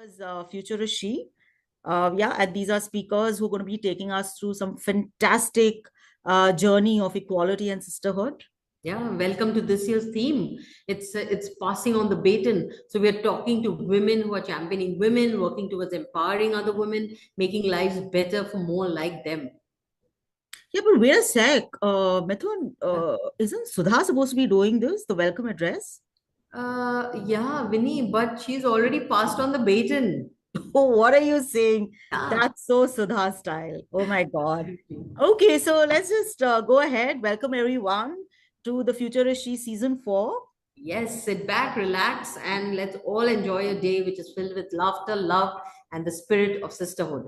was Future is She. And these are speakers who are going to be taking us through some fantastic journey of equality and sisterhood. Yeah, welcome to this year's theme. It's passing on the baton. So we are talking to women who are championing women, working towards empowering other women, making lives better for more like them. Yeah, but wait a sec. Mithun, isn't Sudha supposed to be doing this, the welcome address? Yeah, Vinny, but she's already passed on the baton. Oh, what are you saying? Yeah, That's so Sudha style. Oh my God. absolutely. Okay, so let's just go ahead. Welcome everyone to the Future is She season 4. Yes, sit back, relax, and let's all enjoy a day which is filled with laughter, love, and the spirit of sisterhood.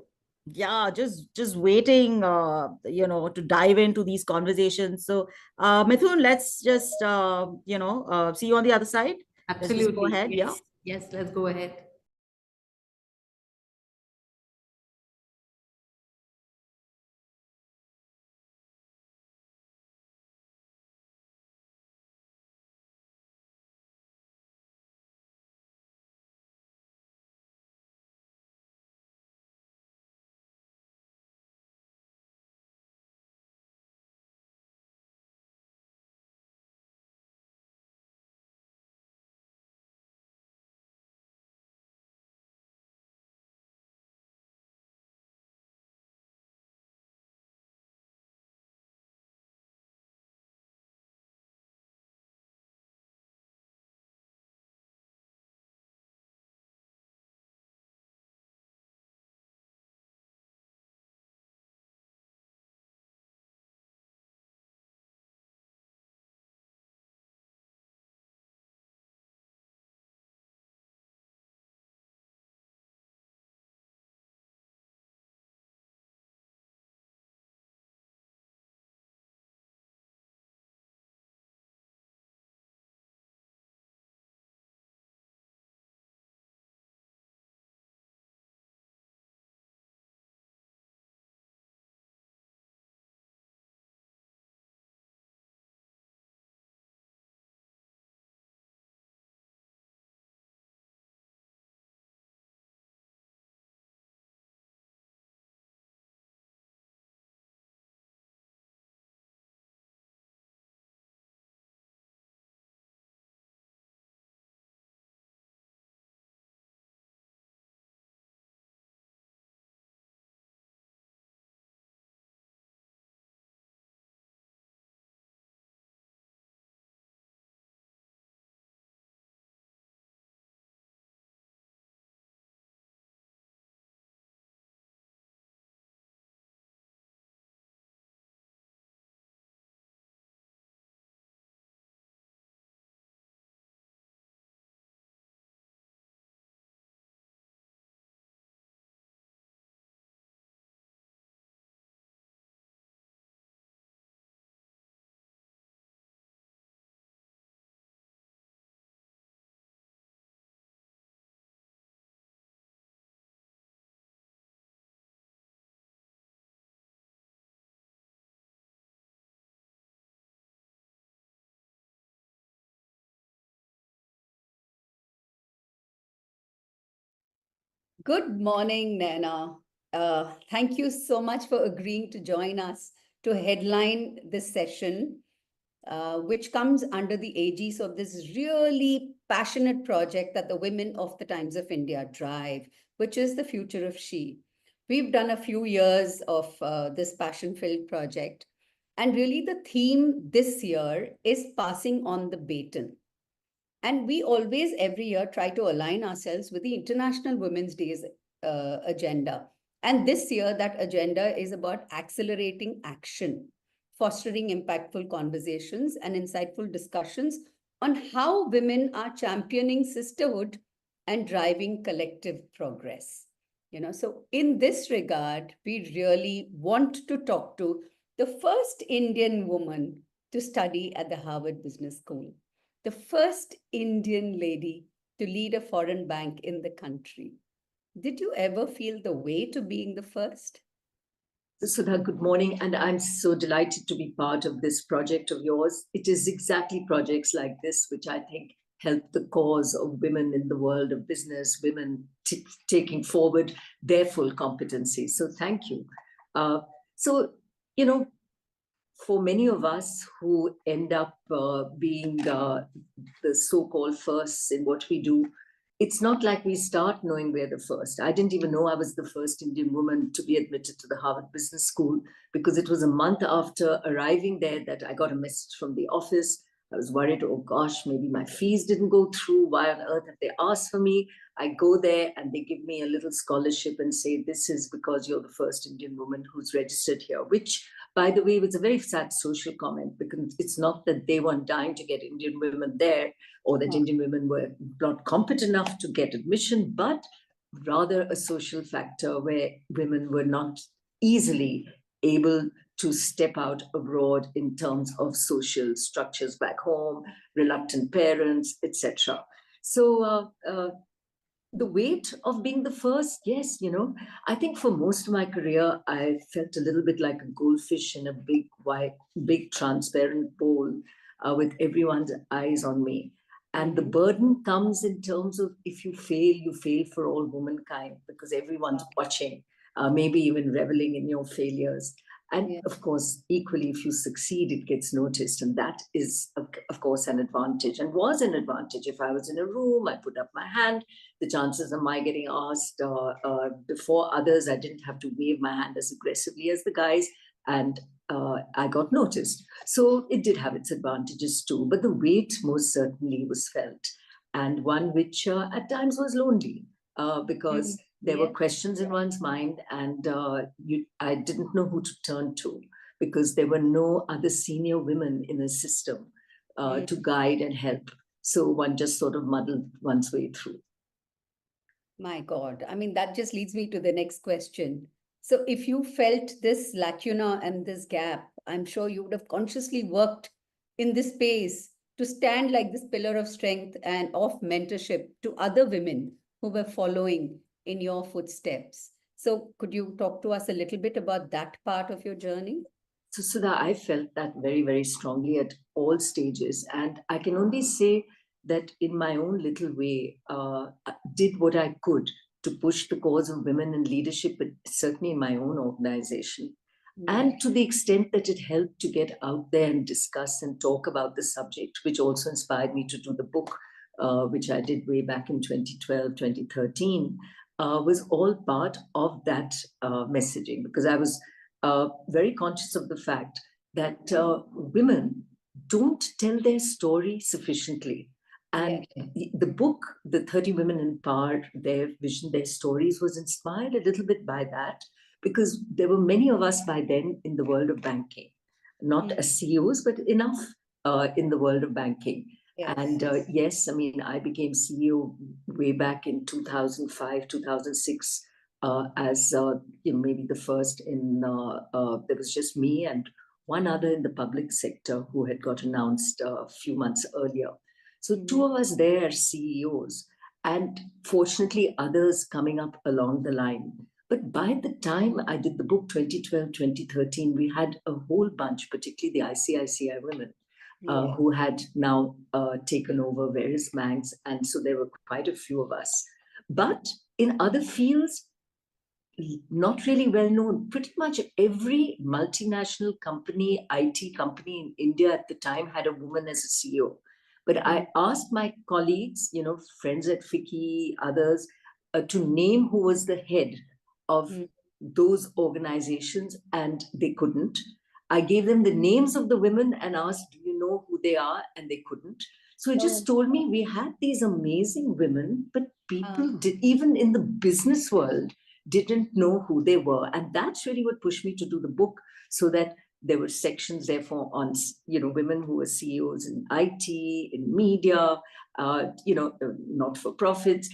Yeah, just waiting to dive into these conversations. So Mithun, let's just see you on the other side. Let's just go Absolutely. ahead. Yeah. Yes. Yes, let's go ahead. Good morning, Naina. Thank you so much for agreeing to join us to headline this session, which comes under the aegis of this really passionate project that the women of the Times of India drive, which is the Future of She. We've done a few years of this passion-filled project, and really the theme this year is passing on the baton. And we always, every year, try to align ourselves with the International Women's Day's agenda. And this year, that agenda is about accelerating action, fostering impactful conversations and insightful discussions on how women are championing sisterhood and driving collective progress. So in this regard, we really want to talk to the first Indian woman to study at the Harvard Business School, the first Indian lady to lead a foreign bank in the country. Did you ever feel the way to being the first? Sudha, good morning, and I'm so delighted to be part of this project of yours. It is exactly projects like this which I think help the cause of women in the world of business, women taking forward their full competencies. So thank you. So, you know, for many of us who end up being the so-called firsts in what we do, it's not like we start knowing we're the first. I didn't even know I was the first Indian woman to be admitted to the Harvard Business School, because it was a month after arriving there that I got a message from the office. I was worried, oh gosh, maybe my fees didn't go through. Why on earth have they asked for me? I go there and they give me a little scholarship and say, this is because you're the first Indian woman who's registered here, which, by the way, was a very sad social comment, because it's not that they weren't dying to get Indian women there, or that Indian women were not competent enough to get admission, but rather a social factor where women were not easily able to step out abroad in terms of social structures back home, reluctant parents, etc. So the weight of being the first, yes, you know, I think for most of my career, I felt a little bit like a goldfish in a big, white, big transparent bowl with everyone's eyes on me. And the burden comes in terms of, if you fail for all womankind, because everyone's watching, maybe even reveling in your failures. And of course, equally, if you succeed, it gets noticed. And that is, of course, an advantage, and was an advantage. If I was in a room, I put up my hand. The chances of my getting asked before others, I didn't have to wave my hand as aggressively as the guys. And I got noticed. So it did have its advantages too. But the weight most certainly was felt. And one which at times was lonely because there were questions in one's mind, and I didn't know who to turn to, because there were no other senior women in the system to guide and help. So one just sort of muddled one's way through. My God, I mean, that just leads me to the next question. So if you felt this lacuna and this gap, I'm sure you would have consciously worked in this space to stand like this pillar of strength and of mentorship to other women who were following in your footsteps. So could you talk to us a little bit about that part of your journey? So Sudha, I felt that very, very strongly at all stages. And I can only say that in my own little way, I did what I could to push the cause of women in leadership, but certainly in my own organization. And to the extent that it helped to get out there and discuss and talk about the subject, which also inspired me to do the book, which I did way back in 2012, 2013, was all part of that messaging, because I was very conscious of the fact that women don't tell their story sufficiently. And the book, The 30 Women in Power, Their Vision, Their Stories, was inspired a little bit by that, because there were many of us by then in the world of banking, not as CEOs, but enough in the world of banking. And yes, I mean, I became CEO way back in 2005, 2006, as you know, maybe the first in, there was just me and one other in the public sector who had got announced a few months earlier. So two of us there as CEOs, and fortunately others coming up along the line. But by the time I did the book 2012, 2013, we had a whole bunch, particularly the ICICI women, who had now taken over various banks. And so there were quite a few of us. But in other fields, not really well known. Pretty much every multinational company, IT company in India at the time had a woman as a CEO. But I asked my colleagues, you know, friends at FICCI, others, to name who was the head of those organizations, and they couldn't. I gave them the names of the women and asked, do you know who they are? And they couldn't. So it just told me we had these amazing women, but people did, even in the business world, didn't know who they were. And that's really what pushed me to do the book, so that there were sections therefore on, you know, women who were CEOs in IT, in media, you know, not-for-profits,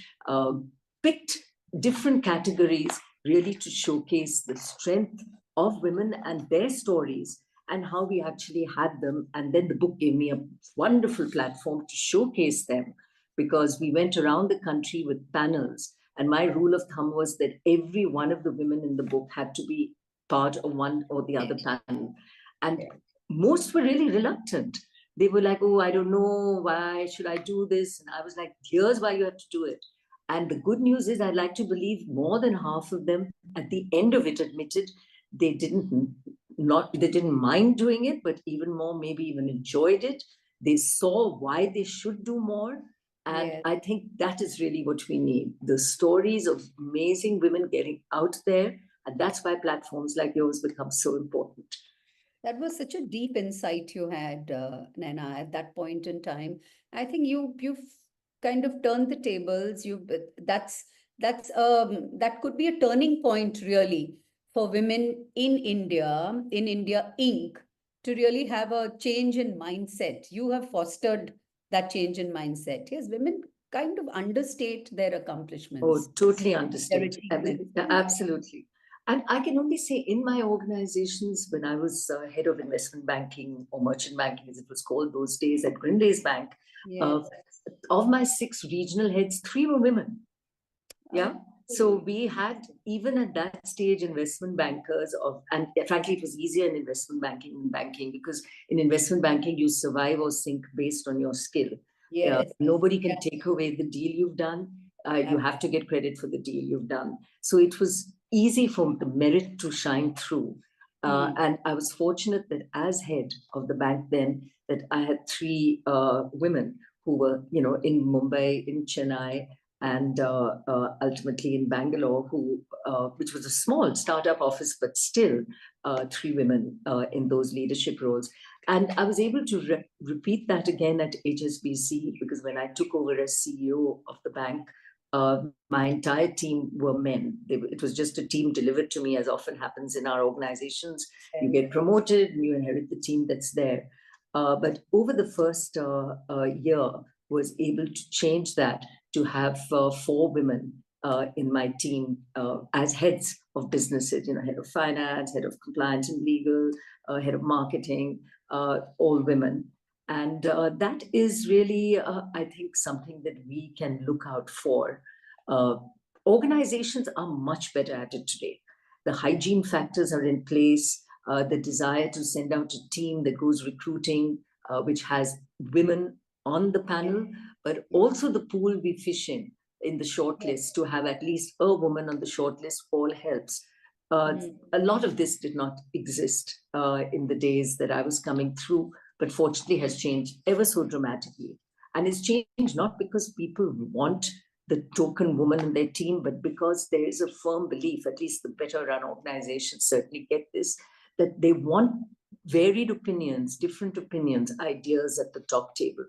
picked different categories really to showcase the strength of women and their stories and how we actually had them. And then the book gave me a wonderful platform to showcase them, because we went around the country with panels. And my rule of thumb was that every one of the women in the book had to be part of one or the other panel. And most were really reluctant. they were like, oh, I don't know, why should I do this? And I was like, here's why you have to do it. And the good news is, I'd like to believe more than half of them at the end of it admitted they didn't mind doing it, but even more, maybe even enjoyed it. They saw why they should do more. And Yes. I think that is really what we need. The stories of amazing women getting out there. And that's why platforms like yours become so important. That was such a deep insight you had, Naina, at that point in time. I think you've kind of turned the tables. That could be a turning point really for women in India Inc. to really have a change in mindset. You have fostered that change in mindset. Yes, women kind of understate their accomplishments. Oh, totally their understate. achievements. Absolutely. And I can only say, in my organizations, when I was head of investment banking or merchant banking, as it was called those days, at Grinday's Bank, Yes. of my 6 regional heads, 3 were women. Yeah. So we had, even at that stage, investment bankers and frankly, it was easier in investment banking than banking, because in investment banking, you survive or sink based on your skill. Yes. Nobody can Yes. take away the deal you've done. You have to get credit for the deal you've done. So it was easy for the merit to shine through. And I was fortunate that as head of the bank then, that I had 3 women who were, in Mumbai, in Chennai, and ultimately in Bangalore, which was a small startup office, but still 3 women in those leadership roles. And I was able to repeat that again at HSBC, because when I took over as CEO of the bank, my entire team were men. It was just a team delivered to me, as often happens in our organizations. You get promoted and you inherit the team that's there. But over the first year, was able to change that to have 4 women in my team as heads of businesses, head of finance, head of compliance and legal, head of marketing, all women. And that is really, I think, something that we can look out for. Organizations are much better at it today. The hygiene factors are in place. The desire to send out a team that goes recruiting, which has women on the panel, but also the pool we fish in the shortlist, to have at least a woman on the shortlist all helps. A lot of this did not exist in the days that I was coming through, but fortunately has changed ever so dramatically. And it's changed not because people want the token woman in their team, but because there is a firm belief, at least the better run organizations certainly get this, that they want varied opinions, different opinions, ideas at the top table.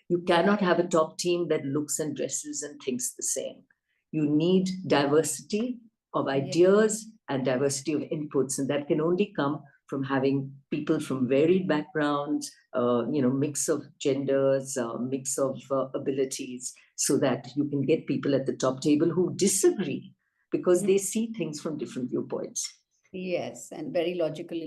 You cannot have a top team that looks and dresses and thinks the same. You need diversity of ideas and diversity of inputs, and that can only come from having people from varied backgrounds, mix of genders, mix of abilities, so that you can get people at the top table who disagree because they see things from different viewpoints. Yes, and very logical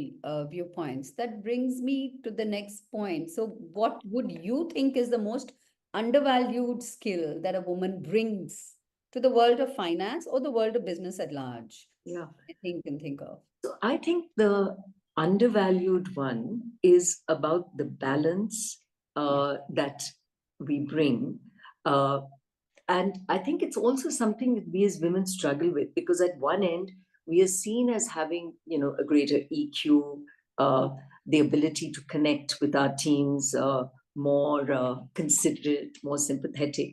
viewpoints. That brings me to the next point. So, what would you think is the most undervalued skill that a woman brings to the world of finance or the world of business at large? Yeah. I think of. So I think the undervalued one is about the balance that we bring. And I think it's also something that we as women struggle with, because at one end, we are seen as having, a greater EQ, the ability to connect with our teams, more considerate, more sympathetic.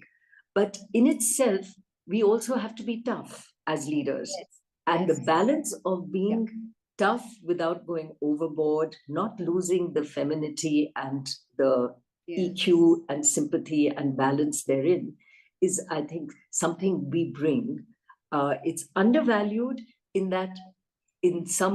But in itself, we also have to be tough as leaders. Yes. And the balance of being tough without going overboard, not losing the femininity and the EQ and sympathy and balance therein, is, I think, something we bring. It's undervalued in that in some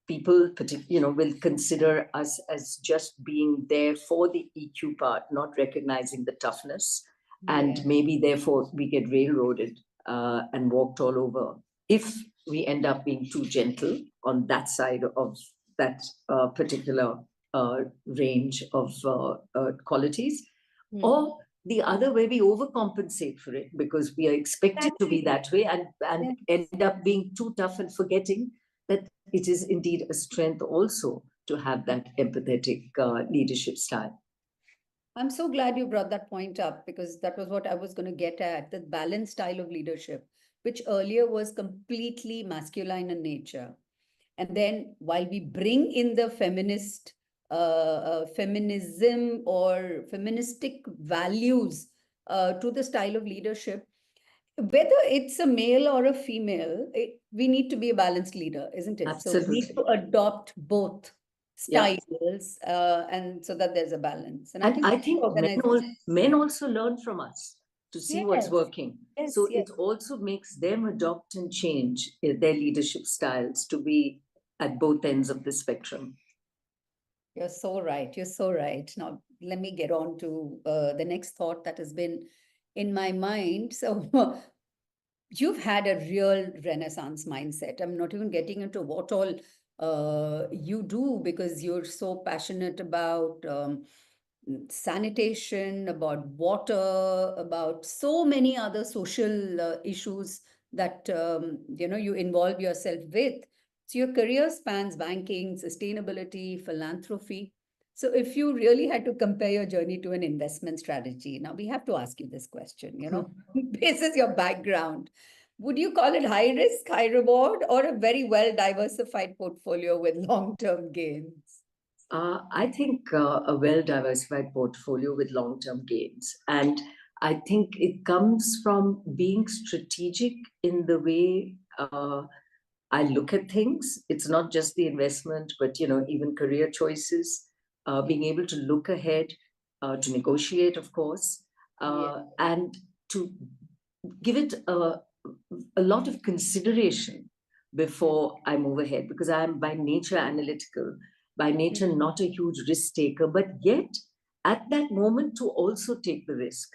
people, will consider us as just being there for the EQ part, not recognizing the toughness. And maybe therefore we get railroaded and walked all over if we end up being too gentle on that side of that particular range of qualities. Or the other way, we overcompensate for it because we are expected to be that way, and end up being too tough and forgetting that it is indeed a strength also to have that empathetic leadership style. I'm so glad you brought that point up, because that was what I was going to get at, the balanced style of leadership, which earlier was completely masculine in nature. And then while we bring in the feminism or feministic values to the style of leadership, whether it's a male or a female, we need to be a balanced leader, isn't it? So we need Absolutely. to adopt both Yeah. styles, and so that there's a balance. And And I think men also learn from us to see what's Yes. working. Yes, So yes. it also makes them adopt and change their leadership styles to be at both ends of the spectrum. You're so right. You're so right. Now, let me get on to the next thought that has been in my mind. So, you've had a real Renaissance mindset. I'm not even getting into what all you do, because you're so passionate about sanitation, about water, about so many other social issues that you involve yourself with. So your career spans banking, sustainability, philanthropy. So if you really had to compare your journey to an investment strategy, now we have to ask you this question, basis your background, would you call it high risk, high reward, or a very well diversified portfolio with long-term gains? I think a well-diversified portfolio with long-term gains. And I think it comes from being strategic in the way I look at things. It's not just the investment, but even career choices, being able to look ahead, to negotiate, of course, and to give it a lot of consideration before I move ahead, because I'm by nature analytical, by nature not a huge risk taker, but yet at that moment to also take the risk.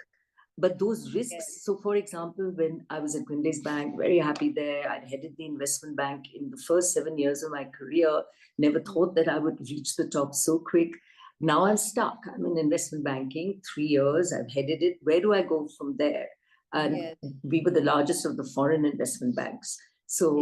But those risks, so for example, when I was at Grindlay's Bank, very happy there, I'd headed the investment bank in the first 7 years of my career, never thought that I would reach the top so quick. Now I'm stuck. I'm in investment banking, 3 years, I've headed it. Where do I go from there? And we were the largest of the foreign investment banks. So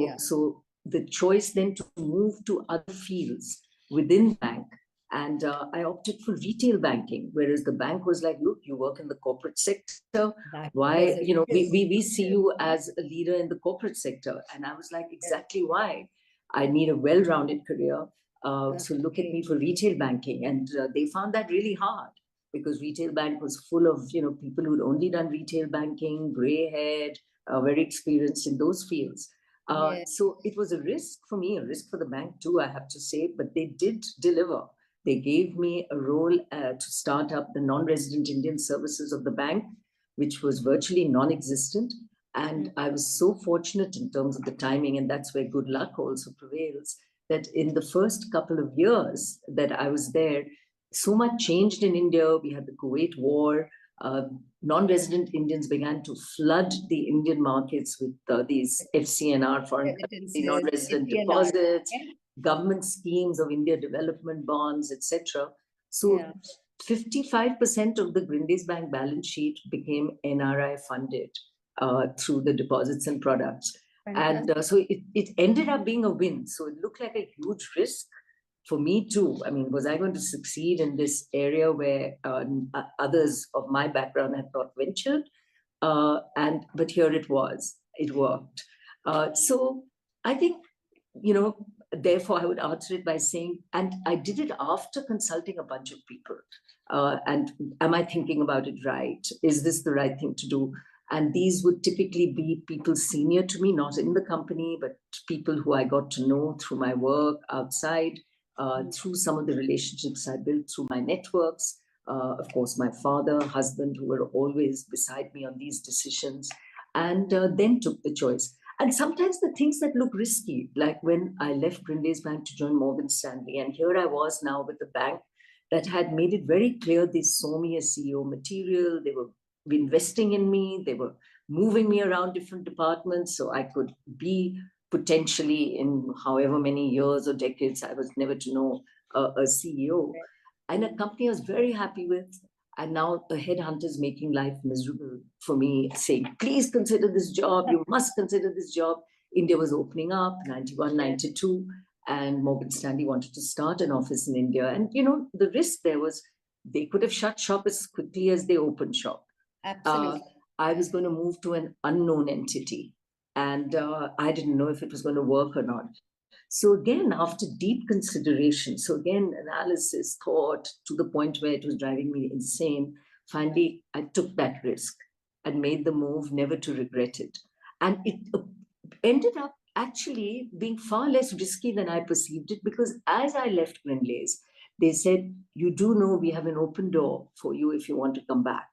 the choice then to move to other fields within bank, and I opted for retail banking, whereas the bank was like, look, you work in the corporate sector. Why, we see you as a leader in the corporate sector. And I was like, exactly why. I need a well-rounded career. So look at me for retail banking. And they found that really hard, because retail bank was full of people who'd only done retail banking, gray-haired, very experienced in those fields. So it was a risk for me, a risk for the bank too, I have to say, but they did deliver. They gave me a role to start up the non-resident Indian services of the bank, which was virtually non-existent. And I was so fortunate in terms of the timing, and that's where good luck also prevails, that in the first couple of years that I was there, so much changed in India. We had the Kuwait War. Non-resident Indians began to flood the Indian markets with these FCNR, foreign currency non-resident deposits, government schemes of India development bonds, etc. So 55% of the Grindlay's Bank balance sheet became NRI funded through the deposits and products. Fantastic. And so it ended up being a win. So it looked like a huge risk for me too. I mean, was I going to succeed in this area where others of my background had not ventured? But here it was. It worked. So I think, therefore I would answer it by saying, and I did it after consulting a bunch of people. And am I thinking about it right? Is this the right thing to do? And these would typically be people senior to me, not in the company, but people who I got to know through my work outside, through some of the relationships I built through my networks. Of course, my father, husband, who were always beside me on these decisions, and then took the choice. And sometimes the things that look risky, like when I left Grindlay's Bank to join Morgan Stanley, and here I was now with a bank that had made it very clear they saw me as CEO material. They were investing in me. They were moving me around different departments so I could be potentially in however many years or decades I was never to know a CEO. And a company I was very happy with. And now a headhunter is making life miserable for me, saying, please consider this job. You must consider this job. India was opening up, 91, 92. And Morgan Stanley wanted to start an office in India. And, the risk there was they could have shut shop as quickly as they opened shop. Absolutely. I was going to move to an unknown entity, and I didn't know if it was going to work or not. So again, after deep consideration, so again, analysis, thought, to the point where it was driving me insane, finally, I took that risk and made the move, never to regret it. And it ended up actually being far less risky than I perceived it, because as I left Grindlays, they said, you do know we have an open door for you if you want to come back.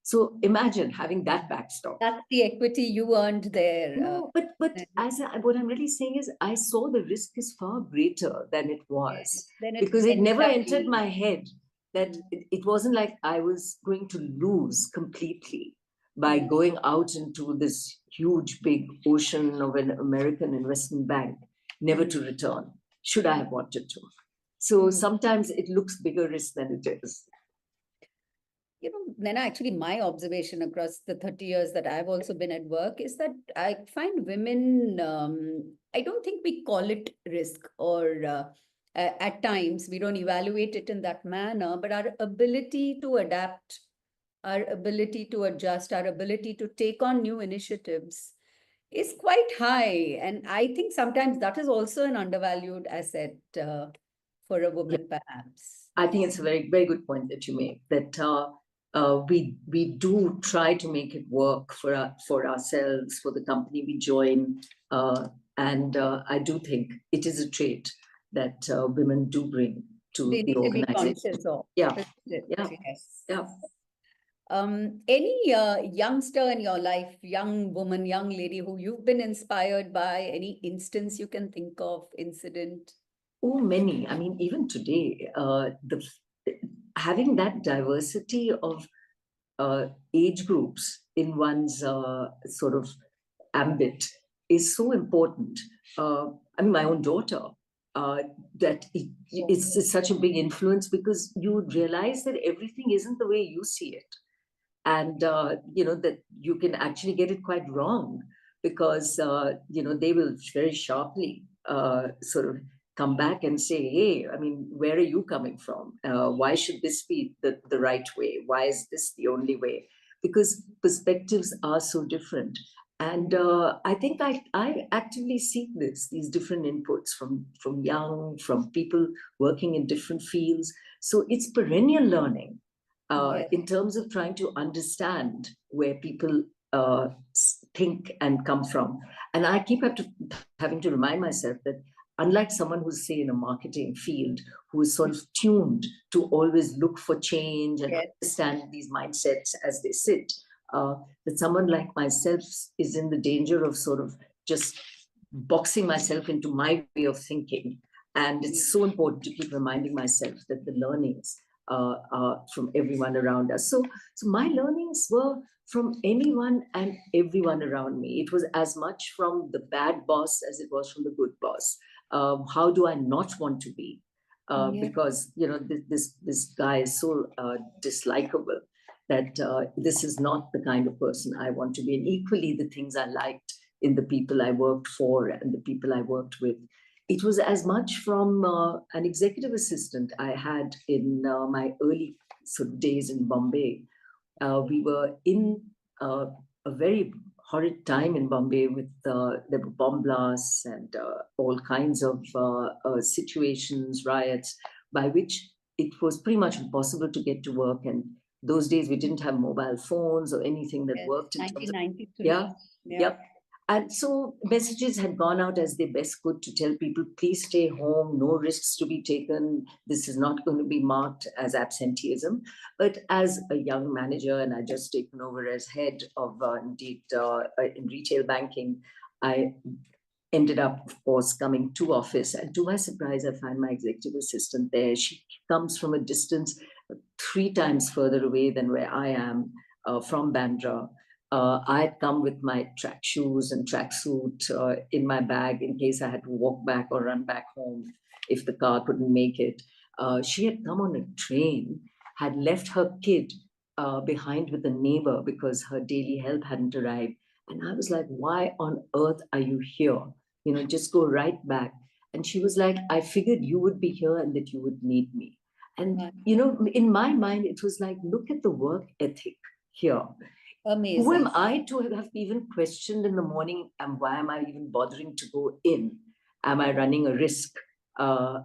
So imagine having that backstop. That's the equity you earned there. No, but what I'm really saying is, I saw the risk is far greater than it was, because it never entered my head that it wasn't like I was going to lose completely by going out into this huge big ocean of an American investment bank, never to return, should I have wanted to. So sometimes it looks bigger risk than it is. You know, Nena, actually, my observation across the 30 years that I've also been at work is that I find women, I don't think we call it risk, or at times we don't evaluate it in that manner, but our ability to adapt, our ability to adjust, our ability to take on new initiatives is quite high. And I think sometimes that is also an undervalued asset for a woman, perhaps. I think it's a very, very good point that you make, that we do try to make it work for ourselves, for the company we join, and I do think it is a trait that women do bring to the organization. Yeah. Any youngster in your life, young woman, young lady who you've been inspired by, any instance you can think of, incident? Oh, many. I mean, even today, having that diversity of age groups in one's sort of ambit is so important. I mean, my own daughter, that it's such a big influence, because you realize that everything isn't the way you see it. And, that you can actually get it quite wrong, because, they will very sharply sort of come back and say, hey, I mean, where are you coming from? Why should this be the right way? Why is this the only way? Because perspectives are so different. And I think I actively seek these different inputs from from people working in different fields. So it's perennial learning in terms of trying to understand where people think and come from. And I keep having to remind myself that, unlike someone who's, say, in a marketing field, who is sort of tuned to always look for change and understand these mindsets as they sit, that someone like myself is in the danger of sort of just boxing myself into my way of thinking. And it's so important to keep reminding myself that the learnings are from everyone around us. So my learnings were from anyone and everyone around me. It was as much from the bad boss as it was from the good boss. How do I not want to be? Because this guy is so dislikable that this is not the kind of person I want to be. And equally, the things I liked in the people I worked for and the people I worked with. It was as much from an executive assistant I had in my early sort of days in Bombay. We were in a very horrid time in Bombay with there were bomb blasts and all kinds of situations, riots, by which it was pretty much impossible to get to work. And those days we didn't have mobile phones or anything that worked. 1993. Yep. And so messages had gone out as they best could to tell people, please stay home, no risks to be taken. This is not going to be marked as absenteeism. But as a young manager, and I just taken over as head of in retail banking, I ended up, of course, coming to office. And to my surprise, I find my executive assistant there. She comes from a distance 3 times further away than where I am, from Bandra. I had come with my track shoes and tracksuit in my bag in case I had to walk back or run back home if the car couldn't make it. She had come on a train, had left her kid behind with a neighbor because her daily help hadn't arrived. And I was like, why on earth are you here? Just go right back. And she was like, I figured you would be here and that you would need me. And, you know, in my mind, it was like, look at the work ethic here. Amazing. Who am I to have even questioned in the morning, and why am I even bothering to go in? Am I running a risk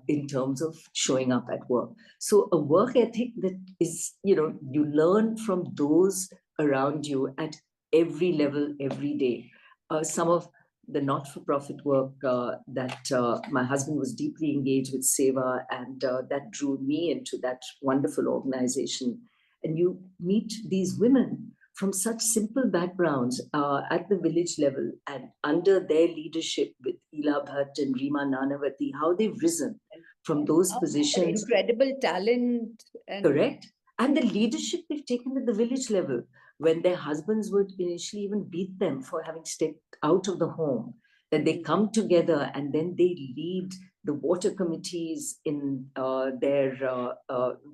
in terms of showing up at work? So a work ethic that is, you know, you learn from those around you at every level, every day. Some of the not-for-profit work that my husband was deeply engaged with, Seva, and that drew me into that wonderful organization. And you meet these women from such simple backgrounds at the village level, and under their leadership with Ila Bhatt and Rima Nanavati, how they've risen from those positions. Incredible talent. And correct. And the leadership they've taken at the village level, when their husbands would initially even beat them for having stepped out of the home, that they come together and then they lead the water committees in their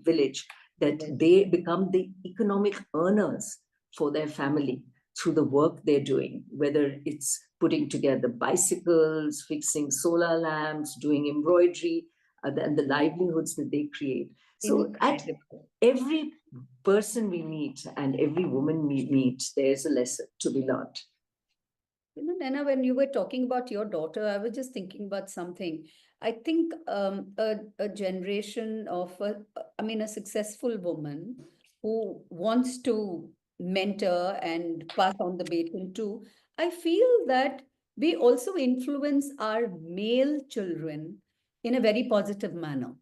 village, that they become the economic earners for their family through the work they're doing, whether it's putting together bicycles, fixing solar lamps, doing embroidery, and the livelihoods that they create. So at every person we meet and every woman we meet, there's a lesson to be learned. You know, Naina, when you were talking about your daughter, I was just thinking about something. I think a generation of, a successful woman who wants to mentor and pass on the baton too, I feel that we also influence our male children in a very positive manner.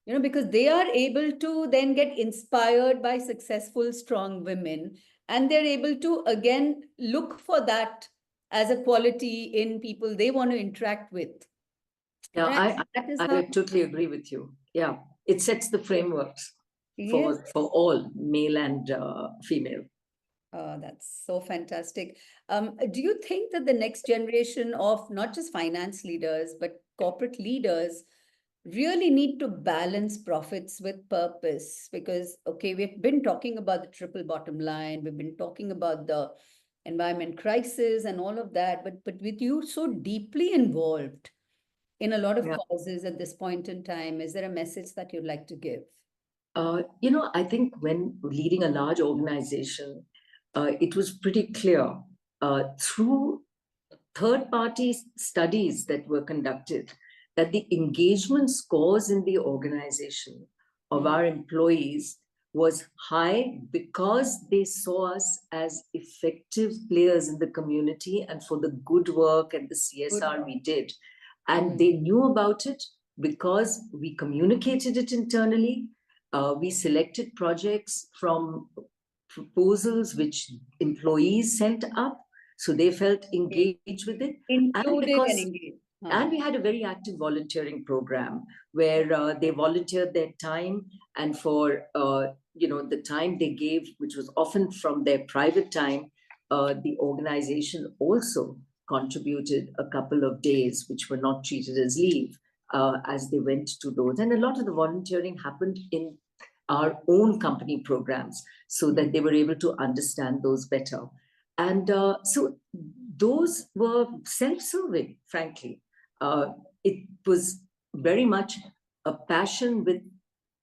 You know, because they are able to then get inspired by successful, strong women, and they're able to again look for that as a quality in people they want to interact with. Yeah, I totally agree with you. Yeah, it sets the frameworks for all, male and female. Oh, that's so fantastic. Do you think that the next generation of not just finance leaders, but corporate leaders really need to balance profits with purpose? Because, okay, we've been talking about the triple bottom line, we've been talking about the environment crisis and all of that, but with you so deeply involved in a lot of causes at this point in time, is there a message that you'd like to give? You know, I think when leading a large organization, it was pretty clear through third-party studies that were conducted that the engagement scores in the organization of our employees was high because they saw us as effective players in the community and for the good work and the CSR we did. And they knew about it because we communicated it internally. We selected projects from proposals which employees sent up, so they felt engaged with it. And we had a very active volunteering program where they volunteered their time, and for the time they gave, which was often from their private time, the organization also contributed a couple of days, which were not treated as leave, as they went to those. And a lot of the volunteering happened in our own company programs so that they were able to understand those better. And so those were self-serving, frankly. It was very much a passion with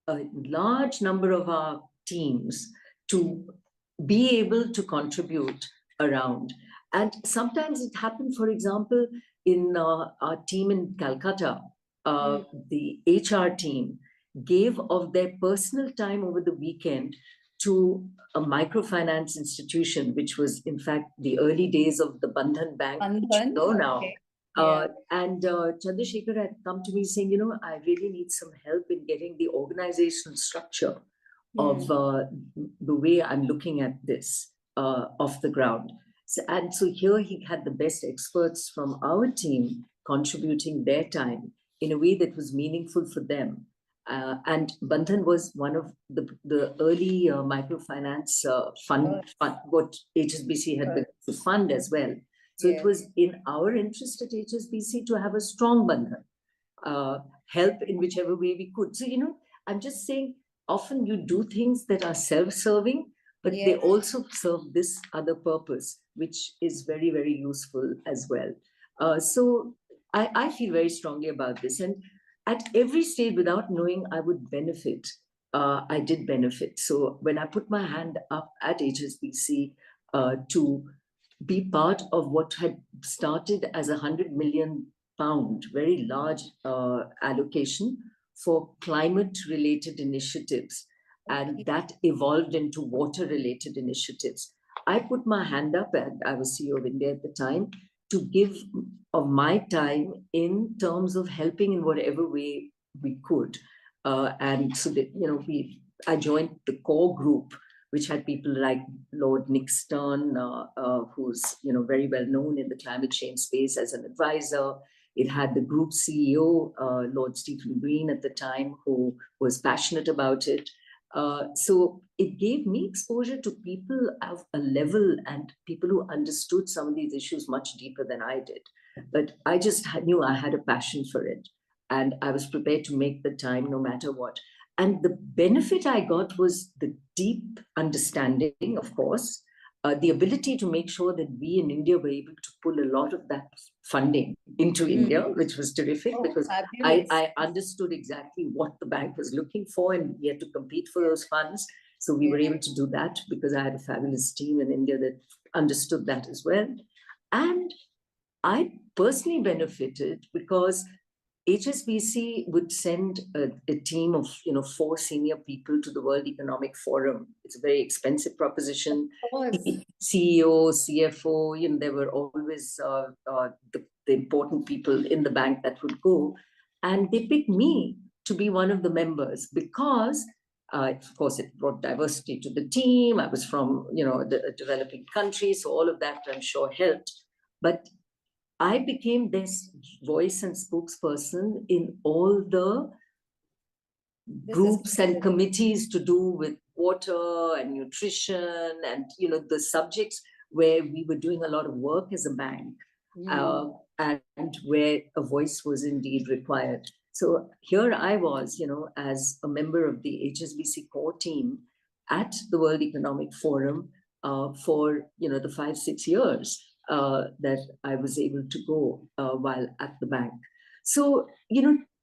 a large number of our teams to be able to contribute around. And sometimes it happened, for example, in our team in Calcutta, the HR team gave of their personal time over the weekend to a microfinance institution, which was in fact the early days of the Bandhan Bank, which you know now. And Chandrasekhar had come to me saying, you know, I really need some help in getting the organizational structure of the way I'm looking at this off the ground. So here he had the best experts from our team contributing their time in a way that was meaningful for them. And Bandhan was one of the early microfinance fund, what HSBC had begun to fund as well. So it was in our interest at HSBC to have a strong Bandhan, help in whichever way we could. So, you know, I'm just saying, often you do things that are self-serving, but they also serve this other purpose, which is very, very useful as well. So I feel very strongly about this. And at every stage, without knowing I would benefit, I did benefit. So when I put my hand up at HSBC to be part of what had started as £100 million, very large allocation for climate-related initiatives, and that evolved into water-related initiatives. I put my hand up, and I was CEO of India at the time, to give of my time in terms of helping in whatever way we could. And so that, I joined the core group, which had people like Lord Nick Stern, who's very well known in the climate change space as an advisor. It had the group CEO, Lord Stephen Green at the time, who was passionate about it. So it gave me exposure to people of a level and people who understood some of these issues much deeper than I did. But I just knew I had a passion for it, and I was prepared to make the time no matter what. And the benefit I got was the deep understanding, of course, the ability to make sure that we in India were able to pull a lot of that funding into India, which was terrific, because I understood exactly what the bank was looking for, and we had to compete for those funds. So we were able to do that because I had a fabulous team in India that understood that as well. And I personally benefited because HSBC would send a team of 4 senior people to the World Economic Forum. It's a very expensive proposition. CEO, CFO, there were always the important people in the bank that would go, and they picked me to be one of the members because, of course, it brought diversity to the team. I was from a developing country, so all of that I'm sure helped. But I became this voice and spokesperson in all the groups and committees to do with water and nutrition and, the subjects where we were doing a lot of work as a bank, and where a voice was indeed required. So here I was, as a member of the HSBC core team at the World Economic Forum for, the 5-6 years. That I was able to go while at the bank. So,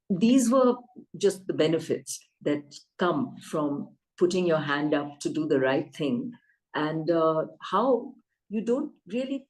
these were just the benefits that come from putting your hand up to do the right thing, and how you don't really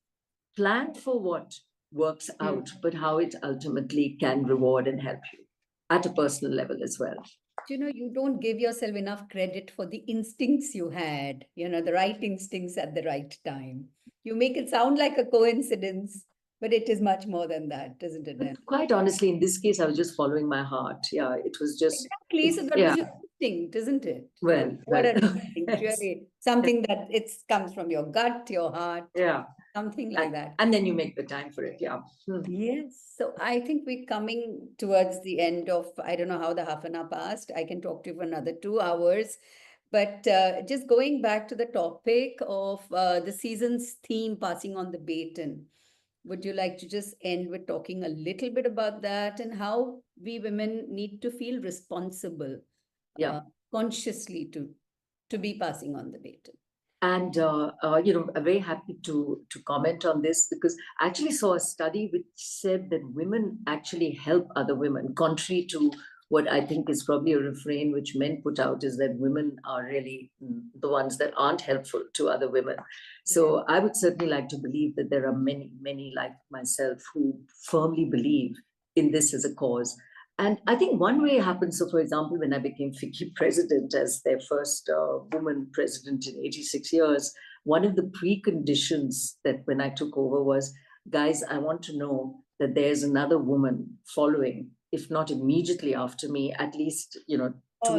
plan for what works out, but how it ultimately can reward and help you at a personal level as well. You don't give yourself enough credit for the instincts you had, the right instincts at the right time. You make it sound like a coincidence, but it is much more than that, isn't it? But quite honestly, in this case, I was just following my heart. Yeah, it was just... Exactly, so that was your instinct, isn't it? Well, what an instinct, really. Something that it comes from your gut, your heart. Yeah. Something like that. And then you make the time for it, yeah. Yes. So I think we're coming towards the end of, I don't know how the half an hour passed. I can talk to you for another 2 hours. But just going back to the topic of the season's theme, passing on the baton, would you like to just end with talking a little bit about that and how we women need to feel responsible, consciously to be passing on the baton? And, I'm very happy to comment on this because I actually saw a study which said that women actually help other women, contrary to what I think is probably a refrain which men put out, is that women are really the ones that aren't helpful to other women. So I would certainly like to believe that there are many, many like myself who firmly believe in this as a cause. And I think one way it happened, so for example, when I became FICCI president as their first woman president in 86 years, one of the preconditions that when I took over was, guys, I want to know that there's another woman following, if not immediately after me, at least, 2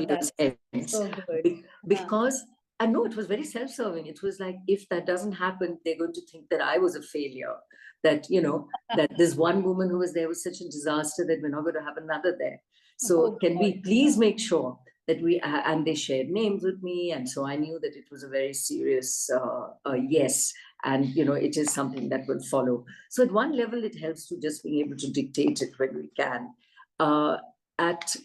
years hence. So good. Because I know it was very self-serving. It was like, if that doesn't happen, they're going to think that I was a failure. That, that this one woman who was there was such a disaster that we're not going to have another there. So can we please make sure that we, and they shared names with me. And so I knew that it was a very serious yes. And, it is something that will follow. So at one level, it helps to just being able to dictate it when we can. At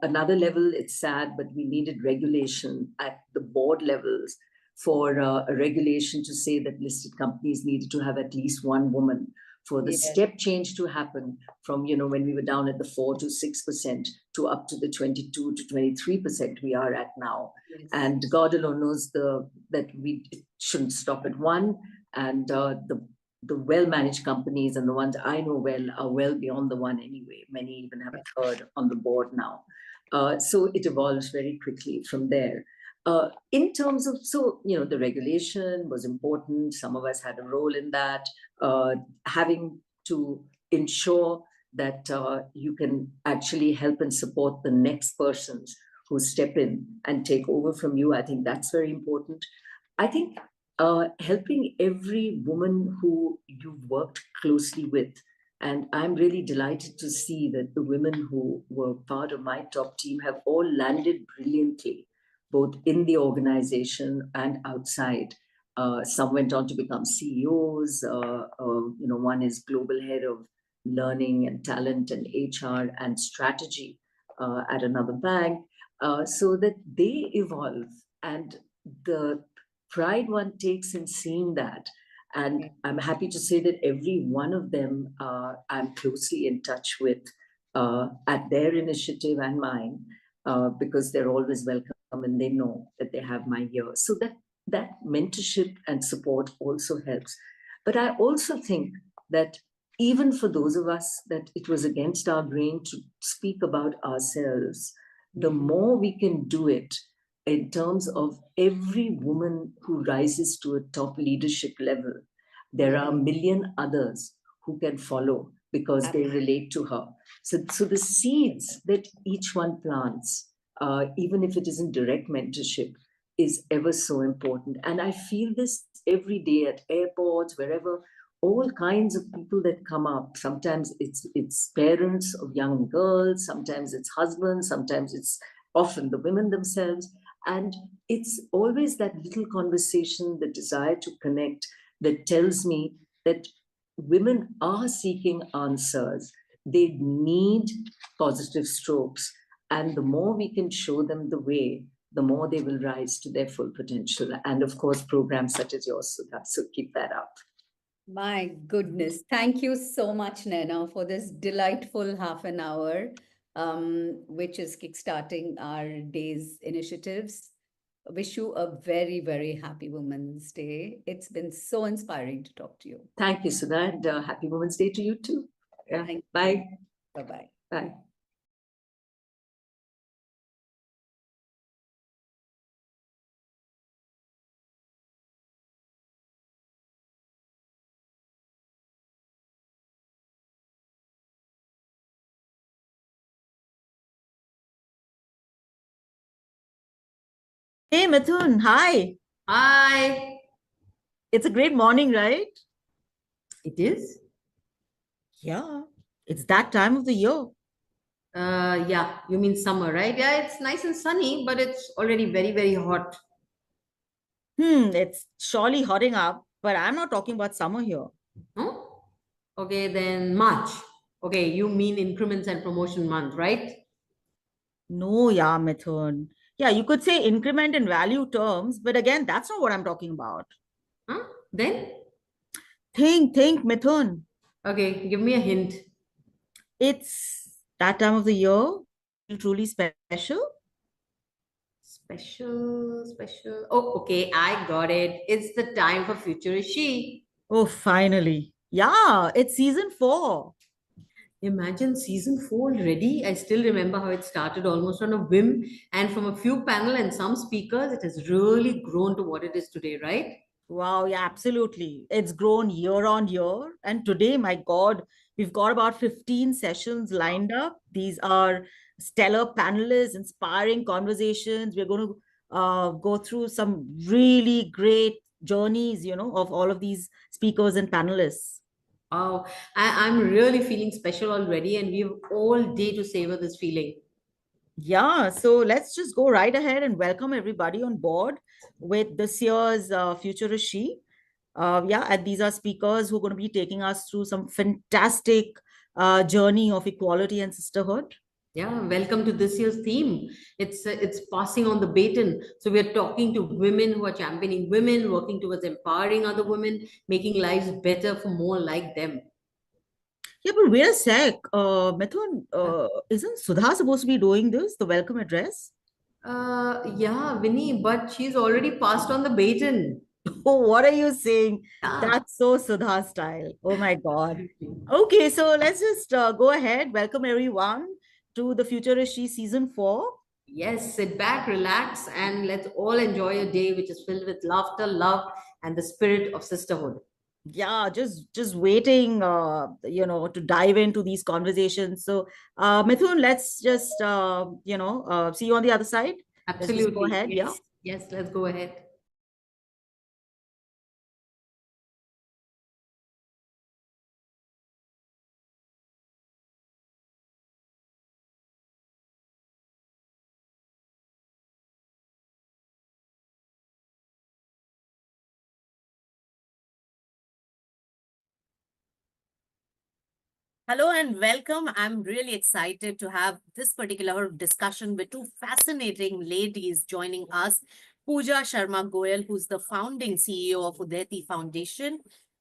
another level, it's sad, but we needed regulation at the board levels for a regulation to say that listed companies needed to have at least one woman for the step change to happen from, when we were down at the 4 to 6% to up to the 22 to 23% we are at now. Yes. And God alone knows that we shouldn't stop at 1. And the well-managed companies and the ones I know well are well beyond the 1 anyway. Many even have a 3rd on the board now. So it evolves very quickly from there. In terms of, the regulation was important. Some of us had a role in that, having to ensure that you can actually help and support the next persons who step in and take over from you. I think that's very important. I think helping every woman who you've worked closely with. And I'm really delighted to see that the women who were part of my top team have all landed brilliantly, both in the organization and outside. Some went on to become CEOs. One is global head of learning and talent and HR and strategy at another bank, so that they evolve. And the pride one takes in seeing that. And I'm happy to say that every one of them I'm closely in touch with at their initiative and mine, because they're always welcome and they know that they have my ear. So that mentorship and support also helps. But I also think that even for those of us that it was against our grain to speak about ourselves, the more we can do it in terms of every woman who rises to a top leadership level, there are a million others who can follow because they relate to her. So the seeds that each one plants, even if it isn't direct mentorship, is ever so important. And I feel this every day at airports, wherever, all kinds of people that come up. Sometimes it's parents of young girls, sometimes it's husbands, sometimes it's often the women themselves. And it's always that little conversation, the desire to connect, that tells me that women are seeking answers. They need positive strokes. And the more we can show them the way, the more they will rise to their full potential. And of course, programs such as yours, Sudha. So keep that up. My goodness. Thank you so much, Naina, for this delightful half an hour, which is kickstarting our day's initiatives. Wish you a very, very happy Women's Day. It's been so inspiring to talk to you. Thank you, Sudha, and happy Women's Day to you too. Yeah. Bye. Bye-bye. Bye. Hey, Mithun, hi. Hi. It's a great morning, right? It is? Yeah, it's that time of the year. Yeah, you mean summer, right? Yeah, it's nice and sunny, but it's already very, very hot. It's surely hotting up, but I'm not talking about summer here. No? Okay, then March. Okay, you mean increments and promotion month, right? No, yeah, Mithun. Yeah, you could say increment in value terms, but again, that's not what I'm talking about. Huh? Then? Think, Mithun. Okay, give me a hint. It's that time of the year, truly special. Special. Oh, okay, I got it. It's the time for Future is She. Oh, finally. Yeah, it's season 4. Imagine season 4 already. I still remember how it started almost on a whim, and from a few panel and some speakers, it has really grown to what it is today, right? Wow, yeah, absolutely. It's grown year on year. And today, my God, we've got about 15 sessions lined up. These are stellar panelists, inspiring conversations. We're going to go through some really great journeys, of all of these speakers and panelists. Wow, I'm really feeling special already, and we have all day to savor this feeling. Yeah, so let's just go right ahead and welcome everybody on board with this year's Future is She. And these are speakers who are going to be taking us through some fantastic journey of equality and sisterhood. Yeah, welcome to this year's theme. It's passing on the baton. So we are talking to women who are championing women, working towards empowering other women, making lives better for more like them. Yeah, but wait a sec. Mithun, isn't Sudha supposed to be doing this, the welcome address? Yeah, Vinny, but she's already passed on the baton. Oh, what are you saying? Yeah, That's so Sudha style. Oh my God. absolutely. Okay, so let's just go ahead. Welcome everyone to the Future is She season 4. Yes, sit back, relax, and let's all enjoy a day which is filled with laughter, love, and the spirit of sisterhood. Yeah, just waiting to dive into these conversations. So Mithun, let's just see you on the other side. Let's just go Absolutely. ahead. Yeah. Yes. Yes, let's go ahead. Hello and welcome. I'm really excited to have this particular discussion with two fascinating ladies joining us. Pooja Sharma Goyal, who's the founding CEO of Udeti Foundation.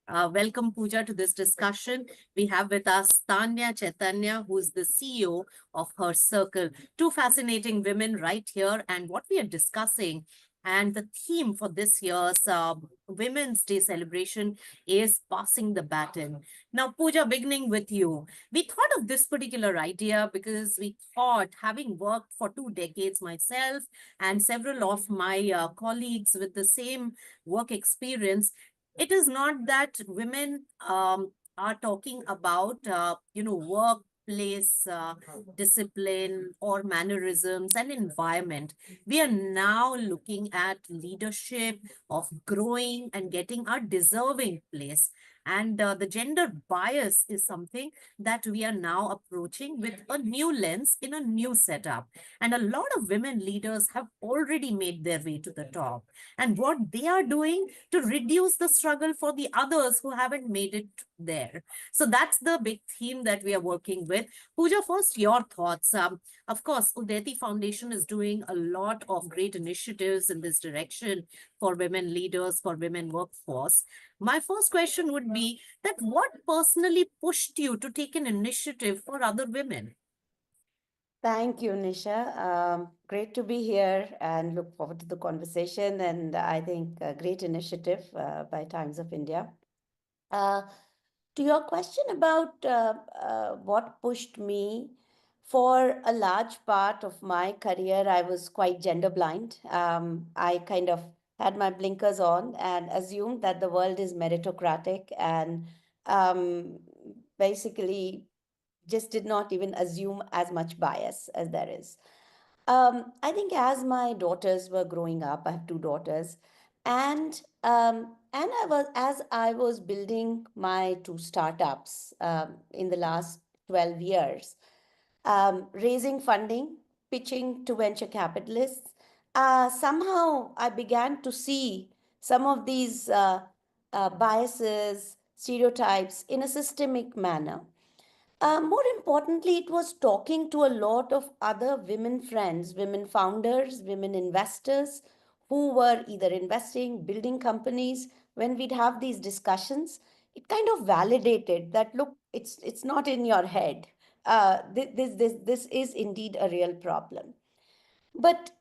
Welcome, Pooja, to this discussion. We have with us Tanya Chaitanya, who's the CEO of Her Circle. Two fascinating women right here. And what we are discussing and the theme for this year's Women's Day celebration is passing the baton. Now, Pooja, beginning with you, we thought of this particular idea because we thought, having worked for 2 decades myself and several of my colleagues with the same work experience, it is not that women are talking about, workplace discipline or mannerisms and environment. We are now looking at leadership of growing and getting our deserving place. And the gender bias is something that we are now approaching with a new lens in a new setup. And a lot of women leaders have already made their way to the top. And what they are doing to reduce the struggle for the others who haven't made it there. So that's the big theme that we are working with. Pooja, first, your thoughts. Of course, Udeti Foundation is doing a lot of great initiatives in this direction for women leaders, for women workforce. My first question would be that what personally pushed you to take an initiative for other women? Thank you, Nisha. Great to be here and look forward to the conversation. And I think a great initiative by Times of India. Uh, to your question about what pushed me, for a large part of my career, I was quite gender blind. I kind of had my blinkers on and assumed that the world is meritocratic and um, basically just did not even assume as much bias as there is. I think as my daughters were growing up, I have two daughters, and I was building my two startups in the last 12 years, raising funding, pitching to venture capitalists. Somehow I began to see some of these biases, stereotypes in a systemic manner. More importantly, it was talking to a lot of other women friends, women founders, women investors who were either investing, building companies. When we'd have these discussions, it kind of validated that look, it's not in your head. This is indeed a real problem. But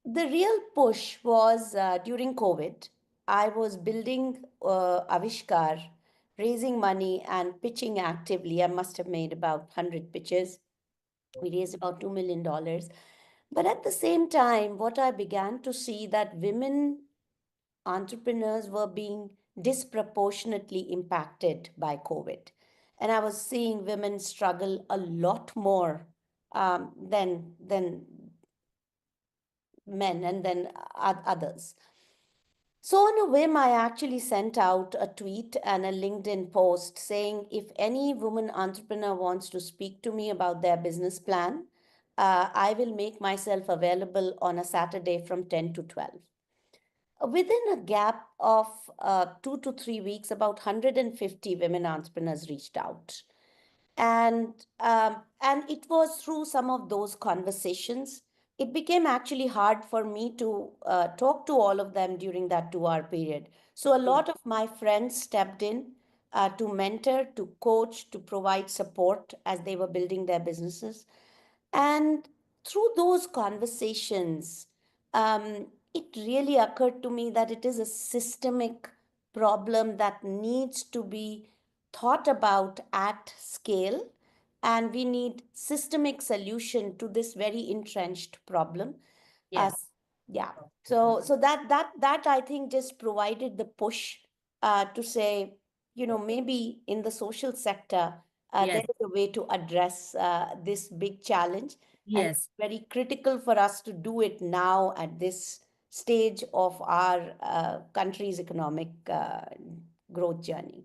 the real push was during COVID. I was building Avishkar, raising money and pitching actively. I must have made about 100 pitches. We raised about $2 million. But at the same time, what I began to see that women entrepreneurs were being disproportionately impacted by COVID. And I was seeing women struggle a lot more than men and then others. So, on a whim, I actually sent out a tweet and a LinkedIn post saying if any woman entrepreneur wants to speak to me about their business plan, I will make myself available on a Saturday from 10 to 12. Within a gap of 2 to 3 weeks, about 150 women entrepreneurs reached out, and it was through some of those conversations it became actually hard for me to talk to all of them during that 2 hour period. So a lot of my friends stepped in, to mentor, to coach, to provide support as they were building their businesses. And through those conversations, it really occurred to me that it is a systemic problem that needs to be thought about at scale, and we need systemic solution to this very entrenched problem. Uh, Yes. yeah. So that I think just provided the push to say, maybe in the social sector, there Yes. is a way to address this big challenge, and Yes. it's very critical for us to do it now at this stage of our country's economic growth journey.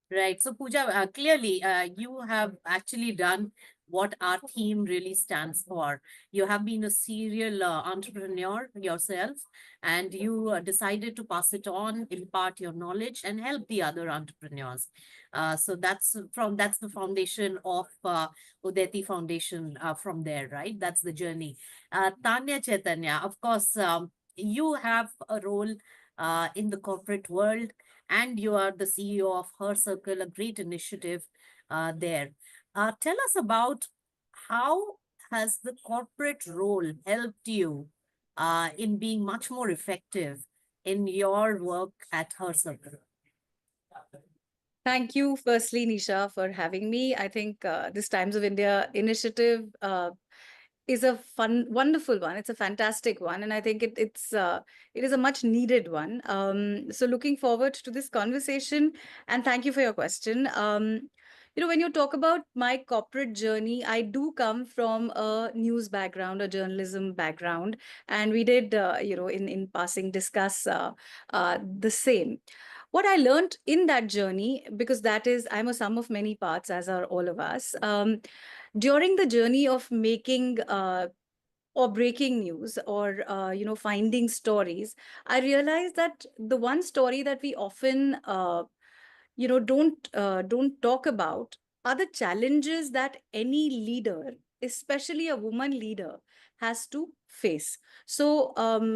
Right. So, Pooja, clearly, you have actually done what our theme really stands for. You have been a serial entrepreneur yourself, and you decided to pass it on, impart your knowledge, and help the other entrepreneurs. So that's the foundation of Udeti Foundation. From there, right? That's the journey. Tanya Chaitanya, of course, you have a role in the corporate world, and you are the CEO of Her Circle, a great initiative there. Tell us about how has the corporate role helped you in being much more effective in your work at Her Circle? Thank you, firstly, Nisha, for having me. I think this Times of India initiative is a fun, wonderful one. It's a fantastic one, and I think it is a much needed one. So, looking forward to this conversation, and thank you for your question. When you talk about my corporate journey, I do come from a news background, a journalism background, and we did, in passing, discuss the same. What I learned in that journey, because that is, I'm a sum of many parts, as are all of us. During the journey of making or breaking news, or finding stories, I realized that the one story that we often don't talk about are the challenges that any leader, especially a woman leader, has to face. So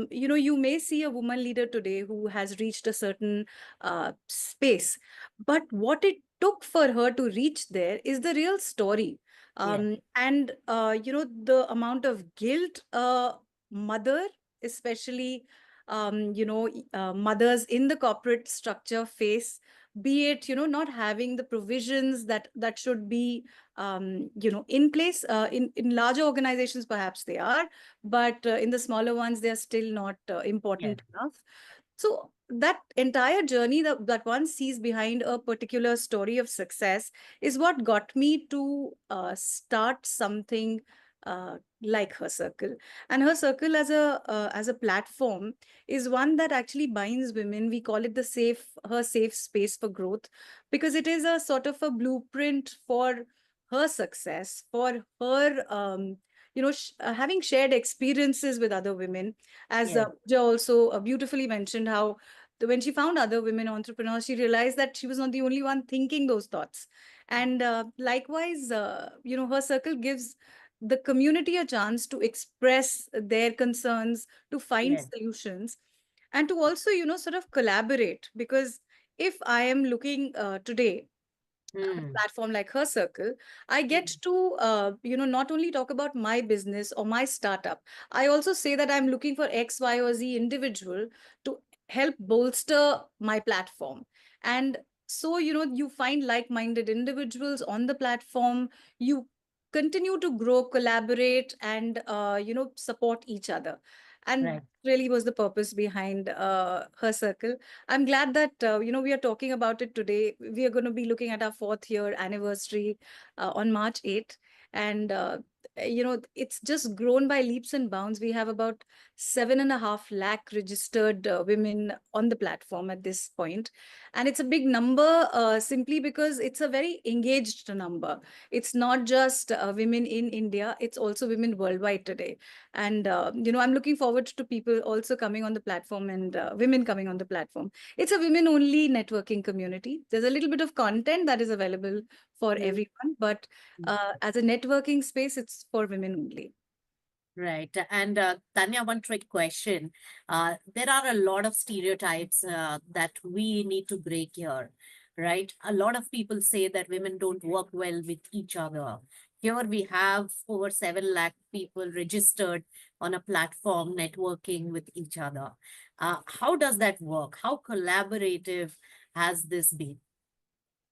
you may see a woman leader today who has reached a certain space, but what it took for her to reach there is the real story. Yes. And the amount of guilt mother, especially mothers in the corporate structure face, be it not having the provisions that should be in place. In larger organizations perhaps they are, but in the smaller ones they are still not Yes. important enough. So that entire journey that one sees behind a particular story of success is what got me to start something like Her Circle. And Her Circle as a platform is one that actually binds women. We call it her safe space for growth, because it is a sort of a blueprint for her success, for her having shared experiences with other women. As Yes. Pooja also beautifully mentioned, how when she found other women entrepreneurs, she realized that she was not the only one thinking those thoughts. And likewise, Her Circle gives the community a chance to express their concerns, to find Yes. solutions, and to also, sort of collaborate. Because if I am looking today at a Hmm. platform like Her Circle, I get to, not only talk about my business or my startup, I also say that I'm looking for X, Y, or Z individual to help bolster my platform. And so, you find like-minded individuals on the platform, you continue to grow, collaborate, and, support each other. And Right. really was the purpose behind Her Circle. I'm glad that we are talking about it today. We are going to be looking at our 4th year anniversary on March 8th, and it's just grown by leaps and bounds. We have about 7.5 lakh registered women on the platform at this point, and it's a big number simply because it's a very engaged number. It's not just women in India; it's also women worldwide today. And I'm looking forward to people also coming on the platform, and women coming on the platform. It's a women only networking community. There's a little bit of content that is available for everyone, but as a networking space, it's for women only. Right. And Tanya, one trick question. There are a lot of stereotypes that we need to break here, right? A lot of people say that women don't work well with each other. Here we have over 7 lakh people registered on a platform networking with each other. How does that work? How collaborative has this been?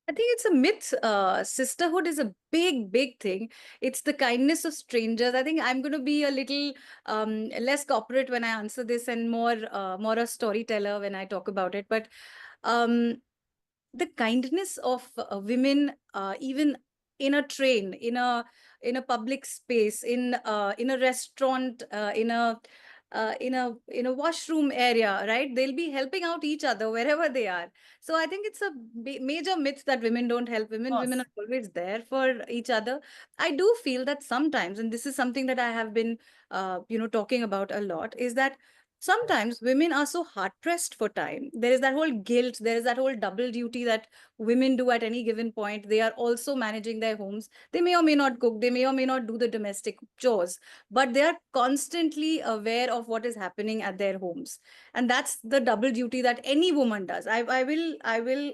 I think it's a myth. Sisterhood is a big, big thing. It's the kindness of strangers. I think I'm going to be a little less corporate when I answer this, and more a storyteller when I talk about it. But um, the kindness of women, even in a train, in a public space, in a restaurant, in a washroom area, right? They'll be helping out each other wherever they are. So I think it's a major myth that women don't help women. Women are always there for each other. I do feel that sometimes, and this is something that I have been talking about a lot, is that sometimes women are so hard pressed for time. There is that whole guilt, there is that whole double duty that women do at any given point. They are also managing their homes. They may or may not cook, they may or may not do the domestic chores, but they are constantly aware of what is happening at their homes. And that's the double duty that any woman does. I will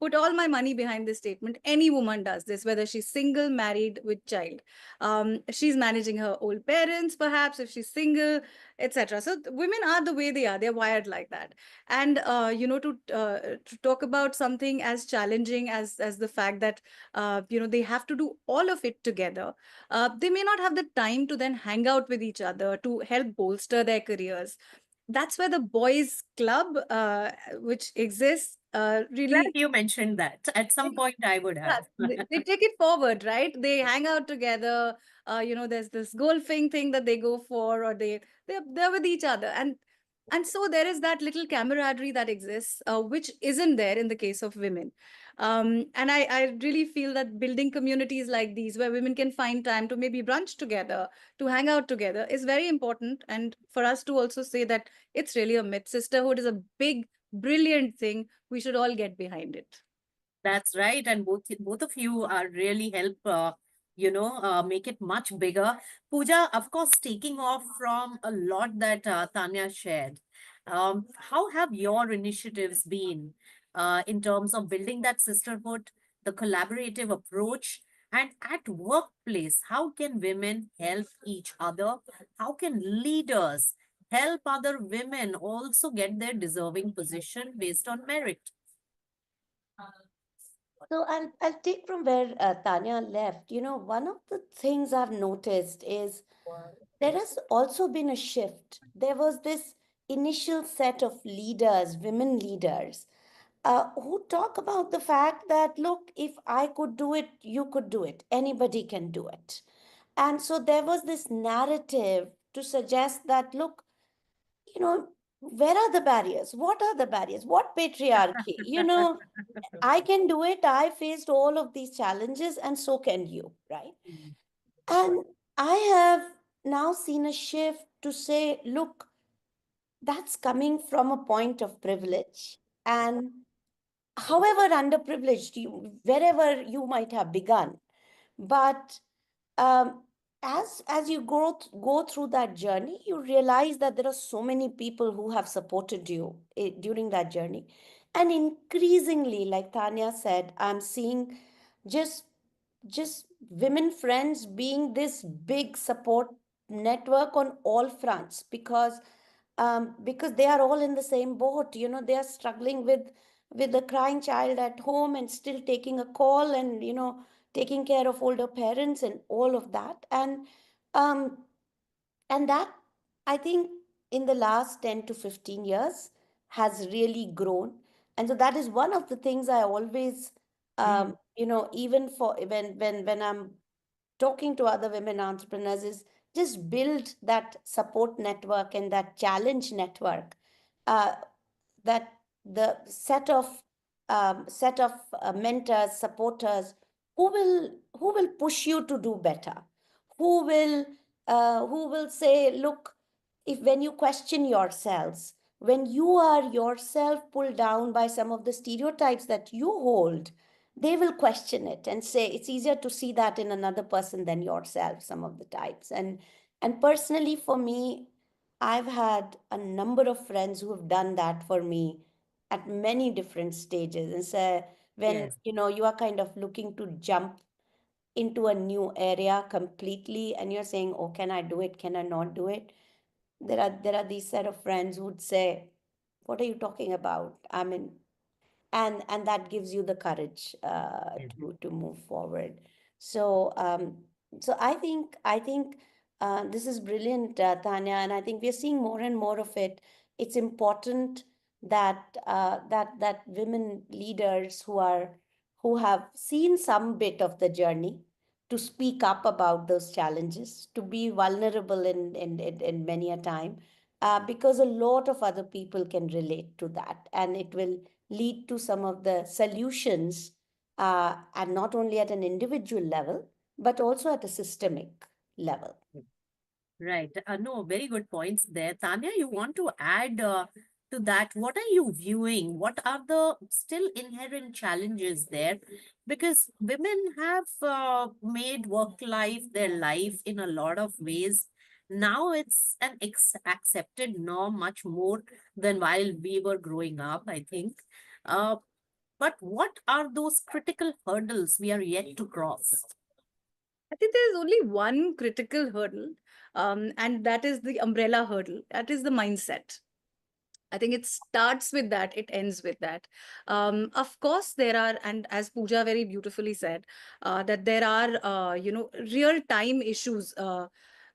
put all my money behind this statement. Any woman does this, whether she's single, married, with child. She's managing her old parents, perhaps, if she's single, etc. So women are the way they are. They're wired like that. And to talk about something as challenging as the fact that they have to do all of it together. They may not have the time to then hang out with each other to help bolster their careers. That's where the boys club, which exists, Glad really. you mentioned that. At some point, I would Yeah, have. they take it forward, right? They hang out together. There's this golfing thing that they go for, or they're with each other, and so there is that little camaraderie that exists, which isn't there in the case of women. And I really feel that building communities like these, where women can find time to maybe brunch together, to hang out together, is very important. And for us to also say that it's really a myth. Sisterhood is a big, brilliant thing. We should all get behind it. That's right, and both of you are really help make it much bigger. Pooja, of course, taking off from a lot that Tanya shared. How have your initiatives been in terms of building that sisterhood, the collaborative approach, and at workplace? How can women help each other? How can leaders help other women also get their deserving position based on merit? So I'll take from where Tanya left. One of the things I've noticed is there has also been a shift. There was this initial set of leaders, women leaders, who talk about the fact that, look, if I could do it, you could do it. Anybody can do it. And so there was this narrative to suggest that, look, where are the barriers? What are the barriers? What patriarchy? I can do it. I faced all of these challenges, and so can you, right? And I have now seen a shift to say, look, that's coming from a point of privilege. And however underprivileged you, wherever you might have begun, but um, as you go through that journey, you realize that there are so many people who have supported you during that journey. And increasingly, like Tanya said, I'm seeing just just women friends being this big support network on all fronts, because they are all in the same boat. They are struggling with a crying child at home, and still taking a call, and taking care of older parents and all of that. Um and that, I think, in the last 10 to 15 years has really grown. And so that is one of the things I always, Mm. even for when I'm talking to other women entrepreneurs, is just build that support network and that challenge network, uh, that the set of mentors, supporters, who will push you to do better, who will say, look, if when you question yourselves, when you are yourself pulled down by some of the stereotypes that you hold, they will question it and say it's easier to see that in another person than yourself some of the types. And personally, for me, I've had a number of friends who have done that for me at many different stages, and say, when Yes. you are kind of looking to jump into a new area completely, and you're saying, oh, can I do it, can I not do it? There are these set of friends who would say, what are you talking about? I mean, and that gives you the courage Yes. to move forward. So I think this is brilliant, Tanya, and I think we're seeing more and more of it. It's important that that women leaders who have seen some bit of the journey to speak up about those challenges, to be vulnerable in many a time, because a lot of other people can relate to that, and it will lead to some of the solutions, and not only at an individual level, but also at a systemic level. Right. No, very good points there. Tanya, you want to add to that? What are you viewing? What are the still inherent challenges there? Because women have made work life their life in a lot of ways. Now it's an accepted norm much more than while we were growing up, I think. Uh, but what are those critical hurdles we are yet to cross? I think there is only one critical hurdle, and that is the umbrella hurdle. That is the mindset. I think it starts with that, it ends with that. Of course, there are, and as Pooja very beautifully said, that there are, real time issues.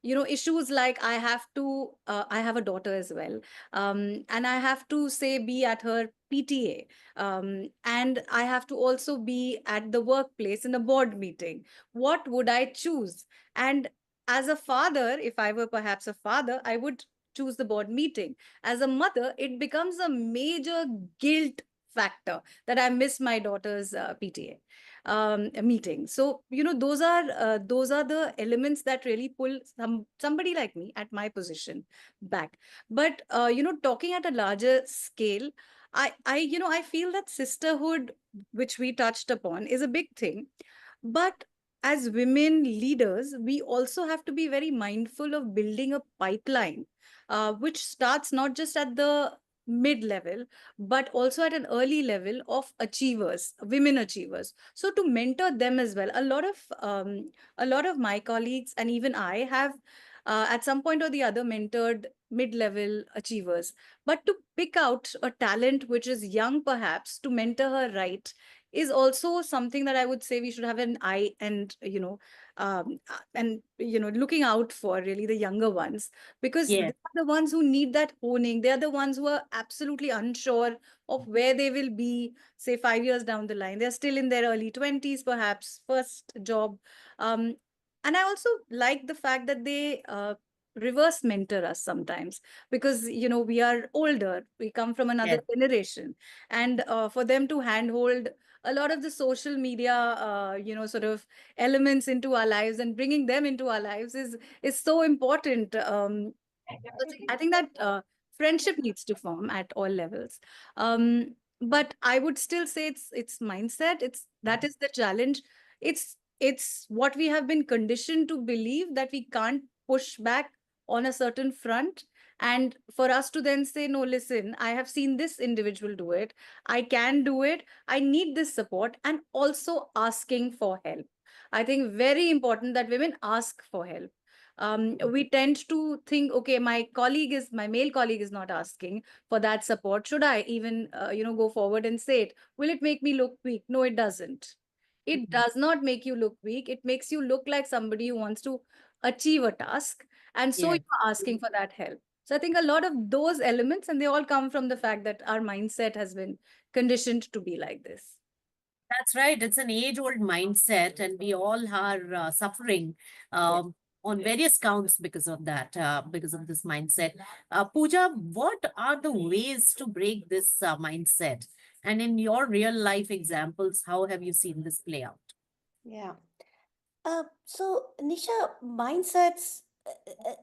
Issues like I have a daughter as well, and I have to say be at her PTA, and I have to also be at the workplace in a board meeting. What would I choose? And as a father, if I were perhaps a father, I would choose the board meeting. As a mother, it becomes a major guilt factor that I miss my daughter's PTA meeting. So those are the elements that really pull somebody like me at my position back. But talking at a larger scale, I feel that sisterhood, which we touched upon, is a big thing. But as women leaders, we also have to be very mindful of building a pipeline, which starts not just at the mid level, but also at an early level of achievers, women achievers. So to mentor them as well, a lot of my colleagues and even I have, at some point or the other, mentored mid-level achievers. But to pick out a talent which is young, perhaps, to mentor her right, is also something that I would say we should have an eye and looking out for really the younger ones, because they Yes. are the ones who need that honing. They are the ones who are absolutely unsure of where they will be, say 5 years down the line. They're still in their early 20s, perhaps first job. Um, and I also like the fact that they reverse mentor us sometimes, because we are older, we come from another Yes. generation, and for them to handhold a lot of the social media sort of elements into our lives and bringing them into our lives is so important. I think that friendship needs to form at all levels. But I would still say it's mindset. That is the challenge. It's what we have been conditioned to believe, that we can't push back on a certain front. And for us to then say, no, listen, I have seen this individual do it. I can do it. I need this support. And also asking for help. I think very important that women ask for help. We tend to think, okay, my male colleague is not asking for that support. Should I even, go forward and say it? Will it make me look weak? No, it doesn't. It Mhm. does not make you look weak. It makes you look like somebody who wants to achieve a task. And so Yes. you're asking for that help. So I think a lot of those elements, and they all come from the fact that our mindset has been conditioned to be like this. That's right. It's an age-old mindset, and we all are suffering Yeah. on various counts because of that, because of this mindset. Pooja, what are the ways to break this mindset? And in your real life examples, how have you seen this play out? Yeah. So Nisha, mindsets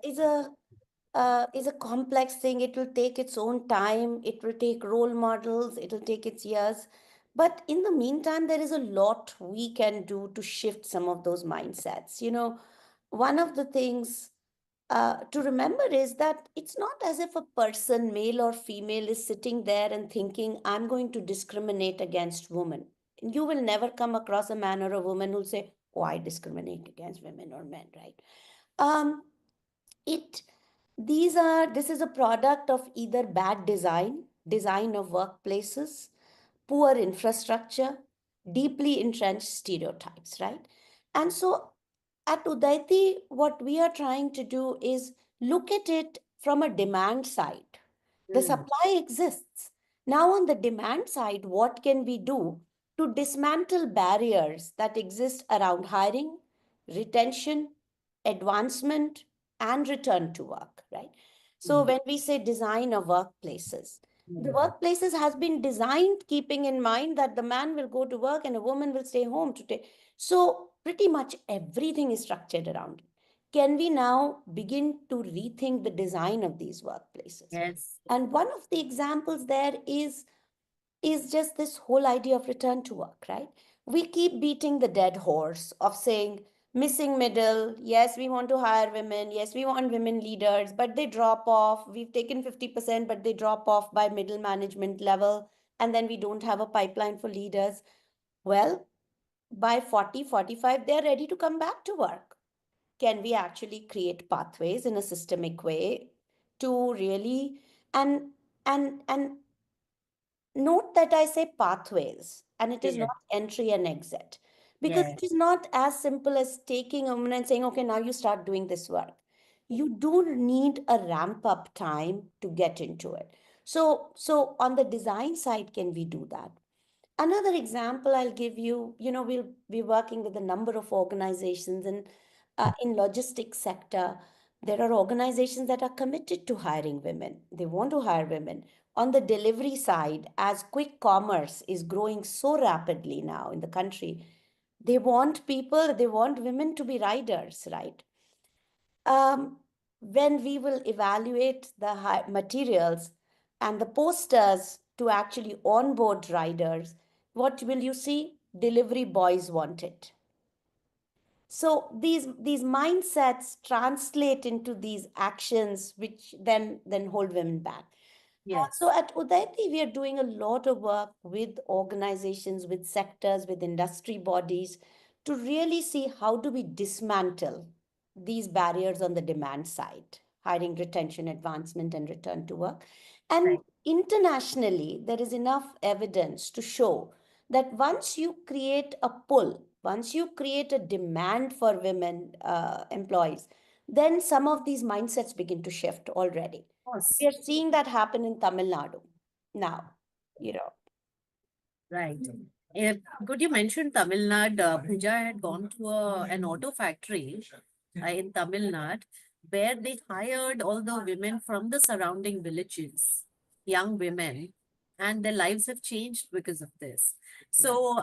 is a complex thing. It will take its own time. It will take role models. It will take its years. But in the meantime, there is a lot we can do to shift some of those mindsets. One of the things to remember is that it's not as if a person, male or female, is sitting there and thinking, I'm going to discriminate against women. You will never come across a man or a woman who'll say, "Oh, I discriminate against women or men," right? Um, it this is a product of either bad design of workplaces, poor infrastructure, deeply entrenched stereotypes, right? And so at Udaiti, what we are trying to do is look at it from a demand side. The supply exists. Now, on the demand side, what can we do to dismantle barriers that exist around hiring, retention, advancement, and return to work, right? So, when we say design of workplaces, the workplaces has been designed keeping in mind that the man will go to work and a woman will stay home to take. So, pretty much everything is structured around it. Can we now begin to rethink the design of these workplaces? Yes. And one of the examples there is just this whole idea of return to work, right? We keep beating the dead horse of saying missing middle. Yes, we want to hire women. Yes, we want women leaders, but they drop off. We've taken 50%, but they drop off by middle management level. And then we don't have a pipeline for leaders. Well, by 40, 45, they're ready to come back to work. Can we actually create pathways in a systemic way to really and and note that I say pathways and it is Yes. not entry and exit, because Yes. it is not as simple as taking a woman and saying, okay, now you start doing this work. You do need a ramp up time to get into it. So on the design side, can we do that? Another example I'll give you, we'll be working with a number of organizations, and in logistics sector, there are organizations that are committed to hiring women. They want to hire women. On the delivery side, as quick commerce is growing so rapidly now in the country, they want women to be riders, right? Um, when we will evaluate the materials and the posters to actually onboard riders, what will you see? Delivery boys want it. So these mindsets translate into these actions, which then hold women back. Yes. So at Udaiti, we are doing a lot of work with organizations, with sectors, with industry bodies to really see how do we dismantle these barriers on the demand side, hiring, retention, advancement, and return to work. And Right. internationally, there is enough evidence to show that once you create a pull, once you create a demand for women employees, then some of these mindsets begin to shift already. Yes. We are seeing that happen in Tamil Nadu now, Right. Could you mention Tamil Nadu? Pooja had gone to an auto factory in Tamil Nadu where they hired all the women from the surrounding villages, young women, and their lives have changed because of this. So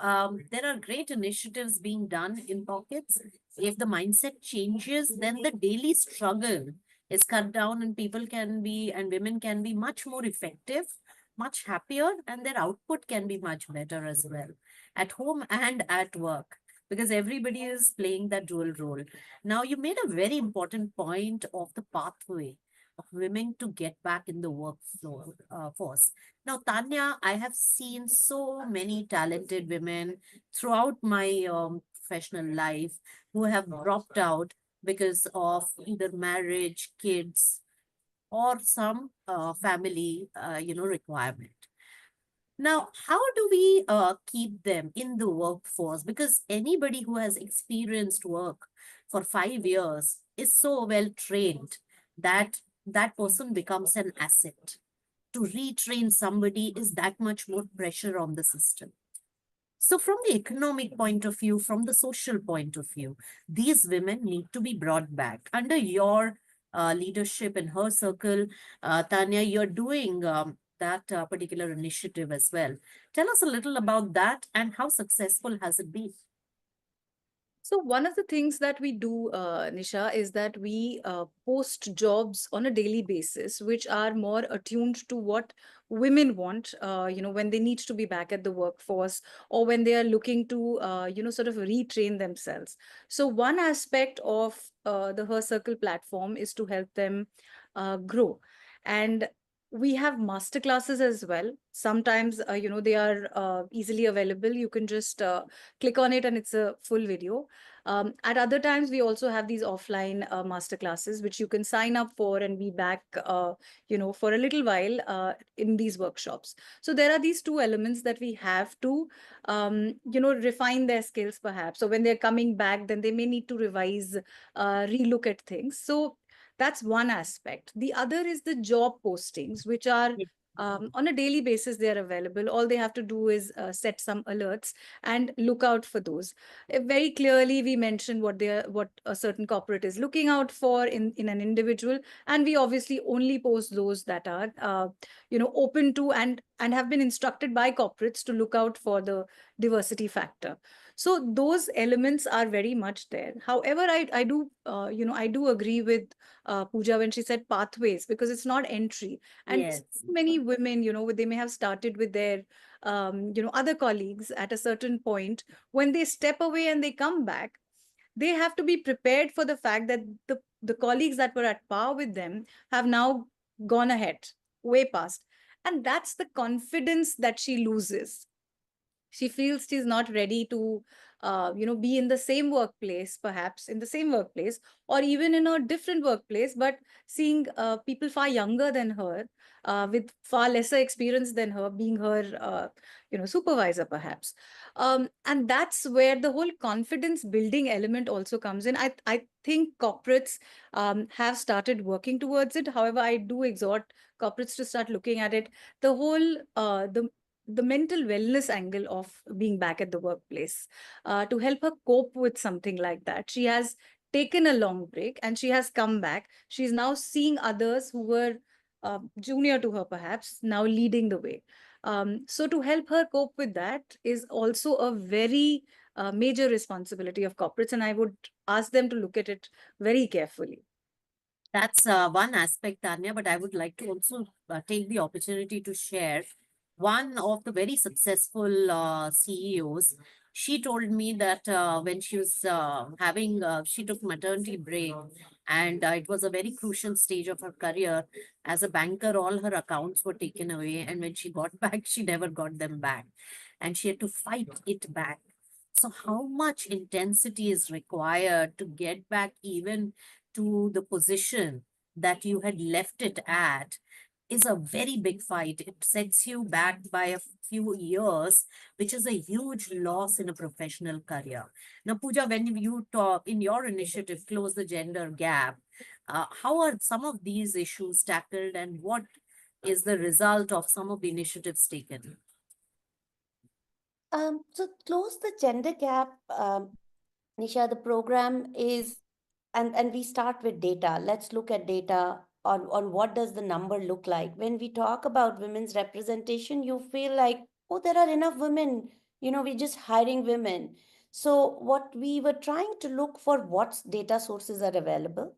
there are great initiatives being done in pockets. If the mindset changes, then the daily struggle is cut down and people can be, and women can be much more effective, much happier, and their output can be much better as well at home and at work, because everybody is playing that dual role. Now, you made a very important point of the pathway of women to get back in the workflow force. Now, Tanya, I have seen so many talented women throughout my professional life who have dropped out because of either marriage, kids, or some family, requirement. Now, how do we keep them in the workforce? Because anybody who has experienced work for 5 years is so well trained that that person becomes an asset. To retrain somebody is that much more pressure on the system. So, from the economic point of view, from the social point of view, these women need to be brought back. Under your leadership in her circle, Tanya, you're doing that particular initiative as well. Tell us a little about that and how successful has it been? So one of the things that we do, Nisha, is that we post jobs on a daily basis, which are more attuned to what women want, when they need to be back at the workforce or when they are looking to, sort of retrain themselves. So one aspect of the Her Circle platform is to help them grow. And We have masterclasses as well. Sometimes, they are easily available. You can just click on it and it's a full video. At other times, we also have these offline masterclasses, which you can sign up for and be back, for a little while in these workshops. So there are these two elements that we have to, refine their skills perhaps. So when they're coming back, then they may need to revise, relook at things. So that's one aspect. The other is the job postings, which are on a daily basis, they are available. All they have to do is set some alerts and look out for those. Very clearly, we mentioned what a certain corporate is looking out for in an individual, and we obviously only post those that are open to and have been instructed by corporates to look out for the diversity factor. So those elements are very much there. However, I do I do agree with Pooja when she said pathways, because it's not entry. And Yes. many women, they may have started with their, other colleagues at a certain point. When they step away and they come back, they have to be prepared for the fact that the colleagues that were at par with them have now gone ahead, way past. And that's the confidence that she loses. She feels she's not ready to be in the same workplace, perhaps in the same workplace, or even in a different workplace, but seeing people far younger than her, with far lesser experience than her, being her supervisor perhaps. And that's where the whole confidence building element also comes in. I think corporates have started working towards it. However, I do exhort corporates to start looking at it, the whole the mental wellness angle of being back at the workplace, to help her cope with something like that. She has taken a long break and she has come back. She's now seeing others who were junior to her, perhaps, now leading the way. So to help her cope with that is also a very major responsibility of corporates, and I would ask them to look at it very carefully. That's one aspect, Tanya, but I would like to also take the opportunity to share one of the very successful CEOs. She told me that when she was she took maternity break, and it was a very crucial stage of her career. As a banker, all her accounts were taken away, and when she got back, she never got them back, and she had to fight it back. So, how much intensity is required to get back even to the position that you had left it at is a very big fight. It sets you back by a few years, which is a huge loss in a professional career. Now, Pooja, when you talk in your initiative, Close the Gender Gap, how are some of these issues tackled, and what is the result of some of the initiatives taken? So close the gender gap, Nisha, the program is, and we start with data. Let's look at data on what does the number look like. When we talk about women's representation, you feel like, oh, there are enough women, we're just hiring women. So what we were trying to look for, what data sources are available.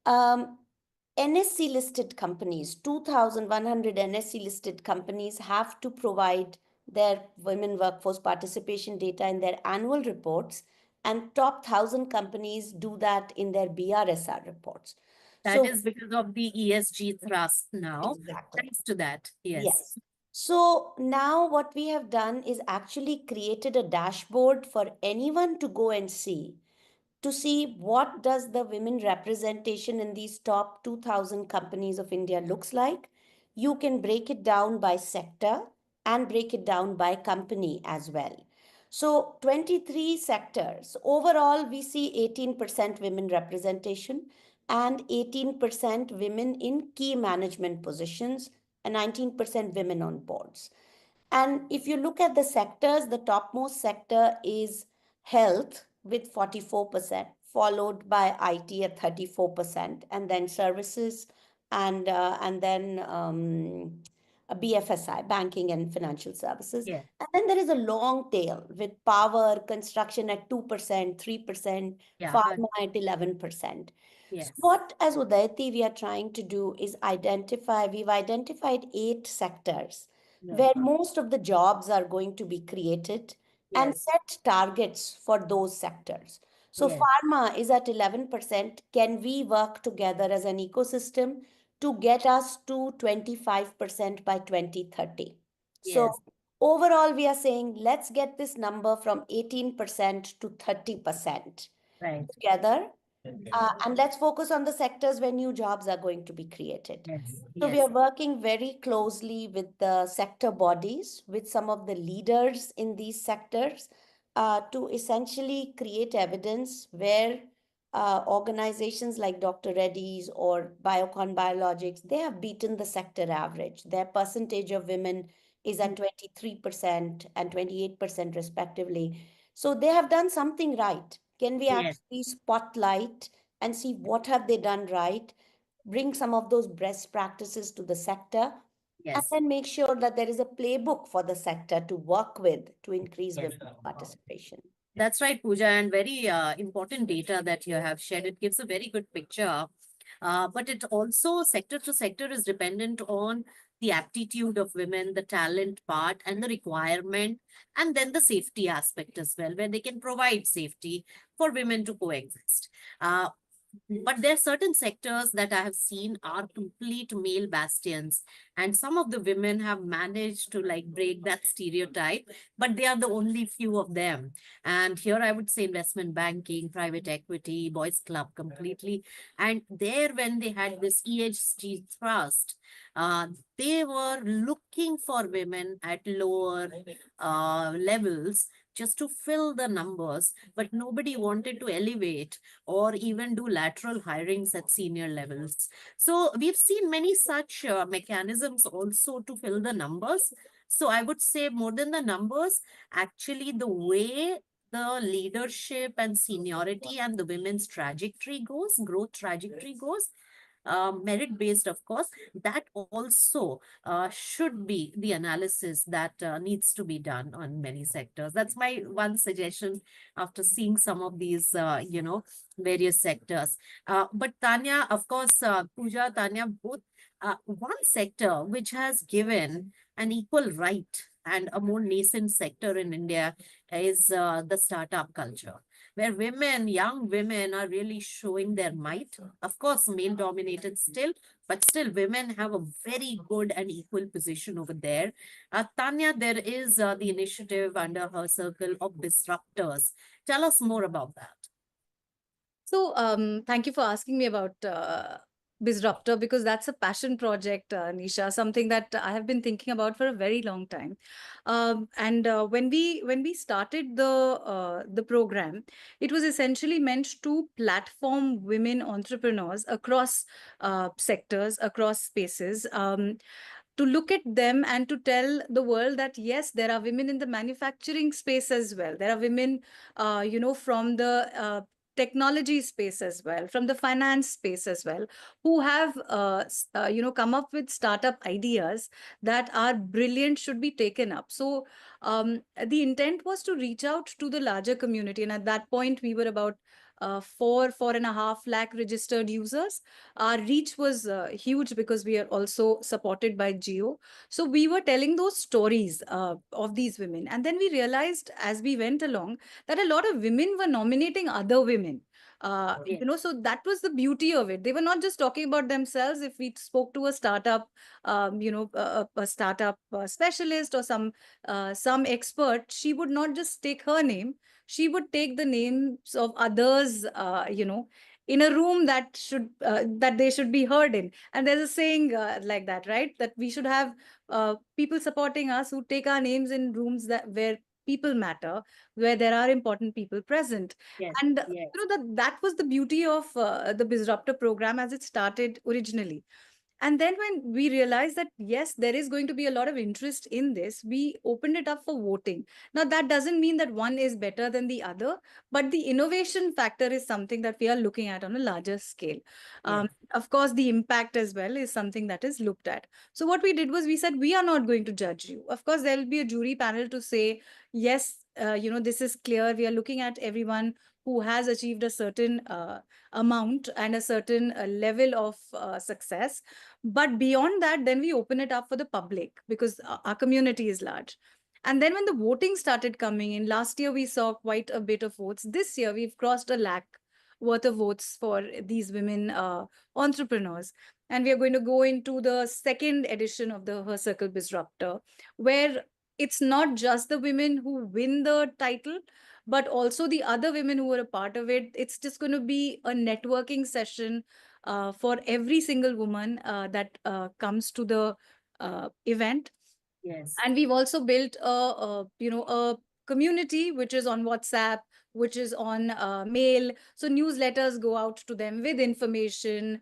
NSC listed companies, 2,100 NSC listed companies have to provide their women workforce participation data in their annual reports, and top 1,000 companies do that in their BRSR reports. That is because of the ESG thrust now. Exactly. Thanks to that. Yes. Yes. So now what we have done is actually created a dashboard for anyone to go and see, to see what does the women representation in these top 2,000 companies of India looks like. You can break it down by sector and break it down by company as well. So 23 sectors. Overall, we see 18% women representation and 18% women in key management positions and 19% women on boards. And if you look at the sectors, the topmost sector is health with 44%, followed by IT at 34%, and then services, and then a BFSI, banking and financial services. Yeah. And then there is a long tail with power, construction at 2%, 3%, Yeah. pharma at 11%. Yes. So what, as Udayati, we are trying to do is we've identified 8 sectors where most of the jobs are going to be created, and Yes. set targets for those sectors. So Yes. pharma is at 11%. Can we work together as an ecosystem to get us to 25% by 2030. So Yes. overall, we are saying let's get this number from 18% to 30% Right. together. And let's focus on the sectors where new jobs are going to be created. Yes. So we are Yes. working very closely with the sector bodies, with some of the leaders in these sectors, to essentially create evidence where organizations like Dr. Reddy's or Biocon Biologics, they have beaten the sector average. Their percentage of women is at 23% and 28% respectively. So they have done something right. Can we Yes. actually spotlight and see what have they done right, bring some of those best practices to the sector, and Yes. then make sure that there is a playbook for the sector to work with to increase Yes. women's participation. That's right, Pooja, and very important data that you have shared. It gives a very good picture. But it also, sector to sector, is dependent on the aptitude of women, the talent part, and the requirement, and then the safety aspect as well, where they can provide safety for women to coexist. Uh, but there are certain sectors that I have seen are complete male bastions, and some of the women have managed to like break that stereotype, but they are the only few of them. And here I would say investment banking, private equity, boys club completely. And there, when they had this EHG trust, uh, they were looking for women at lower levels just to fill the numbers, but nobody wanted to elevate or even do lateral hirings at senior levels. So we've seen many such mechanisms also to fill the numbers. So I would say more than the numbers, actually the way the leadership and seniority and the women's trajectory goes, growth trajectory goes, merit based, of course, that also should be the analysis that needs to be done on many sectors. That's my one suggestion after seeing some of these, various sectors. But Tanya, of course, Pooja, Tanya, both, one sector which has given an equal right and a more nascent sector in India is the startup culture, where women, young women, are really showing their might. Of course, male dominated still, but still women have a very good and equal position over there. Tanya, there is the initiative under her circle of disruptors. Tell us more about that. So, thank you for asking me about Disruptor, because that's a passion project, Nisha, something that I have been thinking about for a very long time. And when we started the program, it was essentially meant to platform women entrepreneurs across sectors, across spaces. To look at them and to tell the world that yes, there are women in the manufacturing space as well. There are women, from the technology space as well, from the finance space as well, who have come up with startup ideas that are brilliant, should be taken up. So the intent was to reach out to the larger community, and at that point we were about 4.5 lakh registered users. Our reach was huge because we are also supported by Geo. So we were telling those stories of these women, and then we realized as we went along that a lot of women were nominating other women. Yes. So that was the beauty of it. They were not just talking about themselves. If we spoke to a startup, a startup specialist or some expert, she would not just take her name. She would take the names of others, in a room that they should be heard in. And there's a saying like that, right? That we should have people supporting us who take our names in rooms where people matter, where there are important people present. Yes. And Yes. that was the beauty of the Disruptor program as it started originally. And then when we realized that, yes, there is going to be a lot of interest in this, we opened it up for voting. Now, that doesn't mean that one is better than the other, but the innovation factor is something that we are looking at on a larger scale. Yes. Of course, the impact as well is something that is looked at. So what we did was we said, we are not going to judge you. Of course, there will be a jury panel to say, yes, this is clear. We are looking at everyone who has achieved a certain amount and a certain level of success. But beyond that, then we open it up for the public because our community is large. And then when the voting started coming in, last year we saw quite a bit of votes. This year we've crossed a lakh worth of votes for these women entrepreneurs. And we are going to go into the second edition of the Her Circle Disruptor, where it's not just the women who win the title, but also the other women who are a part of it. It's just going to be a networking session for every single woman that comes to the event. Yes. And we've also built a community which is on WhatsApp, which is on mail. So newsletters go out to them with information.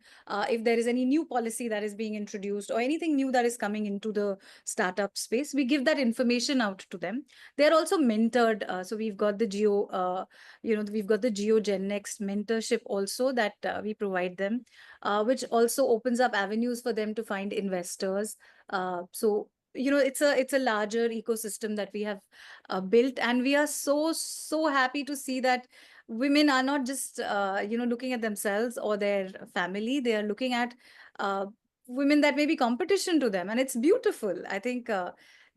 If there is any new policy that is being introduced or anything new that is coming into the startup space, we give that information out to them. They're also mentored. So we've got the we've got the Geo Gen Next mentorship also that we provide them, which also opens up avenues for them to find investors. So it's a larger ecosystem that we have built, and we are so happy to see that women are not just looking at themselves or their family. They are looking at women that may be competition to them, and it's beautiful. I think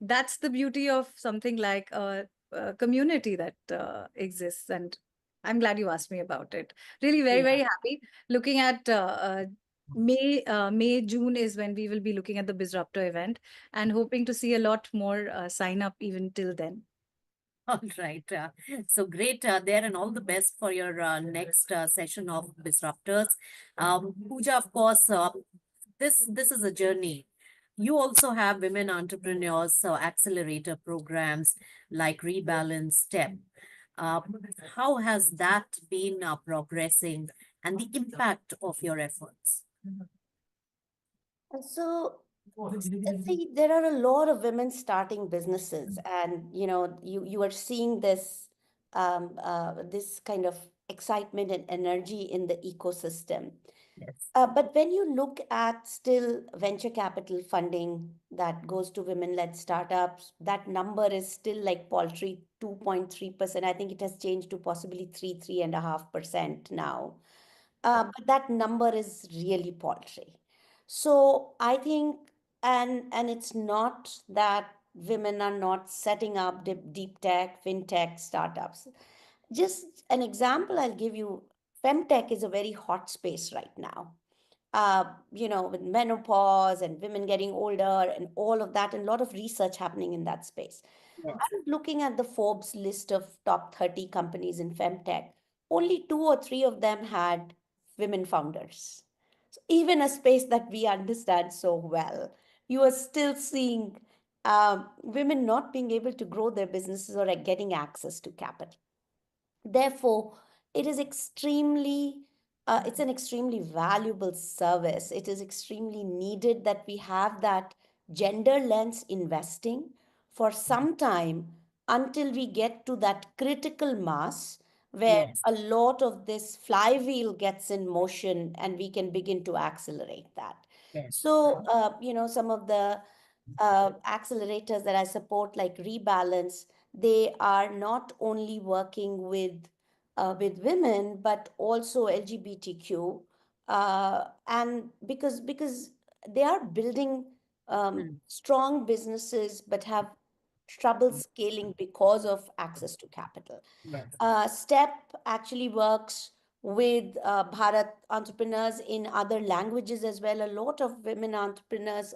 that's the beauty of something like a community that exists. And I'm glad you asked me about it. Really very, Yeah. very happy. Looking at May, June is when we will be looking at the Disruptor event, and hoping to see a lot more sign up even till then. All right. So great there, and all the best for your next session of Disruptors. Pooja, of course, this is a journey. You also have women entrepreneurs, so accelerator programs like Rebalance Step. Uh, how has that been progressing, and the impact of your efforts? And so, see, there are a lot of women starting businesses, and you are seeing this kind of excitement and energy in the ecosystem. Yes. But when you look at still venture capital funding that goes to women-led startups, that number is still like paltry 2.3%. I think it has changed to possibly 3.5% now. But that number is really paltry. So I think, and it's not that women are not setting up deep tech, fintech startups. Just an example I'll give you, femtech is a very hot space right now. With menopause and women getting older and all of that, and a lot of research happening in that space. Yes. I was looking at the Forbes list of top 30 companies in femtech. Only two or three of them had women founders. So even a space that we understand so well, you are still seeing women not being able to grow their businesses or getting access to capital. Therefore, it is it's an extremely valuable service. It is extremely needed that we have that gender lens investing for some time until we get to that critical mass where Yes. a lot of this flywheel gets in motion and we can begin to accelerate that. Yes. So, some of the accelerators that I support, like Rebalance, they are not only working with women but also LGBTQ, and because they are building Mm. strong businesses but have trouble scaling because of access to capital. Yes. STEP actually works with Bharat entrepreneurs in other languages as well. A lot of women entrepreneurs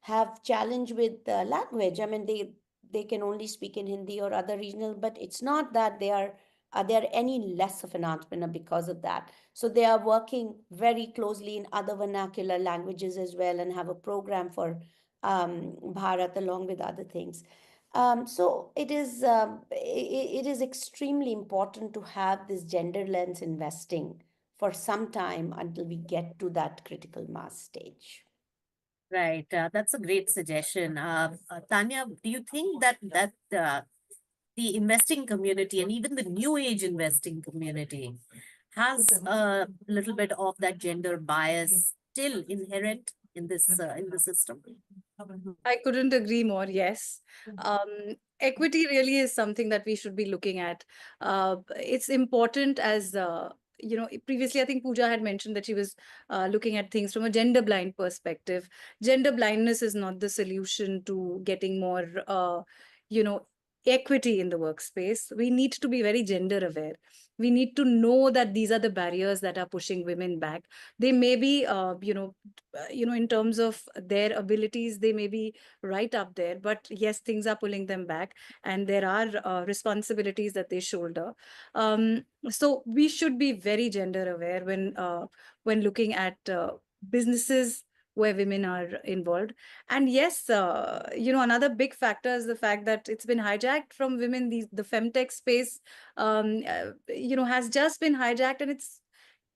have challenge with language. I mean, they can only speak in Hindi or other regional, but it's not that they are any less of an entrepreneur because of that. So they are working very closely in other vernacular languages as well, and have a program for Bharat along with other things. So it is extremely important to have this gender lens investing for some time until we get to that critical mass stage. Right. That's a great suggestion. Tanya, do you think that the investing community and even the new age investing community has a little bit of that gender bias still inherent in the system? I couldn't agree more. Yes. Equity really is something that we should be looking at. It's important as previously, I think Pooja had mentioned that she was looking at things from a gender blind perspective. Gender blindness is not the solution to getting more, you know, equity in the workspace, we need to be very gender aware. We need to know that these are the barriers that are pushing women back. They may be, in terms of their abilities, they may be right up there, but yes, things are pulling them back, and there are responsibilities that they shoulder. So we should be very gender aware when looking at businesses where women are involved. And yes, another big factor is the fact that it's been hijacked from women. The femtech space, has just been hijacked, and it's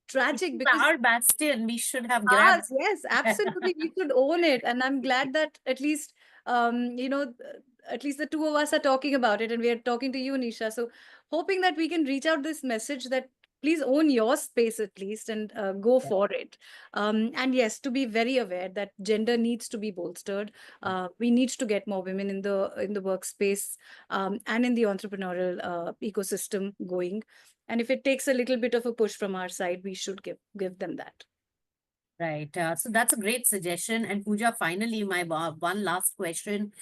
tragic because Our bastion, we should have grabbed. yes, absolutely, we should own it. And I'm glad that at least, at least the two of us are talking about it, and we are talking to you, Nisha. So hoping that we can reach out this message that please own your space at least, and go for it. And yes, to be very aware that gender needs to be bolstered. We need to get more women in the workspace, and in the entrepreneurial ecosystem going. And if it takes a little bit of a push from our side, we should give them that. Right. So that's a great suggestion. And Pooja, finally, my one last question.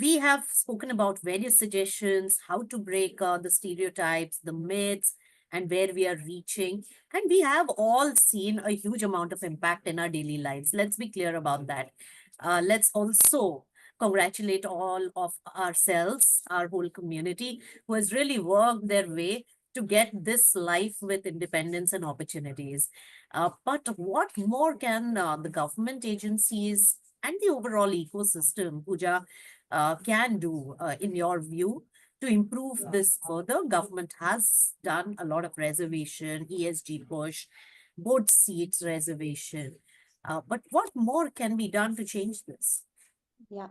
We have spoken about various suggestions, how to break the stereotypes, the myths, and where we are reaching. And we have all seen a huge amount of impact in our daily lives. Let's be clear about that. Let's also congratulate all of ourselves, our whole community, who has really worked their way to get this life with independence and opportunities. But what more can the government agencies and the overall ecosystem, Pooja, can do, in your view, to improve this further? Government has done a lot of reservation, ESG push, board seats reservation. But what more can be done to change this? Yeah.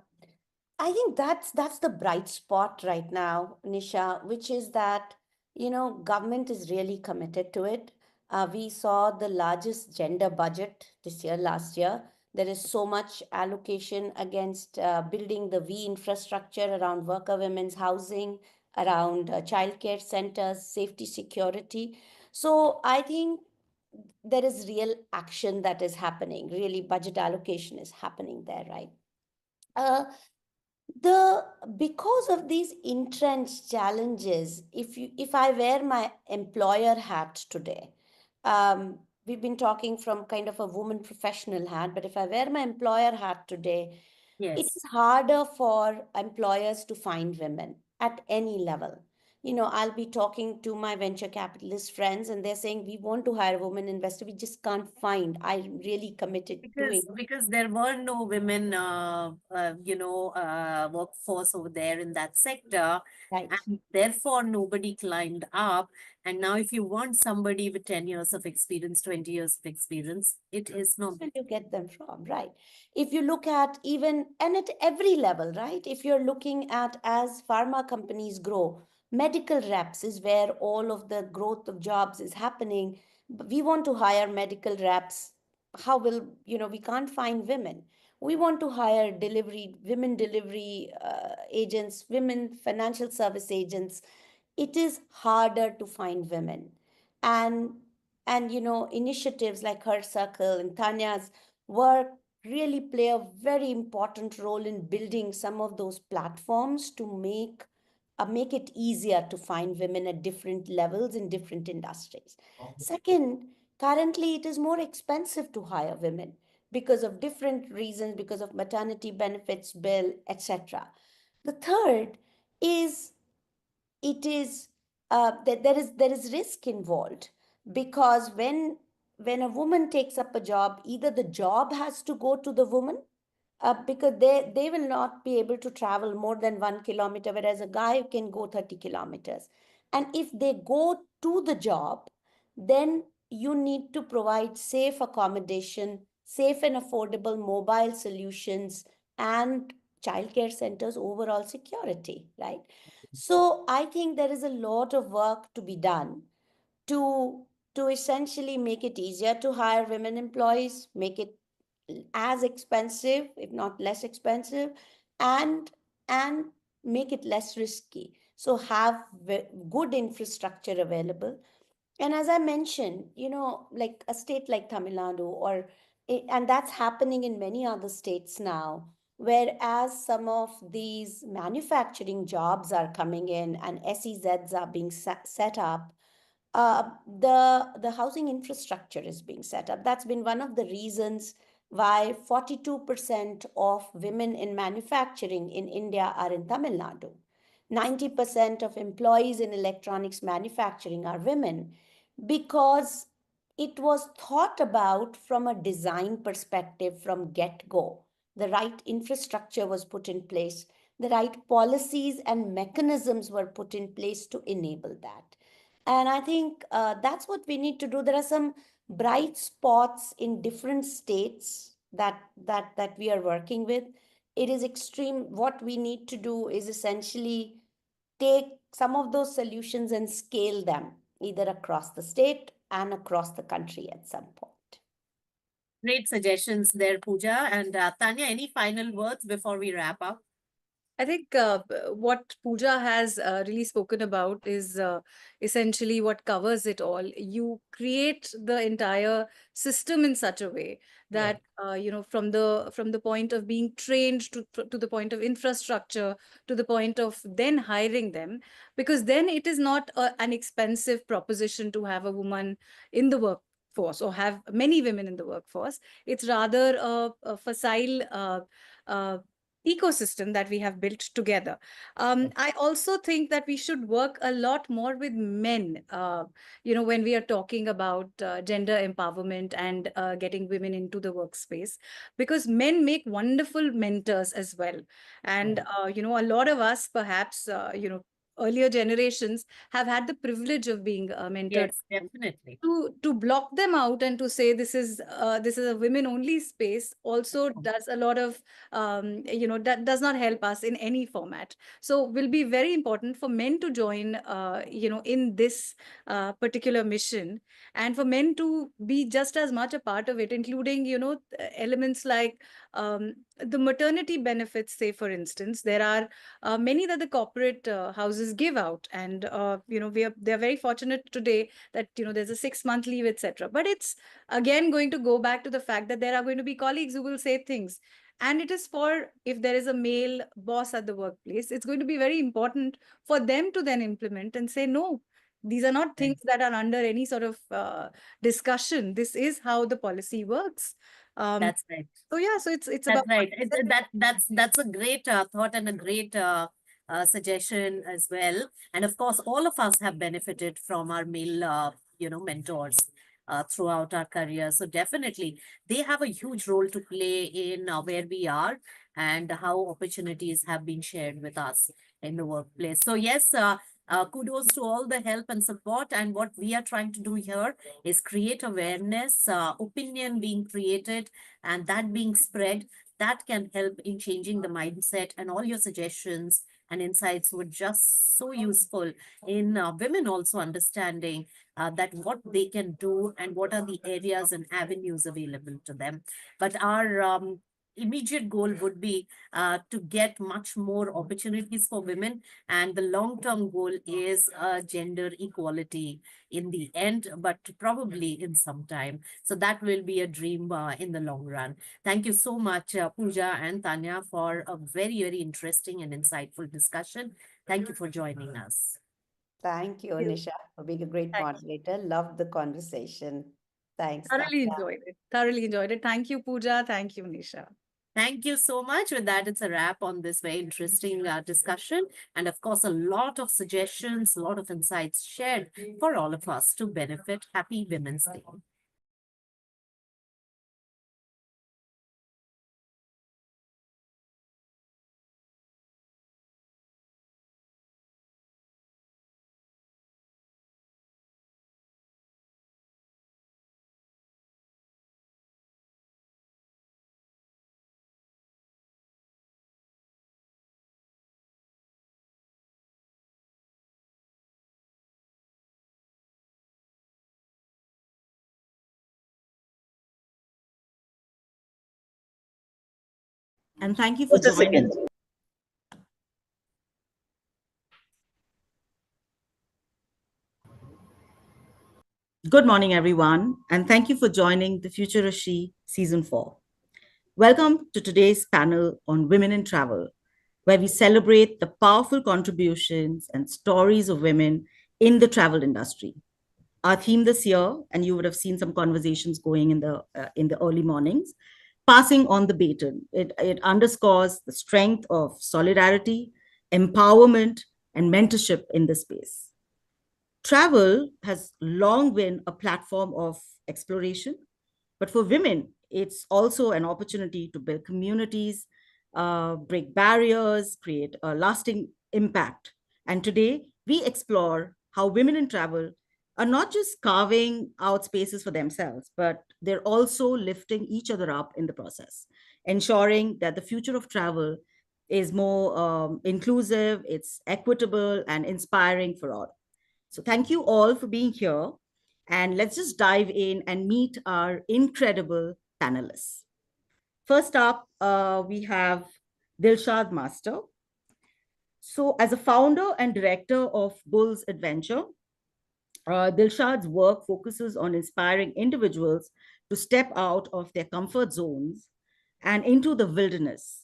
I think that's the bright spot right now, Nisha, which is that, government is really committed to it. We saw the largest gender budget this year, last year. There is so much allocation against building the V infrastructure around worker women's housing, around childcare centers, safety, security. So I think there is real action that is happening. Really, budget allocation is happening there, right? Uh, the Because of these entrenched challenges, if I wear my employer hat today, we've been talking from kind of a woman professional hat, but if I wear my employer hat today, it Yes. is harder for employers to find women at any level. I'll be talking to my venture capitalist friends, and they're saying, we want to hire a woman investor, we just can't find. I'm really committed to it. Because there were no women, workforce over there in that sector, Right. and therefore nobody climbed up. And now, if you want somebody with 10 years of experience, 20 years of experience, it is not. Where you get them from, right? If you look at even, and at every level, right? If you're looking at, as pharma companies grow, medical reps is where all of the growth of jobs is happening. We want to hire medical reps. How will, we can't find women. We want to hire women delivery agents, women financial service agents. It is harder to find women. And initiatives like Her Circle and Tanya's work really play a very important role in building some of those platforms to make it easier to find women at different levels in different industries. Second, currently it is more expensive to hire women because of different reasons, because of maternity benefits bill, etc. The third is, it is that there is risk involved, because when a woman takes up a job, either the job has to go to the woman, because they will not be able to travel more than 1 kilometer, whereas a guy can go 30 kilometers. And if they go to the job, then you need to provide safe accommodation, safe and affordable mobile solutions, and childcare centers, overall security, right? So I think there is a lot of work to be done to essentially make it easier to hire women employees, make it as expensive, if not less expensive, and and make it less risky. So have good infrastructure available. And as I mentioned, like a state like Tamil Nadu, and that's happening in many other states now. Whereas some of these manufacturing jobs are coming in and SEZs are being set up, the housing infrastructure is being set up. That's been one of the reasons why 42% of women in manufacturing in India are in Tamil Nadu. 90% of employees in electronics manufacturing are women, because it was thought about from a design perspective from get-go. The right infrastructure was put in place, the right policies and mechanisms were put in place to enable that. And I think that's what we need to do. There are some bright spots in different states that we are working with. It is extreme. What we need to do is essentially take some of those solutions and scale them either across the state and across the country at some point. Great suggestions there, Pooja. And Tanya, any final words before we wrap up? I think what Pooja has really spoken about is essentially what covers it all. You create the entire system in such a way that from the point of being trained to the point of infrastructure to the point of then hiring them, because then it is not an expensive proposition to have a woman in the workforce or have many women in the workforce. It's rather a facile ecosystem that we have built together. I also think that we should work a lot more with men, when we are talking about gender empowerment and getting women into the workspace, because men make wonderful mentors as well. And, a lot of us, perhaps, earlier generations have had the privilege of being mentored. Yes, definitely. To block them out and to say this is a women only space also does a lot of that does not help us in any format. So will be very important for men to join in this particular mission, and for men to be just as much a part of it, including elements like the maternity benefits. Say for instance, there are many that the corporate houses give out, and they're very fortunate today that there's a 6-month leave, etc. But it's again going to go back to the fact that there are going to be colleagues who will say things, and it is for, if there is a male boss at the workplace, it's going to be very important for them to then implement and say, no, these are not things that are under any sort of discussion. This is how the policy works. That's right. So yeah, so it's That's about right. That's a great thought and a great suggestion as well. And of course, all of us have benefited from our male, mentors throughout our career. So definitely, they have a huge role to play in where we are and how opportunities have been shared with us in the workplace. So yes, kudos to all the help and support. And what we are trying to do here is create awareness, opinion being created, and that being spread. That can help in changing the mindset, and all your suggestions and insights were just so useful in women also understanding that what they can do and what are the areas and avenues available to them. But our immediate goal would be to get much more opportunities for women, and the long-term goal is gender equality in the end, but probably in some time. So that will be a dream in the long run. Thank you so much, Pooja and Tanya, for a very, very interesting and insightful discussion. Thank you for joining us. Thank you, Nisha, for being a great moderator. Loved the conversation. Thanks. Thoroughly Tanya. enjoyed it. Thoroughly enjoyed it. Thank you, Pooja. Thank you, Nisha. Thank you so much. With that, it's a wrap on this very interesting discussion. And of course, a lot of suggestions, a lot of insights shared for all of us to benefit. Happy Women's Day. And thank you for Just a joining. second. Good morning, everyone, and thank you for joining the Future of She Season 4. Welcome to today's panel on women in travel, where we celebrate the powerful contributions and stories of women in the travel industry. Our theme this year, and you would have seen some conversations going in the early mornings, passing on the baton. It underscores the strength of solidarity, empowerment, and mentorship in this space. Travel has long been a platform of exploration, but for women, it's also an opportunity to build communities, break barriers, create a lasting impact. And today, we explore how women in travel are not just carving out spaces for themselves, but they're also lifting each other up in the process, ensuring that the future of travel is more inclusive, it's equitable, and inspiring for all. So thank you all for being here. And let's just dive in and meet our incredible panelists. First up, we have Dilshad Master. So as a founder and director of Bull's Adventure, Dilshad's work focuses on inspiring individuals to step out of their comfort zones and into the wilderness.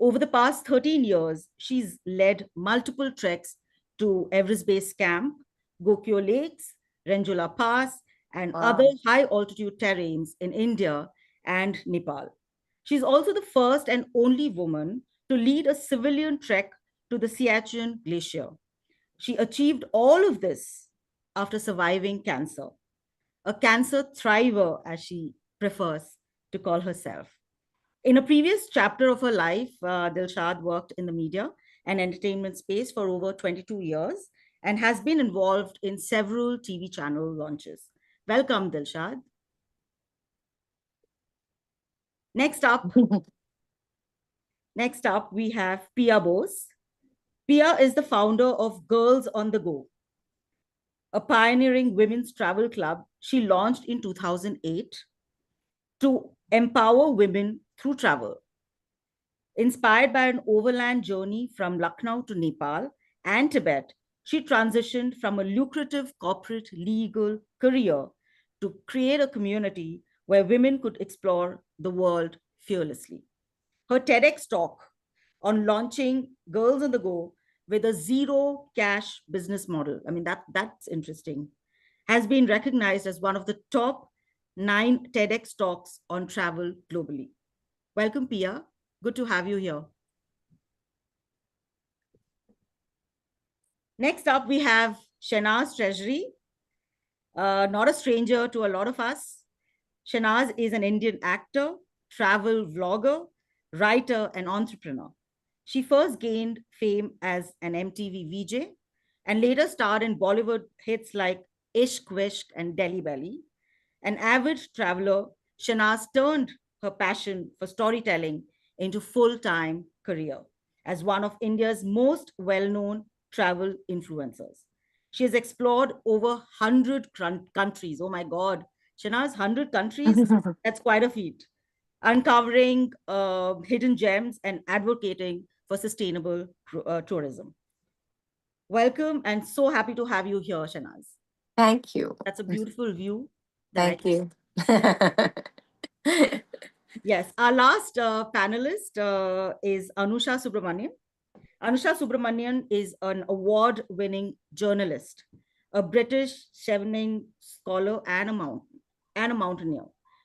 Over the past 13 years, she's led multiple treks to Everest Base Camp, Gokyo Lakes, Ranjula Pass, and other high altitude terrains in India and Nepal. She's also the first and only woman to lead a civilian trek to the Siachen Glacier. She achieved all of this after surviving cancer, a cancer thriver, as she prefers to call herself. In a previous chapter of her life, Dilshad worked in the media and entertainment space for over 22 years and has been involved in several TV channel launches. Welcome, Dilshad. Next up, we have Pia Bose. Pia is the founder of Girls on the Go, a pioneering women's travel club she launched in 2008 to empower women through travel. Inspired by an overland journey from Lucknow to Nepal and Tibet, she transitioned from a lucrative corporate legal career to create a community where women could explore the world fearlessly. Her TEDx talk on launching Girls on the Go with a zero cash business model, I mean, that's interesting, has been recognized as one of the top 9 TEDx talks on travel globally. Welcome, Pia. Good to have you here. Next up, we have Shanaz Treasury, not a stranger to a lot of us. Shanaz is an Indian actor, travel vlogger, writer, and entrepreneur. She first gained fame as an MTV VJ and later starred in Bollywood hits like Ishq Vishk and Delhi Belly. An avid traveler, Shanaz turned her passion for storytelling into full-time career as one of India's most well-known travel influencers. She has explored over 100 countries. Oh my God, Shanaz, 100 countries? That's quite a feat. Uncovering hidden gems and advocating for sustainable tourism. Welcome, and so happy to have you here, Shanaz. Thank you. That's a beautiful view. Thank you. Yes, our last panelist is Anusha Subramanian. Anusha Subramanian is an award-winning journalist, a British chevening scholar, and a mountaineer.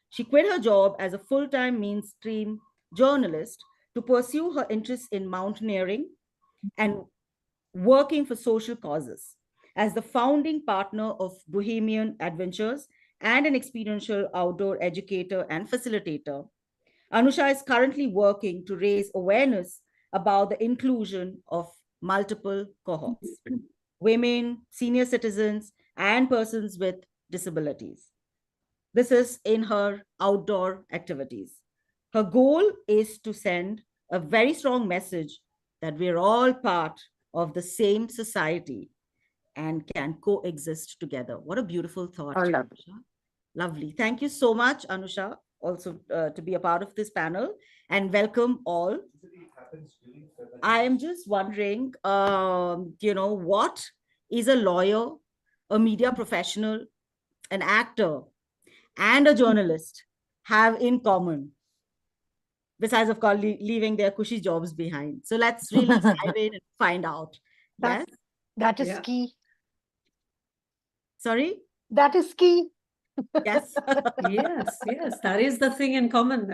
She quit her job as a full-time mainstream journalist to pursue her interests in mountaineering and working for social causes. As the founding partner of Bohemian Adventures and an experiential outdoor educator and facilitator, Anusha is currently working to raise awareness about the inclusion of multiple cohorts, women, senior citizens, and persons with disabilities. This is in her outdoor activities. Her goal is to send a very strong message that we're all part of the same society and can coexist together. What a beautiful thought. Oh, lovely. Lovely. Thank you so much, Anusha, also to be a part of this panel, and welcome all. I am just wondering, what is a lawyer, a media professional, an actor, and a journalist have in common? besides, of course, leaving their cushy jobs behind. So let's really dive in and find out. Yes? That is key. Sorry? That is key. Yes. Yes, that is the thing in common.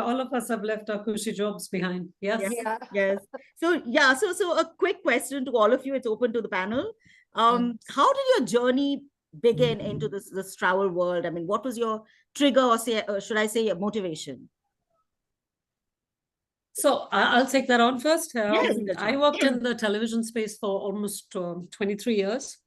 All of us have left our cushy jobs behind. Yes. Yes. So a quick question to all of you. It's open to the panel. How did your journey begin into this travel world? I mean, what was your trigger, or should I say, your motivation? So I'll take that on first. Yes, I worked in the television space for almost 23 years.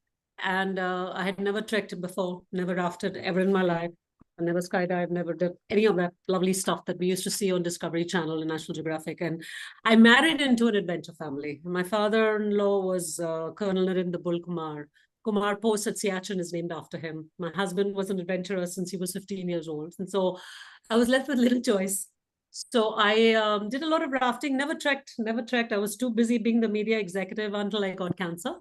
And I had never trekked before, never rafted ever in my life. I never skydived, never did any of that lovely stuff that we used to see on Discovery Channel and National Geographic. And I married into an adventure family. My father-in-law was Colonel Narendra Bull Kumar. Kumar Post at Siachen is named after him. My husband was an adventurer since he was 15 years old. And so I was left with little choice. So I did a lot of rafting, never trekked. I was too busy being the media executive until I got cancer.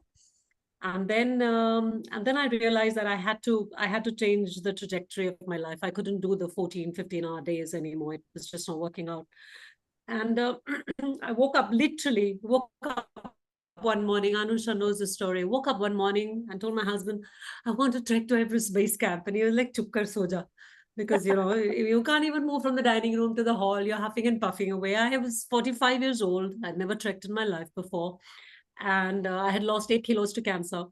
And then I realized that I had to change the trajectory of my life. I couldn't do the 14, 15-hour days anymore. It was just not working out. And I woke up one morning. Anusha knows the story. Woke up one morning and told my husband, I want to trek to Everest Base Camp. And he was like, chup kar so ja. Because, you can't even move from the dining room to the hall. You're huffing and puffing away. I was 45 years old. I'd never trekked in my life before. And I had lost 8 kilos to cancer.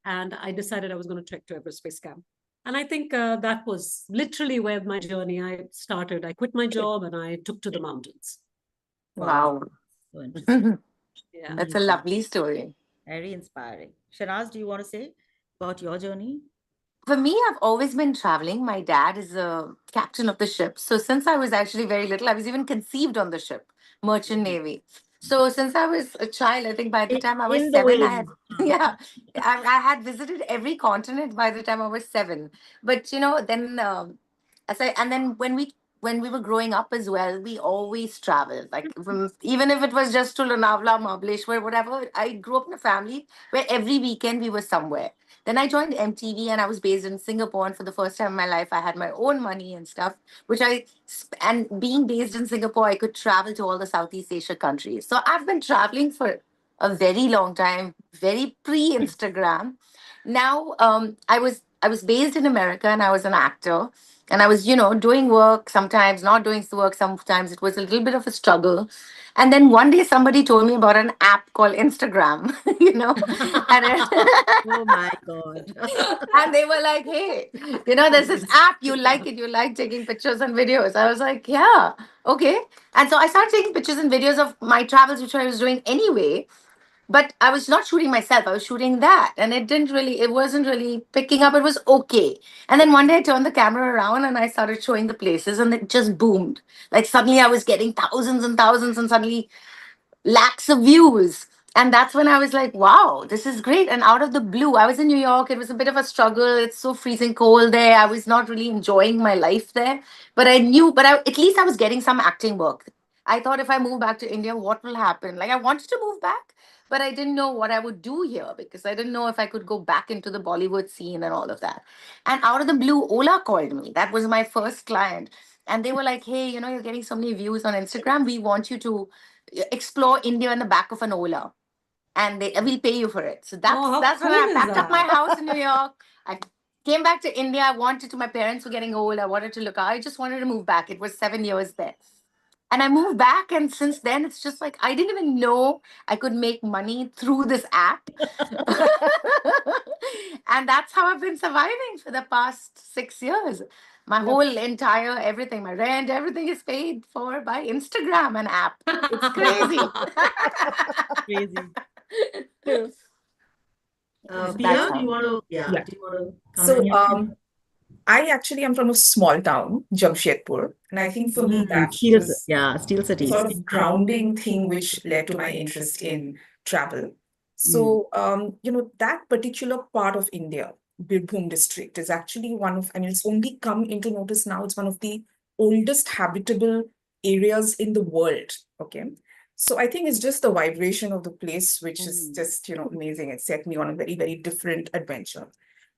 And I decided I was going to trek to Everest Base Camp. And I think that was literally where my journey started. I quit my job and I took to the mountains. Wow. So interesting. That's a lovely story. Very inspiring. Shanaz, do you want to say about your journey? For me, I've always been traveling. My dad is a captain of the ship. So since I was actually very little, I was even conceived on the ship, Merchant Navy. So since I was a child, I think by the time I was 7, I had, I had visited every continent by the time I was 7. But then and then when we were growing up as well, we always traveled. Like even if it was just to Lonavala, Mahabaleshwar, whatever. I grew up in a family where every weekend we were somewhere. Then I joined MTV and I was based in Singapore. And for the first time in my life, I had my own money and stuff, and being based in Singapore, I could travel to all the Southeast Asia countries. So I've been traveling for a very long time, very pre-Instagram. Now, I was based in America and I was an actor. And I was, doing work, sometimes not doing work, sometimes it was a little bit of a struggle. And then one day somebody told me about an app called Instagram, Oh my God. And they were like, hey, there's this app, you like it, you like taking pictures and videos. I was like, yeah, okay. And so I started taking pictures and videos of my travels, which I was doing anyway. But I was not shooting myself. I was shooting that. And it wasn't really picking up. It was okay. And then one day I turned the camera around and I started showing the places and it just boomed. Like suddenly I was getting thousands and thousands and suddenly lakhs of views. And that's when I was like, wow, this is great. And out of the blue, I was in New York. It was a bit of a struggle. It's so freezing cold there. I was not really enjoying my life there. But at least I was getting some acting work. I thought if I move back to India, what will happen? Like I wanted to move back, but I didn't know what I would do here because I didn't know if I could go back into the Bollywood scene and all of that. And out of the blue, Ola called me. That was my first client. And they were like, hey, you're getting so many views on Instagram. We want you to explore India in the back of an Ola. And we'll pay you for it. So that's when I packed up my house in New York. I came back to India. My parents were getting old. I just wanted to move back. It was 7 years there. And I moved back, and since then, it's just like I didn't even know I could make money through this app. And that's how I've been surviving for the past 6 years. My whole entire everything, my rent, everything is paid for by Instagram and app. It's crazy. Crazy. Pia, do you want to? Yeah. Do you want to? So, I actually am from a small town, Jamshedpur, and I think for me that was Steel City, sort of grounding thing which led to my interest in travel. So, that particular part of India, Birbhum district, is actually it's only come into notice now. It's one of the oldest habitable areas in the world. Okay. So I think it's just the vibration of the place, which is just, amazing. It set me on a very, very different adventure.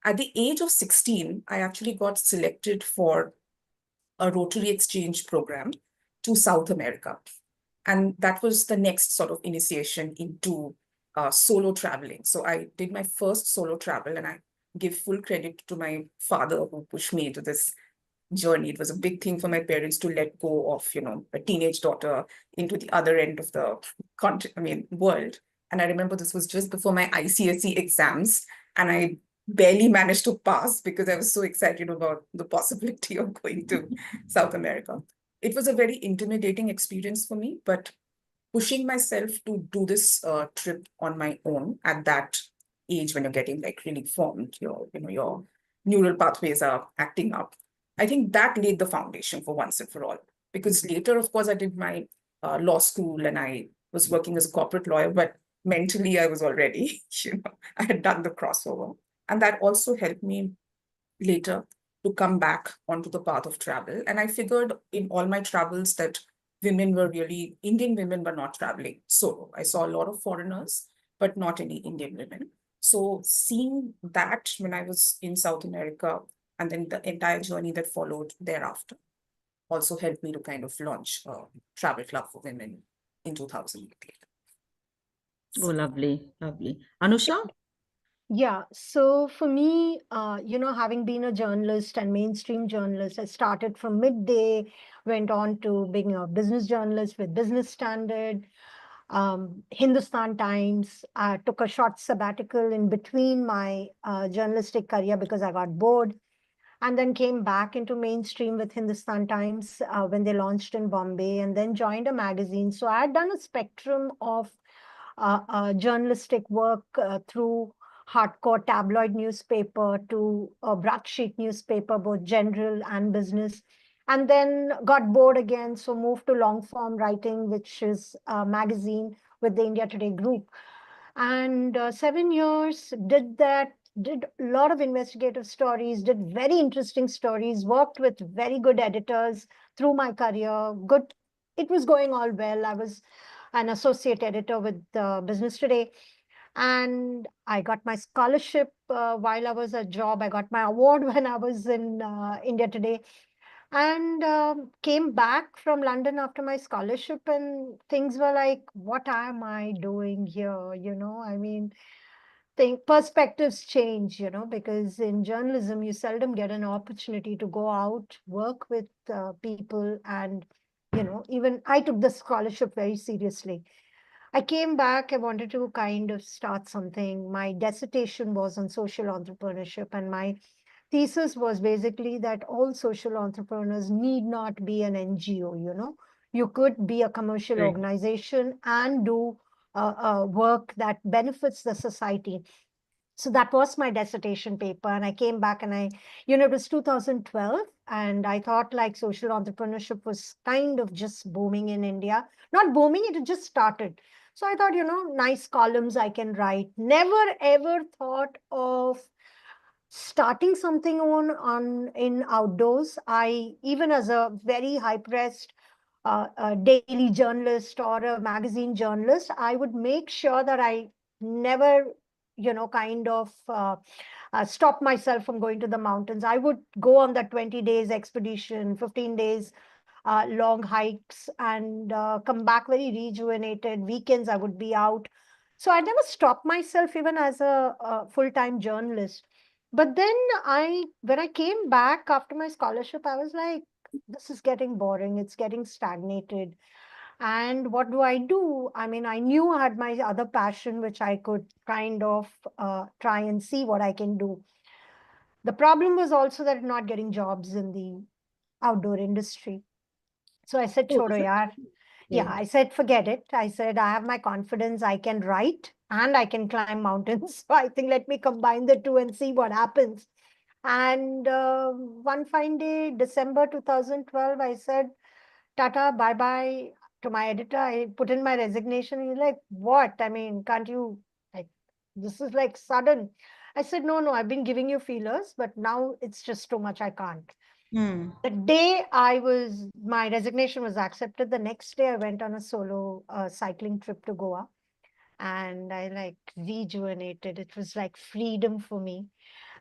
At the age of 16, I actually got selected for a Rotary exchange program to South America. And that was the next sort of initiation into solo traveling. So I did my first solo travel, and I give full credit to my father who pushed me into this journey. It was a big thing for my parents to let go of, a teenage daughter into the other end of the world. And I remember this was just before my ICSE exams, and I barely managed to pass because I was so excited about the possibility of going to South America. It was a very intimidating experience for me, but pushing myself to do this trip on my own at that age, when you're getting like really formed, your neural pathways are acting up. I think that laid the foundation for once and for all. Because later, of course, I did my law school and I was working as a corporate lawyer, but mentally I was already, I had done the crossover. And that also helped me later to come back onto the path of travel. And I figured in all my travels that Indian women were not traveling solo. I saw a lot of foreigners, but not any Indian women. So seeing that when I was in South America, and then the entire journey that followed thereafter, also helped me to kind of launch a travel club for women in 2008. Oh, lovely, lovely. Anusha? Yeah, so for me, having been a journalist and mainstream journalist, I started from Midday, went on to being a business journalist with Business Standard, Hindustan Times. I took a short sabbatical in between my journalistic career because I got bored, and then came back into mainstream with Hindustan Times when they launched in Bombay, and then joined a magazine. So I had done a spectrum of journalistic work through hardcore tabloid newspaper to a broadsheet newspaper, both general and business, and then got bored again, so moved to long form writing, which is a magazine with the India Today group. And 7 years did that, did a lot of investigative stories, did very interesting stories, worked with very good editors through my career. Good, it was going all well. I was an associate editor with Business Today. And I got my scholarship while I was at job. I got my award when I was in India Today. And came back from London after my scholarship, and things were like, what am I doing here? Think perspectives change, because in journalism, you seldom get an opportunity to go out, work with people. And, even I took the scholarship very seriously. I came back, I wanted to kind of start something. My dissertation was on social entrepreneurship, and my thesis was basically that all social entrepreneurs need not be an NGO. You could be a commercial Right. organization and do work that benefits the society. So that was my dissertation paper. And I came back and it was 2012. And I thought like social entrepreneurship was kind of just booming in India. Not booming, it had just started. So I thought, nice columns I can write. Never ever thought of starting something in outdoors. I, even as a very high pressed a daily journalist or a magazine journalist, I would make sure that I never, kind of stop myself from going to the mountains. I would go on that 20 days expedition, 15 days long hikes, and come back very rejuvenated. Weekends, I would be out. So I never stopped myself, even as a full-time journalist. But then when I came back after my scholarship, I was like, this is getting boring. It's getting stagnated. And what do? I mean, I knew I had my other passion, which I could kind of try and see what I can do. The problem was also that not getting jobs in the outdoor industry. So I said, Oh, chodo yaar. Yeah, I said, forget it. I said, I have my confidence. I can write and I can climb mountains. So I think let me combine the two and see what happens. And one fine day, December 2012, I said, Tata, bye bye to my editor. I put in my resignation. He's like, what? I mean, can't you, like, this is like sudden. I said, no, I've been giving you feelers, but now it's just too much. I can't. Hmm. The day my resignation was accepted, the next day I went on a solo cycling trip to Goa, and I like rejuvenated. It was like freedom for me.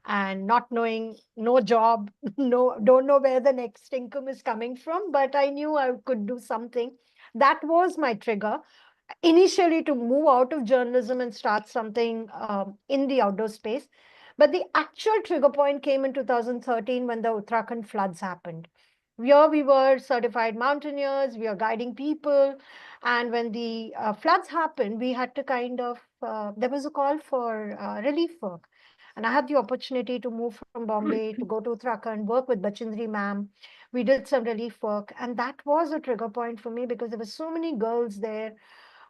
and not knowing, no job, don't know where the next income is coming from, but I knew I could do something. That was my trigger initially to move out of journalism and start something in the outdoor space. But the actual trigger point came in 2013 when the Uttarakhand floods happened. Here we were certified mountaineers, we are guiding people. And when the floods happened, we had to kind of, there was a call for relief work. And I had the opportunity to move from Bombay to go to Uttarakhand, work with Bachendri ma'am. We did some relief work. And that was a trigger point for me because there were so many girls there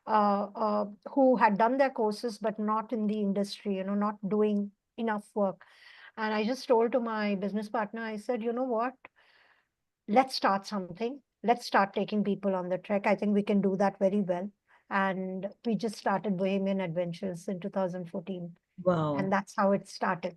who had done their courses, but not in the industry, not doing enough work. And I just told to my business partner, I said, you know what? Let's start something. Let's start taking people on the trek. I think we can do that very well. And we just started Bohemian Adventures in 2014. Wow. And that's how it started.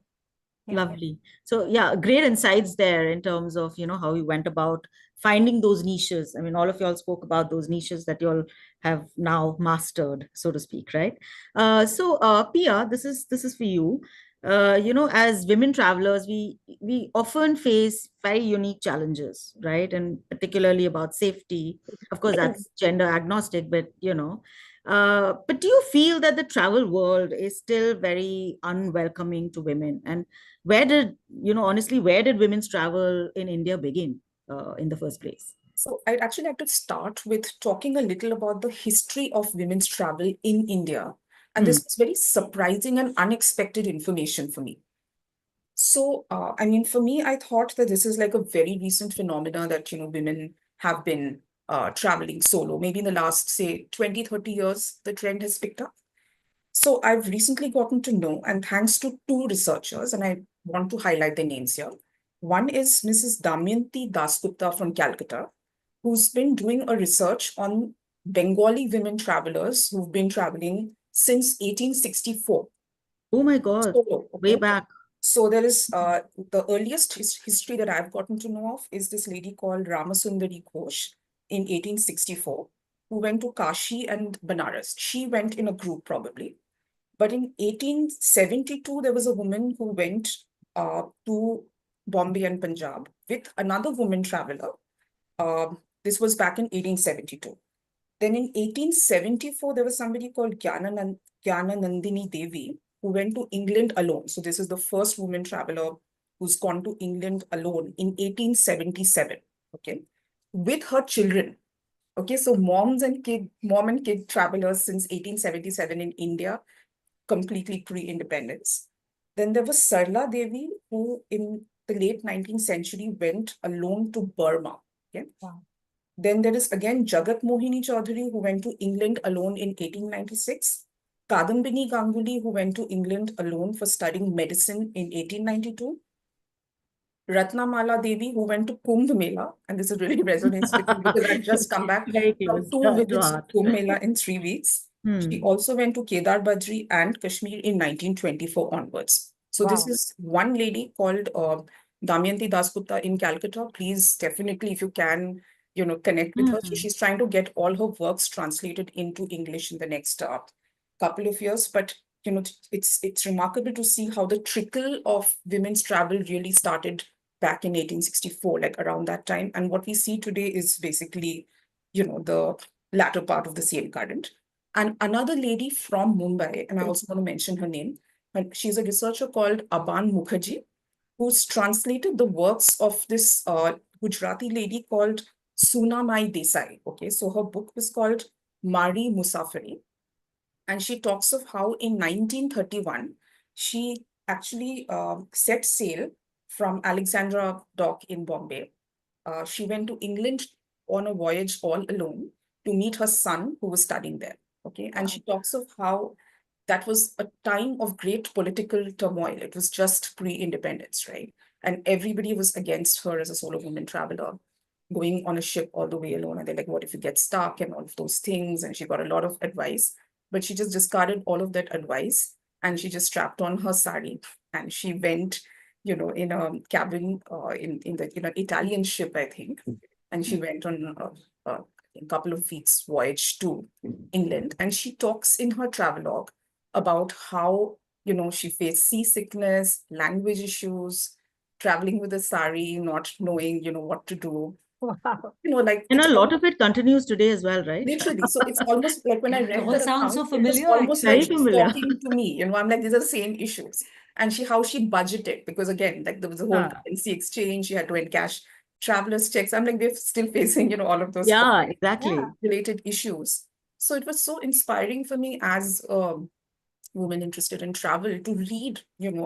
Yeah. Lovely. So yeah, great insights there in terms of, how you went about finding those niches. I mean, all of y'all spoke about those niches that y'all have now mastered, so to speak, right? Pia, this is for you. As women travelers, we often face very unique challenges, right? And particularly about safety. Of course, that's gender agnostic, but but do you feel that the travel world is still very unwelcoming to women? And honestly, where did women's travel in India begin in the first place? So I'd actually like to start with talking a little about the history of women's travel in India. And this was very surprising and unexpected information for me. So, for me, I thought that this is like a very recent phenomena that, women have been traveling solo. Maybe in the last, say, 20, 30 years, the trend has picked up. So I've recently gotten to know, and thanks to two researchers, and I want to highlight their names here. One is Mrs. Damayanti Dasgupta from Calcutta, who's been doing a research on Bengali women travelers who've been traveling since 1864. Oh my God, Solo, way okay? back. So there is the earliest history that I've gotten to know of is this lady called Ramasundari Ghosh in 1864, who went to Kashi and Banaras. She went in a group probably. But in 1872, there was a woman who went to Bombay and Punjab with another woman traveler. This was back in 1872. Then in 1874, there was somebody called Gyana Nandini Devi who went to England alone. So this is the first woman traveler who's gone to England alone in 1877, okay, with her children. Okay, so mom and kid travelers since 1877 in India, completely pre-independence. Then there was Sarla Devi, who in the late 19th century went alone to Burma. Okay. Wow. Then there is again Jagat Mohini Chaudhary, who went to England alone in 1896. Kadambini Ganguly, who went to England alone for studying medicine in 1892. Ratnamala Devi, who went to Kumbh Mela, and this is really resonates with me because I've just come back from 2 visits to Kumbh Mela in 3 weeks. She also went to Kedar Badri and Kashmir in 1924 onwards. So Wow. this is one lady called Damayanti Dasgupta in Calcutta. Please, definitely, if you can, connect with her. So she's trying to get all her works translated into English in the next couple of years. But it's remarkable to see how the trickle of women's travel really started back in 1864, like around that time. And what we see today is basically, the latter part of the same current. And another lady from Mumbai, and I also want to mention her name, and she's a researcher called Aban Mukherjee, who's translated the works of this Gujarati lady called Sunamai Desai. Okay, so her book was called Mari Musafiri. And she talks of how in 1931, she actually set sail from Alexandra Dock in Bombay. She went to England on a voyage all alone to meet her son who was studying there. Okay, and she talks of how that was a time of great political turmoil. It was just pre-independence, right? And everybody was against her as a solo woman traveler, going on a ship all the way alone. And they're like, what if you get stuck and all of those things? And she got a lot of advice, but she just discarded all of that advice. And she just strapped on her sari and she went, in a cabin in the Italian ship, I think. And she went on a couple of weeks voyage to England. And she talks in her travelogue about how, she faced seasickness, language issues, traveling with a sari, not knowing, what to do. Wow. Like And it's a lot of it continues today as well, right? literally. So it's almost like when I It read all that sounds so account, it was familiar, almost Very like she's familiar. talking to me. I'm like, these are the same issues. And how she budgeted, because again, like there was a whole currency exchange, she had to encash travelers' checks. I'm like, we're still facing, all of those Yeah, COVID exactly. related issues. So it was so inspiring for me as a woman interested in travel to read,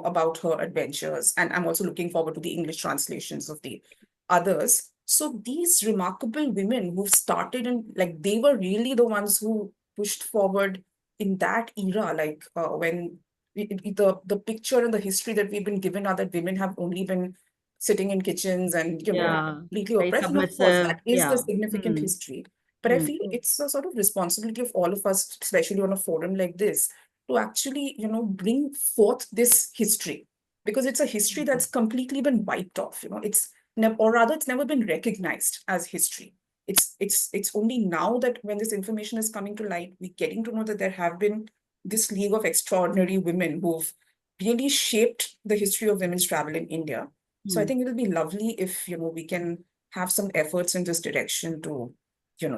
about her adventures. And I'm also looking forward to the English translations of the others. So these remarkable women who've started, and like they were really the ones who pushed forward in that era, like when the picture and the history that we've been given are that women have only been sitting in kitchens and Yeah. completely Very oppressed. And of course, submissive. that is the Yeah. significant Hmm. history. But I Hmm. feel it's a sort of responsibility of all of us, especially on a forum like this, to actually, bring forth this history, because it's a history that's completely been wiped off. It's never, or rather, it's never been recognized as history. It's only now that when this information is coming to light, we're getting to know that there have been this league of extraordinary women who've really shaped the history of women's travel in India. So I think it'll be lovely if we can have some efforts in this direction to,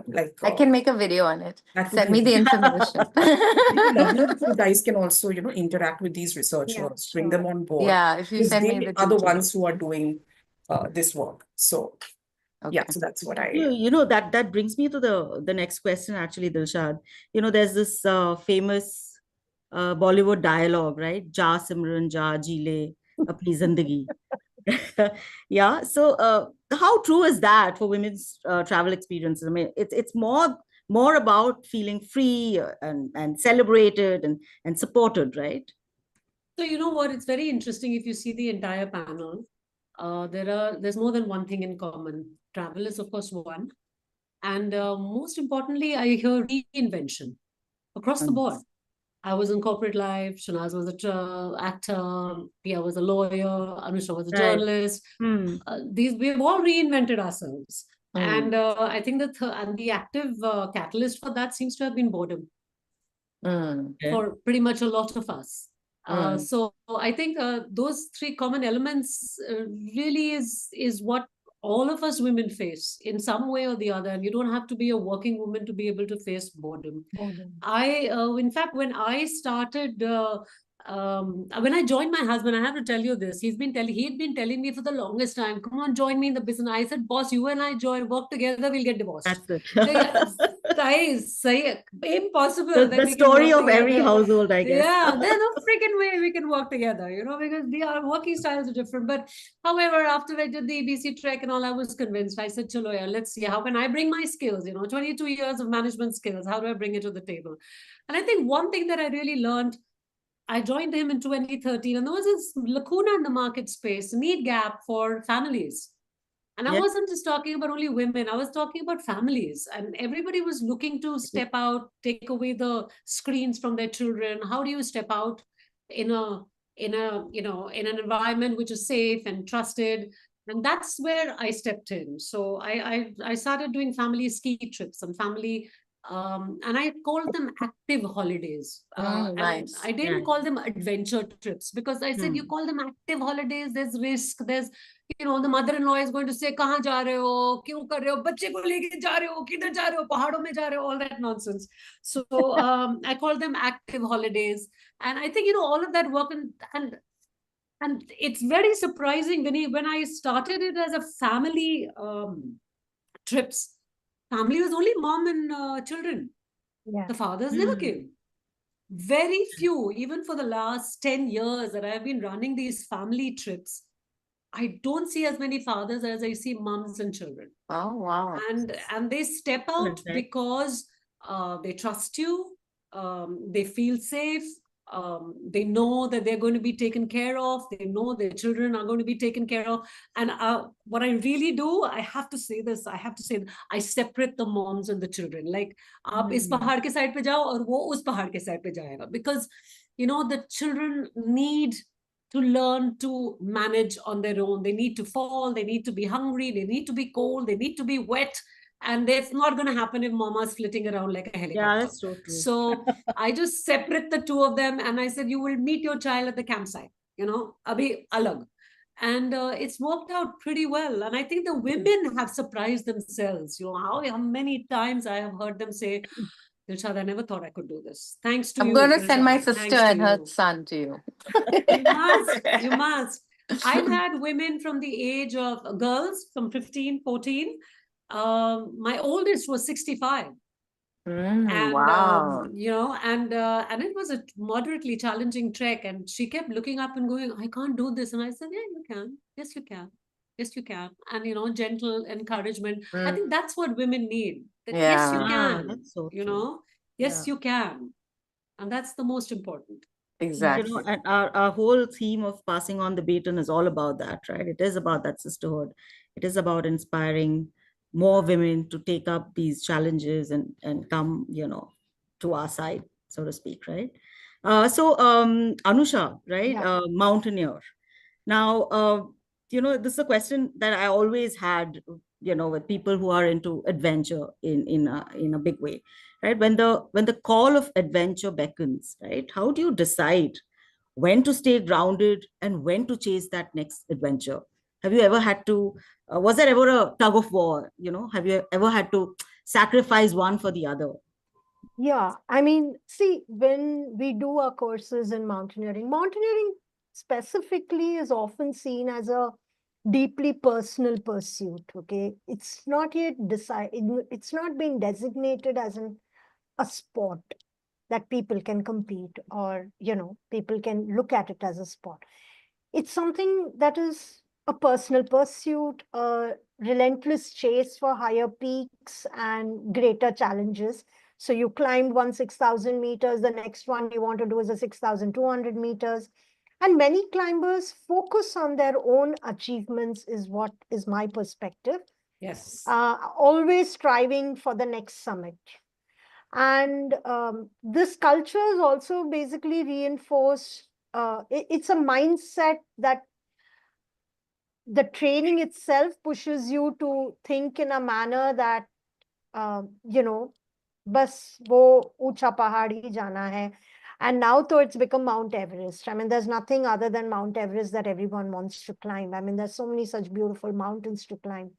like I can make a video on it. that would Send be me the really information. it'd be lovely if you guys can also, interact with these Yeah, researchers, bring sure. them on board, Yeah, if you because send me they the are the details. ones who are doing this work. So yeah, Okay. so that's what That brings me to the next question, actually, Dilshad. There's this famous Bollywood dialogue, right? Ja Simran, ja Jile, apni zindagi. Yeah. So, how true is that for women's travel experiences? I mean, it's more about feeling free and celebrated and supported, right? So you know what? It's very interesting if you see the entire panel. There's more than one thing in common. Travel is, of course, one, and most importantly, I hear reinvention across the board. I was in corporate life. Shanaz was an actor. Pia was a lawyer. Anusha was a Right. journalist. Hmm. We've all reinvented ourselves, Mm. and I think the active catalyst for that seems to have been boredom Mm. Okay. for pretty much a lot of us. Mm. So I think those three common elements really is what all of us women face in some way or the other. And you don't have to be a working woman to be able to face boredom. Boredom. In fact, when I started, when I joined my husband, I have to tell you this. He'd been telling me for the longest time, come on, join me in the business. I said, boss, you and I work together, we'll get divorced. That's it. Impossible. The story of every household, I guess. Yeah, there's no freaking way we can work together, because our working styles are different. But however, after I did the ABC trek and all, I was convinced. I said, chalo, yeah, let's see, how can I bring my skills, 22 years of management skills, how do I bring it to the table? And I think one thing that I really learned, I joined him in 2013, and there was this lacuna in the market space, need gap for families. And I wasn't just talking about only women, I was talking about families. And everybody was looking to step out, take away the screens from their children. How do you step out in in an environment which is safe and trusted? And that's where I stepped in. So I started doing family ski trips and family and I called them active holidays. Nice. And I didn't call them adventure trips, because I said, you call them active holidays, there's risk, there's, the mother-in-law is going to say, kahan ja rahe ho, kyun kar rahe ho, bacche ko leke ja rahe ho, kidhar ja rahe ho, pahadon mein ja rahe ho, all that nonsense. So I call them active holidays. And I think, all of that work, and it's very surprising when I started it as a family trips. Family was only mom and children. Yeah. The fathers never came. Very few, even for the last 10 years that I've been running these family trips, I don't see as many fathers as I see moms and children. Oh, wow. And they step out because they trust you, they feel safe, they know that they're going to be taken care of, they know their children are going to be taken care of. And what I really do, I have to say, I separate the moms and the children. Like, aap is pahad ke side pe jao aur wo us pahad ke side pe jayega, because the children need to learn to manage on their own. They need to fall, they need to be hungry, they need to be cold, they need to be wet. And that's not going to happen if mama's flitting around like a Yeah, helicopter. that's so true. So I just separate the two of them, and I said, you will meet your child at the campsite, abhi alag. And it's worked out pretty well. And I think the women have surprised themselves. How many times I have heard them say, Dilshad, I never thought I could do this. Thanks to I'm you. going to send my Dilshad. sister Thanks to and her you. son to you. You must. You must. I've had women from the age of girls from 15, 14. My oldest was 65. And Wow. and it was a moderately challenging trek, and she kept looking up and going, I can't do this. And I said, yeah, you can. Yes, you can. Yes, you can. And gentle encouragement. I think that's what women need. That yes, you Yeah. can. That's so true. Yes, Yeah. you can. And that's the most important. Exactly. And our whole theme of passing on the baton is all about that, right? It is about that sisterhood. It is about inspiring more women to take up these challenges and come, to our side, so to speak, right? So Anusha, right? Yeah. Mountaineer. Now, this is a question that I always had, with people who are into adventure in a big way, right? When the call of adventure beckons, right? How do you decide when to stay grounded and when to chase that next adventure? Have you ever had to? Was there ever a tug of war? Have you ever had to sacrifice one for the other? Yeah, I mean, see, when we do our courses in mountaineering specifically is often seen as a deeply personal pursuit. Okay, it's not yet decided, it's not being designated as a sport that people can compete, or people can look at it as a sport. It's something that is a personal pursuit, a relentless chase for higher peaks and greater challenges. So you climbed one 6,000 meters, the next one you want to do is a 6,200 meters. And many climbers focus on their own achievements, is what is my perspective. Yes. Always striving for the next summit. And this culture is also basically reinforced. It's a mindset that the training itself pushes you to think in a manner that, bas wo ucha pahad hi jana hai. And now though it's become Mount Everest. I mean, there's nothing other than Mount Everest that everyone wants to climb. I mean, there's so many such beautiful mountains to climb.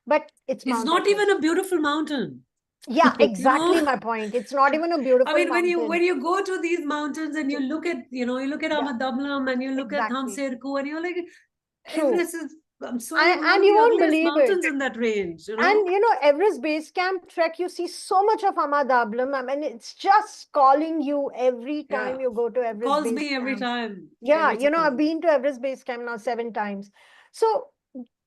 But it's It's Mount not Everest. even a beautiful mountain. Yeah, exactly my point. It's not even a beautiful I mean, mountain. when you go to these mountains and you look at Ahmedablam and you look at Exactly. Thamserku and you're like, True. Everest is, I'm sorry, one And of you the won't ugliest believe mountains it. in that range. And Everest Base Camp trek, you see so much of Ahmedablam. I mean, it's just calling you every time you go to It Everest calls Base me every Camp. time. Yeah, Every I've time. been to Everest Base Camp now 7 times. So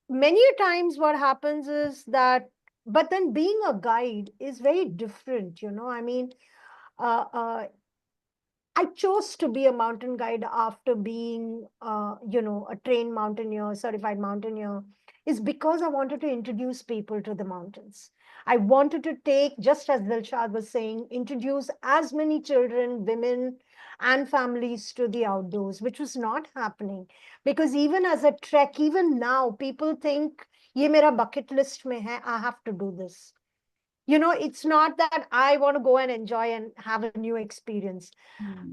many times what happens is that, but then being a guide is very different, I mean, I chose to be a mountain guide after being, a trained mountaineer, certified mountaineer, is because I wanted to introduce people to the mountains. I wanted to take, just as Dilshad was saying, introduce as many children, women, and families to the outdoors, which was not happening. Because even as a trek, even now, people think, ye mera bucket list mein hai, I have to do this. It's not that I want to go and enjoy and have a new experience.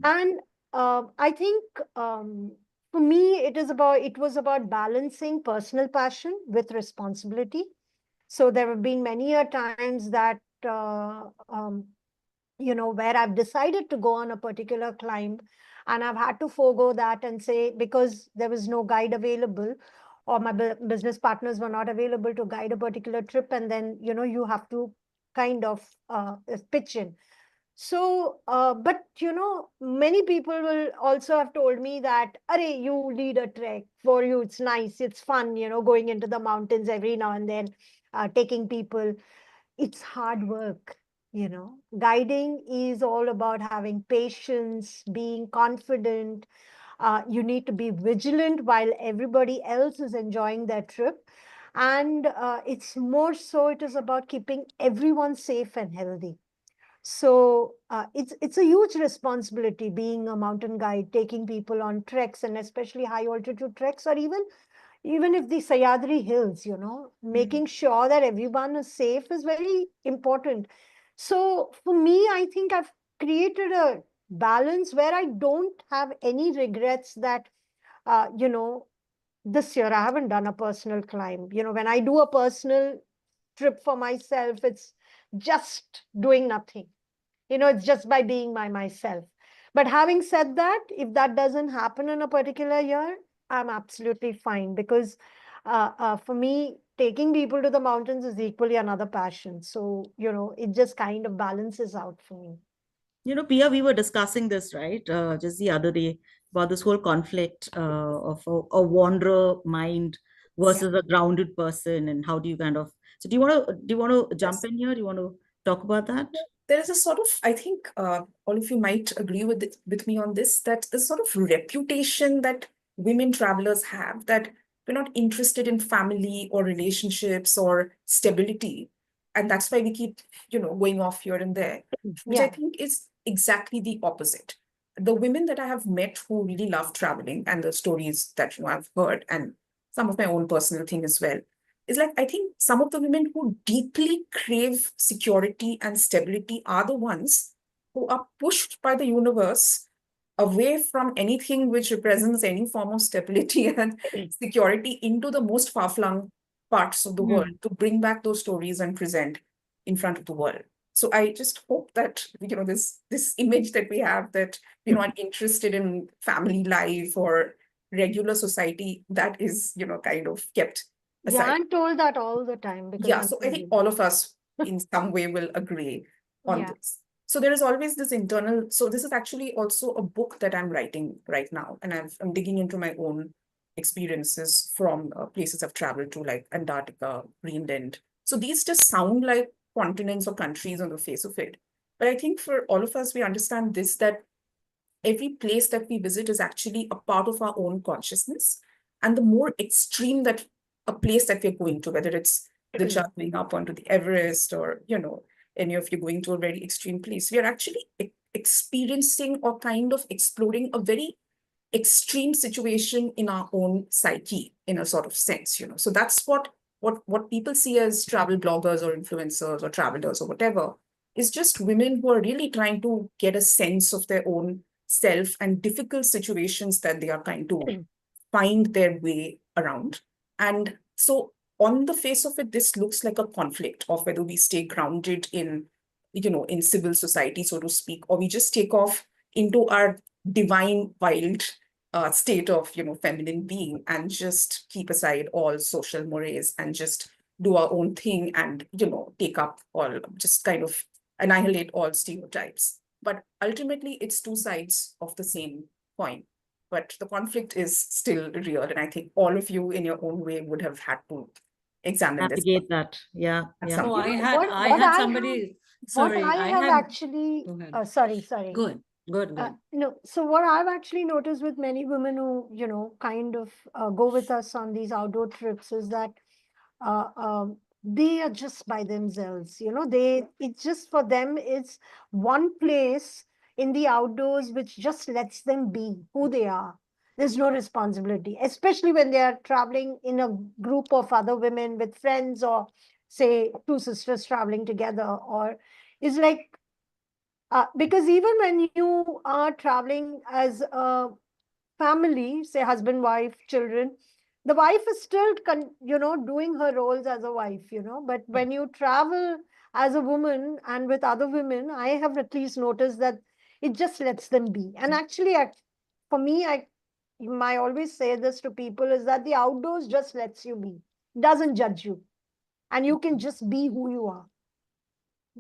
And I think for me, it was about balancing personal passion with responsibility. So there have been many a times that, where I've decided to go on a particular climb, and I've had to forego that and say, because there was no guide available, or my business partners were not available to guide a particular trip, and then, you have to kind of pitch in. So, but many people will also have told me that, Arey, you lead a trek. For you, it's nice, it's fun, going into the mountains every now and then, taking people. It's hard work. Guiding is all about having patience, being confident. You need to be vigilant while everybody else is enjoying their trip. And it's more so, it is about keeping everyone safe and healthy. So it's a huge responsibility being a mountain guide, taking people on treks, and especially high altitude treks, or even even if the Sayadri Hills, making sure that everyone is safe is very important. So for me, I think I've created a balance where I don't have any regrets that, this year I haven't done a personal climb. When I do a personal trip for myself, it's just doing nothing. It's just by being by myself. But having said that, if that doesn't happen in a particular year, I'm absolutely fine, because for me, taking people to the mountains is equally another passion. So, it just kind of balances out for me. Pia, we were discussing this, right? Just the other day about this whole conflict of a wanderer mind versus a grounded person, and how do you kind of. So, do you want to jump in here? Do you want to talk about that? There is a sort of, I think all of you might agree with me on this, that the sort of reputation that women travelers have, that we're not interested in family or relationships or stability. And that's why we keep, going off here and there, which I think is exactly the opposite. The women that I have met who really love traveling, and the stories that I've heard, and some of my own personal thing as well, is like, I think some of the women who deeply crave security and stability are the ones who are pushed by the universe away from anything which represents any form of stability and security into the most far-flung parts of the world, to bring back those stories and present in front of the world. So I just hope that, this image that we have, that we're not interested in family life or regular society, that is, kind of kept aside. Yeah, I'm told that all the time. Because So I think all of us in some way will agree on this. So there is always this internal, so this is actually also a book that I'm writing right now, and I'm digging into my own experiences from places I've traveled to, like Antarctica, Greenland. So these just sound like continents or countries on the face of it. But I think for all of us, we understand this, that every place that we visit is actually a part of our own consciousness. And the more extreme that a place that we're going to, whether it's the jumping up onto the Everest, or, any of you going to a very extreme place, we are actually experiencing or kind of exploring a very extreme situation in our own psyche, in a sort of sense, So that's what people see as travel bloggers or influencers or travelers or whatever, is just women who are really trying to get a sense of their own self and difficult situations that they are trying to find their way around. And so on the face of it, this looks like a conflict of whether we stay grounded in, in civil society, so to speak, or we just take off into our divine wild state of, feminine being, and just keep aside all social mores and just do our own thing, and, take up all, just kind of annihilate all stereotypes. But ultimately, it's two sides of the same coin. But the conflict is still real. And I think all of you in your own way would have had to examine this. Navigate that. Yeah. Oh, I had somebody. Sorry, what I have actually. Sorry. Good. No, so what I've actually noticed with many women who, kind of go with us on these outdoor trips is that they are just by themselves. It's just for them, it's one place in the outdoors which just lets them be who they are. There's no responsibility, especially when they are traveling in a group of other women with friends, or say two sisters traveling together, or it's like, because even when you are traveling as a family, say husband, wife, children, the wife is still, doing her roles as a wife, but when you travel as a woman and with other women, I have at least noticed that it just lets them be. And actually, for me, I always say this to people, is that the outdoors just lets you be, doesn't judge you, and you can just be who you are.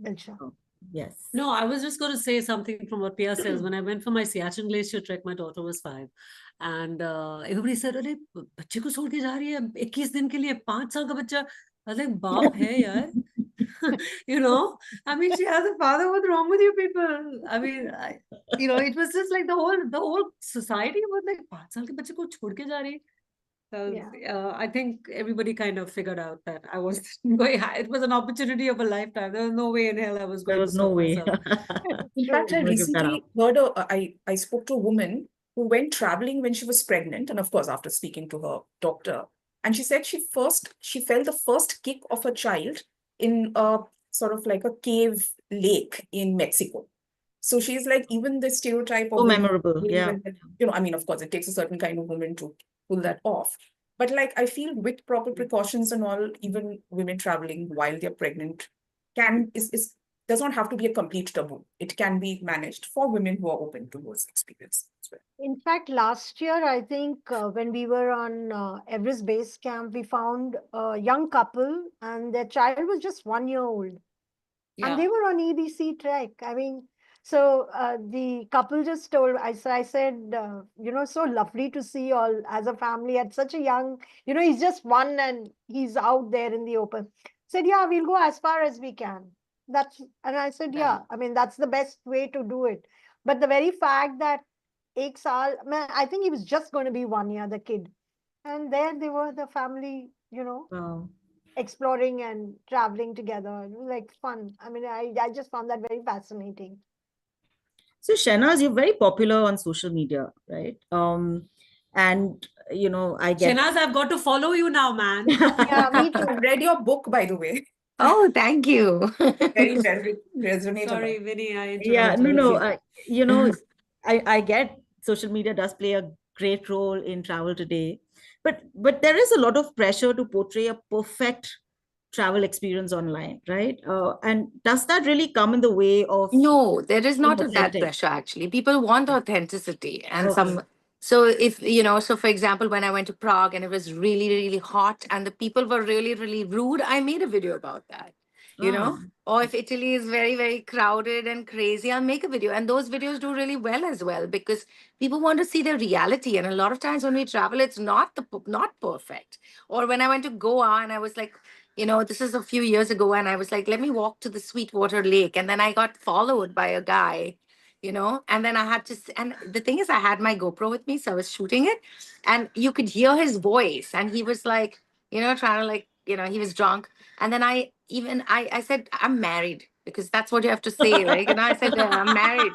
Dilsha. Yes. No, I was just going to say something from what Pia says. When I went for my Siachen Glacier trek, my daughter was 5. And everybody said, "अरे बच्चे को छोड़ के जा रही है 21 दिन के लिए, 5 साल का बच्चा." I was like, "बाप है यार." I mean, she has a father. What's wrong with you people? I mean, it was just like the whole society was like, 5 साल के बच्चे को छोड़ के जा रही है. I think everybody kind of figured out that I was going high. It was an opportunity of a lifetime. There was no way in hell I was going There was to no stop way. myself. In fact, I recently heard, I spoke to a woman who went traveling when she was pregnant. And of course, after speaking to her doctor, And she said she felt the first kick of a child in a sort of like a cave lake in Mexico. So she's like, even the stereotype of So women, memorable. Yeah. I mean, of course, it takes a certain kind of woman to pull that off. But like, I feel with proper precautions and all, even women traveling while they're pregnant does not have to be a complete taboo. It can be managed for women who are open to those experiences as well. In fact, last year, I think when we were on Everest Base Camp, we found a young couple and their child was just 1 year old. And they were on EBC trek. I mean, so the couple just told, I said, so lovely to see you all as a family at such a young, he's just one and he's out there in the open. Said, yeah, we'll go as far as we can. And I said, yeah, I mean, that's the best way to do it. But the very fact that I think he was just going to be 1 year, the kid. And there they were, the family, Wow. exploring and traveling together. It was like fun. I mean, I just found that very fascinating. So Shehnaz, you're very popular on social media, right? And I get Shehnaz, I've got to follow you now, man. Yeah, me too. I read your book, by the way. Oh, thank you. Very well resonated. Sorry, Vinny, I Yeah, interrupted. no, I get social media does play a great role in travel today, but there is a lot of pressure to portray a perfect travel experience online, right? And does that really come in the way of No, there is being not that authentic? pressure actually. People want authenticity and Okay. so so for example, when I went to Prague and it was really, really hot and the people were really, really rude, I made a video about that, Ah, or if Italy is very, very crowded and crazy, I'll make a video. And those videos do really well as well because people want to see the reality. And a lot of times when we travel, it's not perfect. Or when I went to Goa and I was like, this is a few years ago, and I was like, let me walk to the Sweetwater Lake. And then I got followed by a guy, and then I had to, and the thing is, I had my GoPro with me, so I was shooting it, and you could hear his voice, and he was like, trying to like, he was drunk. And then I said, I'm married, because that's what you have to say. Like, I said, I'm married.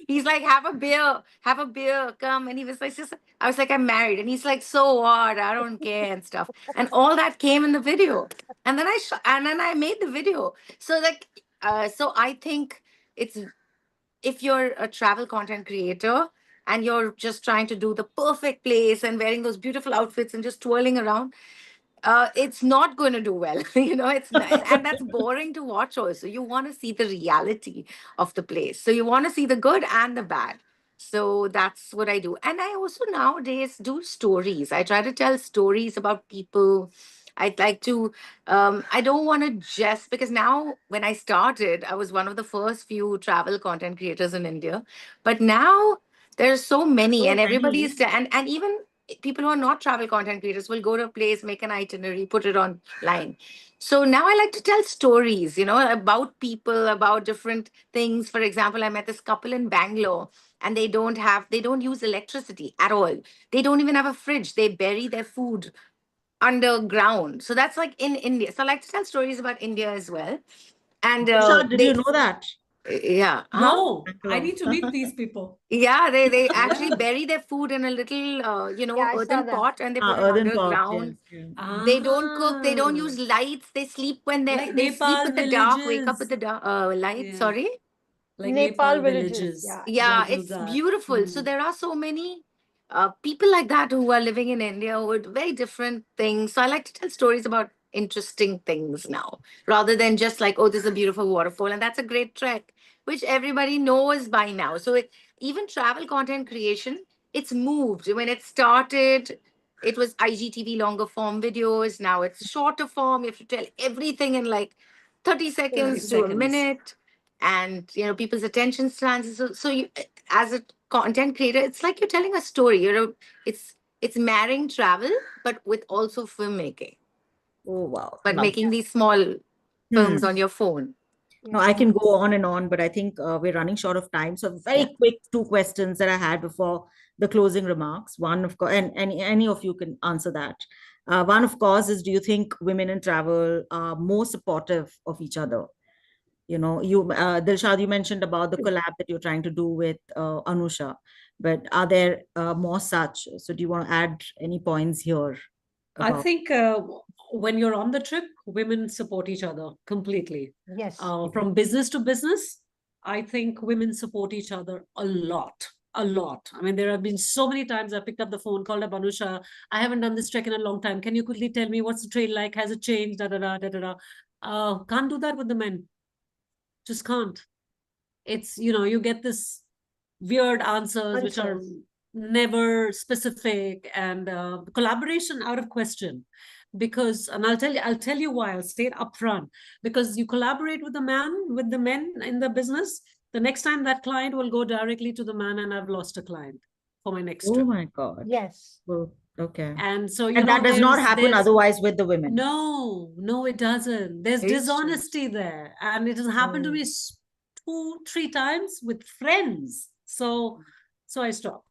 He's like, have a beer, come. And he was like, I was like, I'm married. And he's like, so what? I don't care and stuff. And all that came in the video. And then I made the video. So like, so I think it's, if you're a travel content creator and you're just trying to do the perfect place and wearing those beautiful outfits and just twirling around, it's not going to do well. It's and that's boring to watch also. You want to see the reality of the place. So you want to see the good and the bad. So that's what I do. And I also nowadays do stories. I try to tell stories about people. I'd like to, I don't want to just, because now when I started, I was one of the first few travel content creators in India. But now there's so many, So and everybody many. is, and even people who are not travel content creators will go to a place, make an itinerary, put it online. So now I like to tell stories, about people, about different things. For example, I met this couple in Bangalore and they don't use electricity at all. They don't even have a fridge. They bury their food underground. So that's like in India. So I like to tell stories about India as well. And Dilshad, did you know that? yeah. No, I need to meet these people. Yeah, they actually bury their food in a little, Yeah, I saw earthen that. pot, and they put it Earthen pot, underground. yes. Yeah. They don't cook. They don't Ah, use lights. They sleep when like they sleep Nepal with the dark, wake up with villages. the light. Yeah, Sorry. like Nepal Nepal villages. villages. Yeah, They do it's that. beautiful. So there are so many people like that who are living in India with very different things. So I like to tell stories about interesting things now, rather than just like, oh, this is a beautiful waterfall and that's a great trek, which everybody knows by now. So even travel content creation, it's moved. When it started, it was IGTV longer form videos. Now it's shorter form. You have to tell everything in like 30 30 seconds to a seconds. minute, and people's attention spans. So you, as a content creator, it's like you're telling a story. It's marrying travel but with also filmmaking, Oh, wow. but Love. making these small films on your phone. No, I can go on and on, but I think we're running short of time. So very Yeah. quick two questions that I had before the closing remarks. One, of course, and any of you can answer that. One, of course, is do you think women in travel are more supportive of each other? Dilshad, you mentioned about the collab that you're trying to do with Anusha, but are there more such? So do you want to add any points here? I about? think when you're on the trip, women support each other completely. Yes. From business to business, I think women support each other a lot. A lot. I mean, there have been so many times I picked up the phone, called up Anusha. I haven't done this trek in a long time. Can you quickly tell me what's the trail like? Has it changed? Da da da da da da. Can't do that with the men. Just can't. It's, you get this weird answers which are never specific, and collaboration out of question. Because, and I'll tell you why. I'll state upfront. Because you collaborate with the men in the business, the next time that client will go directly to the man, and I've lost a client for my next Oh trip. my God. Yes. Well, okay. And so, And that does not happen otherwise with the women. No, it doesn't. There's Very dishonesty there. And it has happened to me 2-3 times with friends. So I stopped.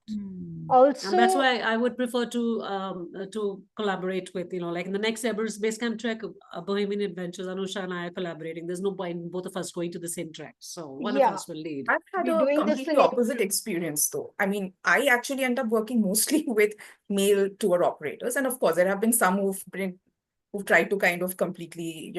Also, And that's why I would prefer to collaborate with, like in the next Everest Base Camp trek, Bohemian Adventures, Anusha and I are collaborating. There's no point in both of us going to the same trek. So one of us will lead. I've had we're a doing this completely in opposite experience though. I mean, I actually end up working mostly with male tour operators. And of course, there have been some who've tried to kind of completely,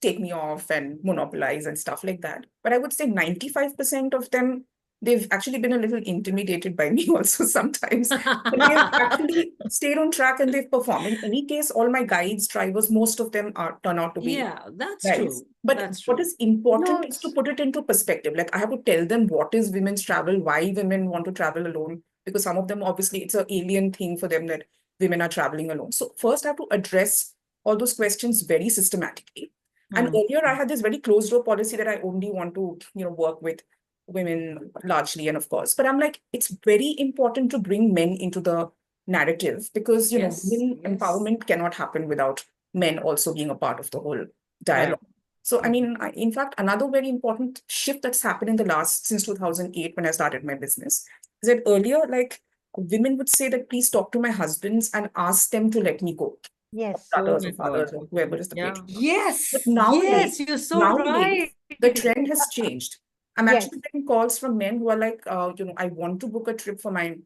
take me off and monopolize and stuff like that. But I would say 95% of them, they've actually been a little intimidated by me also sometimes. But they've actually stayed on track and they've performed. In any case, all my guides, drivers, most of them turn out to be that's guides. true. But That's what true. is important is to put it into perspective. Like I have to tell them what is women's travel, why women want to travel alone, because some of them, obviously, it's an alien thing for them that women are traveling alone. So first I have to address all those questions very systematically. And earlier I had this very closed door policy that I only want to, work with women largely, and of course, but I'm like, it's very important to bring men into the narrative because, women empowerment cannot happen without men also being a part of the whole dialogue. So, I mean, in fact, another very important shift that's happened in the since 2008 when I started my business is that earlier, like women would say that please talk to my husbands and ask them to let me go. Yes. Brothers or fathers or whoever is the Yeah. patron. Yes. But nowadays, Yes, you're so right. the trend has changed. I'm actually getting calls from men who are like, I want to book a trip for my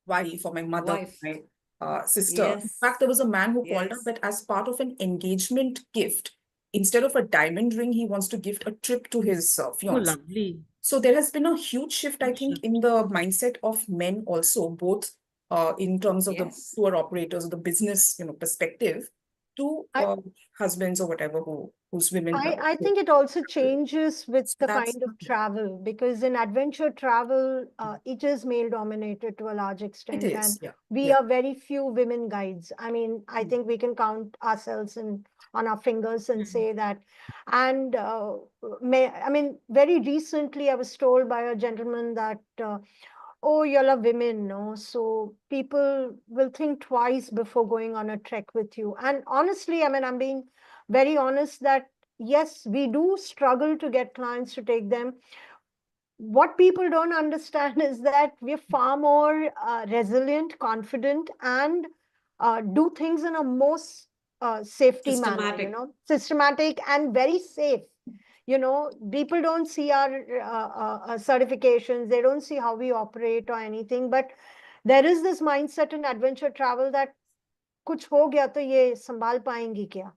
wife or my mother, my sister. In fact, there was a man who called up that as part of an engagement gift, instead of a diamond ring, he wants to gift a trip to his Oh, fiance. lovely. So there has been a huge shift, I think, in the mindset of men also, both in terms of the tour operators, the business, perspective, to husbands or whatever whose women. I think it also changes with the that's- kind of travel, because in adventure travel, it is male dominated to a large extent, It is, and yeah. we are very few women guides. I mean, I think we can count ourselves on our fingers and say that. And I mean, very recently I was told by a gentleman that oh, you're a women, no? So people will think twice before going on a trek with you. And honestly, I mean, I'm being very honest that yes, we do struggle to get clients to take them. What people don't understand is that we're far more resilient, confident, and do things in a most safety manner, systematic and very safe. People don't see our certifications, they don't see how we operate or anything, but there is this mindset in adventure travel that kuch ho gaya to ye sambhal payenge kya?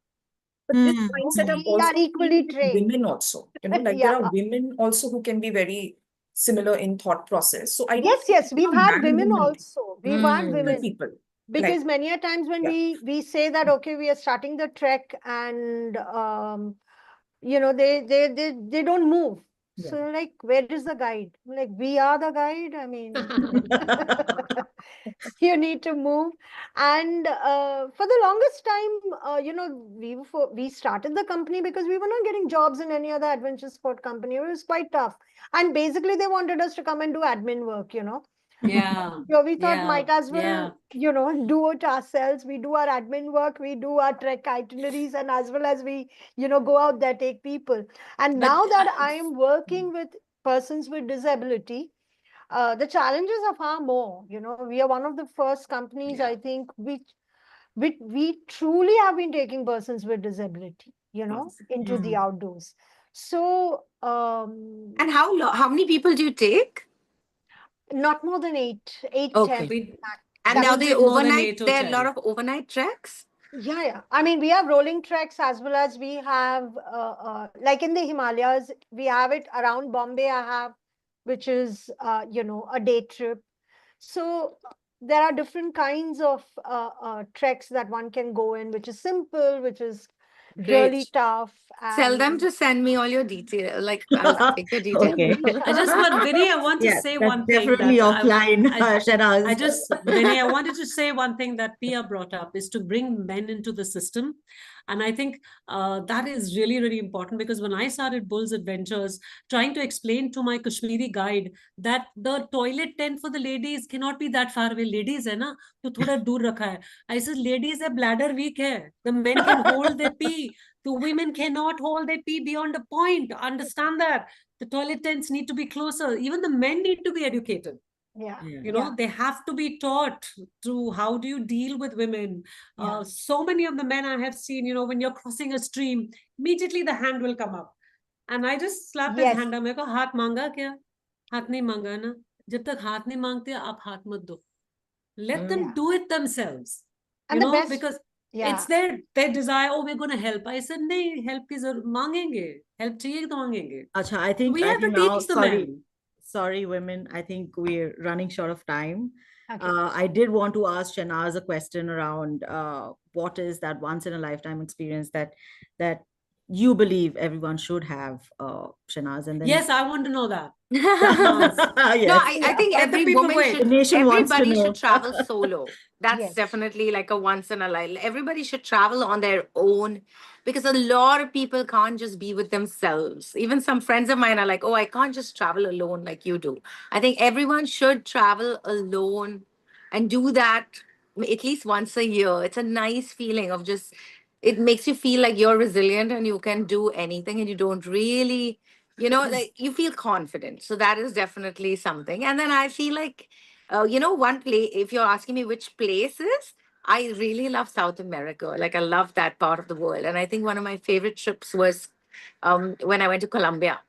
But this mindset I've also are equally trained. women also, like there are women also who can be very similar in thought process. So I don't yes, we've had women thing. also. We've had women. People. Because many a times when we say that, okay, we are starting the trek and, they don't move. So like, where is the guide? Like, we are the guide. I mean, you need to move. And for the longest time, we started the company because we were not getting jobs in any other adventure sport company. It was quite tough. And basically they wanted us to come and do admin work, Yeah. So we thought might as well, do it ourselves. We do our admin work, we do our trek itineraries, and as well as we, go out there, take people. And now that I am working with persons with disability, the challenges are far more. We are one of the first companies, I think, which we truly have been taking persons with disability, into the outdoors. So, And how many people do you take? not more than 8, Okay. 10. And It now won't they take more than overnight, 8 or there are a 10. lot of overnight treks. Yeah. I mean, we have rolling treks as well as we have, like in the Himalayas, we have it around Bombay. I have, which is, a day trip. So there are different kinds of treks that one can go in, which is simple, which is really Great. tough. Tell them And to send me all your details. Like, I'll take your details. Okay. But Vinny, I want to Yes, say that's one thing definitely that offline, Shanaz. Vinny, I wanted to say one thing that Pia brought up is to bring men into the system. And I think that is really, really important, because when I started Bull's Adventures, trying to explain to my Kashmiri guide that the toilet tent for the ladies cannot be that far away. Ladies hai na, to thoda dur rakha hai. I said, ladies hai bladder weak hai. The men can hold their pee. The women cannot hold their pee beyond a point. Understand that. The toilet tents need to be closer. Even the men need to be educated. yeah. They have to be taught to how do you deal with women. Yeah. So many of the men I have seen, when you're crossing a stream, immediately the hand will come up. And I just slap his Yes. hand up. I go, हाथ मांगा क्या? हाथ नहीं मांगा ना. जब तक हाथ नहीं मांगते, आप हाथ मत दो. Let them Yeah. do it themselves. And the best, because yeah. it's their desire. Oh, we're going to help. I said, नहीं, help की जरूर मांगेंगे. Help चाहिए तो मांगेंगे. Acha, I think We have to now, teach the men. sorry, women. I think we're running short of time. Okay. I did want to ask Shanaz a question around what is that once in a lifetime experience that you believe everyone should have, Shanaz, and then Yes, I want to know that. No, yes, I think Let the every people woman wait. the should, nation wants to everybody know. should travel solo. That's Yes. definitely like a once in a life. Everybody should travel on their own, because a lot of people can't just be with themselves. Even some friends of mine are like, oh, I can't just travel alone like you do. I think everyone should travel alone and do that at least once a year. It's a nice feeling of just, it makes you feel like you're resilient and you can do anything and you don't really, like you feel confident. So that is definitely something. And then I feel like, one place, if you're asking me which places, I really love South America. Like I love that part of the world. And I think one of my favorite trips was when I went to Colombia.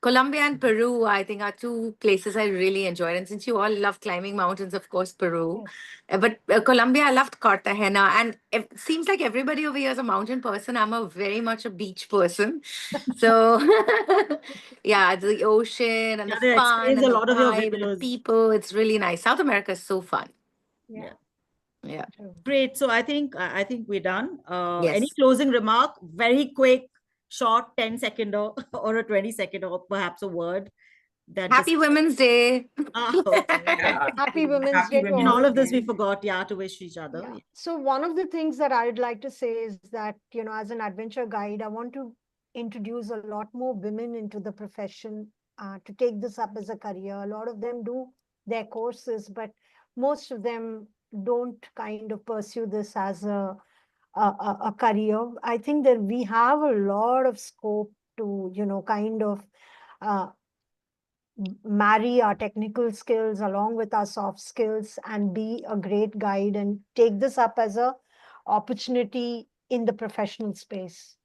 Colombia and Peru, I think, are two places I really enjoyed. And since you all love climbing mountains, of course, Peru. Yes. But Colombia, I loved Cartagena. And it seems like everybody over here is a mountain person. I'm a very much a beach person. So, yeah, the ocean and Yeah, the that fun explains and a the lot of your vibe and the videos. people. It's really nice. South America is so fun. Yeah. Yeah. True. Great. So I think we're done. Any Yes. closing remark? Very quick, short, 10-second or a 20-second or perhaps a word that Happy Women's Day. okay. Happy Women's Happy Day to In Women's all all. of this, we Day. forgot, to wish each other. Yeah. So one of the things that I'd like to say is that, as an adventure guide, I want to introduce a lot more women into the profession, to take this up as a career. A lot of them do their courses, but most of them don't kind of pursue this as a career. I think that we have a lot of scope to, kind of uh, marry our technical skills along with our soft skills and be a great guide and take this up as a opportunity in the professional space.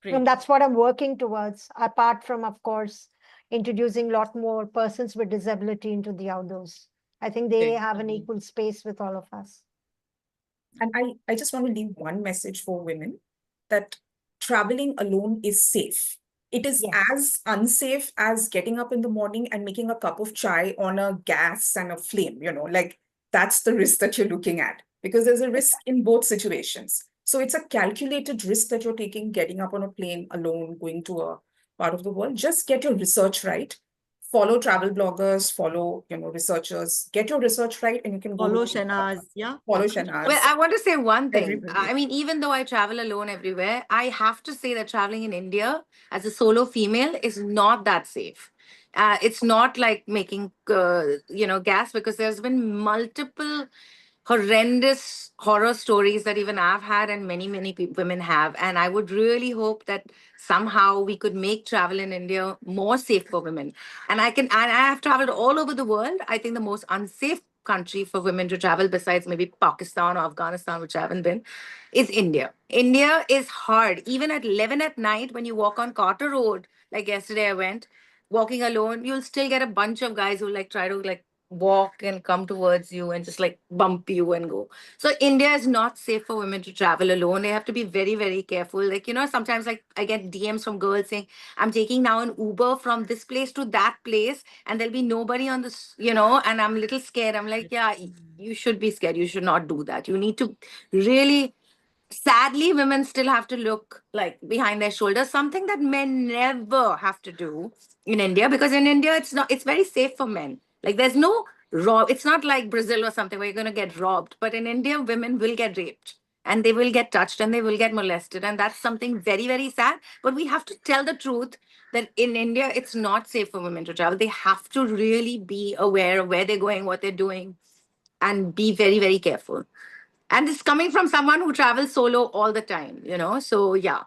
Great. And that's what I'm working towards, apart from, of course, introducing a lot more persons with disability into the outdoors. I think they Okay. have an equal space with all of us. And I just want to leave one message for women that traveling alone is safe. It is Yes. as unsafe as getting up in the morning and making a cup of chai on a gas and a flame, like that's the risk that you're looking at, because there's a risk in both situations. So it's a calculated risk that you're taking, getting up on a plane alone, going to a part of the world. Just get your research right. Follow travel bloggers, follow, researchers, get your research right, and you can go Follow with Shanaz. Yeah. follow Well, Shanaz. I want to say one thing. Everybody. I mean, even though I travel alone everywhere, I have to say that traveling in India as a solo female is not that safe. It's not like making, gas, because there's been multiple horrendous horror stories that even I've had and many, many women have. And I would really hope that somehow we could make travel in India more safe for women. And I have traveled all over the world. I think the most unsafe country for women to travel, besides maybe Pakistan or Afghanistan, which I haven't been, is India. India is hard. Even at 11 at night, when you walk on Carter Road, like yesterday I went, walking alone, you'll still get a bunch of guys who like try to like walk and come towards you and just like bump you and go. So India is not safe for women to travel alone. They have to be very, very careful. Like, sometimes like I get DMs from girls saying, I'm taking now an Uber from this place to that place and there'll be nobody on this, and I'm a little scared. I'm like, yeah, you should be scared. You should not do that. You need to really, sadly, women still have to look like behind their shoulders, something that men never have to do in India, because in India it's very safe for men. Like there's no rob, it's not like Brazil or something where you're going to get robbed, but in India women will get raped and they will get touched and they will get molested, and that's something very, very sad. But we have to tell the truth that in India it's not safe for women to travel. They have to really be aware of where they're going, what they're doing, and be very, very careful. And it's coming from someone who travels solo all the time, So yeah,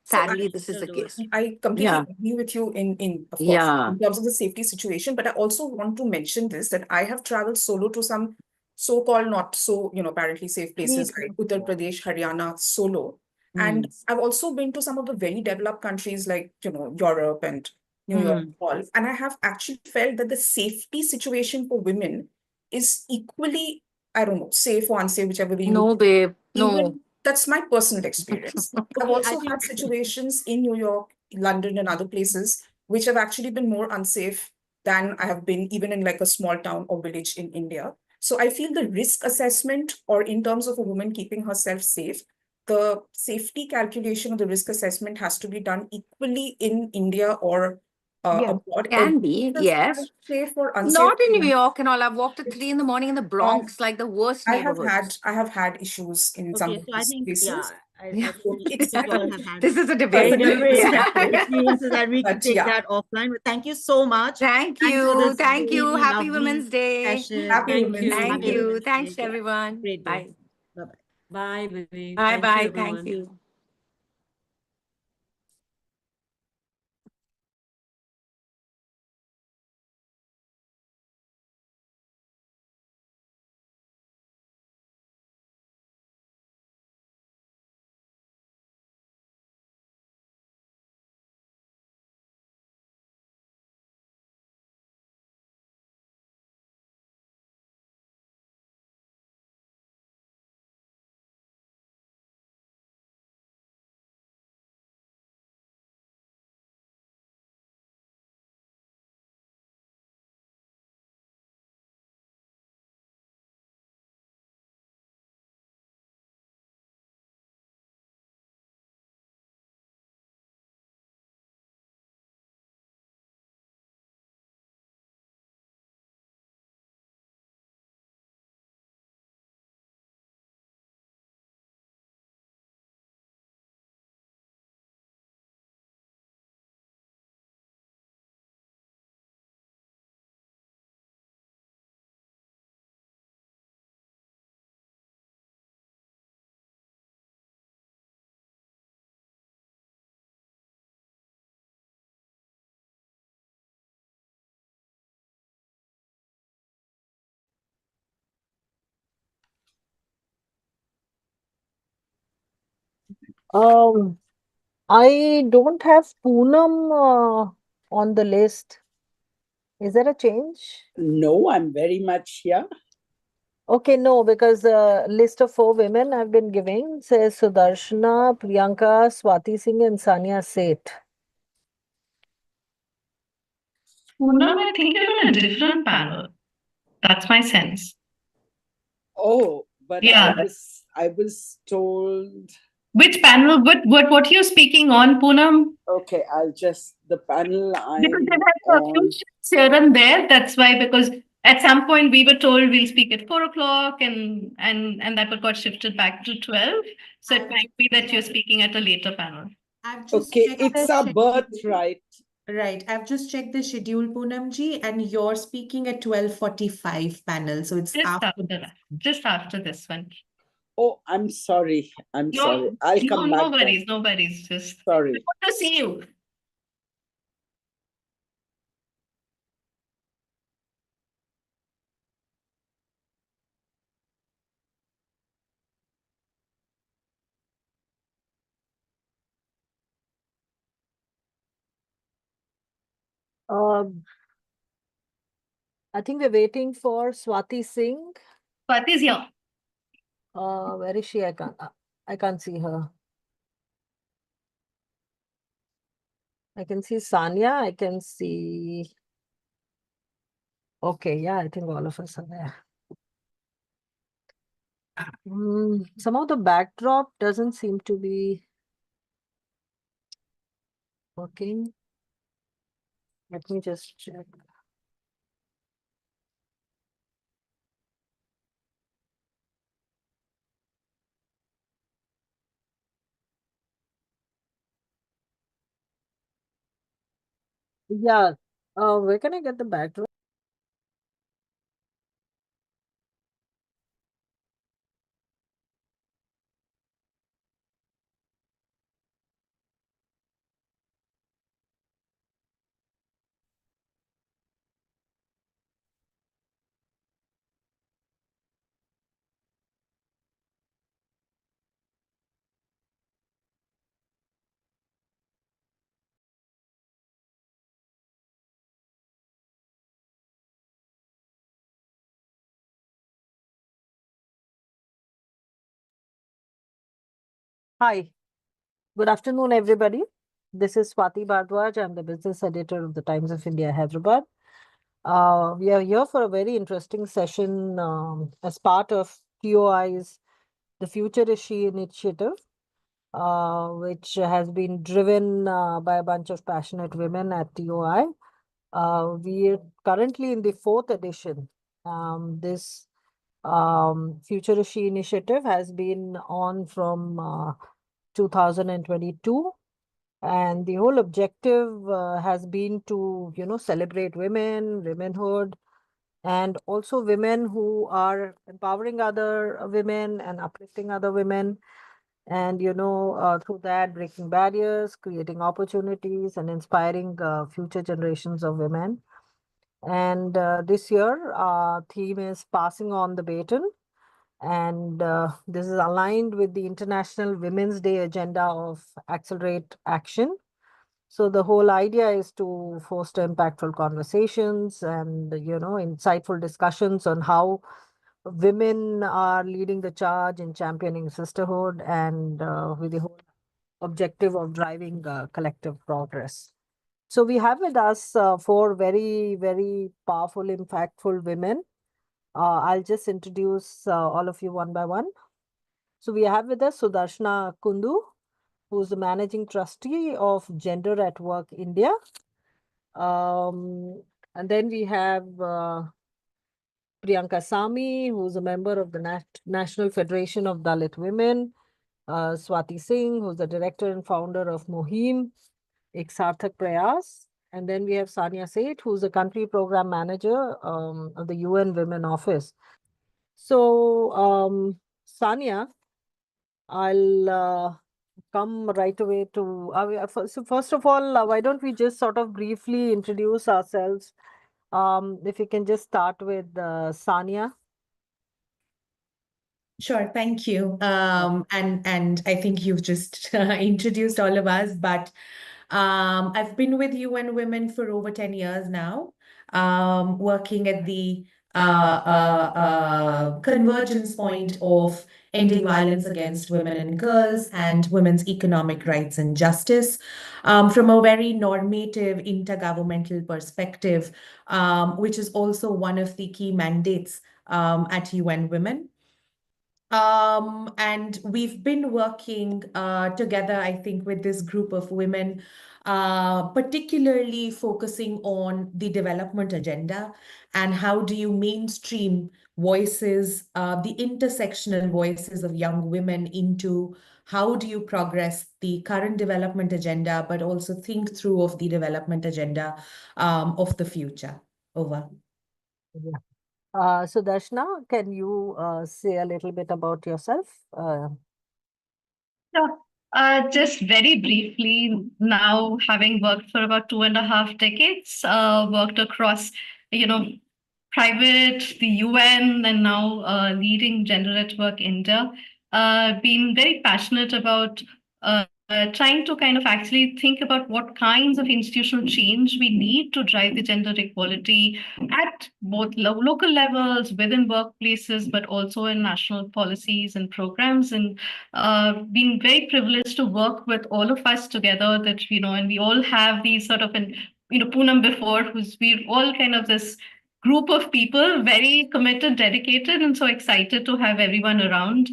So I, sadly, this is the case. I completely Yeah. agree with you in of course, Yeah. in terms of the safety situation, but I also want to mention this, that I have traveled solo to some so-called not so, apparently safe places like Uttar Pradesh, Haryana, solo. And I've also been to some of the very developed countries like, Europe and New York, all. And I have actually felt that the safety situation for women is equally, I don't know, safe or unsafe, whichever way you No, babe. No. even that's my personal experience. I've Okay, I also think had situations in New York, London, and other places which have actually been more unsafe than I have been even in like a small town or village in India. So I feel the risk assessment, or in terms of a woman keeping herself safe, the safety calculation of the risk assessment has to be done equally in India or Yeah. abroad. Can be, Everything is yes. safe or unsafe. Not in New York and all. I've walked at 3 in the morning in the Um, Bronx, like the worst neighborhoods. I have had issues in some okay, of so I these think places. Yeah. I So think it's we all have had This is a debate. very very different perspective. experiences, and we can But take yeah, that offline. But thank you so much. Thank Thanks for you. this Thank you. really Happy lovely Women's Day. session. happy Thank Women's Day. Thank Happy you. Women's Thanks, Day. everyone. Great day. Bye. Bye bye. Bye, Vivi. Bye Thank you, bye. Thank everyone. you. Um, I don't have Poonam on the list. Is there a change? No, I'm very much here. Okay, no, because the list of 4 women I've been giving says Sudarshana, Priyanka, Swati Singh, and Sania Seth. Poonam, I think you're on a different panel. That's my sense. Oh, but Yeah. I was told. Which panel? What you're speaking on, Poonam? Okay, I'll just the panel Because I'm there have a few on. shifts here and there. That's why, because at some point we were told we'll speak at 4 o'clock, and that got shifted back to 12. So it might be that you're speaking at a later panel. I've just Okay, checked it's the our schedule. birthright. Right. I've just checked the schedule, Poonamji, and you're speaking at 12:45 panel. So it's Just after. after that. Just after this one. Oh, I'm sorry. I'm No, sorry. I'll come no back then. worries, no worries. Just Sorry. good to see you. Um, I think we're waiting for Swati Singh. Swati is here. Where is she? I can't see her. I can see Sanya. I can see. Okay, yeah, I think all of us are there. Some of the backdrop doesn't seem to be working. Let me just check. Yeah, where can I get the backdrop? Hi, good afternoon, everybody. This is Swati Bhardwaj. I'm the business editor of the Times of India, Hyderabad. We are here for a very interesting session as part of TOI's The Future is She initiative, which has been driven by a bunch of passionate women at TOI. We are currently in the 4th edition. This Future is She initiative has been on from 2022. And the whole objective has been to, celebrate women, womenhood, and also women who are empowering other women and uplifting other women. And, through that, breaking barriers, creating opportunities, and inspiring future generations of women. And this year, our theme is passing on the baton. And this is aligned with the International Women's Day agenda of Accelerate Action. So the whole idea is to foster impactful conversations and, insightful discussions on how women are leading the charge in championing sisterhood and with the whole objective of driving collective progress. So we have with us 4 very, very powerful, impactful women. I'll just introduce all of you one by one. So we have with us Sudarshana Kundu, who's the managing trustee of Gender at Work India. And then we have Priyanka Sami, who's a member of the National Federation of Dalit Women. Swati Singh, who's the director and founder of Mohim, Ek Sarthak Prayas. And then we have Sanya Seth, who's a country program manager of the UN Women Office. So, Sanya, I'll come right away to, so first of all, why don't we just sort of briefly introduce ourselves? If you can just start with Sanya. Sure, thank you. And I think you've just introduced all of us, but I've been with UN Women for over 10 years now, working at the convergence point of ending violence against women and girls and women's economic rights and justice from a very normative intergovernmental perspective, which is also one of the key mandates at UN Women. And we've been working together, I think, with this group of women, particularly focusing on the development agenda and how do you mainstream voices, the intersectional voices of young women into how do you progress the current development agenda, but also think through of the development agenda of the future. Over. Yeah. So Darshana, can you say a little bit about yourself? Sure. Just very briefly, now having worked for about 2.5 decades, worked across, private, the UN, and now leading Gender at Work India, been very passionate about trying to kind of actually think about what kinds of institutional change we need to drive the gender equality at both local levels, within workplaces, but also in national policies and programs. And been very privileged to work with all of us together that, and we all have these sort of, Poonam before, who's we're all kind of this group of people, very committed, dedicated, and so excited to have everyone around.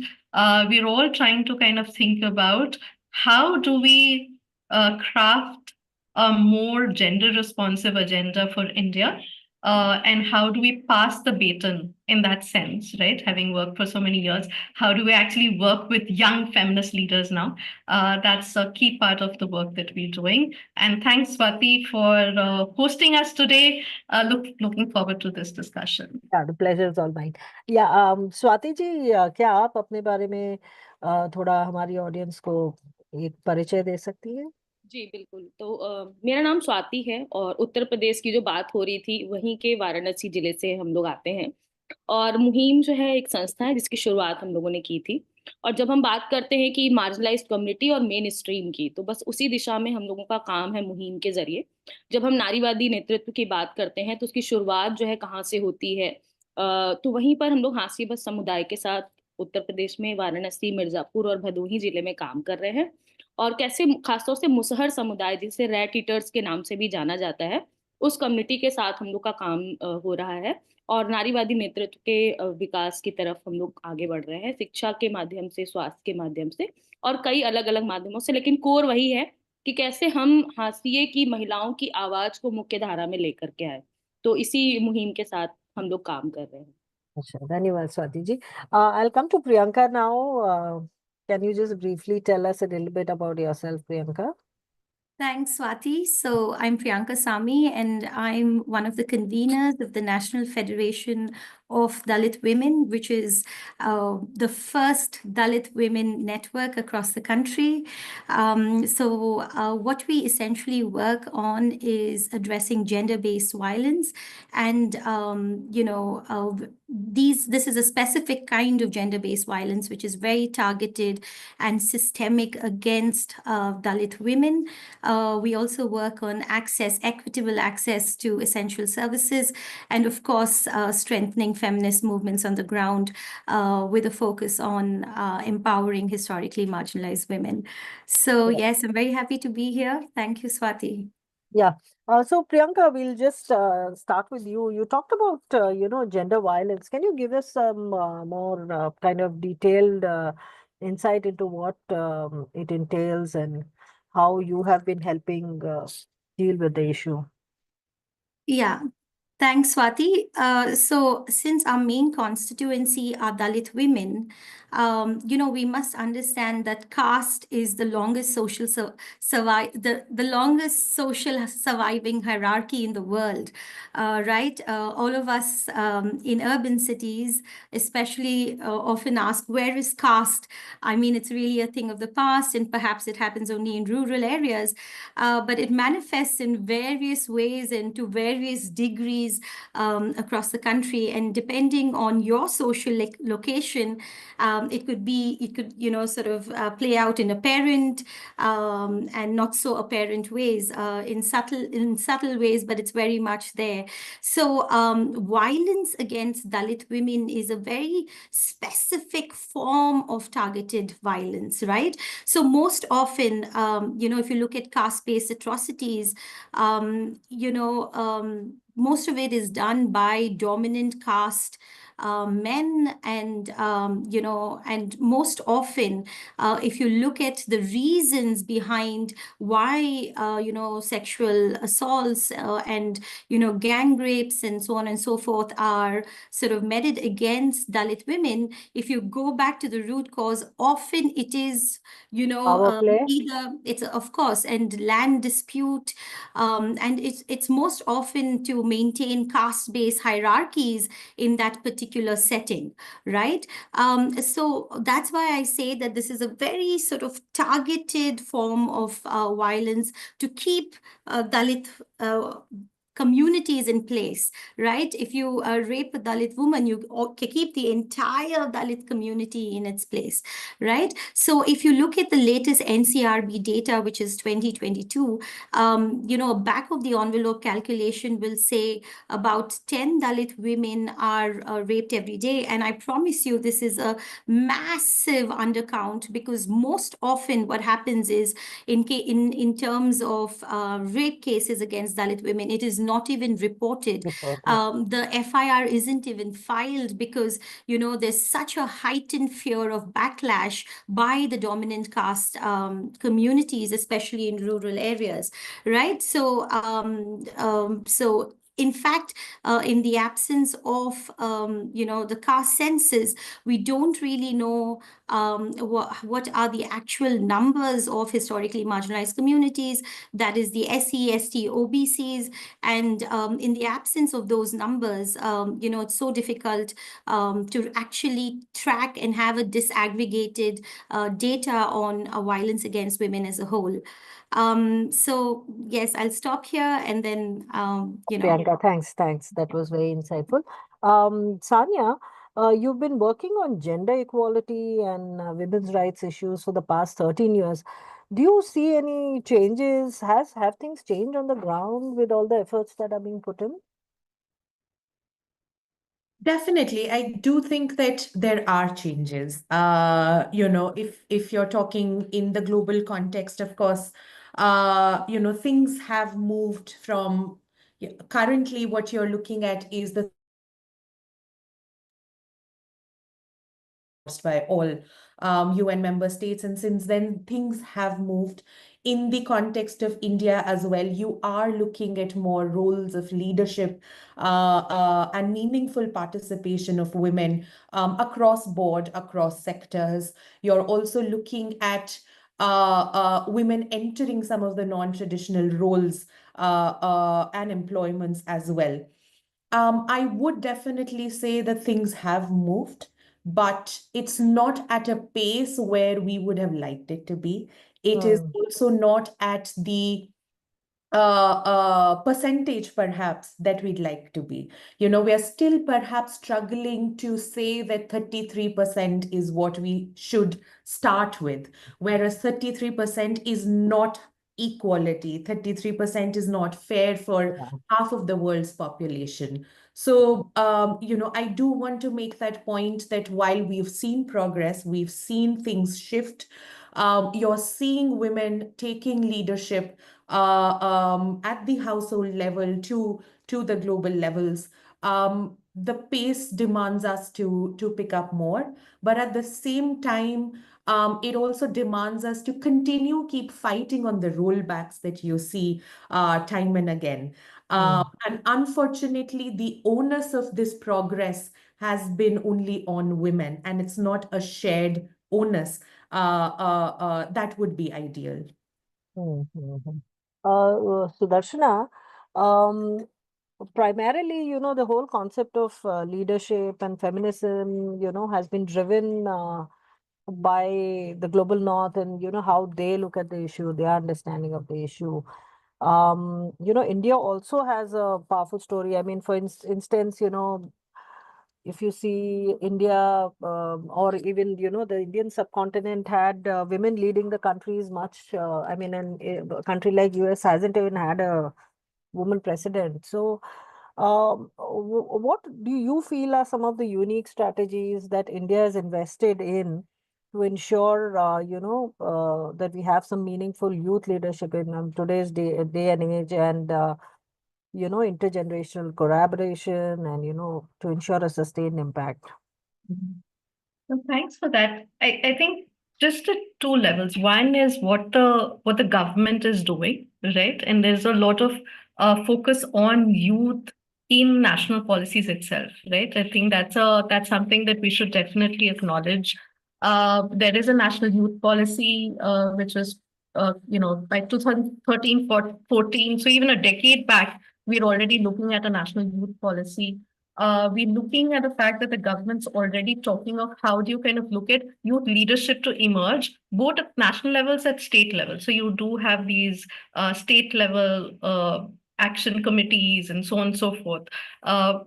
We're all trying to kind of think about how do we craft a more gender responsive agenda for India? And how do we pass the baton in that sense, right? Having worked for so many years, how do we actually work with young feminist leaders now? That's a key part of the work that we're doing. And thanks, Swati, for hosting us today. Looking forward to this discussion. Yeah, the pleasure is all mine. Yeah, Swati ji, क्या आप अपने बारे में थोड़ा हमारी audience को एक परिचय दे सकती हैं? जी बिल्कुल। तो मेरा नाम स्वाति है और उत्तर प्रदेश की जो बात हो रही थी वहीं के वाराणसी जिले से हम लोग आते हैं। और मुहिम जो है एक संस्था है जिसकी शुरुआत हम लोगों ने की थी। और जब हम बात करते हैं कि मार्जिनलाइज्ड कम्युनिटी और मेन स्ट्रीम की, तो बस उसी दिशा में हम लोगों का काम है मुहिम के जरिए। जब हम नारीवादी नेतृत्व की बात करते हैं तो उसकी शुरुआत जो है कहाँ से होती है, तो वहीं पर हम लोग हास्यबस समुदाय के साथ उत्तर प्रदेश में वाराणसी, मिर्जापुर और भदोही जिले में काम कर रहे हैं। और कैसे खासतौर से मुसहर समुदाय, जिसे रैट ईटर्स के नाम से भी जाना जाता है, उस कम्युनिटी के साथ हम लोग का काम हो रहा है। और नारीवादी नेतृत्व के विकास की तरफ हम लोग आगे बढ़ रहे हैं, शिक्षा के माध्यम से, स्वास्थ्य के माध्यम से और कई अलग अलग माध्यमों से। लेकिन कोर वही है कि कैसे हम हाशिए की महिलाओं की आवाज को मुख्य धारा में लेकर के आए। तो इसी मुहिम के साथ हम लोग काम कर रहे हैं। अच्छा, धन्यवाद Swati ji. I'll come to Priyanka now. Can you just briefly tell us a little bit about yourself, Priyanka? Thanks, Swati. So I'm Priyanka Sami, and I'm one of the conveners of the National Federation of Dalit Women, which is the first Dalit women network across the country. What we essentially work on is addressing gender-based violence, and this is a specific kind of gender-based violence which is very targeted and systemic against Dalit women. We also work on equitable access to essential services, and of course, strengthening feminist movements on the ground with a focus on empowering historically marginalized women. So yes, I'm very happy to be here. Thank you, Swati. Yeah. So Priyanka, we'll just start with you. You talked about, gender violence. Can you give us some more kind of detailed insight into what it entails and how you have been helping deal with the issue? Yeah. Thanks, Swati. So since our main constituency are Dalit women, we must understand that caste is the longest social the longest social surviving hierarchy in the world, right? All of us in urban cities, especially, often ask, where is caste? I mean, it's really a thing of the past, and perhaps it happens only in rural areas, but it manifests in various ways and to various degrees across the country. And depending on your social location, it could sort of play out in apparent and not so apparent ways, in subtle ways, but it's very much there. So violence against Dalit women is a very specific form of targeted violence, right? So most often, if you look at caste-based atrocities, most of it is done by dominant caste men, and and most often, if you look at the reasons behind why sexual assaults and gang rapes and so on and so forth are sort of meted against Dalit women, if you go back to the root cause, often it is either it's, of course, and land dispute, and it's most often to maintain caste-based hierarchies in that particular setting, right? So that's why I say that this is a very sort of targeted form of violence to keep Dalit communities in place, right? If you rape a Dalit woman, you keep the entire Dalit community in its place, right? So if you look at the latest NCRB data, which is 2022, a back of the envelope calculation will say about 10 Dalit women are raped every day. And I promise you, this is a massive undercount, because most often what happens is in terms of rape cases against Dalit women, it is not even reported. The FIR isn't even filed because, there's such a heightened fear of backlash by the dominant caste communities, especially in rural areas, right? So in fact, in the absence of, the caste census, we don't really know what are the actual numbers of historically marginalized communities, that is the SC, ST, OBCs. And in the absence of those numbers, it's so difficult to actually track and have a disaggregated data on violence against women as a whole. So yes, I'll stop here and then, Priyanka, thanks. That was very insightful. Sanya, you've been working on gender equality and women's rights issues for the past 13 years. Do you see any changes? Have things changed on the ground with all the efforts that are being put in? Definitely, I do think that there are changes. If you're talking in the global context, of course, things have moved from currently what you're looking at is the by all UN member states. And since then, things have moved. In the context of India as well, you are looking at more roles of leadership and meaningful participation of women across board, across sectors. You're also looking at women entering some of the non-traditional roles and employments as well. I would definitely say that things have moved, but it's not at a pace where we would have liked it to be. It is also not at the percentage perhaps that we'd like to be. We are still perhaps struggling to say that 33% is what we should start with, whereas 33% is not equality. 33% is not fair for half of the world's population. So, I do want to make that point that while we've seen progress, we've seen things shift, you're seeing women taking leadership at the household level to the global levels. The pace demands us to pick up more, but at the same time, it also demands us to keep fighting on the rollbacks that you see time and again. And unfortunately, the onus of this progress has been only on women, and it's not a shared onus. That would be ideal. Sudarshana, primarily, the whole concept of leadership and feminism, has been driven by the global north and, how they look at the issue, their understanding of the issue. India also has a powerful story. I mean, for instance, if you see India or even, the Indian subcontinent had women leading the countries much, and a country like US hasn't even had a woman president. So what do you feel are some of the unique strategies that India has invested in to ensure, that we have some meaningful youth leadership in today's day and age, and intergenerational collaboration, and, to ensure a sustained impact? So thanks for that. I think just at two levels. One is what the government is doing, right? And there's a lot of focus on youth in national policies itself, right? I think that's something that we should definitely acknowledge. There is a national youth policy, which was, by 2013, 14. So even a decade back, we're already looking at a national youth policy. We're looking at the fact that the government's already talking of how do you kind of look at youth leadership to emerge, both at national levels, at state level. So you do have these state level action committees and so on and so forth,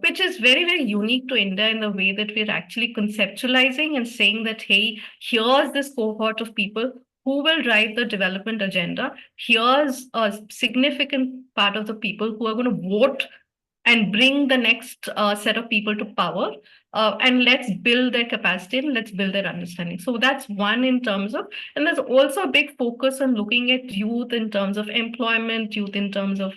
which is very, very unique to India in the way that we're actually conceptualizing and saying that, hey, here's this cohort of people who will drive the development agenda. Here's a significant part of the people who are going to vote and bring the next set of people to power. And let's build their capacity and let's build their understanding. So that's one in terms of, and there's also a big focus on looking at youth in terms of employment, youth in terms of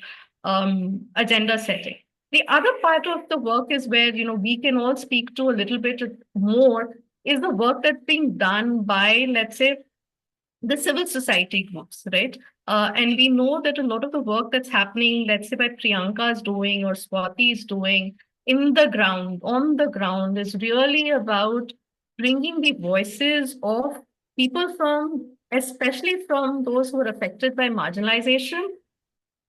agenda setting. The other part of the work is where, we can all speak to a little bit more, is the work that's being done by, let's say, the civil society groups, right? And we know that a lot of the work that's happening, let's say by Priyanka's doing or Swati is doing in the ground, on the ground, is really about bringing the voices of people from, especially from those who are affected by marginalization,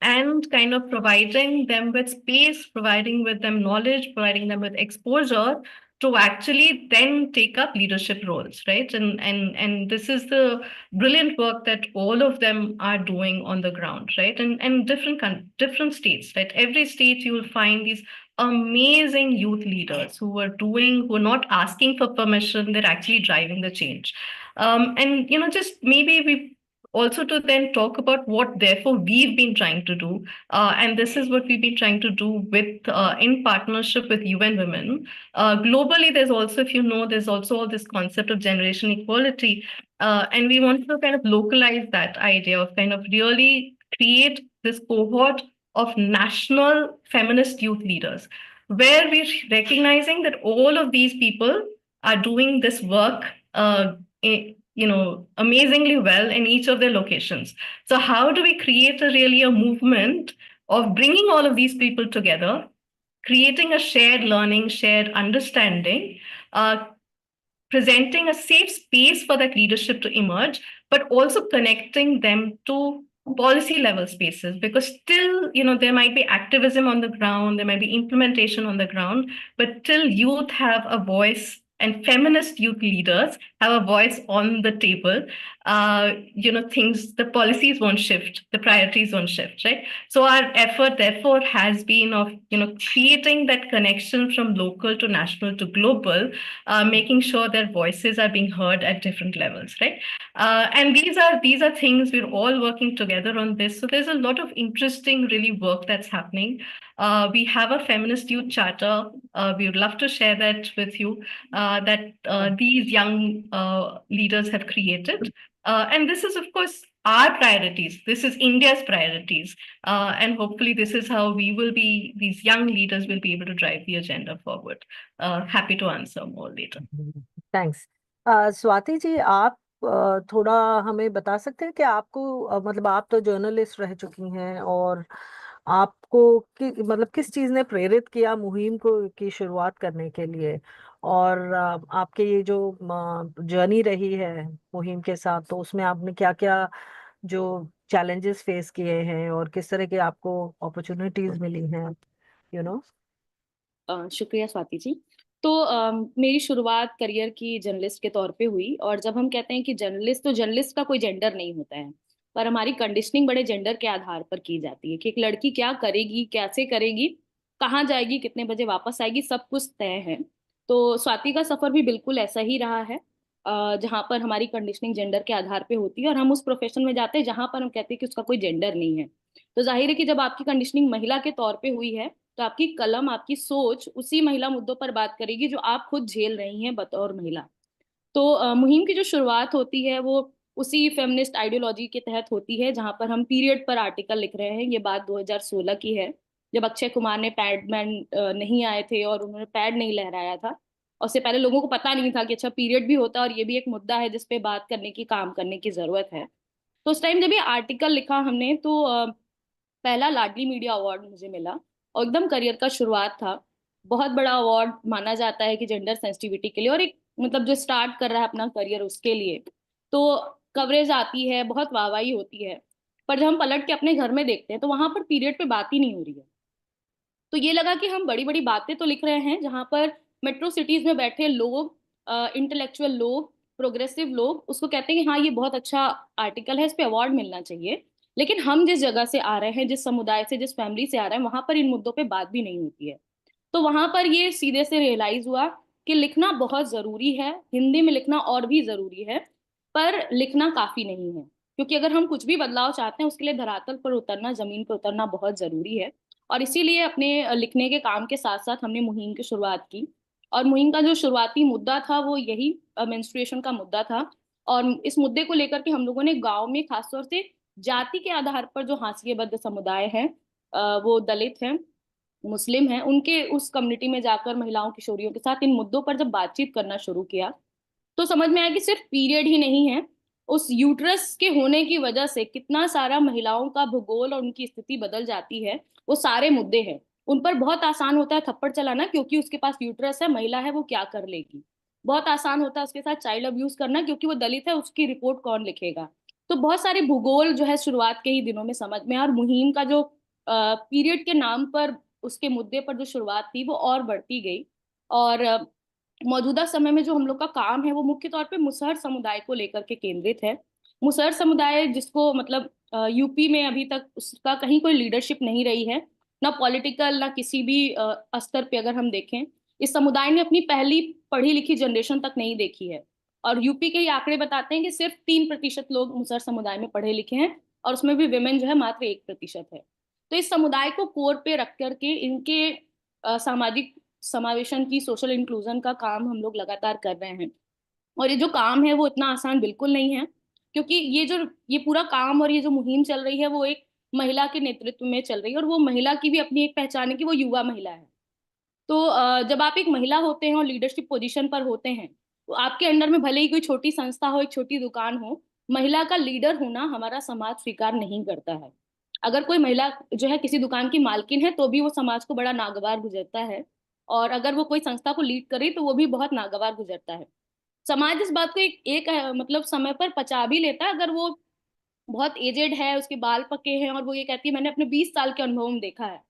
and kind of providing them with space, providing with them knowledge, providing them with exposure to actually then take up leadership roles, right? And this is the brilliant work that all of them are doing on the ground, right? And different states, right? Every state you will find these amazing youth leaders who are not asking for permission, they're actually driving the change. And just maybe we also to then talk about what therefore we've been trying to do, and this is what we've been trying to do with in partnership with UN Women. Globally, there's also, if there's also all this concept of generation equality, and we wanted to kind of localize that idea of kind of really create this cohort of national feminist youth leaders, where we're recognizing that all of these people are doing this work amazingly well in each of their locations. So how do we create a movement of bringing all of these people together, creating a shared learning, shared understanding, presenting a safe space for that leadership to emerge, but also connecting them to policy level spaces, because still, there might be activism on the ground, there might be implementation on the ground, but till youth have a voice and feminist youth leaders have a voice on the table, the policies won't shift, the priorities won't shift, right? So our effort, therefore, has been of, creating that connection from local to national to global, making sure their voices are being heard at different levels, right? And these are things we're all working together on this. So there's a lot of interesting, really work that's happening. We have a feminist youth charter. We would love to share that with you, that these young leaders have created. And this is, of course, our priorities. This is India's priorities. And hopefully this is how these young leaders will be able to drive the agenda forward. Happy to answer more later. Thanks. Swati ji, आप थोड़ा हमें बता सकते हैं कि आपको मतलब आप तो जर्नलिस्ट रह चुकी हैं, और आपको मतलब किस चीज ने प्रेरित किया मुहिम की शुरुआत करने के लिए, और आपके ये जो जर्नी रही है मुहिम के साथ, तो उसमें आपने क्या क्या जो चैलेंजेस फेस किए हैं और किस तरह के आपको अपॉर्चुनिटीज मिली हैं, शुक्रिया स्वाति जी। तो मेरी शुरुआत करियर की जर्नलिस्ट के तौर पे हुई, और जब हम कहते हैं कि जर्नलिस्ट का कोई जेंडर नहीं होता है, पर हमारी कंडीशनिंग बड़े जेंडर के आधार पर की जाती है कि एक लड़की क्या करेगी, कैसे करेगी, कहाँ जाएगी, कितने बजे वापस आएगी, सब कुछ तय है। तो स्वाति का सफर भी बिल्कुल ऐसा ही रहा है, जहाँ पर हमारी कंडीशनिंग जेंडर के आधार पे होती है, और हम उस प्रोफेशन में जाते हैं जहाँ पर हम कहते हैं कि उसका कोई जेंडर नहीं है। तो जाहिर है कि जब आपकी कंडीशनिंग महिला के तौर पे हुई है, तो आपकी कलम, आपकी सोच उसी महिला मुद्दों पर बात करेगी जो आप खुद झेल रही हैं बतौर महिला। तो मुहिम की जो शुरुआत होती है वो उसी फेमिनिस्ट आइडियोलॉजी के तहत होती है, जहां पर हम पीरियड पर आर्टिकल लिख रहे हैं। ये बात 2016 की है, जब अक्षय कुमार ने पैडमैन नहीं आए थे और उन्होंने पैड नहीं लहराया था। और उससे पहले लोगों को पता नहीं था कि अच्छा पीरियड भी होता है और ये भी एक मुद्दा है जिसपे बात करने की, काम करने की जरूरत है। तो उस टाइम जब ये आर्टिकल लिखा हमने, तो पहला लाडली मीडिया अवार्ड मुझे मिला, और एकदम करियर का शुरुआत था। बहुत बड़ा अवार्ड माना जाता है कि जेंडर सेंसिटिविटी के लिए, और एक मतलब जो स्टार्ट कर रहा है अपना करियर उसके लिए। तो कवरेज आती है, बहुत वाहवाही होती है, पर जब हम पलट के अपने घर में देखते हैं तो वहां पर पीरियड पे बात ही नहीं हो रही है। तो ये लगा कि हम बड़ी बड़ी बातें तो लिख रहे हैं, जहां पर मेट्रो सिटीज में बैठे लोग, इंटेलेक्चुअल लोग, प्रोग्रेसिव लोग उसको कहते हैं कि हाँ ये बहुत अच्छा आर्टिकल है, इस पे अवार्ड मिलना चाहिए, लेकिन हम जिस जगह से आ रहे हैं, जिस समुदाय से, जिस फैमिली से आ रहे हैं, वहां पर इन मुद्दों पे बात भी नहीं होती है। तो वहां पर ये सीधे से रियलाइज हुआ कि लिखना बहुत जरूरी है, हिंदी में लिखना और भी जरूरी है, पर लिखना काफी नहीं है। क्योंकि अगर हम कुछ भी बदलाव चाहते हैं, उसके लिए धरातल पर उतरना, जमीन पर उतरना बहुत जरूरी है। और इसीलिए अपने लिखने के काम के साथ साथ हमने मुहिम की शुरुआत की। और मुहिम का जो शुरुआती मुद्दा था वो यही मेंस्ट्रुएशन का मुद्दा था। और इस मुद्दे को लेकर के हम लोगों ने गांव में खासतौर से जाति के आधार पर जो हाशिएबद्ध समुदाय है, वो दलित हैं, मुस्लिम हैं, उनके उस कम्युनिटी में जाकर महिलाओं किशोरियों के साथ इन मुद्दों पर जब बातचीत करना शुरू किया, तो समझ में आया कि सिर्फ पीरियड ही नहीं है, उस यूट्रस के होने की वजह से कितना सारा महिलाओं का भूगोल और उनकी स्थिति बदल जाती है, वो सारे मुद्दे हैं। उन पर बहुत आसान होता है थप्पड़ चलाना, क्योंकि उसके पास यूट्रस है, महिला है, वो क्या कर लेगी। बहुत आसान होता है उसके साथ चाइल्ड अब्यूज करना, क्योंकि वो दलित है, उसकी रिपोर्ट कौन लिखेगा। तो बहुत सारे भूगोल जो है शुरुआत के ही दिनों में समझ में आया। और मुहिम का जो पीरियड के नाम पर उसके मुद्दे पर जो शुरुआत थी वो और बढ़ती गई। और मौजूदा समय में जो हम लोग का काम है वो मुख्य तौर पे मुसहर समुदाय को लेकर के केंद्रित है। मुसहर समुदाय जिसको मतलब यूपी में अभी तक उसका कहीं कोई लीडरशिप नहीं रही है, ना पॉलिटिकल ना किसी भी स्तर पे। अगर हम देखें, इस समुदाय ने अपनी पहली पढ़ी लिखी जनरेशन तक नहीं देखी है। और यूपी के ही आंकड़े बताते हैं कि सिर्फ 3% लोग मुसहर समुदाय में पढ़े लिखे हैं, और उसमें भी विमेन जो है मात्र 1% है। तो इस समुदाय को कोर पे रख करके इनके सामाजिक समावेशन की, सोशल इंक्लूजन का काम हम लोग लगातार कर रहे हैं। और ये जो काम है वो इतना आसान बिल्कुल नहीं है, क्योंकि ये पूरा काम और ये जो मुहिम चल रही है वो एक महिला के नेतृत्व में चल रही है। और वो महिला की भी अपनी एक पहचान है कि वो युवा महिला है। तो जब आप एक महिला होते हैं और लीडरशिप पोजीशन पर होते हैं, तो आपके अंडर में भले ही कोई छोटी संस्था हो, एक छोटी दुकान हो, महिला का लीडर होना हमारा समाज स्वीकार नहीं करता है। अगर कोई महिला जो है किसी दुकान की मालकिन है, तो भी वो समाज को बड़ा नागवार गुजरता है। और अगर वो कोई संस्था को लीड करे, तो वो भी बहुत नागवार गुजरता है। समाज इस बात को एक मतलब समय पर पचा भी लेता है। अगर वो बहुत एजेड है, उसके बाल पके हैं, और वो ये कहती है मैंने अपने 20 साल के अनुभव में देखा है,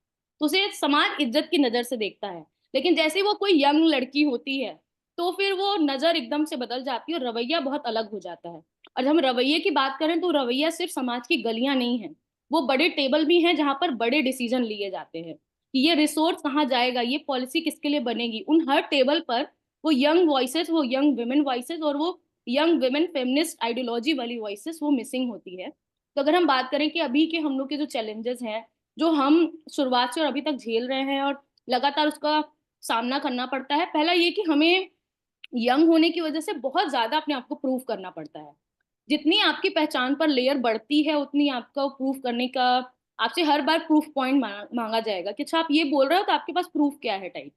तो उसे समाज इज्जत की नजर से देखता है। लेकिन जैसे वो कोई यंग लड़की होती है, तो फिर वो नजर एकदम से बदल जाती है और रवैया बहुत अलग हो जाता है। और जब हम रवैये की बात करें, तो रवैया सिर्फ समाज की गलियां नहीं है, वो बड़े टेबल भी हैं जहां पर बड़े डिसीजन लिए जाते हैं कि ये रिसोर्स कहाँ जाएगा, ये पॉलिसी किसके लिए बनेगी। उन हर टेबल पर वो यंग वॉइसेस, वो यंग वुमेन वॉइसेस, और वो यंग वुमेन फेमिनिस्ट आइडियोलॉजी वाली वॉइसेस वो मिसिंग होती है। तो अगर हम बात करें कि अभी के हम लोग के जो चैलेंजेस हैं, जो हम शुरुआत से और अभी तक झेल रहे हैं और लगातार उसका सामना करना पड़ता है, पहला ये कि हमें यंग होने की वजह से बहुत ज्यादा अपने आप को प्रूव करना पड़ता है। जितनी आपकी पहचान पर लेयर बढ़ती है, उतनी आपका प्रूफ करने का, आपसे हर बार प्रूफ पॉइंट मांगा जाएगा कि अच्छा आप ये बोल रहे हो तो आपके पास प्रूफ क्या है टाइप।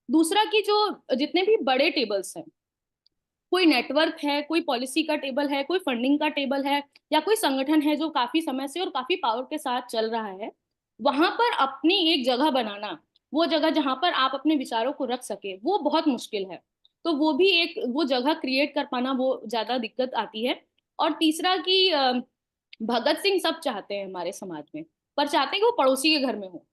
दूसरा कि जो जितने भी बड़े टेबल्स हैं, कोई नेटवर्क है, कोई पॉलिसी का टेबल है, कोई फंडिंग का टेबल है, या कोई संगठन है जो काफी समय से और काफी पावर के साथ चल रहा है, वहां पर अपनी एक जगह बनाना, वो जगह जहां पर आप अपने विचारों को रख सके, वो बहुत मुश्किल है। तो वो भी एक, वो जगह क्रिएट कर पाना, वो ज्यादा दिक्कत आती है। और तीसरा कि भगत सिंह सब चाहते हैं हमारे समाज में, पर चाहते हैं कि वो पड़ोसी के घर में हो।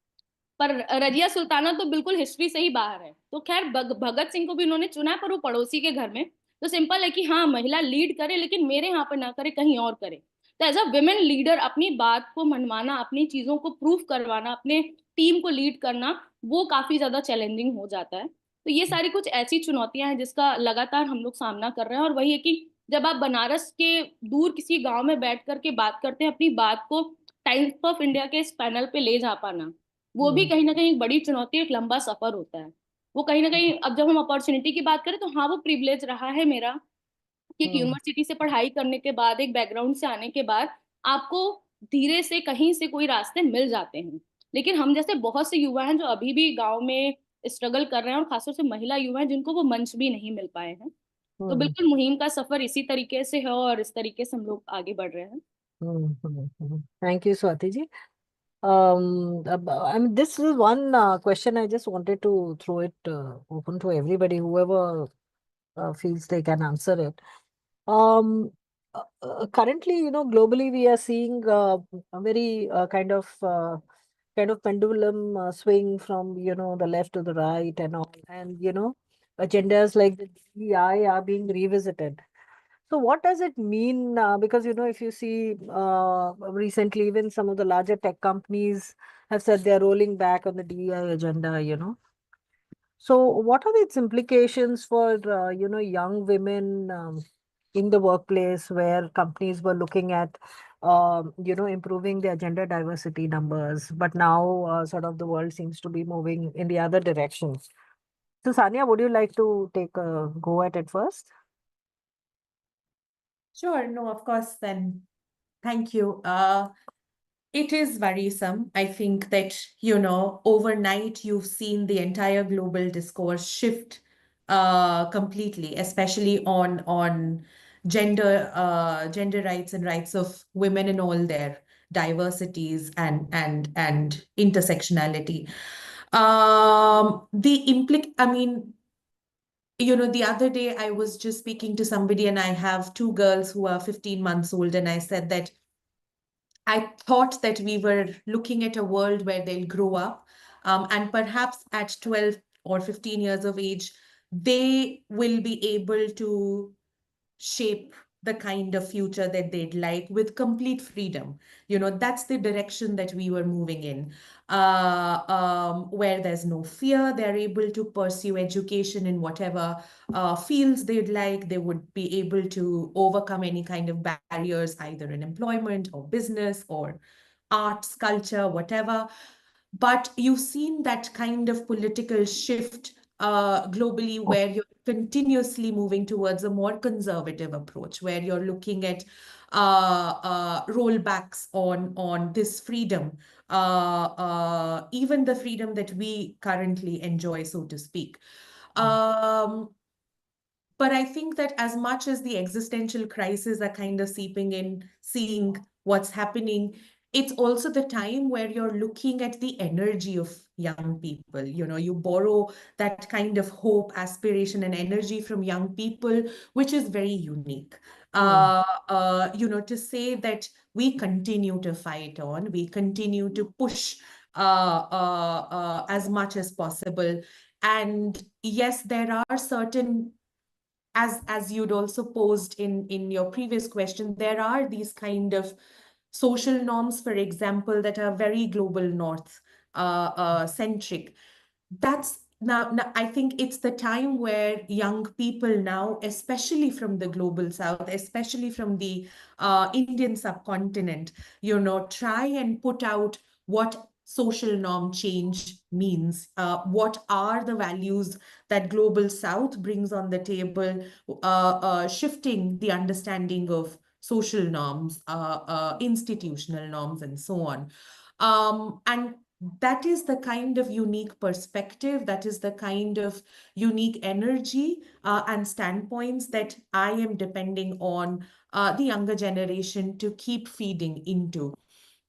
पर रजिया सुल्ताना तो बिल्कुल हिस्ट्री से ही बाहर है। तो खैर भगत सिंह को भी उन्होंने चुना है, पर वो पड़ोसी के घर में। तो सिंपल है कि हाँ, महिला लीड करे, लेकिन मेरे यहाँ पर ना करे, कहीं और करे। तो एज अ वुमेन लीडर अपनी बात को मनवाना, अपनी चीजों को प्रूफ करवाना, अपने टीम को लीड करना, वो काफी ज्यादा चैलेंजिंग हो जाता है। तो ये सारी कुछ ऐसी चुनौतियां हैं जिसका लगातार हम लोग सामना कर रहे हैं। और वही है कि जब आप बनारस के दूर किसी गांव में बैठ करके बात करते हैं, अपनी बात को टाइम्स ऑफ इंडिया के इस पैनल पे ले जा पाना, वो भी कहीं ना कहीं एक बड़ी चुनौती, एक लंबा सफर होता है। वो कहीं ना कहीं, अब जब हम अपॉर्चुनिटी की बात करें, तो हाँ वो प्रिविलेज रहा है मेरा कि एक यूनिवर्सिटी से पढ़ाई करने के बाद, एक बैकग्राउंड से आने के बाद, आपको धीरे से कहीं से कोई रास्ते मिल जाते हैं। लेकिन हम जैसे बहुत से युवा हैं जो अभी भी गांव में स्ट्रगल कर रहे हैं, और खासतौर से महिला युवा हैं जिनको वो मंच भी नहीं मिल पाए हैं। तो बिल्कुल मुहिम का सफर इसी तरीके से है, और इस तरीके से हम लोग आगे बढ़ रहे हैं। Thank you Swati ji. I mean, this is one question I just wanted to throw it open to everybody, whoever feels they can answer it. Currently, globally we are seeing a very kind of pendulum swing from, the left to the right and all. And, agendas like the DEI are being revisited. So what does it mean? Because, if you see recently, even some of the larger tech companies have said they're rolling back on the DEI agenda. So what are its implications for, young women in the workplace where companies were looking at, improving their gender diversity numbers, but now sort of the world seems to be moving in the other direction. So Sanya, would you like to take a go at it first? Sure, no, of course, then. Thank you. It is worrisome. I think that, overnight you've seen the entire global discourse shift completely, especially on gender rights and rights of women in all their diversities and intersectionality. I mean, the other day I was just speaking to somebody, and I have two girls who are 15 months old, and I said that I thought that we were looking at a world where they'll grow up, and perhaps at 12 or 15 years of age, they will be able to shape the kind of future that they'd like with complete freedom. That's the direction that we were moving in, where there's no fear. They're able to pursue education in whatever fields they'd like. They would be able to overcome any kind of barriers, either in employment or business or arts, culture, whatever. But you've seen that kind of political shift globally, where you're continuously moving towards a more conservative approach, where you're looking at rollbacks on this freedom, even the freedom that we currently enjoy, so to speak. But I think that as much as the existential crises are kind of seeping in, seeing what's happening, it's also the time where you're looking at the energy of young people. You borrow that kind of hope, aspiration, and energy from young people, which is very unique. To say that we continue to fight on, we continue to push as much as possible. And yes, there are certain, as you'd also posed in your previous question, there are these kind of social norms, for example, that are very global north centric. That's now I think it's the time where young people now, especially from the global south, especially from the Indian subcontinent, try and put out what social norm change means. What are the values that global south brings on the table, shifting the understanding of social norms, institutional norms, and so on. And that is the kind of unique perspective, that is the kind of unique energy and standpoints that I am depending on the younger generation to keep feeding into.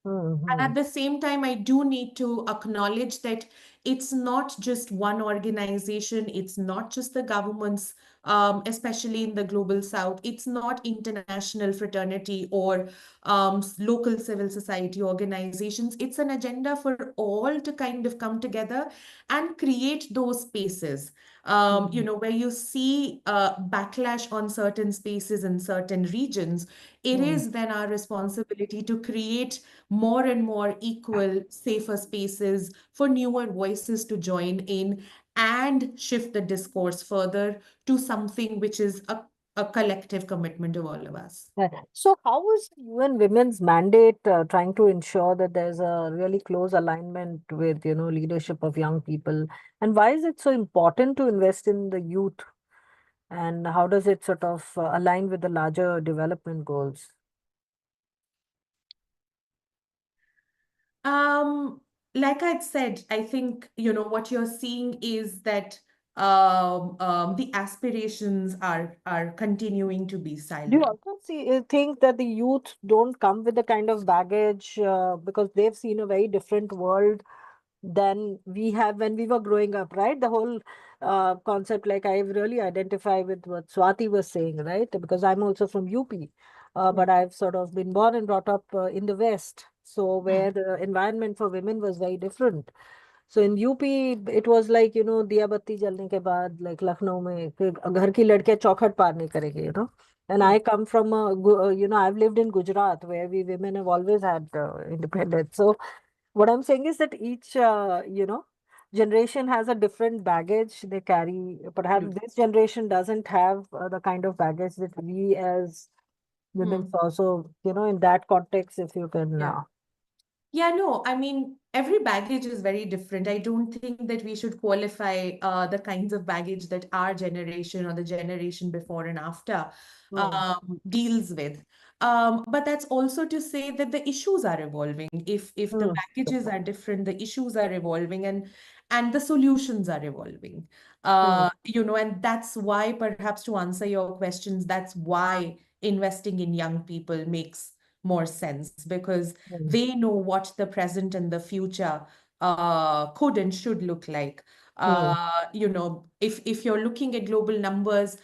And at the same time, I do need to acknowledge that it's not just one organization, it's not just the governments, especially in the global south. It's not international fraternity or local civil society organizations. It's an agenda for all to kind of come together and create those spaces, where you see backlash on certain spaces in certain regions. It is then our responsibility to create more and more equal, safer spaces for newer voices to join in and shift the discourse further to something which is a collective commitment of all of us. So how is UN Women's mandate trying to ensure that there's a really close alignment with, leadership of young people? And why is it so important to invest in the youth? And how does it sort of align with the larger development goals? Like I'd said, I think, what you're seeing is that the aspirations are continuing to be Do you silent. also think that the youth don't come with the kind of baggage because they've seen a very different world than we have when we were growing up, right? The whole concept, like I really identify with what Swati was saying, right? Because I'm also from UP, but I've sort of been born and brought up in the West, so where the environment for women was very different. So in UP, it was like, दिया बत्ती जलने के बाद, like Lucknow में फिर घर की लड़कियां चौखट पार नहीं करेंगे. And I come from I've lived in Gujarat where we women have always had independence. So what I'm saying is that each, generation has a different baggage they carry. Perhaps this generation doesn't have the kind of baggage that we as women saw. So, in that context, if you can. Yeah. Yeah, no, I mean, every baggage is very different. I don't think that we should qualify the kinds of baggage that our generation or the generation before and after deals with. But that's also to say that the issues are evolving. If the packages are different, the issues are evolving, and the solutions are evolving. And that's why, perhaps to answer your questions, that's why investing in young people makes more sense, because they know what the present and the future could and should look like. If you're looking at global numbers,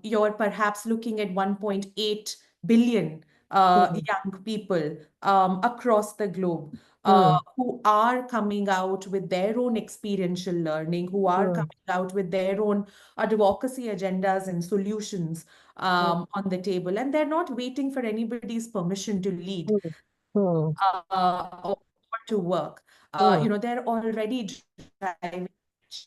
you're perhaps looking at 1.8 billion young people across the globe who are coming out with their own experiential learning, who are coming out with their own advocacy agendas and solutions on the table, and they're not waiting for anybody's permission to lead or to work. They're already driving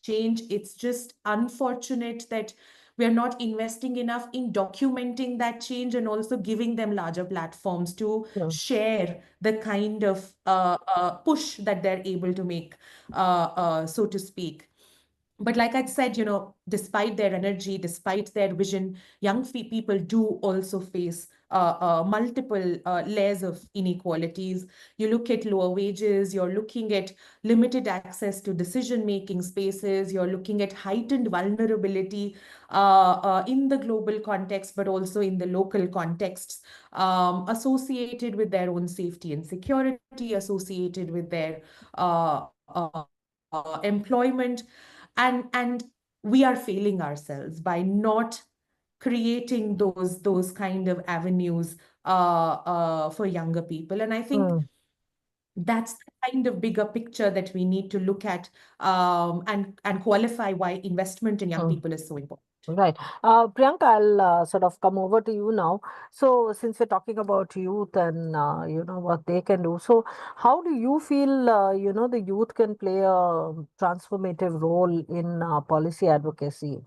change. It's just unfortunate that we are not investing enough in documenting that change and also giving them larger platforms to share the kind of push that they're able to make, so to speak. But like I said, despite their energy, despite their vision, young people do also face multiple layers of inequalities. You look at lower wages, you're looking at limited access to decision-making spaces, you're looking at heightened vulnerability in the global context, but also in the local contexts, associated with their own safety and security, associated with their employment. And we are failing ourselves by not creating those kind of avenues for younger people. And I think that's the kind of bigger picture that we need to look at, and qualify why investment in young people is so important. Right. Priyanka, I'll sort of come over to you now. So, since we're talking about youth and, what they can do. So, how do you feel, the youth can play a transformative role in policy advocacy?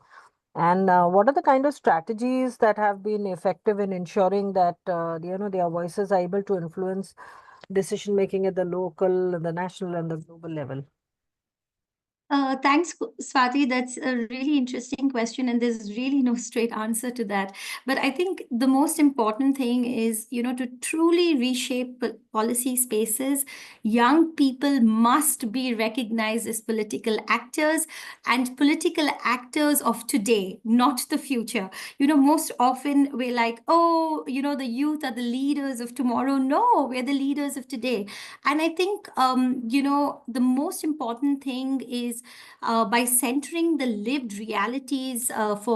And what are the kind of strategies that have been effective in ensuring that, their voices are able to influence decision making at the local, the national, and the global level? Thanks, Swati. That's a really interesting question, and there's really no straight answer to that. But I think the most important thing is, to truly reshape policy spaces, young people must be recognized as political actors, and political actors of today, not the future. Most often we're like, oh, the youth are the leaders of tomorrow. No, we're the leaders of today. And I think, the most important thing is by centering the lived realities of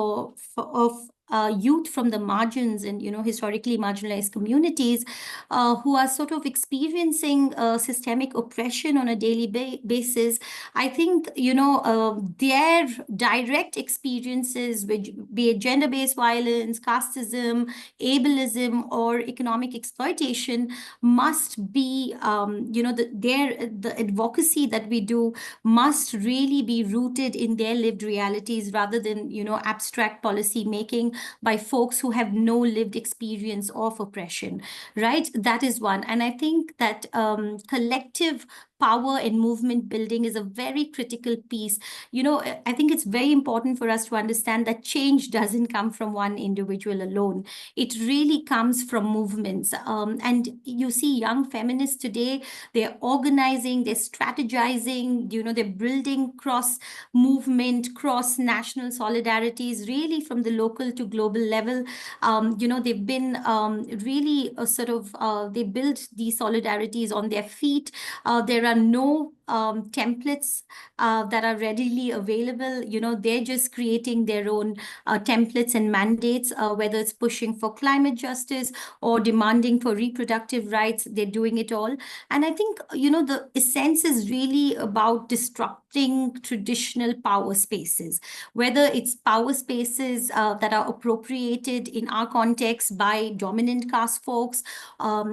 youth from the margins and historically marginalized communities who are sort of experiencing systemic oppression on a daily basis. I think their direct experiences, which be it gender-based violence, casteism, ableism, or economic exploitation, must be the advocacy that we do must really be rooted in their lived realities rather than abstract policy making by folks who have no lived experience of oppression, right? That is one. And I think that collective power and movement building is a very critical piece. I think it's very important for us to understand that change doesn't come from one individual alone. It really comes from movements. And you see young feminists today, they're organizing, they're strategizing, they're building cross-movement, cross-national solidarities, really from the local to global level. They've been really they build these solidarities on their feet. There are no templates that are readily available. They're just creating their own templates and mandates, whether it's pushing for climate justice or demanding for reproductive rights. They're doing it all. And I think, the essence is really about disrupting traditional power spaces, whether it's power spaces that are appropriated in our context by dominant caste folks,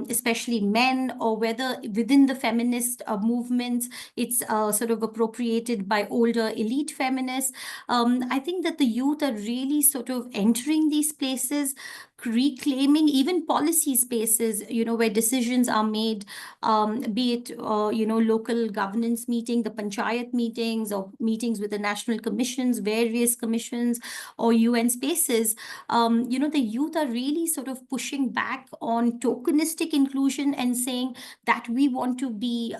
especially men, or whether within the feminist movements, it's sort of appropriated by older elite feminists. I think that the youth are really sort of entering these places, reclaiming even policy spaces, where decisions are made, be it, local governance meeting, the panchayat meetings, or meetings with the national commissions, various commissions, or UN spaces. The youth are really sort of pushing back on tokenistic inclusion and saying that we want to be,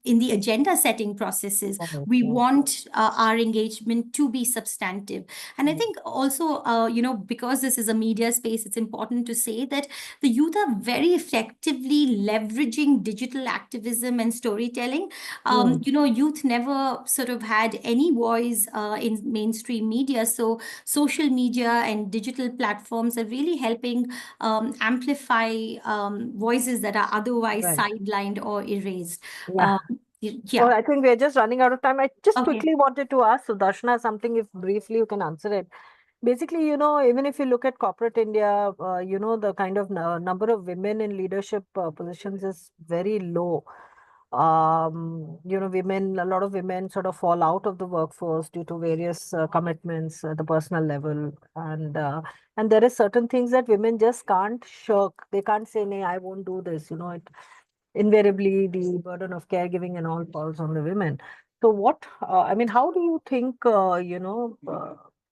in the agenda setting processes, we want our engagement to be substantive. And I think also, because this is a media space, it's important to say that the youth are very effectively leveraging digital activism and storytelling. Youth never sort of had any voice in mainstream media. So social media and digital platforms are really helping amplify voices that are otherwise sidelined or erased. Yeah. Yeah. Well, I think we're just running out of time. I just Okay. quickly wanted to ask Sudarshana something, if briefly you can answer it. Basically, even if you look at corporate India, the kind of number of women in leadership positions is very low. A lot of women sort of fall out of the workforce due to various commitments at the personal level. And there is certain things that women just can't shirk. They can't say, "Nay, I won't do this." Invariably the burden of caregiving and all falls on the women. So how do you think,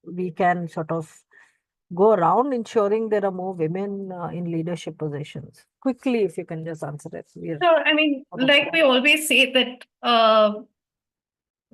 we can sort of go around ensuring there are more women in leadership positions? Quickly, if you can just answer it. So, I mean, like we always say that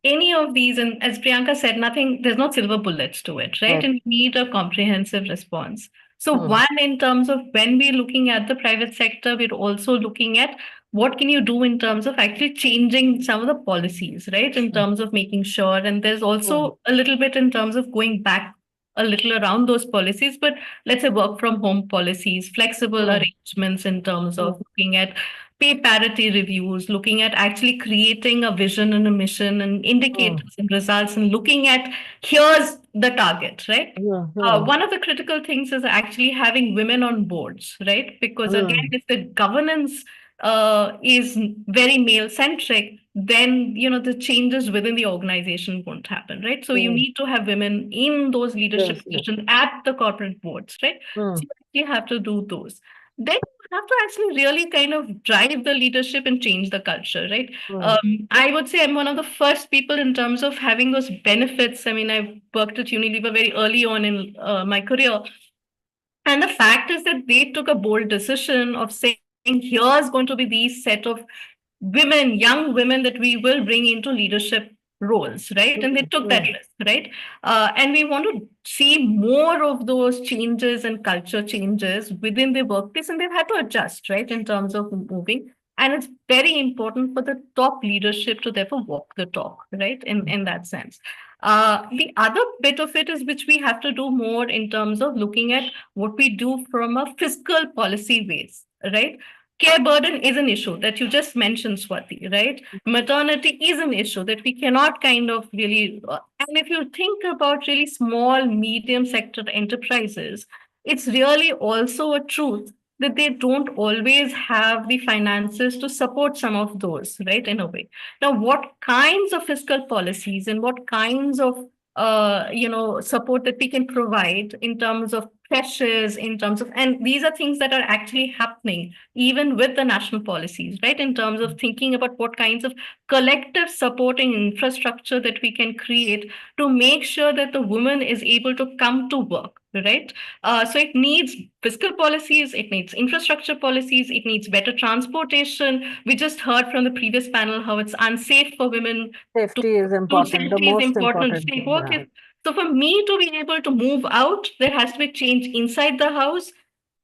any of these, and as Priyanka said, there's no silver bullets to it, right? Right. And we need a comprehensive response. So Hmm. one, in terms of when we're looking at the private sector, we're also looking at what can you do in terms of actually changing some of the policies, right? In terms of making sure, and there's also a little bit in terms of going back a little around those policies, but let's say work from home policies, flexible arrangements in terms of looking at pay parity reviews, looking at actually creating a vision and a mission and indicators and results, and looking at here's the target, right? One of the critical things is actually having women on boards, right? Because again, if the governance is very male centric, then the changes within the organization won't happen, right? So you need to have women in those leadership positions at the corporate boards, right? So you have to do those. Then you have to actually really kind of drive the leadership and change the culture, right? I would say I'm one of the first people in terms of having those benefits. I mean, I worked at Unilever very early on in my career. And the fact is that they took a bold decision of saying, here's going to be these set of women, young women that we will bring into leadership roles, right? And they took that risk, right? And we want to see more of those changes and culture changes within the workplace, and they've had to adjust, right, in terms of moving. And it's very important for the top leadership to therefore walk the talk, right? In that sense. The other bit of it is which we have to do more in terms of looking at what we do from a fiscal policy base, right? Care burden is an issue that you just mentioned, Swati, right? Maternity is an issue that we cannot kind of really, and if you think about really small, medium sector enterprises, it's really also a truth that they don't always have the finances to support some of those, right, in a way. Now, what kinds of fiscal policies and what kinds of support that we can provide in terms of pressures, in terms of, and these are things that are actually happening even with the national policies, right? In terms of thinking about what kinds of collective supporting infrastructure that we can create to make sure that the woman is able to come to work, right? So it needs fiscal policies, it needs infrastructure policies, it needs better transportation. We just heard from the previous panel how it's unsafe for women. Safety is important, the Safety is most important. important. Safe work is, so for me to be able to move out, there has to be change inside the house, in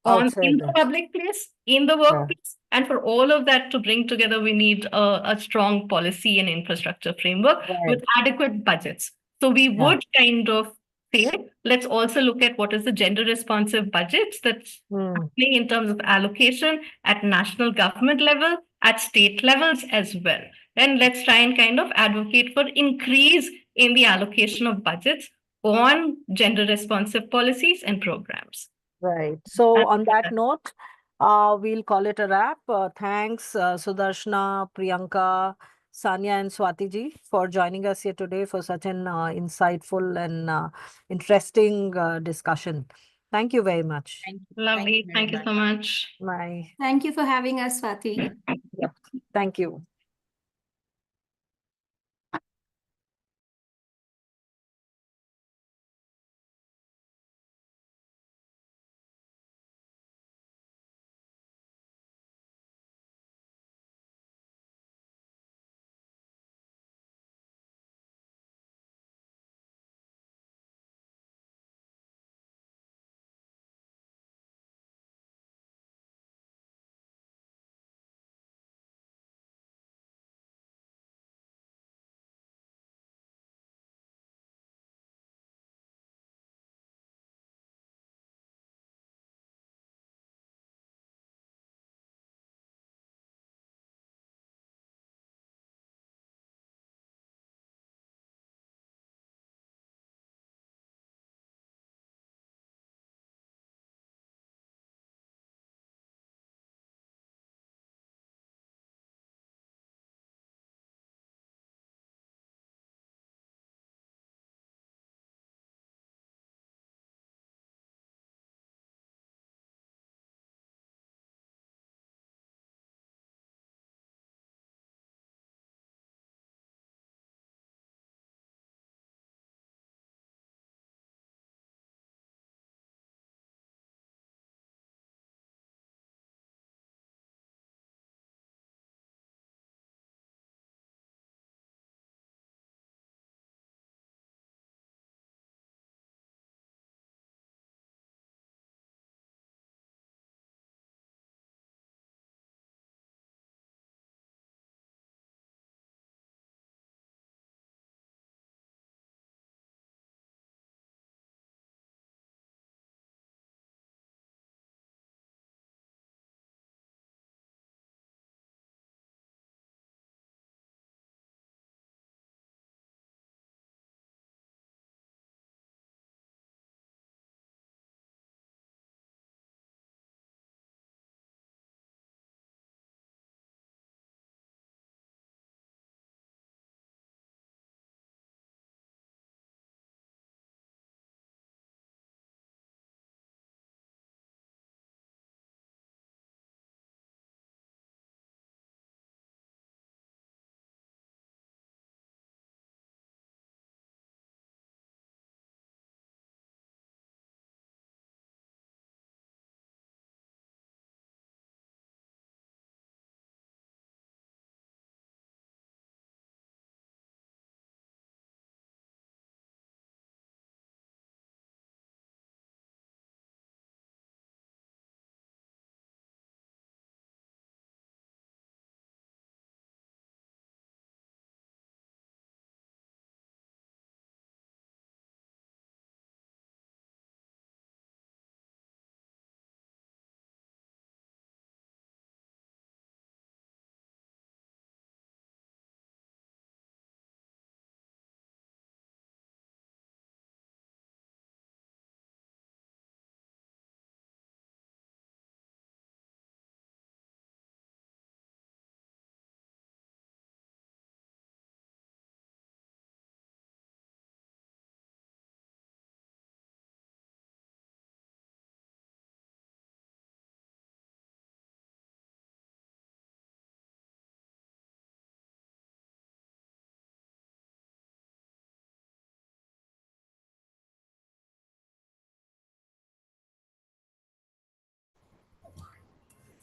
Outside the public place, in the workplace, And for all of that to bring together, we need a strong policy and infrastructure framework with adequate budgets. So we would kind of say, let's also look at what is the gender responsive budgets that's happening in terms of allocation at national government level, at state levels as well. And let's try and kind of advocate for increase in the allocation of budgets on gender responsive policies and programs. Right. So on that note, we'll call it a wrap. Thanks, Sudarshana, Priyanka, Sanya, and Swati ji for joining us here today for such an insightful and interesting discussion. Thank you very much. Lovely. Thank you so much. Bye. Thank you for having us, Swati. Yep. Thank you.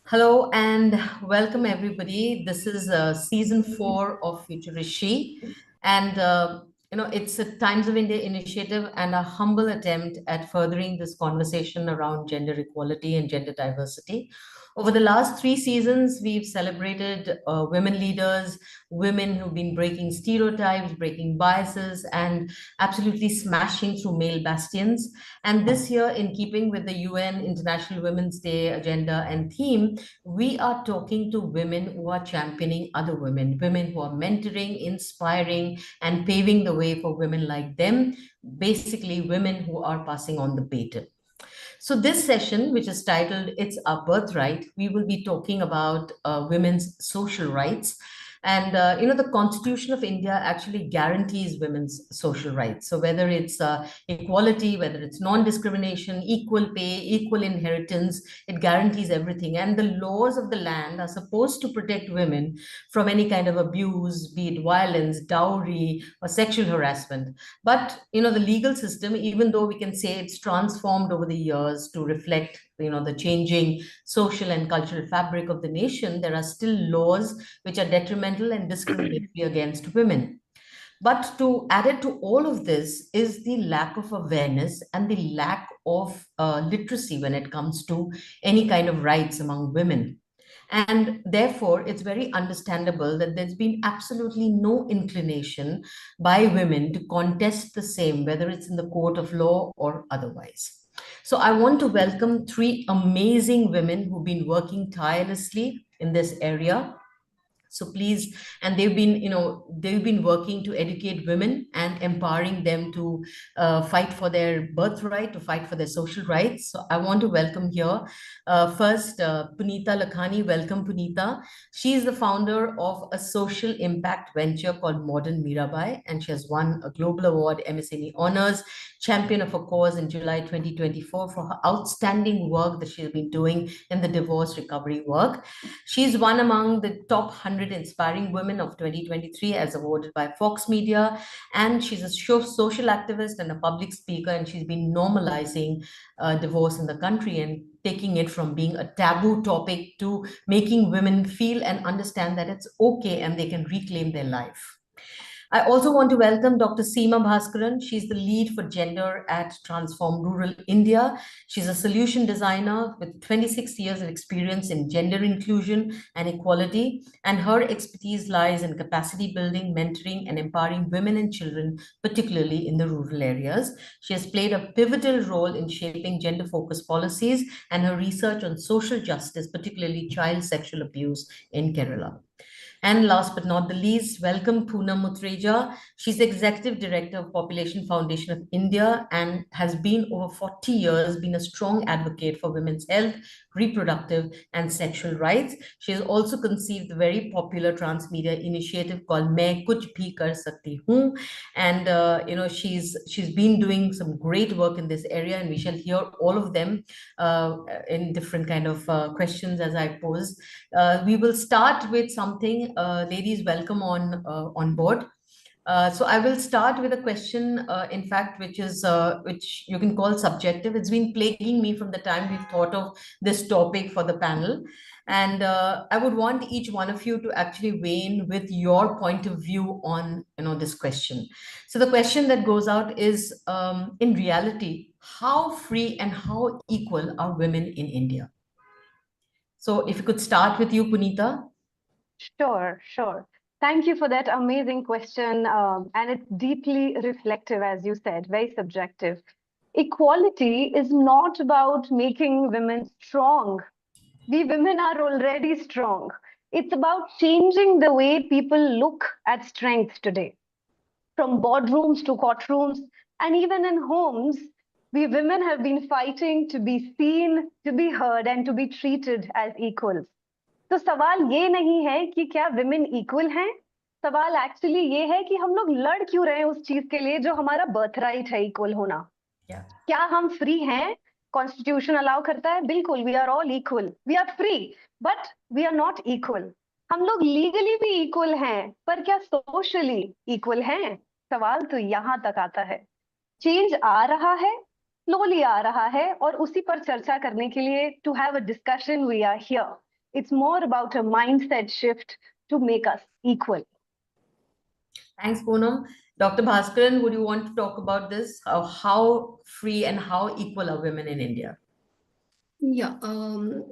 Hello and welcome everybody. This is season 4 of Future is She, and it's a Times of India initiative and a humble attempt at furthering this conversation around gender equality and gender diversity. Over the last 3 seasons, we've celebrated women leaders, women who've been breaking stereotypes, breaking biases, and absolutely smashing through male bastions. And this year, in keeping with the UN International Women's Day agenda and theme, we are talking to women who are championing other women, women who are mentoring, inspiring, and paving the way for women like them, basically women who are passing on the baton. So this session, which is titled It's Our Birthright, we will be talking about women's social rights. And, the Constitution of India actually guarantees women's social rights. So whether it's equality, whether it's non-discrimination, equal pay, equal inheritance, it guarantees everything. And the laws of the land are supposed to protect women from any kind of abuse, be it violence, dowry, or sexual harassment. But, the legal system, even though we can say it's transformed over the years to reflect, the changing social and cultural fabric of the nation, there are still laws which are detrimental and discriminatory against women. But to add it to all of this is the lack of awareness and the lack of literacy when it comes to any kind of rights among women. And therefore, it's very understandable that there's been absolutely no inclination by women to contest the same, whether it's in the court of law or otherwise. So I want to welcome 3 amazing women who've been working tirelessly in this area. So please, and they've been working to educate women and empowering them to fight for their birthright, to fight for their social rights. So I want to welcome here first Punita Lakhani. Welcome, Punita. She is the founder of a social impact venture called Modern Mirabai, and she has won a global award, MSNE Honors, Champion of a Cause in July 2024 for her outstanding work that she's been doing in the divorce recovery work. She's one among the top 100 inspiring women of 2023 as awarded by Fox Media, and she's a social activist and a public speaker, and she's been normalizing divorce in the country and taking it from being a taboo topic to making women feel and understand that it's okay and they can reclaim their life. I also want to welcome Dr. Seema Bhaskaran. She's the lead for gender at Transform Rural India. She's a solution designer with 26 years of experience in gender inclusion and equality, and her expertise lies in capacity building, mentoring, and empowering women and children, particularly in the rural areas. She has played a pivotal role in shaping gender-focused policies and her research on social justice, particularly child sexual abuse in Kerala. And last but not the least, welcome Poonam Mutreja. She's Executive Director of Population Foundation of India and has been over 40 years been a strong advocate for women's health, reproductive and sexual rights. She has also conceived the very popular transmedia initiative called Main Kuch Bhi Kar Sakti Hoon. And she's been doing some great work in this area, and we shall hear all of them in different kind of questions as I pose. We will start with something. Ladies, welcome on board. So I will start with a question, in fact, which you can call subjective. It's been plaguing me from the time we've thought of this topic for the panel. And I would want each one of you to actually weigh in with your point of view on this question. So the question that goes out is, in reality, how free and how equal are women in India? So if you could start with you, Punita. Sure, sure. Thank you for that amazing question. And it's deeply reflective, as you said, very subjective. Equality is not about making women strong. We women are already strong. It's about changing the way people look at strength today. From boardrooms to courtrooms, and even in homes, we women have been fighting to be seen, to be heard, and to be treated as equals. तो सवाल ये नहीं है कि क्या women equal हैं, सवाल actually ये है कि हम लोग लड़ क्यों रहे हैं उस चीज के लिए जो हमारा बर्थराइट है इक्वल होना. क्या हम फ्री हैं? कॉन्स्टिट्यूशन अलाउ करता है, बिल्कुल. We are all equal, we are free, but we are not equal. हम लोग लीगली भी इक्वल हैं, पर क्या सोशली इक्वल हैं? सवाल तो यहाँ तक आता है. चेंज आ रहा है, स्लोली आ रहा है, और उसी पर चर्चा करने के लिए to have a discussion we are here. It's more about a mindset shift to make us equal. Thanks, Poonam. Dr. Bhaskaran, would you want to talk about this? How free and how equal are women in India? Yeah,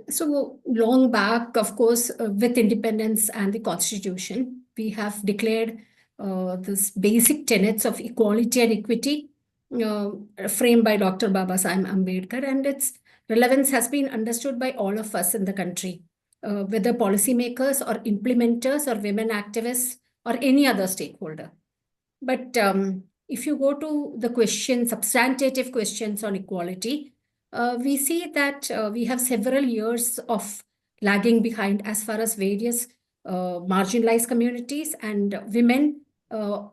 so long back, of course, with independence and the Constitution, we have declared this basic tenets of equality and equity, framed by Dr. Baba Sahib Ambedkar, and its relevance has been understood by all of us in the country, whether policymakers or implementers or women activists or any other stakeholder. But if you go to the question, substantive questions on equality, we see that we have several years of lagging behind as far as various marginalized communities and women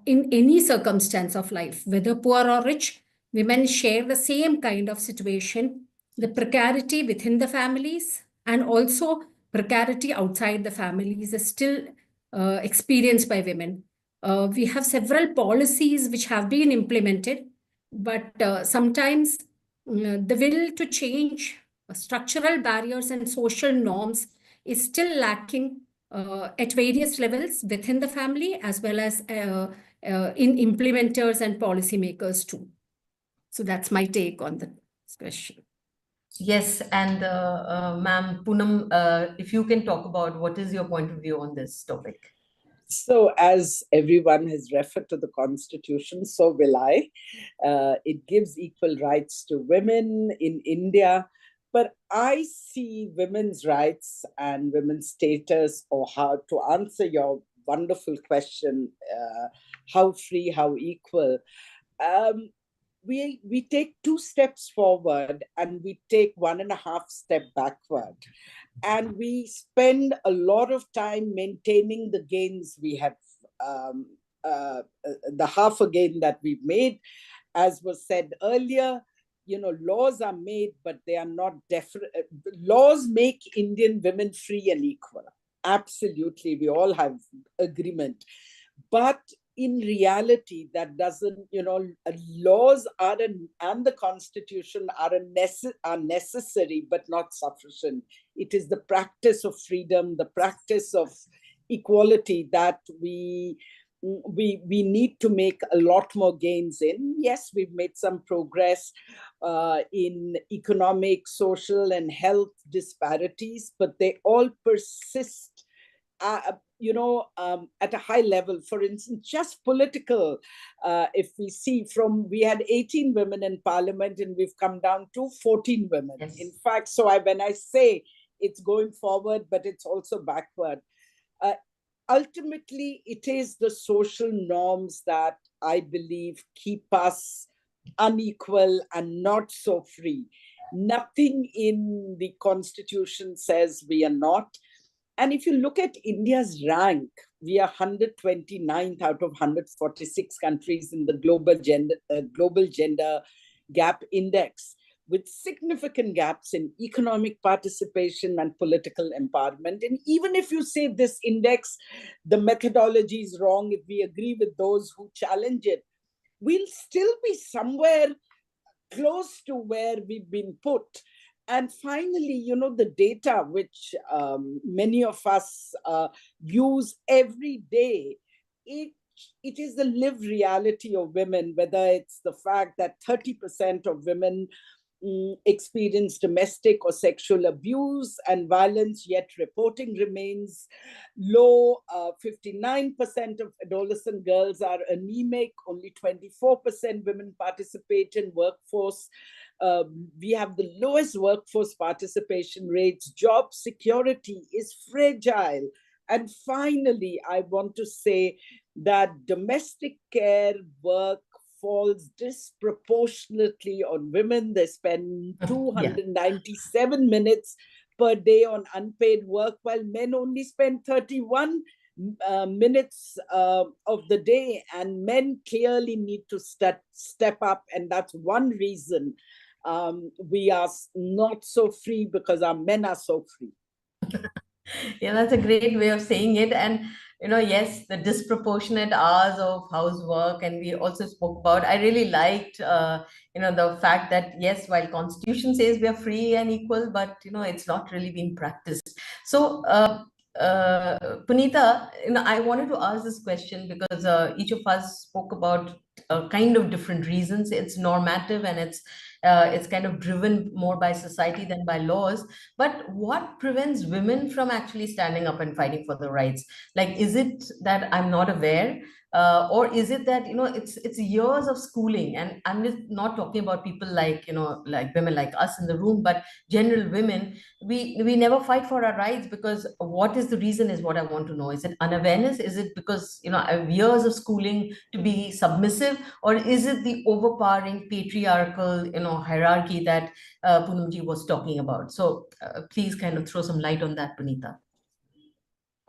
in any circumstance of life, whether poor or rich, women share the same kind of situation, the precarity within the families and also precarity outside the families is still experienced by women. We have several policies which have been implemented, but sometimes the will to change structural barriers and social norms is still lacking at various levels within the family as well as in implementers and policymakers too. So that's my take on the question. Yes, and ma'am, Poonam, if you can talk about what is your point of view on this topic? So, as everyone has referred to the Constitution, so will I. It gives equal rights to women in India, but I see women's rights and women's status, or how to answer your wonderful question, how free, how equal. We take 2 steps forward and we take 1.5 steps backward. And we spend a lot of time maintaining the gains we have, the half a gain that we've made. As was said earlier, laws are made, but they are not definite. Laws make Indian women free and equal. Absolutely, we all have agreement. But in reality, that doesn't, laws are and the Constitution are necessary, but not sufficient. It is the practice of freedom, the practice of equality that we need to make a lot more gains in. Yes, we've made some progress in economic, social, and health disparities, but they all persist at a high level. For instance, just political, if we see we had 18 women in parliament and we've come down to 14 women. Yes. In fact, so when I say it's going forward, but it's also backward. Ultimately, it is the social norms that I believe keep us unequal and not so free. Nothing in the Constitution says we are not. And if you look at India's rank, we are 129th out of 146 countries in the global gender gap index, with significant gaps in economic participation and political empowerment. And even if you say this index, the methodology is wrong, if we agree with those who challenge it, we'll still be somewhere close to where we've been put. And finally, the data which many of us use every day, it is the lived reality of women, whether it's the fact that 30% of women experience domestic or sexual abuse and violence, yet reporting remains low. 59% of adolescent girls are anemic. Only 24% women participate in workforce. We have the lowest workforce participation rates. Job security is fragile. And finally, I want to say that domestic care work falls disproportionately on women. They spend 297 minutes per day on unpaid work, while men only spend 31 minutes of the day. And men clearly need to step up. And that's one reason we are not so free, because our men are so free. Yeah, that's a great way of saying it. And yes, the disproportionate hours of housework, and we also spoke about, I really liked the fact that yes, while Constitution says we are free and equal, but it's not really been practiced. So Punita, I wanted to ask this question because each of us spoke about kind of different reasons. It's normative, and it's kind of driven more by society than by laws. But what prevents women from actually standing up and fighting for the rights? Like, is it that I'm not aware? Or is it that, it's years of schooling? And I'm just not talking about people like, like women like us in the room, but general women. We never fight for our rights, because what is the reason is what I want to know. Is it unawareness? Is it because, I have years of schooling to be submissive? Or is it the overpowering patriarchal, hierarchy that Poonamji was talking about? So please kind of throw some light on that, Punita.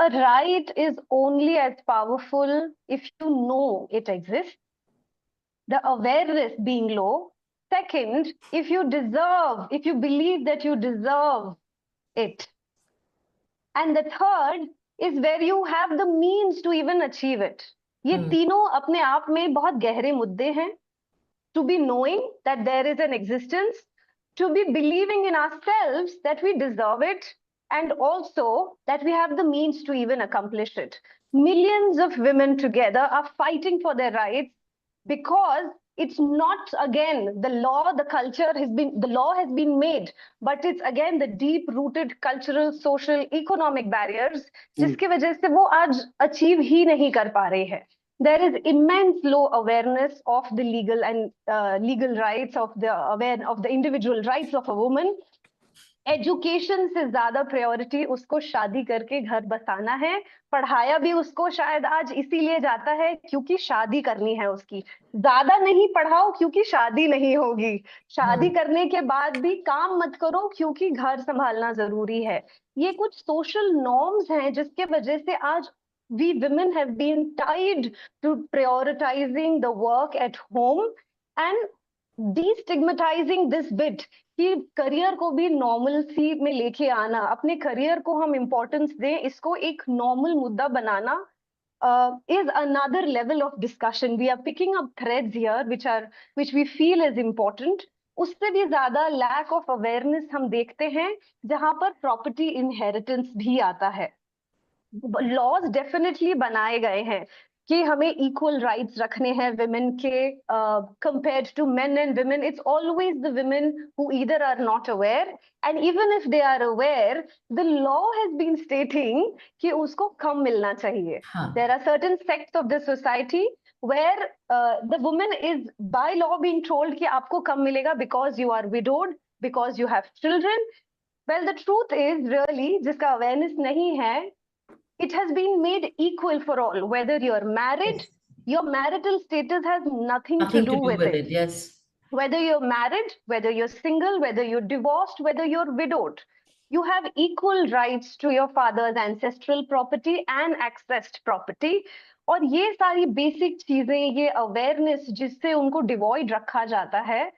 A right is only as powerful if you know it exists. The awareness being low. Second, if you believe that you deserve it. And the third is where you have the means to even achieve it. ये तीनों अपने आप में बहुत गहरे मुद्दे हैं. To be knowing that there is an existence, to be believing in ourselves that we deserve it, and also that we have the means to even accomplish it. Millions of women together are fighting for their rights, because it's not, again, the law has been made, but it's again the deep-rooted cultural, social, economic barriers, जिसकी वजह से वो आज achieve ही नहीं कर पा रहे हैं. There is immense low awareness of the legal and legal rights of the individual rights of a woman. Education से ज्यादा प्रायोरिटी उसको शादी करके घर बसाना है. पढ़ाया भी उसको शायद आज इसीलिए जाता है क्योंकि शादी करनी है उसकी. ज्यादा नहीं पढ़ाओ क्योंकि शादी नहीं होगी. शादी करने के बाद भी काम मत करो क्योंकि घर संभालना जरूरी है. ये कुछ सोशल नॉर्म्स हैं जिसके वजह से आज we women have been tied to prioritizing the work at home and destigmatizing this bit कि करियर को भी नॉर्मलसी में लेके आना, अपने करियर को हम इम्पोर्टेंस दें, इसको एक नॉर्मल मुद्दा बनाना is another level of discussion. We are picking up threads here which we feel is important. उससे भी ज्यादा lack of awareness हम देखते हैं जहां पर property inheritance भी आता है. Laws definitely बनाए गए हैं कि हमें equal rights रखने हैं women के compared to men and women. It's always the women who either are not aware, and even if they are aware, the law has been stating कि उसको कम मिलना चाहिए. There are certain sects of the society where the woman is by law being told कि आपको कम मिलेगा because you are widowed, because you have children. Well, the truth is really जिसका awareness नहीं है, it has been made equal for all. Whether you're married, your marital status has nothing to do with it. Yes. Whether you're married, whether you're single, whether you're divorced, whether you're widowed, you have equal rights to your father's ancestral property and accessed property. और ये सारी basic चीजें, ये awareness जिससे उनको devoid रखा जाता है,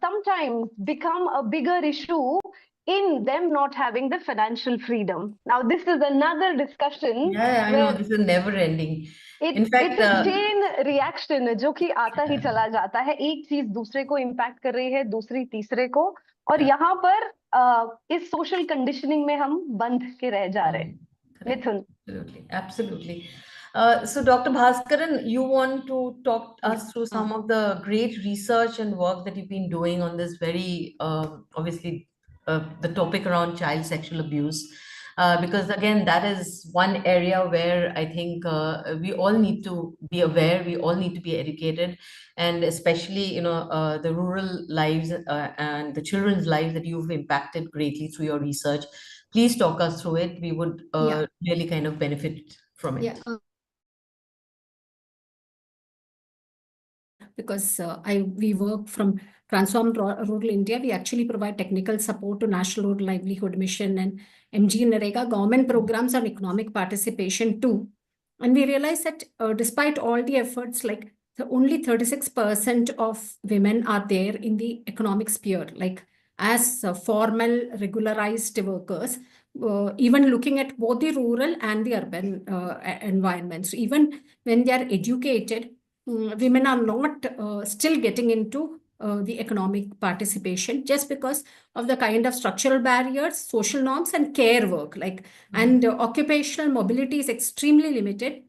sometimes become a bigger issue in them not having the financial freedom. Now, this is another discussion. Yeah, I know, this is never ending. In fact, it's a chain reaction जो कि आता ही चला जाता है. एक चीज दूसरे को impact कर रही है, दूसरी तीसरे को, और यहाँ पर इस social conditioning में हम बंध के रह जा रहे हैं. मिथुन. Absolutely. So, Dr. Bhaskaran, you want to talk us through some of the great research and work that you've been doing on this very, obviously, the topic around child sexual abuse. Because again, that is one area where I think we all need to be aware, we all need to be educated, and especially, the rural lives and the children's lives that you've impacted greatly through your research. Please talk us through it. We would really kind of benefit from it. Yeah. Because we work from Transform Rural India, we actually provide technical support to National Rural Livelihood Mission and MG Narega government programs on economic participation too. And we realize that despite all the efforts, like only 36% of women are there in the economic sphere, like as formal regularized workers, even looking at both the rural and the urban environments. Even when they are educated, women are not still getting into the economic participation just because of the kind of structural barriers, social norms, and care work. And occupational mobility is extremely limited.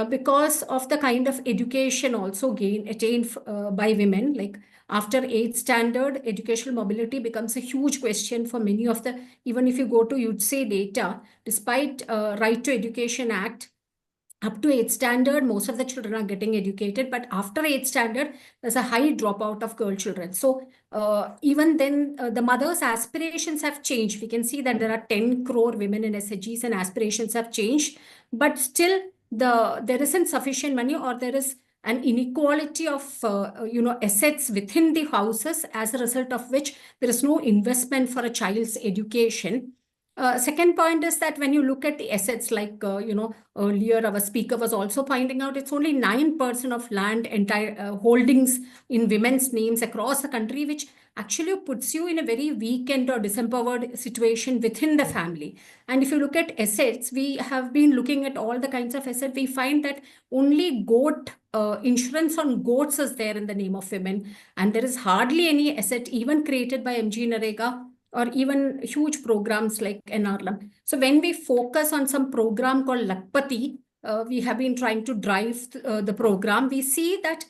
because of the kind of education also attained by women. Like after 8th standard, educational mobility becomes a huge question for many of the, even if you go to UTSE data, despite Right to Education Act, up to 8th standard, most of the children are getting educated, but after 8th standard, there's a high dropout of girl children. So even then, the mothers' aspirations have changed. We can see that there are 10 crore women in SHGs and aspirations have changed, but still there isn't sufficient money, or there is an inequality of assets within the houses, as a result of which there is no investment for a child's education. Second point is that when you look at the assets, like, earlier our speaker was also pointing out, it's only 9% of land entire holdings in women's names across the country, which actually puts you in a very weakened or disempowered situation within the family. And if you look at assets, we have been looking at all the kinds of assets. We find that only goat insurance on goats is there in the name of women. And there is hardly any asset even created by MG Narega, or even huge programs like NRLM. So when we focus on some program called Lakpati, we have been trying to drive the program. We see that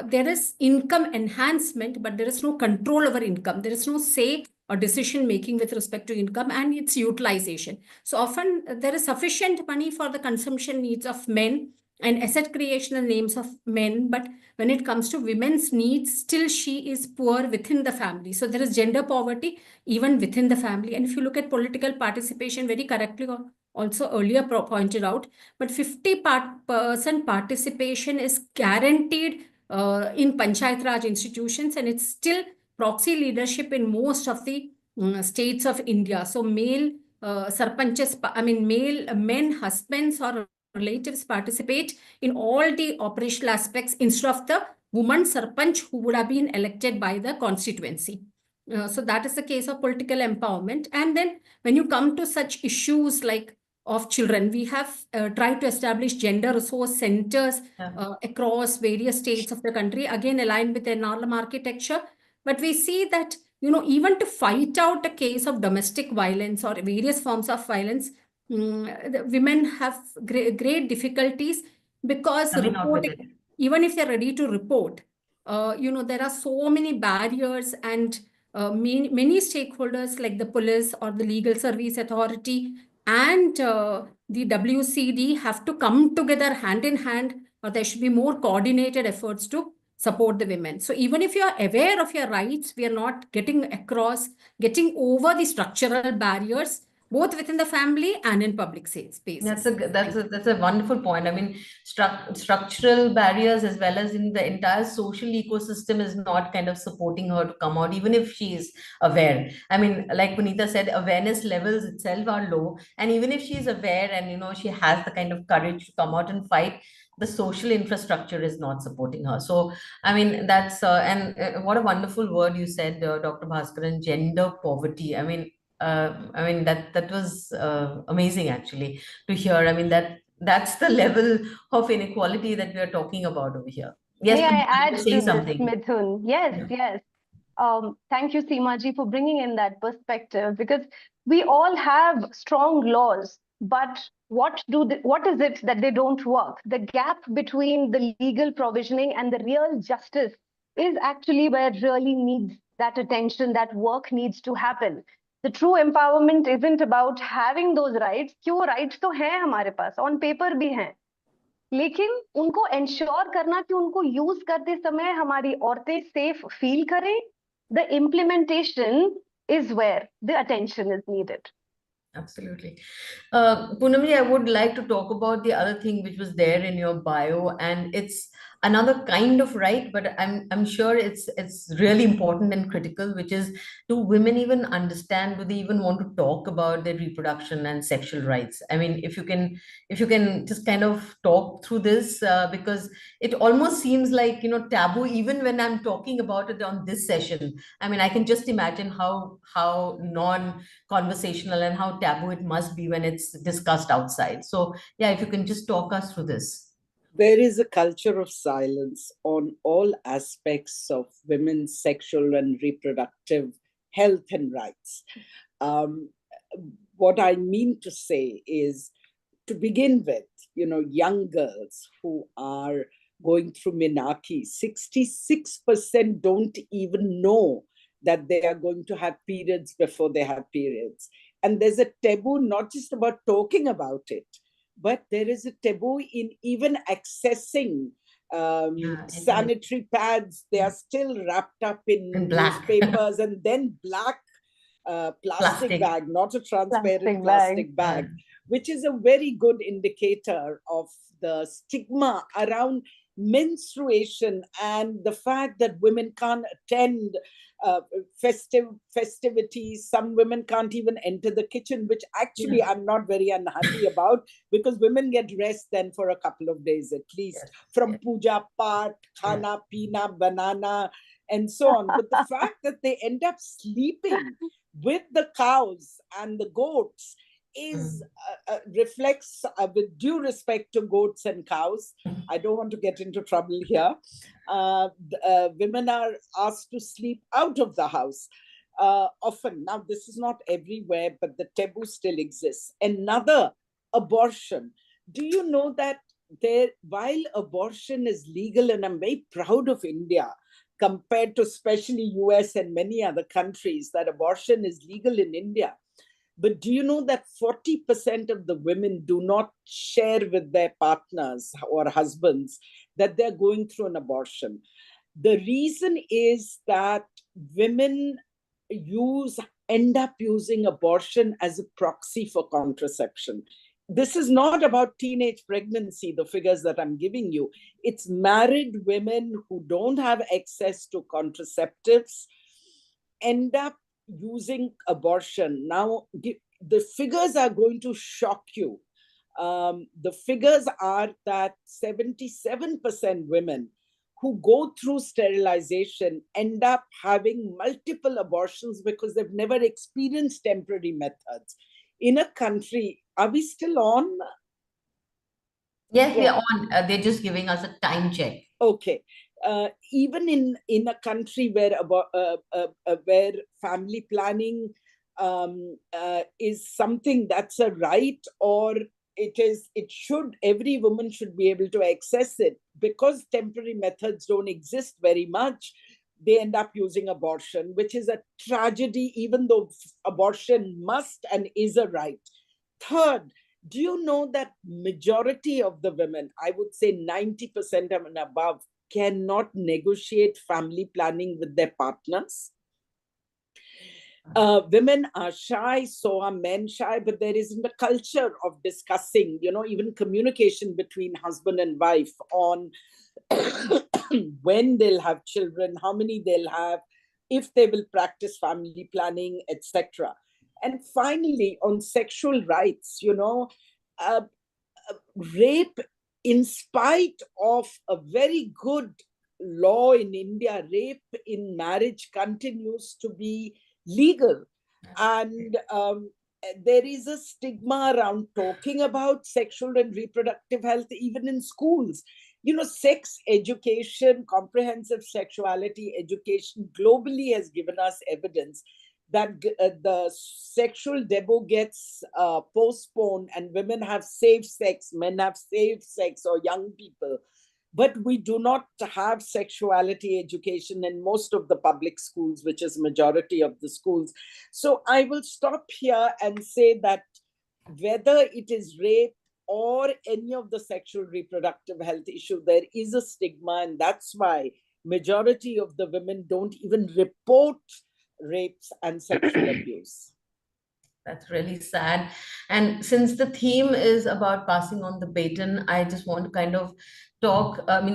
there is income enhancement, but there is no control over income. There is no say or decision making with respect to income and its utilization. So often there is sufficient money for the consumption needs of men and asset creation in names of men, but when it comes to women's needs, still she is poor within the family. So there is gender poverty even within the family. And if you look at political participation, very correctly also earlier pointed out, but 50% participation is guaranteed in Panchayat Raj institutions, and it's still proxy leadership in most of the states of India. So male sarpanches, male men, husbands or relatives participate in all the operational aspects instead of the woman sarpanch who would have been elected by the constituency. So that is the case of political empowerment. And then when you come to such issues like of children, we have tried to establish gender resource centers across various states of the country, again aligned with the NRLM architecture. But we see that, even to fight out a case of domestic violence or various forms of violence, the women have great difficulties, because reporting, even if they're ready to report, there are so many barriers, and many stakeholders like the police or the legal service authority and the WCD have to come together hand in hand, or there should be more coordinated efforts to support the women. So even if you are aware of your rights, we are not getting over the structural barriers, both within the family and in public spaces. That's a wonderful point. I mean, structural barriers as well as in the entire social ecosystem is not kind of supporting her to come out, even if she is aware. I mean, like Punita said, awareness levels itself are low, and even if she is aware and she has the kind of courage to come out and fight, the social infrastructure is not supporting her. So, I mean, that's what a wonderful word you said, Dr. Bhaskaran, gender poverty. I mean, that was amazing actually to hear. I mean, that's the level of inequality that we are talking about over here. Yes, May I Punita, you add were to saying this, something. Mithun? Yes, yes. Thank you, Seemaji, for bringing in that perspective, because we all have strong laws, but what is it that they don't work? The gap between the legal provisioning and the real justice is actually where it really needs that attention, that work needs to happen. The true empowerment isn't about having those rights. क्यों rights तो हैं हमारे पास, on paper भी हैं, लेकिन उनको ensure करना कि उनको यूज करते समय हमारी औरतें सेफ फील करें, the implementation is where the attention is needed. Absolutely. Poonamji, I would like to talk about the other thing which was there in your bio, and it's another kind of right, but I'm sure it's really important and critical, which is, do women even understand, do they even want to talk about their reproduction and sexual rights? I mean, if you can just kind of talk through this, because it almost seems like taboo, even when I'm talking about it on this session. I mean, I can just imagine how non-conversational and how taboo it must be when it's discussed outside. So yeah, if you can just talk us through this. There is a culture of silence on all aspects of women's sexual and reproductive health and rights. What I mean to say is, to begin with, young girls who are going through menarche, 66% don't even know that they are going to have periods before they have periods. And there's a taboo, not just about talking about it, but there is a taboo in even accessing sanitary pads. They are still wrapped up in newspapers and then black plastic bag, not a transparent plastic bag, which is a very good indicator of the stigma around menstruation and the fact that women can't attend festivities. Some women can't even enter the kitchen, which actually I'm not very unhappy about, because women get rest then for a couple of days at least, from puja, part, khana, pina, banana, and so on. But the fact that they end up sleeping with the cows and the goats is reflects, with due respect to goats and cows, I don't want to get into trouble here, women are asked to sleep out of the house often. Now, this is not everywhere, but the taboo still exists. Another, abortion. Do you know that while abortion is legal, and I'm very proud of India, compared to especially US and many other countries, that abortion is legal in India. But do you know that 40% of the women do not share with their partners or husbands that they're going through an abortion? The reason is that women end up using abortion as a proxy for contraception. This is not about teenage pregnancy, the figures that I'm giving you. It's married women who don't have access to contraceptives end up using abortion. Now, the figures are going to shock you. The figures are that 77% women who go through sterilization end up having multiple abortions because they've never experienced temporary methods. In a country, are we still on? Yes, we're on. They're just giving us a time check. Okay. Even in a country where family planning is something that's a right, or every woman should be able to access it, because temporary methods don't exist very much, they end up using abortion, which is a tragedy, even though abortion must and is a right. Third, do you know that majority of the women, I would say 90% and above, cannot negotiate family planning with their partners? Women are shy, so are men shy, but there isn't a culture of discussing, even communication between husband and wife on when they'll have children, how many they'll have, if they will practice family planning, etc. And finally, on sexual rights, rape, in spite of a very good law in India, rape in marriage continues to be legal. And there is a stigma around talking about sexual and reproductive health, even in schools. Sex education, comprehensive sexuality education globally has given us evidence that the sexual debut gets postponed and women have safe sex, men have safe sex, or young people. But we do not have sexuality education in most of the public schools, which is majority of the schools. So I will stop here and say that whether it is rape or any of the sexual reproductive health issue, there is a stigma, and that's why majority of the women don't even report rapes and sexual abuse. That's really sad. And since the theme is about passing on the baton, I just want to kind of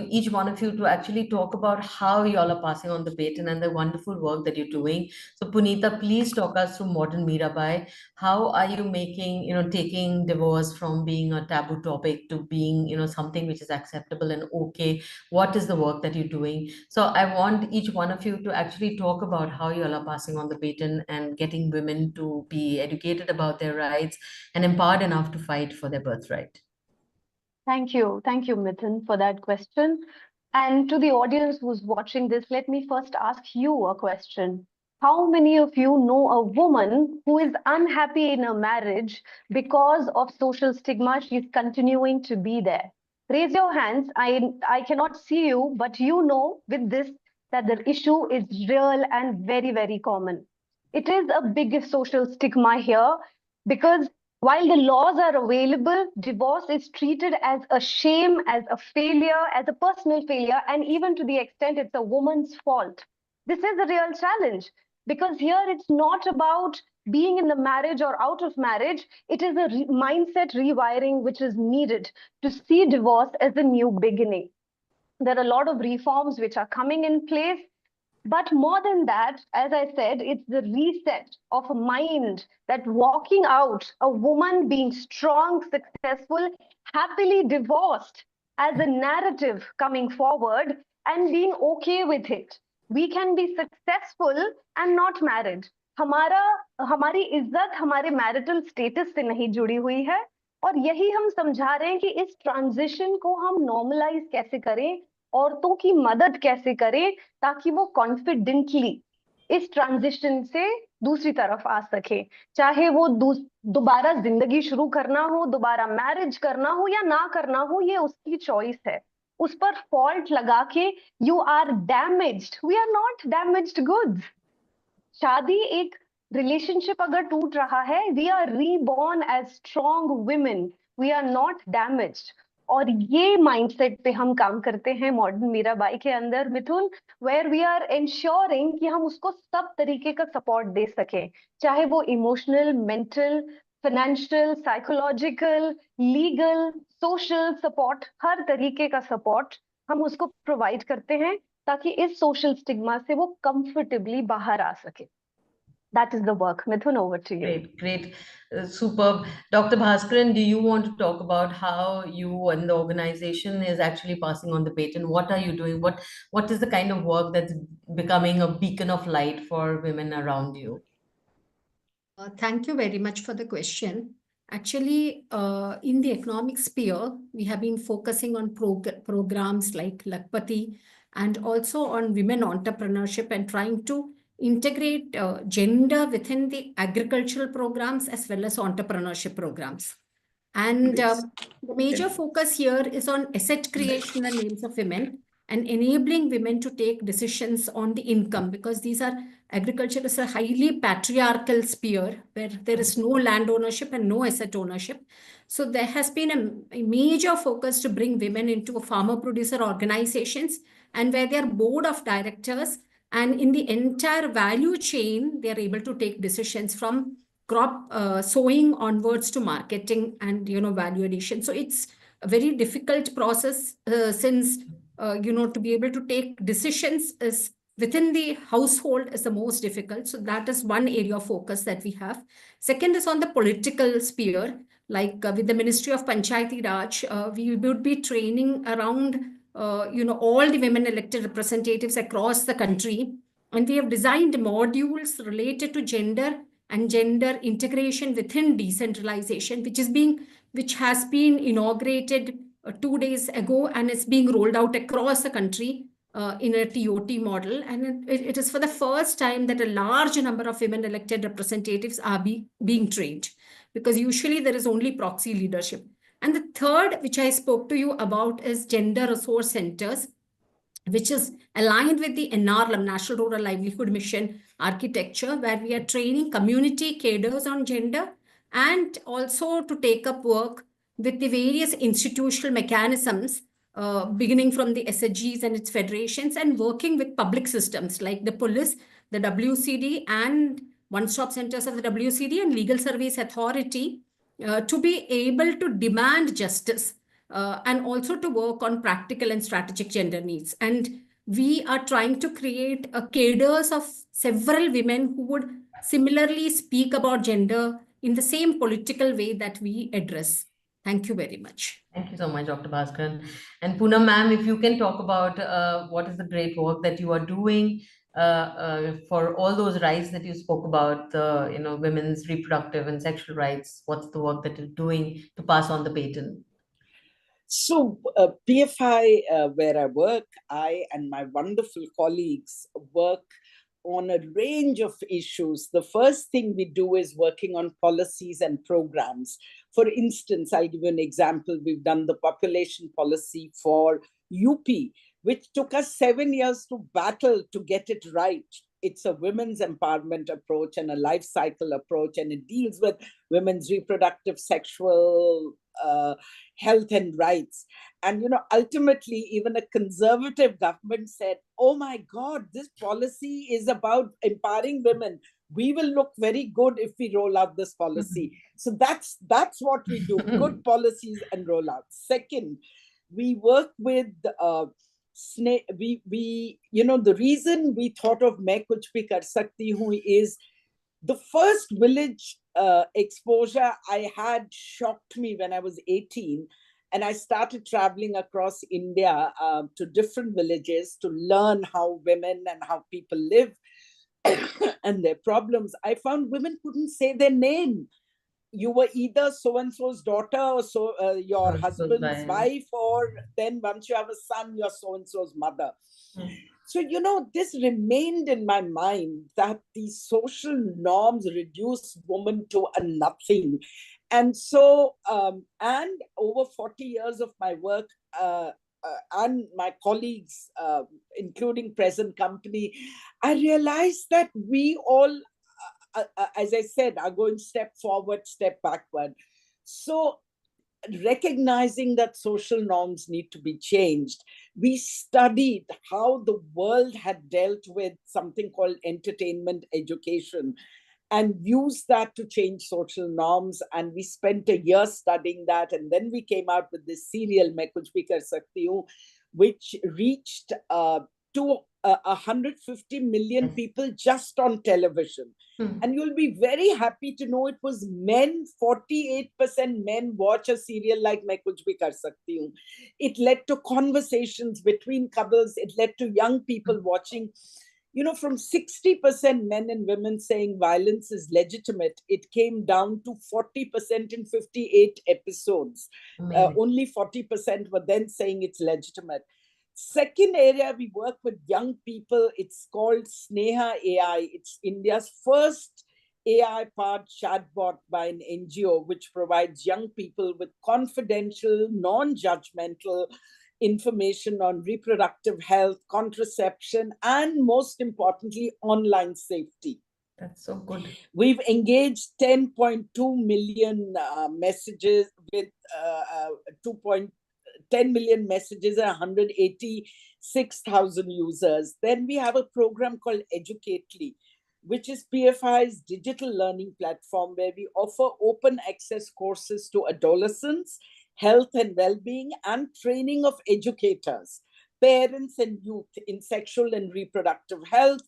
each one of you to actually talk about how y'all are passing on the baton and the wonderful work that you're doing. So Punita, please talk us through Modern Mirabai. How are you making, taking divorce from being a taboo topic to being, something which is acceptable and okay? What is the work that you're doing? So I want each one of you to actually talk about how y'all are passing on the baton and getting women to be educated about their rights and empowered enough to fight for their birthright. Thank you, Mithun, for that question. And to the audience who's watching this, let me first ask you a question. How many of you know a woman who is unhappy in a marriage because of social stigma? She's continuing to be there. Raise your hands. I cannot see you, but you know with this that the issue is real and very, very common. It is a big social stigma here because while the laws are available, divorce is treated as a shame, as a failure, as a personal failure, and even to the extent it's a woman's fault. This is a real challenge because here it's not about being in the marriage or out of marriage. It is a mindset rewiring which is needed to see divorce as a new beginning. There are a lot of reforms which are coming in place. But more than that, as I said, it's the reset of a mind that walking out, a woman being strong, successful, happily divorced as a narrative coming forward and being okay with it. We can be successful and not married. हमारी इज्जत हमारे marital status से नहीं जुड़ी हुई है और यही हम समझा रहे हैं कि इस ट्रांजिशन को हम नॉर्मलाइज कैसे करें, औरतों की मदद कैसे करें ताकि वो कॉन्फिडेंटली इस ट्रांजिशन से दूसरी तरफ आ सके, चाहे वो दोबारा जिंदगी शुरू करना हो, दोबारा मैरिज करना हो या ना करना हो, ये उसकी चॉइस है. उस पर फॉल्ट लगा के you are damaged, we are not damaged goods. शादी एक रिलेशनशिप अगर टूट रहा है, we are reborn as strong women, we are not damaged. और ये माइंडसेट पे हम काम करते हैं मॉडर्न मीराबाई के अंदर, मिथुन, वेयर वी आर इंश्योरिंग कि हम उसको सब तरीके का सपोर्ट दे सकें, चाहे वो emotional, mental, financial, psychological, legal, social support, हर तरीके का सपोर्ट हम उसको प्रोवाइड करते हैं ताकि इस सोशल स्टिग्मा से वो कंफर्टेबली बाहर आ सके. That is the work. Mithun, over to you. Great. Superb. Dr. Bhaskaran, do you want to talk about how you and the organization is actually passing on the baton? What are you doing? What is the kind of work that's becoming a beacon of light for women around you? Thank you very much for the question. Actually, in the economic sphere, we have been focusing on programs like Lakpati and also on women entrepreneurship and trying to integrate gender within the agricultural programs as well as entrepreneurship programs. And the major focus here is on asset creation and names of women and enabling women to take decisions on the income, because these are agriculture is a highly patriarchal sphere where there is no land ownership and no asset ownership. So there has been a major focus to bring women into farmer producer organizations and where they are board of directors, and in the entire value chain, they are able to take decisions from crop sowing onwards to marketing and value addition. So it's a very difficult process since to be able to take decisions is within the household is the most difficult. So that is one area of focus that we have. Second is on the political sphere, like with the Ministry of Panchayati Raj, we would be training around all the women elected representatives across the country, and we have designed modules related to gender and gender integration within decentralization, which has been inaugurated 2 days ago and is being rolled out across the country in a TOT model. And it is for the first time that a large number of women elected representatives are being trained, because usually there is only proxy leadership. And the third, which I spoke to you about, is gender resource centers, which is aligned with the NRLM, National Rural Livelihood Mission architecture, where we are training community cadres on gender and also to take up work with the various institutional mechanisms, beginning from the SHGs and its federations, and working with public systems like the police, the WCD, and one-stop centers of the WCD and Legal Service Authority to be able to demand justice and also to work on practical and strategic gender needs. And we are trying to create a cadres of several women who would similarly speak about gender in the same political way that we address. Thank you very much. Thank you so much, Dr. Bhaskaran. And Poonam ma'am, if you can talk about what is the great work that you are doing for all those rights that you spoke about, women's reproductive and sexual rights. What's the work that you're doing to pass on the baton? So PFI, where I work, I and my wonderful colleagues work on a range of issues. The first thing we do is working on policies and programs. For instance, I'll give you an example. We've done the population policy for UP, which took us 7 years to battle to get it right. It's a women's empowerment approach and a life cycle approach, and it deals with women's reproductive, sexual health and rights. And, ultimately, even a conservative government said, oh my God, this policy is about empowering women. We will look very good if we roll out this policy. So that's what we do, good policies and rollouts. Second, we work with the reason we thought of Main Kuch Bhi Kar Sakti Hu is the first village exposure I had shocked me when I was 18. And I started traveling across India to different villages to learn how women and how people live and their problems. I found women couldn't say their name. You were either so-and-so's daughter or your husband's wife, or then once you have a son, you're so-and-so's mother. So, this remained in my mind that these social norms reduce women to a nothing. And so, and over 40 years of my work and my colleagues, including present company, I realized that we all, as I said, are going step forward, step backward. So recognizing that social norms need to be changed, we studied how the world had dealt with something called entertainment education and used that to change social norms. And we spent a year studying that. And then we came out with this serial, Main Kuch Bhi Kar Sakti Hu, which reached to 150 million people just on television. And you'll be very happy to know it was men, 48% men watch a serial like Main Kuch Bhi Kar Sakti Hu. It led to conversations between couples. It led to young people watching. From 60% men and women saying violence is legitimate, it came down to 40% in 58 episodes. Only 40% were then saying it's legitimate. Second area, we work with young people. It's called Sneha AI. It's India's first AI-powered chatbot by an NGO, which provides young people with confidential, non-judgmental information on reproductive health, contraception, and most importantly, online safety. That's so good. We've engaged 10.2 million messages with 10 million messages and 186,000 users. Then we have a program called Educately, which is PFI's digital learning platform where we offer open access courses to adolescents, health and well-being, and training of educators, parents and youth in sexual and reproductive health.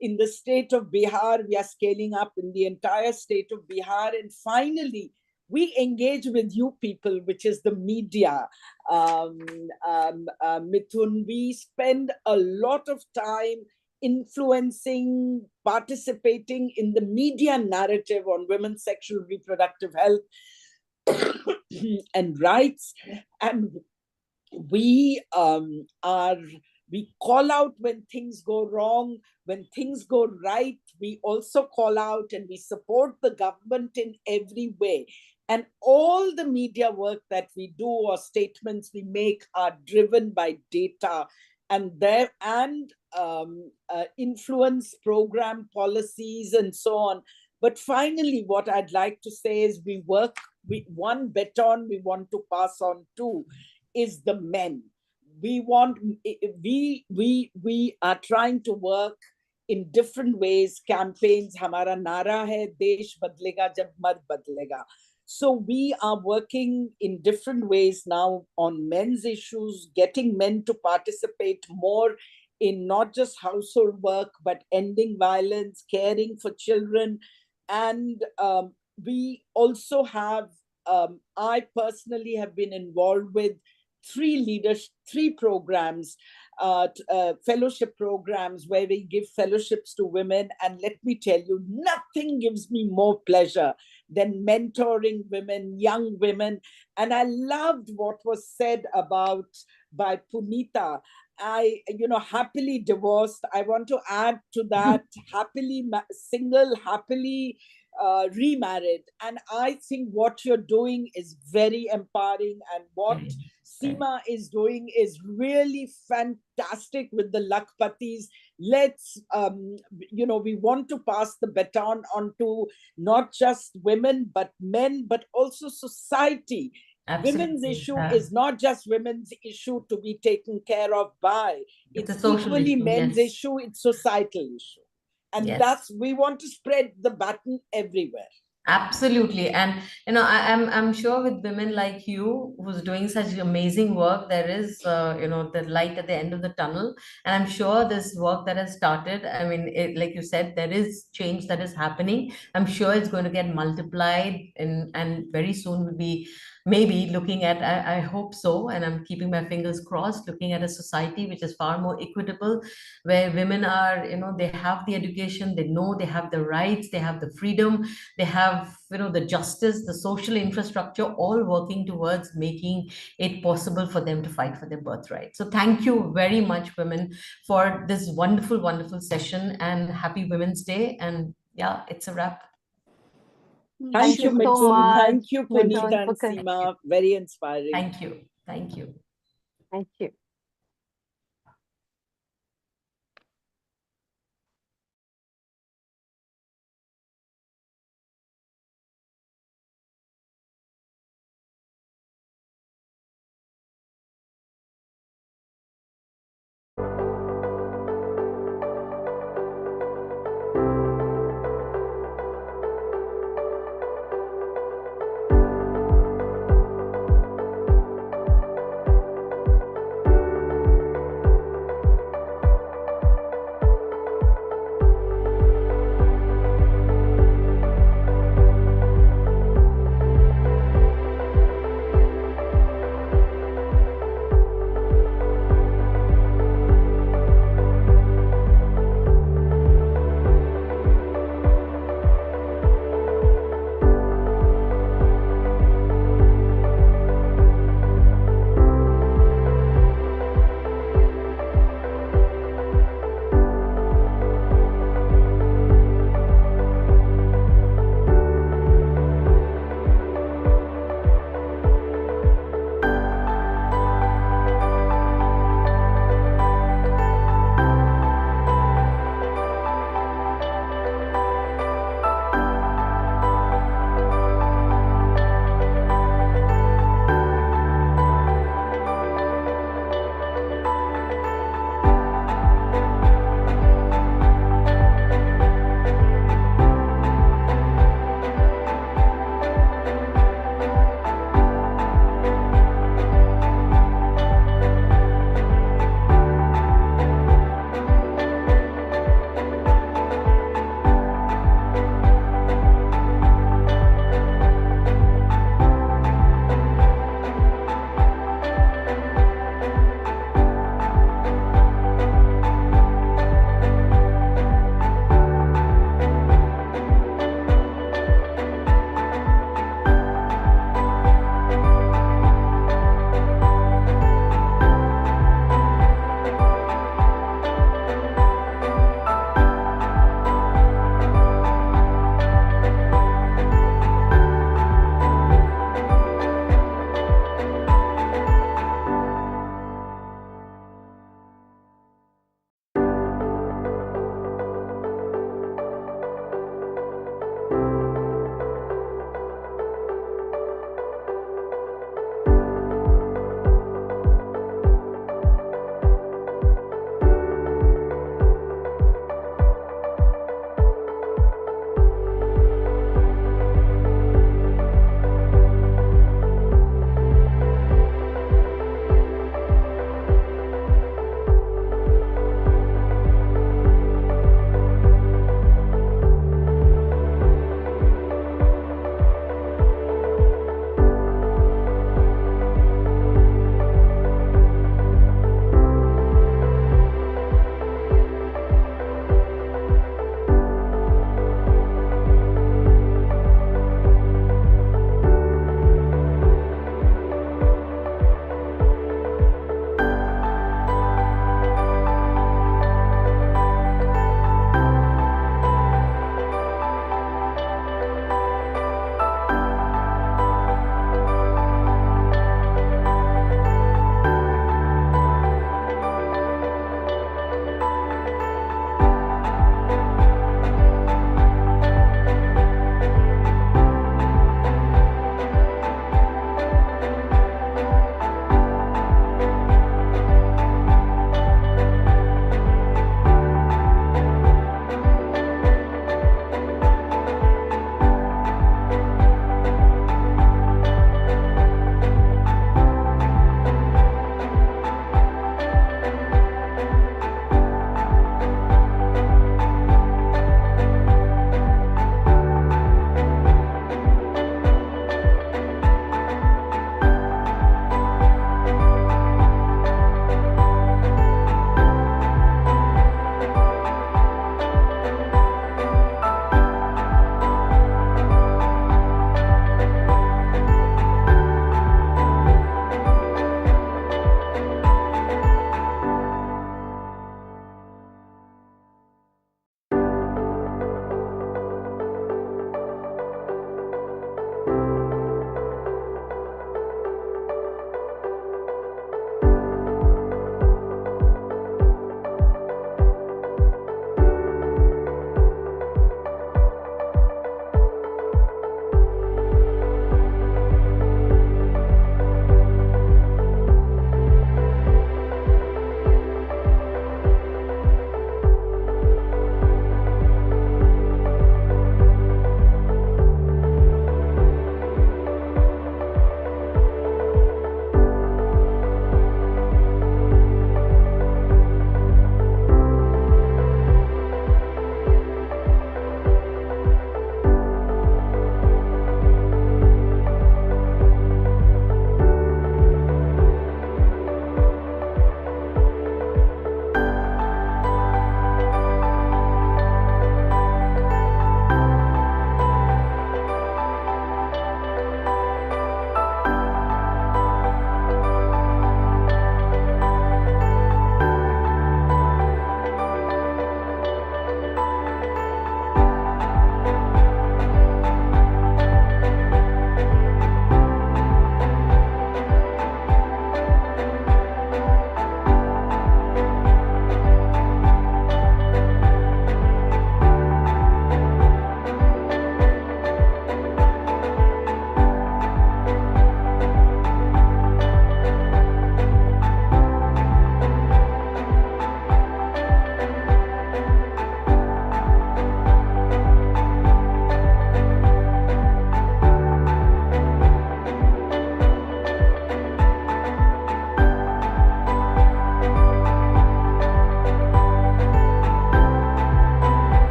In the state of Bihar, we are scaling up in the entire state of Bihar. And finally, we engage with you people, which is the media. Mithun, we spend a lot of time influencing, participating in the media narrative on women's sexual reproductive health and rights. And we call out when things go wrong. When things go right, we also call out and we support the government in every way. And all the media work that we do or statements we make are driven by data and influence program policies and so on. But finally, what I'd like to say is one baton we want to pass on to is the men. We are trying to work in different ways, campaigns. Hamara nara hai, Desh badlega jab mard badlega. So we are working in different ways now on men's issues, getting men to participate more in not just household work, but ending violence, caring for children. And we also have, I personally have been involved with three programs, fellowship programs where we give fellowships to women. And let me tell you, nothing gives me more pleasure than mentoring women, young women. And I loved what was said by Punita happily divorced. I want to add to that, happily single, happily remarried. And I think what you're doing is very empowering. And what Seema is doing is really fantastic with the Lakpatis. Let's, we want to pass the baton on to not just women, but men, but also society. Women's issue is not just women's issue to be taken care of by. It's equally men's issue, it's societal issue. And that's, we want to spread the baton everywhere. Absolutely. And I'm sure with women like you who's doing such amazing work, there is the light at the end of the tunnel. And I'm sure this work that has started, I mean, like you said, there is change that is happening. I'm sure it's going to get multiplied, and very soon we'll be maybe looking at, I hope so, and I'm keeping my fingers crossed, looking at a society which is far more equitable, where women are, they have the education, they know they have the rights, they have the freedom, they have, the justice, the social infrastructure, all working towards making it possible for them to fight for their birthright. So thank you very much, women, for this wonderful, wonderful session, and happy Women's Day. And yeah, it's a wrap. Thank you, so Mitchell. much, Thank you, Mitchell, Punita and for Seema. Very inspiring. Thank you. Thank you. Thank you.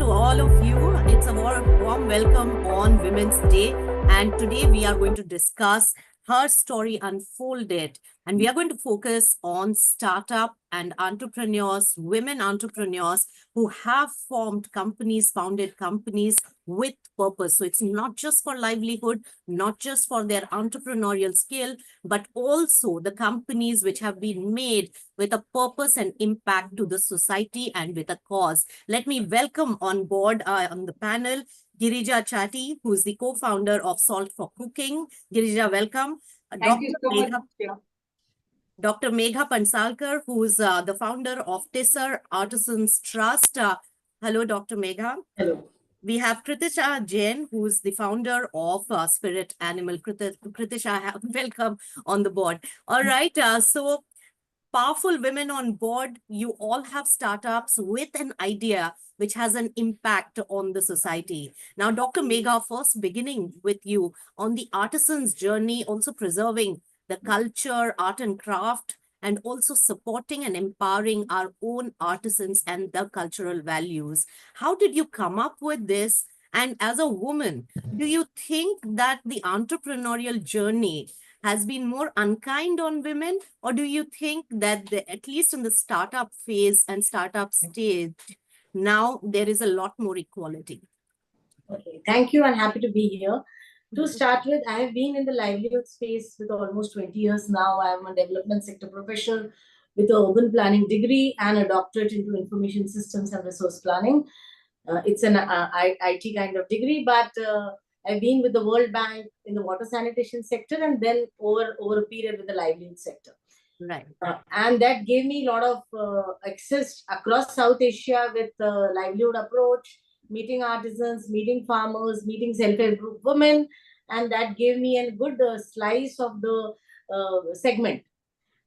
to all of you. It's a warm welcome on Women's Day. And today we are going to discuss her story unfolded. And we are going to focus on startup and entrepreneurs, women entrepreneurs who have formed companies, founded companies with purpose. So it's not just for livelihood, not just for their entrepreneurial skill, but also the companies which have been made with a purpose and impact to the society and with a cause. Let me welcome on board on the panel, Girija Chatty, who is the co-founder of Salt for Cooking. Girija, welcome. Thank you so much. Dr. Megha Pansalkar, who is the founder of Tisser Artisans Trust. Hello, Dr. Megha. Hello. We have Kritisha Jain, who is the founder of Spirit Animal. Kritisha, welcome on the board. All right, so powerful women on board. You all have startups with an idea which has an impact on the society. Now, Dr. Megha, first beginning with you on the artisan's journey, also preserving the culture, art and craft, and also supporting and empowering our own artisans and the cultural values. How did you come up with this? And as a woman, do you think that the entrepreneurial journey has been more unkind on women, or do you think that at least in the startup phase and startup stage, now there is a lot more equality? Okay, thank you and happy to be here. To start with, I have been in the livelihood space with almost 20 years now. I am a development sector professional with an urban planning degree and a doctorate into information systems and resource planning. It's an IT kind of degree, but I've been with the World Bank in the water sanitation sector and then over a period with the livelihood sector. Right. And that gave me a lot of access across South Asia with the livelihood approach, meeting artisans, meeting farmers, meeting self-help group women, and that gave me a good slice of the segment.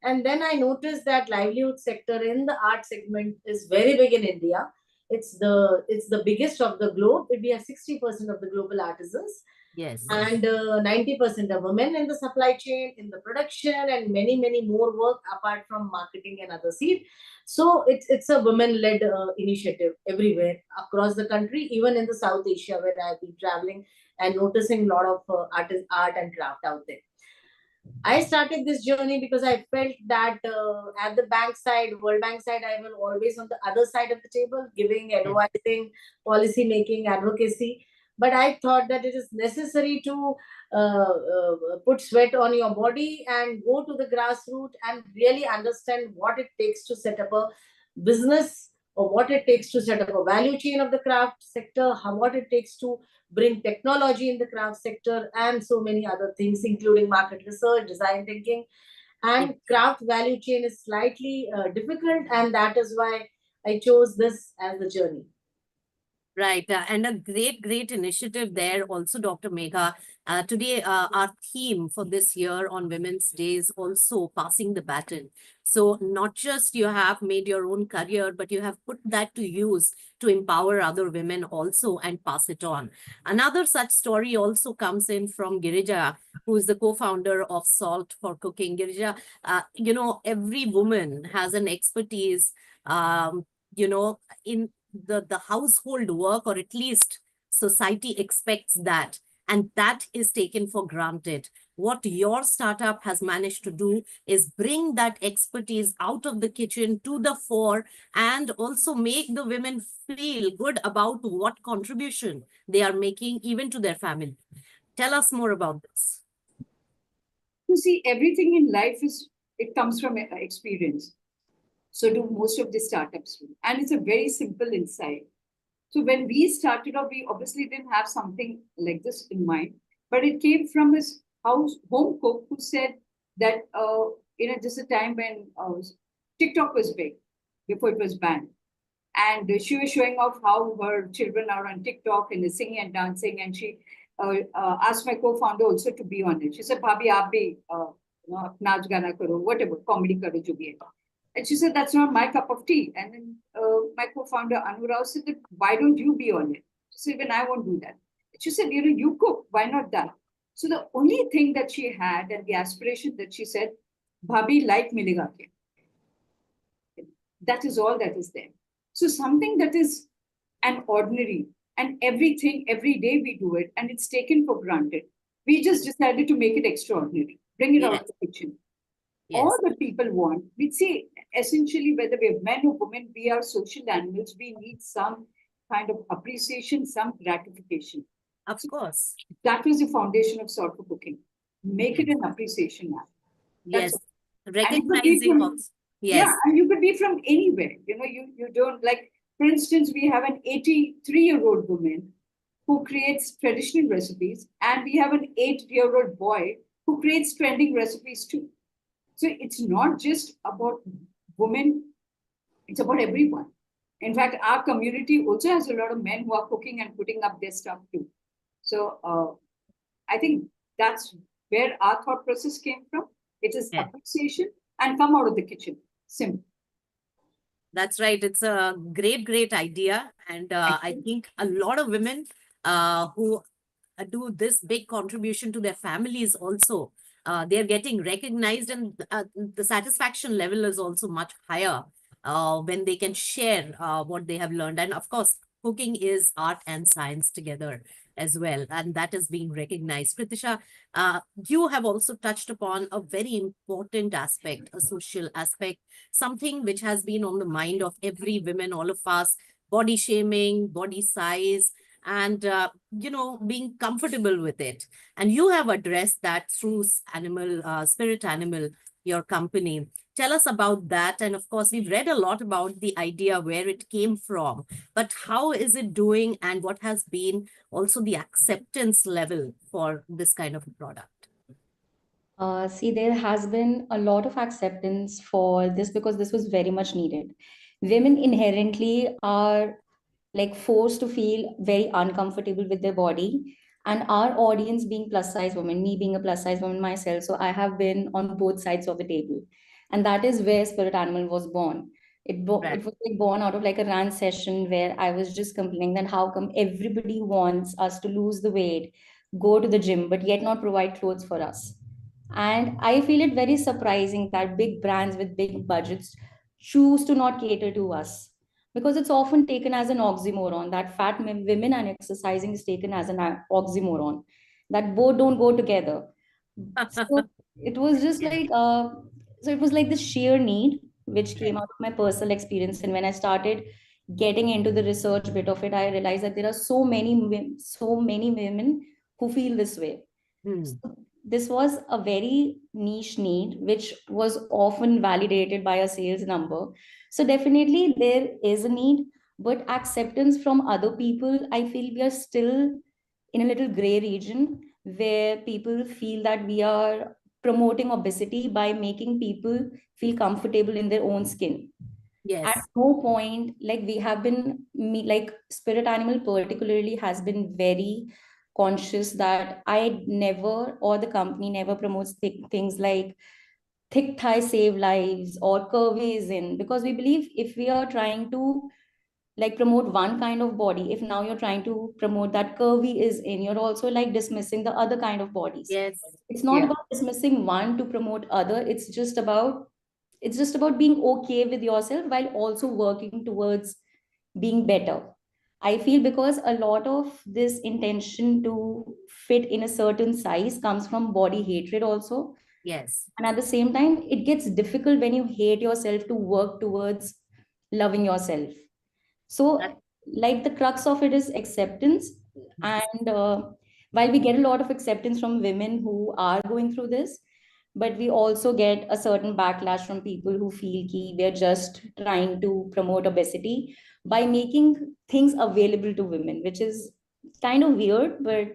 And then I noticed that livelihood sector in the art segment is very big in India. It's the biggest of the globe. We have 60% of the global artisans. Yes. And 90% are women in the supply chain, in the production, and many, many more work apart from marketing and other seed. So it's a women-led initiative everywhere across the country, even in the South Asia where I've been traveling and noticing a lot of art and craft out there. I started this journey because I felt that at the bank side, World Bank side, I was always on the other side of the table, giving, advising, policy making, advocacy. But I thought that it is necessary to put sweat on your body and go to the grassroots and really understand what it takes to set up a business, or what it takes to set up a value chain of the craft sector, what it takes to bring technology in the craft sector, and so many other things, including market research, design thinking. And craft value chain is slightly difficult, and that is why I chose this as the journey. Right. And a great initiative there also, Dr. Megha. Today, our theme for this year on Women's Day is also passing the baton. So not just you have made your own career, but you have put that to use to empower other women also and pass it on. Another such story also comes in from Girija, who is the co-founder of Salt for Cooking. Girija, every woman has an expertise, in the household work, or at least society expects that, and that is taken for granted. What your startup has managed to do is bring that expertise out of the kitchen to the fore and also make the women feel good about what contribution they are making even to their family. Tell us more about this. You see, everything in life it comes from experience. So do most of the startups do. And it's a very simple insight. So when we started off, we obviously didn't have something like this in mind, but it came from his home cook who said that, just a time when TikTok was big, before it was banned. And she was showing off how her children are on TikTok and singing and dancing. And she asked my co-founder also to be on it. She said, Bhabhi, aap bhi, naach gana karo, whatever, comedy karo, jo bhi hai. And she said, that's not my cup of tea. And then my co-founder, Anu Rao, said, why don't you be on it? She said, even I won't do that. She said, you cook, why not that? So the only thing that she had and the aspiration that she said, Bhabhi, like milega ke. That is all that is there. So something that is and ordinary, and everything, every day we do it, and it's taken for granted. We just decided to make it extraordinary, bring it out of the kitchen. All that people want, we say, essentially, whether we're men or women, we are social animals. We need some kind of appreciation, some gratification. Of course. That was the foundation of Salt for Cooking. Make it an appreciation app. Yes. And you could be Recognizing from, also. yeah, Yes. and you could be from anywhere. You know, you don't like, for instance, we have an 83-year-old woman who creates traditional recipes, and we have an 8-year-old boy who creates trending recipes too. So it's not just about women, it's about everyone. In fact, our community also has a lot of men who are cooking and putting up their stuff too. So I think that's where our thought process came from. It is appreciation and come out of the kitchen. Simple. That's right. It's a great, great idea. And I think a lot of women who do this big contribution to their families also, they're getting recognized, and the satisfaction level is also much higher when they can share what they have learned. And of course, cooking is art and science together as well, and that is being recognized. Kritisha, you have also touched upon a very important aspect, a social aspect, something which has been on the mind of every woman, all of us: body shaming, body size, and being comfortable with it. And you have addressed that through Spirit Animal, your company. Tell us about that. And of course, we've read a lot about the idea, where it came from, but how is it doing, and what has been also the acceptance level for this kind of a product? See, there has been a lot of acceptance for this because this was very much needed. Women inherently are like forced to feel very uncomfortable with their body, and our audience being plus size women, me being a plus size woman myself, so I have been on both sides of the table, and that is where Spirit Animal was born. It was like born out of like a rant session where I was just complaining that how come everybody wants us to lose the weight, go to the gym, but yet not provide clothes for us. And I feel it very surprising that big brands with big budgets choose to not cater to us, because it's often taken as an oxymoron that women and exercising is taken as an oxymoron, that both don't go together. So it was just like, so it was like the sheer need which came out of my personal experience. And when I started getting into the research bit of it, I realized that there are so many women who feel this way. So this was a very niche need, which was often validated by a sales number. So definitely there is a need, but acceptance from other people, I feel we are still in a little gray region where people feel that we are promoting obesity by making people feel comfortable in their own skin. Yes. At no point, like we have been, like Spirit Animal particularly has been very conscious that I never, or the company never promotes things like thick thigh save lives or curvy is in, because we believe if we are trying to like promote one kind of body, if now you're trying to promote that curvy is in, you're also like dismissing the other kind of bodies. Yes. It's not about dismissing one to promote other. It's just about being okay with yourself while also working towards being better. I feel because a lot of this intention to fit in a certain size comes from body hatred also. Yes. And at the same time, it gets difficult when you hate yourself to work towards loving yourself. So, like the crux of it is acceptance. And while we get a lot of acceptance from women who are going through this, but we also get a certain backlash from people who feel ki we're just trying to promote obesity by making things available to women, which is kind of weird, but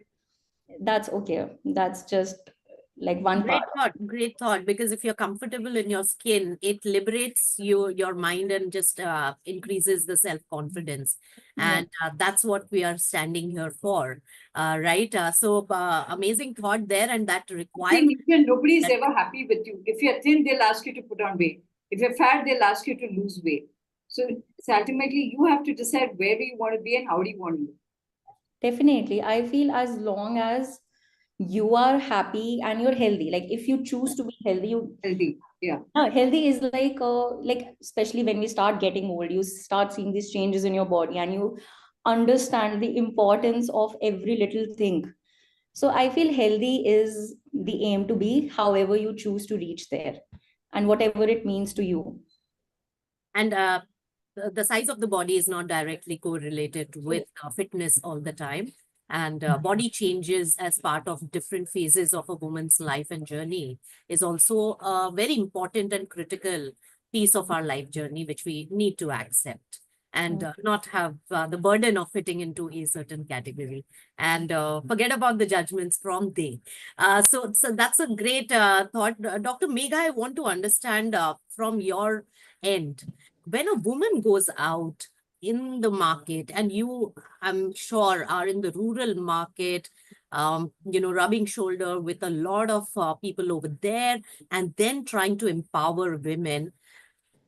that's okay. That's just like one part. Great thought, because if you're comfortable in your skin, it liberates your mind and just increases the self-confidence. And that's what we are standing here for, right? So amazing thought there, and that requires... Nobody is ever happy with you. If you're thin, they'll ask you to put on weight. If you're fat, they'll ask you to lose weight. So ultimately, you have to decide where do you want to be and how do you want to live. Definitely. I feel as long as you are happy and you're healthy, like if you choose to be healthy, healthy is like especially when we start getting old, you start seeing these changes in your body and you understand the importance of every little thing. So I feel healthy is the aim to be, however you choose to reach there, and whatever it means to you. And the size of the body is not directly correlated with fitness all the time. And body changes as part of different phases of a woman's life and journey is also a very important and critical piece of our life journey, which we need to accept and not have the burden of fitting into a certain category and forget about the judgments from they. So that's a great thought. Dr. Megha, I want to understand from your end, when a woman goes out in the market, and you, I'm sure, are in the rural market, rubbing shoulder with a lot of people over there, and then trying to empower women,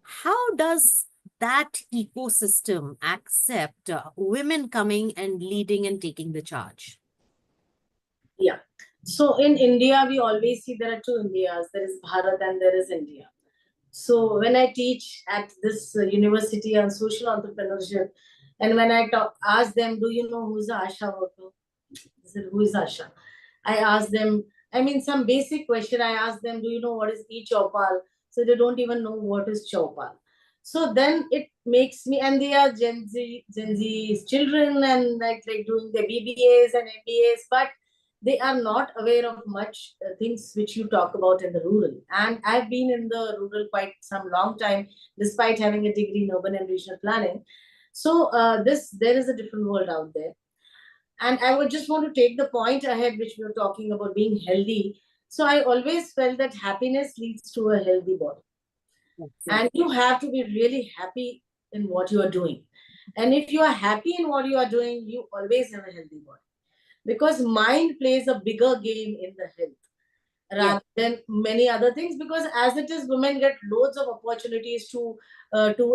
how does that ecosystem accept women coming and leading and taking the charge? Yeah. So in India, we always see there are two Indias. There is Bharat and there is India. So when I teach at this university on social entrepreneurship, and when I ask them, do you know who's Asha worker? They said, who is Asha? I ask them, I mean, some basic question. I ask them, do you know what is e-Chopal? So they don't even know what is Chopal. So then it makes me, and they are Gen Z's children and like doing their BBAs and MBAs, but they are not aware of much things which you talk about in the rural. And I've been in the rural quite some long time, despite having a degree in urban and regional planning. So there is a different world out there. And I would just want to take the point ahead, which we were talking about being healthy. So I always felt that happiness leads to a healthy body. And you have to be really happy in what you are doing. And if you are happy in what you are doing, you always have a healthy body. Because mind plays a bigger game in the health rather than many other things. Because as it is, women get loads of opportunities to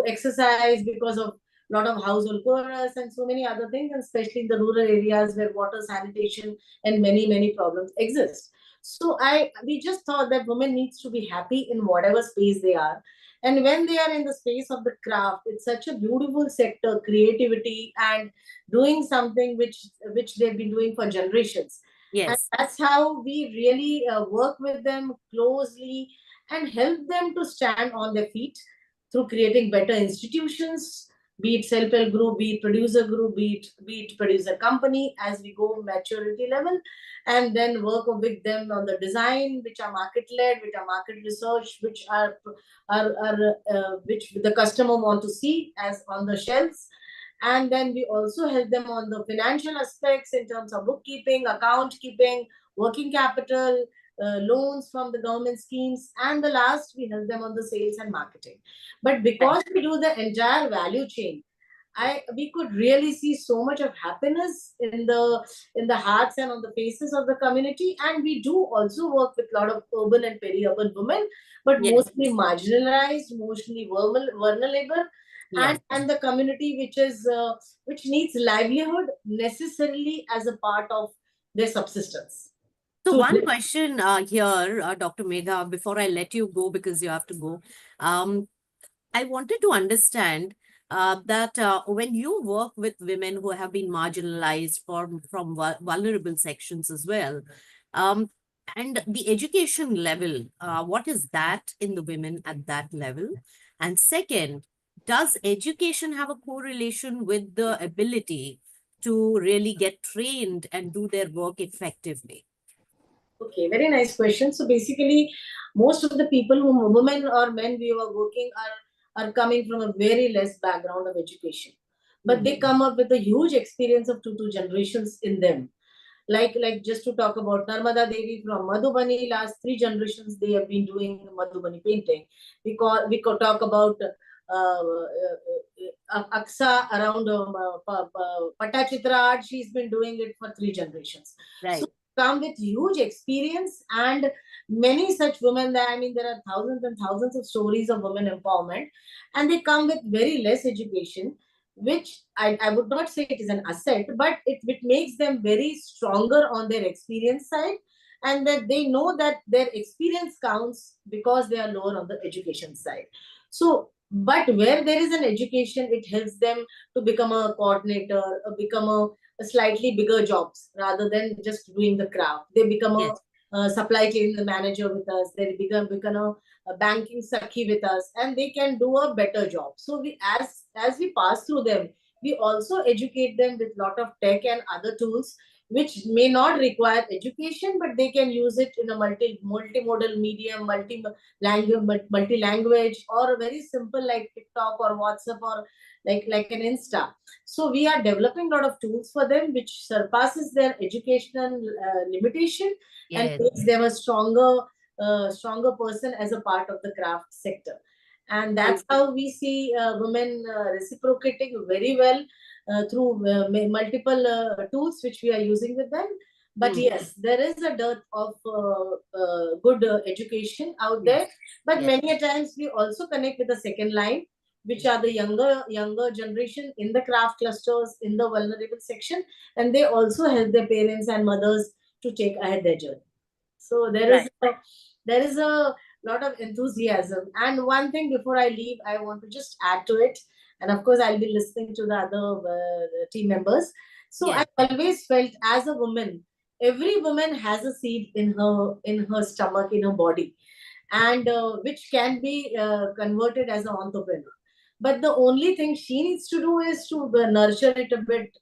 exercise because of a lot of household chores and so many other things, and especially in the rural areas where water, sanitation, and many problems exist. So we just thought that women needs to be happy in whatever space they are. And when they are in the space of the craft, it's such a beautiful sector, creativity, and doing something which they've been doing for generations. Yes. And that's how we really work with them closely and help them to stand on their feet through creating better institutions, be it self-help group, be it producer group, be it producer company, as we go maturity level, and then work with them on the design, which are market-led, which are market research, which which the customer want to see as on the shelves. And then we also help them on the financial aspects in terms of bookkeeping, account keeping, working capital, loans from the government schemes. And the last, we help them on the sales and marketing. But because we do the entire value chain, we could really see so much of happiness in the hearts and on the faces of the community. And we do also work with a lot of urban and peri-urban women, but mostly marginalized, mostly vulnerable, and the community which needs livelihood necessarily as a part of their subsistence. So one question here, Dr. Megha, before I let you go, because you have to go, I wanted to understand that when you work with women who have been marginalized from vulnerable sections as well, and the education level, what is that in the women at that level? And second, does education have a correlation with the ability to really get trained and do their work effectively? Okay, very nice question. So basically, most of the people who, women or men we were working, are coming from a very less background of education. But they come up with a huge experience of two generations in them. Like just to talk about Narmada Devi from Madhubani, last 3 generations they have been doing Madhubani painting. We could talk about Aksa around Patachitra art. She's been doing it for 3 generations. Right. So come with huge experience and many such women that, I mean, there are thousands and thousands of stories of women empowerment, and they come with very less education, which I would not say it is an asset, but it makes them very stronger on their experience side, and that they know that their experience counts because they are lower on the education side. So But where there is an education, it helps them to become a coordinator, or become a slightly bigger jobs rather than just doing the craft. They become a supply chain manager with us. They become a banking sakhi with us, and they can do a better job. So we, as we pass through them, we also educate them with lot of tech and other tools which may not require education, but they can use it in a multimodal medium, multi language, or a very simple like TikTok or WhatsApp, or like an Insta. So we are developing a lot of tools for them which surpasses their educational limitation and makes them a stronger person as a part of the craft sector. And that's how we see women reciprocating very well through multiple tools which we are using with them. But yes, there is a dearth of good education out there. But many a times we also connect with the second line, which are the younger generation in the craft clusters, in the vulnerable section, and they also help their parents and mothers to take ahead their journey. So there is a lot of enthusiasm. And one thing before I leave, I want to just add to it. And of course, I'll be listening to the other team members. So I always felt as a woman, every woman has a seed in her stomach, in her body, and which can be converted as an entrepreneur. But the only thing she needs to do is to nurture it a bit,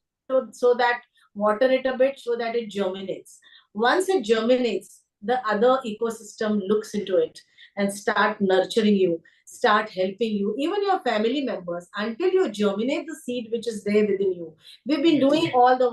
so that water it a bit, so that it germinates. Once it germinates, the other ecosystem looks into it and start nurturing you, start helping you, even your family members, until you germinate the seed which is there within you. We've been doing all the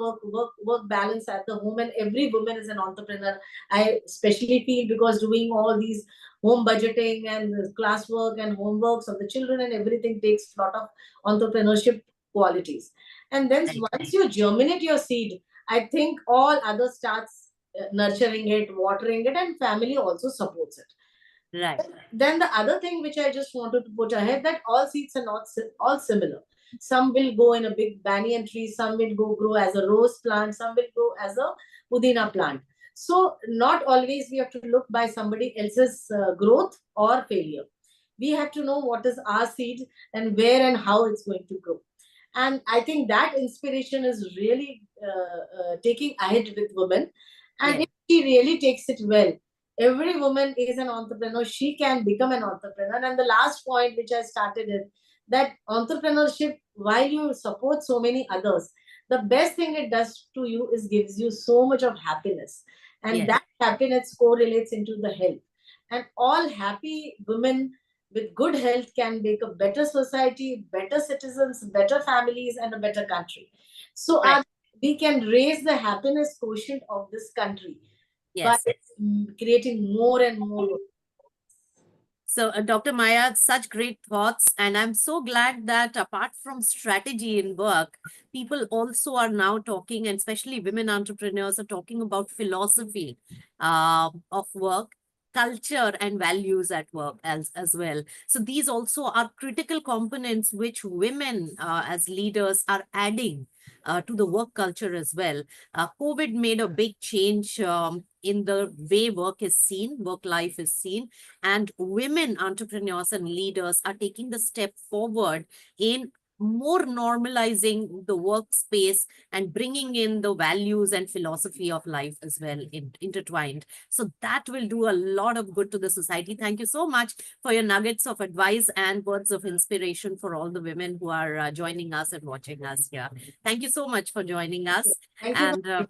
work balance at the home, and every woman is an entrepreneur. I especially feel, because doing all these home budgeting and classwork and homeworks of the children and everything takes a lot of entrepreneurship qualities. And then once you germinate your seed, I think all other starts nurturing it, watering it, and family also supports it. Right. Then the other thing which I just wanted to put ahead, that all seeds are not all similar. Some will go in a big banyan tree, some will grow as a rose plant, some will grow as a pudina plant. So not always we have to look by somebody else's growth or failure. We have to know what is our seed and where and how it's going to grow. And I think that inspiration is really taking ahead with women. And if she really takes it well, every woman is an entrepreneur. She can become an entrepreneur. And the last point which I started is that entrepreneurship, while you support so many others, the best thing it does to you is gives you so much of happiness. And that happiness correlates into the health. And all happy women with good health can make a better society, better citizens, better families, and a better country. So we can raise the happiness quotient of this country by creating more and more work. So, Dr. Maya, such great thoughts. And I'm so glad that apart from strategy in work, people also are now talking, and especially women entrepreneurs are talking about philosophy of work, culture, and values at work as well. So these also are critical components which women as leaders are adding to the work culture as well. COVID made a big change in the way work is seen, work life is seen, and women entrepreneurs and leaders are taking the step forward in more normalizing the workspace and bringing in the values and philosophy of life as well intertwined. So that will do a lot of good to the society. Thank you so much for your nuggets of advice and words of inspiration for all the women who are joining us and watching us here. Thank you so much for joining us. Thank you.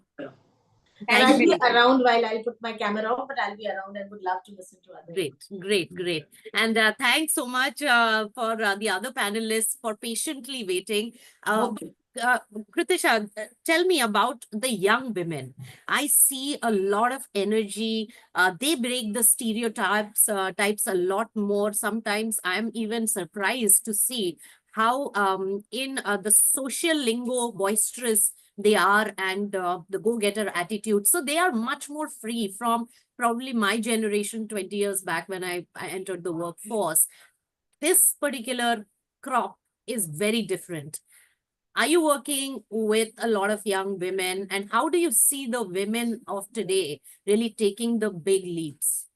And I'll be around while I'll put my camera on, but I'll be around and would love to listen to others. Great. And thanks so much for the other panelists for patiently waiting. Kritisha, tell me about the young women. I see a lot of energy. They break the stereotypes types a lot more. Sometimes I'm even surprised to see how in the social lingo boisterous they are, and the go-getter attitude. So they are much more free from probably my generation 20 years back when I entered the workforce. This particular crop is very different. Are you working with a lot of young women, and how do you see the women of today really taking the big leaps?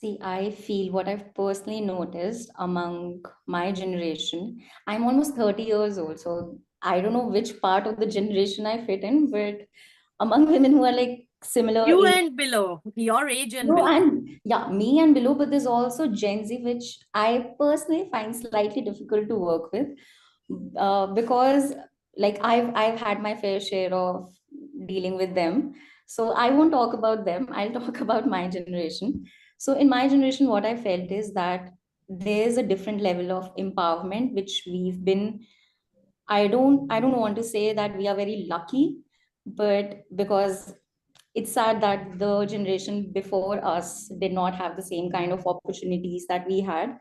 See, I feel what I've personally noticed among my generation, I'm almost 30 years old, so I don't know which part of the generation I fit in, but among women who are like similar You age. and below, your age and No, below. and yeah, me and below, but there's also Gen Z, which I personally find slightly difficult to work with, because like I've had my fair share of dealing with them. So I won't talk about them. I'll talk about my generation. So in my generation, what I felt is that there's a different level of empowerment which we've been. I don't want to say that we are very lucky, but because it's sad that the generation before us did not have the same kind of opportunities that we had.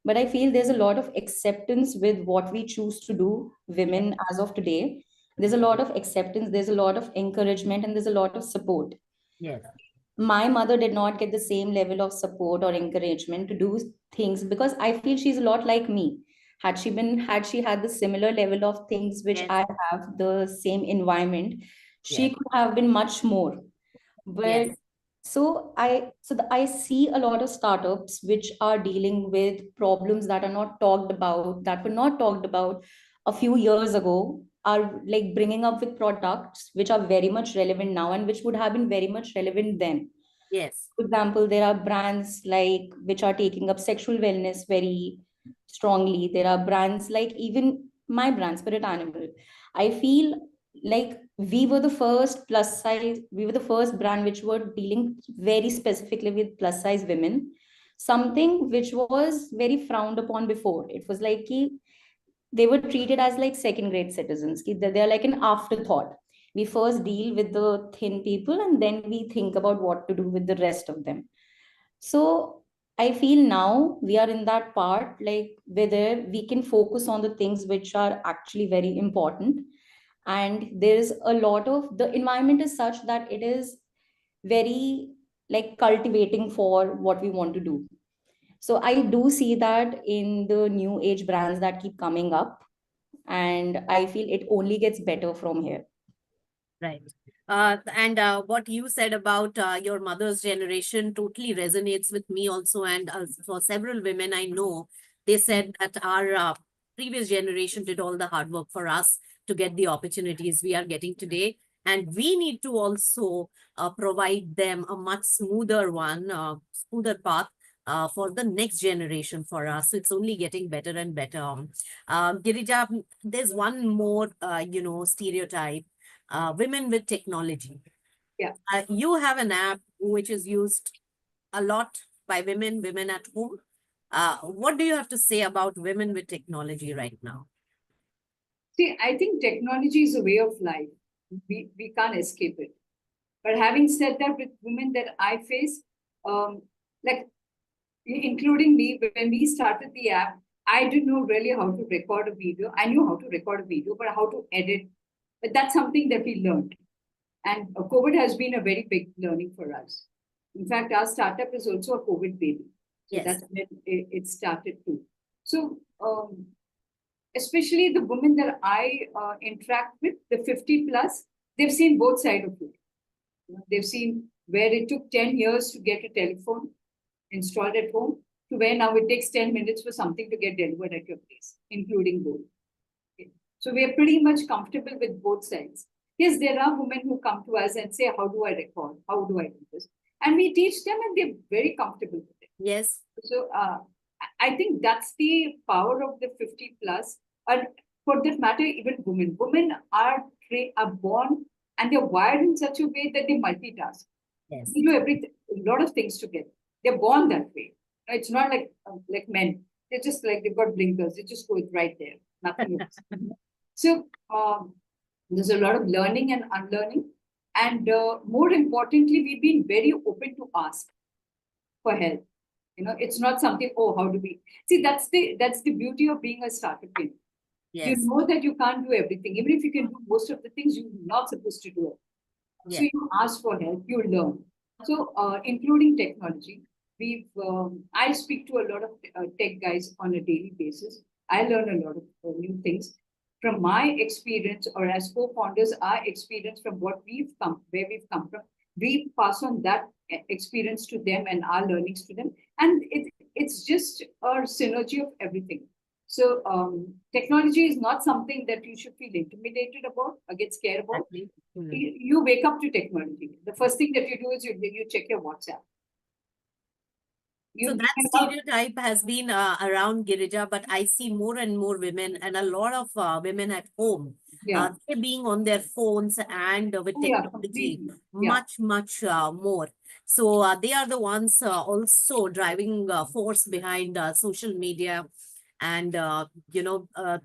But I feel there's a lot of acceptance with what we choose to do, women as of today. There's a lot of acceptance, there's a lot of encouragement, and there's a lot of support. Yes. My mother did not get the same level of support or encouragement to do things, because I feel she's a lot like me. Had she had the similar level of things which Yes. I have, the same environment, she Yes. could have been much more. But Yes. I see a lot of startups which are dealing with problems that are not talked about, that were not talked about a few years ago, are like bringing up with products which are very much relevant now and which would have been very much relevant then. Yes. For example, there are brands like which are taking up sexual wellness very strongly. There are brands like even my brand, Spirit Animal. I feel like we were the first brand which were dealing very specifically with plus size women, something which was very frowned upon before. It was like they were treated as like second grade citizens. They're like an afterthought. We first deal with the thin people and then we think about what to do with the rest of them. So I feel now we are in that part, like whether we can focus on the things which are actually very important. And there's a lot of the environment is such that it is very like cultivating for what we want to do. So I do see that in the new age brands that keep coming up, and I feel it only gets better from here. Right. And what you said about your mother's generation totally resonates with me also. And for several women I know, they said that our previous generation did all the hard work for us to get the opportunities we are getting today. And we need to also provide them a much smoother smoother path for the next generation for us. So it's only getting better and better. Girija, there's one more, stereotype. Women with technology. Yeah. You have an app which is used a lot by women at home. What do you have to say about women with technology right now? See, I think technology is a way of life. We can't escape it. But having said that, with women that I face, like including me, when we started the app, I didn't know really how to record a video. I knew how to record a video, but how to edit. But that's something that we learned. And COVID has been a very big learning for us. In fact, our startup is also a COVID baby. So Yes. that's when it started too. So especially the women that I interact with, the 50 plus, they've seen both sides of it. They've seen where it took 10 years to get a telephone installed at home to where now it takes 10 minutes for something to get delivered at your place, including both. Okay. So we are pretty much comfortable with both sides. Yes, there are women who come to us and say, how do I record? How do I do this? And we teach them and they're very comfortable with it. Yes. So I think that's the power of the 50 plus. And for that matter, even women. Women are born and they're wired in such a way that they multitask. Yes. They do everything, a lot of things together. They're born that way. It's not like men. They're just like they've got blinkers. They just go right there. Nothing else. So there's a lot of learning and unlearning. And more importantly, we've been very open to ask for help. It's not something, oh, how do we see? That's the beauty of being a startup. Yes. You know that you can't do everything. Even if you can do most of the things, you're not supposed to do it. Yes. So you ask for help, you learn. So including technology, I speak to a lot of tech guys on a daily basis. I learn a lot of new things from my experience, or as co-founders, our experience from where we've come from. We pass on that experience to them and our learnings to them. And it's just a synergy of everything. So technology is not something that you should feel intimidated about or get scared about. You wake up to technology. The first thing that you do is you check your WhatsApp. So that stereotype has been around, Girija, but I see more and more women and a lot of women at home. They're being on their phones and with technology much more. So they are the ones also driving force behind social media and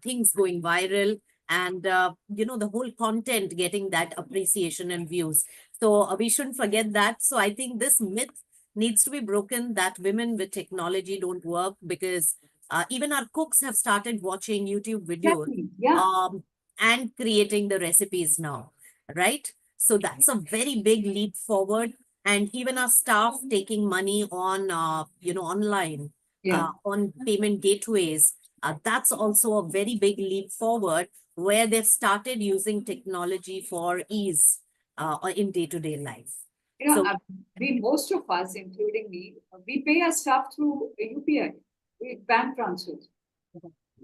things going viral and the whole content getting that appreciation and views. So we shouldn't forget that. So I think this myth needs to be broken that women with technology don't work, because even our cooks have started watching YouTube videos and creating the recipes now, right? So that's a very big leap forward. And even our staff taking money on, online, on payment gateways, that's also a very big leap forward, where they've started using technology for ease in day-to-day life. Most of us, including me, we pay our staff through UPI, with bank transfers.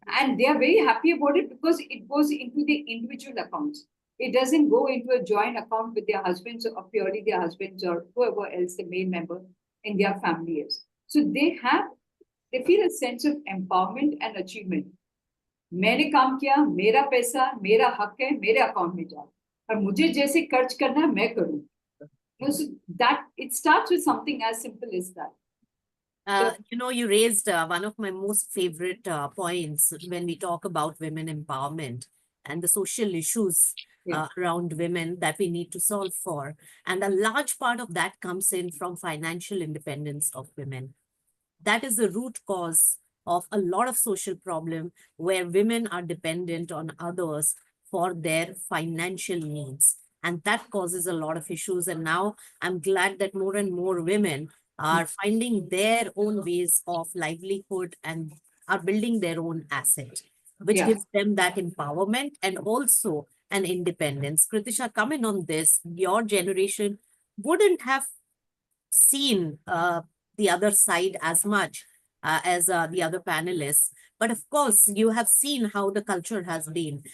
And they are very happy about it because it goes into the individual accounts. It doesn't go into a joint account with their husbands or purely their husbands or whoever else the main member in their family is. So they feel a sense of empowerment and achievement. मैंने काम किया, मेरा पैसा, मेरा हक है, मेरे account में जाए, और मुझे जैसे खर्च करना है मैं करूँ. So that it starts with something as simple as that. You raised one of my most favorite points when we talk about women empowerment and the social issues around women that we need to solve for. And a large part of that comes in from financial independence of women. That is the root cause of a lot of social problem where women are dependent on others for their financial needs. And that causes a lot of issues. And now I'm glad that more and more women are finding their own ways of livelihood and are building their own asset, which gives them that empowerment and also an independence. Kritisha, come in on this. Your generation wouldn't have seen the other side as much as the other panelists. But of course, you have seen how the culture has been.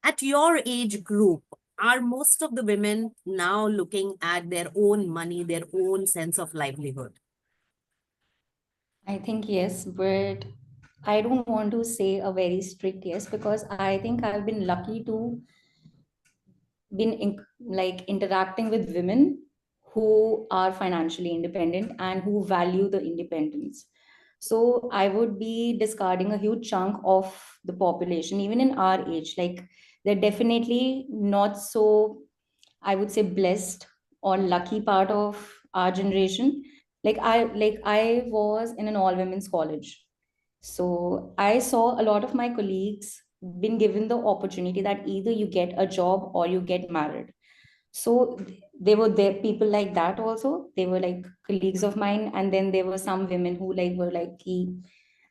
At your age group, are most of the women now looking at their own money, their own sense of livelihood? I think yes, but I don't want to say a very strict yes, because I think I've been lucky to interacting with women who are financially independent and who value the independence. So I would be discarding a huge chunk of the population, even in our age. Like, they're definitely not so, I would say, blessed or lucky part of our generation. I was in an all women's college. So I saw a lot of my colleagues been given the opportunity that either you get a job or you get married. So they were there, people like that also. They were like colleagues of mine. And then there were some women who were like,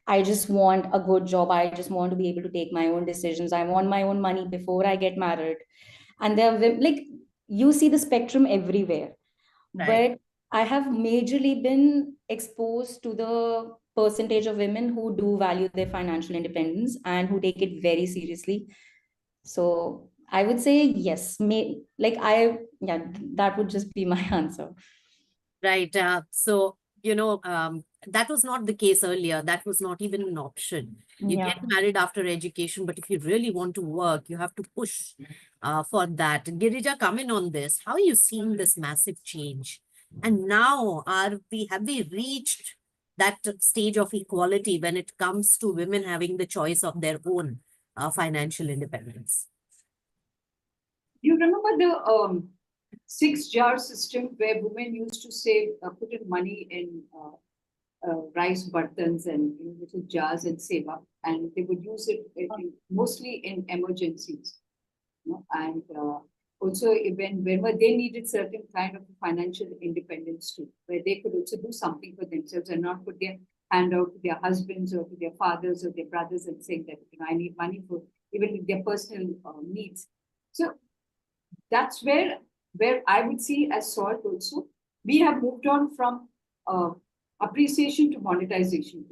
I just want a good job. I just want to be able to take my own decisions. I want my own money before I get married. And they're like, you see the spectrum everywhere. But I have majorly been exposed to the percentage of women who do value their financial independence and who take it very seriously. So I would say yes. That would just be my answer. Right. That was not the case earlier. That was not even an option. You get married after education, but if you really want to work, you have to push for that. Girija, come in on this. How are you seeing this massive change? And now have we reached that stage of equality when it comes to women having the choice of their own financial independence? You remember the 6-jar system where women used to save, put in money in rice buttons and little jars and save up, and they would use it mostly in emergencies. And also whenever they needed certain kind of financial independence too, where they could also do something for themselves and not put their hand out to their husbands or to their fathers or their brothers and saying that I need money for even their personal needs. So that's where where I would see as Salt also, we have moved on from appreciation to monetization,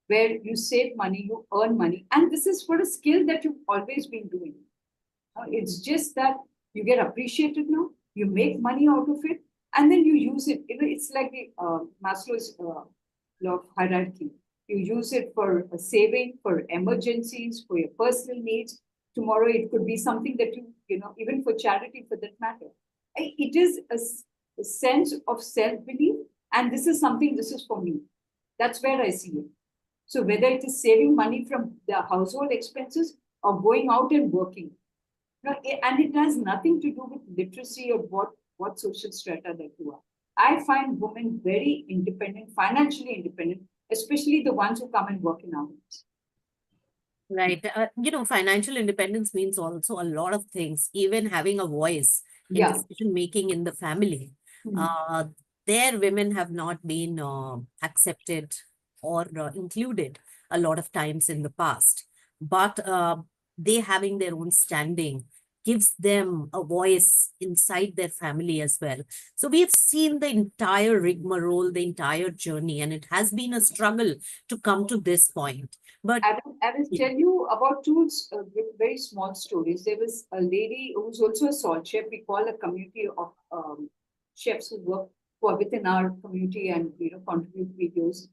where you save money, you earn money, and this is for a skill that you've always been doing. It's just that you get appreciated now, you make money out of it, and then you use it. It's like the Maslow's law of hierarchy. You use it for saving, for emergencies, for your personal needs. Tomorrow it could be something that even for charity for that matter. It is a sense of self-belief, and this is for me. That's where I see it. So whether it is saving money from the household expenses or going out and working, and it has nothing to do with literacy or what social strata that you are. I find women very independent, financially independent, especially the ones who come and work in our homes. Right. Financial independence means also a lot of things, even having a voice in decision making in the family. There, women have not been accepted or included a lot of times in the past. But they having their own standing gives them a voice inside their family as well. So we have seen the entire rigmarole, the entire journey, and it has been a struggle to come to this point. But I will tell you about two very small stories. There was a lady who's also a salt chef. We call a community of chefs who are within our community and contribute videos.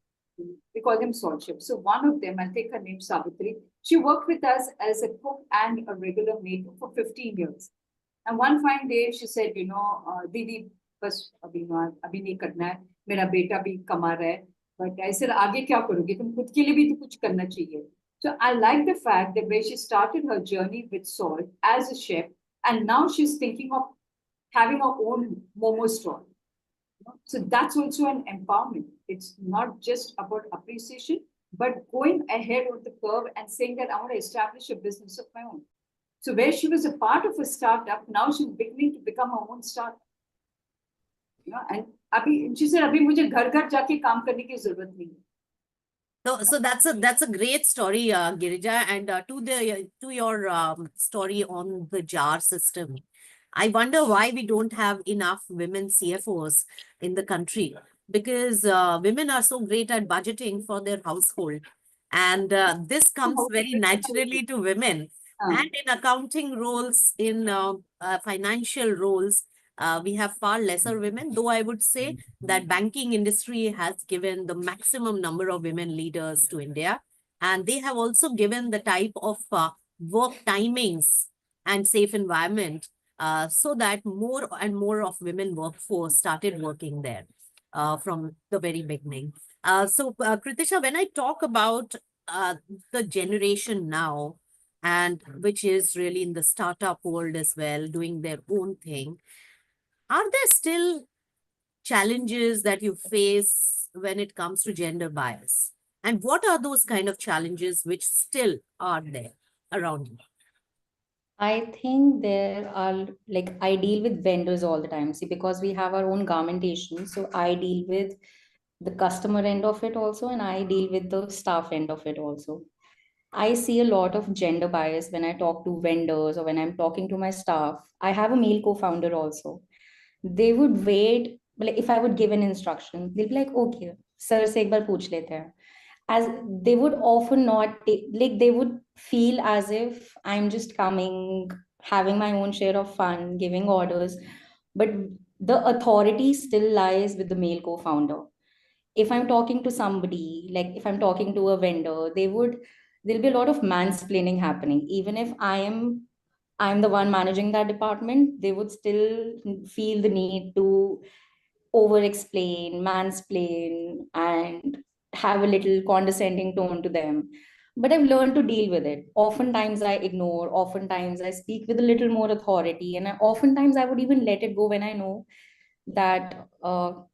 We call them salt chefs. So one of them, I think her name Savitri, she worked with us as a cook and a regular maid for 15 years. And one fine day, she said, Didi, bas abhi nahi karna hai. Mera beta bhi kama raha hai. But I said, आगे क्या करोगे? तुम खुद के लिए भी तो कुछ करना चाहिए. So I like the fact that where she started her journey with salt as a chef, and now she's thinking of having her own momo stall. So that's also an empowerment. It's not just about appreciation, but going ahead of the curve and saying that I want to establish a business of my own. So where she was a part of a startup, now she's beginning to become her own startup. And she said, "Abhi mujhe ghar ghar jaake kaam karne ki zarurat nahi hai." So that's a great story, Girija, and to your story on the jar system. I wonder why we don't have enough women CFOs in the country, because women are so great at budgeting for their household, and this comes very naturally to women. And in accounting roles, in financial roles, we have far lesser women, though I would say that banking industry has given the maximum number of women leaders to India. And they have also given the type of work timings and safe environment so that more and more of women workforce started working there from the very beginning. Kritisha, when I talk about the generation now, and which is really in the startup world as well, doing their own thing, are there still challenges that you face when it comes to gender bias? And what are those kind of challenges which still are there around you? I think there are, like, I deal with vendors all the time. See, because we have our own garmentation, so I deal with the customer end of it also, and I deal with the staff end of it also. I see a lot of gender bias when I talk to vendors or when I'm talking to my staff. I have a male co-founder also. They would wait, like if I would give an instruction, they'll be like, okay, sir se ek baar pooch lete hain. As they would often not like, they would feel as if I'm just coming, having my own share of fun, giving orders, but the authority still lies with the male co-founder. If I'm talking to somebody, like if I'm talking to a vendor, there'll be a lot of mansplaining happening. Even if I'm the one managing that department, they would still feel the need to over explain, mansplain, and have a little condescending tone to them. But I've learned to deal with it. Oftentimes I ignore, oftentimes I speak with a little more authority, and oftentimes I would even let it go when I know that oh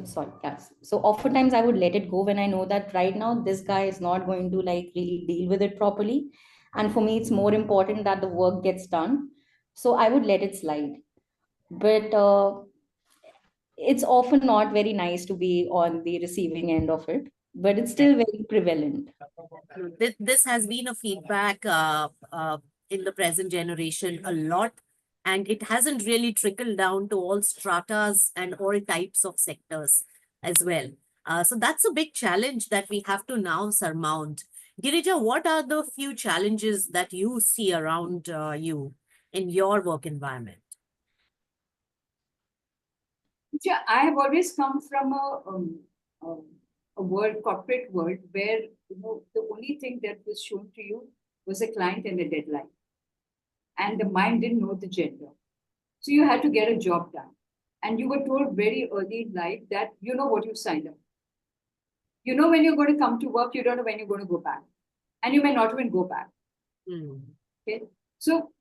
sorry, yes. So oftentimes I would let it go when I know that right now this guy is not going to like really deal with it properly. And for me, it's more important that the work gets done. So I would let it slide. But it's often not very nice to be on the receiving end of it, but it's still very prevalent. This has been a feedback in the present generation a lot. And it hasn't really trickled down to all stratas and all types of sectors as well. So that's a big challenge that we have to now surmount. Girija, what are the few challenges that you see around you in your work environment? Yeah, I have always come from a world, corporate world, where the only thing that was shown to you was a client and a deadline, and the mind didn't know the gender. So you had to get a job done, and you were told very early in life that you know what you signed up. You know when you're going to come to work. You don't know when you're going to go back, and you may not even go back. Okay, so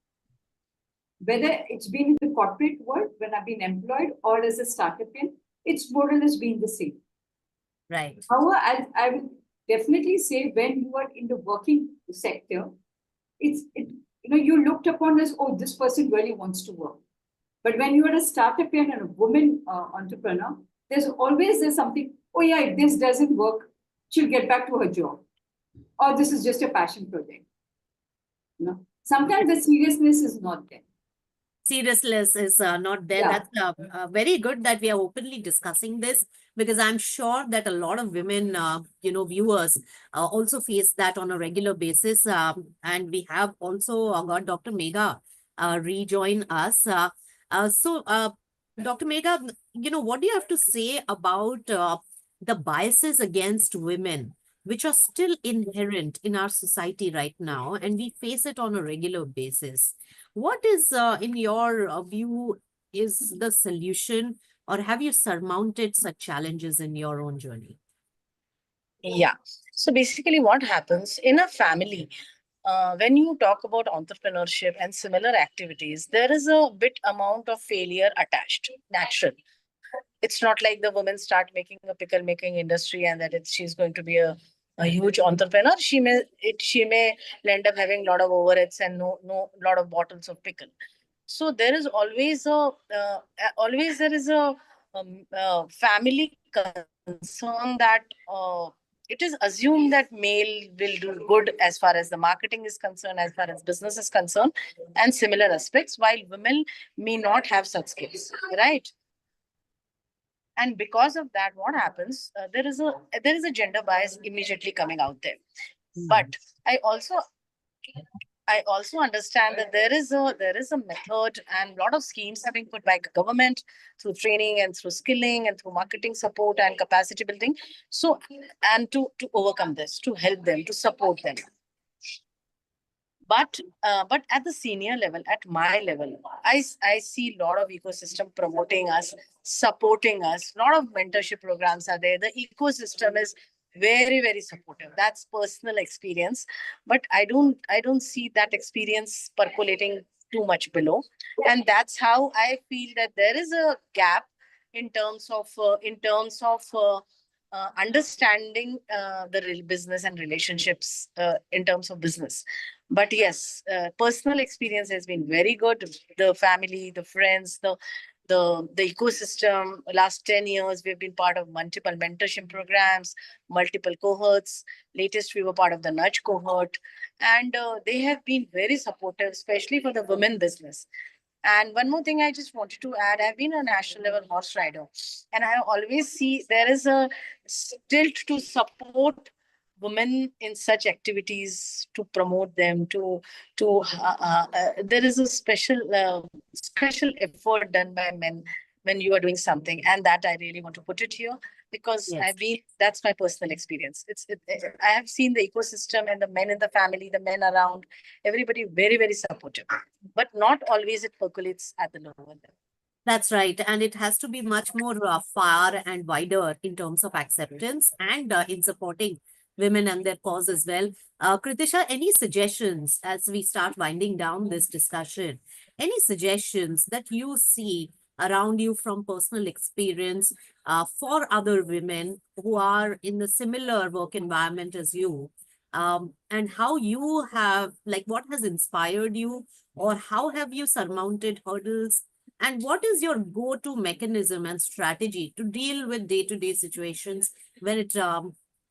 whether it's been in the corporate world when I've been employed or as a startup in, it's more or less been the same. Right. However, I would definitely say when you are in the working sector, you looked upon as, oh, this person really wants to work. But when you are a startup and a woman entrepreneur, there's something, oh yeah, if this doesn't work, she'll get back to her job. Or this is just a passion project. Sometimes the seriousness is not there. Seriousness is not there. Yeah. That's very good that we are openly discussing this, because I'm sure that a lot of women, viewers also face that on a regular basis. And we have also got Dr. Megha rejoin us. So, Dr. Megha, what do you have to say about the biases against women, which are still inherent in our society right now, and we face it on a regular basis? What is, in your view, is the solution, or have you surmounted such challenges in your own journey? Yeah. So basically, what happens in a family, when you talk about entrepreneurship and similar activities, there is a bit amount of failure attached, natural. It's not like the woman start making a pickle making industry and that she's going to be a huge entrepreneur. She may end up having a lot of overheads and no lot of bottles of pickle. So there is always there is a family concern that it is assumed that male will do good as far as the marketing is concerned, as far as business is concerned, and similar aspects, while women may not have such skills, right? And because of that, what happens? There is a gender bias immediately coming out there. But I also understand that there is a method and a lot of schemes have been put by government through training and through skilling and through marketing support and capacity building. So, and to overcome this, to help them, to support them. But at the senior level, at my level, I see a lot of ecosystem promoting us, supporting us. A lot of mentorship programs are there. The ecosystem is very, very supportive. That's personal experience, but I don't see that experience percolating too much below, and that's how I feel that there is a gap in terms of understanding the real business and relationships in terms of business. But yes, personal experience has been very good. The family, the friends, the ecosystem. Last 10 years, we've been part of multiple mentorship programs, multiple cohorts. Latest, we were part of the nudge cohort, and they have been very supportive, especially for the women business. And one more thing I just wanted to add, I've been a national level horse rider, and I always see there is a tilt to support women in such activities, to promote them, there is a special effort done by men when you are doing something, and that I really want to put it here, because Yes. that's my personal experience. I have seen the ecosystem and the men in the family, the men around, everybody very, very supportive, but not always it percolates at the lower level. That's right. And it has to be much more far and wider in terms of acceptance and in supporting women and their cause as well. Kritisha, any suggestions as we start winding down this discussion? Any suggestions that you see around you from personal experience for other women who are in the similar work environment as you? And how you have, like, what has inspired you, or how have you surmounted hurdles? And what is your go-to mechanism and strategy to deal with day-to-day situations when it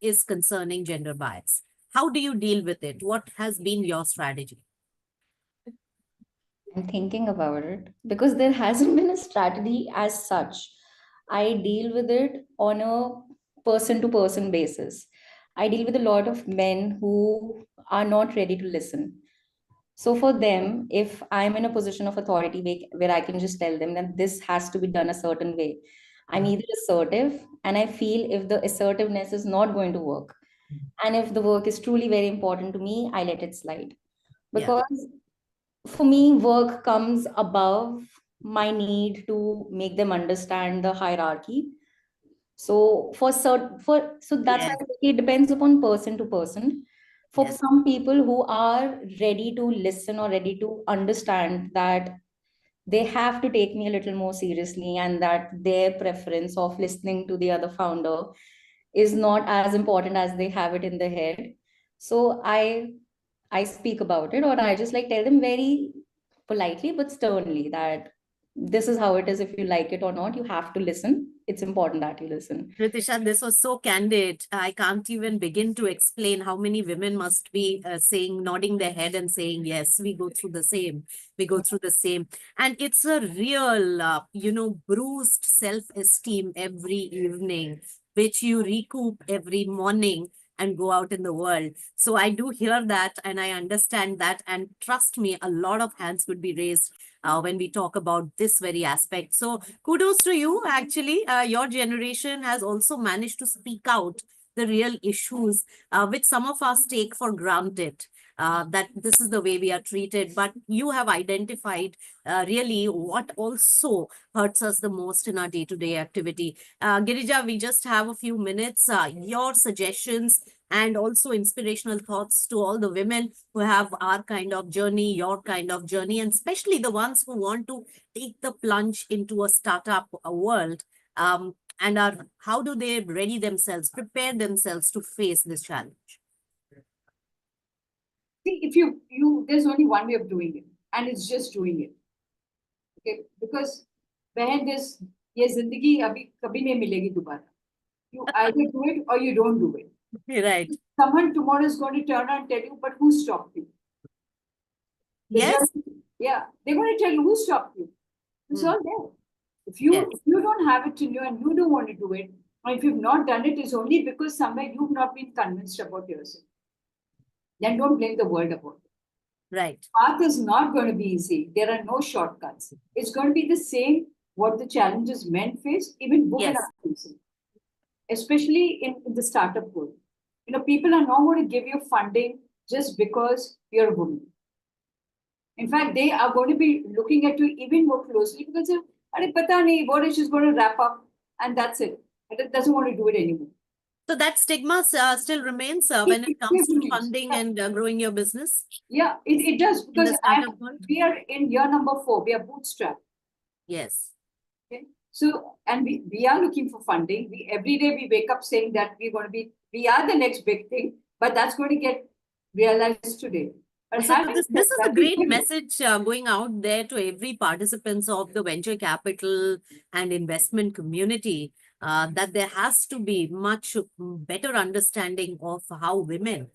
is concerning gender bias? How do you deal with it? What has been your strategy? thinking about it because there hasn't been a strategy as such. I deal with it on a person to person basis. I deal with a lot of men who are not ready to listen. So for them, if I'm in a position of authority where I can just tell them that this has to be done a certain way, I'm either assertive, and I feel if the assertiveness is not going to work, and if the work is truly very important to me, I let it slide. Because for me, work comes above my need to make them understand the hierarchy. So that's why Yes. it depends upon person to person. For Yes. some people who are ready to listen or ready to understand that they have to take me a little more seriously, and that their preference of listening to the other founder is not as important as they have it in their head. So I speak about it, or I just like tell them very politely but sternly that this is how it is. If you like it or not, you have to listen. It's important that you listen. Ritisha, this was so candid. I can't even begin to explain how many women must be saying, nodding their head and saying, yes, we go through the same. We go through the same. And it's a real, bruised self-esteem every evening, which you recoup every morning and go out in the world. So I do hear that and I understand that. And trust me, a lot of hands would be raised when we talk about this very aspect. So kudos to you. Actually, your generation has also managed to speak out the real issues, which some of us take for granted. That this is the way we are treated, but you have identified really what also hurts us the most in our day-to-day activity. Girija, we just have a few minutes. Your suggestions and also inspirational thoughts to all the women who have our kind of journey, your kind of journey, and especially the ones who want to take the plunge into a startup world. And how do they ready themselves, prepare themselves to face this challenge? See, if you there's only one way of doing it, and it's just doing it. Okay, because when this ये जिंदगी अभी कभी नहीं मिलेगी दोबारा. You either do it or you don't do it. Right. Someone tomorrow is going to turn around and tell you, but who stopped you? Yes. Yeah, they're going to tell you who stopped you. It's all there. If you don't have it in you and you don't want to do it, or if you've not done it, it's only because somewhere you've not been convinced about yourself. Then don't blame the world about it. Right. Path is not going to be easy. There are no shortcuts. It's going to be the same what the challenges men face, even women are facing, especially in the startup world. People are not going to give you funding just because you're a woman. In fact, they are going to be looking at you even more closely because what if she's going to wrap up and that's it. It doesn't want to do it anymore. So that stigma still remains when it comes to funding and growing your business? Yeah, it does, In because the startup world? we are in year number 4. We are bootstrapped. Yes. Okay. So, and we are looking for funding. Every day we wake up saying that we are the next big thing, but that's going to get realized today. But So this is a great message going out there to every participants of the venture capital and investment community, that there has to be much better understanding of how women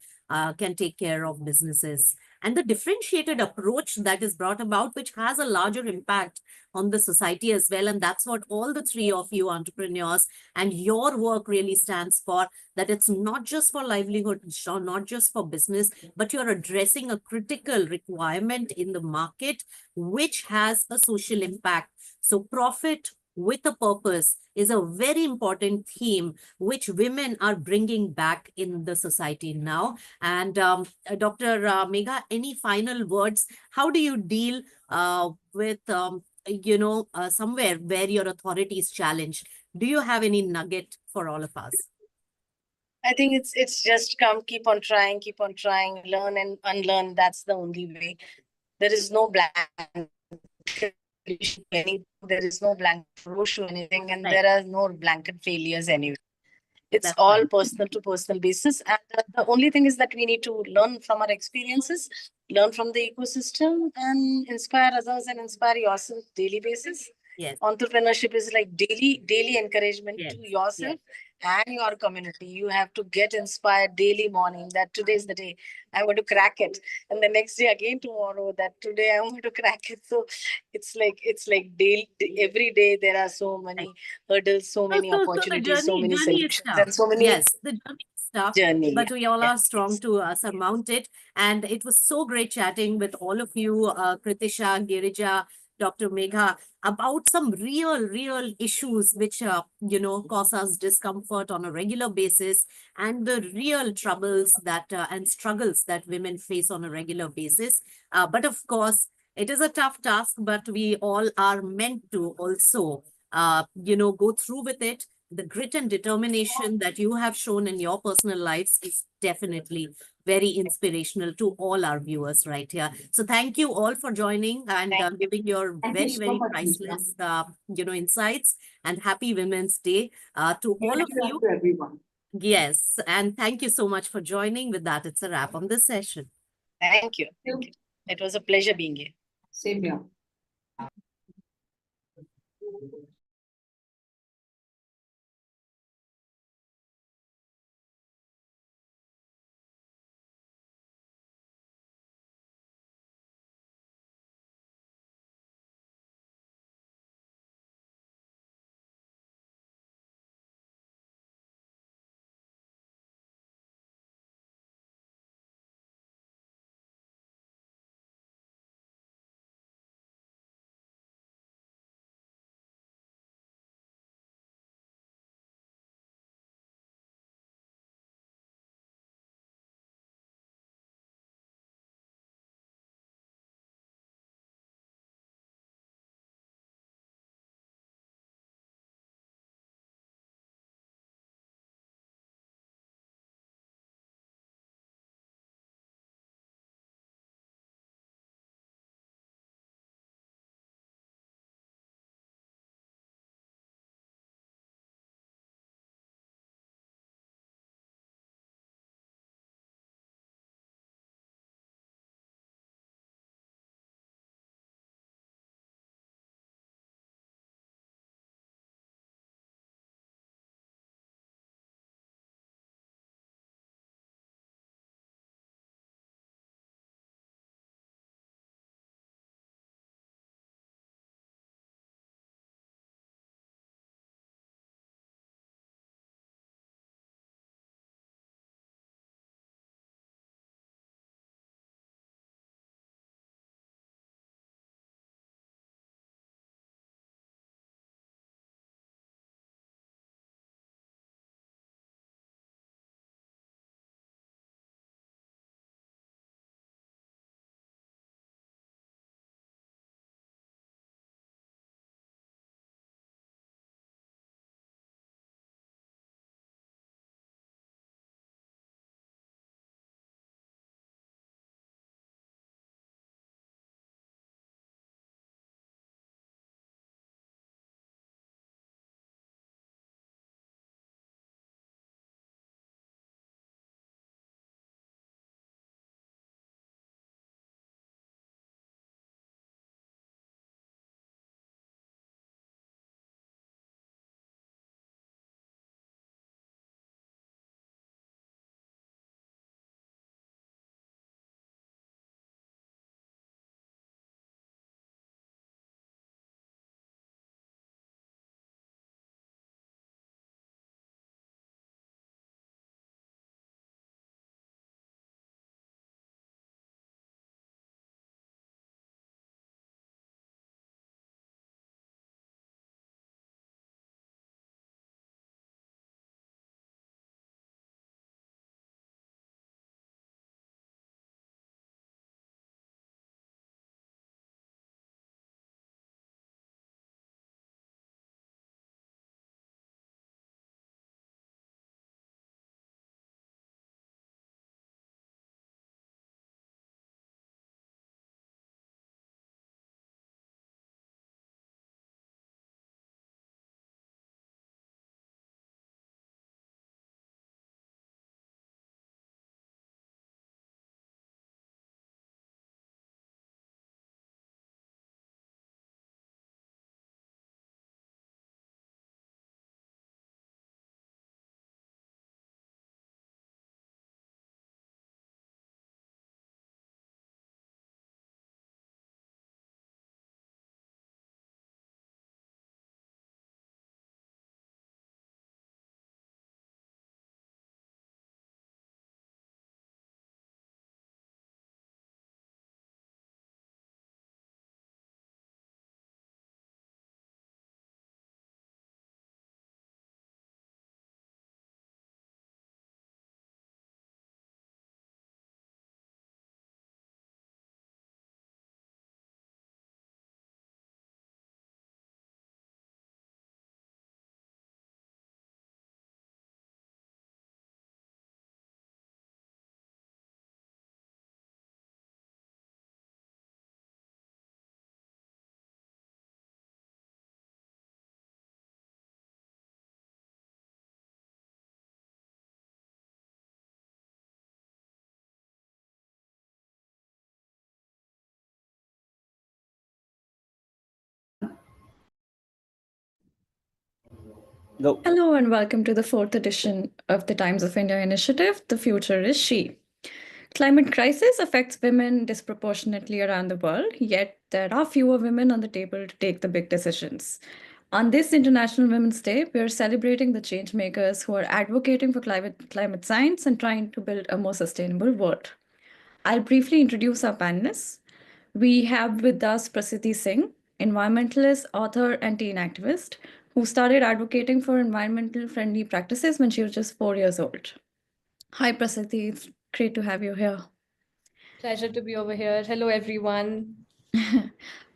can take care of businesses, and the differentiated approach that is brought about, which has a larger impact on the society as well. And that's what all the three of you entrepreneurs and your work really stands for, that it's not just for livelihood, not just for business, but you're addressing a critical requirement in the market, which has a social impact. So profit with a purpose is a very important theme which women are bringing back in the society now. And Dr. Megha, any final words? How do you deal with somewhere where your authority is challenged? Do you have any nugget for all of us? I think it's just keep on trying, learn and unlearn. That's the only way. There is no blank anything. There is no blank approach to anything, and there are no blanket failures anyway. It's all personal to personal basis, and the only thing is that we need to learn from our experiences, learn from the ecosystem, and inspire others and inspire yourself daily basis. Yes. Entrepreneurship is like daily encouragement to yourself and your community. You have to get inspired daily morning that today is the day I'm going to crack it. And the next day again tomorrow that today I'm going to crack it. So it's like daily every day there are so many hurdles, so many So the opportunities, so many journey is solutions, tough. and so many Yes, the journey is tough, journey. but we all are strong to surmount it. And it was so great chatting with all of you, Kritisha, Girija, Dr. Megha, about some real issues which cause us discomfort on a regular basis, and the real troubles that and struggles that women face on a regular basis. But of course, it is a tough task, but we all are meant to also go through with it. The grit and determination that you have shown in your personal lives is definitely very inspirational to all our viewers right here. So thank you all for joining and giving your Thank you so very much, Nisha. priceless, insights. And happy Women's Day to all Thank of you you. to everyone. Yes, and thank you so much for joining. With that, it's a wrap on this session. Thank you. Thank you. It was a pleasure being here. Same here. Go. Hello and welcome to the 4th edition of the Times of India initiative, The Future is She. Climate crisis affects women disproportionately around the world, yet there are fewer women on the table to take the big decisions. On this International Women's Day, we are celebrating the change makers who are advocating for climate science and trying to build a more sustainable world. I'll briefly introduce our panelists. We have with us Prasiddhi Singh, environmentalist, author, and teen activist, who started advocating for environmental friendly practices when she was just 4 years old. Hi, Prasiddhi. It's great to have you here. Pleasure to be over here. Hello, everyone.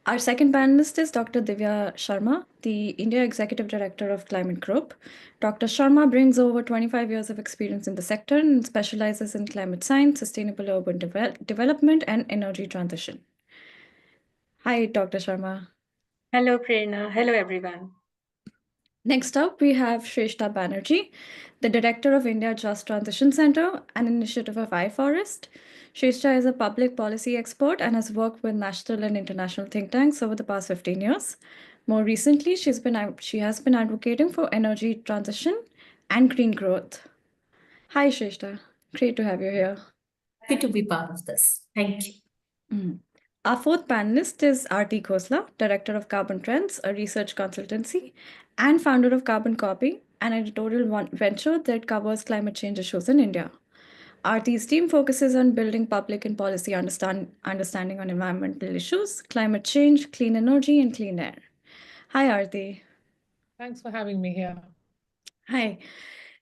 Our second panelist is Dr. Divya Sharma, the India Executive Director of Climate Group. Dr. Sharma brings over 25 years of experience in the sector and specializes in climate science, sustainable urban development, and energy transition. Hi, Dr. Sharma. Hello, Prerna. Hello, everyone. Next up, we have Shrestha Banerjee, the Director of India Just Transition Center, an initiative of iForest. Shrestha is a public policy expert and has worked with national and international think tanks over the past 15 years. More recently, she has been advocating for energy transition and green growth. Hi, Shrestha. Great to have you here. Happy to be part of this. Thank you. Our fourth panelist is Aarti Khosla, Director of Carbon Trends, a research consultancy, and founder of Carbon Copy, an editorial venture that covers climate change issues in India. Aarti's team focuses on building public and policy understanding on environmental issues, climate change, clean energy, and clean air. Hi, Aarti. Thanks for having me here. Hi.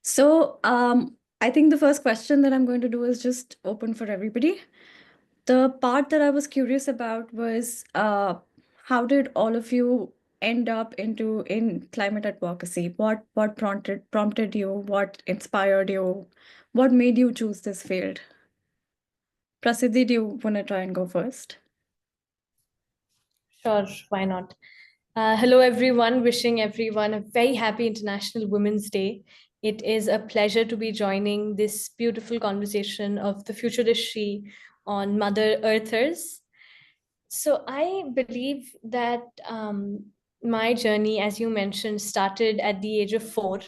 So I think the first question that I'm going to do is just open for everybody. The part that I was curious about was how did all of you end up in climate advocacy? What prompted you? What inspired you? What made you choose this field? Prasiddhi, do you want to try and go first? Sure, why not? Hello, everyone. Wishing everyone a very happy International Women's Day. It is a pleasure to be joining this beautiful conversation of the future is she on Mother Earthers. So I believe that my journey, as you mentioned, started at the age of 4.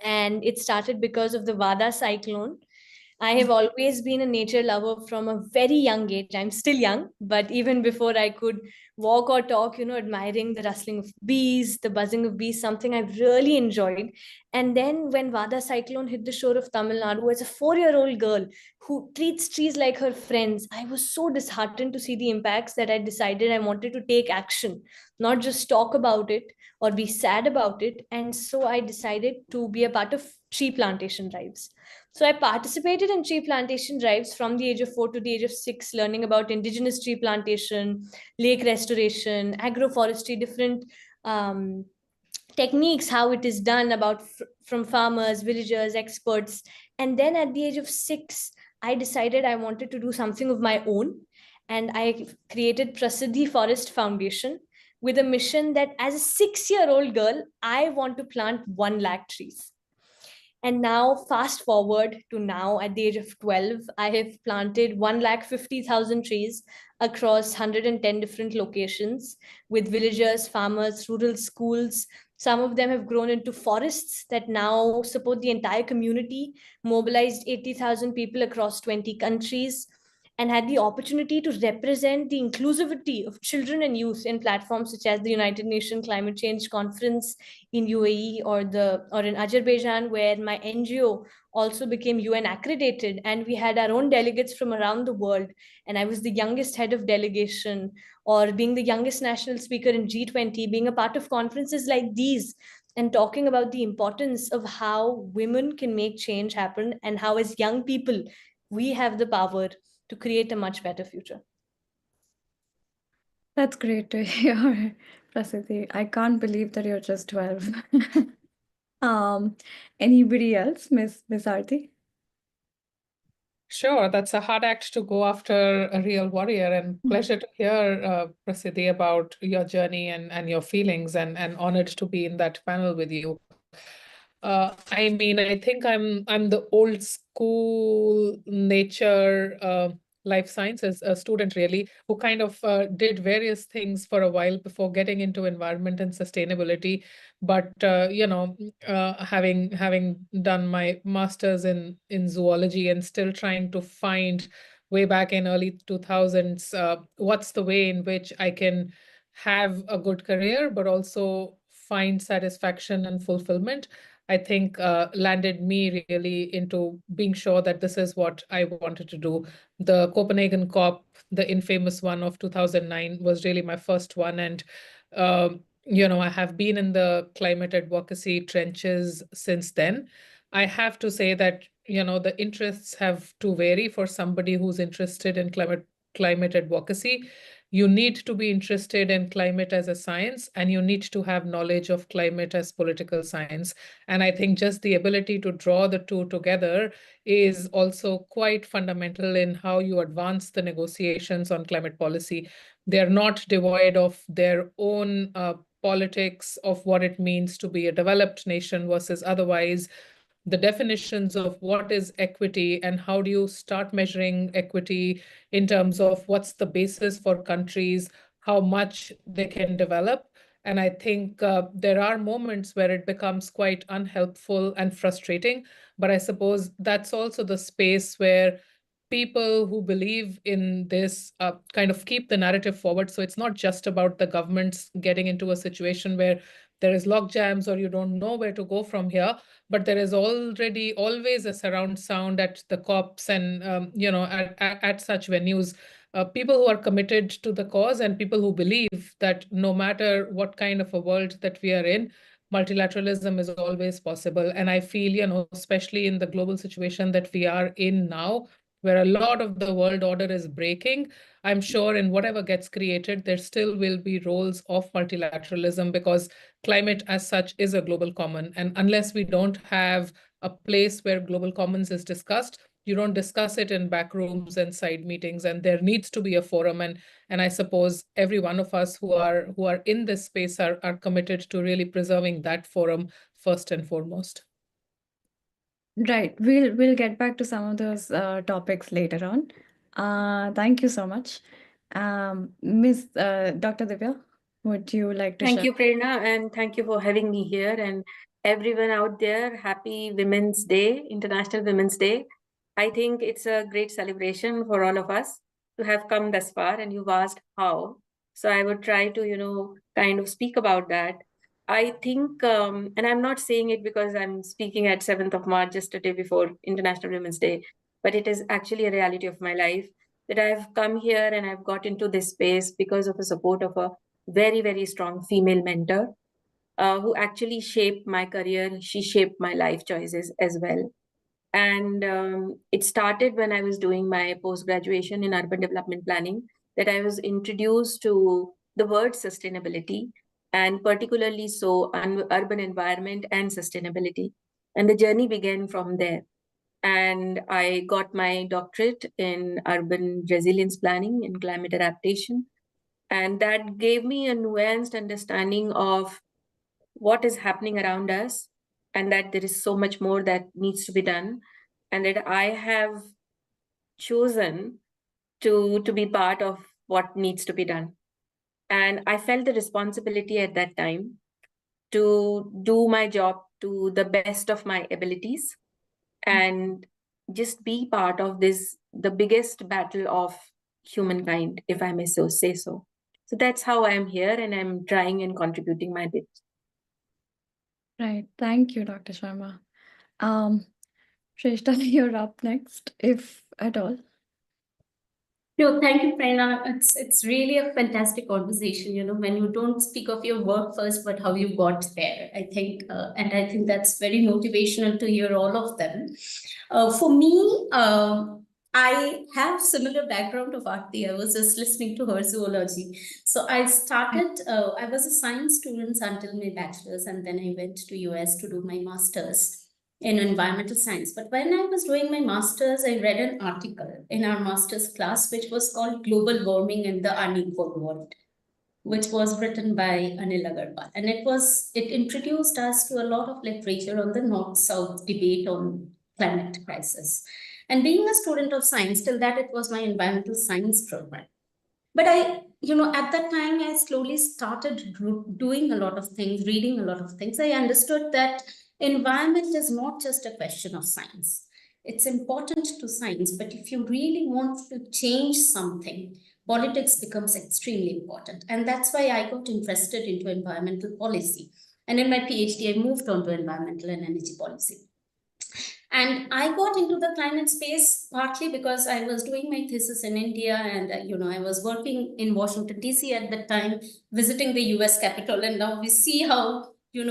And it started because of the Vada cyclone. I have always been a nature lover from a very young age. I'm still young, but even before I could walk or talk, admiring the rustling of bees, the buzzing of bees, something I've really enjoyed. And then when Vada cyclone hit the shore of Tamil Nadu, as a 4-year-old girl who treats trees like her friends, I was so disheartened to see the impacts that I decided I wanted to take action, not just talk about it or be sad about it. And so I decided to be a part of tree plantation drives. So I participated in tree plantation drives from the age of 4 to the age of 6, learning about indigenous tree plantation, lake restoration, agroforestry, different techniques, how it is done from farmers, villagers, experts. And then at the age of 6, I decided I wanted to do something of my own. And I created Prasiddhi Forest Foundation with a mission that as a 6-year-old girl, I want to plant 1 lakh trees. And now, fast forward to now, at the age of 12, I have planted 150,000 trees across 110 different locations with villagers, farmers, rural schools. Some of them have grown into forests that now support the entire community, mobilized 80,000 people across 20 countries, and had the opportunity to represent the inclusivity of children and youth in platforms such as the United Nations Climate Change Conference in UAE or in Azerbaijan, where my NGO also became UN accredited, and we had our own delegates from around the world. And I was the youngest head of delegation, or being the youngest national speaker in G20, being a part of conferences like these, and talking about the importance of how women can make change happen, and how as young people, we have the power to create a much better future. That's great to hear, Prasiddhi. I can't believe that you're just 12. Anybody else, Miss Aarti? Sure, that's a hard act to go after a real warrior, and pleasure to hear, Prasiddhi, about your journey and your feelings, and honored to be in that panel with you. I mean, I think I'm the old school nature life sciences, a student really, who kind of did various things for a while before getting into environment and sustainability. But having done my master's in zoology and still trying to find way back in early 2000s, what's the way in which I can have a good career, but also find satisfaction and fulfillment, I think landed me really into being sure that this is what I wanted to do. The Copenhagen COP, the infamous one of 2009, was really my first one. And, I have been in the climate advocacy trenches since then. I have to say that, the interests have to vary for somebody who's interested in climate advocacy. You need to be interested in climate as a science, and you need to have knowledge of climate as political science. And I think just the ability to draw the two together is also quite fundamental in how you advance the negotiations on climate policy. They're not devoid of their own politics of what it means to be a developed nation versus otherwise. The definitions of what is equity and how do you start measuring equity in terms of what's the basis for countries, how much they can develop. And I think there are moments where it becomes quite unhelpful and frustrating. But I suppose that's also the space where people who believe in this kind of keep the narrative forward. So it's not just about the governments getting into a situation where there is log jams or you don't know where to go from here, but there is already always a surround sound at the COPs and at such venues. People who are committed to the cause and people who believe that no matter what kind of a world that we are in, multilateralism is always possible. And I feel, especially in the global situation that we are in now, where a lot of the world order is breaking, I'm sure in whatever gets created, there still will be roles of multilateralism because climate as such is a global common. And unless we don't have a place where global commons is discussed, you don't discuss it in back rooms and side meetings, and there needs to be a forum. And I suppose every one of us who are in this space are committed to really preserving that forum first and foremost. Right. We'll get back to some of those topics later on. Thank you so much. Miss Dr. Divya, would you like to Thank share? you, Prerna, and thank you for having me here. And everyone out there, happy Women's Day, International Women's Day. I think it's a great celebration for all of us to have come thus far, and you've asked how. So I would try to, kind of speak about that. I think, and I'm not saying it because I'm speaking at 7th of March, just a day before International Women's Day, but it is actually a reality of my life that I've come here and I've got into this space because of the support of a very, very strong female mentor who actually shaped my career. She shaped my life choices as well. And it started when I was doing my post-graduation in urban development planning, that I was introduced to the word sustainability, and particularly so urban environment and sustainability. And the journey began from there. And I got my doctorate in urban resilience planning and climate adaptation. And that gave me a nuanced understanding of what is happening around us, and that there is so much more that needs to be done, and that I have chosen to be part of what needs to be done. And I felt the responsibility at that time to do my job to the best of my abilities and just be part of this, the biggest battle of humankind, if I may so say so. So that's how I'm here, and I'm trying and contributing my bit. Right. Thank you, Dr. Sharma. Shrestha, you're up next, if at all. No, thank you, Prerna. It's really a fantastic conversation, when you don't speak of your work first, but how you got there. I think, and I think that's very motivational to hear all of them. For me, I have similar background of Aarti. I was just listening to her zoology. So I started, I was a science student until my bachelor's, and then I went to US to do my master's in environmental science. But when I was doing my master's, I read an article in our master's class, which was called Global Warming in the Unequal World, which was written by Anil Agarwal. And it introduced us to a lot of literature on the North-South debate on climate crisis. And being a student of science, till that it was my environmental science program. But at that time, I slowly started doing a lot of things, reading a lot of things. I understood that environment is not just a question of science. It's important to science, but if you really want to change something, politics becomes extremely important. And that's why I got interested into environmental policy. And in my PhD, I moved on to environmental and energy policy. And I got into the climate space partly because I was doing my thesis in India, and I was working in Washington D.C. at that time, visiting the U.S. Capitol, and now we see how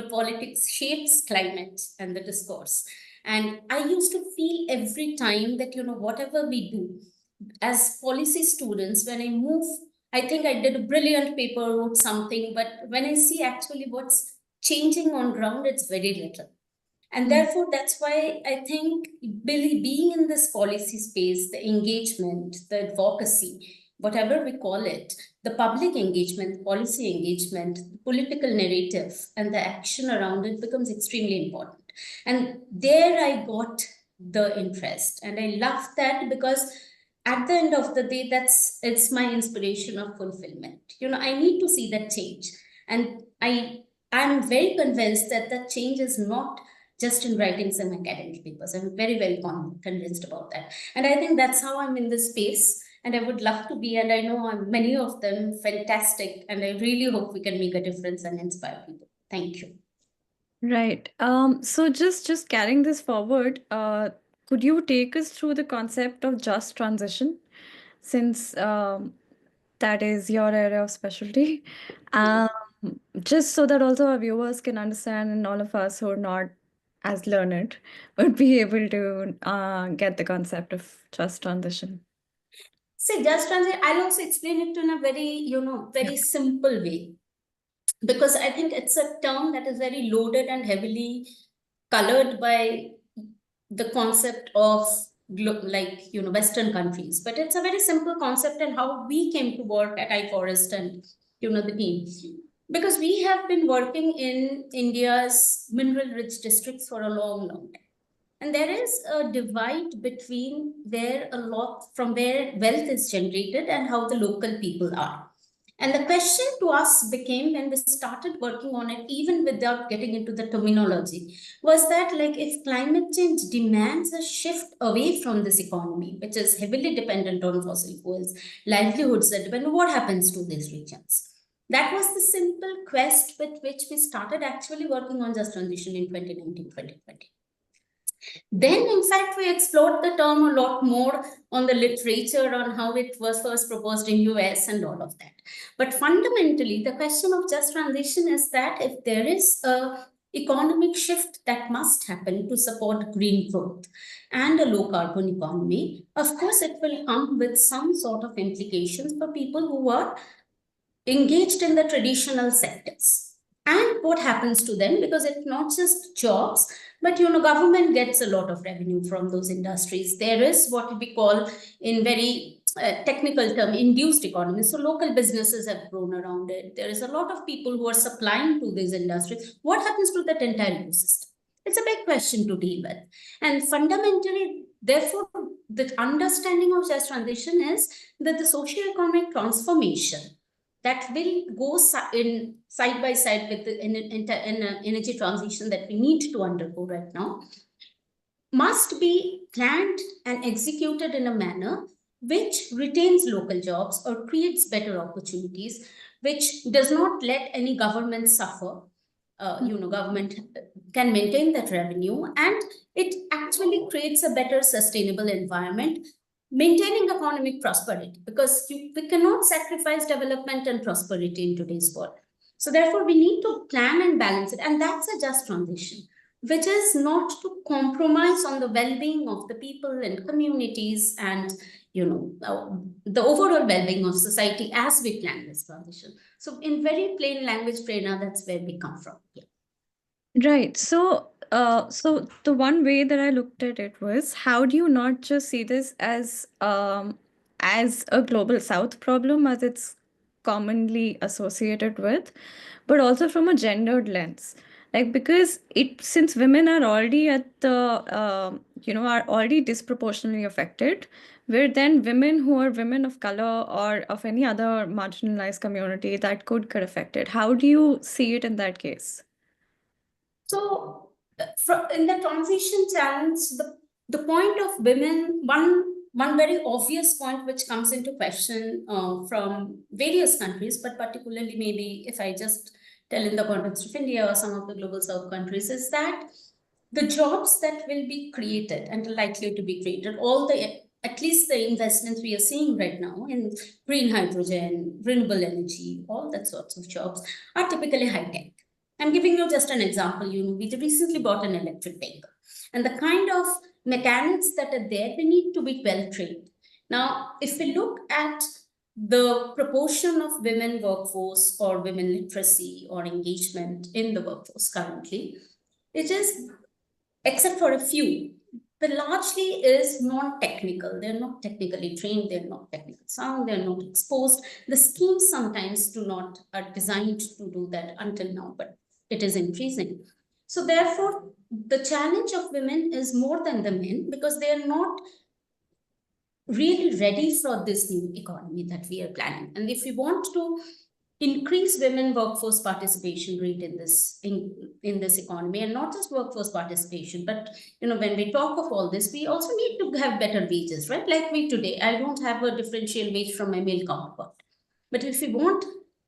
politics shapes climate and the discourse. And I used to feel every time that whatever we do as policy students, when I move, I think I did a brilliant paper, wrote something, but when I see actually what's changing on ground, it's very little. And therefore, that's why I think being in this policy space, the engagement, the advocacy, whatever we call it, the public engagement, policy engagement, political narrative, and the action around it becomes extremely important. And there I got the interest. And I love that because at the end of the day, it's my inspiration of fulfillment. I need to see that change. And I'm very convinced that that change is not just in writing some academic papers. I'm very, very convinced about that. And I think that's how I'm in this space. And I would love to be, and I know many of them fantastic. And I really hope we can make a difference and inspire people. Thank you. Right. So just carrying this forward, could you take us through the concept of just transition, since that is your area of specialty? Just so that also our viewers can understand, and all of us who are not as learned would be able to get the concept of just transition. See, just transition, I'll also explain it in a very, very simple way, because I think it's a term that is very loaded and heavily colored by the concept of Western countries. But it's a very simple concept, and how we came to work at iForest and the team. Because we have been working in India's mineral-rich districts for a long, long time. And there is a divide between where wealth is generated and how the local people are. And the question to us became, when we started working on it, even without getting into the terminology, was that if climate change demands a shift away from this economy, which is heavily dependent on fossil fuels, livelihoods that depend, what happens to these regions? That was the simple quest with which we started actually working on just transition in 2019-2020. Then, in fact, we explored the term a lot more on the literature, on how it was first proposed in US and all of that. But fundamentally, the question of just transition is that if there is a economic shift that must happen to support green growth and a low carbon economy, of course, it will come with some sort of implications for people who are engaged in the traditional sectors. And what happens to them, because it's not just jobs, but government gets a lot of revenue from those industries. There is what we call, in very technical term, induced economy. So local businesses have grown around it. There is a lot of people who are supplying to these industries. What happens to that entire ecosystem? It's a big question to deal with. And fundamentally, therefore, the understanding of just transition is that the socio-economic transformation that will go side by side with the energy transition that we need to undergo right now must be planned and executed in a manner which retains local jobs or creates better opportunities, which does not let any government suffer. Government can maintain that revenue, and it actually creates a better sustainable environment, maintaining economic prosperity, because we cannot sacrifice development and prosperity in today's world. So therefore, we need to plan and balance it. And that's a just transition, which is not to compromise on the well-being of the people and communities and the overall well-being of society as we plan this transition. So in very plain language, Prerna, that's where we come from. Yeah. Right. So the one way that I looked at it was, how do you not just see this as a global South problem, as it's commonly associated with, but also from a gendered lens. Like, because since women are already at the are already disproportionately affected, where then women who are women of color or of any other marginalized community that could get affected, how do you see it in that case? So in the transition challenge, the point of women, one very obvious point which comes into question from various countries, but particularly maybe if I just tell in the context of India or some of the global south countries, is that the jobs that will be created and are likely to be created, at least the investments we are seeing right now in green hydrogen, renewable energy, all that sorts of jobs are typically high tech. I'm giving you just an example. We recently bought an electric vehicle, and the kind of mechanics that are there, they need to be well trained. Now, if we look at the proportion of women workforce or women literacy or engagement in the workforce currently, it is, except for a few, but largely is non-technical. They're not technically trained, they're not technical sound, they're not exposed. The schemes sometimes are designed to do that until now, but it is increasing. So therefore, the challenge of women is more than the men, because they are not really ready for this new economy that we are planning. And if we want to increase women workforce participation rate in this economy, and not just workforce participation, but when we talk of all this, we also need to have better wages, right? Like today, I don't have a differential wage from my male counterpart. But if we want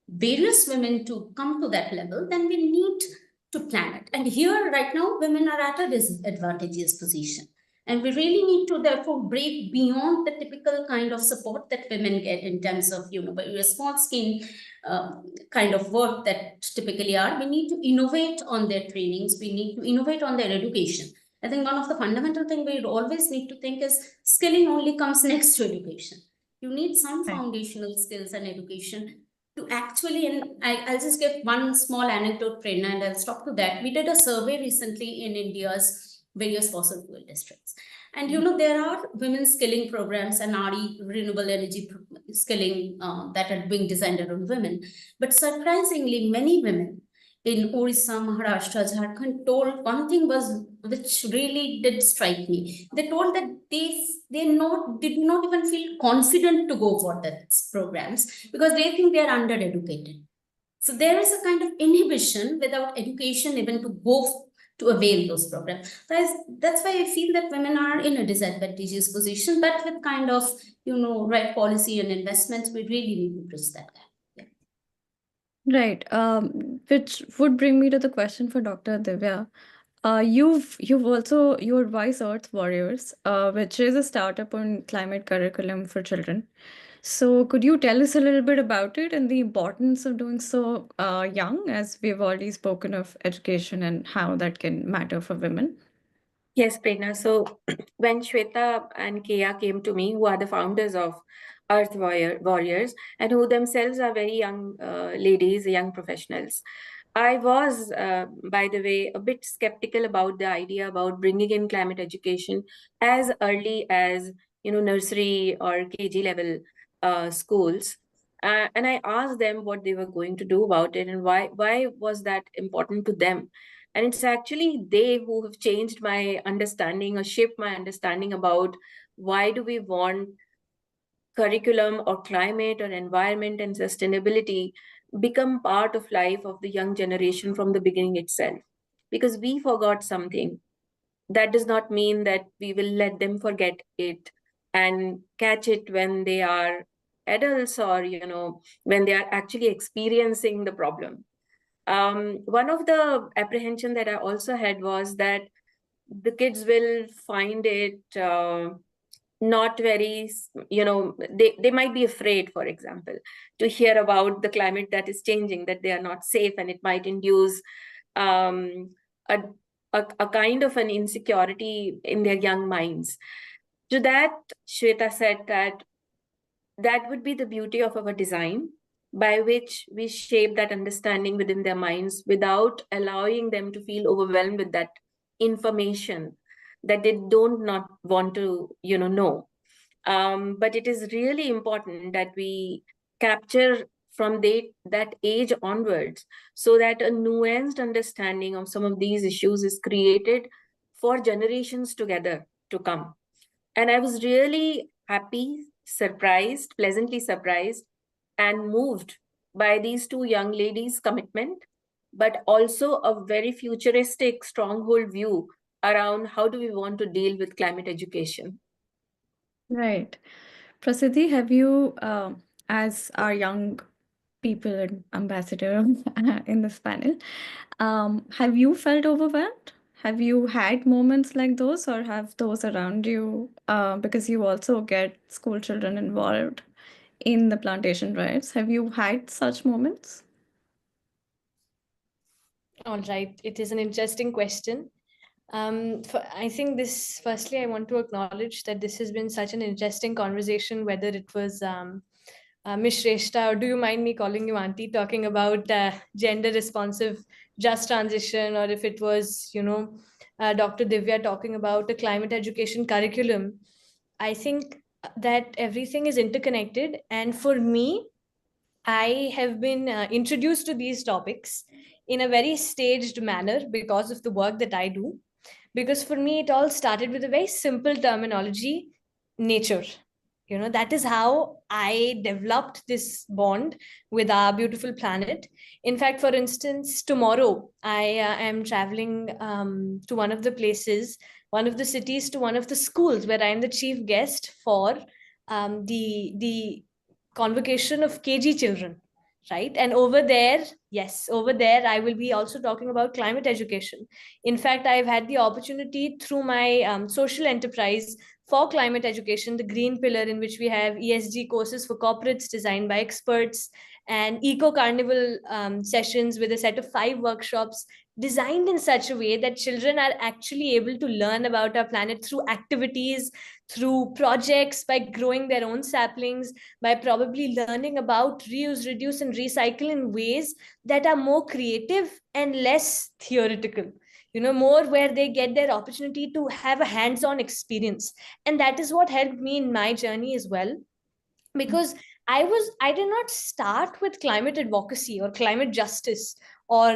various women to come to that level, then we need to plan it. And here, right now, women are at a disadvantageous position. And we really need to therefore break beyond the typical kind of support that women get in terms of, a small scale kind of work that typically are. We need to innovate on their trainings. We need to innovate on their education. I think one of the fundamental things we always need to think is skilling only comes next to education. You need some foundational skills and education to actually, and I'll just give one small anecdote, Prerna, and I'll stop to that. We did a survey recently in India's various fossil fuel districts. And there are women skilling programs and RE, renewable energy skilling that are being designed around women. But surprisingly, many women in Orissa, Maharashtra, Jharkhand told one thing which really did strike me. They told that they did not even feel confident to go for these programs because they think they are undereducated. So there is a kind of inhibition without education even to go to avail those programs. That's why I feel that women are in a disadvantageous position, but with kind of, right policy and investments, we really need to bridge that gap. Right. Which would bring me to the question for Dr. Divya. You've also, you advise Earth Warriors, which is a startup on climate curriculum for children. So could you tell us a little bit about it and the importance of doing so young, as we've already spoken of education and how that can matter for women? Yes, Prerna. So when Shweta and Kea came to me, who are the founders of Earth Warriors, and who themselves are very young ladies, young professionals, I was, by the way, a bit skeptical about the idea about bringing in climate education as early as, nursery or KG level schools. And I asked them what they were going to do about it and why was that important to them. And it's actually they who have changed my understanding or shaped my understanding about why do we want curriculum or climate or environment and sustainability become part of life of the young generation from the beginning itself. Because we forgot something. That does not mean that we will let them forget it and catch it when they are adults or, when they are actually experiencing the problem. One of the apprehension that I also had was that the kids will find it not very, they might be afraid, for example, to hear about the climate that is changing, that they are not safe, and it might induce a kind of an insecurity in their young minds. To that, Shweta said that would be the beauty of our design, by which we shape that understanding within their minds without allowing them to feel overwhelmed with that information that they don't not want to, know. But it is really important that we capture from that age onwards, so that a nuanced understanding of some of these issues is created for generations together to come. And I was really happy, surprised, pleasantly surprised, and moved by these two young ladies' commitment, but also a very futuristic stronghold view around how do we want to deal with climate education. Right. Prasiddhi, have you, as our young people and ambassador in this panel, have you felt overwhelmed? Have you had moments like those, or have those around you, because you also get school children involved in the plantation riots? Have you had such moments? All right, it is an interesting question. I think this, firstly, I want to acknowledge that this has been such an interesting conversation, whether it was Miss Shrestha, or do you mind me calling you auntie, talking about gender responsive just transition, or if it was, Dr. Divya talking about a climate education curriculum. I think that everything is interconnected. And for me, I have been introduced to these topics in a very staged manner because of the work that I do. Because for me, it all started with a very simple terminology: nature. That is how I developed this bond with our beautiful planet. In fact, for instance, tomorrow I am traveling to one of the places, one of the cities, to one of the schools where I am the chief guest for the convocation of KG children, right? And over there, yes, over there, I will be also talking about climate education. In fact, I've had the opportunity through my social enterprise for climate education, the green pillar, in which we have ESG courses for corporates designed by experts, and eco carnival sessions with a set of 5 workshops designed in such a way that children are actually able to learn about our planet through activities, through projects, by growing their own saplings, by probably learning about reuse, reduce, and recycle in ways that are more creative and less theoretical. More where they get their opportunity to have a hands-on experience. And that is what helped me in my journey as well, because I did not start with climate advocacy or climate justice or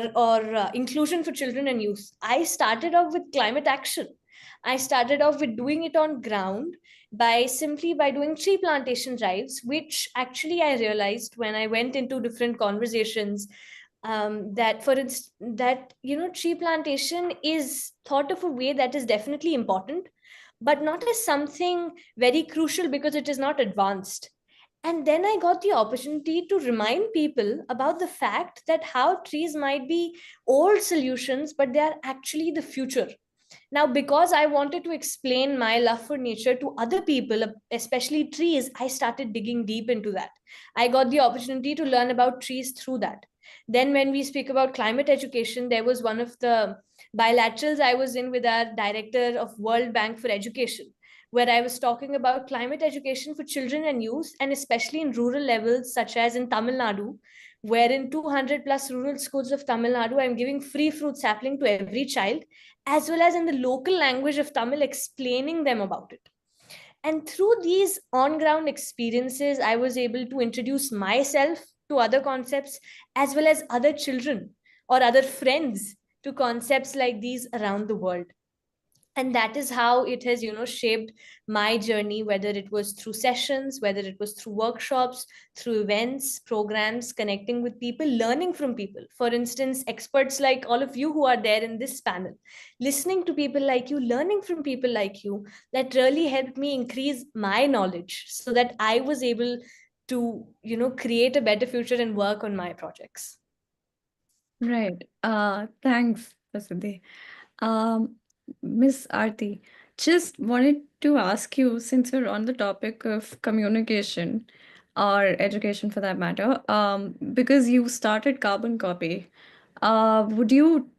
inclusion for children and youth. I started off with climate action. I started off with doing it on ground by doing tree plantation drives, which actually I realized when I went into different conversations, that for instance, that tree plantation is thought of a way that is definitely important, but not as something very crucial because it is not advanced. And then I got the opportunity to remind people about the fact that how trees might be old solutions, but they are actually the future. Now, because I wanted to explain my love for nature to other people, especially trees, I started digging deep into that. I got the opportunity to learn about trees through that. Then, when we speak about climate education, there was one of the bilaterals I was in with our director of World Bank for Education, where I was talking about climate education for children and youth, and especially in rural levels, such as in Tamil Nadu, where in 200 plus rural schools of Tamil Nadu, I'm giving free fruit sapling to every child, as well as in the local language of Tamil, explaining them about it. And through these on ground experiences, I was able to introduce myself to other concepts, as well as other children or other friends to concepts like these around the world. And that is how it has shaped my journey, whether it was through sessions, whether it was through workshops, through events, programs, connecting with people, learning from people. For instance, experts like all of you who are there in this panel, listening to people like you, learning from people like you, that really helped me increase my knowledge so that I was able to create a better future and work on my projects. Right. Thanks, Prasiddhi. Miss Aarti, just wanted to ask you, since we're on the topic of communication or education for that matter, because you started Carbon Copy, would you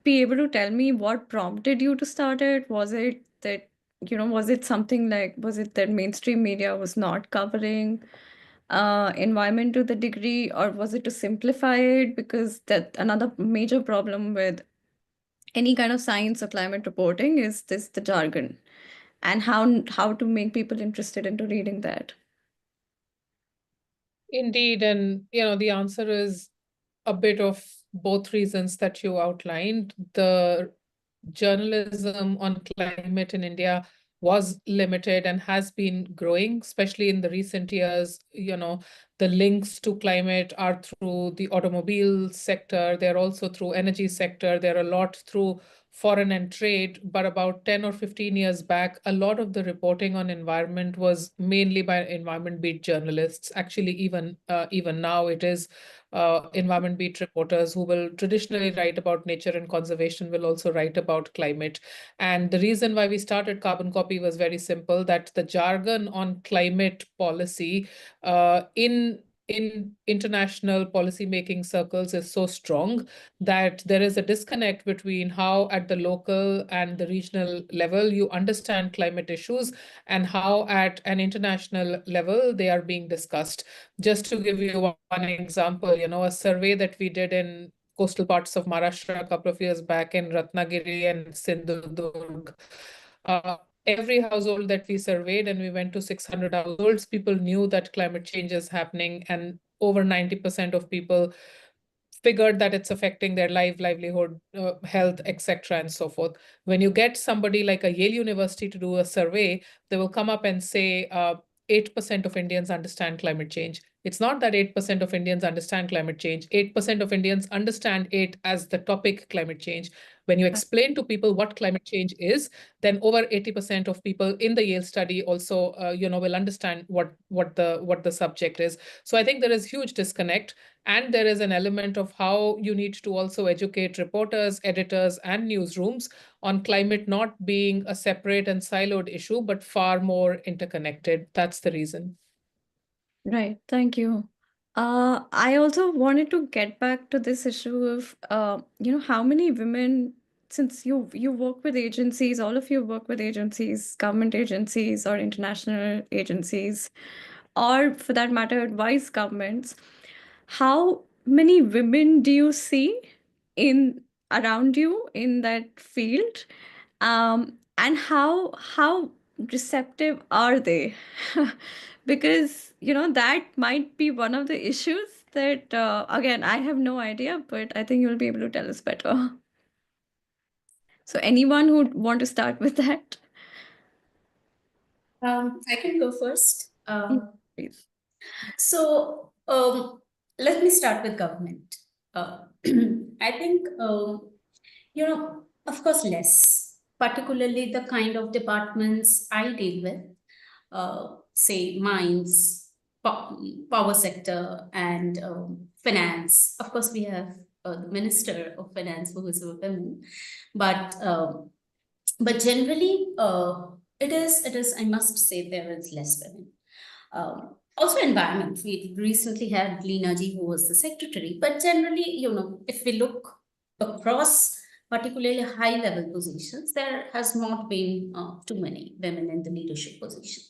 be able to tell me what prompted you to start it? Was it that, was it something like, was it that mainstream media was not covering environment to the degree, or was it to simplify it? Because that another major problem with any kind of science or climate reporting is the jargon, and how to make people interested into reading that. Indeed, and the answer is a bit of both reasons that you outlined. The journalism on climate in India was limited and has been growing, especially in the recent years. The links to climate are through the automobile sector. They're also through energy sector. They're a lot through foreign and trade. But about 10 or 15 years back, a lot of the reporting on environment was mainly by environment beat journalists. Actually, even now it is environment beat reporters who will traditionally write about nature and conservation will also write about climate. And the reason why we started Carbon Copy was very simple, that the jargon on climate policy in international policy making circles is so strong that there is a disconnect between how at the local and the regional level you understand climate issues and how at an international level they are being discussed. Just to give you one example, a survey that we did in coastal parts of Maharashtra a couple of years back in Ratnagiri and Sindhudurg. Every household that we surveyed, and we went to 600 households, people knew that climate change is happening, and over 90% of people figured that it's affecting their livelihood, health, etc., and so forth. When you get somebody like a Yale University to do a survey, they will come up and say 8% of Indians understand climate change. It's not that 8% of Indians understand climate change. 8% of Indians understand it as the topic climate change. When you explain to people what climate change is, then over 80% of people in the Yale study also, will understand what the subject is. So I think there is huge disconnect, and there is an element of how you need to also educate reporters, editors, and newsrooms on climate not being a separate and siloed issue, but far more interconnected. That's the reason. Right. Thank you. I also wanted to get back to this issue of, how many women, since you work with agencies, all of you work with agencies, government agencies or international agencies, or for that matter, advise governments, how many women do you see in around you in that field? And how receptive are they? Because that might be one of the issues that again, I have no idea, but I think you'll be able to tell us better. So anyone who'd want to start with that? I can go first. Please. So let me start with government. I think, of course, less, particularly the kind of departments I deal with, say mines, power sector, and finance. Of course, we have the Minister of Finance, who is a woman, but generally, it is. I must say, there is less women. Also, environment. We recently had Leena ji, who was the secretary. But generally, if we look across particularly high-level positions, there has not been too many women in the leadership position.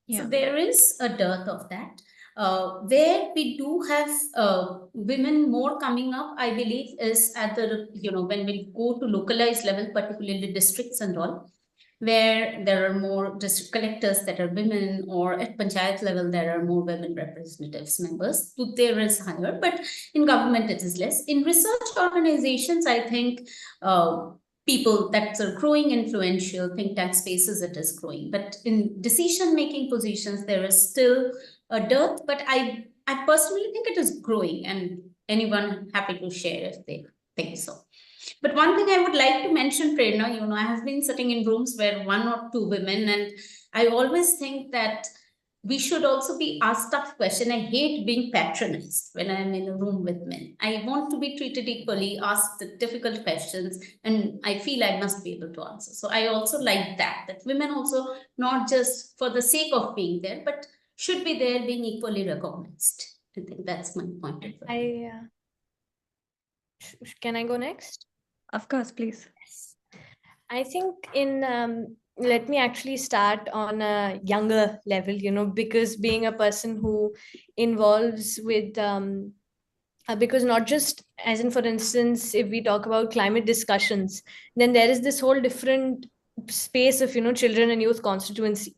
Yeah. So there is a dearth of that. Where we do have women more coming up, I believe, is at the, when we go to localized level, particularly districts and all, where there are more district collectors that are women, or at panchayat level, there are more women representatives members. So there is higher, but in government, it is less. In research organizations, I think people that are growing influential, think tank spaces, it is growing. But in decision-making positions, there is still a dearth, but I personally think it is growing, and anyone happy to share if they think so. But one thing I would like to mention, Prerna, I have been sitting in rooms where one or two women, and I always think that we should also be asked tough question. I hate being patronized when I'm in a room with men. I want to be treated equally, asked the difficult questions, and I feel I must be able to answer. So I also like that women also, not just for the sake of being there, but should be there being equally recognized. I think that's my point of view. Can I go next? Of course, please. Yes. I think let me actually start on a younger level, because being a person who involves with, because not just, as in, for instance, if we talk about climate discussions, then there is this whole different space of, children and youth constituency,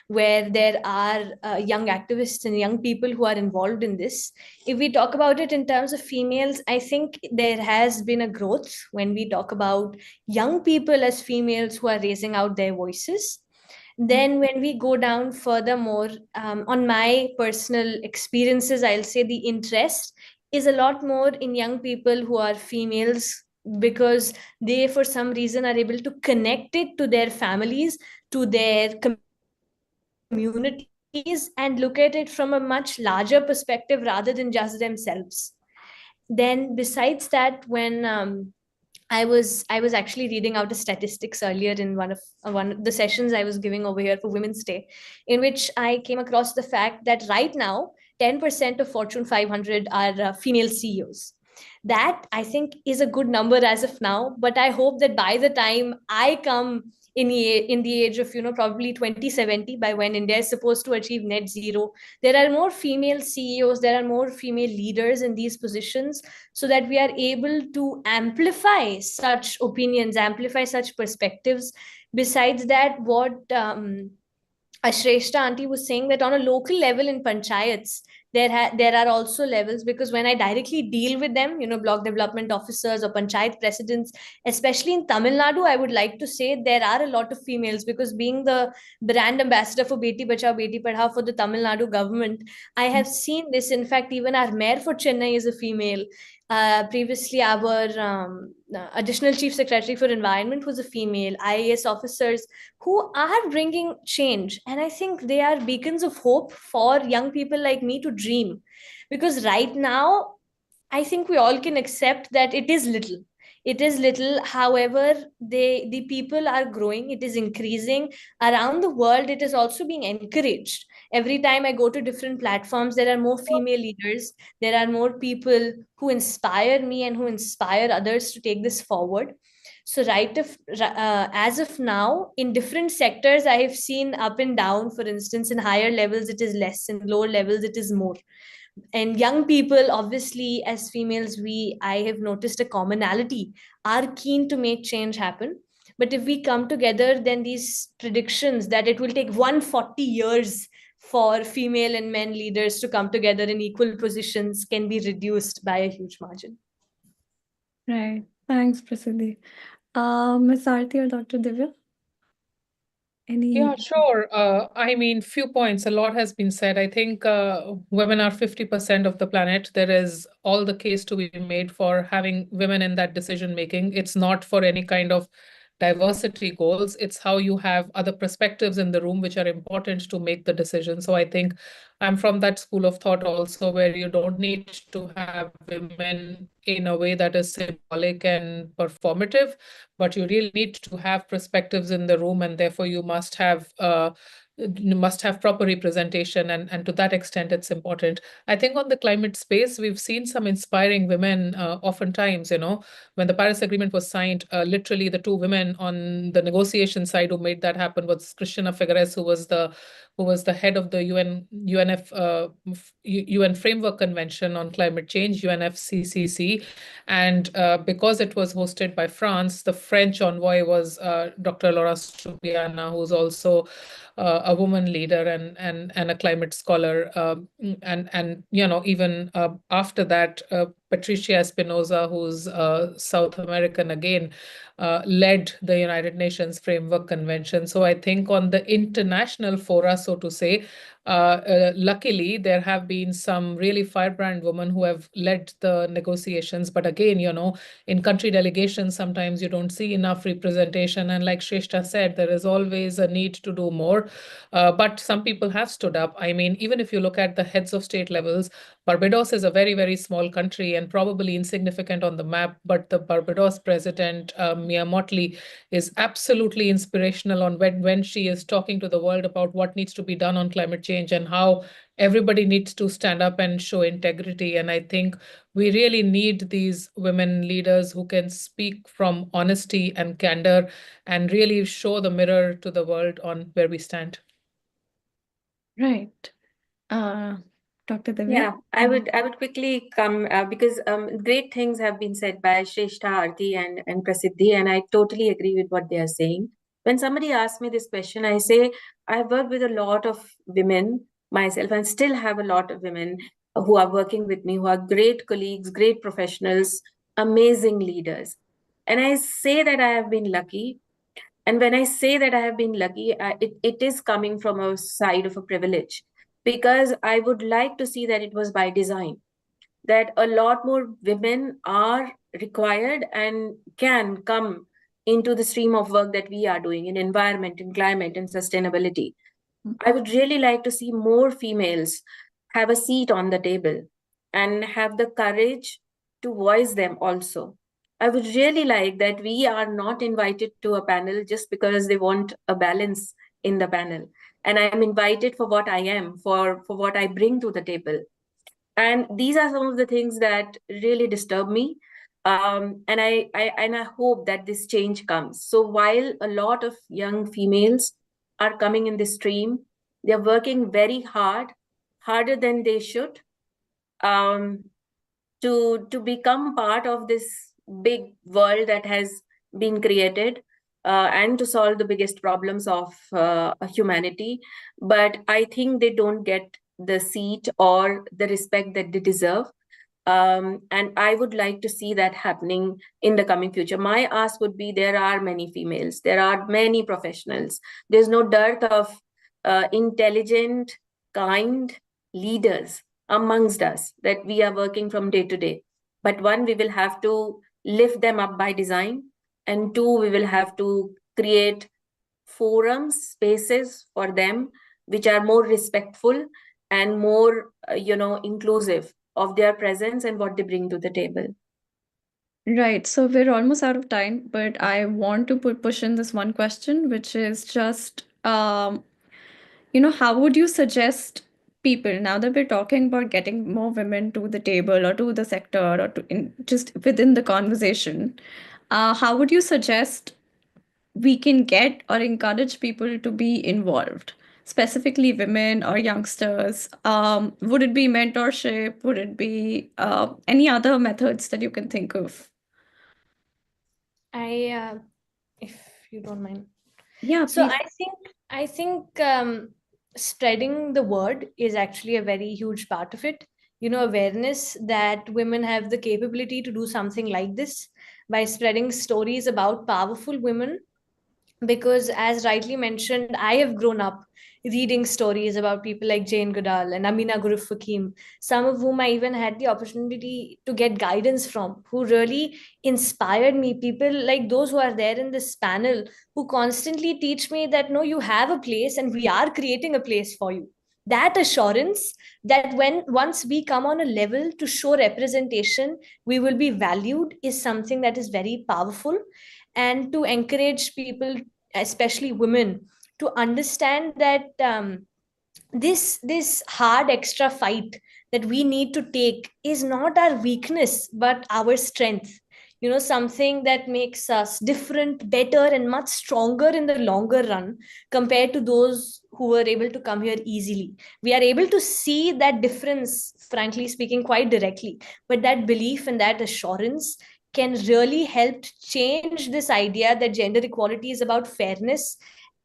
where there are young activists and young people who are involved in this. If we talk about it in terms of females, I think there has been a growth when we talk about young people as females who are raising out their voices. Then, when we go down furthermore, on my personal experiences, I'll say the interest is a lot more in young people who are females, because they, for some reason, are able to connect it to their families, to their communities, and look at it from a much larger perspective rather than just themselves. Then, besides that, when I was actually reading out the statistics earlier in one of the sessions I was giving over here for Women's Day, in which I came across the fact that right now 10% of Fortune 500 are female CEOs. That, I think, is a good number as of now, but I hope that by the time I come in the age of, probably 2070, by when India is supposed to achieve net zero, there are more female CEOs, there are more female leaders in these positions, so that we are able to amplify such opinions, amplify such perspectives. Besides that, what Ashreshta auntie was saying, that on a local level in panchayats, there are also levels, because when I directly deal with them, block development officers or panchayat presidents, especially in Tamil Nadu, I would like to say there are a lot of females, because being the brand ambassador for Beti Bachao Beti Padhao for the Tamil Nadu government, I have seen this. In fact, even our mayor for Chennai is a female. Previously, our additional chief secretary for environment was a female. IAS officers who are bringing change, and I think they are beacons of hope for young people like me to dream. Because right now, I think we all can accept that it is little. It is little. However, the people are growing. It is increasing around the world. It is also being encouraged. Every time I go to different platforms, there are more female leaders. There are more people who inspire me and who inspire others to take this forward. So as of now, in different sectors, I have seen up and down. For instance, in higher levels, it is less. In lower levels, it is more. And young people, obviously, as females, I have noticed a commonality, are keen to make change happen. But if we come together, then these predictions that it will take 140 years for female and men leaders to come together in equal positions can be reduced by a huge margin. Right. Thanks, Prasiddhi. Ms. Aarti or Dr. Divya? Yeah, sure. I mean, few points. A lot has been said. I think women are 50% of the planet. There is all the case to be made for having women in that decision making. It's not for any kind of diversity goals. It's how you have other perspectives in the room which are important to make the decision. So I think I'm from that school of thought also, where you don't need to have women in a way that is symbolic and performative, but you really need to have perspectives in the room, and therefore you must have proper representation, and to that extent it's important. I think on the climate space, we've seen some inspiring women. Oftentimes, when the Paris Agreement was signed, literally the two women on the negotiation side who made that happen was Cristina Figueres, who was the head of the UN Framework Convention on Climate Change, UNFCCC. And because it was hosted by France, the French envoy was Dr. Laura Strubiana, who's also a woman leader and a climate scholar. And even after that, Patricia Espinosa, who's South American again, led the United Nations Framework Convention. So I think on the international fora, so to say, luckily, there have been some really firebrand women who have led the negotiations. But again, in country delegations, sometimes you don't see enough representation. And like Shrestha said, there is always a need to do more. But some people have stood up. I mean, even if you look at the heads of state levels, Barbados is a very, very small country and probably insignificant on the map. But the Barbados president, Mia Mottley, is absolutely inspirational on when she is talking to the world about what needs to be done on climate change and how everybody needs to stand up and show integrity. And I think we really need these women leaders who can speak from honesty and candor and really show the mirror to the world on where we stand. Right. Dr. Divya? Yeah, I would quickly come because great things have been said by Shrestha, Aarti, and Prasiddhi, and I totally agree with what they are saying. When somebody asks me this question, I say, I've worked with a lot of women myself and still have a lot of women who are working with me, who are great colleagues, great professionals, amazing leaders. And I say that I have been lucky. And when I say that I have been lucky, it is coming from a side of a privilege, because I would like to see that it was by design, that a lot more women are required and can come into the stream of work that we are doing in environment, in climate, and sustainability. I would really like to see more females have a seat on the table and have the courage to voice them also. I would really like that we are not invited to a panel just because they want a balance in the panel. And I'm invited for what I am, for what I bring to the table. And these are some of the things that really disturb me. And I hope that this change comes. So while a lot of young females are coming in this stream, they're working very hard, harder than they should, to become part of this big world that has been created, and to solve the biggest problems of humanity. But I think they don't get the seat or the respect that they deserve. And I would like to see that happening in the coming future. My ask would be, there are many females, there are many professionals. There's no dearth of intelligent, kind leaders amongst us that we are working from day to day. But one, we will have to lift them up by design. And two, we will have to create forums, spaces for them, which are more respectful and more, inclusive of their presence and what they bring to the table. Right. So we're almost out of time, but I want to push in this one question, which is just, how would you suggest people, now that we're talking about getting more women to the table or to the sector or just within the conversation, how would you suggest we can get or encourage people to be involved, specifically women or youngsters? Would it be mentorship? Would it be any other methods that you can think of? If you don't mind. Yeah, So please. I think spreading the word is actually a very huge part of it. Awareness that women have the capability to do something like this, by spreading stories about powerful women. Because as rightly mentioned, I have grown up reading stories about people like Jane Goodall and Amina Guruf Fakim, some of whom I even had the opportunity to get guidance from, who really inspired me. People like those who are there in this panel, who constantly teach me that no, you have a place and we are creating a place for you. That assurance that when once we come on a level to show representation, we will be valued, is something that is very powerful. And to encourage people, especially women, to understand that this hard extra fight that we need to take is not our weakness but our strength. Something that makes us different, better, and much stronger in the longer run compared to those who were able to come here easily. We are able to see that difference, frankly speaking, quite directly. But that belief and that assurance can really help change this idea that gender equality is about fairness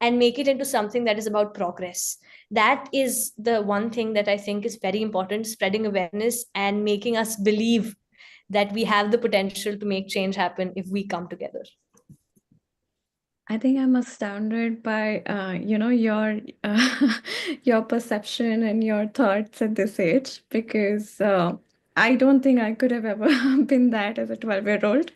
and make it into something that is about progress. That is the one thing that I think is very important, spreading awareness and making us believe that we have the potential to make change happen if we come together. I think I'm astounded by your your perception and your thoughts at this age, because I don't think I could have ever been that as a 12-year-old.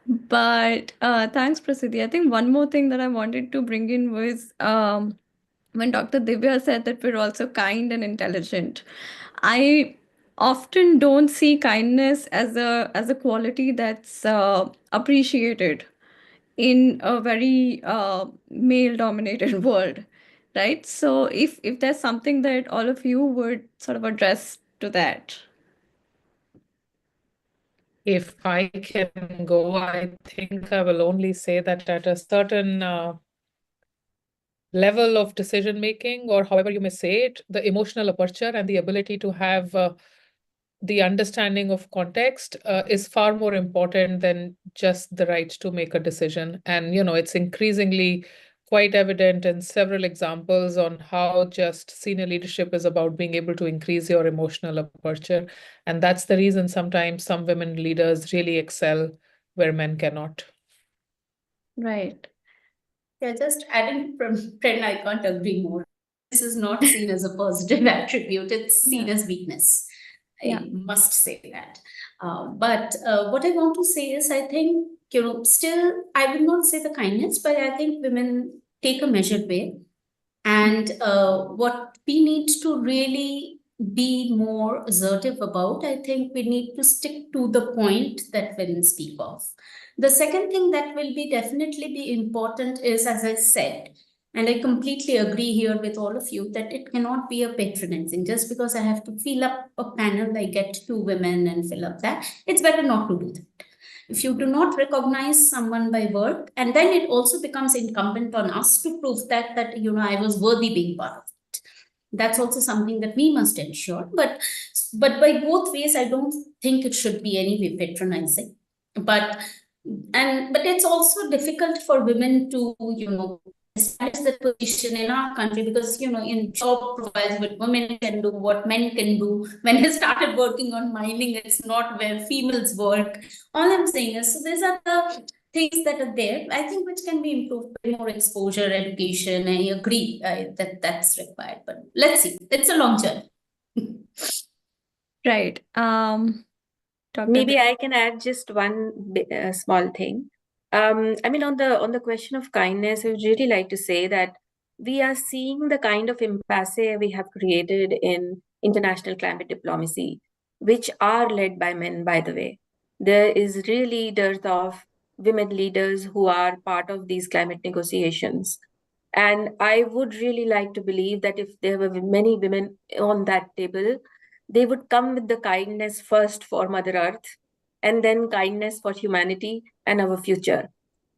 But thanks, Prasidhi. I think one more thing that I wanted to bring in was when Dr. Divya said that we're also kind and intelligent. I often don't see kindness as a quality that's appreciated in a very male dominated world, right? So if there's something that all of you would sort of address to that. If I can go, I think I will only say that at a certain level of decision making, or however you may say it, the emotional aperture and the ability to have the understanding of context is far more important than just the right to make a decision. And, it's increasingly quite evident in several examples on how just senior leadership is about being able to increase your emotional aperture. And that's the reason sometimes some women leaders really excel where men cannot. Right. Yeah, just adding from Pren, I can't agree more. This is not seen as a positive attribute, it's seen as weakness. I must say that. But what I want to say is, I think, still, I would not say the kindness, but I think women take a measured way. And what we need to really be more assertive about, I think we need to stick to the point that women speak of. The second thing that will be definitely be important is, as I said, and I completely agree here with all of you, that it cannot be a patronizing. Just because I have to fill up a panel, I get 2 women and fill up that. It's better not to do that. If you do not recognize someone by work, and then it also becomes incumbent on us to prove that I was worthy being part of it. That's also something that we must ensure. But by both ways, I don't think it should be anyway patronizing. But it's also difficult for women to establish that position in our country, because in job profiles, what women can do, what men can do. When I started working on mining, it's not where females work. All I'm saying is, so these are the things that are there, I think, which can be improved by more exposure, education. I agree that that's required, but let's see, it's a long journey. Right. Maybe I can add just one small thing. I mean, on the question of kindness, I would really like to say that we are seeing the kind of impasse we have created in international climate diplomacy, which are led by men, by the way. There is really dearth of women leaders who are part of these climate negotiations. And I would really like to believe that if there were many women on that table, they would come with the kindness first for Mother Earth, and then kindness for humanity and our future.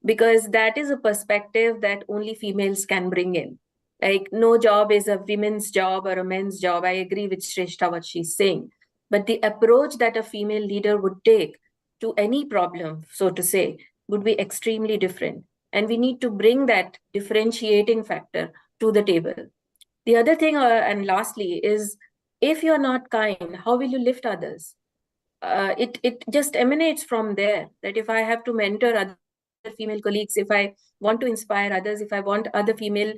Because that is a perspective that only females can bring in. Like, no job is a women's job or a men's job. I agree with Shrestha what she's saying. But the approach that a female leader would take to any problem, so to say, would be extremely different. And we need to bring that differentiating factor to the table. The other thing, and lastly, is if you're not kind, how will you lift others? It just emanates from there, that if I have to mentor other female colleagues, if I want to inspire others, if I want other female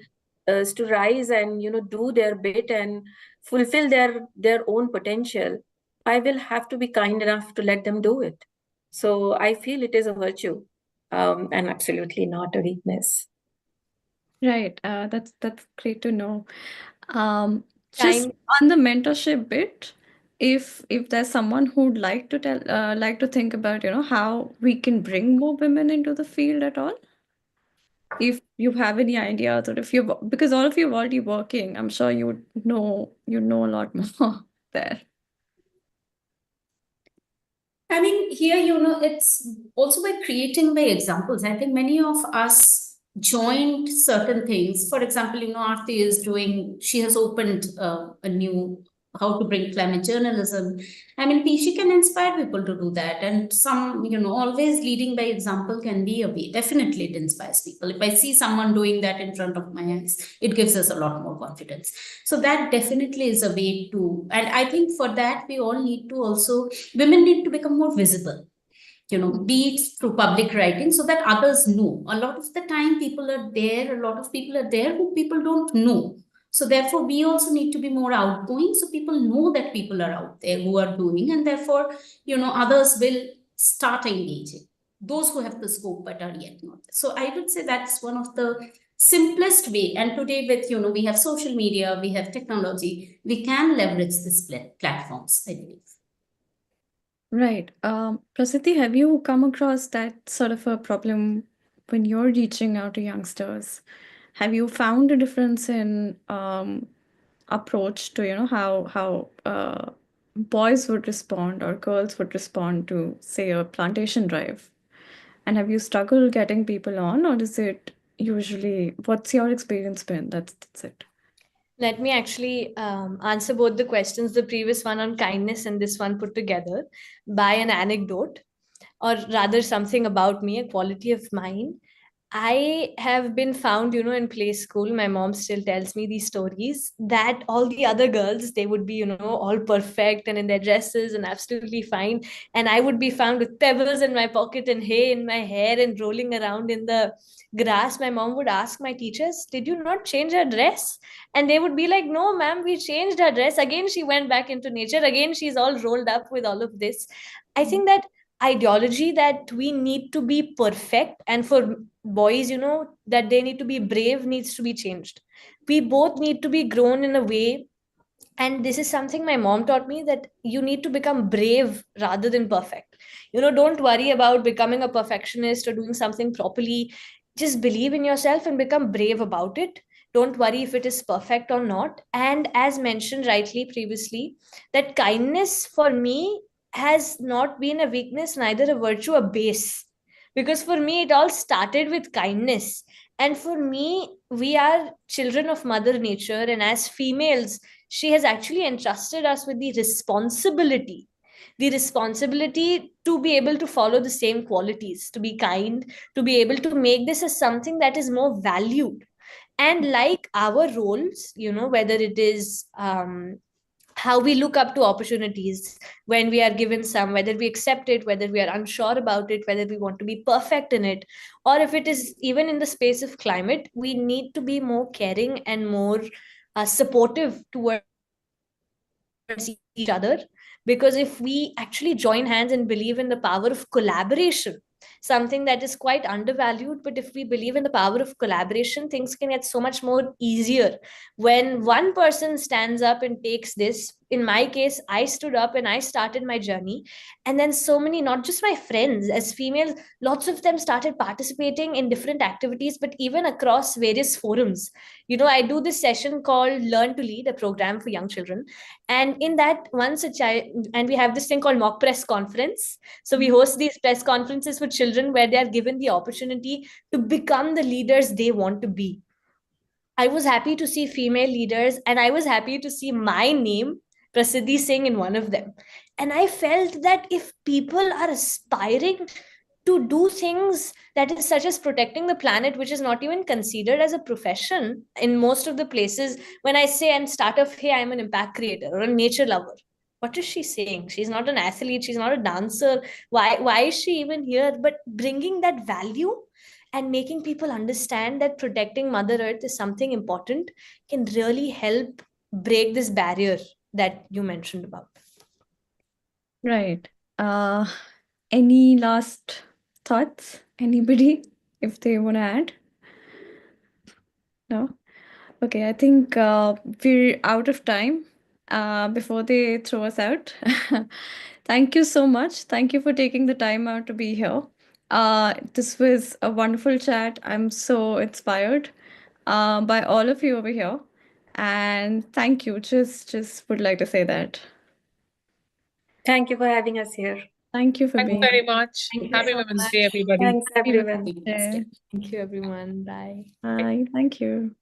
to rise and do their bit and fulfill their own potential, I will have to be kind enough to let them do it. So I feel it is a virtue, and absolutely not a weakness. Right. That's great to know. Just on the mentorship bit, if there's someone who'd like to think about, how we can bring more women into the field at all. If you have any ideas, or if because all of you are already working, I'm sure you know a lot more there. I mean, here, it's also by creating by examples. I think many of us joined certain things. For example, Aarti she has opened a new how to bring climate journalism. I mean, she can inspire people to do that. And some, always leading by example can be a way. Definitely it inspires people. If I see someone doing that in front of my eyes, it gives us a lot more confidence. So that definitely is a way to, and I think for that, we all need to also, women need to become more visible. Be it through public writing so that others know. A lot of the time a lot of people are there who people don't know. So therefore, we also need to be more outgoing so people know that people are out there who are doing, and therefore, others will start engaging. Those who have the scope but are yet not. So I would say that's one of the simplest way. And today with, we have social media, we have technology, we can leverage these platforms, I believe. Right. Prasiddhi, have you come across that sort of a problem when you're reaching out to youngsters? Have you found a difference in approach to, how boys would respond or girls would respond to, say, a plantation drive? And have you struggled getting people on, or is it usually, what's your experience been? That's it. Let me actually answer both the questions, the previous one on kindness and this one put together, by an anecdote, or rather something about me, a quality of mine. I have been found, in play school. My mom still tells me these stories that all the other girls, they would be, all perfect and in their dresses and absolutely fine. And I would be found with pebbles in my pocket and hay in my hair and rolling around in the grass. My mom would ask my teachers, "Did you not change her dress?" And they would be like, "No, ma'am, we changed her dress." Again, she went back into nature. Again, she's all rolled up with all of this. I think that ideology that we need to be perfect, and for boys, that they need to be brave, needs to be changed. We both need to be grown in a way, and this is something my mom taught me, that you need to become brave rather than perfect. Don't worry about becoming a perfectionist or doing something properly. Just believe in yourself and become brave about it. Don't worry if it is perfect or not. And as mentioned rightly previously, that kindness for me has not been a weakness, neither a virtue, a base. Because for me it all started with kindness. And for me, we are children of mother nature, and as females, she has actually entrusted us with the responsibility to be able to follow the same qualities, to be kind, to be able to make this as something that is more valued. And like our roles, whether it is how we look up to opportunities when we are given some, whether we accept it, whether we are unsure about it, whether we want to be perfect in it, or if it is even in the space of climate, we need to be more caring and more supportive towards each other. Because if we actually join hands and believe in the power of collaboration, something that is quite undervalued, but if we believe in the power of collaboration, things can get so much more easier. When one person stands up and takes this, in my case, I stood up and I started my journey. And then so many, not just my friends as females, lots of them started participating in different activities, but even across various forums. I do this session called Learn to Lead, a program for young children. And in that, once a child, and we have this thing called mock press conference. So we host these press conferences for children where they are given the opportunity to become the leaders they want to be. I was happy to see female leaders, and I was happy to see my name, Prasiddhi Singh, in one of them. And I felt that if people are aspiring to do things that is such as protecting the planet, which is not even considered as a profession in most of the places, when I say and start off, "Hey, I'm an impact creator or a nature lover," what is she saying? She's not an athlete, she's not a dancer. Why is she even here? But bringing that value and making people understand that protecting Mother Earth is something important can really help break this barrier that you mentioned about. Right. Uh, any last thoughts? Anybody, if they want to add? No? Okay, I think we're out of time before they throw us out. Thank you so much. Thank you for taking the time out to be here. This was a wonderful chat. I'm so inspired by all of you over here. And thank you. Just would like to say that. Thank you for having us here. Thank you for Thanks being very here. much. Thank you Happy so Women's much. Day, everybody. Thanks, everyone. Thank you, everyone. Bye. Bye. Thank you.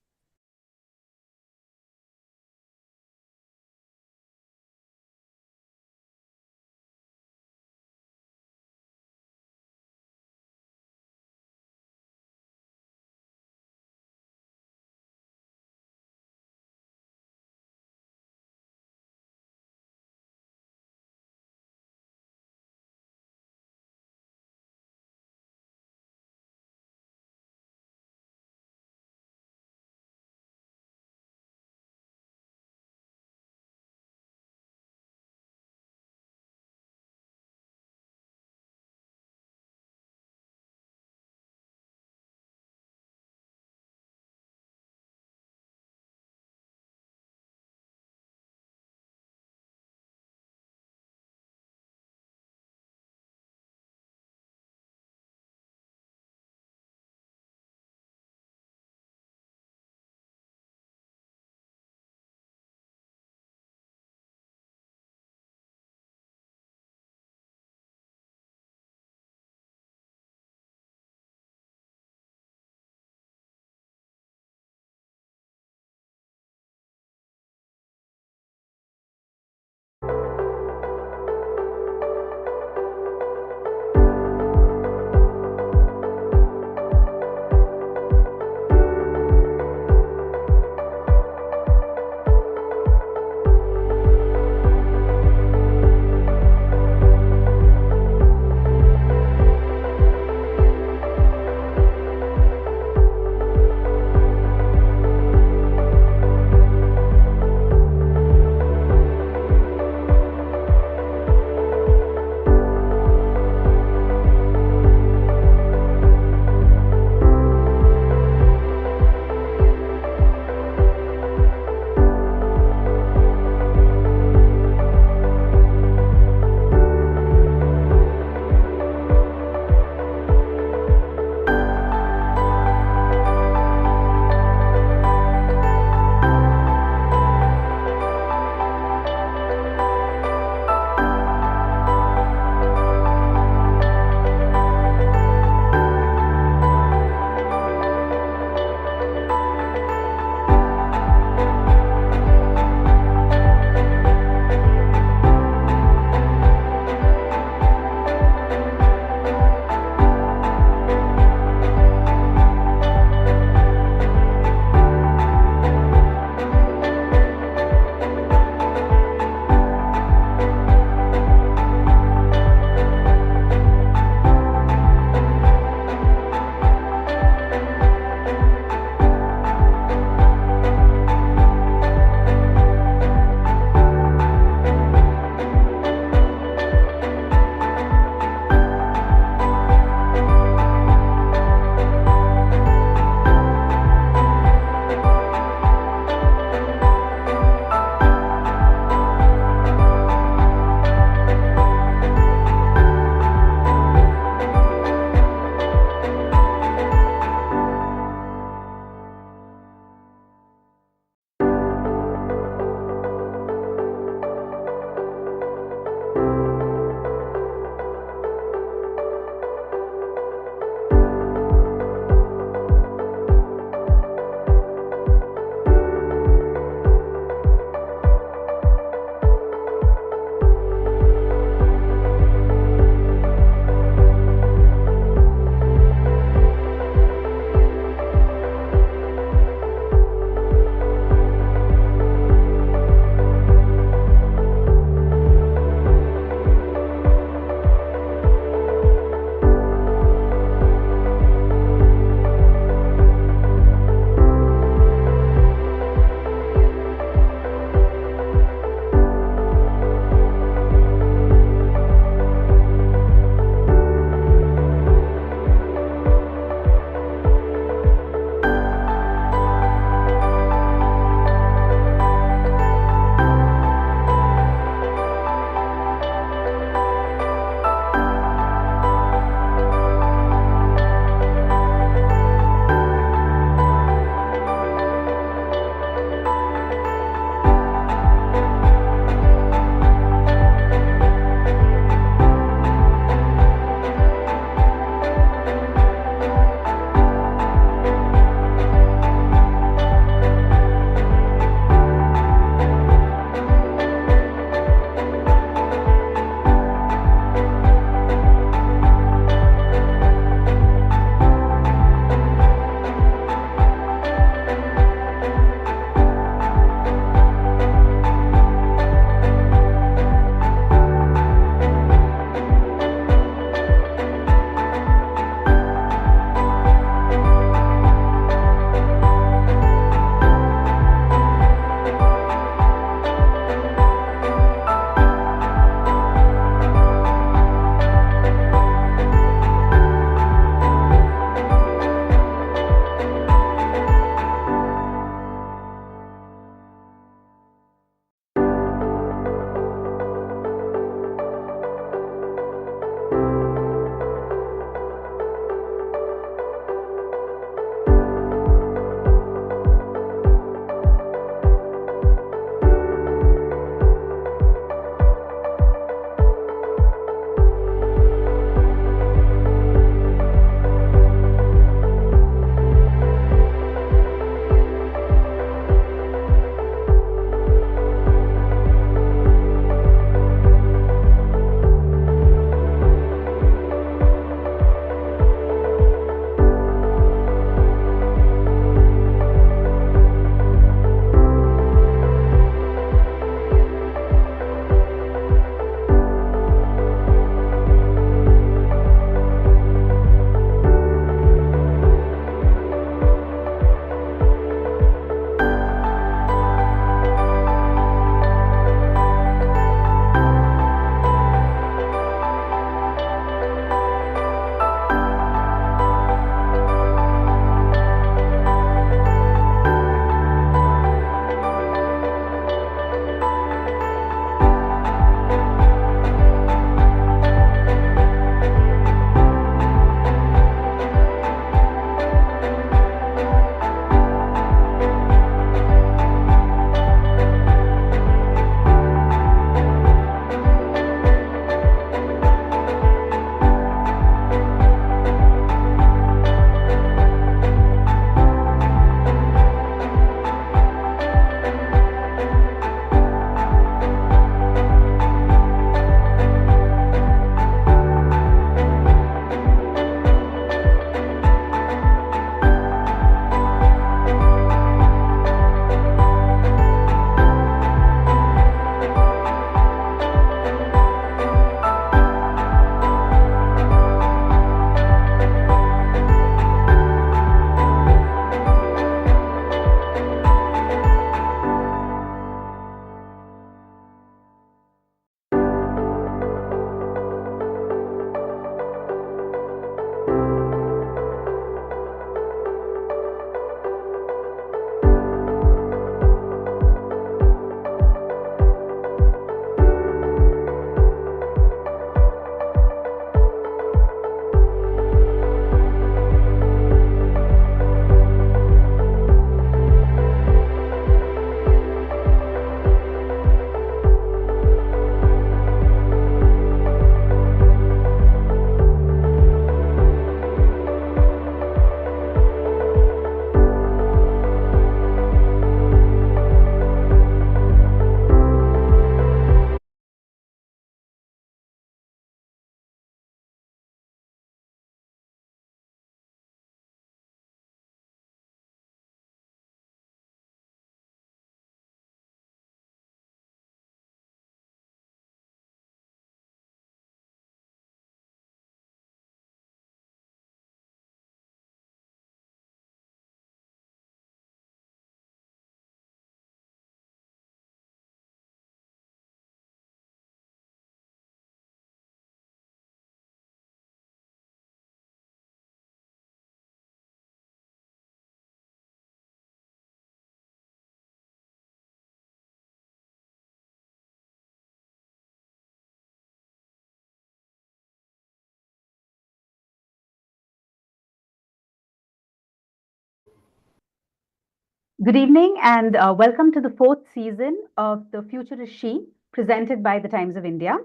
Good evening and welcome to the fourth season of The Future is She, presented by the Times of India,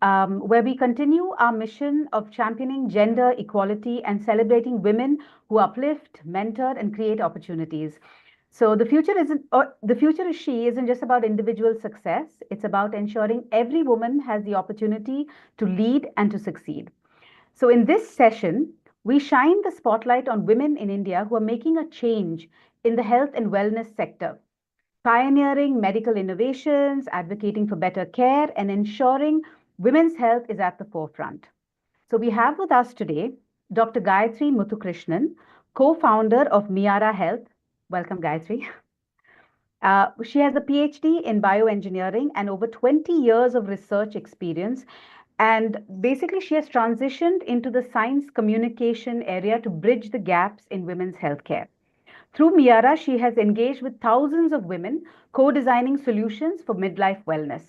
where we continue our mission of championing gender equality and celebrating women who uplift, mentor, and create opportunities. So the future is she isn't just about individual success. It's about ensuring every woman has the opportunity to lead and to succeed. So in this session, we shine the spotlight on women in India who are making a change in the health and wellness sector, pioneering medical innovations, advocating for better care, and ensuring women's health is at the forefront. So we have with us today Dr. Gayatri Muthukrishnan, co-founder of Miara Health. Welcome, Gayatri. She has a PhD in bioengineering and over 20 years of research experience. And basically, she has transitioned into the science communication area to bridge the gaps in women's healthcare. Through Miara, she has engaged with thousands of women, co-designing solutions for midlife wellness.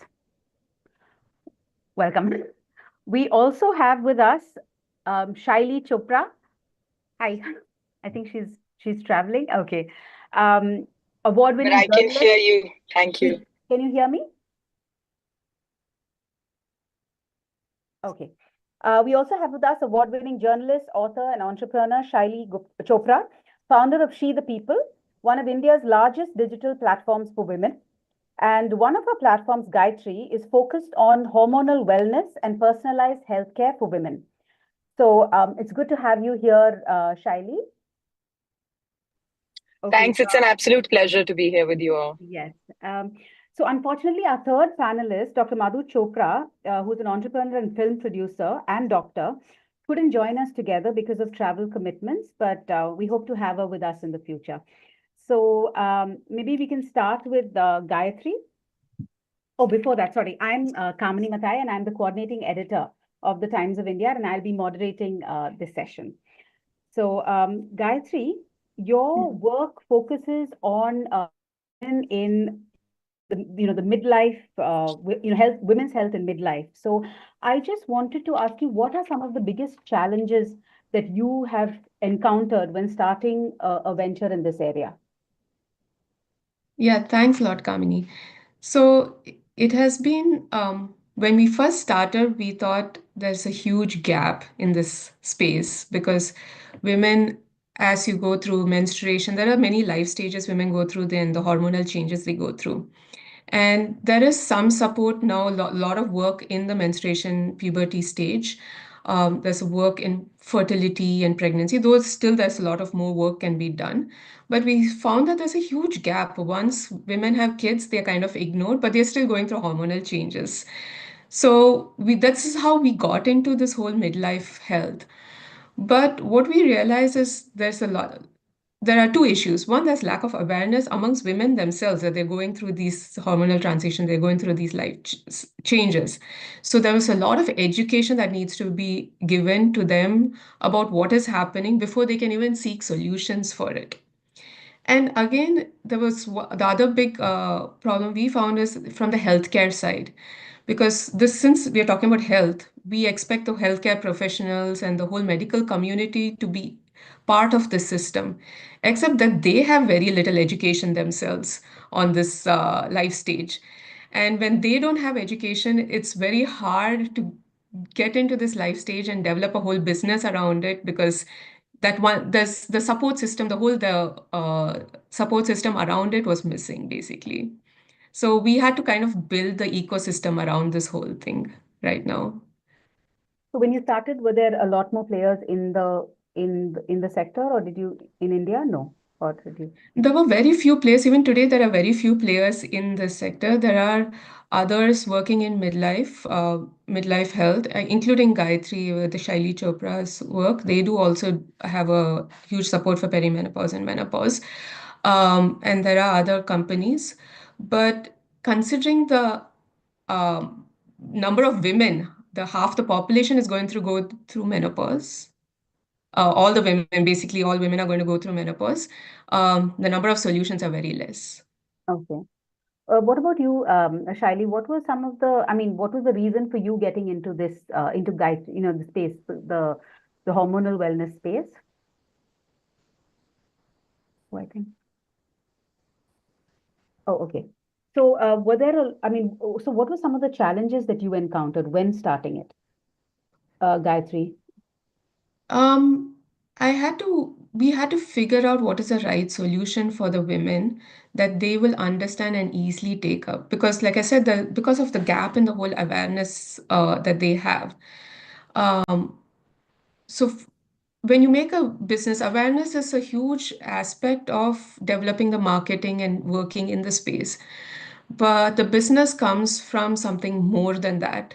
Welcome. We also have with us Shaili Chopra. Hi. I think she's traveling. Okay. Award-winning But I can journalist. hear you. Thank you. Can you hear me? Okay. We also have with us award-winning journalist, author, and entrepreneur Shaili Chopra, founder of She the People, one of India's largest digital platforms for women. And one of our platforms, Gayatri, is focused on hormonal wellness and personalized healthcare for women. So it's good to have you here, Shaili. Okay. Thanks. It's an absolute pleasure to be here with you all. Yes. So unfortunately, our third panelist, Dr. Madhu Chopra, who's an entrepreneur and film producer and doctor, couldn't join us together because of travel commitments, but we hope to have her with us in the future. So maybe we can start with Gayatri. Oh, before that, sorry, I'm Kamini Mathai, and I'm the coordinating editor of the Times of India, and I'll be moderating this session. So Gayatri, your work focuses on in the midlife, health, women's health in midlife. So I just wanted to ask you, what are some of the biggest challenges that you have encountered when starting a venture in this area? Yeah, thanks a lot, Kamini. So it has been, when we first started, we thought there's a huge gap in this space because women, as you go through menstruation, there are many life stages women go through, then the hormonal changes they go through. And there is some support now, a lot of work in the menstruation puberty stage. There's work in fertility and pregnancy, though still there's a lot of more work can be done. But we found that there's a huge gap. Once women have kids, they're kind of ignored, but they're still going through hormonal changes. So that's how we got into this whole midlife health. But what we realize is there are two issues. One, there's lack of awareness amongst women themselves that they're going through these hormonal transitions, they're going through these life changes. So there was a lot of education that needs to be given to them about what is happening before they can even seek solutions for it. And again, there was the other big problem we found is from the healthcare side. Because since we are talking about health, we expect the healthcare professionals and the whole medical community to be part of the system, except that they have very little education themselves on this life stage. And when they don't have education, it's very hard to get into this life stage and develop a whole business around it because there's the support system, the support system around it was missing basically. So we had to kind of build the ecosystem around this whole thing right now. So when you started, were there a lot more players in the sector, or did you in India? No, or did you? There were very few players. Even today, there are very few players in this sector. There are others working in midlife health, including Gayatri with the Shaili Chopra's work. They do also have a huge support for perimenopause and menopause. And there are other companies. But considering the number of women, half the population is going to go through menopause. All the women, basically all women are going to go through menopause. The number of solutions are very less. Okay. What about you, Shaili? What was what was the reason for you getting into this, into the space, the hormonal wellness space? I think. Oh, okay. So, were there, so what were some of the challenges that you encountered when starting it, Gayatri? Um, we had to figure out what is the right solution for the women that they will understand and easily take up. Because, like I said, because of the gap in the whole awareness that they have. Um, so when you make a business, awareness is a huge aspect of developing the marketing and working in the space. But the business comes from something more than that.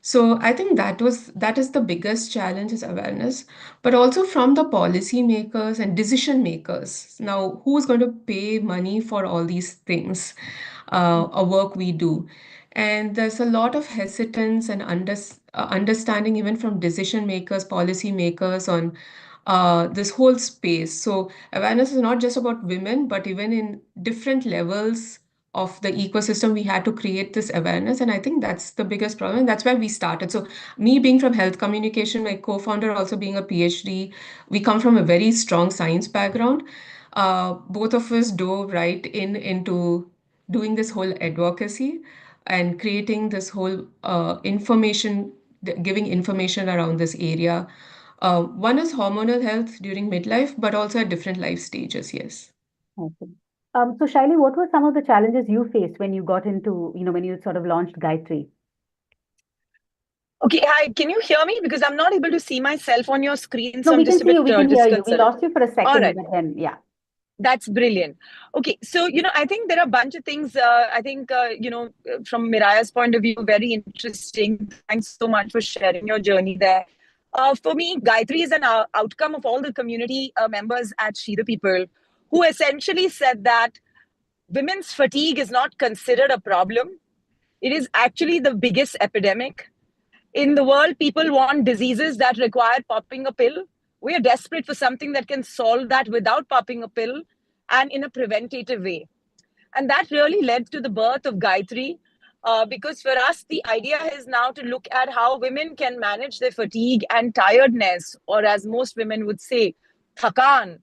So I think that is the biggest challenge is awareness, but also from the policy makers and decision makers. Now, who's going to pay money for all these things, a work we do? And there's a lot of hesitance and understanding even from decision makers, policy makers on this whole space. So awareness is not just about women, but even in different levels of the ecosystem, we had to create this awareness. And I think that's the biggest problem. That's where we started. So me being from health communication, my co-founder also being a PhD, we come from a very strong science background. Both of us dove right into doing this whole advocacy and creating this whole giving information around this area. One is hormonal health during midlife, but also at different life stages, yes. Okay. So Shaili, what were some of the challenges you faced when you got into, when you sort of launched Gayatri? Okay, hi. Can you hear me? Because I'm not able to see myself on your screen, No, so I'm we can just a see bit you. We can hear you. We disconcerted. lost you for a All second, right. but then, yeah. That's brilliant. Okay, so I think there are a bunch of things. I think from Miraya's point of view, very interesting. Thanks so much for sharing your journey there. For me, Gayatri is an outcome of all the community members at She the People, who essentially said that women's fatigue is not considered a problem. It is actually the biggest epidemic. In the world, people want diseases that require popping a pill. We are desperate for something that can solve that without popping a pill and in a preventative way. And that really led to the birth of Gayatri, because for us, the idea is now to look at how women can manage their fatigue and tiredness, or as most women would say, thakan,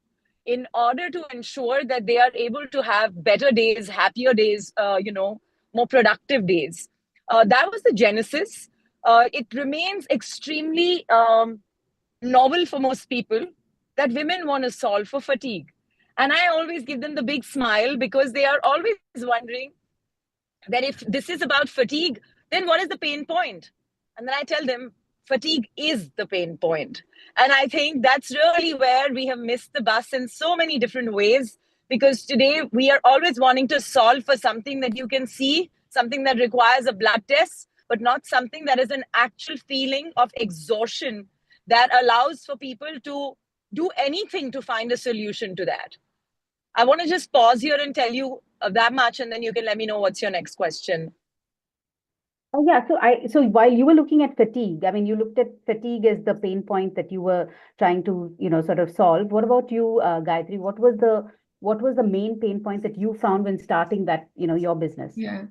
in order to ensure that they are able to have better days, happier days, more productive days. That was the genesis. It remains extremely novel for most people that women want to solve for fatigue. And I always give them the big smile because they are always wondering that if this is about fatigue, then what is the pain point? And then I tell them, fatigue is the pain point. And I think that's really where we have missed the bus in so many different ways, because today we are always wanting to solve for something that you can see, something that requires a blood test, but not something that is an actual feeling of exhaustion that allows for people to do anything to find a solution to that. I want to just pause here and tell you that much, and then you can let me know what's your next question. Oh, yeah. So while you were looking at fatigue, you looked at fatigue as the pain point that you were trying to, sort of solve. What about you, Gayatri? What was the main pain point that you found when starting that, your business? Yeah.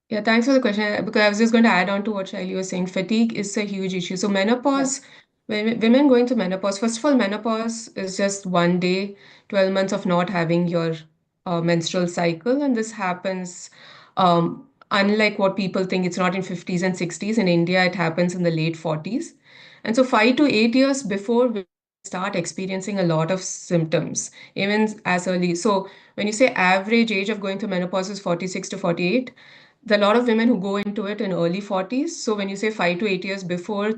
Yeah, thanks for the question. Because I was just going to add on to what Shaili was saying. Fatigue is a huge issue. So menopause, when women going to menopause, first of all, menopause is just one day, 12 months of not having your menstrual cycle. And this happens, unlike what people think, it's not in 50s and 60s. In India, it happens in the late 40s. And so 5 to 8 years before we start experiencing a lot of symptoms, even as early. So when you say average age of going to menopause is 46 to 48, there are a lot of women who go into it in early 40s. So when you say 5 to 8 years before,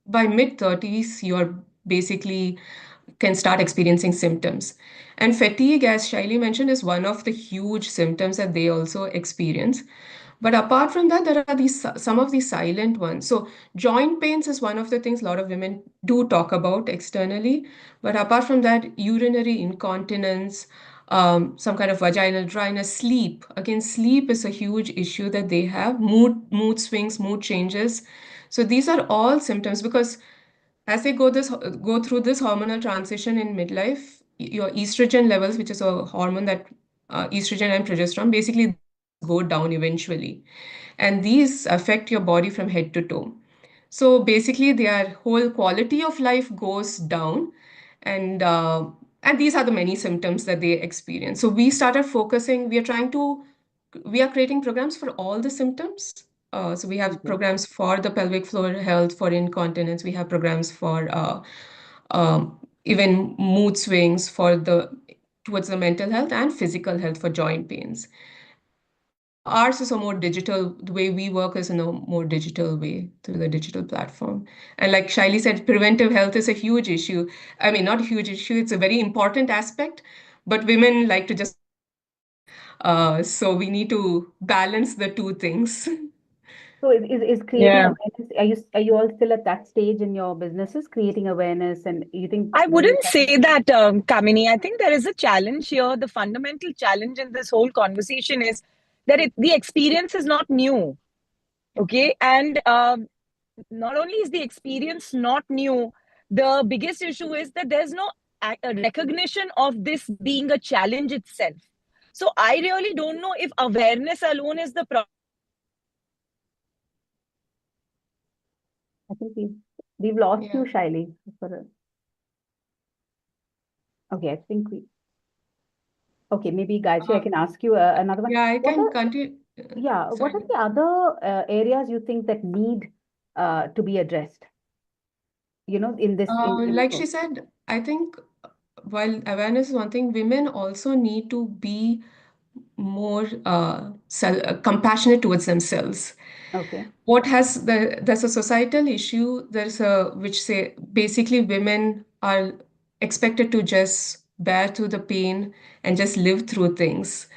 by mid 30s, you're basically can start experiencing symptoms. And fatigue, as Shaili mentioned, is one of the huge symptoms that they also experience. But apart from that, there are some of these silent ones. So joint pains is one of the things a lot of women do talk about externally. But apart from that, urinary incontinence, some kind of vaginal dryness, sleep. Again, sleep is a huge issue that they have. Mood swings, mood changes. So these are all symptoms because as they go through this hormonal transition in midlife, your estrogen levels, which is a hormone that estrogen and progesterone, basically go down eventually, and these affect your body from head to toe. So basically, their whole quality of life goes down, and and these are the many symptoms that they experience. So we started focusing, we are creating programs for all the symptoms. So we have programs for the pelvic floor health, for incontinence. We have programs for even mood swings towards the mental health and physical health for joint pains. Ours is a more digital, the way we work is in a more digital way through the digital platform. And like Shaili said, preventive health is a huge issue. I mean, not a huge issue, it's a very important aspect, but women like to just, so we need to balance the two things. So is creating Yeah. awareness, are you all still at that stage in your businesses, creating awareness, and you think I wouldn't say that, Kamini. I think there is a challenge here. The fundamental challenge in this whole conversation is that the experience is not new. Okay. And not only is the experience not new, the biggest issue is that there's no a recognition of this being a challenge itself. So I really don't know if awareness alone is the problem. I think we've lost you, Shaili. Okay, I think okay, maybe Gayatri, I can ask you another one. Yeah, I can continue. Yeah, what are the other areas you think that need to be addressed? In this. Like she said, I think while awareness is one thing, women also need to be more compassionate towards themselves. Okay. There's a societal issue, which say basically women are expected to just bear through the pain and just live through things.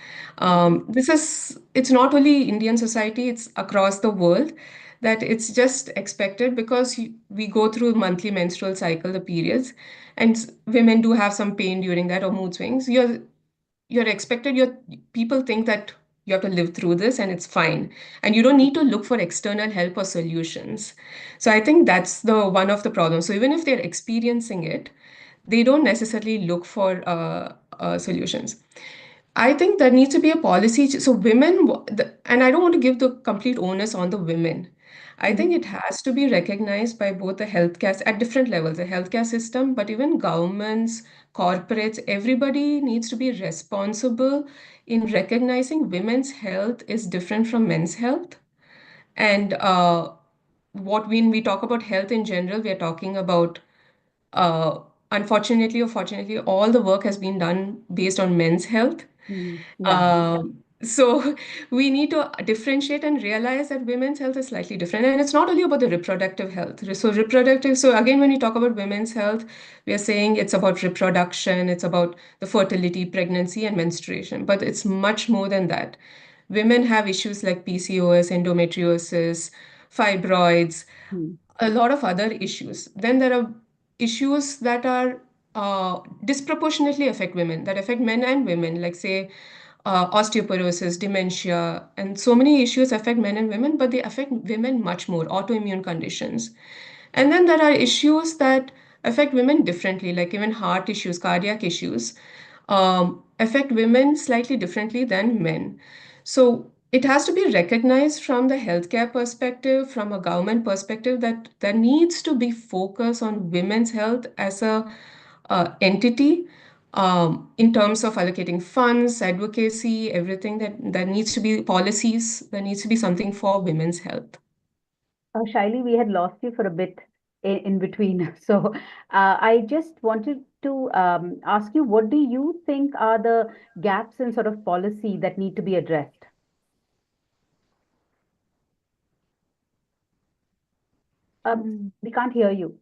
It's not only Indian society, it's across the world that it's just expected because we go through monthly menstrual cycle, the periods, and women do have some pain during that or mood swings. You're expected, people think that you have to live through this and it's fine. And you don't need to look for external help or solutions. So I think that's one of the problems. So even if they're experiencing it, they don't necessarily look for solutions. I think there needs to be a policy. So women, and I don't want to give the complete onus on the women. I think it has to be recognized by both the healthcare at different levels, the healthcare system, but even governments, corporates, everybody needs to be responsible in recognizing women's health is different from men's health. And when we talk about health in general, we are talking about unfortunately or fortunately, all the work has been done based on men's health. So we need to differentiate and realize that women's health is slightly different. And it's not only about the reproductive health. So again, when we talk about women's health, we are saying it's about reproduction, it's about the fertility, pregnancy, and menstruation. But it's much more than that. Women have issues like PCOS, endometriosis, fibroids, a lot of other issues. Then there are issues that are disproportionately affect women, that affect men and women, like say osteoporosis, dementia, and so many issues affect men and women, but they affect women much more, autoimmune conditions. And then there are issues that affect women differently, like even heart issues, cardiac issues, affect women slightly differently than men. So it has to be recognized from the healthcare perspective, from a government perspective, that there needs to be focus on women's health as a entity in terms of allocating funds, advocacy, everything that there needs to be policies, there needs to be something for women's health. Shaili, we had lost you for a bit in between. So I just wanted to ask you, what do you think are the gaps in sort of policy that need to be addressed? We can't hear you.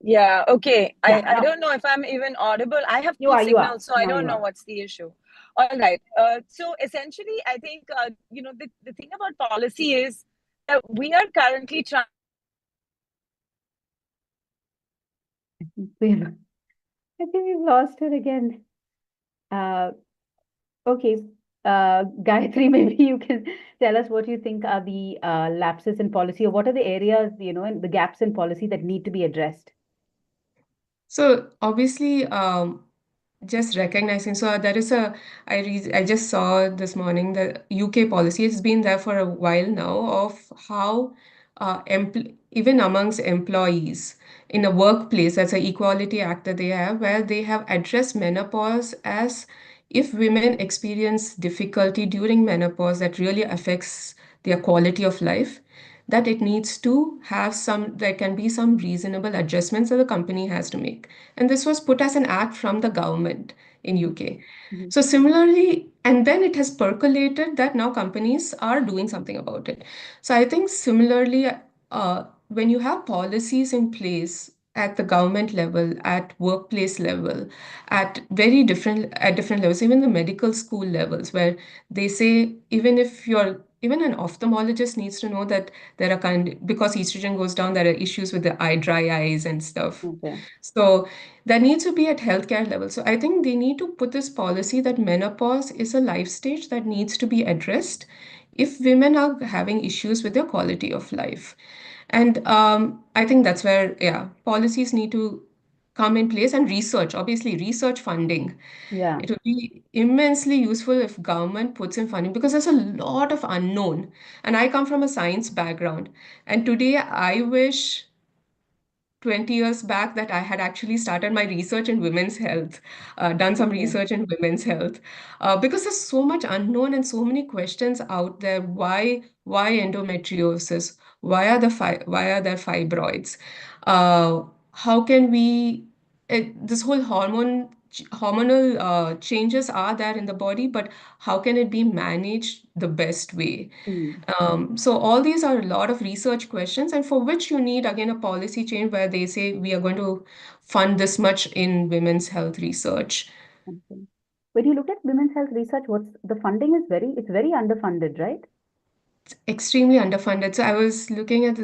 Yeah, okay. I don't know if I'm even audible. I have two signals, so I don't know what's the issue. All right. So essentially, I think, the thing about policy is that we are currently trying. I think we've lost her again. Okay. Gayatri, maybe you can tell us what you think are the lapses in policy, or what are the areas, and the gaps in policy that need to be addressed? So obviously, just recognizing. So there is I just saw this morning the UK policy. It's been there for a while now of how even amongst employees in a workplace. That's an equality act that they have, where they have addressed menopause as if women experience difficulty during menopause that really affects their quality of life, that it needs to have some, there can be some reasonable adjustments that the company has to make. And this was put as an act from the government in UK. So similarly, and then it has percolated that now companies are doing something about it. So I think similarly, when you have policies in place at the government level, at workplace level, at different levels, even the medical school levels, where they say even an ophthalmologist needs to know that there are because estrogen goes down, there are issues with the dry eyes and stuff. Okay. So that needs to be at healthcare level. So I think they need to put this policy that menopause is a life stage that needs to be addressed if women are having issues with their quality of life. And I think that's where, yeah, policies need to come in place, and research, obviously, research funding. Yeah. It would be immensely useful if government puts in funding, because there's a lot of unknown. And I come from a science background. And today I wish 20 years back that I had actually started my research in women's health, done some Okay. research in women's health, because there's so much unknown and so many questions out there. Why endometriosis? Why are there fibroids? How can we this whole hormonal changes are there in the body, but how can it be managed the best way? So all these are a lot of research questions, and for which you need again a policy change where they say we are going to fund this much in women's health research. Okay. When you look at women's health research, what's the funding is it's very underfunded, right? Extremely underfunded. So I was looking at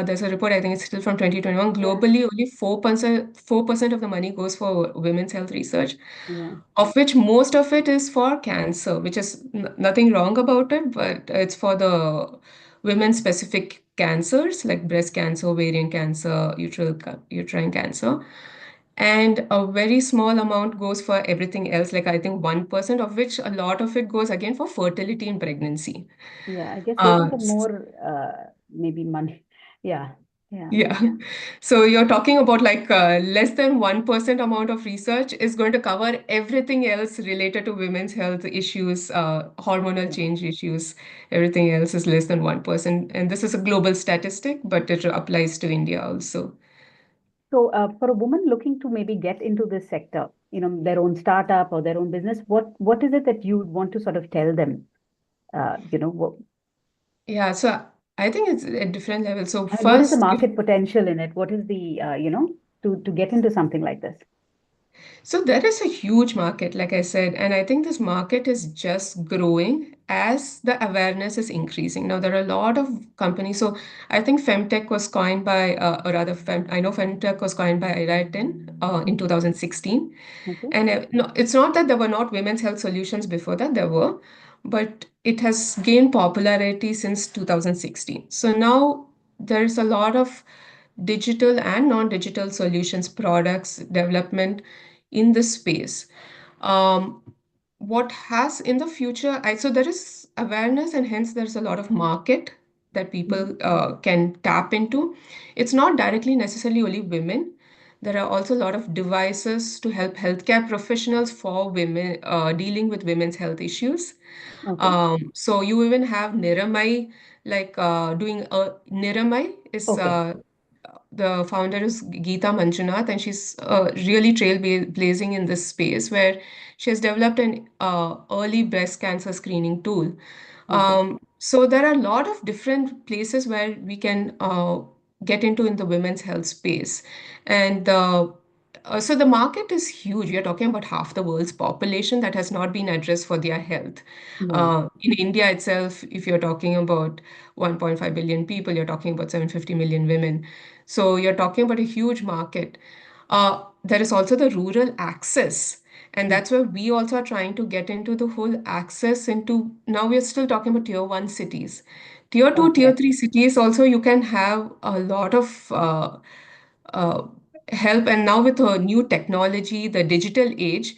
there's a report, I think it's still from 2021. Globally, only 4% of the money goes for women's health research, Yeah. of which most of it is for cancer, which is nothing wrong about it, but it's for the women specific cancers like breast cancer, ovarian cancer, uterine cancer. And a very small amount goes for everything else, like I think 1%, of which a lot of it goes again for fertility and pregnancy. Yeah, I guess those are the S- more maybe money. Yeah. Yeah. Yeah. So you're talking about like less than 1% amount of research is going to cover everything else related to women's health issues, hormonal change issues. Everything else is less than 1%. And this is a global statistic, but it applies to India also. So, for a woman looking to maybe get into this sector, their own startup or their own business, what is it that you want to sort of tell them? What, Yeah, so I think it's at different levels. So and what is the first, market potential in it? What is the, to get into something like this? so there is a huge market, like I said, and I think this market is just growing as the awareness is increasing. Now, there are a lot of companies. So I think Femtech was coined by, or rather, I know Femtech was coined by Ira in 2016. Okay. And no, it's not that there were not women's health solutions before that, there were, but it has gained popularity since 2016. So now there's a lot of digital and non-digital solutions, products, development in this space. Um, what has in the future, so there is awareness, and hence there's a lot of market that people can tap into. It's not directly necessarily only women. There are also a lot of devices to help healthcare professionals for women dealing with women's health issues. So you even have Niramai, like doing Niramai is Okay. the founder is Geeta Manjunath, and she's really trailblazing in this space where she has developed an early breast cancer screening tool. So there are a lot of different places where we can get into in the women's health space. And so the market is huge. We are talking about half the world's population that has not been addressed for their health. Yeah. In India itself, if you're talking about 1.5 billion people, you're talking about 750 million women. So you're talking about a huge market. There is also the rural access. And that's where we also are trying to get into the whole access into, now we're still talking about tier one cities. Tier two, tier Okay. three cities also, you can have a lot of uh, help. And now with the new technology, the digital age,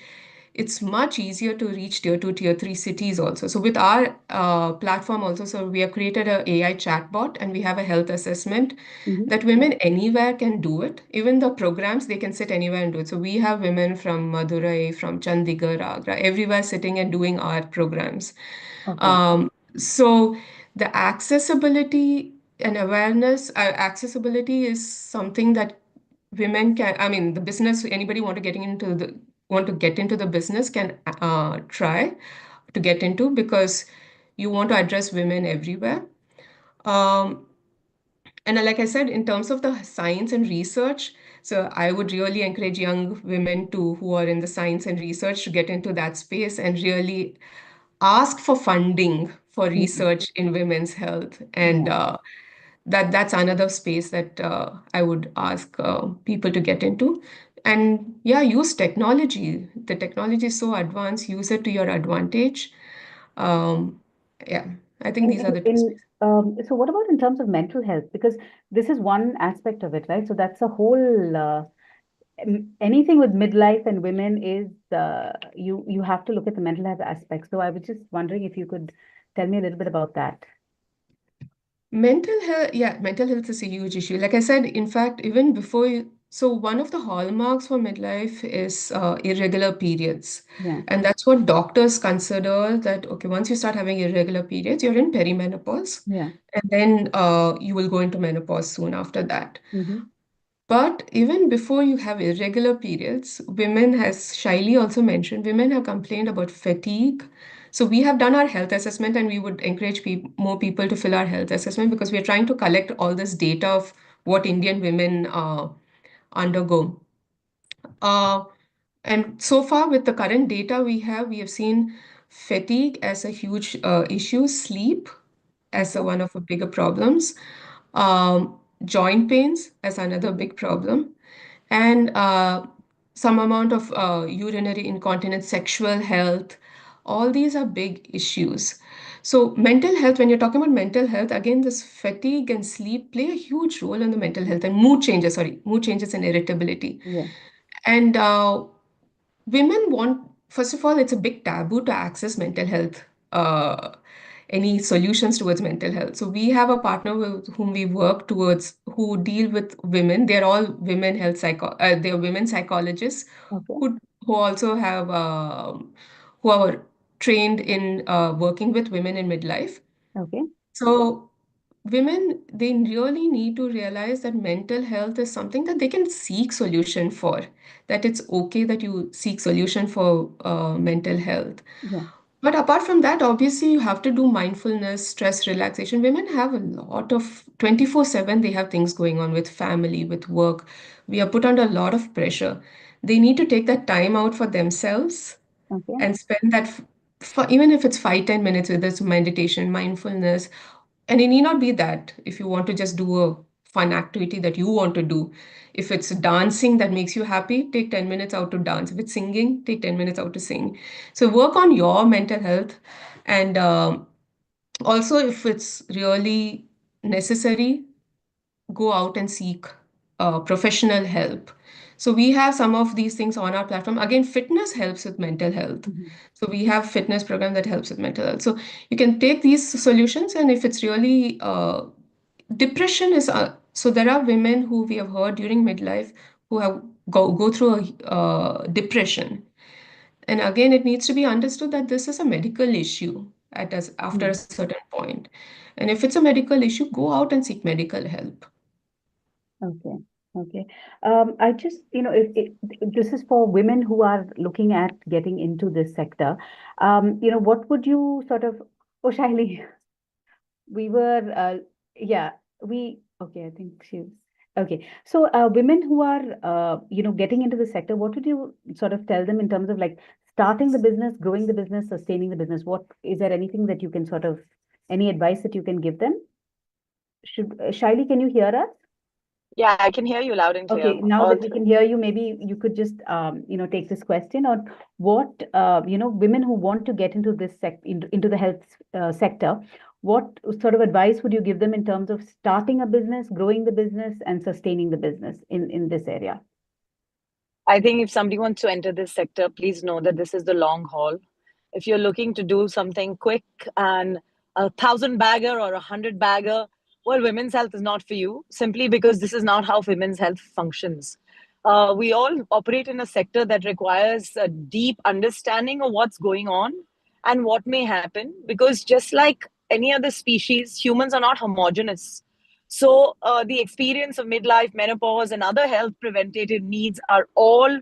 it's much easier to reach tier 2, tier 3 cities also. So with our platform also, so we have created a AI chatbot and we have a health assessment that women anywhere can do it. Even the programs, they can sit anywhere and do it. So we have women from Madurai, from Chandigarh, Agra, everywhere sitting and doing our programs. So the accessibility and awareness, accessibility is something that women can, I mean, the business, anybody want to get into the business can try to get into, because you want to address women everywhere. And like I said, in terms of the science and research, so I would really encourage young women who are in the science and research to get into that space and really ask for funding for research in women's health. And that's another space that I would ask people to get into. And yeah, use technology. The technology is so advanced, use it to your advantage. Yeah, I think these are the two spaces. So what about in terms of mental health? Because this is one aspect of it, right? So that's a whole anything with midlife and women is you have to look at the mental health aspect. So I was just wondering if you could tell me a little bit about that. Mental health, yeah, mental health is a huge issue. Like I said, in fact, even before so one of the hallmarks for midlife is irregular periods. Yeah. And that's what doctors consider that, okay, once you start having irregular periods, you're in perimenopause. Yeah. And then you will go into menopause soon after that. Mm-hmm. But even before you have irregular periods, women, as Shaili also mentioned, women have complained about fatigue. So we have done our health assessment and we would encourage more people to fill our health assessment, because we are trying to collect all this data of what Indian women undergo. And so far with the current data we have seen fatigue as a huge issue, sleep as one of the bigger problems, joint pains as another big problem, and some amount of urinary incontinence, sexual health. All these are big issues. So mental health, when you're talking about mental health, again, this fatigue and sleep play a huge role in the mental health, and mood changes and irritability. Yeah. And women want, first of all, it's a big taboo to access mental health, any solutions towards mental health. So we have a partner with whom we work towards, who deal with women. They're all women they're women psychologists who also have who are trained in working with women in midlife. Okay. So women, they really need to realize that mental health is something that they can seek solution for, that it's okay that you seek solution for mental health. Yeah. But apart from that, obviously, you have to do mindfulness, stress relaxation. Women have a lot of 24/7, they have things going on with family, with work. We are put under a lot of pressure. They need to take that time out for themselves Okay. and spend that, for even if it's 5-10 minutes, with this meditation, mindfulness. And it need not be that if you want to just do a fun activity that you want to do. If it's dancing that makes you happy, take 10 minutes out to dance. If it's singing, take 10 minutes out to sing. So work on your mental health. And also, if it's really necessary, go out and seek professional help. So we have some of these things on our platform. Again, fitness helps with mental health. So we have fitness program that helps with mental health. So you can take these solutions, and if it's really depression is so there are women who we have heard during midlife who have go through a depression. And again, it needs to be understood that this is a medical issue after a certain point. And if it's a medical issue, go out and seek medical help. Okay. Okay. I just, this is for women who are looking at getting into this sector. What would you sort of, oh, Shaili, we were, okay, I think she's, okay. So women who are, getting into the sector, what would you sort of tell them in terms of like starting the business, growing the business, sustaining the business? Is there anything that you can sort of, any advice that you can give them? Shaili, can you hear us? Yeah, I can hear you loud and clear. Okay, now that we can hear you, maybe you could just, take this question on what, women who want to get into this into the health sector, what sort of advice would you give them in terms of starting a business, growing the business, and sustaining the business in this area? I think if somebody wants to enter this sector, please know that this is the long haul. If you're looking to do something quick and 1,000 bagger or 100 bagger, well, women's health is not for you, simply because this is not how women's health functions. We all operate in a sector that requires a deep understanding of what's going on and what may happen, because just like any other species, humans are not homogeneous. So the experience of midlife, menopause, and other health preventative needs are all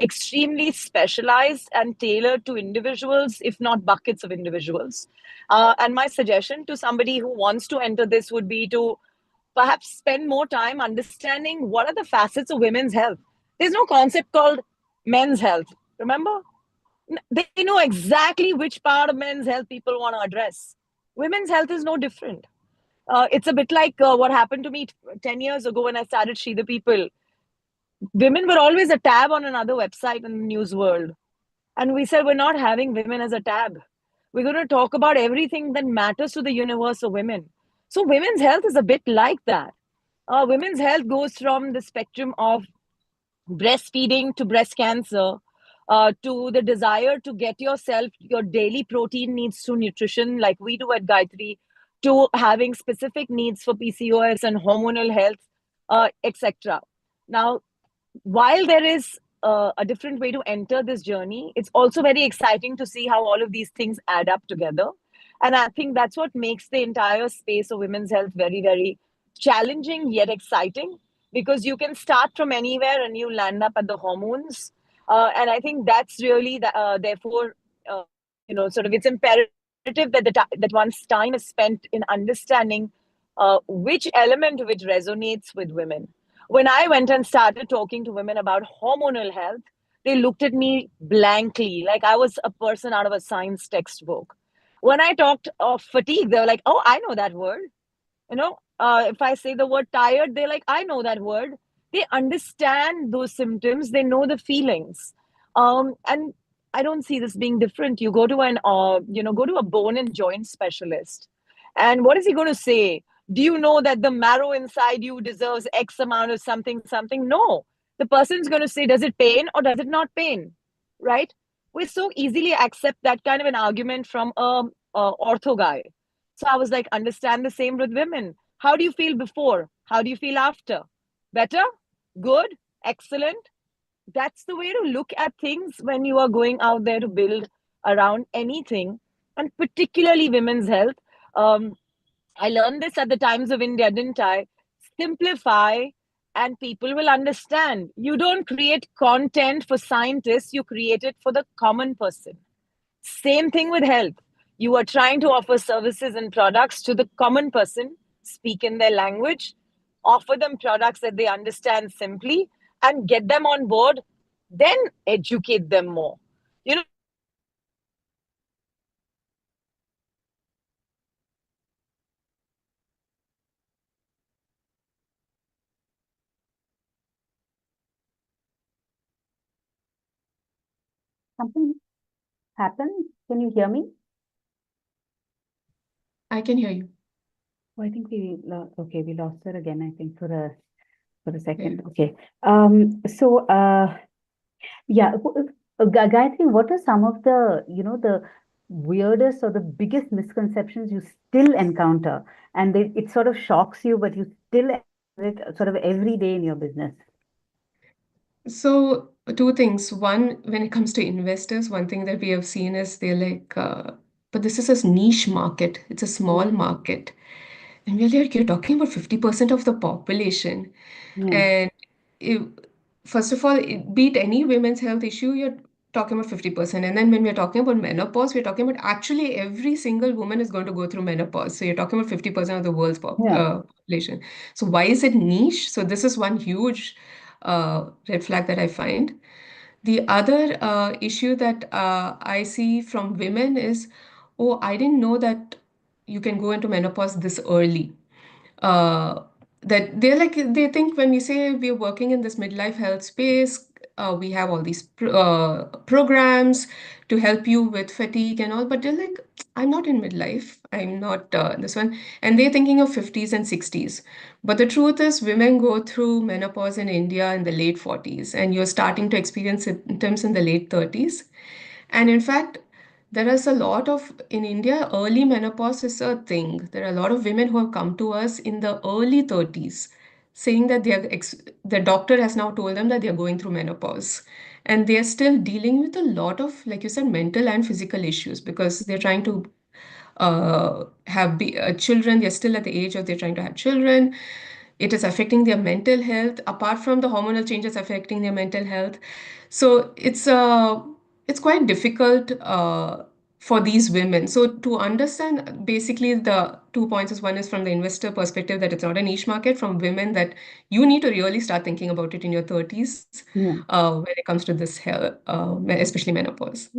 extremely specialized and tailored to individuals, if not buckets of individuals. And my suggestion to somebody who wants to enter this would be to perhaps spend more time understanding what are the facets of women's health. There's no concept called men's health. Remember? They know exactly which part of men's health people want to address. Women's health is no different. It's a bit like what happened to me 10 years ago when I started She the People. Women were always a tab on another website in the news world. And we said, we're not having women as a tab. We're going to talk about everything that matters to the universe of women. So women's health is a bit like that. Women's health goes from the spectrum of breastfeeding to breast cancer, to the desire to get yourself your daily protein needs through nutrition, like we do at Gayatri, to having specific needs for PCOS and hormonal health, etc. Now, while there is a different way to enter this journey, it's also very exciting to see how all of these things add up together. And I think that's what makes the entire space of women's health very, very challenging yet exciting, because you can start from anywhere and you land up at the hormones. And I think that's really, therefore, sort of it's imperative that one's time is spent in understanding which element of it resonates with women. When I went and started talking to women about hormonal health, they looked at me blankly, like I was a person out of a science textbook. When I talked of fatigue, they were like, oh, I know that word. If I say the word tired, they're like, I know that word. They understand those symptoms. They know the feelings. And I don't see this being different. You go to go to a bone and joint specialist. And what is he going to say? Do you know that the marrow inside you deserves X amount of something, something? No. The person's going to say, does it pain or does it not pain? Right? We so easily accept that kind of an argument from a ortho guy. So I was like, understand the same with women. How do you feel before? How do you feel after? Better? Good? Excellent? That's the way to look at things when you are going out there to build around anything, and particularly women's health. I learned this at the Times of India, didn't I? Simplify and people will understand. You don't create content for scientists, you create it for the common person. Same thing with health. You are trying to offer services and products to the common person, speak in their language, offer them products that they understand simply, and get them on board, then educate them more. Something happened? Can you hear me? I can hear you. Oh, I think we lost her again, I think, for a second. Okay. Gayatri, what are some of the weirdest or the biggest misconceptions you still encounter? And it sort of shocks you, but you still encounter it sort of every day in your business. So, two things. One, when it comes to investors, one thing that we have seen is they're like, but this is a niche market, it's a small market. And we're like, you're talking about 50% of the population. And first of all, beat any women's health issue, you're talking about 50%. And then when we're talking about menopause, we're talking about actually every single woman is going to go through menopause. So you're talking about 50% of the world's population. So why is it niche? So this is one huge red flag that I find. The other issue that I see from women is, oh, I didn't know that you can go into menopause this early. That they think when we say we're working in this midlife health space, we have all these programs to help you with fatigue and all, but they're like, I'm not in midlife, I'm not this one, and they're thinking of 50s and 60s. But the truth is, women go through menopause in India in the late 40s, and you're starting to experience symptoms in the late 30s. And in fact, there is a lot of, in India, early menopause is a thing. There are a lot of women who have come to us in the early 30s saying that the doctor has now told them that they're going through menopause. And they're still dealing with a lot of, like you said, mental and physical issues because they're trying to have children. They're still at the age of they're trying to have children. It is affecting their mental health, apart from the hormonal changes affecting their mental health. So it's quite difficult for these women. So to understand, basically the 2 points is, one is from the investor perspective that it's not a niche market, from women that you need to really start thinking about it in your 30s Yeah. when it comes to this health, especially menopause.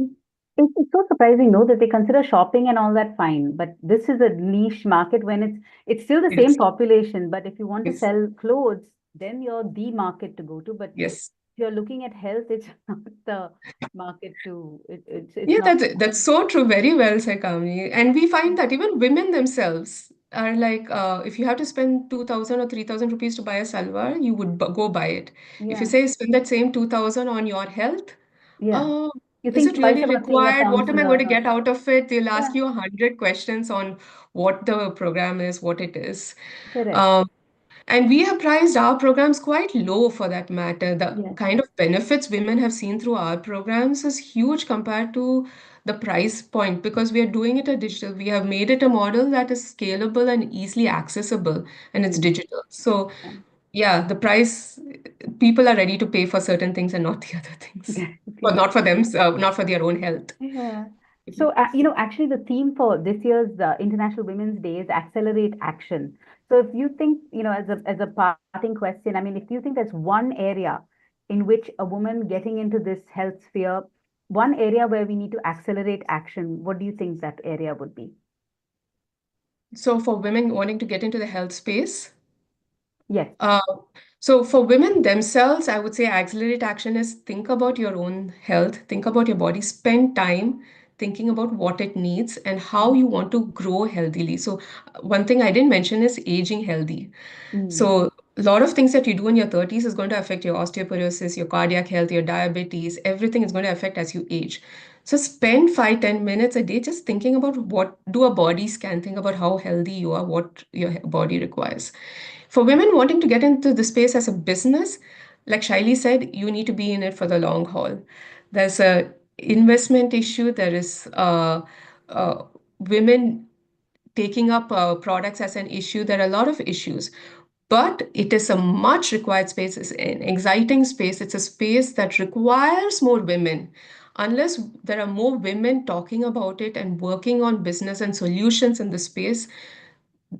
It's so surprising, no, that they consider shopping and all that fine, but this is a niche market when it's still the same Yes. population. But if you want to Yes. sell clothes, then you're the market to go to. But Yes. if you're looking at health, it's not the market to. It's Yeah, not. that's so true. Very well said, Kamini. And we find that even women themselves are like, if you have to spend 2,000 or 3,000 rupees to buy a salwar, you would go buy it. If you Yeah, say spend that same 2,000 on your health, yeah. uh, You is think it twice really about seeing a required? What am I going counselor. to get out of it? They'll Yeah, ask you 100 questions on what the program is, what it is. correct. Um, and we have priced our programs quite low for that matter. The Yes. kind of benefits women have seen through our programs is huge compared to the price point because we are doing it a digital. We have made it a model that is scalable and easily accessible, and it's digital. So, Yeah. yeah, the price, people are ready to pay for certain things and not the other things, or Definitely. not for them, not for their own health. Yeah. So, actually, the theme for this year's International Women's Day is accelerate action. So, if you think, as a parting question, I mean, if you think there's one area in which a woman getting into this health sphere, one area where we need to accelerate action, what do you think that area would be? So, for women wanting to get into the health space, Yes. So for women themselves, I would say accelerate action is think about your own health, think about your body, spend time thinking about what it needs and how you want to grow healthily. So one thing I didn't mention is aging healthy. So a lot of things that you do in your 30s is going to affect your osteoporosis, your cardiac health, your diabetes, everything is going to affect as you age. So spend 5-10 minutes a day just thinking about do a body scan, think about how healthy you are, what your body requires. For women wanting to get into the space as a business, like Shaili said, you need to be in it for the long haul. There's a investment issue. There is uh, women taking up products as an issue. There are a lot of issues, but it is a much required space. It's an exciting space. It's a space that requires more women. Unless there are more women talking about it and working on business and solutions in the space,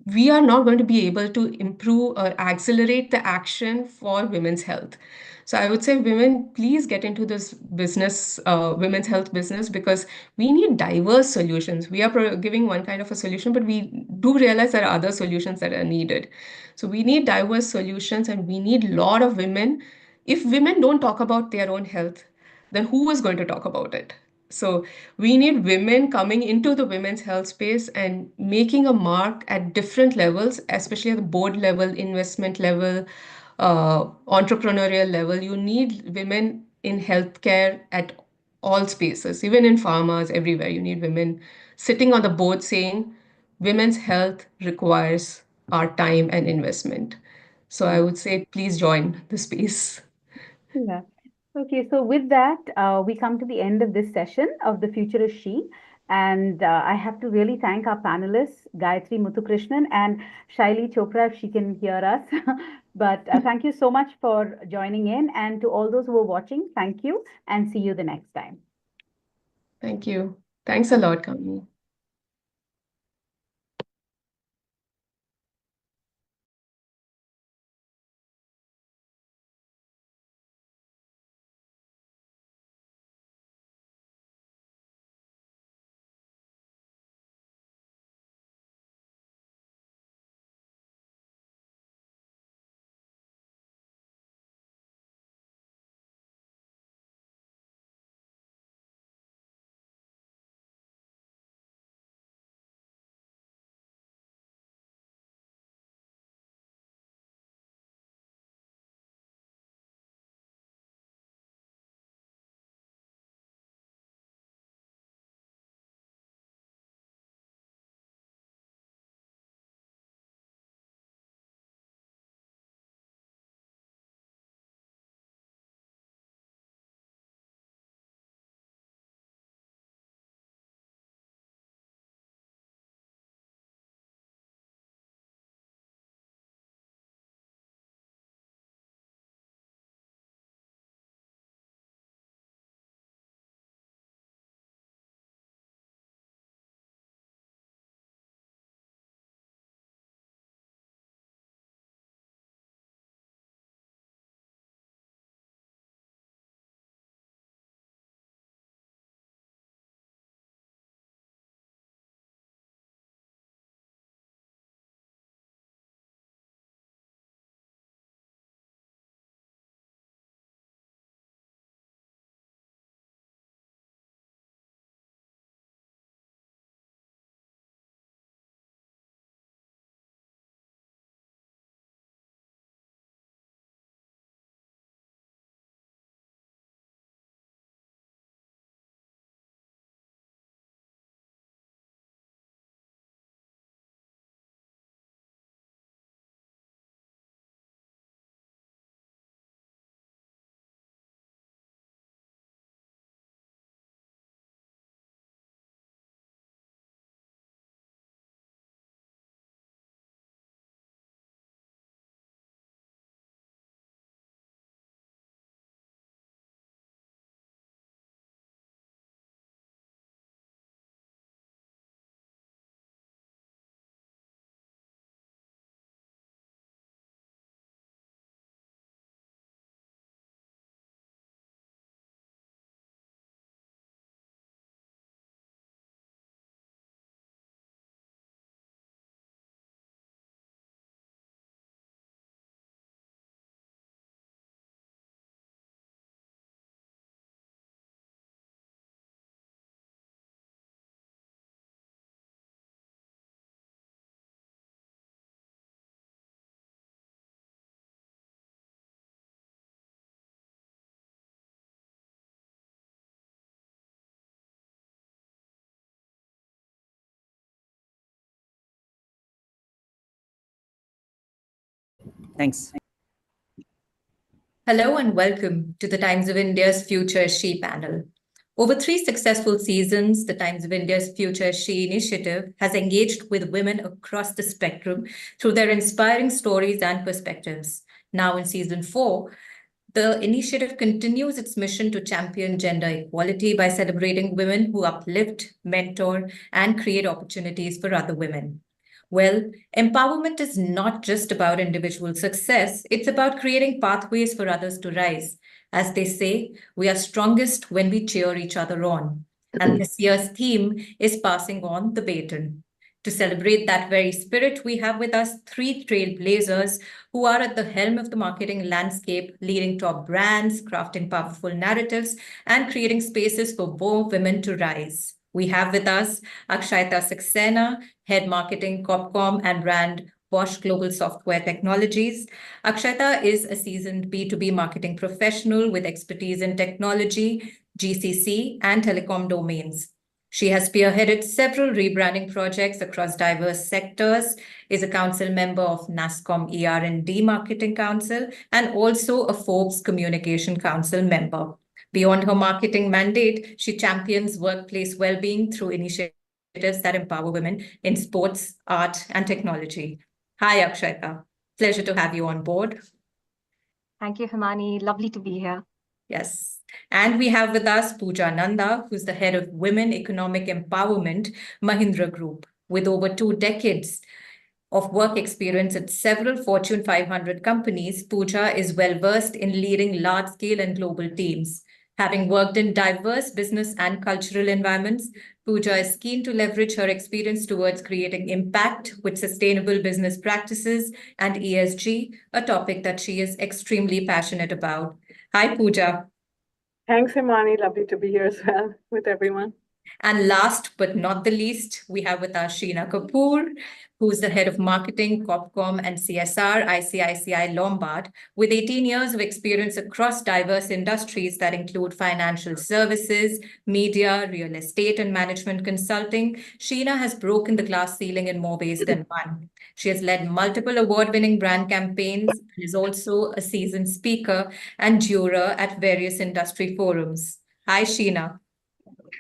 we are not going to be able to improve or accelerate the action for women's health. So I would say, women, please get into this business, women's health business, because we need diverse solutions. We are giving one kind of a solution, but we do realize there are other solutions that are needed. So we need diverse solutions, and we need a lot of women. If women don't talk about their own health, then who is going to talk about it? So we need women coming into the women's health space and making a mark at different levels, especially at the board level, investment level, entrepreneurial level. You need women in healthcare at all spaces, even in pharmas, everywhere. You need women sitting on the board saying, women's health requires our time and investment. So I would say, please join the space. Yeah. Okay, so with that, we come to the end of this session of The Future is She. And I have to really thank our panelists, Gayatri Muthukrishnan and Shaili Chopra, if she can hear us. But thank you so much for joining in. And to all those who are watching, thank you and see you the next time. Thank you. Thanks a lot, Kamini. Thanks. Hello and welcome to the Times of India's Future She panel. Over 3 successful seasons, the Times of India's Future She initiative has engaged with women across the spectrum through their inspiring stories and perspectives. Now in season 4, the initiative continues its mission to champion gender equality by celebrating women who uplift, mentor, and create opportunities for other women. Well, empowerment is not just about individual success, it's about creating pathways for others to rise. As they say, we are strongest when we cheer each other on. And this year's theme is passing on the baton. To celebrate that very spirit, we have with us 3 trailblazers who are at the helm of the marketing landscape, leading top brands, crafting powerful narratives, and creating spaces for more women to rise. We have with us Akshayta Saxena, Head Marketing, Copcom, and Brand, Bosch Global Software Technologies. Akshayta is a seasoned B2B marketing professional with expertise in technology, GCC, and telecom domains. She has spearheaded several rebranding projects across diverse sectors, is a council member of NASCOM ER&D Marketing Council, and also a Forbes Communication Council member. Beyond her marketing mandate, she champions workplace well-being through initiatives that empower women in sports, art, and technology. Hi, Akshayta. Pleasure to have you on board. Thank you, Himani. Lovely to be here. Yes. And we have with us Pooja Nanda, who's the head of Women Economic Empowerment, Mahindra Group. With over 2 decades of work experience at several Fortune 500 companies, Pooja is well-versed in leading large-scale and global teams. Having worked in diverse business and cultural environments, Pooja is keen to leverage her experience towards creating impact with sustainable business practices and ESG, a topic that she is extremely passionate about. Hi, Pooja. Thanks, Himani. Lovely to be here as well with everyone. And last but not the least, we have with us Sheena Kapoor, who's the head of marketing, Copcom, and CSR, ICICI Lombard, with 18 years of experience across diverse industries that include financial services, media, real estate, and management consulting. Sheena has broken the glass ceiling in more ways than one. She has led multiple award-winning brand campaigns and is also a seasoned speaker and juror at various industry forums. Hi, Sheena.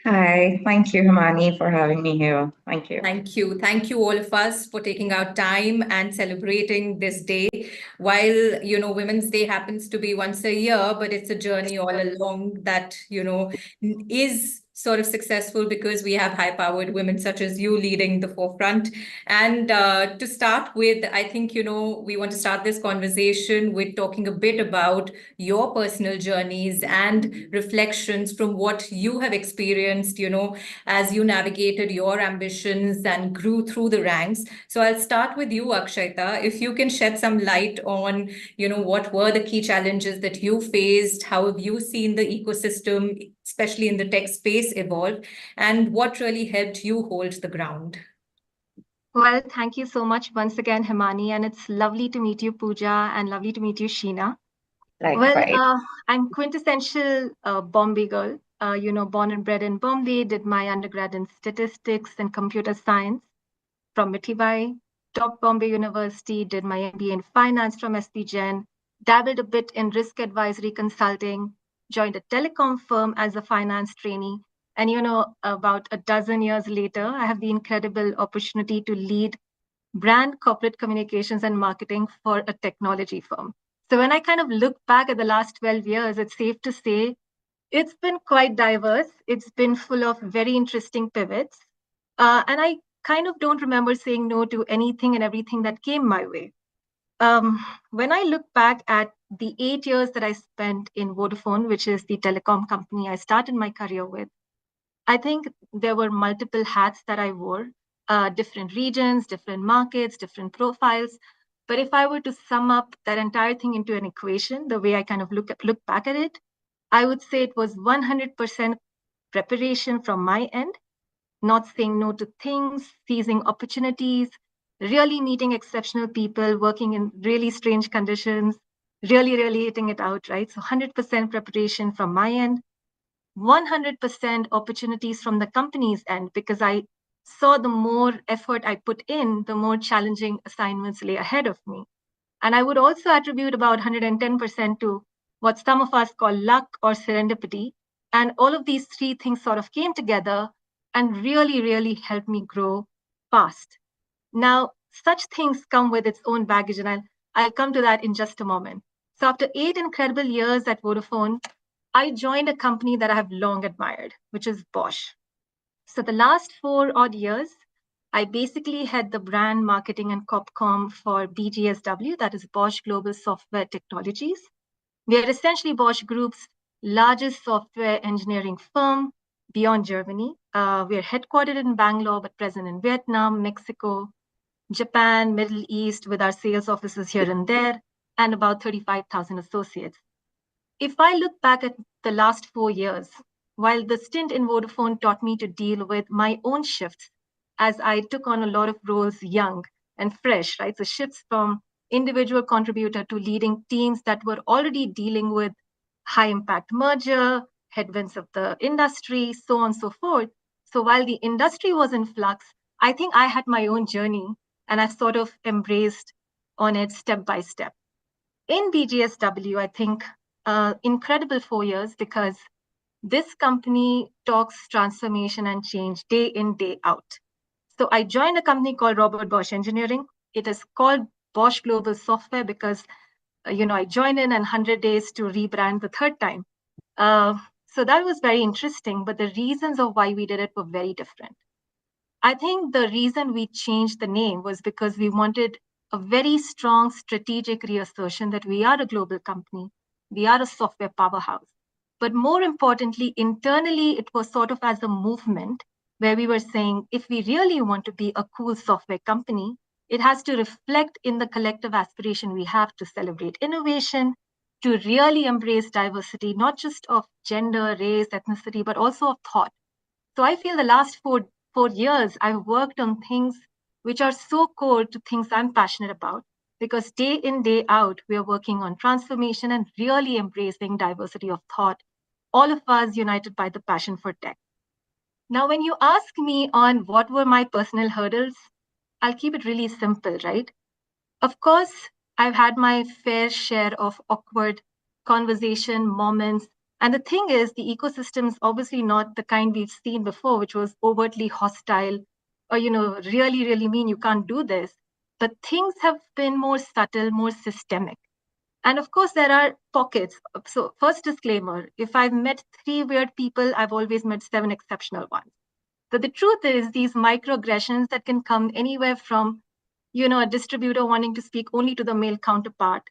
Hi, thank you, Himani, for having me here. Thank you. Thank you. Thank you all of us for taking out time and celebrating this day. While, Women's Day happens to be once a year, but it's a journey all along that, is sort of successful because we have high-powered women such as you leading the forefront. And to start with, I think, we want to start this conversation with talking a bit about your personal journeys and reflections from what you have experienced, as you navigated your ambitions and grew through the ranks. So I'll start with you, Akshayta. If you can shed some light on, what were the key challenges that you faced? How have you seen the ecosystem, especially in the tech space, evolve, and what really helped you hold the ground? Well, thank you so much once again, Himani, and it's lovely to meet you, Pooja, and lovely to meet you, Sheena. Likewise. Well, I'm quintessential Bombay girl, born and bred in Bombay, did my undergrad in statistics and computer science from Mithibai, top Bombay University, did my MBA in finance from SP Jain, dabbled a bit in risk advisory consulting, joined a telecom firm as a finance trainee. And, about a dozen years later, I have the incredible opportunity to lead brand corporate communications and marketing for a technology firm. So when I kind of look back at the last 12 years, it's safe to say it's been quite diverse. It's been full of very interesting pivots. And I kind of don't remember saying no to anything and everything that came my way. When I look back at the 8 years that I spent in Vodafone, which is the telecom company I started my career with, I think there were multiple hats that I wore, different regions, different markets, different profiles. But if I were to sum up that entire thing into an equation, the way I kind of look back at it, I would say it was 100% preparation from my end, not saying no to things, seizing opportunities, really meeting exceptional people, working in really strange conditions, really, really hitting it out, right? So 100% preparation from my end, 100% opportunities from the company's end, because I saw the more effort I put in, the more challenging assignments lay ahead of me. And I would also attribute about 110% to what some of us call luck or serendipity. And all of these three things sort of came together and really, really helped me grow fast. Now, such things come with its own baggage, and I'll come to that in just a moment. So after 8 incredible years at Vodafone, I joined a company that I have long admired, which is Bosch. So the last 4 odd years, I basically had the brand marketing and CopCom for BGSW, that is Bosch Global Software Technologies. We are essentially Bosch Group's largest software engineering firm beyond Germany. We are headquartered in Bangalore, but present in Vietnam, Mexico, Japan, Middle East, with our sales offices here and there, and about 35,000 associates. If I look back at the last 4 years, while the stint in Vodafone taught me to deal with my own shifts, as I took on a lot of roles young and fresh, right? So shifts from individual contributor to leading teams that were already dealing with high impact merger, headwinds of the industry, so on and so forth. So while the industry was in flux, I think I had my own journey and I sort of embraced on it step by step. In BGSW, I think incredible 4 years because this company talks transformation and change day in, day out. So I joined a company called Robert Bosch Engineering. It is called Bosch Global Software because, I joined in 100 days to rebrand the third time. So that was very interesting, but the reasons of why we did it were very different. I think the reason we changed the name was because we wanted a very strong strategic reassertion that we are a global company. We are a software powerhouse. But more importantly, internally, it was sort of as a movement where we were saying, if we really want to be a cool software company, it has to reflect in the collective aspiration we have to celebrate innovation, to really embrace diversity, not just of gender, race, ethnicity, but also of thought. So I feel the last 4 years, I've worked on things which are so core to things I'm passionate about, because day in, day out, we are working on transformation and really embracing diversity of thought, all of us united by the passion for tech. Now, when you ask me on what were my personal hurdles, I'll keep it really simple, right? Of course, I've had my fair share of awkward conversation moments. And the thing is, the ecosystem is obviously not the kind we've seen before, which was overtly hostile or, really, really mean you can't do this. But things have been more subtle, more systemic. And of course, there are pockets. So first disclaimer, if I've met 3 weird people, I've always met 7 exceptional ones. But the truth is these microaggressions that can come anywhere from, a distributor wanting to speak only to the male counterpart,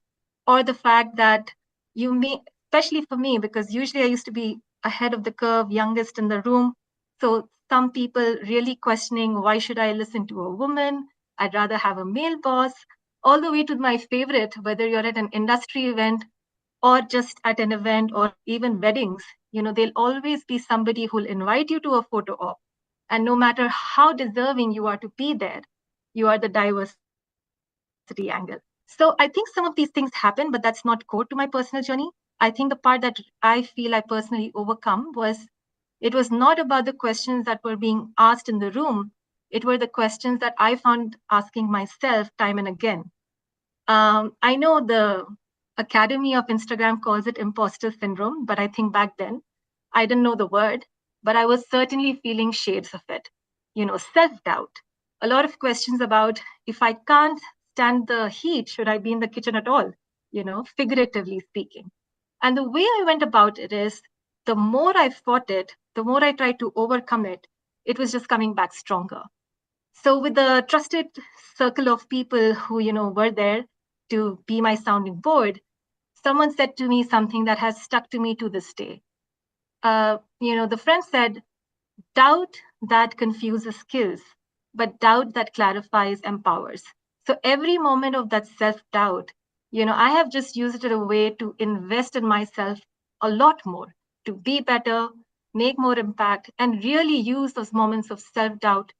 or the fact that you may, especially for me, because usually I used to be ahead of the curve, youngest in the room. So some people really questioning, why should I listen to a woman? I'd rather have a male boss, all the way to my favorite, whether you're at an industry event or just at an event or even weddings, there'll always be somebody who'll invite you to a photo op. And no matter how deserving you are to be there, you are the diversity angle. So I think some of these things happen, but that's not core to my personal journey. I think the part that I feel I personally overcome was, it was not about the questions that were being asked in the room. It were the questions that I found asking myself time and again. I know the Academy of Instagram calls it imposter syndrome, but I think back then I didn't know the word, but I was certainly feeling shades of it. Self-doubt, a lot of questions about, if I can't stand the heat, should I be in the kitchen at all? Figuratively speaking. And the way I went about it is, the more I fought it, the more I tried to overcome it, it was just coming back stronger. So with the trusted circle of people who, were there to be my sounding board, someone said to me something that has stuck to me to this day. The friend said, doubt that confuses kills, but doubt that clarifies empowers. So every moment of that self-doubt, I have just used it as a way to invest in myself a lot more, to be better, make more impact, and really use those moments of self-doubt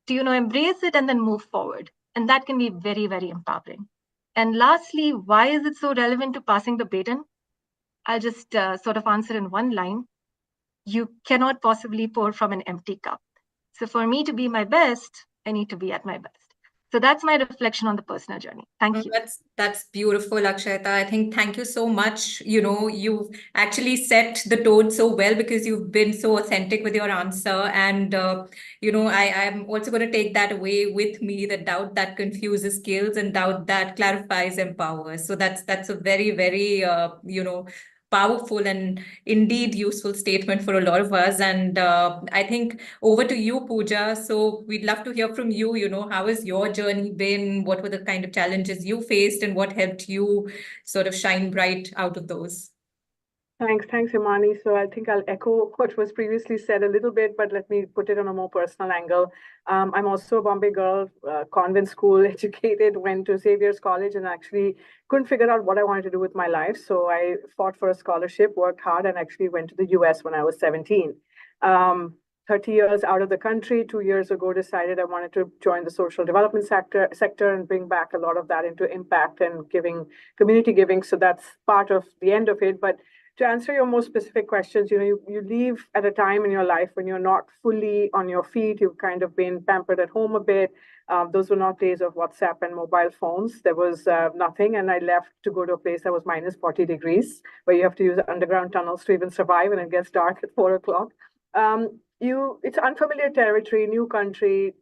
to, embrace it and then move forward. And that can be very, very empowering. And lastly, why is it so relevant to passing the baton? I'll just sort of answer in one line. You cannot possibly pour from an empty cup. So for me to be my best, I need to be at my best. So that's my reflection on the personal journey. Thank you. That's beautiful, Akshayata. I think thank you so much. You've actually set the tone so well because you've been so authentic with your answer. And, I'm also going to take that away with me, the doubt that confuses skills and doubt that clarifies empowers. So that's a very, very, powerful and indeed useful statement for a lot of us. And I think over to you, Pooja. So we'd love to hear from you. How has your journey been? What were the kind of challenges you faced and what helped you sort of shine bright out of those? Thanks, Imani. So I think I'll echo what was previously said a little bit, but let me put it on a more personal angle. I'm also a Bombay girl, convent school educated, went to Xavier's College, and actually couldn't figure out what I wanted to do with my life. So I fought for a scholarship, worked hard, and actually went to the US when I was 17. 30 years out of the country, 2 years ago, decided I wanted to join the social development sector and bring back a lot of that into impact and giving, community giving. So that's part of the end of it. But to answer your more specific questions, you leave at a time in your life when you're not fully on your feet. You've kind of been pampered at home a bit. Those were not days of WhatsApp and mobile phones. There was nothing. And I left to go to a place that was minus 40 degrees, where you have to use underground tunnels to even survive, and it gets dark at 4 o'clock. It's unfamiliar territory, new country,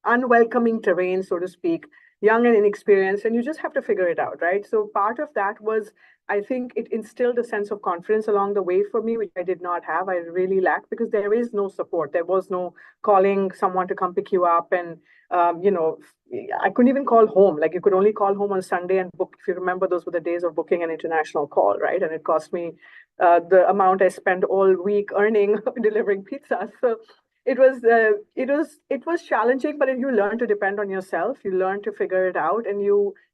unwelcoming terrain, so to speak, young and inexperienced, and you just have to figure it out, right? So part of that was, I think it instilled a sense of confidence along the way for me, which I did not have. I really lacked because there is no support. There was no calling someone to come pick you up. And, I couldn't even call home. Like, you could only call home on Sunday and book. If you remember, those were the days of booking an international call, right? And it cost me the amount I spent all week earning delivering pizza. So it was challenging, but you learn to depend on yourself. You learn to figure it out, and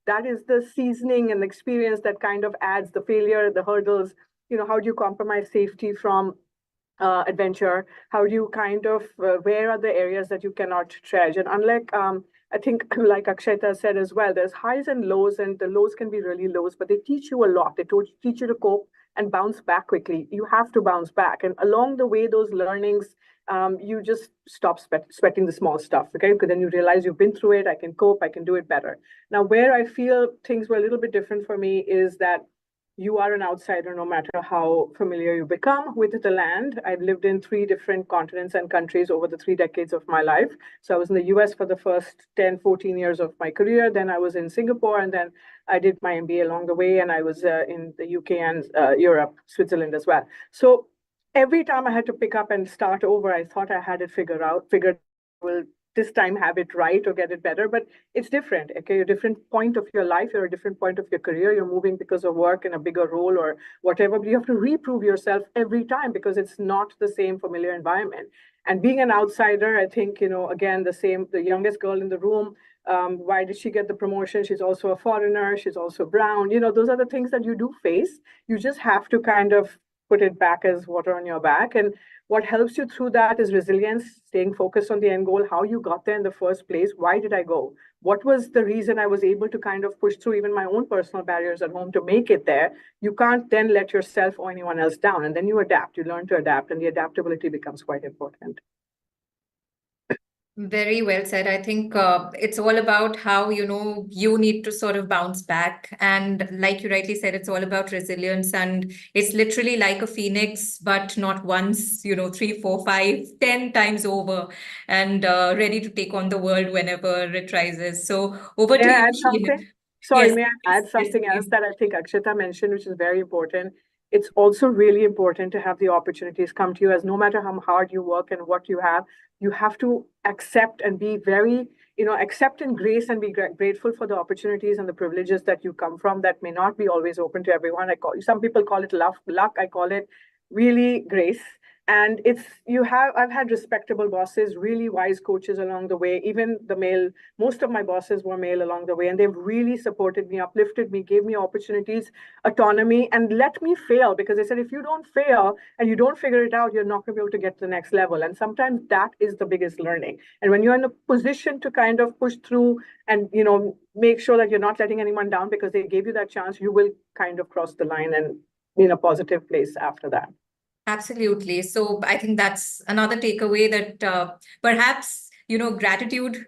that is the seasoning and the experience that kind of adds the failure, the hurdles. How do you compromise safety from adventure? How do you kind of where are the areas that you cannot tread? And unlike I think, like Akshayata said as well, there's highs and lows, and the lows can be really lows, but they teach you a lot. They teach you to cope and bounce back quickly. You have to bounce back, and along the way, those learnings, you just stop sweating the small stuff, okay? Because then you realize you've been through it, I can cope, I can do it better. Now, where I feel things were a little bit different for me is that you are an outsider no matter how familiar you become with the land. I've lived in 3 different continents and countries over the 3 decades of my life. So I was in the US for the first 10, 14 years of my career. Then I was in Singapore, and then I did my MBA along the way, and I was in the UK and Europe, Switzerland as well. So every time I had to pick up and start over, I thought I had it figured, well, this time have it right or get it better, but it's different. Okay, a different point of your life, you're a different point of your career, you're moving because of work in a bigger role or whatever, but you have to reprove yourself every time because it's not the same familiar environment. And being an outsider, I think, again, the youngest girl in the room, why did she get the promotion? She's also a foreigner, she's also brown. Those are the things that you do face. You just have to kind of put it back as water on your back. And what helps you through that is resilience, staying focused on the end goal, how you got there in the first place. Why did I go? What was the reason I was able to kind of push through even my own personal barriers at home to make it there? You can't then let yourself or anyone else down. And then you adapt, you learn to adapt, and the adaptability becomes quite important. Very well said. I think it's all about how, you need to sort of bounce back. And like you rightly said, it's all about resilience. And it's literally like a phoenix, but not once, 3, 4, 5, 10 times over, and ready to take on the world whenever it rises. So over to you. Add something? Sorry, Yes, may I add something yes, else that I think Akshita mentioned, which is very important? It's also really important to have the opportunities come to you, as no matter how hard you work and what you have to accept and be very, accept and grace and be grateful for the opportunities and the privileges that you come from that may not be always open to everyone. Some people call it luck. I call it really grace. And I've had respectable bosses, really wise coaches along the way. Even most of my bosses were male along the way, and they've really supported me, uplifted me, gave me opportunities, autonomy, and let me fail, because they said, if you don't fail and you don't figure it out, you're not going to be able to get to the next level. And sometimes that is the biggest learning. And when you're in a position to kind of push through and, make sure that you're not letting anyone down because they gave you that chance, you will kind of cross the line and be in a positive place after that. Absolutely. So I think that's another takeaway, that perhaps gratitude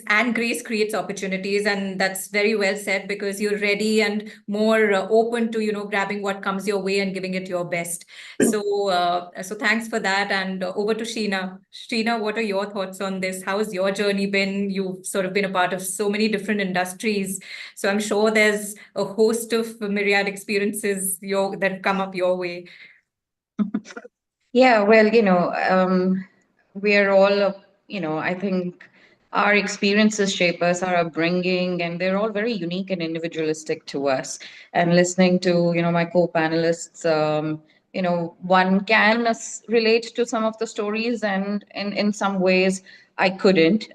and grace creates opportunities, and that's very well said, because you're ready and more open to grabbing what comes your way and giving it your best. So thanks for that. And over to Sheena. Sheena, what are your thoughts on this? How has your journey been? You've sort of been a part of so many different industries, so I'm sure there's a host of myriad experiences that come up your way. Yeah, well, we're all, I think our experiences shape us, our upbringing, and they're all very unique and individualistic to us. And listening to, my co-panelists, one can relate to some of the stories, and in some ways I couldn't,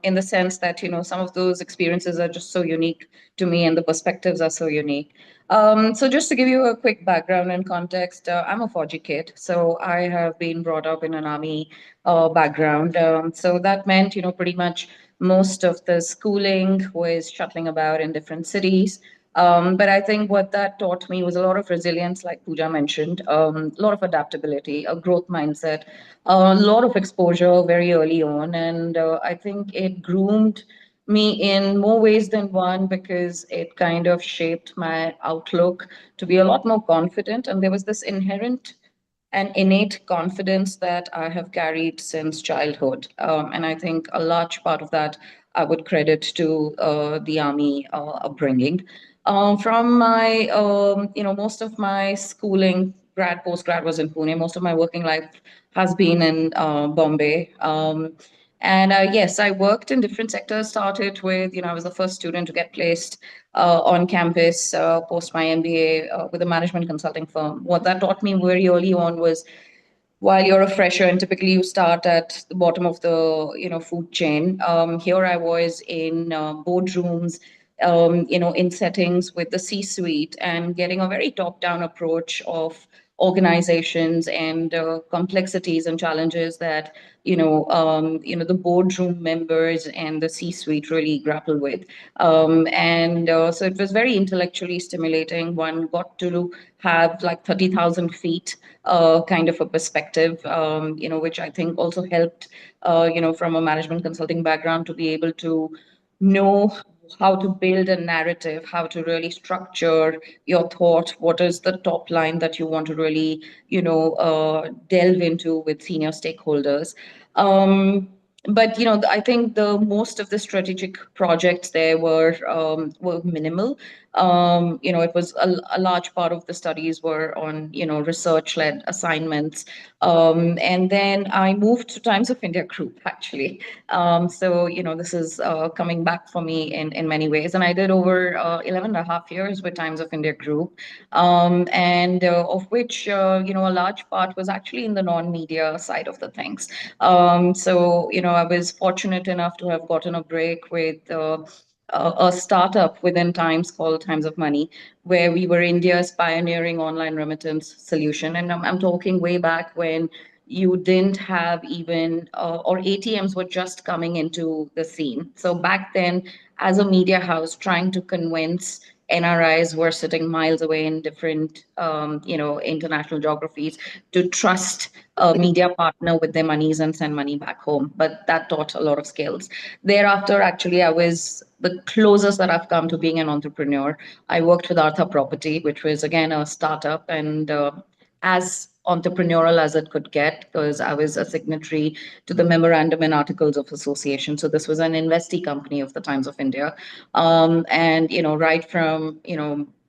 in the sense that, some of those experiences are just so unique to me, and the perspectives are so unique. So just to give you a quick background and context, I'm a Fauji kid, so I have been brought up in an army background. So that meant, pretty much most of the schooling was shuttling about in different cities. But I think what that taught me was a lot of resilience, like Pooja mentioned, a lot of adaptability, a growth mindset, a lot of exposure very early on. And I think it groomed me in more ways than one, because it kind of shaped my outlook to be a lot more confident. And there was this inherent and innate confidence that I have carried since childhood. And I think a large part of that I would credit to the army upbringing. From my, most of my schooling, post grad was in Pune. Most of my working life has been in Bombay. And yes, I worked in different sectors. Started with, I was the first student to get placed on campus post my MBA with a management consulting firm. What that taught me very early on was, while you're a fresher and typically you start at the bottom of the food chain, here I was in boardrooms, in settings with the C-suite, and getting a very top-down approach of organizations and complexities and challenges that the boardroom members and the C-suite really grapple with. And so it was very intellectually stimulating. One got to have like 30,000 feet kind of a perspective, which I think also helped, from a management consulting background, to be able to know how to build a narrative, how to really structure your thought, what is the top line that you want to really, delve into with senior stakeholders. But I think the most of the strategic projects there were minimal. It was a large part of the studies were on research-led assignments. And then I moved to Times of India Group, actually. So this is coming back for me in many ways, and I did over 11 and a half years with Times of India Group, and of which a large part was actually in the non-media side of the things. So I was fortunate enough to have gotten a break with a startup within Times called Times of Money, where we were India's pioneering online remittance solution. And I'm talking way back when you didn't have even, or ATMs were just coming into the scene. So back then, as a media house, trying to convince NRIs who are sitting miles away in different, international geographies to trust a media partner with their monies and send money back home. But that taught a lot of skills. Thereafter, actually, I was the closest that I've come to being an entrepreneur. I worked with Artha Property, which was again a startup, and as entrepreneurial as it could get, because I was a signatory to the memorandum and articles of association. So this was an investee company of the Times of India. And right from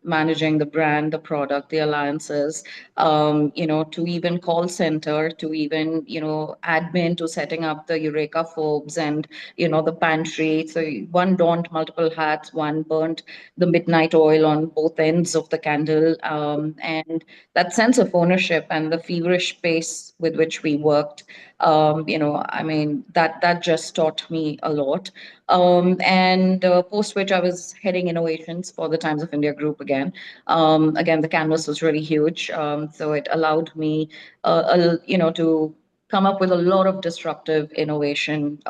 managing the brand, the product, the alliances, to even call center, to even admin, to setting up the Eureka Forbes and the pantry. So one donned multiple hats, one burnt the midnight oil on both ends of the candle, and that sense of ownership and the feverish pace with which we worked, I mean, that just taught me a lot. And post which I was heading innovations for the Times of India Group again. Again, the canvas was really huge, so it allowed me, to come up with a lot of disruptive innovation,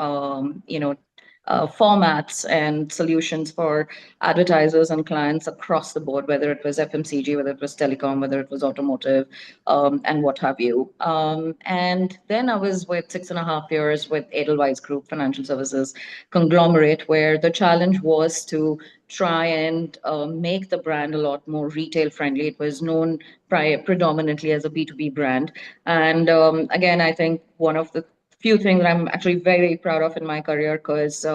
formats and solutions for advertisers and clients across the board, whether it was FMCG, whether it was telecom, whether it was automotive, and what have you. And then I was with 6.5 years with Edelweiss Group Financial Services conglomerate, where the challenge was to try and make the brand a lot more retail friendly. It was known predominantly as a B2B brand. And again, I think one of the few things that I'm actually very proud of in my career, because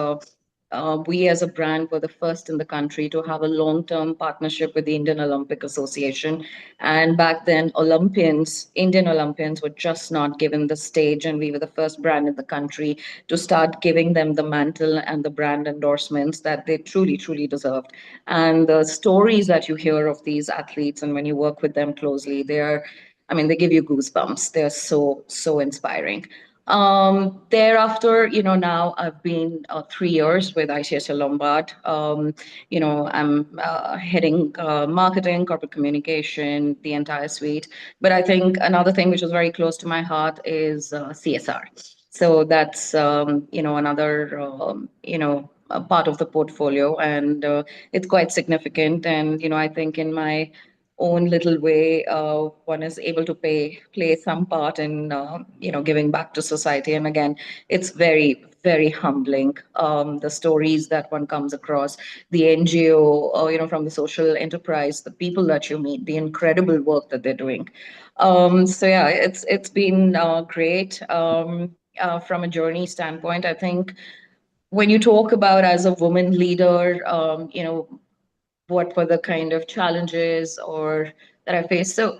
we as a brand were the first in the country to have a long-term partnership with the Indian Olympic Association. And back then, Indian Olympians were just not given the stage, and we were the first brand in the country to start giving them the mantle and the brand endorsements that they truly, truly deserved. And the stories that you hear of these athletes, and when you work with them closely, they give you goosebumps. They're so, so inspiring. Thereafter, now I've been 3 years with ICSL Lombard. I'm heading marketing, corporate communication, the entire suite. But I think another thing which is very close to my heart is CSR. So that's, another, a part of the portfolio, and it's quite significant. And, I think in my own little way, one is able to play some part in giving back to society. And again, it's very, very humbling. The stories that one comes across, the NGO, from the social enterprise, the people that you meet, the incredible work that they're doing. So yeah, it's been great. From a journey standpoint, I think when you talk about as a woman leader, what were the kind of challenges or that I faced. So,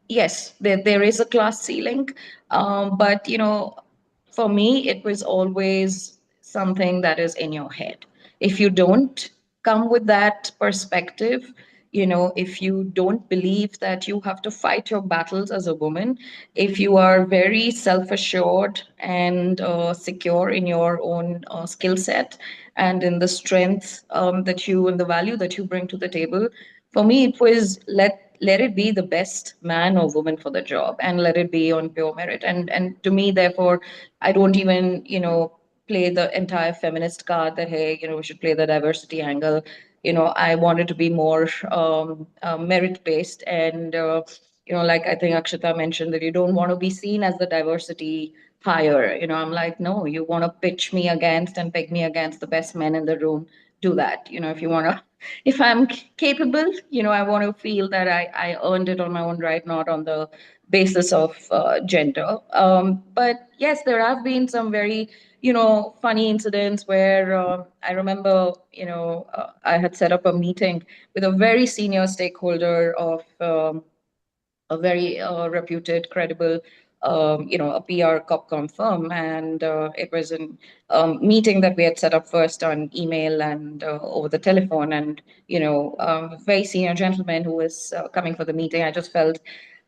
yes, there is a class ceiling. But, for me, it was always something that is in your head. If you don't come with that perspective, if you don't believe that you have to fight your battles as a woman, if you are very self-assured and secure in your own skill set and in the strength and the value that you bring to the table, for me, it was let it be the best man or woman for the job, and let it be on pure merit. And to me, therefore, I don't even, play the entire feminist card that, hey, we should play the diversity angle. I wanted to be more merit based. And, like I think Akshita mentioned, that you don't want to be seen as the diversity hire. I'm like, no, you want to pitch me against and peg me against the best men in the room, do that. If you want to, if I'm capable, I want to feel that I earned it on my own right, not on the basis of gender. But yes, there have been some very, funny incidents where I remember, I had set up a meeting with a very senior stakeholder of a very reputed, credible, a PR Copcom firm. And it was a meeting that we had set up first on email and over the telephone. And, a very senior gentleman who was coming for the meeting, I just felt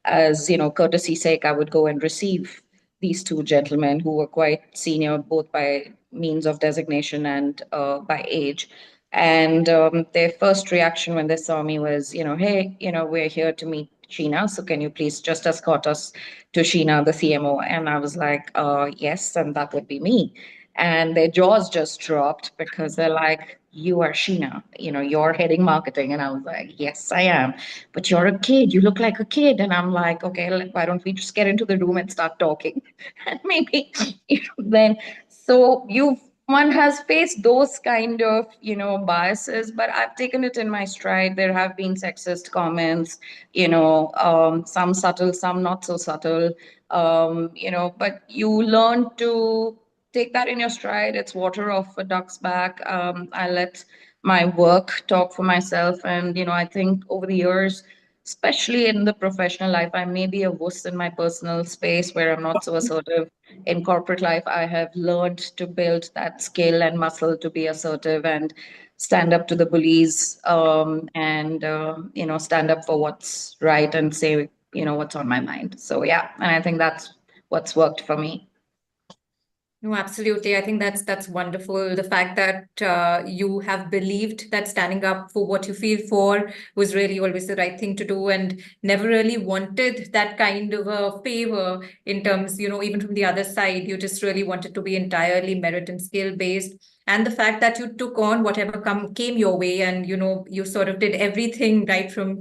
as, courtesy sake, I would go and receive these two gentlemen who were quite senior, both by means of designation and by age. And their first reaction when they saw me was, hey, we're here to meet Sheena. So can you please just escort us to Sheena, the CMO? And I was like, yes, and that would be me. And their jaws just dropped because they're like, you are Sheena, you're heading marketing. And I was like, yes, I am. But you're a kid. You look like a kid. And I'm like, okay, why don't we just get into the room and start talking? And maybe then, so one has faced those kind of, biases, but I've taken it in my stride. There have been sexist comments, some subtle, some not so subtle, but you learn to take that in your stride. It's water off a duck's back. I let my work talk for myself. And, I think over the years, especially in the professional life, I may be a wuss in my personal space where I'm not so assertive. In corporate life, I have learned to build that skill and muscle to be assertive and stand up to the bullies, and stand up for what's right and say what's on my mind. So yeah, and I think that's what's worked for me. No, absolutely. I think that's wonderful. The fact that you have believed that standing up for what you feel for was really always the right thing to do, and never really wanted that kind of a favor in terms, even from the other side. You just really wanted to be entirely merit and skill based. And the fact that you took on whatever came your way, and you sort of did everything right from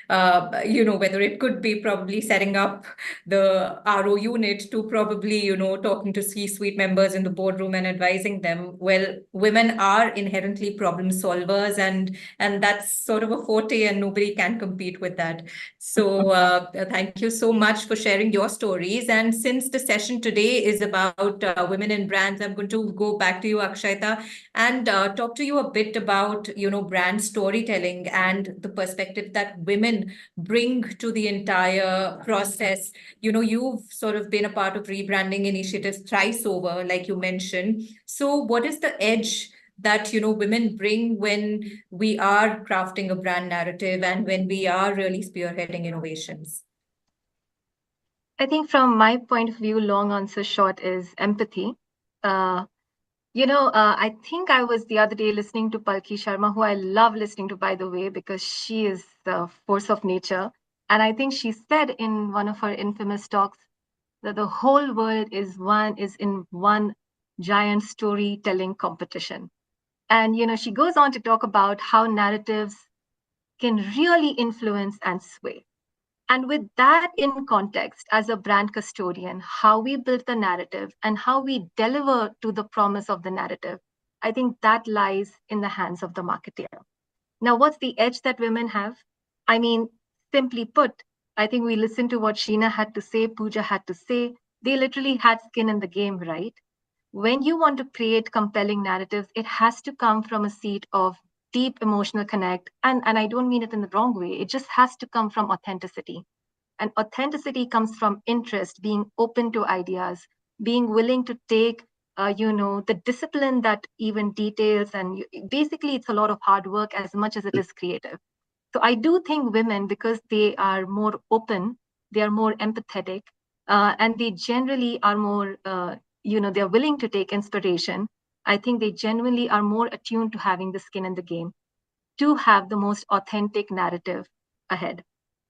whether it could be probably setting up the RO unit to probably, talking to C-suite members in the boardroom and advising them. Well, women are inherently problem solvers, and that's sort of a forte, and nobody can compete with that. So thank you so much for sharing your stories. And since the session today is about women in brands, I'm going to go back to you, Akshayta, and talk to you a bit about, brand storytelling and the perspective that women bring to the entire process. You've sort of been a part of rebranding initiatives thrice over, like you mentioned. So what is the edge that, women bring when we are crafting a brand narrative and when we are really spearheading innovations? I think from my point of view, long answer short is empathy. I think I was the other day listening to Palki Sharma, who I love listening to, by the way, because she is the force of nature. And I think she said in one of her infamous talks that the whole world is in one giant storytelling competition. And, she goes on to talk about how narratives can really influence and sway. And with that in context, as a brand custodian, how we build the narrative and how we deliver to the promise of the narrative, I think that lies in the hands of the marketer. Now, what's the edge that women have? I mean, simply put, I think we listened to what Sheena had to say, Pooja had to say. They literally had skin in the game, right? When you want to create compelling narratives, it has to come from a seat of deep emotional connect. And I don't mean it in the wrong way. It just has to come from authenticity. And authenticity comes from interest, being open to ideas, being willing to take, the discipline that even details. And basically, it's a lot of hard work as much as it is creative. So I do think women, because they are more open, they are more empathetic, and they generally are more, they're willing to take inspiration. I think they genuinely are more attuned to having the skin in the game, to have the most authentic narrative ahead.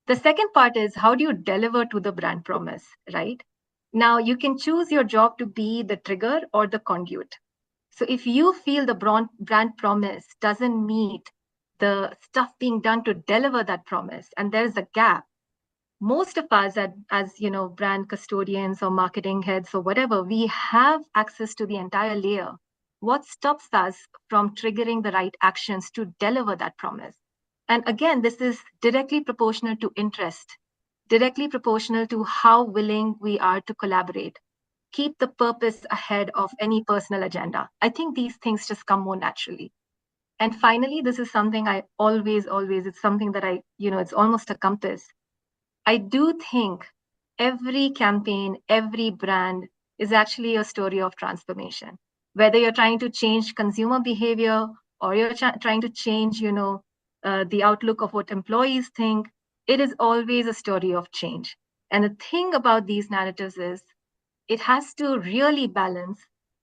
The second part is, how do you deliver to the brand promise, right? Now, you can choose your job to be the trigger or the conduit. So if you feel the brand promise doesn't meet the stuff being done to deliver that promise, and there's a gap, most of us as brand custodians or marketing heads or whatever, we have access to the entire layer. What stops us from triggering the right actions to deliver that promise? And again, this is directly proportional to interest, directly proportional to how willing we are to collaborate. Keep the purpose ahead of any personal agenda. I think these things just come more naturally. And finally, this is something I always, it's something that it's almost a compass. I do think every campaign, every brand is actually a story of transformation. Whether you're trying to change consumer behavior or you're trying to change, the outlook of what employees think, it is always a story of change. And the thing about these narratives is it has to really balance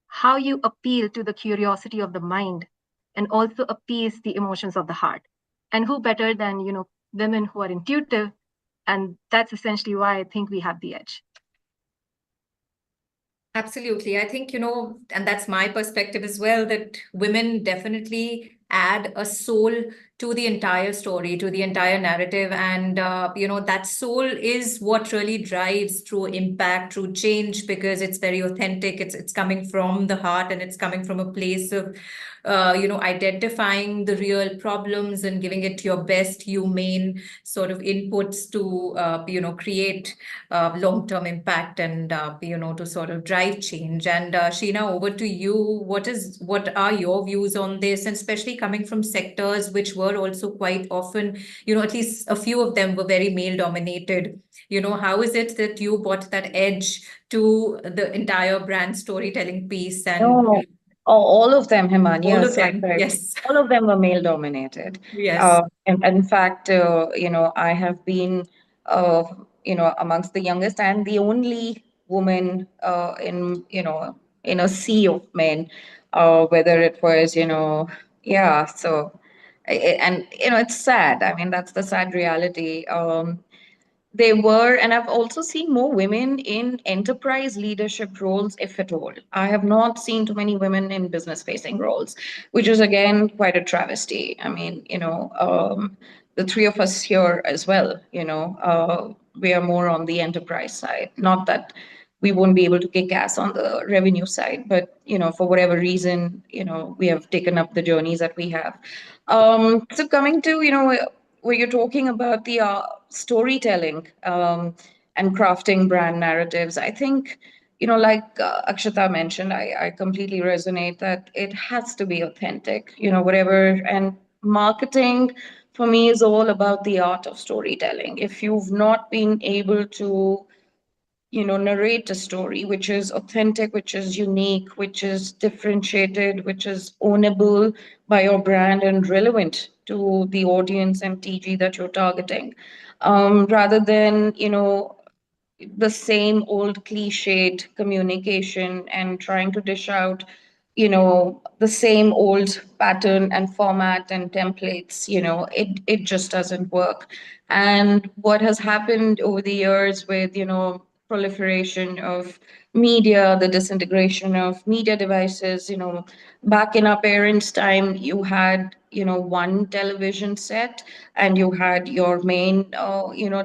how you appeal to the curiosity of the mind and also appease the emotions of the heart. And who better than, women who are intuitive? And that's essentially why I think we have the edge. Absolutely. I think, and that's my perspective as well, that women definitely add a soul to the entire story, to the entire narrative. And, that soul is what really drives through impact, through change, because it's very authentic. It's coming from the heart, and it's coming from a place of, identifying the real problems and giving it your best humane sort of inputs to, create long-term impact and, to sort of drive change. And Sheena, over to you. What are your views on this? And especially coming from sectors which were also quite often, at least a few of them were very male dominated. How is it that you brought that edge to the entire brand storytelling piece? And No, all of them, Himani, all are of them, correct. yes. All of them were male dominated. Yes. In fact, I have been, amongst the youngest and the only woman in, sea of men, whether it was, yeah, so, and, it's sad. I mean, that's the sad reality. They were, and I've also seen more women in enterprise leadership roles, if at all. I have not seen too many women in business facing roles, which is again quite a travesty. I mean, the three of us here as well, we are more on the enterprise side. Not that we won't be able to kick ass on the revenue side, but for whatever reason, we have taken up the journeys that we have. So coming to, where you're talking about the storytelling and crafting brand narratives, I think, like Akshata mentioned, I completely resonate that it has to be authentic, whatever. And marketing for me is all about the art of storytelling. If you've not been able to narrate a story which is authentic, which is unique, which is differentiated, which is ownable by your brand and relevant to the audience and TG that you're targeting, rather than, the same old cliched communication and trying to dish out, the same old pattern and format and templates. It just doesn't work. And what has happened over the years with, proliferation of media, the disintegration of media devices, back in our parents' time, you had, one television set, and you had your main,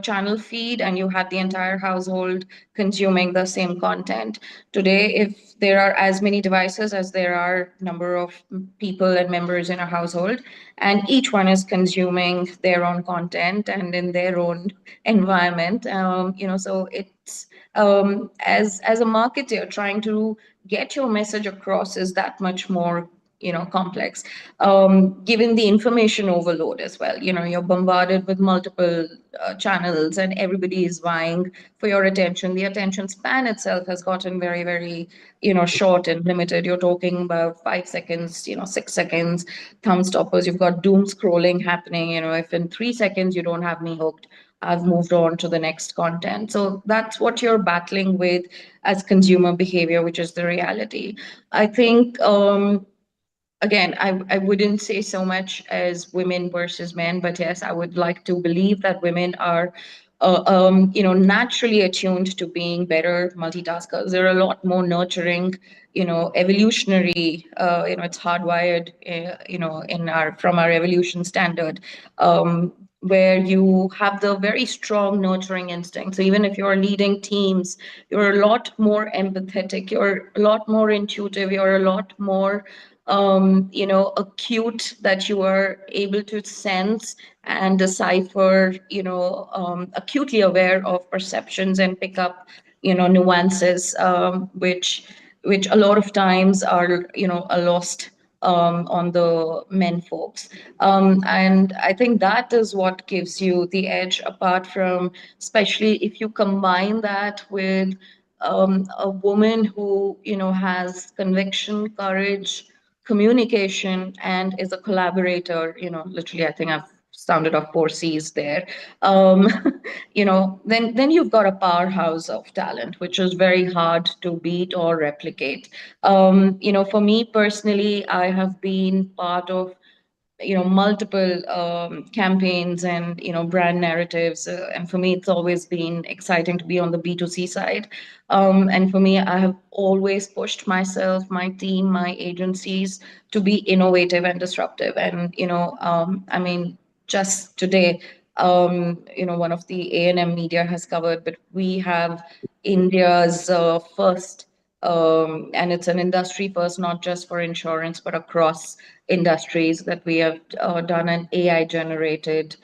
channel feed, and you had the entire household consuming the same content. Today, if there are as many devices as there are number of people and members in a household, and each one is consuming their own content and in their own environment, so it's, as a marketer, trying to get your message across is that much more, complex, given the information overload as well. You're bombarded with multiple channels, and everybody is vying for your attention. The attention span itself has gotten very, very, short and limited. You're talking about 5 seconds, 6 seconds, thumb stoppers. You've got doom scrolling happening. If in 3 seconds you don't have me hooked, I've moved on to the next content. So that's what you're battling with as consumer behavior, which is the reality. I think, again, I wouldn't say so much as women versus men, but yes, I would like to believe that women are, naturally attuned to being better multitaskers. They're a lot more nurturing, evolutionary, it's hardwired, from our evolution standard, where you have the very strong nurturing instinct. So even if you're leading teams, you're a lot more empathetic, you're a lot more intuitive, you're a lot more acute, that you are able to sense and decipher, acutely aware of perceptions and pick up, nuances, which a lot of times are, a lost on the men folks. And I think that is what gives you the edge, apart from, especially if you combine that with a woman who, has conviction, courage, communication, and is a collaborator. Literally, I think I've sounded off 4 C's there. um, then you've got a powerhouse of talent, which is very hard to beat or replicate. For me personally, I have been part of, multiple campaigns and, brand narratives, and for me it's always been exciting to be on the B2C side. And for me, I have always pushed myself, my team, my agencies to be innovative and disruptive. And I mean, just today, one of the A&M media has covered, but we have India's first, and it's an industry first, not just for insurance, but across industries, that we have done an AI generated,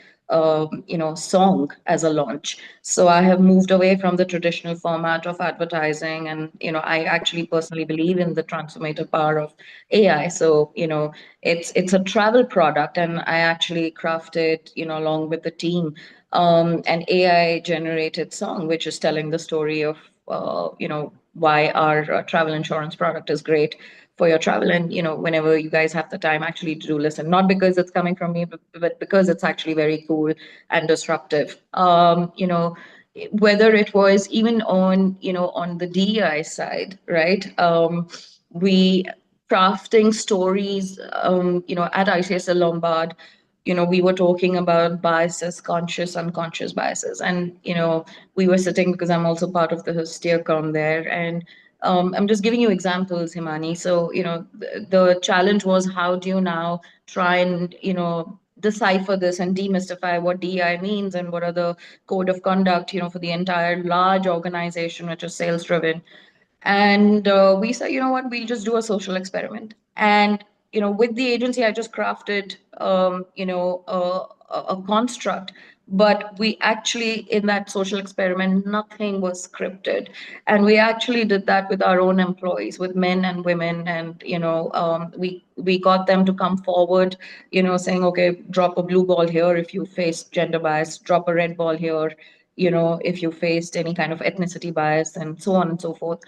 song as a launch. So I have moved away from the traditional format of advertising, and I actually personally believe in the transformative power of AI. So it's a travel product, and I actually crafted, along with the team, an AI generated song, which is telling the story of, why our travel insurance product is great for your travel. And whenever you guys have the time, actually do listen, not because it's coming from me, but because it's actually very cool and disruptive. whether it was even on, on the DEI side, right? We crafting stories, at ICSL Lombard, we were talking about biases, conscious, unconscious biases. And, we were sitting, because I'm also part of the steercom there. And I'm just giving you examples, Himani. So, the challenge was, how do you now try and, decipher this and demystify what DEI means and what are the code of conduct, for the entire large organization, which is sales driven. And we said, you know what, we'll just do a social experiment. And, with the agency, I just crafted, a construct. But we actually, in that social experiment, nothing was scripted. And we actually did that with our own employees, with men and women. And, we got them to come forward, saying, okay, drop a blue ball here if you face gender bias, drop a red ball here, if you faced any kind of ethnicity bias, and so on and so forth.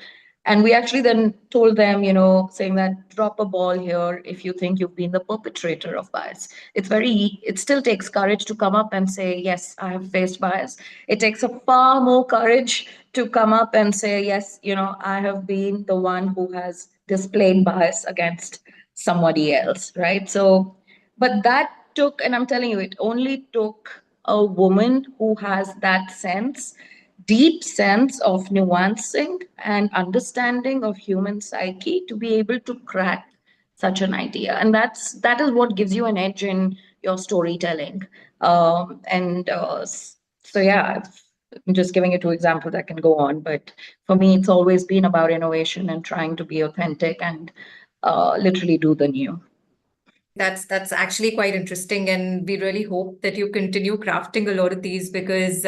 And we actually then told them, saying that drop a ball here if you think you've been the perpetrator of bias. It still takes courage to come up and say, yes, I have faced bias. It takes a far more courage to come up and say, yes, I have been the one who has displayed bias against somebody else, right? So, but that took, and I'm telling you, it only took a woman who has that deep sense of nuancing and understanding of human psyche to be able to crack such an idea. And that is what gives you an edge in your storytelling. So yeah, I'm just giving you two examples that can go on, but for me, it's always been about innovation and trying to be authentic and literally do the new. That's actually quite interesting, and we really hope that you continue crafting a lot of these, because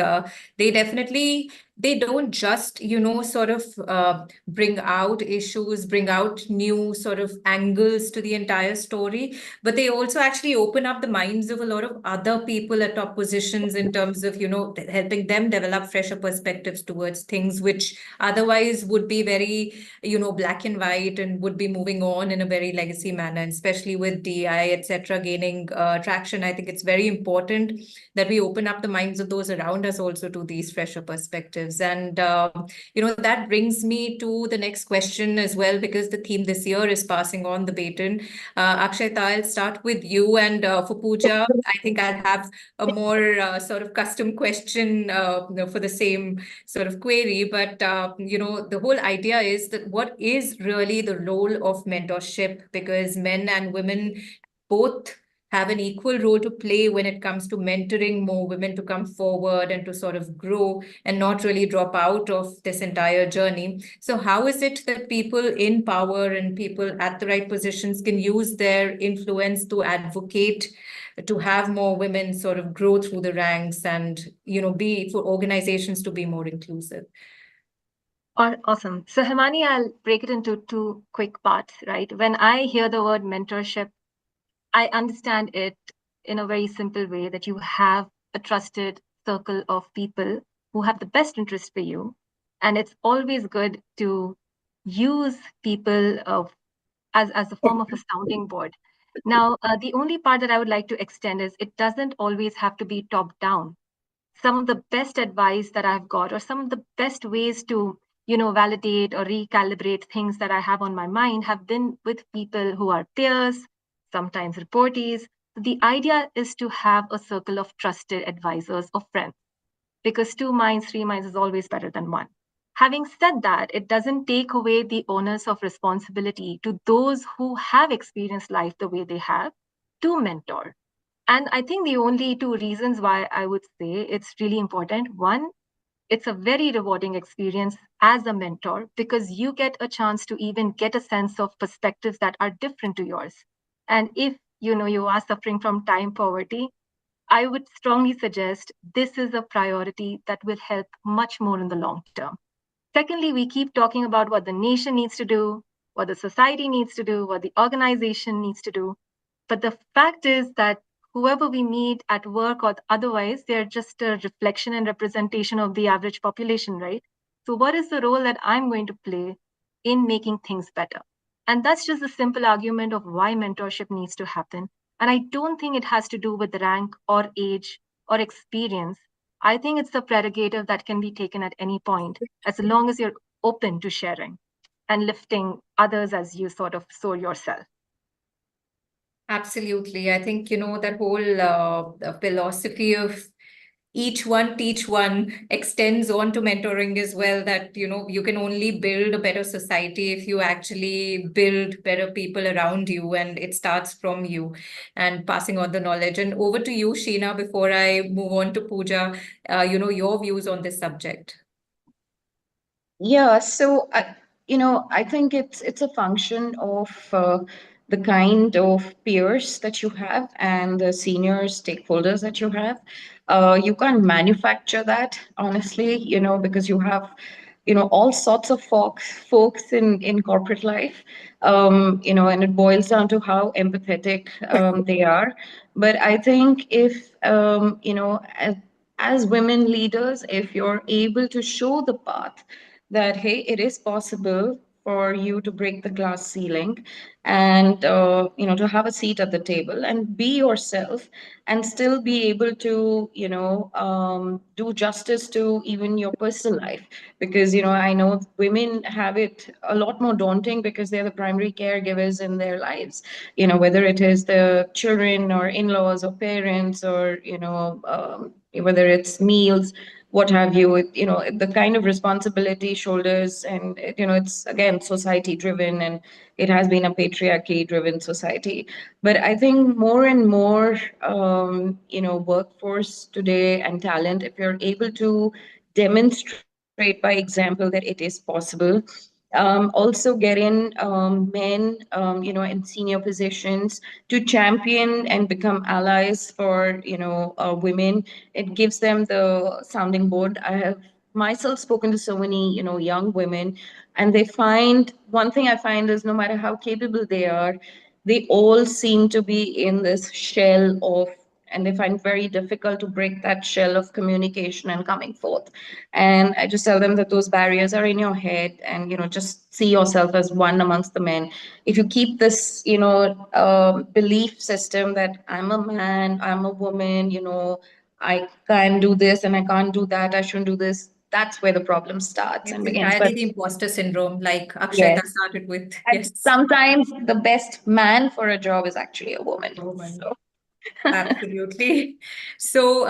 they don't just sort of bring out issues, bring out new sort of angles to the entire story, but they also actually open up the minds of a lot of other people at top positions in terms of helping them develop fresher perspectives towards things which otherwise would be very black and white and would be moving on in a very legacy manner. And especially with DI, etc., gaining traction, I think it's very important that we open up the minds of those around us also to these fresher perspectives. And that brings me to the next question as well, because the theme this year is passing on the baton. Akshayta, I'll start with you, and for Pooja, I think I'll have a more sort of custom question for the same sort of query. But the whole idea is that what is really the role of mentorship, because men and women both have an equal role to play when it comes to mentoring more women to come forward and to sort of grow and not really drop out of this entire journey. So how is it that people in power and people at the right positions can use their influence to advocate to have more women sort of grow through the ranks and, be for organizations to be more inclusive? Awesome. So Himani, I'll break it into two quick parts, right? When I hear the word mentorship, I understand it in a very simple way, that you have a trusted circle of people who have the best interest for you. And it's always good to use people as a form of a sounding board. Now, the only part that I would like to extend is it doesn't always have to be top down. Some of the best advice that I've got, or some of the best ways to validate or recalibrate things that I have on my mind, have been with people who are peers, sometimes reportees. The idea is to have a circle of trusted advisors or friends, because 2 minds, 3 minds is always better than one. Having said that, it doesn't take away the onus of responsibility to those who have experienced life the way they have to mentor. And I think the only 2 reasons why I would say it's really important. One, it's a very rewarding experience as a mentor, because you get a chance to even get a sense of perspectives that are different to yours. And if you are suffering from time poverty, I would strongly suggest this is a priority that will help much more in the long term. Secondly, we keep talking about what the nation needs to do, what the society needs to do, what the organization needs to do. But the fact is that whoever we meet at work or otherwise, they're just a reflection and representation of the average population, right? So what is the role that I'm going to play in making things better? And that's just a simple argument of why mentorship needs to happen. And I don't think it has to do with rank or age or experience. I think it's a prerogative that can be taken at any point, as long as you're open to sharing and lifting others as you sort of soar yourself. Absolutely. I think, that whole philosophy of each one teach one extends on to mentoring as well, that, you can only build a better society if you actually build better people around you, and it starts from you and passing on the knowledge. And over to you, Sheena, before I move on to Pooja, your views on this subject. Yeah, so I think it's a function of the kind of peers that you have and the senior stakeholders that you have. You can't manufacture that, honestly, because you have, all sorts of folks in corporate life, and it boils down to how empathetic they are. But I think if, as women leaders, if you're able to show the path that, hey, it is possible for you to break the glass ceiling and to have a seat at the table and be yourself and still be able to do justice to even your personal life, because I know women have it a lot more daunting because they're the primary caregivers in their lives, whether it is the children or in-laws or parents or whether it's meals, what have you. The kind of responsibility shoulders, and it's again society driven, and it has been a patriarchy driven society. But I think more and more workforce today and talent, if you're able to demonstrate by example that it is possible, also get in men, in senior positions to champion and become allies for, women. It gives them the sounding board. I have myself spoken to so many, young women, and they find, one thing I find is no matter how capable they are, they all seem to be in this shell of, and they find very difficult to break that shell of communication and coming forth. And I just tell them that those barriers are in your head, and just see yourself as one amongst the men. If you keep this belief system that I'm a man, I'm a woman, I can do this and I can't do that, I shouldn't do this, that's where the problem starts It's and begins. But entirely the imposter syndrome, like Akshata yes, started with. and Yes. sometimes the best man for a job is actually a woman. So. Absolutely. So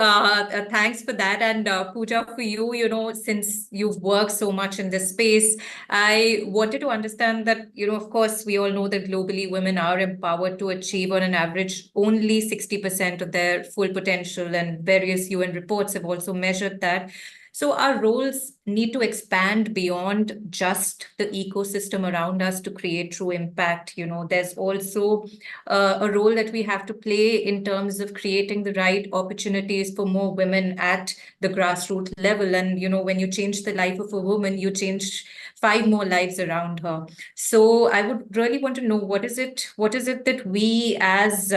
thanks for that. And Pooja, for you, since you've worked so much in this space, I wanted to understand that, of course, we all know that globally women are empowered to achieve on an average only 60% of their full potential, and various UN reports have also measured that. So our roles need to expand beyond just the ecosystem around us to create true impact. There's also a role that we have to play in terms of creating the right opportunities for more women at the grassroots level. And, when you change the life of a woman, you change 5 more lives around her. So I would really want to know, what is it that we as,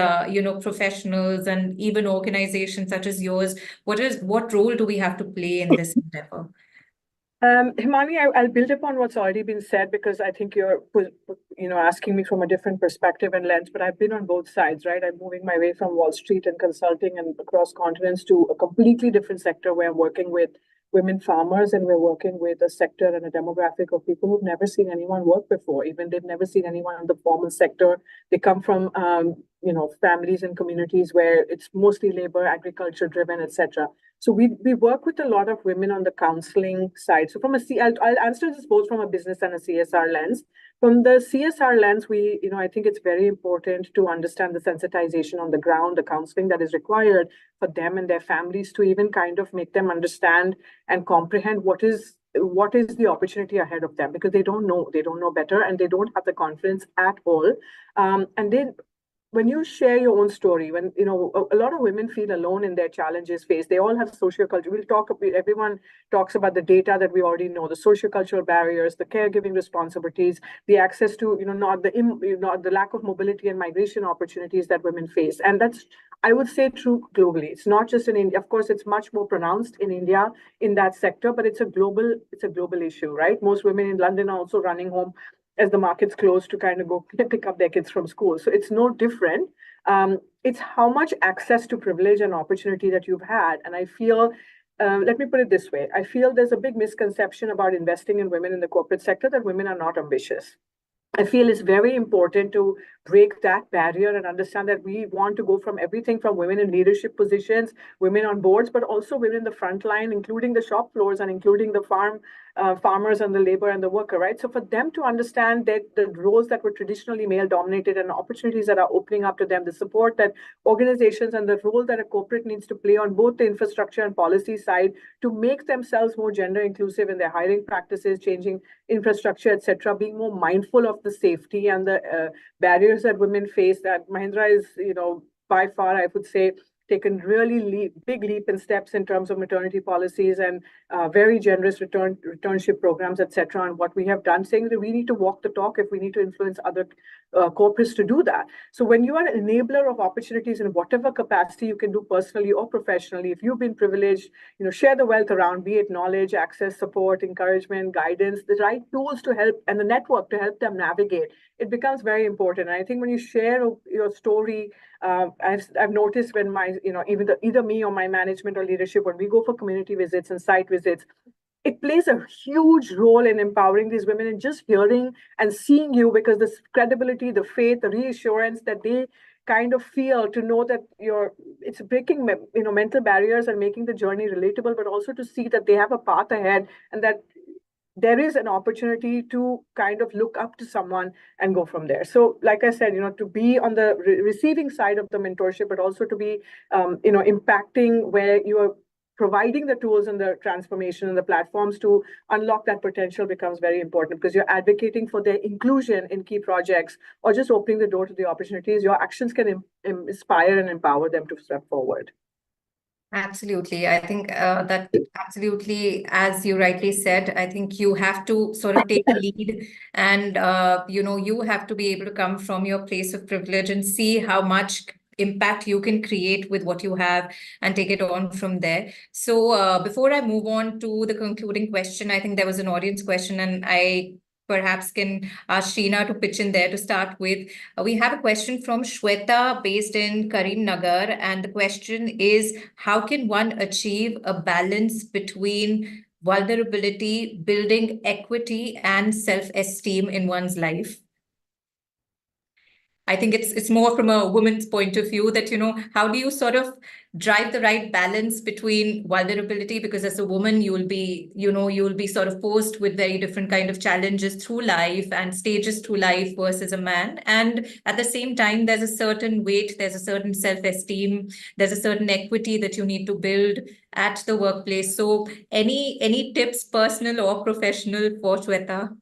professionals and even organizations such as yours, what role do we have to play in this endeavor? Himani, I'll build upon what's already been said, because I think you're, asking me from a different perspective and lens. But I've been on both sides, right? I'm moving my way from Wall Street and consulting and across continents to a completely different sector where I'm working with women farmers, and we're working with a sector and a demographic of people who've never seen anyone work before. Even they've never seen anyone in the formal sector. They come from, families and communities where it's mostly labor, agriculture driven, etc. So we work with a lot of women on the counseling side. So I'll answer this both from a business and a CSR lens. From the CSR lens, I think it's very important to understand the sensitization on the ground, the counseling that is required for them and their families to even kind of make them understand and comprehend what is the opportunity ahead of them, because they don't know better, and they don't have the confidence at all. And then when you share your own story, when a lot of women feel alone in their challenges faced, they all have sociocultural. Everyone talks about the data that we already know, the sociocultural barriers, the caregiving responsibilities, the access to not the lack of mobility and migration opportunities that women face, and that's, I would say, true globally. It's not just in India. Of course, it's much more pronounced in India in that sector, but it's a global issue, right? Most women in London are also running home as the markets close to kind of go pick up their kids from school. So it's no different. It's how much access to privilege and opportunity that you've had. And I feel let me put it this way. I feel there's a big misconception about investing in women in the corporate sector, that women are not ambitious. I feel it's very important to break that barrier and understand that we want to go from everything from women in leadership positions, women on boards, but also women in the front line, including the shop floors and including the farmers and the labor and the worker, right? So for them to understand that the roles that were traditionally male dominated and opportunities that are opening up to them, the support that organizations and the role that a corporate needs to play on both the infrastructure and policy side to make themselves more gender inclusive in their hiring practices, changing infrastructure, etc., being more mindful of the safety and the barriers that women face. That Mahindra is, by far, I would say, taken really big leap in steps in terms of maternity policies and very generous returnship programs, etc. And what we have done, saying that we need to walk the talk if we need to influence other corporates to do that. So when you are an enabler of opportunities in whatever capacity you can do personally or professionally, if you've been privileged, share the wealth around, be it knowledge, access, support, encouragement, guidance, the right tools to help, and the network to help them navigate, it becomes very important. And I think when you share your story, I've noticed when either me or my management or leadership, when we go for community visits and site visits, it plays a huge role in empowering these women and just hearing and seeing you, because the credibility, the faith, the reassurance that they kind of feel, to know that it's breaking mental barriers and making the journey relatable, but also to see that they have a path ahead and that there is an opportunity to kind of look up to someone and go from there. So like I said, to be on the receiving side of the mentorship, but also to be, impacting where you are providing the tools and the transformation and the platforms to unlock that potential becomes very important, because you're advocating for their inclusion in key projects or just opening the door to the opportunities. Your actions can inspire and empower them to step forward. Absolutely. I think that absolutely, as you rightly said, I think you have to sort of take a lead and, you have to be able to come from your place of privilege and see how much impact you can create with what you have and take it on from there. So before I move on to the concluding question, I think there was an audience question and I perhaps can ask Sheena to pitch in there to start with. We have a question from Shweta based in Karimnagar, and the question is, how can one achieve a balance between vulnerability, building equity, and self-esteem in one's life? I think it's more from a woman's point of view that, how do you sort of drive the right balance between vulnerability? Because as a woman, you'll be sort of posed with very different kind of challenges through life and stages through life versus a man. And at the same time, there's a certain weight, there's a certain self-esteem, there's a certain equity that you need to build at the workplace. So any tips, personal or professional, for Shweta?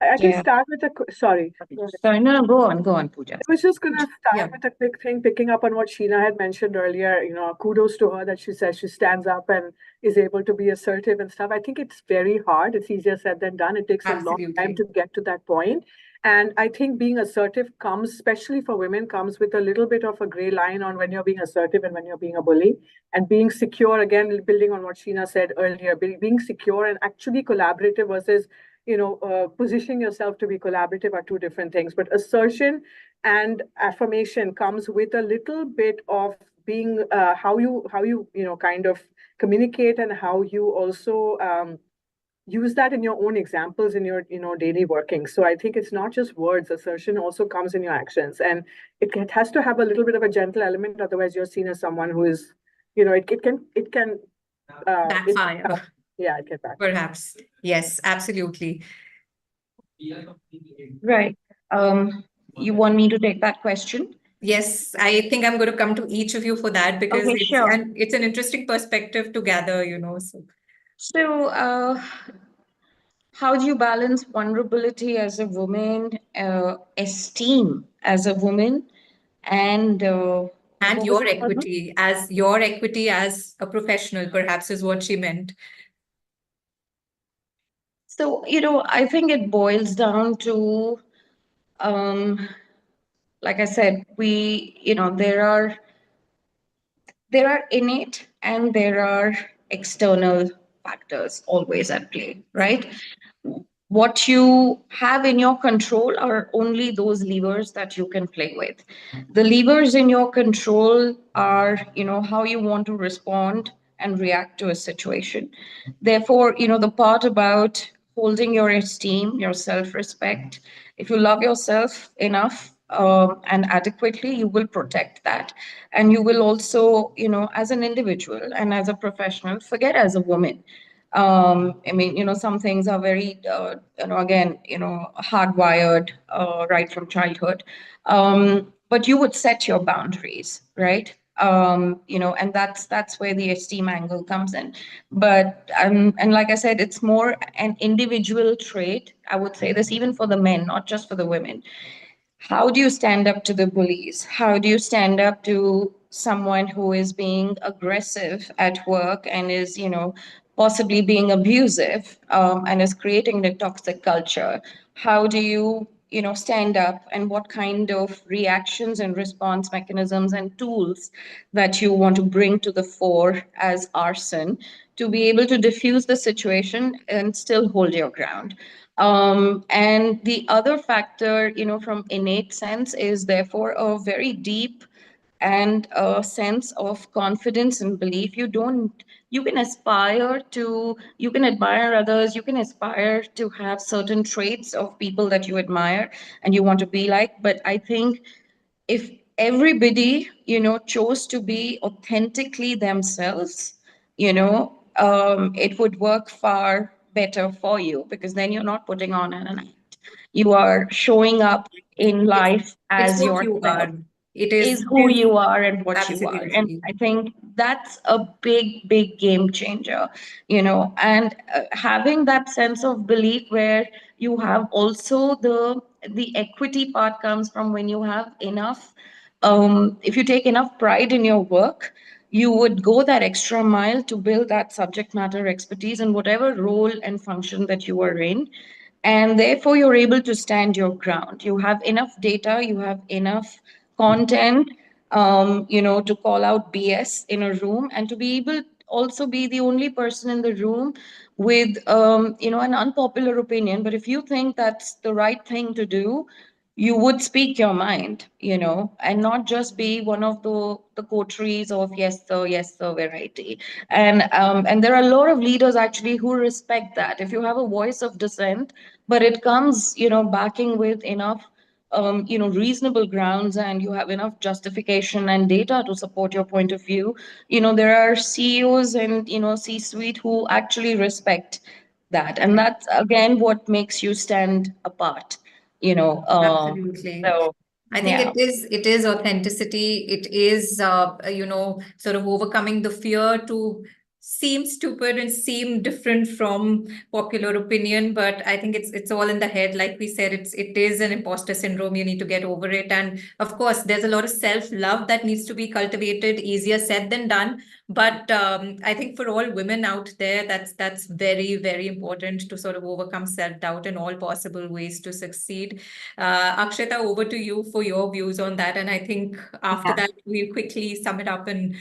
I can start with sorry. Sorry, no, go on, Pooja. I was just going to start with a quick thing, picking up on what Sheena had mentioned earlier. Kudos to her that she says she stands up and is able to be assertive and stuff. I think it's very hard. It's easier said than done. It takes a long time to get to that point. And I think being assertive comes, especially for women, comes with a little bit of a gray line on when you're being assertive and when you're being a bully. And being secure, again, building on what Sheena said earlier, being secure and actually collaborative versus positioning yourself to be collaborative are two different things. But assertion and affirmation comes with a little bit of being how you kind of communicate, and how you also use that in your own examples in your daily working. So I think it's not just words. Assertion also comes in your actions, and it has to have a little bit of a gentle element. Otherwise, you're seen as someone who is, it can backfire. Yeah, I get that. Perhaps. Yes, absolutely. Right. You want me to take that question? Yes, I think I'm going to come to each of you for that, because it's an interesting perspective to gather, So how do you balance vulnerability as a woman, esteem as a woman, and your equity as a professional, perhaps, is what she meant. So, I think it boils down to, like I said, there are innate and there are external factors always at play, right? what you have in your control are only those levers that you can play with. The levers in your control are, how you want to respond and react to a situation. Therefore, the part about holding your esteem, your self-respect, if you love yourself enough and adequately, you will protect that. And you will also, as an individual and as a professional, forget as a woman. I mean, some things are very, again, hardwired right from childhood. But you would set your boundaries, right? And that's where the esteem angle comes in. But and like I said, it's more an individual trait. I would say this even for the men, not just for the women. How do you stand up to the bullies? How do you stand up to someone who is being aggressive at work and is, possibly being abusive and is creating the toxic culture? How do you, stand up, and what kind of reactions and response mechanisms and tools that you want to bring to the fore as arson to be able to diffuse the situation and still hold your ground? And the other factor, from innate sense is therefore a very deep and a sense of confidence and belief. You can aspire to, you can admire others, you can aspire to have certain traits of people that you admire and you want to be like. But I think if everybody, chose to be authentically themselves, it would work far better for you, because then you're not putting on an act. You are showing up in life It's as what you yourself. are. It Is is who you are and what you are. And absolutely. I think that's a big, big game changer, and having that sense of belief where you have also the equity part comes from when you have enough, if you take enough pride in your work, you would go that extra mile to build that subject matter expertise in whatever role and function that you are in. And therefore, you're able to stand your ground. You have enough data, you have enough content, to call out BS in a room, and to be able also be the only person in the room with, an unpopular opinion. But if you think that's the right thing to do, you would speak your mind, and not just be one of the coteries of yes sir variety. And there are a lot of leaders actually who respect that. If you have a voice of dissent, but it comes, backing with enough, reasonable grounds, and you have enough justification and data to support your point of view, there are CEOs and, C-suite who actually respect that. And that's again what makes you stand apart, Absolutely. so I think yeah. it is authenticity. It is sort of overcoming the fear to seem stupid and seem different from popular opinion. But I think it's all in the head. Like we said, it is an imposter syndrome. You need to get over it. And of course, there's a lot of self-love that needs to be cultivated. Easier said than done. But I think for all women out there, that's very, very important to sort of overcome self-doubt in all possible ways to succeed. Akshita, over to you for your views on that. And I think after that, we'll quickly sum it up and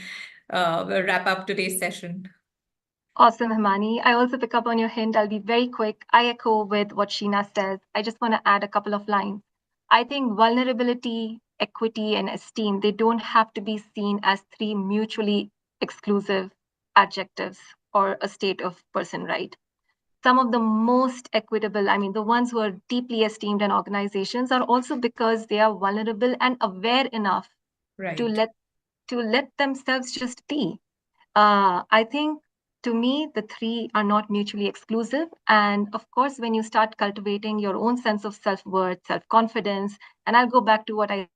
wrap up today's session. Awesome, Himani. I also pick up on your hint. I'll be very quick. I echo with what Sheena says. I just want to add a couple of lines. I think vulnerability, equity, and esteem, they don't have to be seen as three mutually exclusive adjectives or a state of person, right? Some of the most equitable, I mean, the ones who are deeply esteemed in organizations are also because they are vulnerable and aware enough to let themselves just be. I think to me, the three are not mutually exclusive. And of course, when you start cultivating your own sense of self-worth, self-confidence, and I'll go back to what I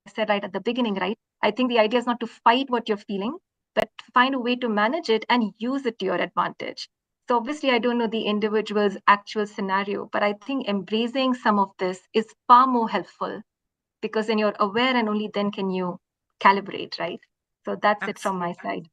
said right at the beginning, right? I think the idea is not to fight what you're feeling, but find a way to manage it and use it to your advantage. So obviously, I don't know the individual's actual scenario, but I think embracing some of this is far more helpful, because then you're aware and only then can you calibrate, right? So that's it from my side.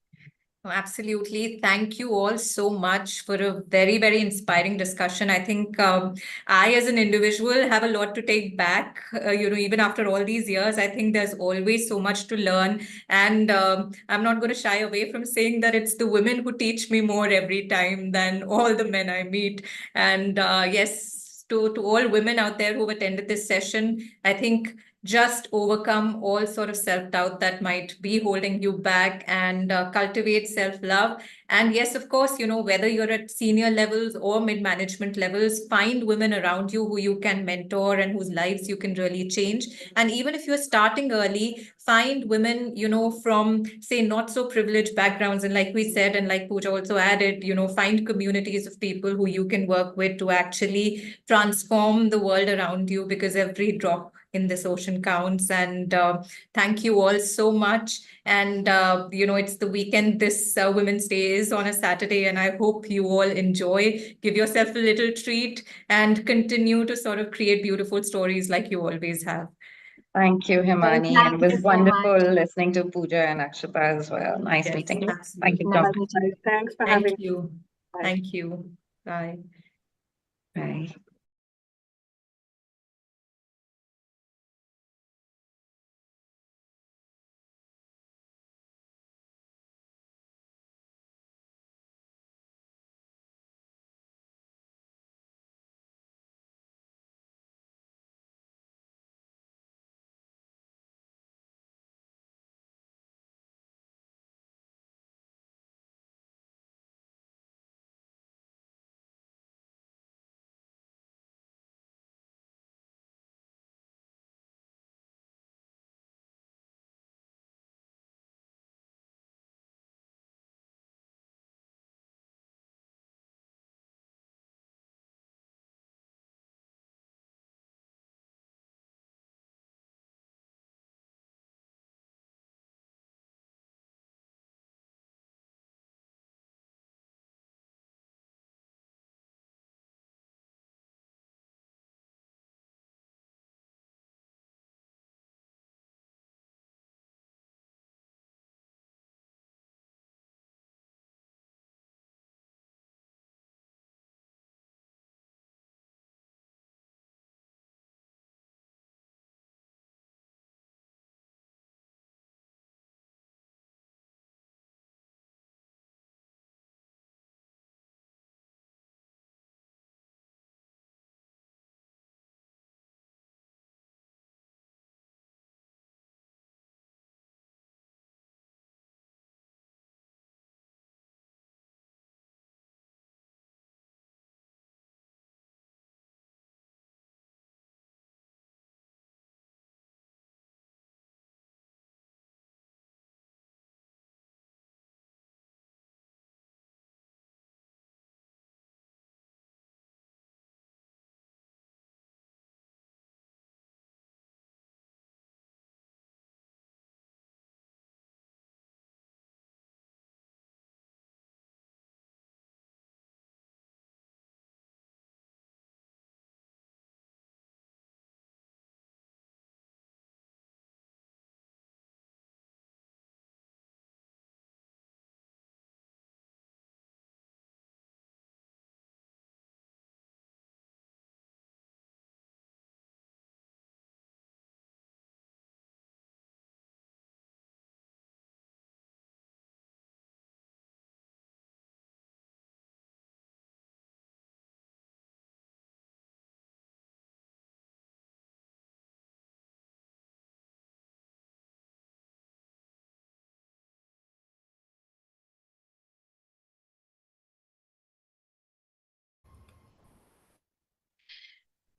Absolutely. Thank you all so much for a very, very inspiring discussion. I think I, as an individual, have a lot to take back. Even after all these years, I think there's always so much to learn. And I'm not going to shy away from saying that it's the women who teach me more every time than all the men I meet. And yes, to all women out there who've attended this session, I think just overcome all sort of self-doubt that might be holding you back and cultivate self-love. And yes, of course, whether you're at senior levels or mid-management levels, find women around you who you can mentor and whose lives you can really change. And even if you're starting early, find women, from, say, not so privileged backgrounds. And like we said, and like Pooja also added, find communities of people who you can work with to actually transform the world around you, because every drop in this ocean counts. And thank you all so much. And it's the weekend. This Women's Day is on a Saturday, and I hope you all enjoy. Give yourself a little treat and continue to sort of create beautiful stories like you always have. Thank you, Himani. And it was wonderful listening to Pooja and Akshita as well. Nice meeting you. Thank you so much. Thanks for having me. Thank you. Bye. Bye.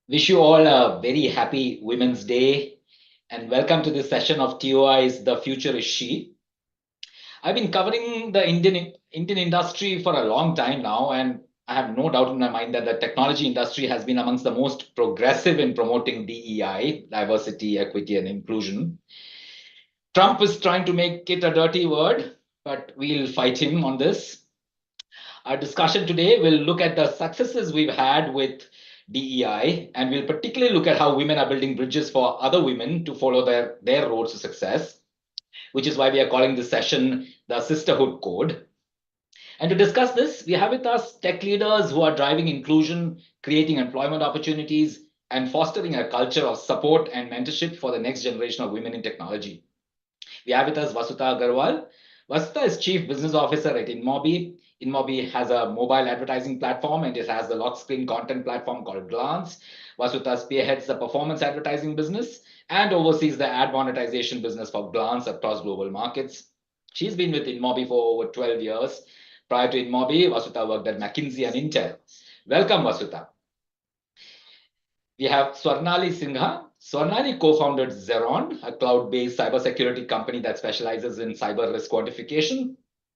Wish you all a very happy Women's Day and welcome to this session of TOI's The Future is She. I've been covering the Indian industry for a long time now, and I have no doubt in my mind that the technology industry has been amongst the most progressive in promoting DEI, diversity, equity, and inclusion. Trump is trying to make it a dirty word, but we'll fight him on this. Our discussion today will look at the successes we've had with DEI, and we'll particularly look at how women are building bridges for other women to follow their roads to success, which is why we are calling this session the Sisterhood Code. And to discuss this, we have with us tech leaders who are driving inclusion, creating employment opportunities, and fostering a culture of support and mentorship for the next generation of women in technology. We have with us Vasudha Agarwal. Vasudha is Chief Business Officer at InMobi. InMobi has a mobile advertising platform and it has a lock screen content platform called Glance. Vasudha spearheads the performance advertising business and oversees the ad monetization business for Glance across global markets. She's been with InMobi for over 12 years. Prior to InMobi, Vasudha worked at McKinsey and Intel. Welcome, Vasudha. We have Swarnali Singha. Swarnali co-founded Xeron, a cloud-based cybersecurity company that specializes in cyber risk quantification.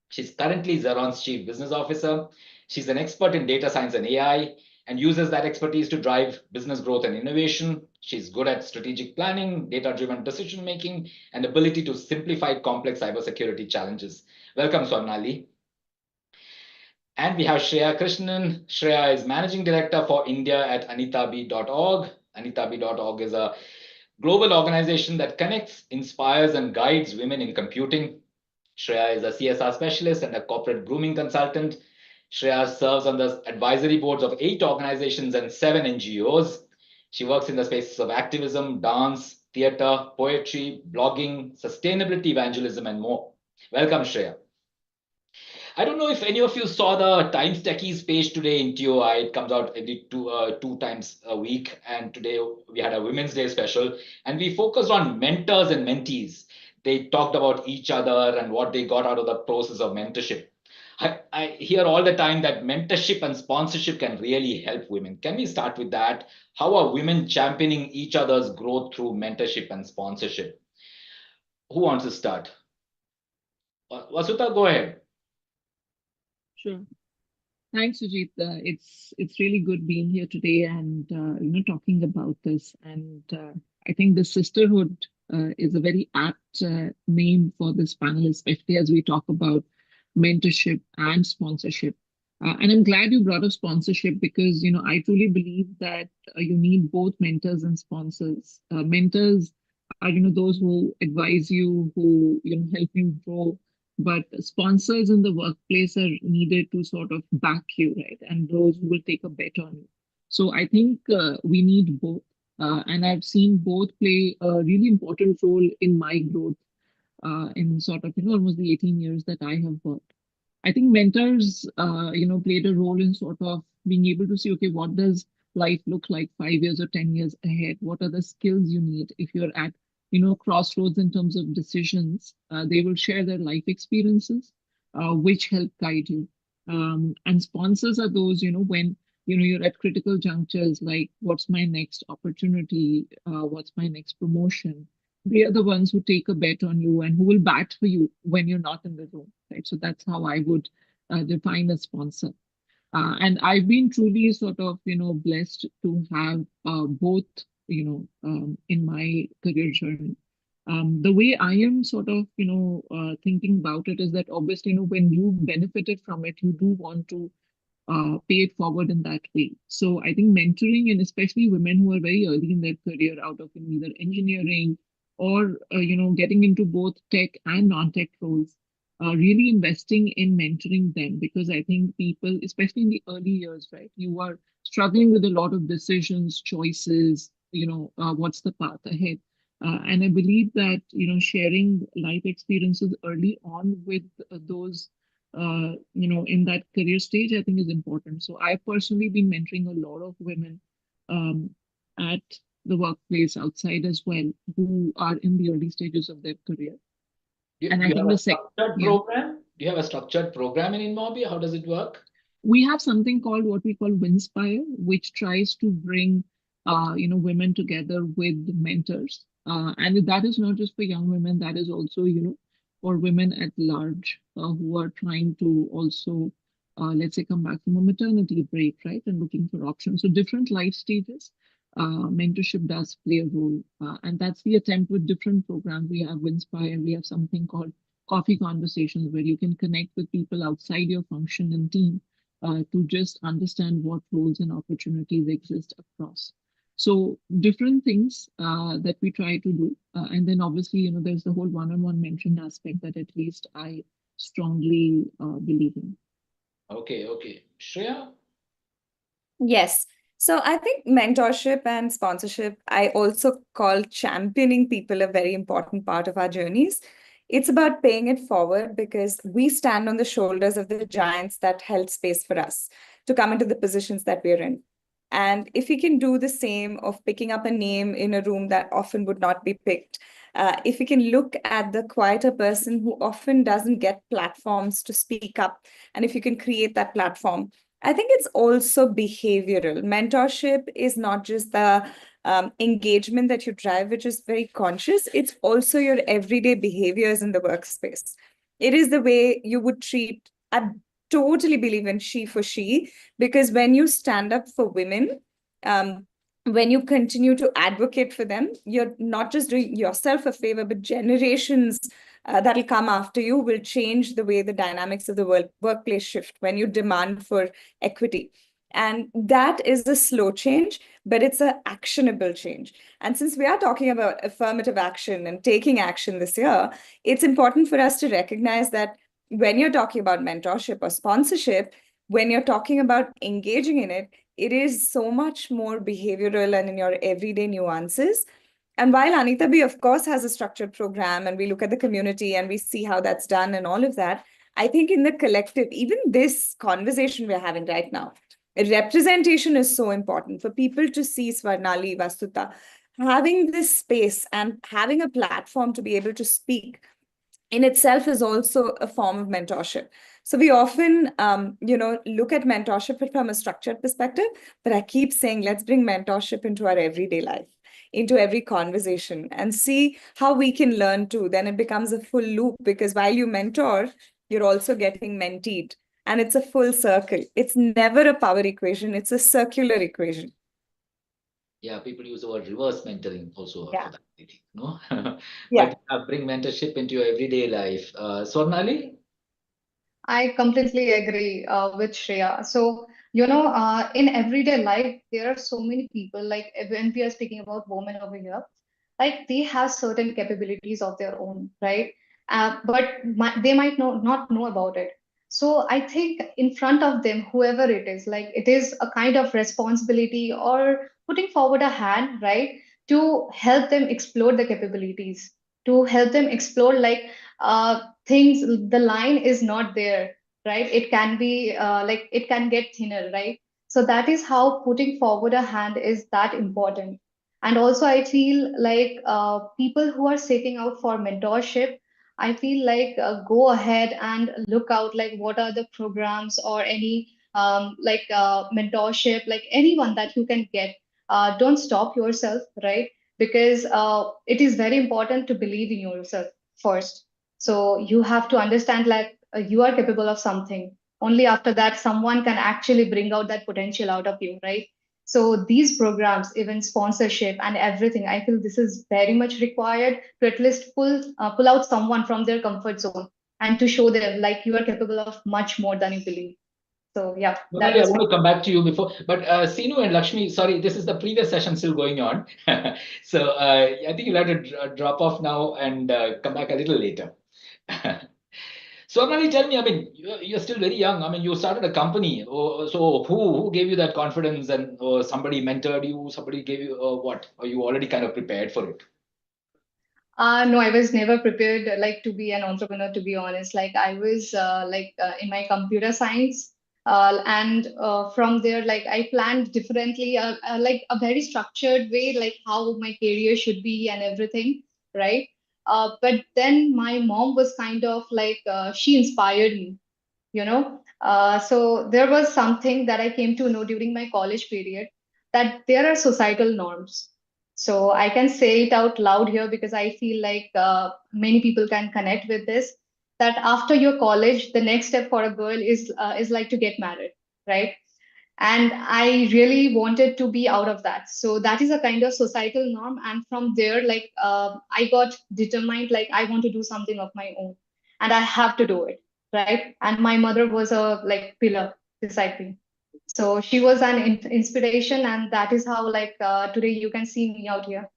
She's currently Xeron's Chief Business Officer. She's an expert in data science and AI and uses that expertise to drive business growth and innovation. She's good at strategic planning, data-driven decision-making, and ability to simplify complex cybersecurity challenges. Welcome, Swarnali. And we have Shreya Krishnan. Shreya is Managing Director for India at anitaB.org. anitaB.org is a global organization that connects, inspires, and guides women in computing. Shreya is a CSR specialist and a corporate grooming consultant. Shreya serves on the advisory boards of 8 organizations and 7 NGOs. She works in the spaces of activism, dance, theater, poetry, blogging, sustainability evangelism, and more. Welcome, Shreya. I don't know if any of you saw the Times Techies page today in TOI. It comes out every two times a week. And today we had a Women's Day special. And we focused on mentors and mentees. They talked about each other and what they got out of the process of mentorship. I hear all the time that mentorship and sponsorship can really help women. Can we start with that? How are women championing each other's growth through mentorship and sponsorship? Who wants to start? Vasudha, go ahead. Sure. Thanks, Sujit. It's really good being here today and talking about this. And I think the Sisterhood is a very apt name for this panel, especially as we talk about mentorship and sponsorship. And I'm glad you brought up sponsorship because I truly believe that you need both mentors and sponsors. Mentors are those who advise you, who help you grow. But sponsors in the workplace are needed to sort of back you, right? And those who will take a bet on you. So I think we need both. And I've seen both play a really important role in my growth in sort of, almost the 18 years that I have worked. I think mentors, played a role in sort of being able to see, okay, what does life look like 5 years or 10 years ahead? What are the skills you need if you're at crossroads in terms of decisions? They will share their life experiences, which help guide you. And sponsors are those, when you're at critical junctures, like what's my next opportunity? What's my next promotion? They are the ones who take a bet on you and who will bat for you when you're not in the room, right? So that's how I would define a sponsor. And I've been truly sort of, blessed to have both, in my career journey. The way I am sort of, thinking about it is that obviously, when you benefited from it, you do want to pay it forward in that way. So I think mentoring, and especially women who are very early in their career out of either engineering or, getting into both tech and non-tech roles, really investing in mentoring them, because I think people, especially in the early years, right, you are struggling with a lot of decisions, choices, what's the path ahead. And I believe that, sharing life experiences early on with those, in that career stage, I think is important. So I've personally been mentoring a lot of women at the workplace outside as well, who are in the early stages of their career. And I think the structured program. Do you have a structured program in InMobi? How does it work? We have something called what we call Winspire, which tries to bring women together with mentors. And that is not just for young women, that is also, for women at large who are trying to also, let's say, come back from a maternity break, right? And looking for options. So different life stages, mentorship does play a role. And that's the attempt with different programs. We have Winspire, we have something called Coffee Conversations, where you can connect with people outside your function and team to just understand what roles and opportunities exist across. So different things that we try to do. And then obviously, there's the whole one-on-one mentoring aspect that at least I strongly believe in. Okay. Shreya? Yes. So I think mentorship and sponsorship, I also call championing people a very important part of our journeys. It's about paying it forward because we stand on the shoulders of the giants that held space for us to come into the positions that we're in. And if we can do the same of picking up a name in a room that often would not be picked, if we can look at the quieter person who often doesn't get platforms to speak up, and if you can create that platform, I think it's also behavioral. Mentorship is not just the engagement that you drive, which is very conscious. It's also your everyday behaviors in the workspace. It is the way you would treat, I totally believe in she for she, because when you stand up for women, when you continue to advocate for them, you're not just doing yourself a favor, but generations that'll come after you will change the way the dynamics of the workplace shift when you demand for equity. And that is a slow change, but it's an actionable change. And since we are talking about affirmative action and taking action this year, it's important for us to recognize that when you're talking about mentorship or sponsorship, when you're talking about engaging in it, it is so much more behavioral and in your everyday nuances. And while Anita B, of course, has a structured program and we look at the community and we see how that's done and all of that, I think in the collective, even this conversation we're having right now, representation is so important for people to see Swarnali, Vastuta, having this space and having a platform to be able to speak in itself is also a form of mentorship. So we often, look at mentorship from a structured perspective, but I keep saying, let's bring mentorship into our everyday life, into every conversation and see how we can learn too. Then it becomes a full loop because while you mentor, you're also getting menteed. And it's a full circle. It's never a power equation. It's a circular equation. Yeah, people use the word reverse mentoring also for that, I think, no? Yeah. But bring mentorship into your everyday life. Swarnali? I completely agree with Shreya. So, in everyday life, there are so many people, like when we are speaking about women over here, like they have certain capabilities of their own, right? But they might not know about it. So I think in front of them, whoever it is, like it is a kind of responsibility or putting forward a hand, right, to help them explore the capabilities, to help them explore things. The line is not there, right? It can be it can get thinner, right? So that is how putting forward a hand is that important. And also I feel like people who are seeking out for mentorship, I feel like go ahead and look out like what are the programs or any mentorship, like anyone that you can get. Don't stop yourself, right? Because it is very important to believe in yourself first. So you have to understand like you are capable of something. Only after that, someone can actually bring out that potential out of you, right? So these programs, even sponsorship and everything, I feel this is very much required to at least pull out someone from their comfort zone and to show them like you are capable of much more than you believe. So yeah, that Normally, I was want to come back to you before, but Sinu and Lakshmi, sorry, this is the previous session still going on. So I think you'll have to drop off now and come back a little later. So Normally, tell me, I mean, you're still very young. I mean, you started a company. So who gave you that confidence and somebody mentored you, somebody gave you what? Or you already kind of prepared for it? No, I was never prepared like to be an entrepreneur, to be honest. Like I was in my computer science, and from there, like I planned differently, like a very structured way, like how my career should be and everything, right? But then my mom was kind of like she inspired me, you know. So there was something that I came to know during my college period, that there are societal norms. So I can say it out loud here because I feel like many people can connect with this. That after your college, the next step for a girl is like to get married, right? And I really wanted to be out of that. So that is a kind of societal norm. And from there, like I got determined, like I want to do something of my own, and I have to do it, right? And my mother was a like pillar beside me. So she was an inspiration, and that is how like today you can see me out here.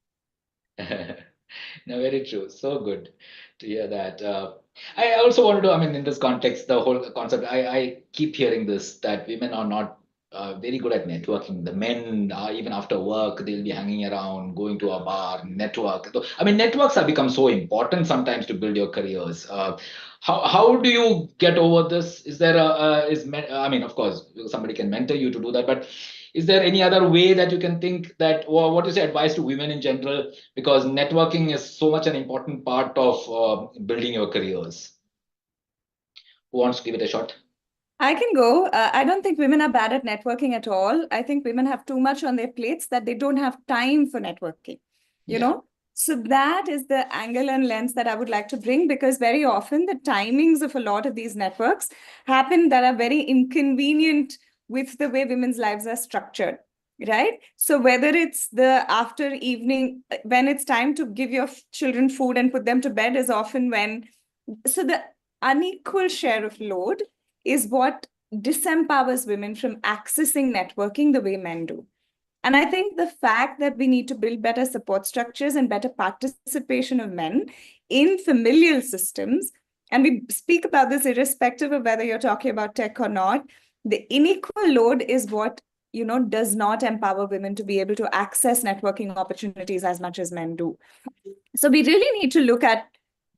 No, very true. So good to hear that. I also wanted to, I mean, in this context, the whole concept, I keep hearing this, that women are not very good at networking. The men, even after work, they'll be hanging around, going to a bar, network. I mean, networks have become so important sometimes to build your careers. How do you get over this? Is there I mean, of course, somebody can mentor you to do that, but is there any other way that you can think that, or what is your advice to women in general? Because networking is so much an important part of building your careers. Who wants to give it a shot? I can go. I don't think women are bad at networking at all. I think women have too much on their plates that they don't have time for networking, you know? So that is the angle and lens that I would like to bring, because very often the timings of a lot of these networks happen that are very inconvenient with the way women's lives are structured, right? So whether it's the after evening, when it's time to give your children food and put them to bed is often when, so the unequal share of load is what disempowers women from accessing networking the way men do. And I think the fact that we need to build better support structures and better participation of men in familial systems, and we speak about this irrespective of whether you're talking about tech or not, the unequal load is what, you know, does not empower women to be able to access networking opportunities as much as men do. So we really need to look at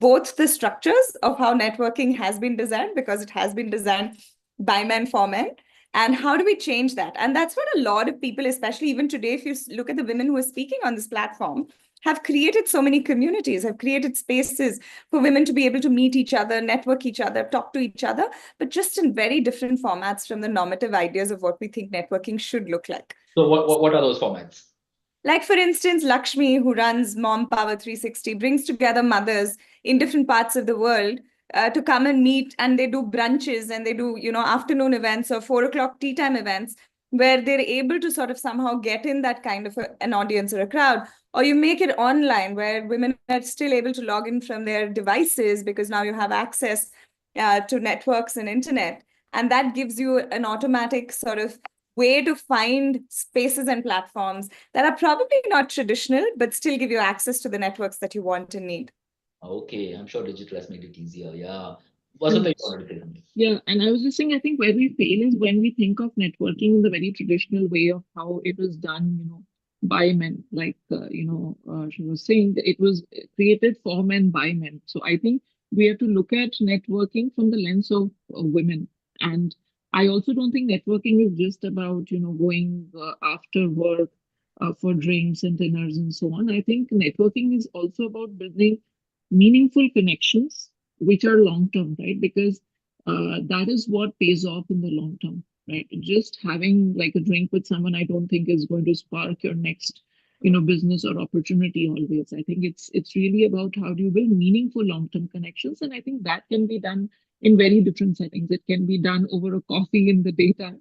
both the structures of how networking has been designed, because it has been designed by men for men, and how do we change that? And that's what a lot of people, especially even today, if you look at the women who are speaking on this platform, have created so many communities, have created spaces for women to be able to meet each other, network each other, talk to each other, but just in very different formats from the normative ideas of what we think networking should look like. So what are those formats? Like, for instance, Lakshmi, who runs Mom Power 360, brings together mothers in different parts of the world to come and meet, and they do brunches and they do, you know, afternoon events or 4 o'clock tea time events where they're able to sort of somehow get in that kind of an audience or a crowd. Or you make it online where women are still able to log in from their devices, because now you have access to networks and internet. And that gives you an automatic sort of way to find spaces and platforms that are probably not traditional, but still give you access to the networks that you want and need. Okay, I'm sure digital has made it easier. Yeah. Vasudha, you wanted to say something? Yeah, and I was just saying, I think where we fail is when we think of networking in the very traditional way of how it was done, you know, by men. Like, she was saying that it was created for men by men. So I think we have to look at networking from the lens of women. And I also don't think networking is just about, you know, going after work for drinks and dinners and so on. I think networking is also about building meaningful connections which are long term, right? Because that is what pays off in the long term, right? Just having like a drink with someone, I don't think is going to spark your next, you know, business or opportunity always. I think it's really about how do you build meaningful long term connections, and I think that can be done in very different settings. It can be done over a coffee in the daytime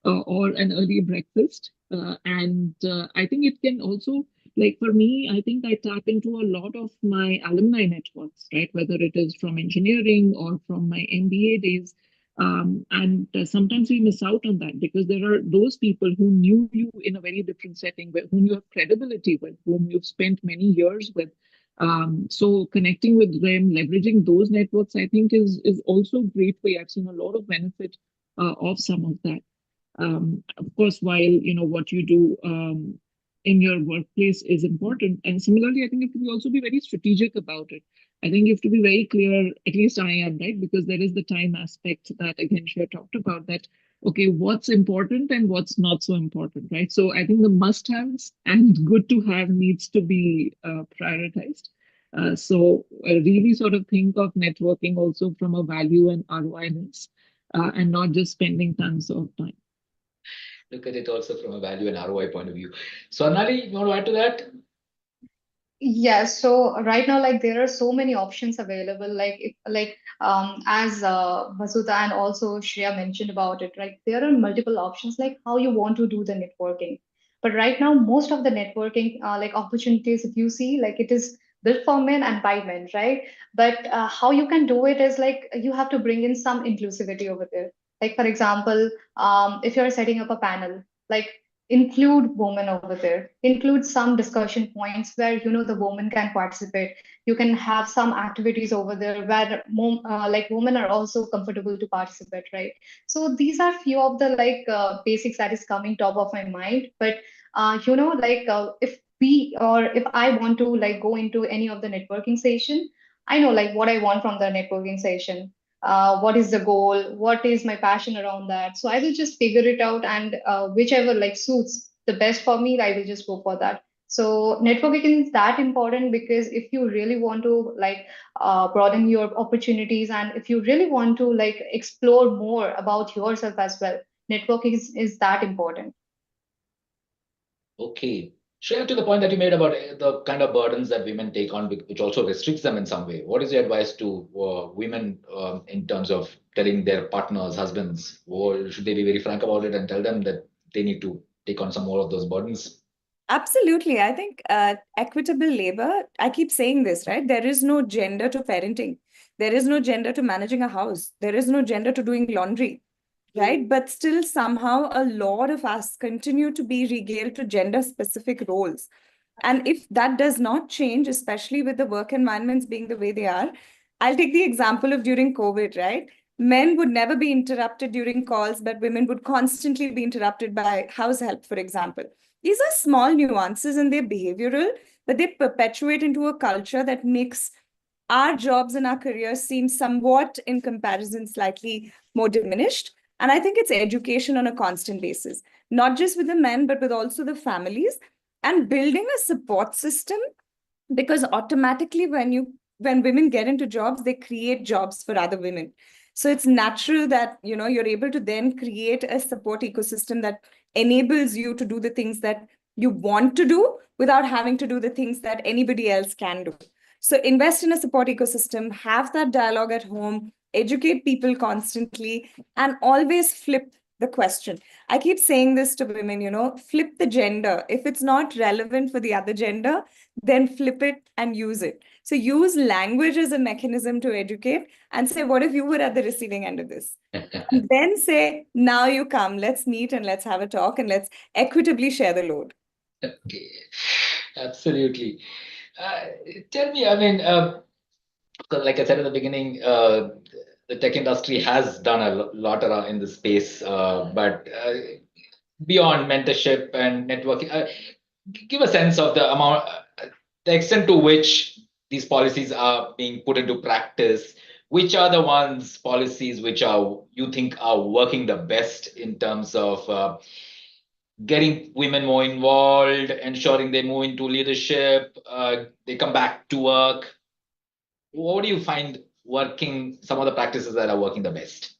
or an early breakfast, and I think it can also, like for me, I think I tap into a lot of my alumni networks, right? Whether it is from engineering or from my MBA days. And sometimes we miss out on that because there are those people who knew you in a very different setting, whom you have credibility with, whom you've spent many years with. So connecting with them, leveraging those networks, I think is also a great way. I've seen a lot of benefit of some of that. Of course, while you know what you do in your workplace is important, and similarly, I think you have to also be very strategic about it. I think you have to be very clear. At least I am, right, because there is the time aspect that again Shreya talked about. That okay, what's important and what's not so important, right? So I think the must-haves and good to have needs to be prioritized. So really sort of think of networking also from a value and ROI lens, and not just spending tons of time. Look at it also from a value and ROI point of view. Swarnali, you want to add to that? Yes, so right now, like there are so many options available. Like if, as Vasudha and also Shreya mentioned about it, right? There are multiple options, like how you want to do the networking. But right now, most of the networking like opportunities, if you see, like it is built for men and by men, right? But how you can do it is like you have to bring in some inclusivity over there. Like for example, if you're setting up a panel, like include women over there, include some discussion points where the women can participate. You can have some activities over there where like women are also comfortable to participate, right? So these are few of the basics that is coming top of my mind. But if we or if I want to go into any of the networking session, I know what I want from the networking session. What is the goal? What is my passion around that? So I will just figure it out, and whichever suits the best for me, I will just go for that. So networking is that important, because if you really want to broaden your opportunities, and if you really want to explore more about yourself as well, networking is that important. Okay. Share to the point that you made about the kind of burdens that women take on, which also restricts them in some way. What is your advice to women in terms of telling their partners, husbands, or should they be very frank about it and tell them that they need to take on some more of those burdens? Absolutely. I think equitable labor, I keep saying this, right? There is no gender to parenting. There is no gender to managing a house. There is no gender to doing laundry, right? But still, somehow, a lot of us continue to be regaled to gender-specific roles. And if that does not change, especially with the work environments being the way they are, I'll take the example of during COVID, right? Men would never be interrupted during calls, but women would constantly be interrupted by house help, for example. These are small nuances and they're behavioral, but they perpetuate into a culture that makes our jobs and our careers seem somewhat, in comparison, slightly more diminished. And I think it's education on a constant basis, not just with the men, but with also the families, and building a support system, because automatically when women get into jobs, they create jobs for other women. So it's natural that you're able to then create a support ecosystem that enables you to do the things that you want to do without having to do the things that anybody else can do. So invest in a support ecosystem, have that dialogue at home, educate people constantly, and always flip the question. I keep saying this to women, flip the gender. If it's not relevant for the other gender, then flip it and use it. So use language as a mechanism to educate and say, what if you were at the receiving end of this? And then say, now you come, let's meet and let's have a talk and let's equitably share the load. Okay, absolutely. Tell me, I mean, like I said at the beginning, the tech industry has done a lot around in this space, but beyond mentorship and networking, give a sense of the amount, the extent to which these policies are being put into practice. Which are the policies which you think are working the best in terms of getting women more involved, ensuring they move into leadership, they come back to work? What do you find working, some of the practices that are working the best?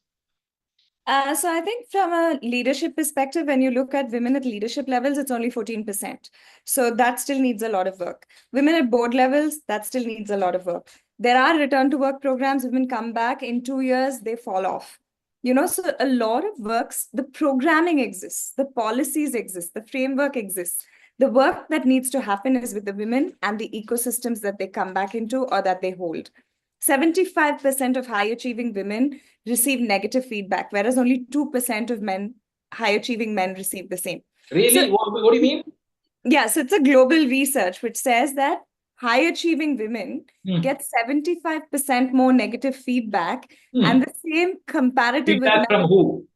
So I think from a leadership perspective, when you look at women at leadership levels, it's only 14%. So that still needs a lot of work. Women at board levels, that still needs a lot of work. There are return to work programs. Women come back in 2 years, they fall off. So a lot of works, the programming exists, the policies exist, the framework exists. The work that needs to happen is with the women and the ecosystems that they come back into or that they hold. 75% of high-achieving women receive negative feedback, whereas only 2% of high-achieving men receive the same. Really? So, what do you mean? Yeah, so it's a global research which says that high-achieving women get 75% more negative feedback and the same comparative with feedback from who?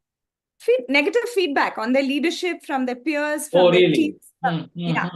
Negative feedback on their leadership from their peers, from Oh, their really? teams. Yeah.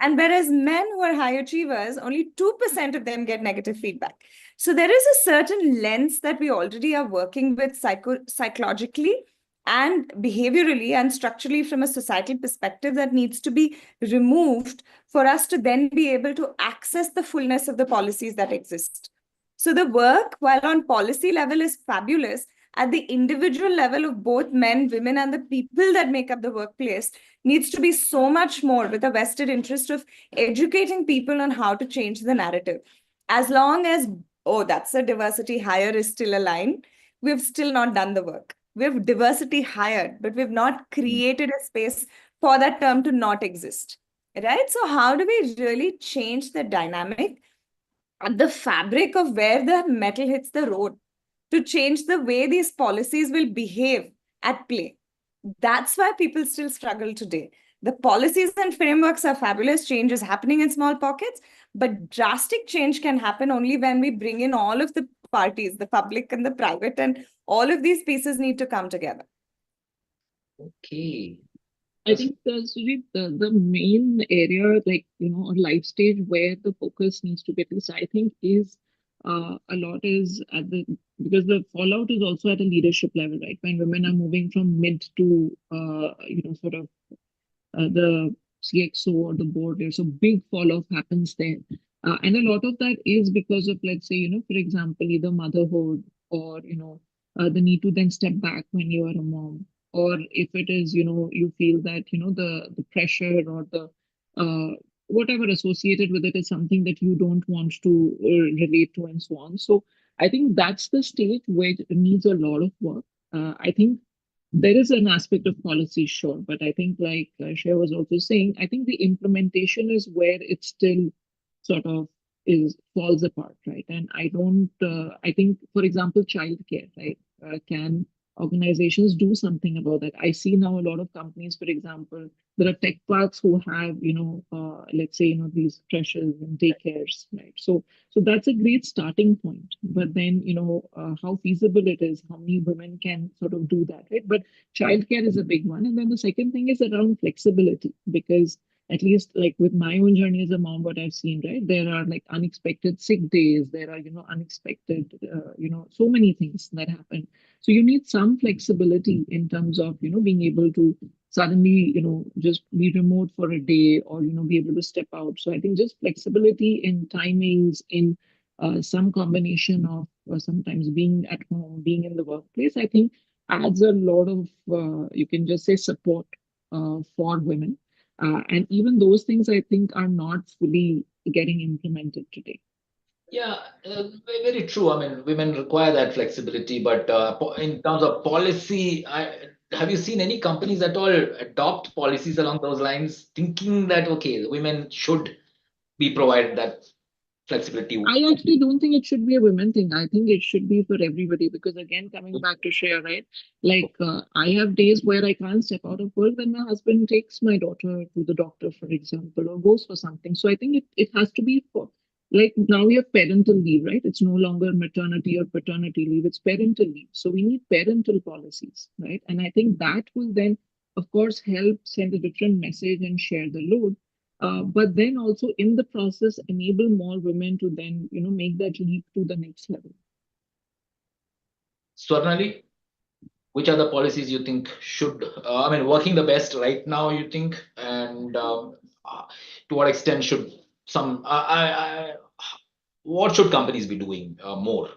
And whereas men who are high achievers, only 2% of them get negative feedback. So there is a certain lens that we already are working with psychologically and behaviorally and structurally from a societal perspective that needs to be removed for us to then be able to access the fullness of the policies that exist. So the work, while on policy level, is fabulous. At the individual level of both men, women, and the people that make up the workplace needs to be so much more with a vested interest of educating people on how to change the narrative. As long as, oh, that's a diversity hire is still a line, we've still not done the work. We've diversity hired, but we've not created a space for that term to not exist, right? So how do we really change the dynamic, the fabric of where the metal hits the road, to change the way these policies will behave at play? That's why people still struggle today. The policies and frameworks are fabulous. Change is happening in small pockets, but drastic change can happen only when we bring in all of the parties, the public and the private, and all of these pieces need to come together. Okay. I think the main area, like, or life stage where the focus needs to be, at least I think, is a lot is at because the fallout is also at a leadership level, right? When women are moving from mid to, sort of the CXO or the board, there's a big fall off happens there. And a lot of that is because of, let's say, for example, either motherhood or, the need to then step back when you are a mom. Or if it is, you feel that, the pressure or the whatever associated with it is something that you don't want to relate to and so on. So I think that's the stage where it needs a lot of work. I think there is an aspect of policy, sure, but I think, like Shreya was also saying, I think the implementation is where it still sort of falls apart, right? And I think, for example, childcare, right? Can organizations do something about that? I see now a lot of companies, for example, there are tech parks who have, let's say, these creches and daycares, right? So that's a great starting point. But then, how feasible it is, how many women can sort of do that, right? But childcare is a big one. And then the second thing is around flexibility, because at least like with my own journey as a mom, what I've seen, right? There are like unexpected sick days. There are, unexpected, so many things that happen. So you need some flexibility in terms of, being able to suddenly, just be remote for a day or, be able to step out. So I think just flexibility in timings, in some combination of sometimes being at home, being in the workplace, I think adds a lot of, you can just say, support for women. And even those things, I think, are not fully getting implemented today. Yeah, very true. I mean, women require that flexibility, but in terms of policy, have you seen any companies at all adopt policies along those lines, thinking that, okay, the women should be provided that flexibility? I actually don't think it should be a women thing. I think it should be for everybody, because again, coming back to Shreya, right? Like I have days where I can't step out of work, then my husband takes my daughter to the doctor, for example, or goes for something. So I think it has to be for, like, now we have parental leave, right? It's no longer maternity or paternity leave, it's parental leave. So we need parental policies, right? And I think that will then, of course, help send a different message and share the load. But then also in the process, enable more women to then, make that leap to the next level. Swarnali, which are the policies you think should, working the best right now, you think, and to what extent should what should companies be doing more?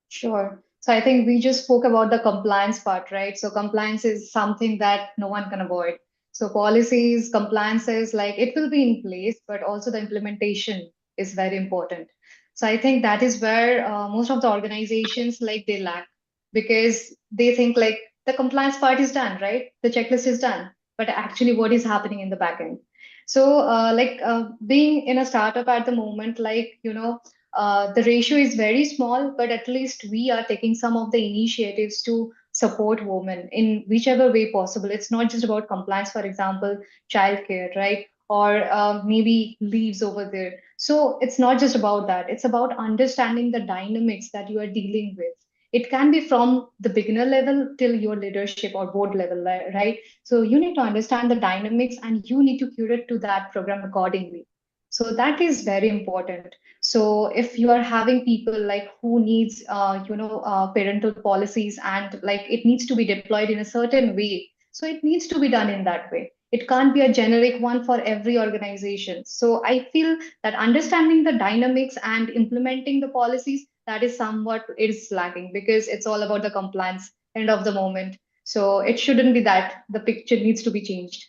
Sure. So I think we just spoke about the compliance part, right? So compliance is something that no one can avoid. So policies, compliances, like it will be in place, but also the implementation is very important. So I think that is where most of the organizations like they lack, because they think like the compliance part is done, right? The checklist is done, but actually what is happening in the backend? So being in a startup at the moment, the ratio is very small, but at least we are taking some of the initiatives to support women in whichever way possible. It's not just about compliance, for example, childcare, right? Or maybe leaves over there. So it's not just about that. It's about understanding the dynamics that you are dealing with. It can be from the beginner level till your leadership or board level, right? So you need to understand the dynamics and you need to curate to that program accordingly. So that is very important. So if you are having people like who needs, parental policies and like it needs to be deployed in a certain way, so it needs to be done in that way. It can't be a generic one for every organization. So I feel that understanding the dynamics and implementing the policies, that is somewhat is lacking, because it's all about the compliance end of the moment. So it shouldn't be that. The picture needs to be changed.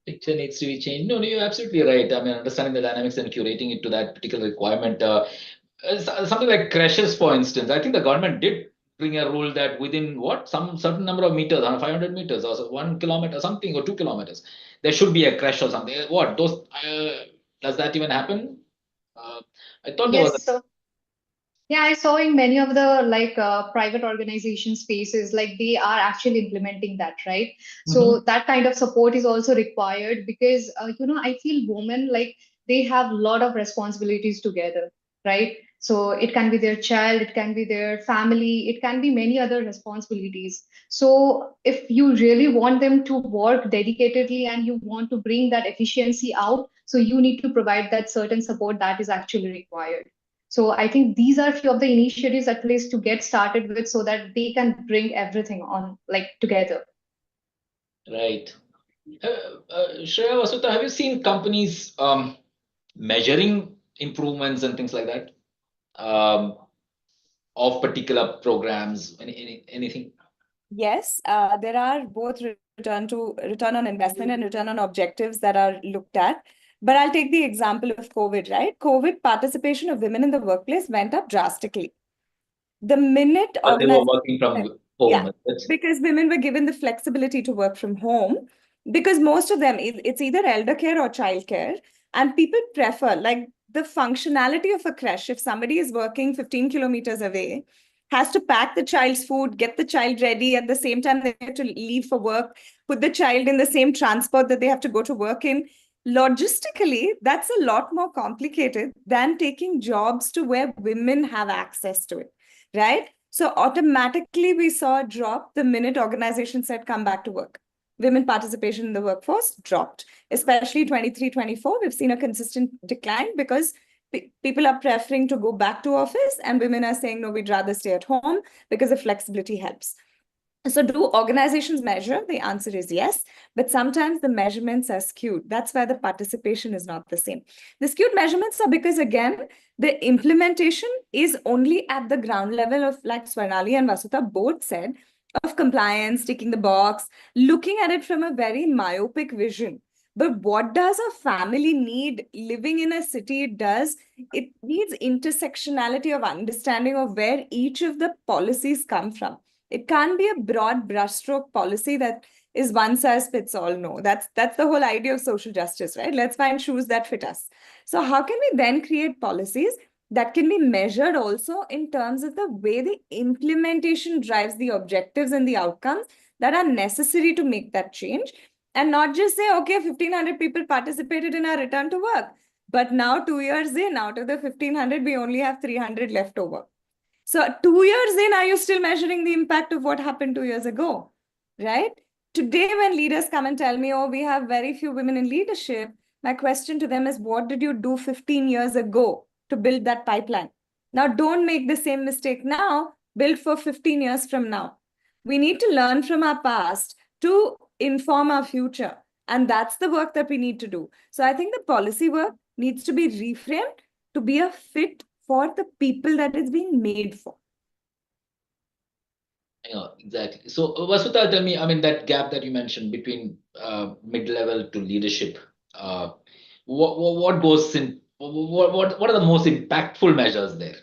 Picture needs to be changed. No, you're absolutely right. I mean, understanding the dynamics and curating it to that particular requirement. Something like crashes, for instance, I think the government did bring a rule that within some certain number of meters, 500 meters or so, 1 kilometer, something, or 2 kilometers, there should be a crash or something. What those? Does that even happen? I thought there was. Yes, so Yeah, I saw in many of the private organization spaces, like they are actually implementing that, right? So that kind of support is also required because, I feel women like they have a lot of responsibilities together, right? So it can be their child, it can be their family, it can be many other responsibilities. So if you really want them to work dedicatedly and you want to bring that efficiency out, so you need to provide that certain support that is actually required. So I think these are a few of the initiatives at least to get started with so that they can bring everything on together. Right. Shreya, Vasudha, have you seen companies measuring improvements and things like that of particular programs? Anything? Yes, there are both return on investment and return on objectives that are looked at. But I'll take the example of COVID, right? COVID participation of women in the workplace went up drastically. The minute But they were working from home. Yeah, because women were given the flexibility to work from home, because most of them, it's either elder care or childcare, and people prefer like the functionality of a creche. If somebody is working 15 kilometers away, has to pack the child's food, get the child ready, at the same time they have to leave for work, put the child in the same transport that they have to go to work in. Logistically, that's a lot more complicated than taking jobs to where women have access to it, right? So automatically we saw a drop the minute organizations said come back to work. Women participation in the workforce dropped, especially 23, 24. We've seen a consistent decline because people are preferring to go back to office and women are saying, no, we'd rather stay at home because the flexibility helps. So do organizations measure? The answer is yes, but sometimes the measurements are skewed. That's why the participation is not the same. The skewed measurements are because, again, the implementation is only at the ground level of, like Swarnali and Vasudha both said, of compliance, ticking the box, looking at it from a very myopic vision. But what does a family need living in a city? It needs intersectionality of understanding of where each of the policies come from. It can't be a broad brushstroke policy that is one size fits all. No, that's the whole idea of social justice, right? Let's find shoes that fit us. So how can we then create policies that can be measured also in terms of the way the implementation drives the objectives and the outcomes that are necessary to make that change, and not just say, okay, 1,500 people participated in our return to work, but now 2 years in, out of the 1,500, we only have 300 left over. So 2 years in, are you still measuring the impact of what happened 2 years ago, right? Today, when leaders come and tell me, oh, we have very few women in leadership, my question to them is, what did you do 15 years ago to build that pipeline? Now, don't make the same mistake now, build for 15 years from now. We need to learn from our past to inform our future. And that's the work that we need to do. So I think the policy work needs to be reframed to be a fit for the people that it's being made for. Yeah, exactly. So Vasudha, tell me, I mean, that gap that you mentioned between mid-level to leadership, what goes in, what are the most impactful measures there?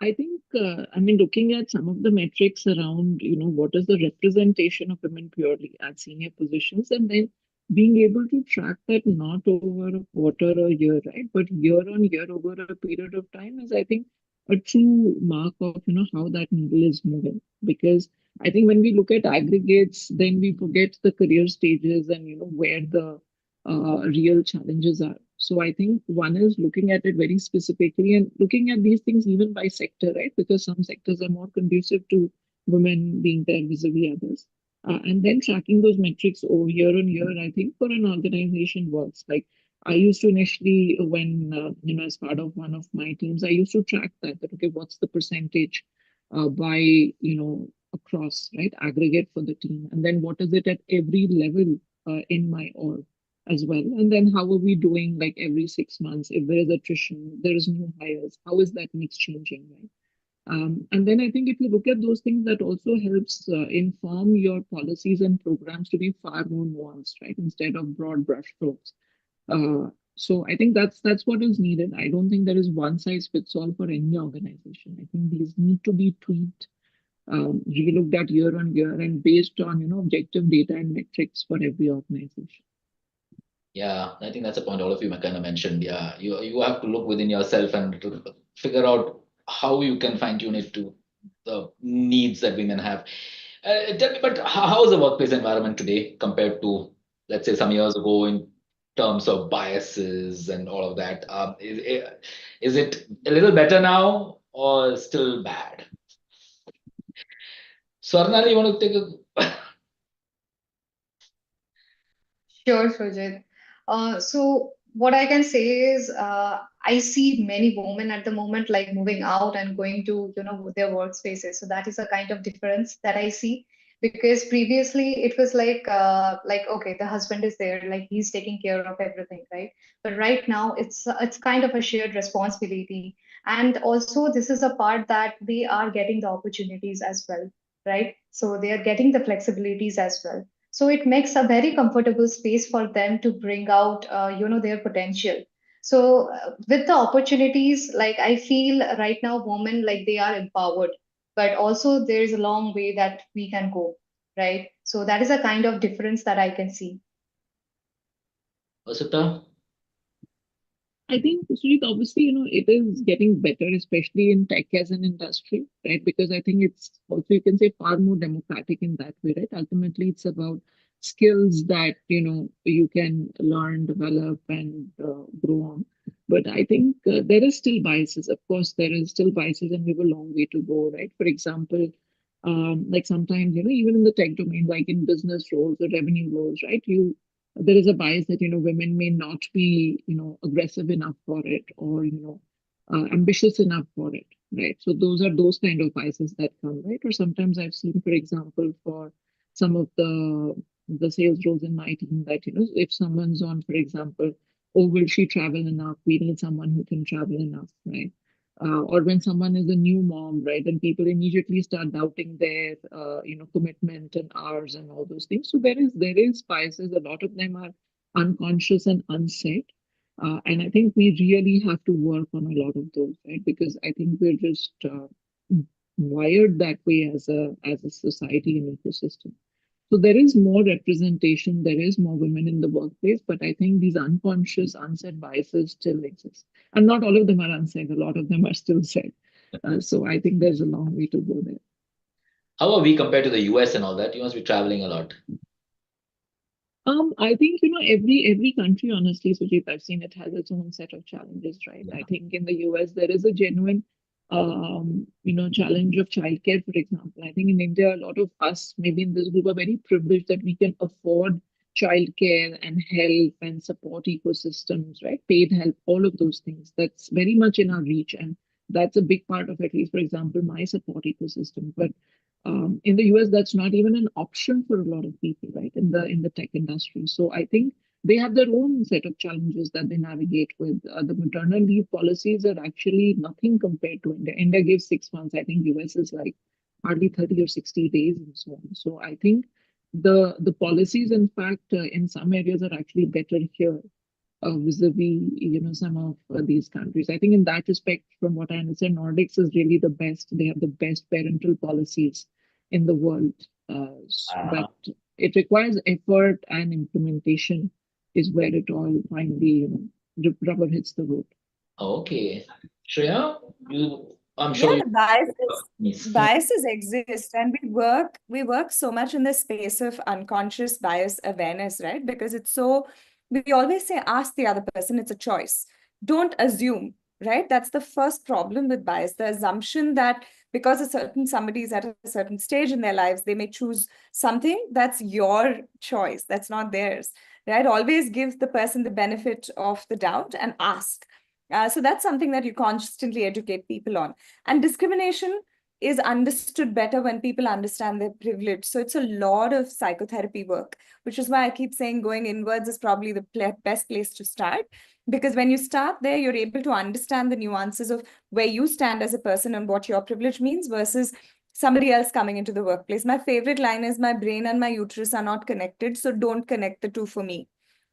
I think, looking at some of the metrics around, what is the representation of women purely at senior positions, and then being able to track that not over a quarter or year, right, but year on year over a period of time is, I think, a true mark of, how that needle is moving. Because I think when we look at aggregates, then we forget the career stages and, where the real challenges are. So I think one is looking at it very specifically and looking at these things even by sector, right? Because some sectors are more conducive to women being there vis-a-vis others. And then tracking those metrics over year on year, I think for an organization works. Like I used to initially, when, as part of one of my teams, I used to track that, okay, what's the percentage by, across, right, aggregate for the team. And then what is it at every level in my org as well. And then how are we doing like every 6 months? If there is attrition, there is new hires, how is that mix changing, right? And then I think if you look at those things, that also helps inform your policies and programs to be far more nuanced, right? Instead of broad brushstrokes. So I think that's what is needed. I don't think there is one size fits all for any organization. I think these need to be tweaked, relooked at year on year, and based on objective data and metrics for every organization. Yeah, I think that's a point all of you kind of mentioned. Yeah, you have to look within yourself and to figure out how you can fine tune it to the needs that women have. Tell me, but how is the workplace environment today compared to, let's say, some years ago in terms of biases and all of that? Is it a little better now or still bad? Swarnali, you want to take a Sure, Sujit. So what I can say is, I see many women at the moment like moving out and going to, their workspaces. So that is a kind of difference that I see, because previously it was like okay, the husband is there, like he's taking care of everything, right? But right now it's kind of a shared responsibility, and also this is a part that they are getting the opportunities as well, right? So they are getting the flexibilities as well. So it makes a very comfortable space for them to bring out, their potential. So with the opportunities, like I feel right now, women like they are empowered, but also there is a long way that we can go, right? So that is a kind of difference that I can see. Vasudha? I think, Sujit, obviously, it is getting better, especially in tech as an industry, right? Because I think it's also, you can say, far more democratic in that way, right? Ultimately, it's about skills that, you can learn, develop, and grow on. But I think there is still biases. Of course, there is still biases, and we have a long way to go, right? For example, like sometimes, even in the tech domain, like in business roles or revenue roles, right? There is a bias that women may not be aggressive enough for it, or ambitious enough for it, right? So those kind of biases that come, right? Or sometimes I've seen, for example, for some of the sales roles in my team, that if someone's on, for example, oh, will she travel enough, we need someone who can travel enough, right? Or when someone is a new mom, right, and people immediately start doubting their, commitment and hours and all those things. So there is biases. A lot of them are unconscious and unsaid, and I think we really have to work on a lot of those, right? Because I think we're just wired that way as a society and ecosystem. So there is more representation, there is more women in the workplace, but I think these unconscious, unsaid biases still exist. And not all of them are unsaid, a lot of them are still said. So I think there's a long way to go there. How are we compared to the US and all that? You must be traveling a lot. I think, every country, honestly, Sujit, I've seen it has its own set of challenges, right? I think in the US, there is a genuine, challenge of childcare, for example. I think in India, a lot of us, maybe in this group, are very privileged that we can afford childcare and help and support ecosystems, right? Paid help, all of those things. That's very much in our reach. And that's a big part of, at least, for example, my support ecosystem. But in the US, that's not even an option for a lot of people, right? In the tech industry. So I think they have their own set of challenges that they navigate with. The maternal leave policies are actually nothing compared to India. India gives 6 months. I think US is like hardly 30 or 60 days and so on. So I think the policies, in fact, in some areas are actually better here vis-a-vis, some of these countries. I think in that respect, from what I understand, Nordics is really the best. They have the best parental policies in the world. But it requires effort, and implementation is where it all finally, rubber hits the road. Okay. Shreya, I'm sure biases exist, and we work so much in the space of unconscious bias awareness, right? Because we always say, ask the other person, it's a choice. Don't assume, right? That's the first problem with bias, the assumption that because somebody is at a certain stage in their lives, they may choose something that's your choice, that's not theirs, right? Always give the person the benefit of the doubt and ask. So that's something that you constantly educate people on. And discrimination is understood better when people understand their privilege. So it's a lot of psychotherapy work, which is why I keep saying going inwards is probably the best place to start. Because when you start there, you're able to understand the nuances of where you stand as a person and what your privilege means versus somebody else coming into the workplace. My favorite line is, my brain and my uterus are not connected, so don't connect the two for me,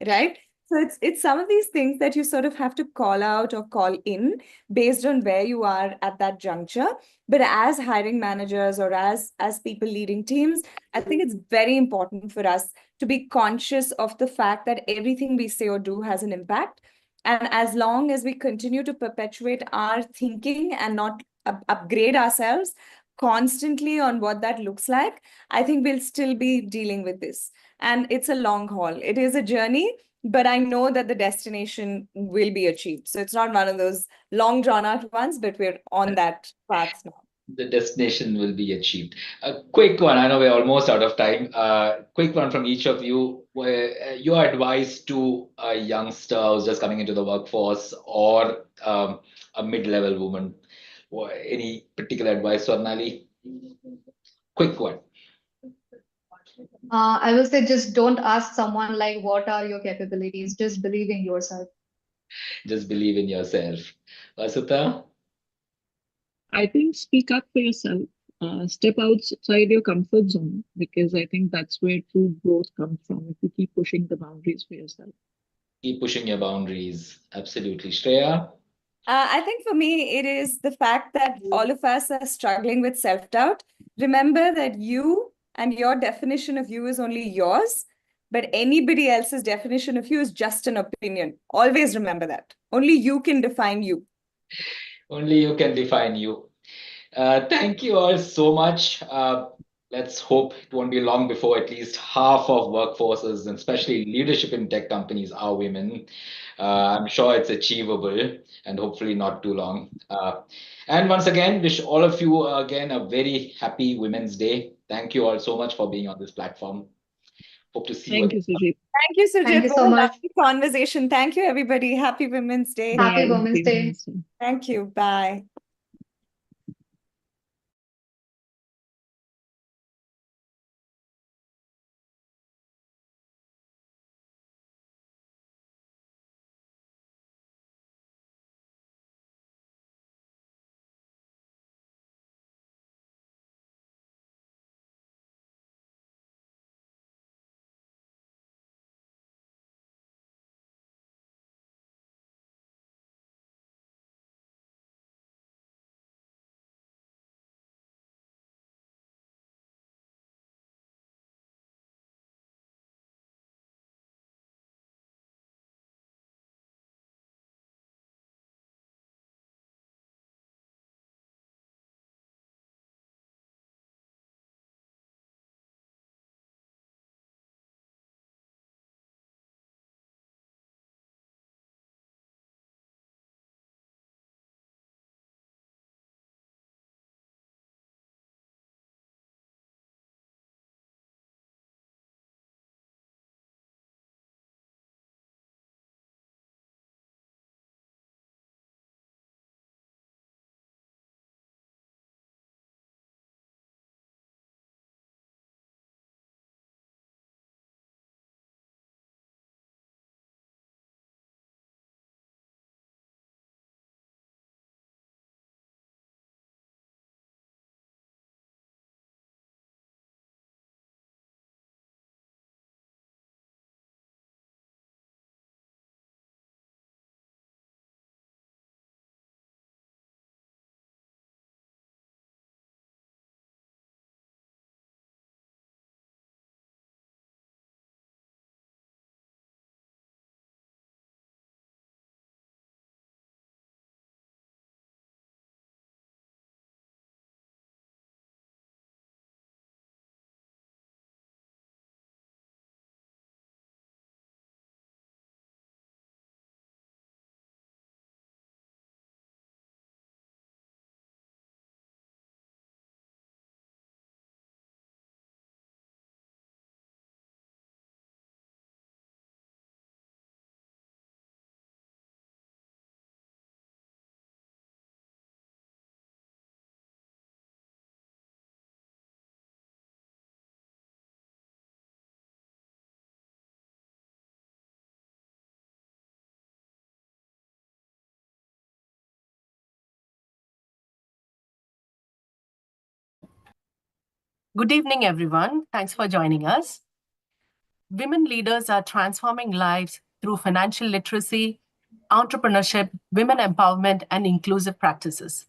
right? So it's some of these things that you sort of have to call out or call in based on where you are at that juncture. But as hiring managers or as people leading teams, I think it's very important for us to be conscious of the fact that everything we say or do has an impact. And as long as we continue to perpetuate our thinking and not upgrade ourselves constantly on what that looks like, I think we'll still be dealing with this. And it's a long haul. It is a journey, but I know that the destination will be achieved. So it's not one of those long drawn out ones, but we're on that path now. The destination will be achieved. A quick one. I know we're almost out of time. Quick one from each of you. Your advice to a youngster who's just coming into the workforce or a mid-level woman. Any particular advice, Swarnali? Quick one. I will say just don't ask someone like, what are your capabilities? Just believe in yourself. Just believe in yourself. Vasudha? I think speak up for yourself. Step outside your comfort zone, because I think that's where true growth comes from, if you keep pushing the boundaries for yourself. Keep pushing your boundaries. Absolutely. Shreya? I think for me, it is the fact that all of us are struggling with self-doubt. Remember that you and your definition of you is only yours, but anybody else's definition of you is just an opinion. Always remember that. Only you can define you. Only you can define you. Thank you all so much. Let's hope it won't be long before at least half of workforces, and especially leadership in tech companies, are women. I'm sure it's achievable and hopefully not too long. And once again, wish all of you again a very happy Women's Day. Thank you all so much for being on this platform. Hope to see you. Thank you, Sujit. Thank you, Sujit. Thank you What so a much. lovely conversation. Thank you, everybody. Happy Women's Day. Happy Bye. Women's Day. Thank you. Bye. Good evening, everyone. Thanks for joining us. Women leaders are transforming lives through financial literacy, entrepreneurship, women empowerment, and inclusive practices.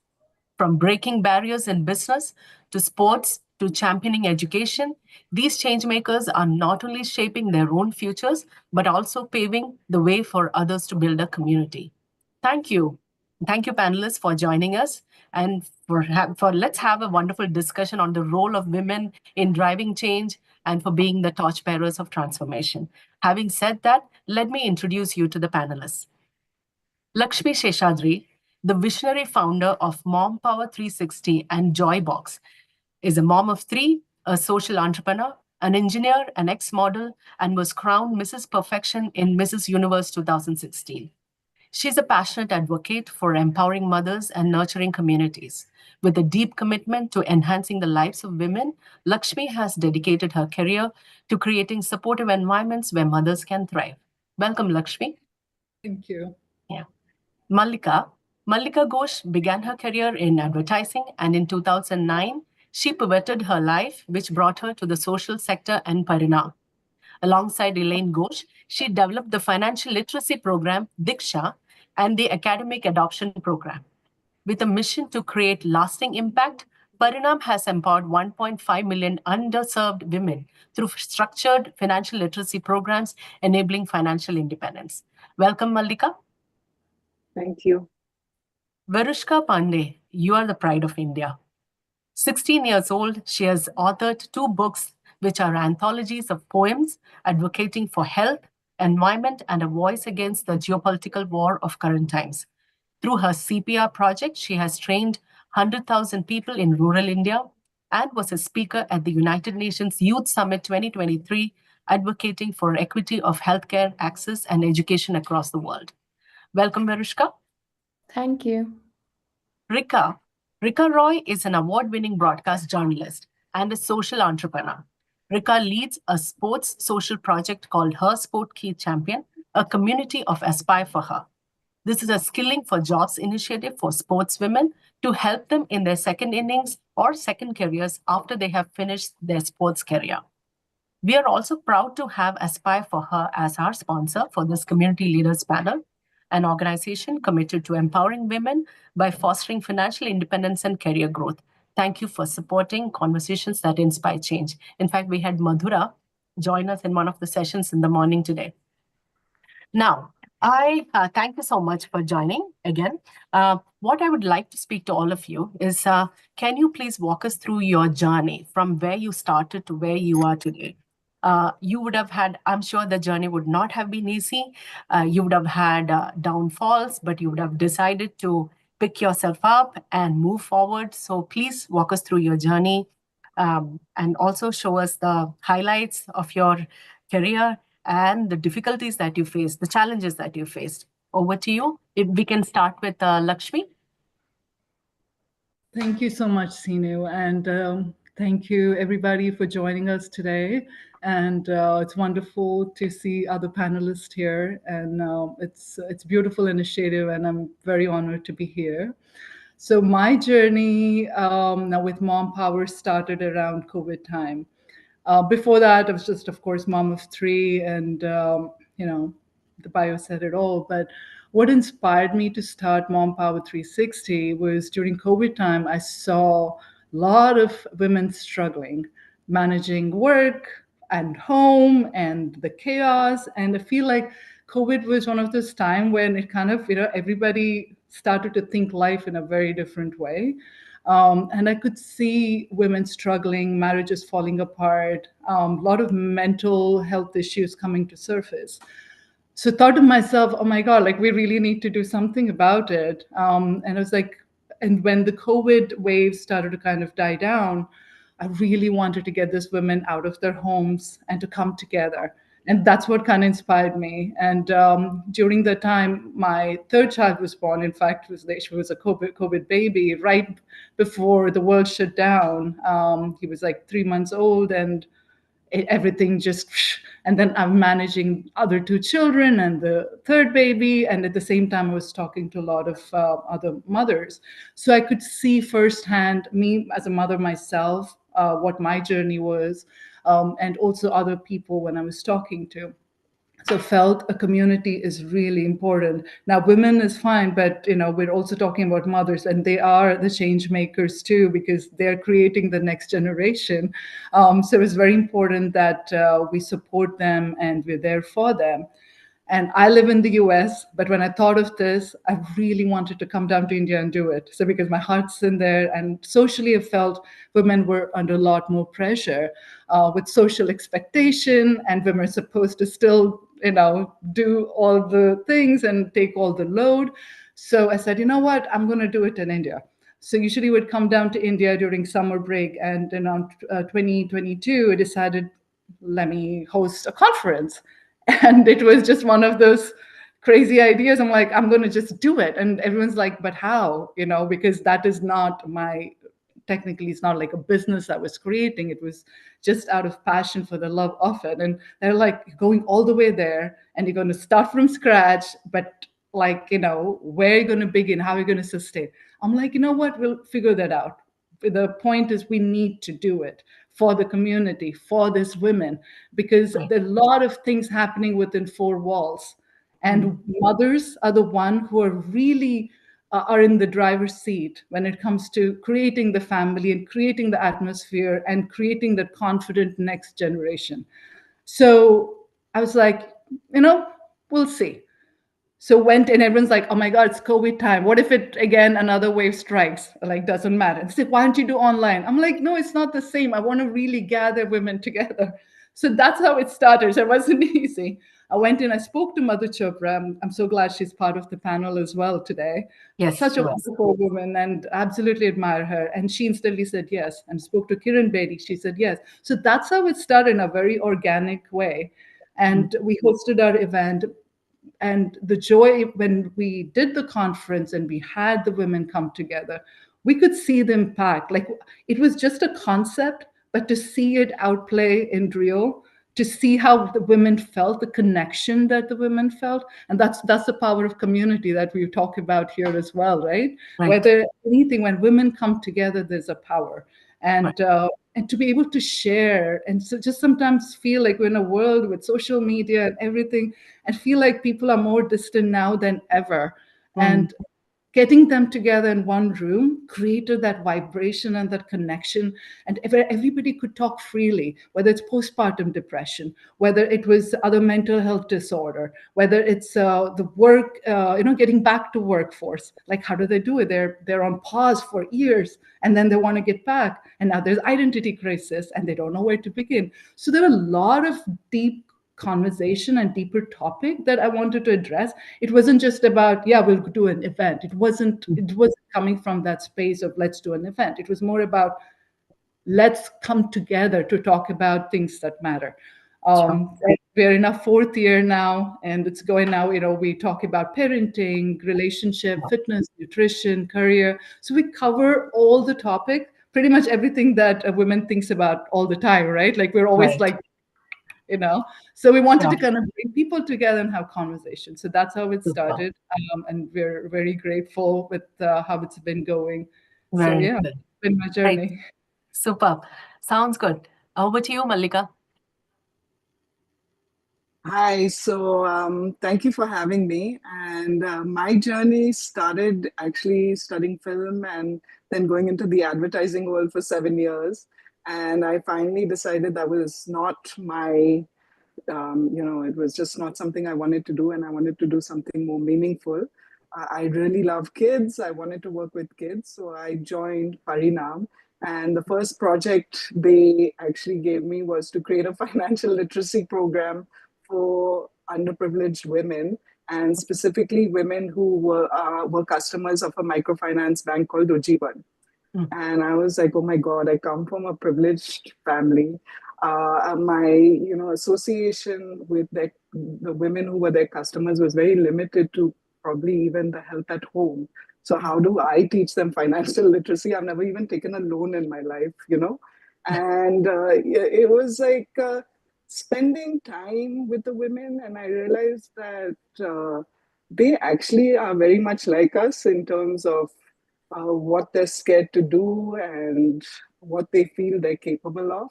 From breaking barriers in business to sports to championing education, these changemakers are not only shaping their own futures, but also paving the way for others to build a community. Thank you. Thank you, panelists, for joining us. And for let's have a wonderful discussion on the role of women in driving change and for being the torchbearers of transformation. Having said that, let me introduce you to the panelists. Lakshmi Sheshadri, the visionary founder of Mom Power 360 and Joybox, is a mom of three, a social entrepreneur, an engineer, an ex-model, and was crowned Mrs. Perfection in Mrs. Universe 2016. She's a passionate advocate for empowering mothers and nurturing communities. With a deep commitment to enhancing the lives of women, Lakshmi has dedicated her career to creating supportive environments where mothers can thrive. Welcome, Lakshmi. Thank you. Yeah. Mallika Ghosh began her career in advertising, and in 2009, she pivoted her life, which brought her to the social sector and Parinam. Alongside Elaine Ghosh, she developed the financial literacy program, Diksha, and the academic adoption program. With a mission to create lasting impact, Parinam has empowered 1.5 million underserved women through structured financial literacy programs, enabling financial independence. Welcome, Mallika. Thank you. Varushka Pandey, you are the pride of India. 16 years old, she has authored 2 books, which are anthologies of poems advocating for health, environment, and a voice against the geopolitical war of current times. Through her CPR project, she has trained 100,000 people in rural India and was a speaker at the United Nations Youth Summit 2023, advocating for equity of healthcare access and education across the world. Welcome, Varushka. Thank you. Rika Roy is an award-winning broadcast journalist and a social entrepreneur. Rika leads a sports social project called Her Sport Key Champion, a community of Aspire for Her. This is a skilling for jobs initiative for sportswomen to help them in their second innings or second careers after they have finished their sports career. We are also proud to have Aspire for Her as our sponsor for this community leaders panel, an organization committed to empowering women by fostering financial independence and career growth. Thank you for supporting conversations that inspire change. In fact, we had Madhura join us in one of the sessions in the morning today. Now, I thank you so much for joining again. What I would like to speak to all of you is, can you please walk us through your journey from where you started to where you are today? You would have had, I'm sure the journey would not have been easy. You would have had downfalls, but you would have decided to pick yourself up and move forward. So please walk us through your journey and also show us the highlights of your career and the difficulties that you faced, the challenges that you faced. Over to you. If we can start with Lakshmi. Thank you so much, Sinu. And thank you, everybody, for joining us today. And it's wonderful to see other panelists here. And it's a beautiful initiative, and I'm very honored to be here. So my journey now with Mom Power started around COVID time. Before that, I was just, of course, mom of 3, and you know, the bio said it all. But what inspired me to start Mom Power 360 was during COVID time, I saw a lot of women struggling, managing work and home and the chaos. And I feel like COVID was one of those times when it kind of, everybody started to think life in a very different way. And I could see women struggling, marriages falling apart, a lot of mental health issues coming to surface. So I thought to myself, oh my God, like we really need to do something about it. And I was like, and when the COVID wave started to kind of die down, I really wanted to get these women out of their homes and to come together. And that's what kind of inspired me. And during that time, my 3rd child was born. In fact, she was a COVID baby right before the world shut down. He was like 3 months old, and everything just, and then I'm managing other 2 children and the 3rd baby. And at the same time, I was talking to a lot of other mothers. So I could see firsthand, me as a mother myself, what my journey was, and also other people when I was talking to. So felt a community is really important. Now, women is fine, but we're also talking about mothers, and they are the change makers too, because they're creating the next generation. So it's very important that we support them and we're there for them. And I live in the US, but when I thought of this, I really wanted to come down to India and do it. So because my heart's in there, and socially I felt women were under a lot more pressure with social expectation, and women are supposed to still, do all the things and take all the load. So I said, you know what, I'm going to do it in India. So usually would come down to India during summer break, and in 2022, I decided, let me host a conference. And it was just one of those crazy ideas. I'm like, I'm going to just do it. And everyone's like, but how? Because that is not technically, it's not like a business I was creating. It was just out of passion for the love of it. And they're like, going all the way there, and you're going to start from scratch, but where are you going to begin? How are you going to sustain? I'm like, you know what? We'll figure that out. The point is we need to do it for the community, for these women, because there are a lot of things happening within four walls. And mothers are the one who are really are in the driver's seat when it comes to creating the family and creating the atmosphere and creating the confident next generation. So I was like, we'll see. So went, and everyone's like, oh my God, it's COVID time. What if it, again, another wave strikes? Like, doesn't matter. They said, why don't you do online? I'm like, no, it's not the same. I want to really gather women together. So that's how it started. So it wasn't easy. I went in, I spoke to Mother Chopra. I'm so glad she's part of the panel as well today. Yes, such a wonderful woman, and absolutely admire her. And she instantly said yes, and spoke to Kiran Bedi. She said yes. So that's how it started in a very organic way. And we hosted our event. And the joy when we did the conference and we had the women come together, we could see the impact. Like, it was just a concept, but to see it outplay in real, to see how the women felt, the connection that the women felt. And that's the power of community that we talk about here as well, right? Whether anything, when women come together, there's a power. And to be able to share, and so just sometimes feel like we're in a world with social media and everything, and feel like people are more distant now than ever. And getting them together in one room created that vibration and that connection, and everybody could talk freely, whether it's postpartum depression, whether it was other mental health disorder, whether it's the work, getting back to workforce. Like, how do they do it? They're on pause for years, and then they want to get back, and now there's identity crisis, and they don't know where to begin. So there are a lot of deep conversation and deeper topic that I wanted to address. It wasn't just about, we'll do an event. It wasn't coming from that space of let's do an event. It was more about let's come together to talk about things that matter. We're in our fourth year now, and it's going now, we talk about parenting, relationship, fitness, nutrition, career. So we cover all the topic, pretty much everything that a woman thinks about all the time, right? Like, we're always like, so we wanted to kind of bring people together and have conversations. So that's how it started. And we're very grateful with how it's been going. Very so good. It's been my journey. Right. Superb. Sounds good. Over to you, Mallika. Hi, so thank you for having me. And my journey started actually studying film and then going into the advertising world for 7 years. And I finally decided that was not my, it was just not something I wanted to do, and I wanted to do something more meaningful. I really love kids. I wanted to work with kids. So I joined Parinam. And the first project they actually gave me was to create a financial literacy program for underprivileged women, and specifically women who were customers of a microfinance bank called Ujjivan. And I was like, oh my God, I come from a privileged family. My association with the women who were their customers was very limited to probably even the help at home. So how do I teach them financial literacy? I've never even taken a loan in my life, And it was like spending time with the women, and I realized that they actually are very much like us in terms of what they're scared to do and what they feel they're capable of.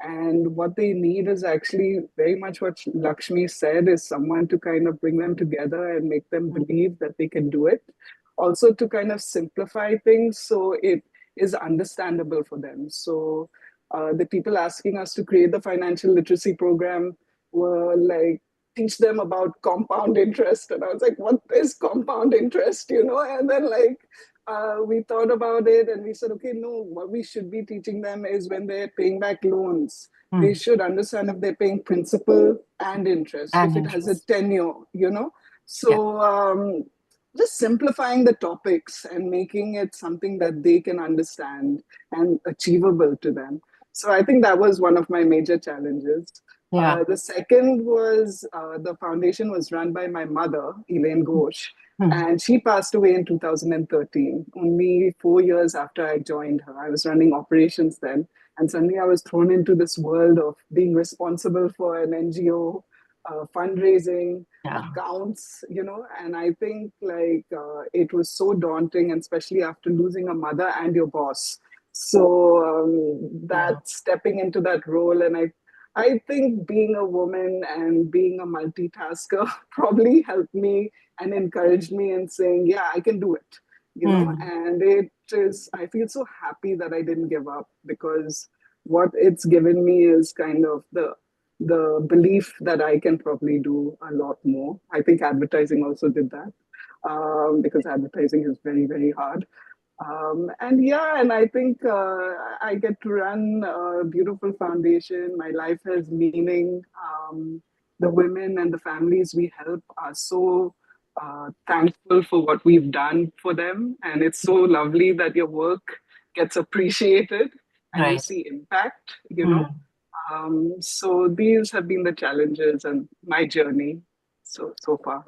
And what they need is actually very much what Lakshmi said, is someone to kind of bring them together and make them believe that they can do it. Also to kind of simplify things so it is understandable for them. So the people asking us to create the financial literacy program were like, teach them about compound interest. And I was like, what is compound interest, you know? And then like, we thought about it and we said, okay, no, what we should be teaching them is when they're paying back loans, they should understand if they're paying principal and interest, if it has a tenure, you know? So just simplifying the topics and making it something that they can understand and achievable to them. So I think that was one of my major challenges. The second was the foundation was run by my mother, Elaine Ghosh, and she passed away in 2013, only 4 years after I joined her. I was running operations then, and suddenly I was thrown into this world of being responsible for an NGO, fundraising, accounts, you know, and I think like it was so daunting, and especially after losing a mother and your boss. So that stepping into that role, and I think being a woman and being a multitasker probably helped me and encouraged me in saying, yeah, I can do it, you know, and it is, I feel so happy that I didn't give up, because what it's given me is kind of the belief that I can probably do a lot more. I think advertising also did that, because advertising is very, very hard. And yeah, and I think I get to run a beautiful foundation. My life has meaning. The women and the families we help are so thankful for what we've done for them. And it's so lovely that your work gets appreciated and you see impact, you know. So these have been the challenges and my journey so far.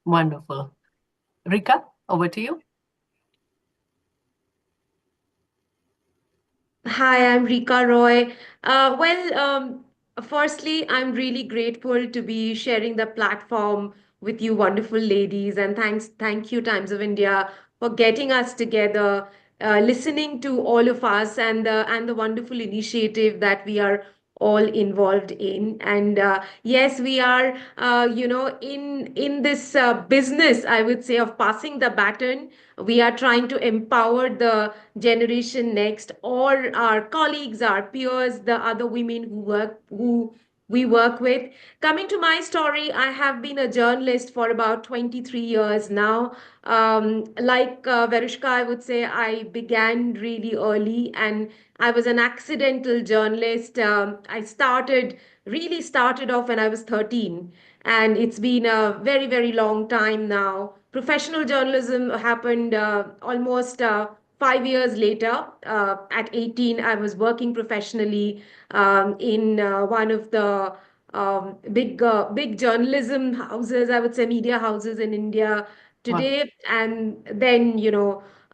Wonderful. Rika, over to you. Hi, I'm Rika Roy. Firstly, I'm really grateful to be sharing the platform with you wonderful ladies, and thank you, Times of India, for getting us together, listening to all of us, and the wonderful initiative that we are all involved in. And yes, we are, in this business, I would say, of passing the baton. We are trying to empower the generation next, or our colleagues, our peers, the other women who we work with. Coming to my story, I have been a journalist for about 23 years now. Like Verushka, I would say I began really early, and I was an accidental journalist. Really started off when I was 13, and it's been a very, very long time now. Professional journalism happened almost 5 years later. At 18, I was working professionally in one of the big journalism houses, I would say media houses in India today. And then,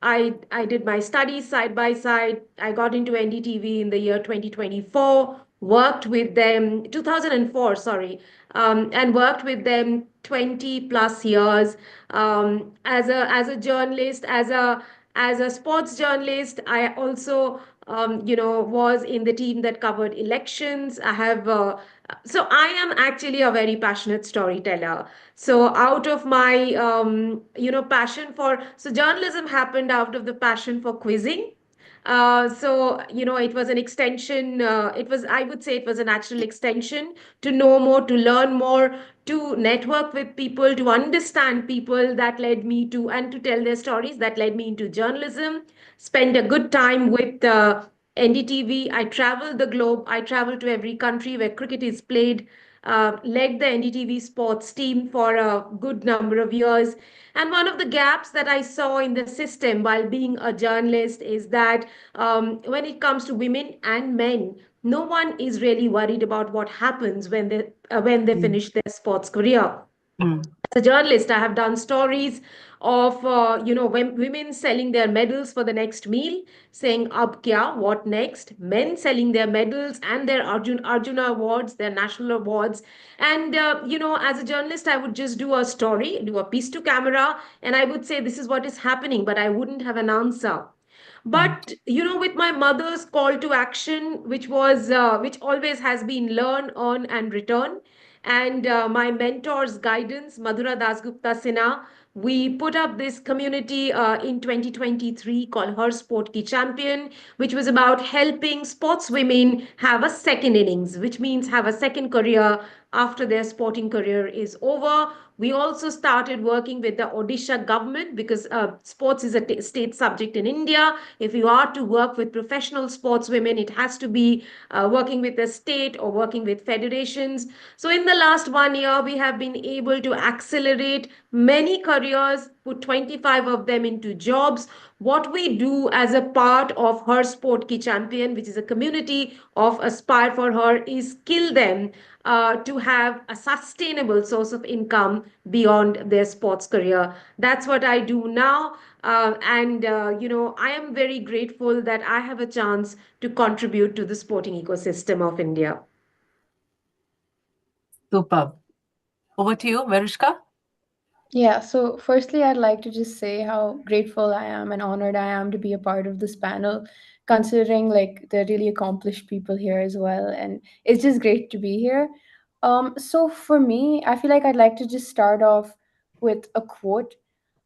I did my studies side by side. I got into NDTV in the year 2024, worked with them, 2004, sorry, and worked with them 20 plus years as a journalist, as a sports journalist. I also was in the team that covered elections. So I am actually a very passionate storyteller. So out of my passion for, so journalism happened out of the passion for quizzing. It was an extension. I would say it was a natural extension to know more, to learn more, to network with people, to understand people, that led me to, and to tell their stories, that led me into journalism. Spent a good time with NDTV. I traveled the globe. I traveled to every country where cricket is played. Led the NDTV sports team for a good number of years. And one of the gaps that I saw in the system while being a journalist is that when it comes to women and men, no one is really worried about what happens when they finish their sports career. As a journalist, I have done stories of women selling their medals for the next meal, saying "Ab kya? What next?" Men selling their medals and their Arjuna awards, their national awards, and as a journalist, I would just do a story, do a piece to camera, and I would say this is what is happening, but I wouldn't have an answer. But with my mother's call to action, which always has been learn, earn, and return, and my mentor's guidance, Madhura Dasgupta Sinha, we put up this community in 2023 called Her Sport Ki Champion, which was about helping sports women have a second innings, which means have a second career after their sporting career is over. We also started working with the Odisha government because sports is a state subject in India. If you are to work with professional sports women, it has to be working with the state or working with federations. So in the last 1 year, we have been able to accelerate many careers, put 25 of them into jobs. What we do as a part of Her Sport Ki Champion, which is a community of Aspire for Her, is skill them to have a sustainable source of income beyond their sports career. That's what I do now. I am very grateful that I have a chance to contribute to the sporting ecosystem of India. Superb. Over to you, Verushka. Yeah, so firstly, I'd like to just say how grateful I am and honored I am to be a part of this panel, considering like the really accomplished people here as well. And it's just great to be here. So for me, I feel like I'd like to just start off with a quote.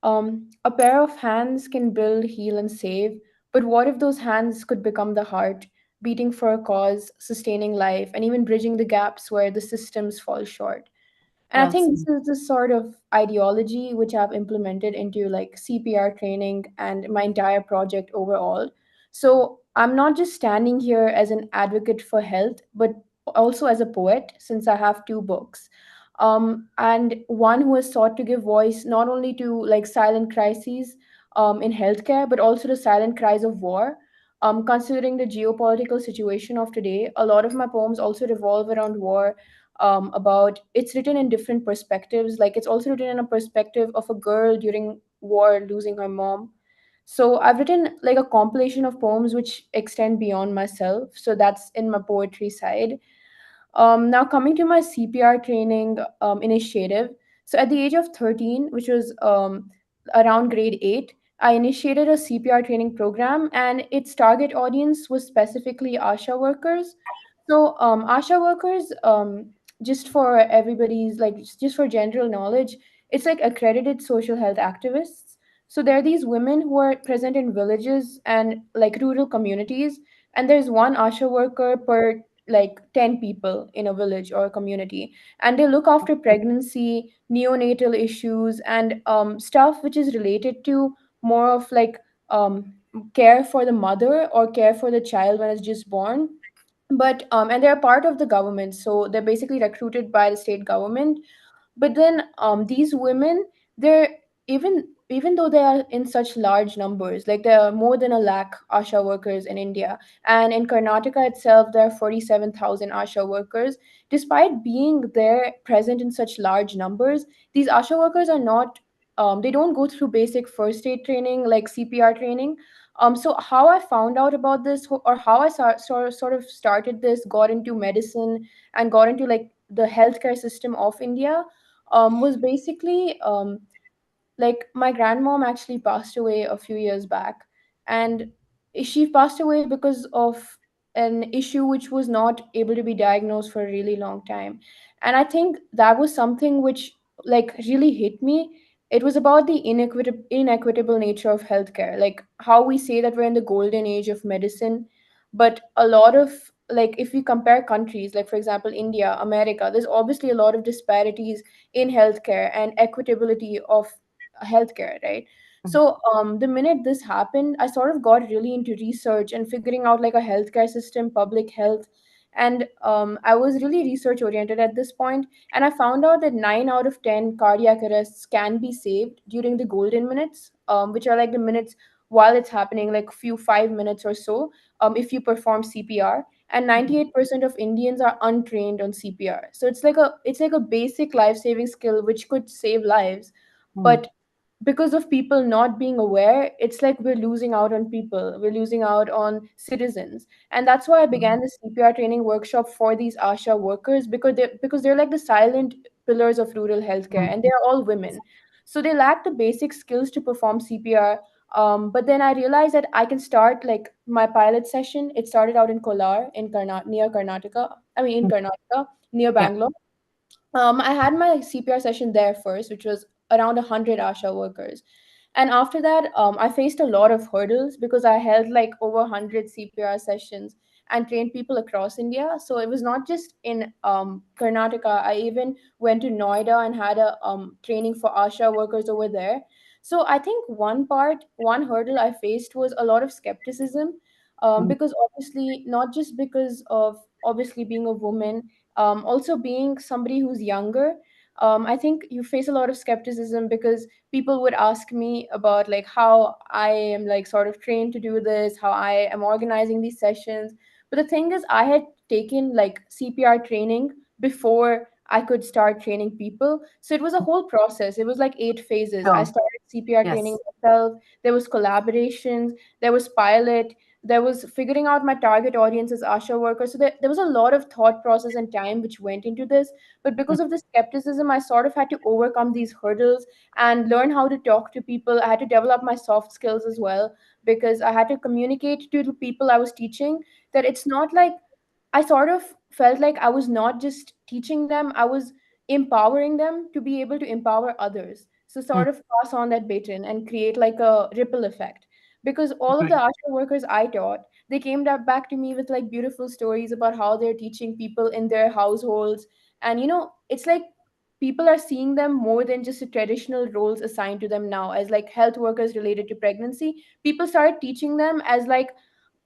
A pair of hands can build, heal, and save, but what if those hands could become the heart, beating for a cause, sustaining life, and even bridging the gaps where the systems fall short? And I Well think said. this is the sort of ideology which I've implemented into like CPR training and my entire project overall. So I'm not just standing here as an advocate for health, but also as a poet, since I have two books. And one who has sought to give voice not only to like silent crises in healthcare, but also to silent cries of war. Considering the geopolitical situation of today, a lot of my poems also revolve around war, about it's written in different perspectives. Like it's also written in a perspective of a girl during war losing her mom. So I've written like a compilation of poems which extend beyond myself. So that's in my poetry side. Now coming to my CPR training initiative. So at the age of 13, which was around grade 8, I initiated a CPR training program, and its target audience was specifically ASHA workers. So ASHA workers, just for everybody's like just for general knowledge, it's like accredited social health activists. So there are these women who are present in villages and like rural communities, and there's one ASHA worker per like 10 people in a village or a community, and they look after pregnancy, neonatal issues, and stuff which is related to more of like care for the mother or care for the child when it's just born. But and they're part of the government, so they're basically recruited by the state government. But then these women, they're even though they are in such large numbers, like there are more than a lakh ASHA workers in India, and in Karnataka itself there are 47,000 ASHA workers. Despite being there present in such large numbers, these ASHA workers are not they don't go through basic first aid training like CPR training. So how I found out about this, or how I sort of started this, got into medicine and got into like the healthcare system of India, was basically like my grandmom actually passed away a few years back, and she passed away because of an issue which was not able to be diagnosed for a really long time. And I think that was something which like really hit me. It was about the inequitable nature of healthcare, like how we say that we're in the golden age of medicine, but a lot of like if we compare countries, like for example India, America, there's obviously a lot of disparities in healthcare and equitability of healthcare, right? So the minute this happened, I sort of got really into research and figuring out like a healthcare system, public health. And I was really research oriented at this point, and I found out that 9 out of 10 cardiac arrests can be saved during the golden minutes, which are like the minutes while it's happening, like few 5 minutes or so, if you perform CPR. And 98% of Indians are untrained on CPR. So it's like a basic life saving skill which could save lives. But because of people not being aware, it's like we're losing out on people, we're losing out on citizens. And that's why I began the CPR training workshop for these ASHA workers, because they're like the silent pillars of rural healthcare, and they're all women. So they lack the basic skills to perform CPR. But then I realized that I can start like my pilot session. It started out in Kolar in near Karnataka. I mean, in Karnataka, near Yeah. Bangalore. I had my CPR session there first, which was around 100 ASHA workers. And after that, I faced a lot of hurdles because I held like over 100 CPR sessions and trained people across India. So it was not just in Karnataka. I even went to Noida and had a training for ASHA workers over there. So I think one hurdle I faced was a lot of skepticism, because obviously, not just because of obviously being a woman, also being somebody who's younger. I think you face a lot of skepticism because people would ask me about like how I am like sort of trained to do this, how I am organizing these sessions. But the thing is, I had taken like CPR training before I could start training people. So it was a whole process. It was like 8 phases. I Sure. started CPR training Yes. myself. There was collaborations, there was pilot, there was figuring out my target audience as ASHA workers. So there was a lot of thought process and time which went into this. But because of the skepticism, I sort of had to overcome these hurdles and learn how to talk to people. I had to develop my soft skills as well because I had to communicate to the people I was teaching that it's not like I sort of felt like I was not just teaching them, I was empowering them to be able to empower others. So sort of pass on that baton and create like a ripple effect. Because all of the Great. ASHA workers I taught, they came back to me with like beautiful stories about how they're teaching people in their households. And it's like people are seeing them more than just the traditional roles assigned to them now as like health workers related to pregnancy. People started teaching them as like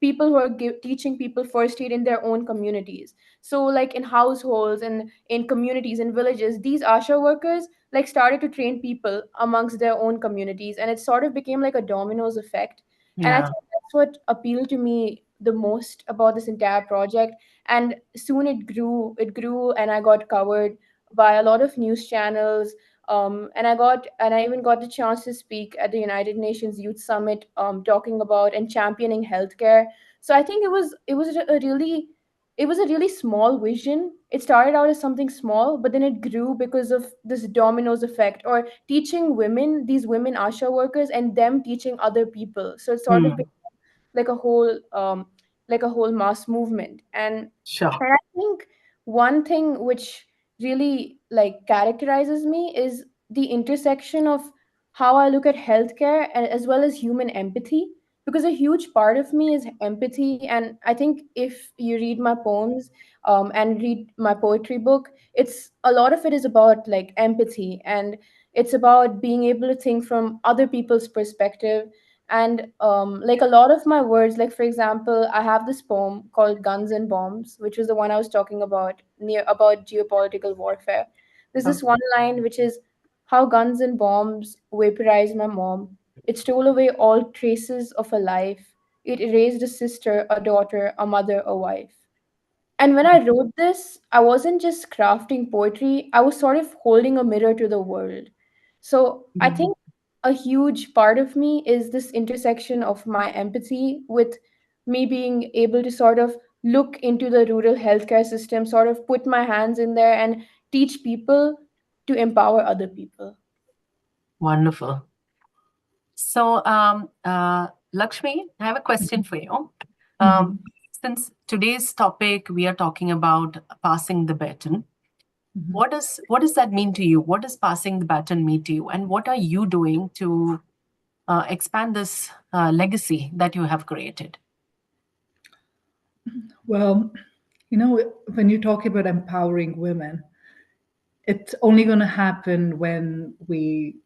people who are teaching people first aid in their own communities. So like in households and in communities and villages, these ASHA workers like started to train people amongst their own communities, and it sort of became like a dominoes effect. And I Yeah. think that's what appealed to me the most about this entire project. And soon it grew and I got covered by a lot of news channels. And I even got the chance to speak at the United Nations Youth Summit, talking about and championing healthcare. So I think it was a really small vision. It started out as something small, but then it grew because of this dominoes effect, or teaching women, these women ASHA workers, and them teaching other people. So it sort of Hmm. became like a whole mass movement. And Sure. I think one thing which really like characterizes me is the intersection of how I look at healthcare and as well as human empathy, because a huge part of me is empathy. And I think if you read my poems, and read my poetry book, it's a lot of it is about like empathy, and it's about being able to think from other people's perspective. And like a lot of my words, like for example, I have this poem called Guns and Bombs, which is the one I was talking about, near about geopolitical warfare. There's this one line which is, how guns and bombs vaporized my mom. It stole away all traces of a life. It erased a sister, a daughter, a mother, a wife. And when I wrote this, I wasn't just crafting poetry, I was sort of holding a mirror to the world. So I think a huge part of me is this intersection of my empathy with me being able to sort of look into the rural healthcare system, sort of put my hands in there and teach people to empower other people. Wonderful. So, Lakshmi, I have a question for you. Since today's topic, we are talking about passing the baton. What does that mean to you? What does passing the baton mean to you? And what are you doing to expand this legacy that you have created? Well, when you talk about empowering women, it's only going to happen when we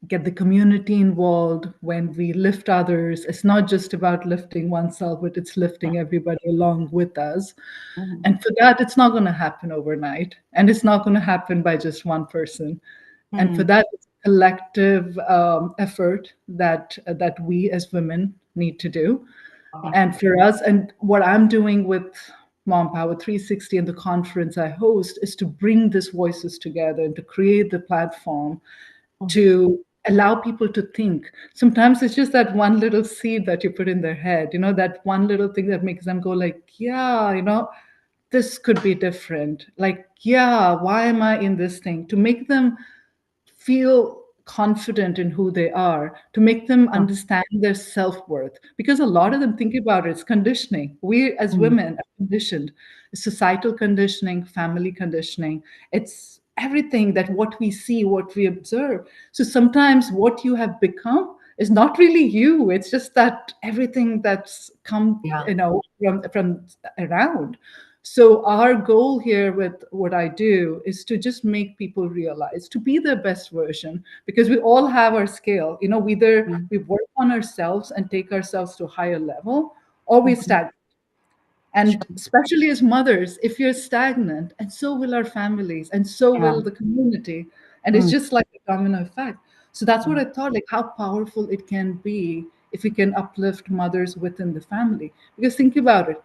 get the community involved, when we lift others. It's not just about lifting oneself, but it's lifting everybody along with us. And for that, it's not going to happen overnight. And it's not going to happen by just one person. And for that, it's a collective effort that we as women need to do. And for us, and what I'm doing with Mom Power 360 and the conference I host is to bring these voices together and to create the platform to allow people to think. Sometimes it's just that one little seed that you put in their head, that one little thing that makes them go like, yeah, this could be different. Like, yeah, why am I in this thing? To make them feel confident in who they are, to make them understand their self-worth. Because a lot of them, think about it, it's conditioning. We as women are conditioned. Societal conditioning, family conditioning. It's everything that what we see, what we observe. So sometimes what you have become is not really you. It's just that everything that's come, from around. So our goal here with what I do is to just make people realize to be their best version, because we all have our scale. We either we work on ourselves and take ourselves to a higher level, or we stagnate. And especially as mothers, if you're stagnant, and so will our families, and so will the community. And it's just like a domino effect. So that's what I thought, like how powerful it can be if we can uplift mothers within the family. Because think about it,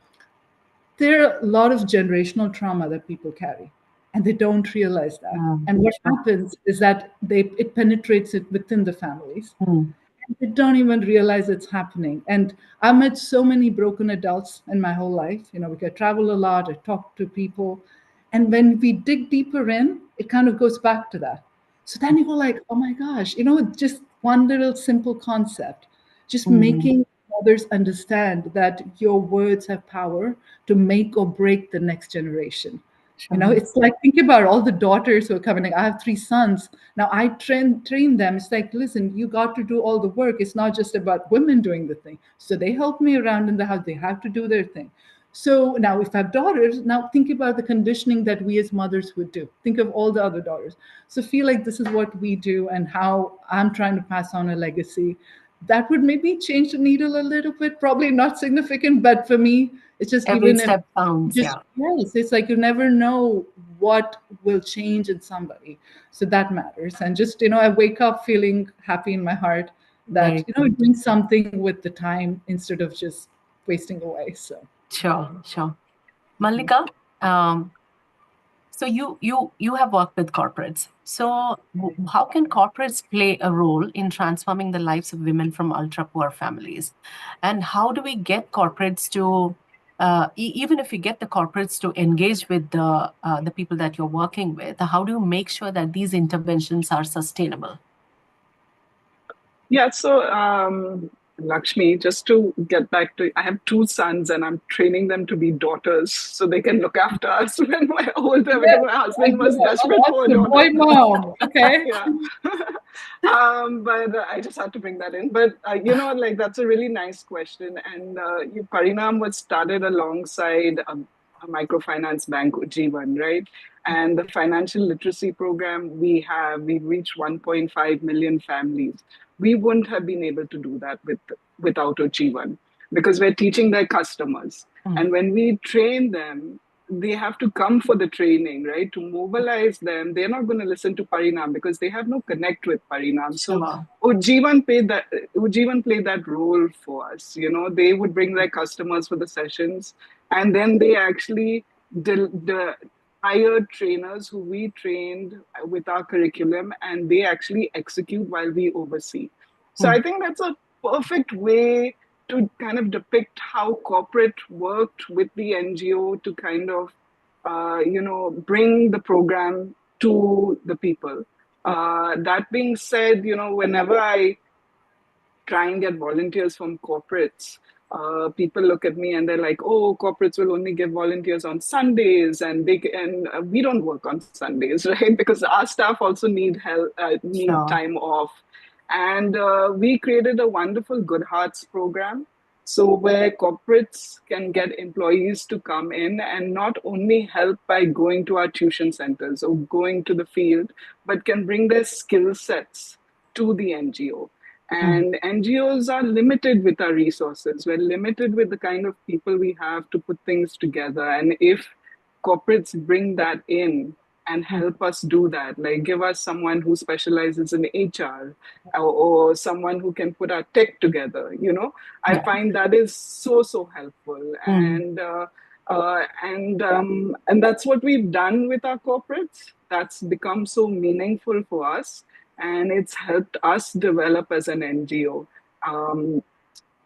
there are a lot of generational trauma that people carry, and they don't realize that. And what happens is that it penetrates it within the families. They don't even realize it's happening. And I met so many broken adults in my whole life. I travel a lot, I talk to people. And when we dig deeper in, it kind of goes back to that. So then you go like, oh my gosh, just one little simple concept, just making others understand that your words have power to make or break the next generation. It's like, think about all the daughters who are coming. Like, I have 3 sons. Now I train them. It's like, listen, you got to do all the work. It's not just about women doing the thing. So they help me around in the house. They have to do their thing. So now if I have daughters, now think about the conditioning that we as mothers would do. Think of all the other daughters. So feel like this is what we do and how I'm trying to pass on a legacy. That would maybe change the needle a little bit, probably not significant, but for me, it's just Every step counts, yes, it's like you never know what will change in somebody. So that matters. And just, I wake up feeling happy in my heart that, doing something with the time instead of just wasting away. So Sure. Mallika, so you have worked with corporates. So how can corporates play a role in transforming the lives of women from ultra poor families? And how do we get corporates to, even if we get the corporates to engage with the people that you're working with, how do you make sure that these interventions are sustainable? Yeah, so Lakshmi, just to get back to, I have 2 sons and I'm training them to be daughters so they can look after us when we're older, because my husband was desperate for a daughter. Boy mom, okay. Yeah. But I just had to bring that in. But, like that's a really nice question. And Parinam was started alongside a microfinance bank, Jeevan, right? And the financial literacy program we've reached 1.5 million families. We wouldn't have been able to do that without Ujjivan, because we're teaching their customers. And when we train them, they have to come for the training, right? To mobilize them, they're not going to listen to Parinam because they have no connect with Parinam. So Ujjivan played that role for us. They would bring their customers for the sessions, and then they actually hired trainers who we trained with our curriculum, and they actually execute while we oversee. So I think that's a perfect way to kind of depict how corporate worked with the NGO to kind of, bring the program to the people. That being said, whenever I try and get volunteers from corporates, people look at me and they're like, "Oh, corporates will only give volunteers on Sundays, and we don't work on Sundays, right? Because our staff also need help, need time off." And we created a wonderful Good Hearts program, so where corporates can get employees to come in and not only help by going to our tuition centers or going to the field, but can bring their skill sets to the NGO. And NGOs are limited with our resources. We're limited with the kind of people we have to put things together. And if corporates bring that in and help us do that, like give us someone who specializes in HR, or someone who can put our tech together, I find that is so helpful. And that's what we've done with our corporates. That's become so meaningful for us. And it's helped us develop as an NGO.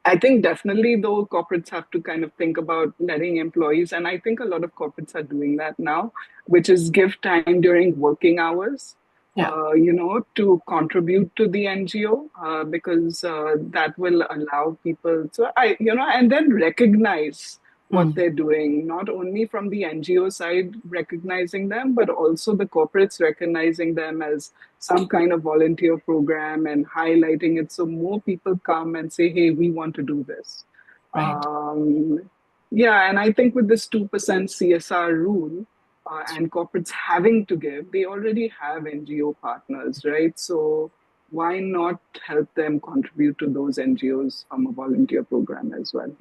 I think definitely, though, corporates have to kind of think about letting employees, and I think a lot of corporates are doing that now, which is give time during working hours to contribute to the NGO, because that will allow people to, and then recognize what they're doing, not only from the NGO side recognizing them, but also the corporates recognizing them as some kind of volunteer program and highlighting it so more people come and say, hey, we want to do this. Right. Yeah, and I think with this 2% CSR rule, and corporates having to give, they already have NGO partners, right? So why not help them contribute to those NGOs from a volunteer program as well?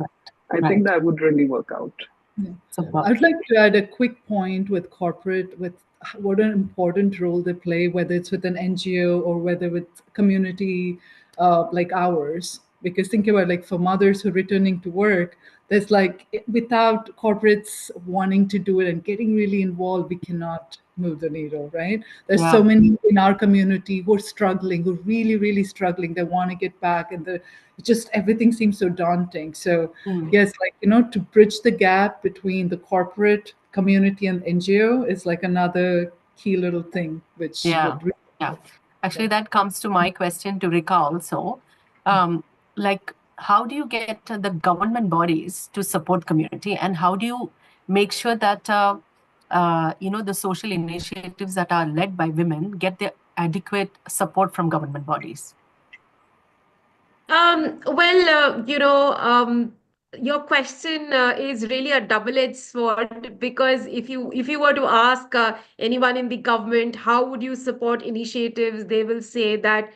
I think that would really work out. Yeah. I'd like to add a quick point with corporate, with what an important role they play, whether it's with an NGO or whether with community like ours. Because think about, like, for mothers who are returning to work, there's like, without corporates wanting to do it and getting really involved, we cannot move the needle, right? There's so many in our community who are struggling, who are really, really struggling. They want to get back, and just everything seems so daunting. So yes, like, to bridge the gap between the corporate community and NGO is like another key little thing, which would really help. Actually, that comes to my question to Rika also. Like, how do you get the government bodies to support community, and how do you make sure that the social initiatives that are led by women get the adequate support from government bodies? Your question is really a double-edged sword, because if you were to ask anyone in the government how would you support initiatives, they will say that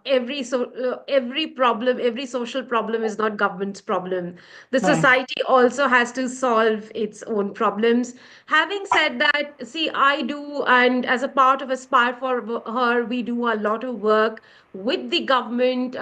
every problem, every social problem is not government's problem. The society also has to solve its own problems. Having said that, see, I do, and as a part of Aspire for Her, we do a lot of work with the government,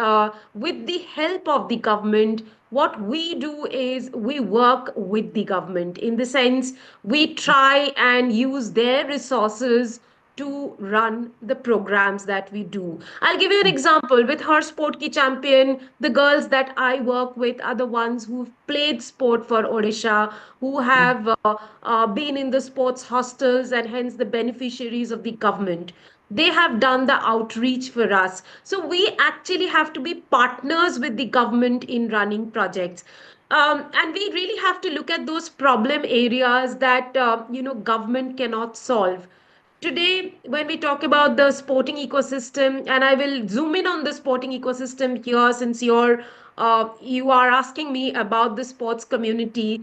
with the help of the government. What we do is we work with the government, in the sense we try and use their resources to run the programs that we do. I'll give you an example. With Her Sport Ki Champion, the girls that I work with are the ones who've played sport for Odisha, who have been in the sports hostels, and hence the beneficiaries of the government. They have done the outreach for us. So we actually have to be partners with the government in running projects. And we really have to look at those problem areas that government cannot solve. Today, when we talk about the sporting ecosystem, and I will zoom in on the sporting ecosystem here, since you are asking me about the sports community.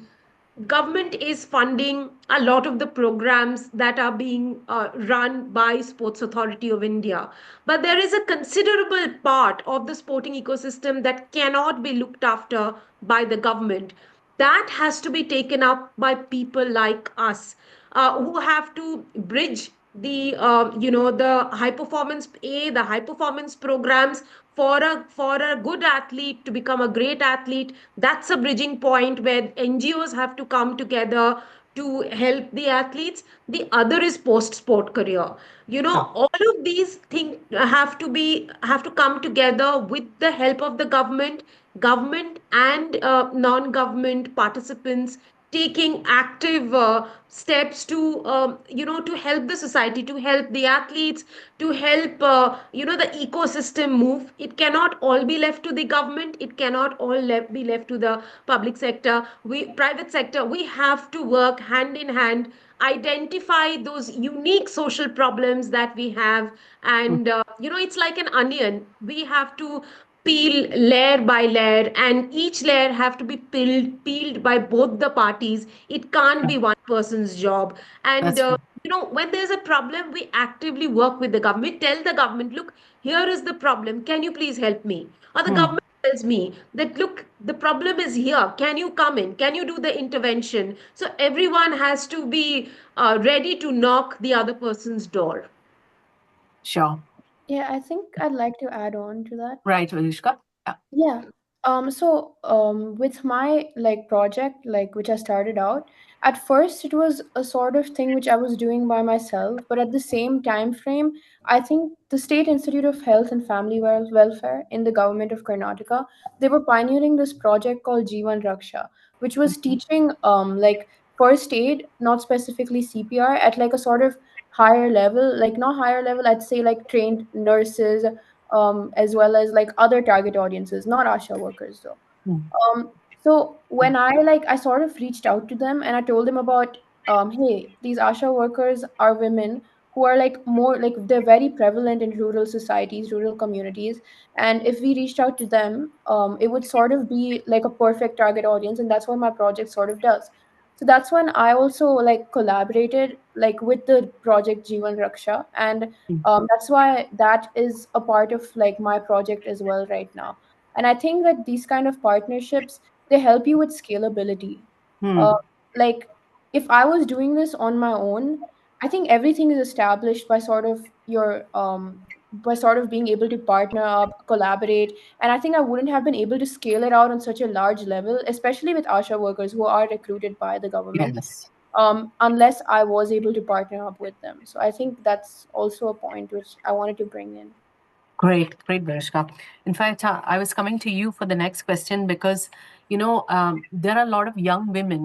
Government is funding a lot of the programs that are being run by Sports Authority of India, but there is a considerable part of the sporting ecosystem that cannot be looked after by the government. That has to be taken up by people like us, who have to bridge the high performance programs for a good athlete to become a great athlete. That's a bridging point where NGOs have to come together to help the athletes. The other is post sport career. All of these things have to come together with the help of the government and non-government participants taking active steps to help the society, to help the athletes, to help the ecosystem move. It cannot all be left to the government. It cannot all be left to the public sector. Private sector, we have to work hand in hand, identify those unique social problems that we have, and it's like an onion. We have to peel layer by layer, and each layer have to be peeled by both the parties. It can't be one person's job. And when there's a problem, we actively work with the government. We tell the government, look, here is the problem, can you please help me? Or the government tells me that, look, the problem is here, can you come in, can you do the intervention? So everyone has to be ready to knock the other person's door. Sure. Yeah, I think I'd like to add on to that. Right, Valishka. Yeah. With my project, which I started out, at first it was a sort of thing which I was doing by myself, but at the same time frame, I think the State Institute of Health and Family Welfare in the government of Karnataka, they were pioneering this project called Jeevan Raksha, which was teaching first aid, not specifically CPR, at a sort of higher level, like not higher level, I'd say like trained nurses, as well as like other target audiences, not ASHA workers though. So when I sort of reached out to them and I told them about, hey, these ASHA workers are women who are like more like they're very prevalent in rural societies, rural communities, and if we reached out to them, it would sort of be like a perfect target audience, and that's what my project sort of does. So that's when I also like collaborated like with the project Jeevan Raksha, and that's why that is a part of like my project as well right now. And I think that these kind of partnerships, they help you with scalability. Uh, like if I was doing this on my own, I think everything is established by sort of your by sort of being able to partner up, collaborate, and I think I wouldn't have been able to scale it out on such a large level, especially with ASHA workers who are recruited by the government. Yes. Unless I was able to partner up with them. So I think that's also a point which I wanted to bring in. Great, great, Varishka. In fact, I was coming to you for the next question because, there are a lot of young women,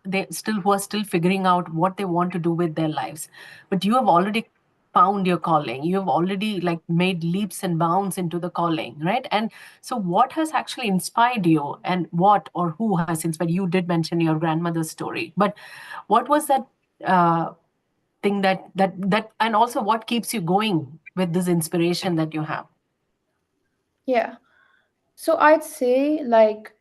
they still who are still figuring out what they want to do with their lives, but you have already found your calling. You have already like made leaps and bounds into the calling, right? And so, what has actually inspired you, and what or who has inspired you? You did mention your grandmother's story, but what was that? Thing that and also what keeps you going with this inspiration that you have? Yeah. So I'd say like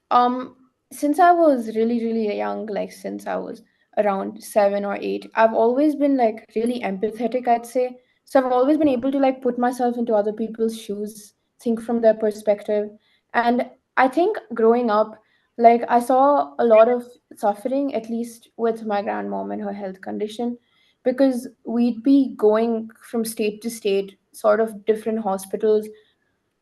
um since I was really really young, like since I was around 7 or 8, I've always been like really empathetic, I'd say. So I've always been able to like put myself into other people's shoes, think from their perspective. And I think growing up, like I saw a lot of suffering, at least with my grandmom and her health condition, because we'd be going from state to state, sort of different hospitals,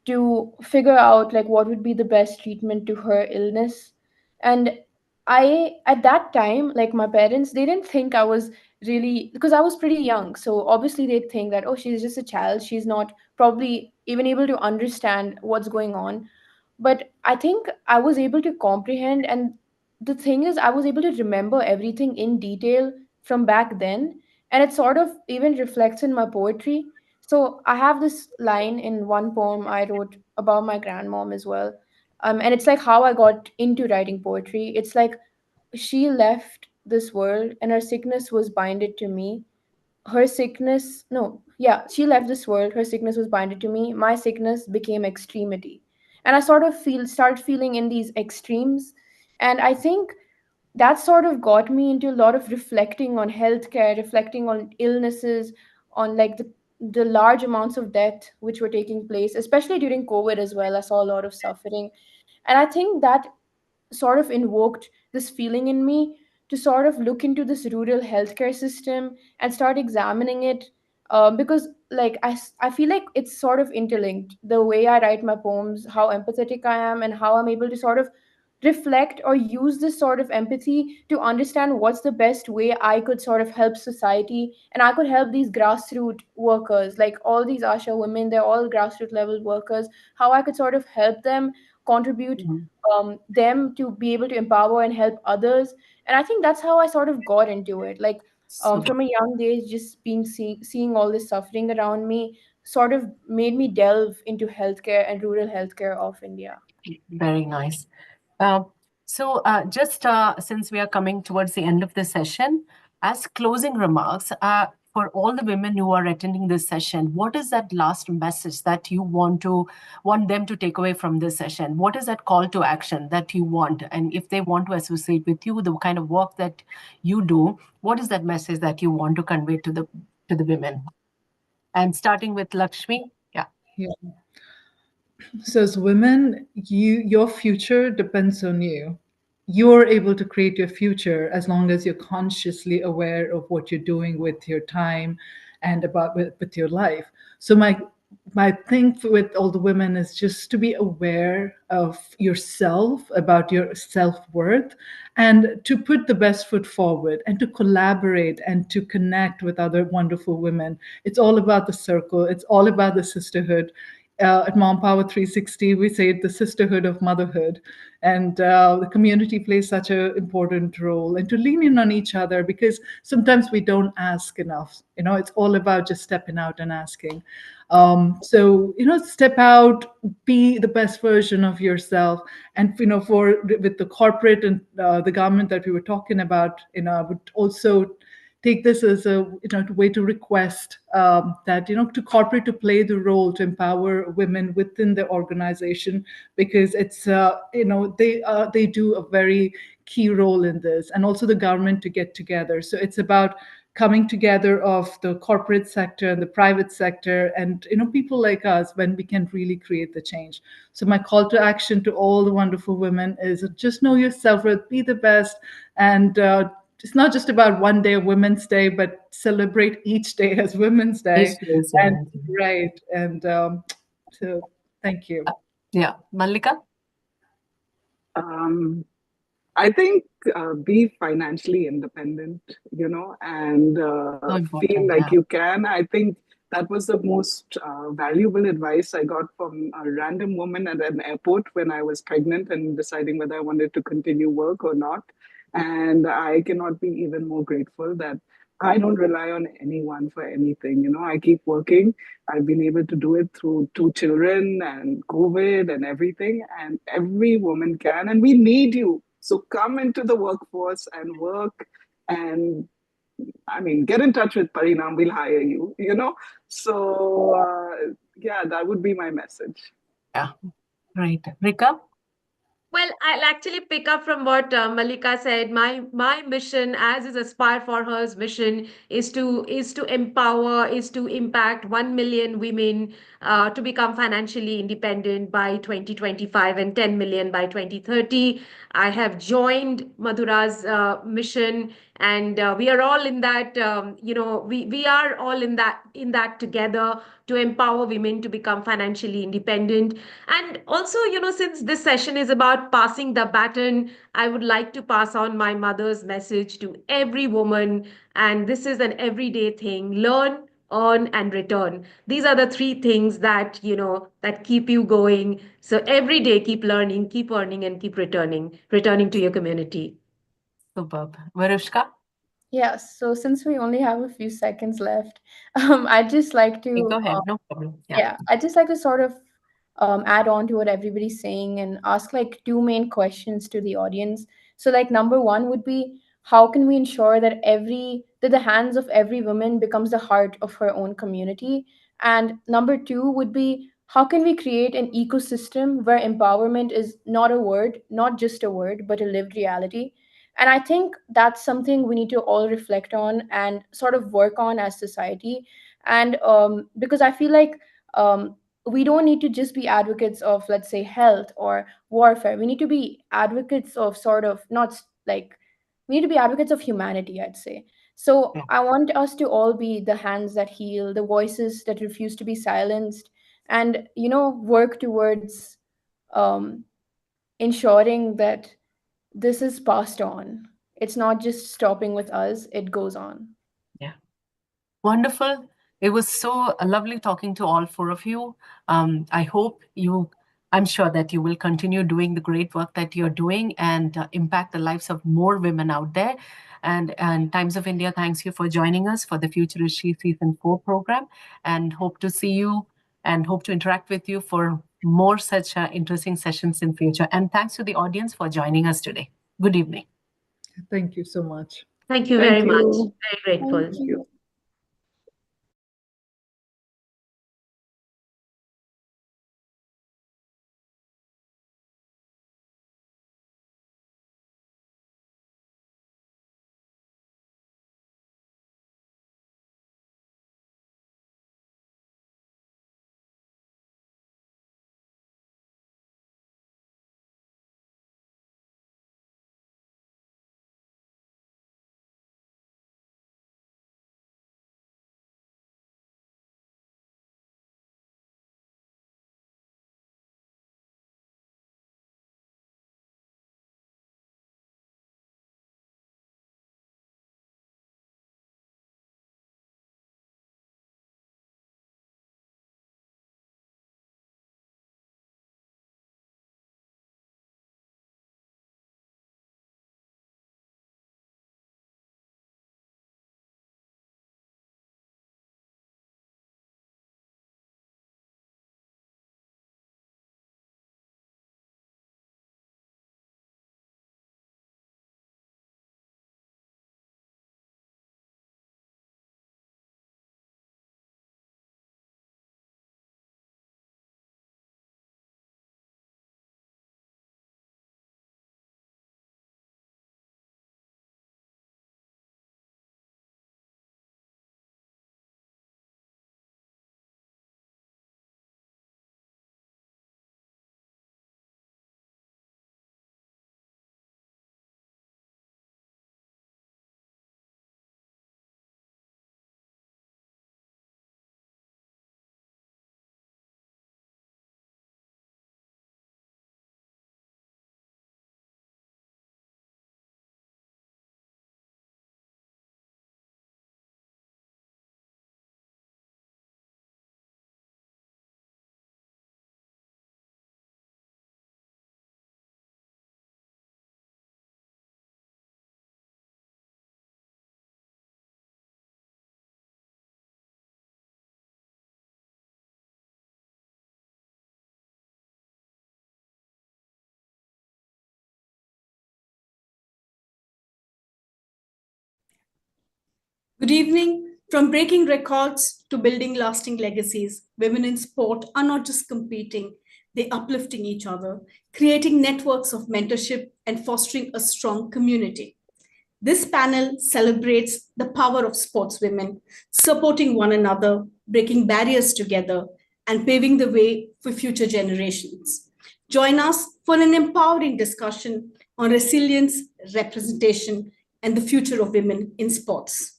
to figure out like what would be the best treatment to her illness. And I at that time, like my parents, they didn't think I was really, because I was pretty young, so obviously they'd think that, oh, she's just a child, she's not probably even able to understand what's going on. But I think I was able to comprehend, and the thing is I was able to remember everything in detail from back then, and it sort of even reflects in my poetry. So I have this line in one poem I wrote about my grandmom as well. And it's like how I got into writing poetry. It's like she left this world and her sickness was binded to me. Her sickness, no, yeah, she left this world, her sickness was binded to me. My sickness became extremity. And I sort of started feeling in these extremes. And I think that sort of got me into a lot of reflecting on healthcare, reflecting on illnesses, on like the large amounts of death which were taking place, especially during COVID as well. I saw a lot of suffering. And I think that sort of invoked this feeling in me to sort of look into this rural healthcare system and start examining it. Because like I feel like it's sort of interlinked, the way I write my poems, how empathetic I am, and how I'm able to sort of reflect or use this sort of empathy to understand what's the best way I could sort of help society, and I could help these grassroots workers, like all these ASHA women, they're all grassroots level workers, how I could sort of help them contribute, them to be able to empower and help others. And I think that's how I sort of got into it. Like from a young age, just seeing all this suffering around me sort of made me delve into healthcare and rural healthcare of India. Very nice. So, just since we are coming towards the end of the session, as closing remarks, for all the women who are attending this session, what is that last message that you want them to take away from this session? What is that call to action that you want? And if they want to associate with you, the kind of work that you do, what is that message that you want to convey to the women? And starting with Lakshmi, yeah. Yeah. So as women, your future depends on you. You're able to create your future as long as you're consciously aware of what you're doing with your time and about with your life. So my thing with all the women is just to be aware of yourself, about your self-worth, and to put the best foot forward and to collaborate and to connect with other wonderful women. It's all about the circle. It's all about the sisterhood. at Mom Power 360, we say the sisterhood of motherhood. And the community plays such an important role, and to lean in on each other, because sometimes we don't ask enough. It's all about just stepping out and asking. So, step out, be the best version of yourself. And, with the corporate and the government that we were talking about, I would also take this as a way to request that to corporate to play the role to empower women within the organization, because it's they do a very key role in this, and also the government to get together. So it's about coming together of the corporate sector and the private sector, and people like us, when we can really create the change. So my call to action to all the wonderful women is just know yourself, be the best, and it's not just about one day of Women's Day, but celebrate each day as Women's Day. And right. And so thank you. Yeah. Mallika? I think be financially independent, and feel like you can. I think that was the most valuable advice I got from a random woman at an airport when I was pregnant and deciding whether I wanted to continue work or not. And I cannot be even more grateful that I don't rely on anyone for anything. I keep working. I've been able to do it through 2 children and COVID and everything. And every woman can. And we need you. So come into the workforce and work. And get in touch with Parinam. We'll hire you, So, yeah, that would be my message. Yeah. Right. Rika? Well, I'll actually pick up from what Malika said. My mission, as is Aspire for Her's mission, is to empower, is to impact 1 million women to become financially independent by 2025 and 10 million by 2030. I have joined Madhura's mission, and we are all in that. We are all in that together to empower women to become financially independent. And also, since this session is about passing the baton, I would like to pass on my mother's message to every woman. And this is an everyday thing: learn, earn, and return. These are the three things that, that keep you going. So every day, keep learning, keep earning, and keep returning to your community. Superb. Varushka? Yeah, so since we only have a few seconds left, I'd just like to Go ahead, no problem. yeah, I'd just like to sort of add on to what everybody's saying and ask like two main questions to the audience. So like number one would be, how can we ensure that the hands of every woman becomes the heart of her own community? And number two would be, how can we create an ecosystem where empowerment is not a word, not just a word, but a lived reality? And I think that's something we need to all reflect on and sort of work on as society. And because I feel like we don't need to just be advocates of, let's say, health or warfare. We need to be advocates of sort of not like we need to be advocates of humanity, I'd say. So I want us to all be the hands that heal, the voices that refuse to be silenced, and work towards um, ensuring that this is passed on. It's not just stopping with us, it goes on. Yeah. Wonderful. It was so lovely talking to all four of you. I'm sure that you will continue doing the great work that you're doing and impact the lives of more women out there. And Times of India thanks you for joining us for the Future is She Season 4 program, and hope to see you and hope to interact with you for more such interesting sessions in future. And thanks to the audience for joining us today. Good evening. Thank you so much. Thank you very much. Very grateful. Thank you. Good evening. From breaking records to building lasting legacies, women in sport are not just competing, they're uplifting each other, creating networks of mentorship and fostering a strong community. This panel celebrates the power of sportswomen, supporting one another, breaking barriers together, and paving the way for future generations. Join us for an empowering discussion on resilience, representation, and the future of women in sports.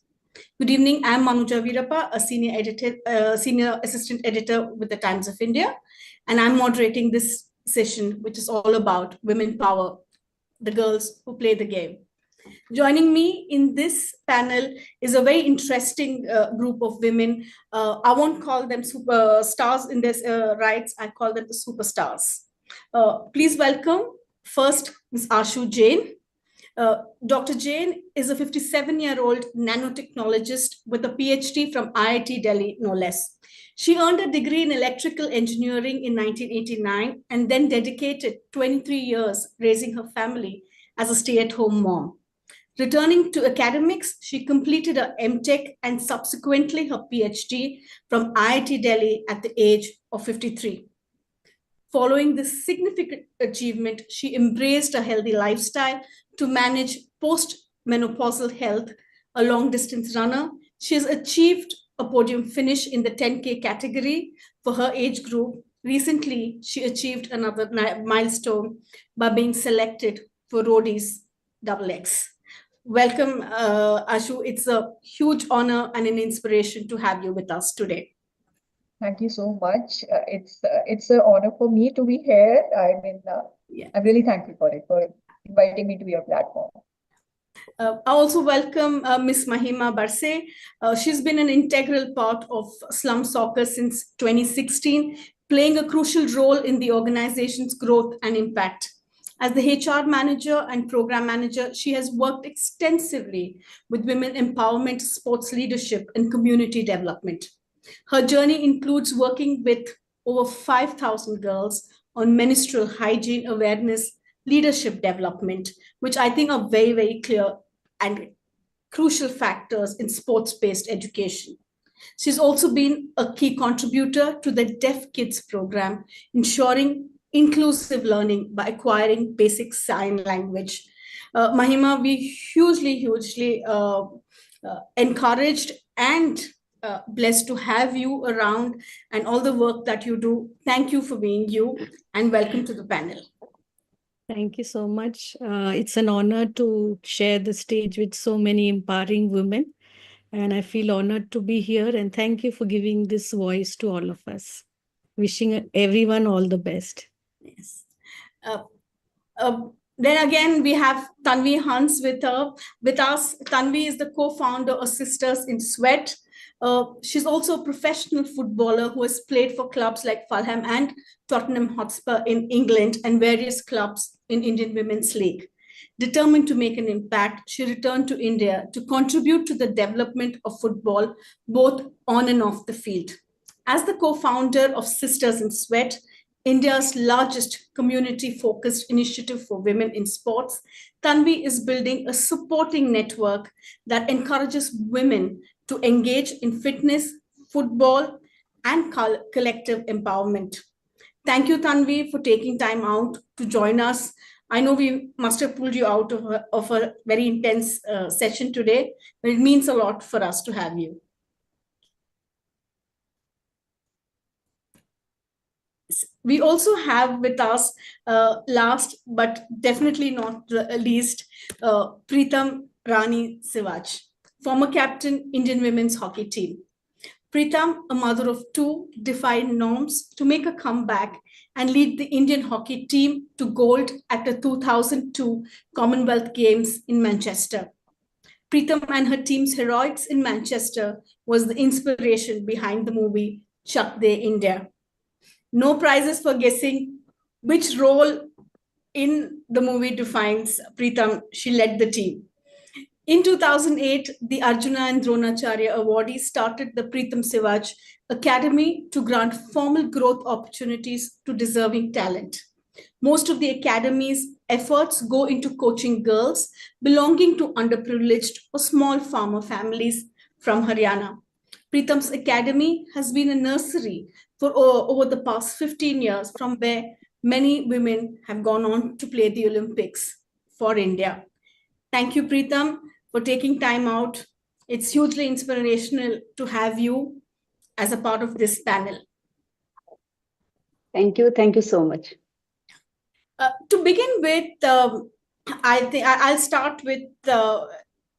Good evening. I'm Manuja Virappa, a senior assistant editor with the Times of India, and I'm moderating this session, which is all about women power, the girls who play the game. Joining me in this panel is a very interesting group of women. I won't call them superstars in their rights. I call them the superstars. Please welcome first Ms. Ashu Jain. Dr. Jain is a 57-year-old nanotechnologist with a PhD from IIT Delhi, no less. She earned a degree in electrical engineering in 1989 and then dedicated 23 years raising her family as a stay-at-home mom. Returning to academics, she completed her MTech and subsequently her PhD from IIT Delhi at the age of 53. Following this significant achievement, she embraced a healthy lifestyle to manage post-menopausal health. A long-distance runner, she has achieved a podium finish in the 10K category for her age group. Recently, she achieved another milestone by being selected for Roadies XX. Welcome, Ashu. It's a huge honor and an inspiration to have you with us today. Thank you so much. It's an honor for me to be here. I mean, I'm really thankful for inviting me to your platform. I also welcome Ms. Mahima Barse. She's been an integral part of Slum Soccer since 2016, playing a crucial role in the organization's growth and impact. As the HR manager and program manager, she has worked extensively with women empowerment, sports leadership, and community development. Her journey includes working with over 5,000 girls on menstrual hygiene awareness, leadership development, which I think are very, very clear and crucial factors in sports-based education. She's also been a key contributor to the Deaf Kids program, ensuring inclusive learning by acquiring basic sign language. Mahima, we hugely encouraged and blessed to have you around and all the work that you do. Thank you for being you and welcome to the panel. Thank you so much. It's an honor to share the stage with so many empowering women. And I feel honored to be here. And thank you for giving this voice to all of us. Wishing everyone all the best. Yes. Then again, we have Tanvi Hans with us. Tanvi is the co-founder of Sisters in Sweat. She's also a professional footballer who has played for clubs like Fulham and Tottenham Hotspur in England and various clubs in Indian Women's League. Determined to make an impact, she returned to India to contribute to the development of football, both on and off the field. As the co-founder of Sisters in Sweat, India's largest community-focused initiative for women in sports, Tanvi is building a supporting network that encourages women to engage in fitness, football, and collective empowerment. Thank you, Tanvi, for taking time out to join us. I know we must have pulled you out of a very intense session today, but it means a lot for us to have you. We also have with us, last but definitely not least, Preetam Rani Sivaj, former captain, Indian women's hockey team. Preetam, a mother of two, defied norms to make a comeback and lead the Indian hockey team to gold at the 2002 Commonwealth Games in Manchester. Preetam and her team's heroics in Manchester was the inspiration behind the movie Chak De India. No prizes for guessing which role in the movie defines Preetam. She led the team. In 2008, the Arjuna and Dronacharya awardees started the Preetam Sivaj Academy to grant formal growth opportunities to deserving talent. Most of the academy's efforts go into coaching girls belonging to underprivileged or small farmer families from Haryana. Pritam's academy has been a nursery for over the past 15 years, from where many women have gone on to play the Olympics for India. Thank you, Pritam, for taking time out. It's hugely inspirational to have you as a part of this panel. Thank you. Thank you so much. To begin with, I think I'll start with,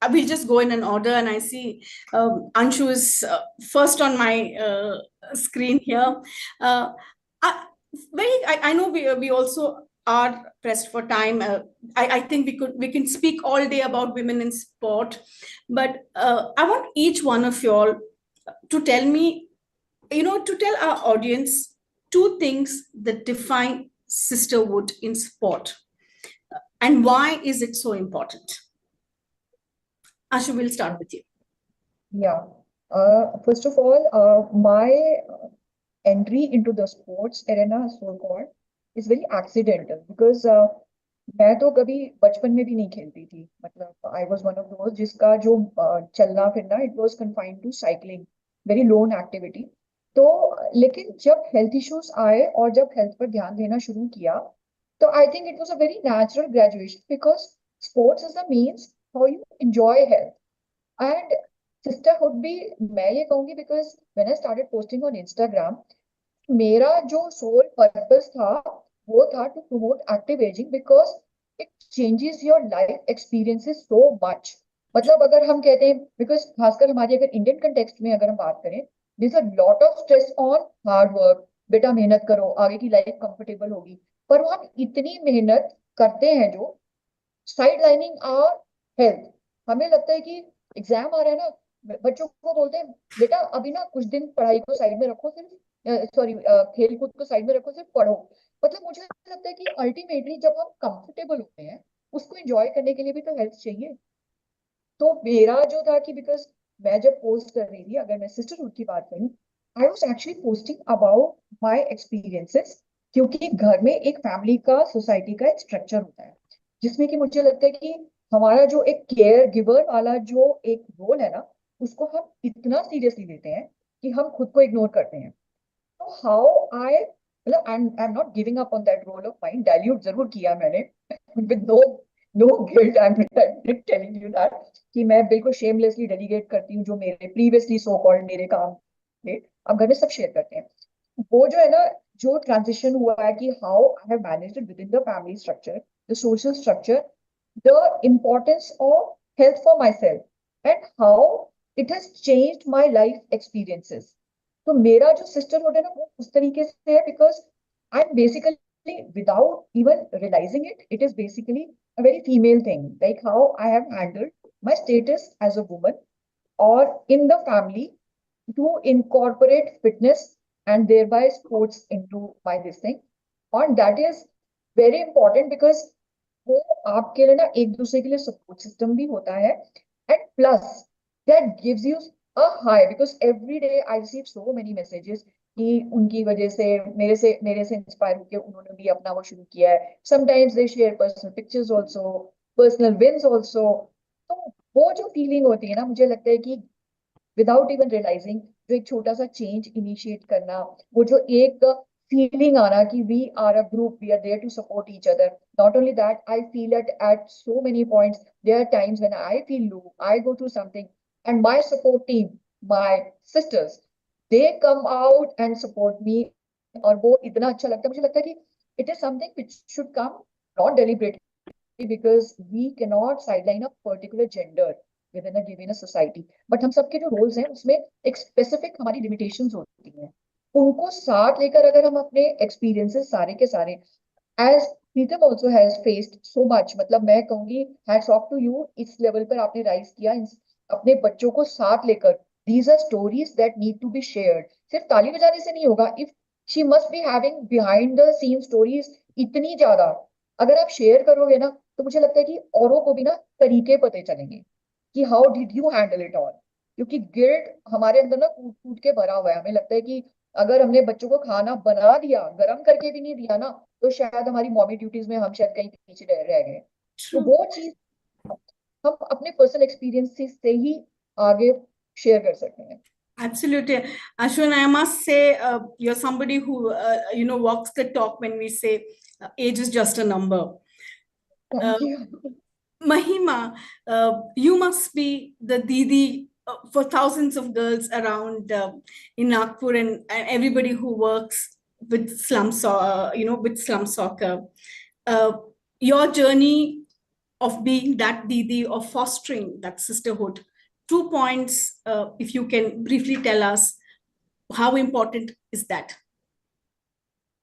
we'll just go in an order, and I see Anshu is first on my screen here. I know we also are pressed for time. I think we can speak all day about women in sport, but I want each one of y'all to tell me, to tell our audience two things that define sisterhood in sport, and why is it so important? Ashu, we'll start with you. Yeah. First of all, my entry into the sports arena, so-called, is very accidental, because मैं तो कभी बचपन में भी नहीं खेलती थी. मतलब I was one of those जिसका जो चलना फिरना, it was confined to cycling, very lone activity. तो लेकिन जब हेल्थ इश्यूज आए और जब हेल्थ पर ध्यान देना शुरू किया, तो I think it was a very natural graduation, because sports is the means how you enjoy health. And sisterhood भी मैं ये कहूंगी, because when I started posting on Instagram, मेरा जो सोल पर्पस था वो था to promote active ageing, because it changes your life experiences so much. मतलब अगर हम कहते हैं, बिकॉज खासकर हमारे अगर इंडियन कंटेक्स्ट में अगर हम बात करें, there's a lot of stress on hard work. बेटा मेहनत करो, आगे की लाइफ कंफर्टेबल होगी. पर हम इतनी मेहनत करते हैं जो साइड लाइनिंग आवर हेल्थ. हमें लगता है कि एग्जाम आ रहा है ना, बच्चों को बोलते हैं बेटा अभी ना कुछ दिन पढ़ाई को साइड में रखो, सिर्फ सॉरी खेल कूद को साइड में रखो, सिर्फ पढ़ो. मतलब मुझे लगता है कि अल्टीमेटली जब हम कंफर्टेबल होते हैं, उसको एंजॉय करने के लिए भी तो हेल्थ चाहिए. तो मेरा जो था कि बिकॉज मैं जब पोस्ट कर रही थी, अगर मैं सिस्टरहुड की बात करूं, I was actually posting about my experiences, क्योंकि घर में एक फैमिली का, सोसाइटी का एक स्ट्रक्चर होता है, जिसमें कि मुझे लगता है कि हमारा जो एक केयर गिवर वाला जो एक रोल है ना, उसको हम इतना सीरियसली लेते हैं कि हम खुद को इग्नोर करते हैं. तो हाउ आई, मतलब I am not giving up on that role of mind. Dilute जरूर किया मैंने with no guilt, I am telling you that, कि मैं बिल्कुल शेमलेसली डेलीगेट करती हूँ जो मेरे प्रीवियसली सो कॉल्ड मेरे काम थे. अब घर में सब शेयर करते हैं. वो जो है ना, जो ट्रांजिशन हुआ है कि how I have managed it with in the family structure, the social structure, the importance of health for my self, and how it has changed my life experiences. तो मेरा जो सिस्टरहुड है ना, वो उस तरीके से है, because I am basically, without even realizing it, it is basically a very female thing, like how I have handled my status as a woman or in the family to incorporate fitness and thereby sports into my this thing. And that is very important, because वो आपके लिए ना एक दूसरे के लिए support system भी होता है, and plus that gives you a high, because every day I receive so many messages कि उनकी वजह से मेरे से इंस्पायर होकर उन्होंने भी अपना वो शुरू किया है. Sometimes they share personal pictures also, personal wins also. तो वो जो फीलिंग होती है ना, मुझे लगता है कि विदाउट इवन रियलाइजिंग, जो एक छोटा सा चेंज इनिशिएट करना, वो जो एक फीलिंग आना कि we are a group, we are there to support each other. Not only that, I feel it at so many points. There are times when I feel low, I go through something, and my support team, my sisters, they come out and support me. और वो इतना अच्छा लगता है. मुझे लगता है कि it is something which should come not deliberately, because we cannot sideline a particular gender within a given a society. But हम सबके जो roles हैं उसमें एक specific हमारी limitations होती हैं. उनको साथ लेकर अगर हम अपने experiences सारे के सारे, as Pritam also has faced so much, मतलब मैं कहूँगी hats off to you, इस level पर आपने rise किया, अपने बच्चों को साथ लेकर. These are stories that need to be shared. सिर्फ ताली बजाने से नहीं होगा. If she must be having behind the scene stories इतनी ज्यादा, अगर आप शेयर करोगे ना, तो मुझे लगता है कि औरों को भी ना तरीके पता चलेंगे कि how did you handle it all. क्योंकि गिल्ट हमारे अंदर ना कूट कूट के भरा हुआ है. हमें लगता है कि अगर हमने बच्चों को खाना बना दिया, गर्म करके भी नहीं दिया ना, तो शायद हमारी मॉमी ड्यूटीज में हम शायद कहीं पीछे रह गए. तो वो चीज हम अपने पर्सनल एक्सपीरियंस से ही आगे शेयर कर सकते हैं. Absolutely. Ashwin, I must say, you're somebody who, walks the talk when we say age is just a number. Thank you. Mahima, you must be the Didi for thousands of girls around in Nagpur and everybody who works with slum soccer. Your journey of being that Didi, of fostering that sisterhood. 2 points, if you can briefly tell us, how important is that?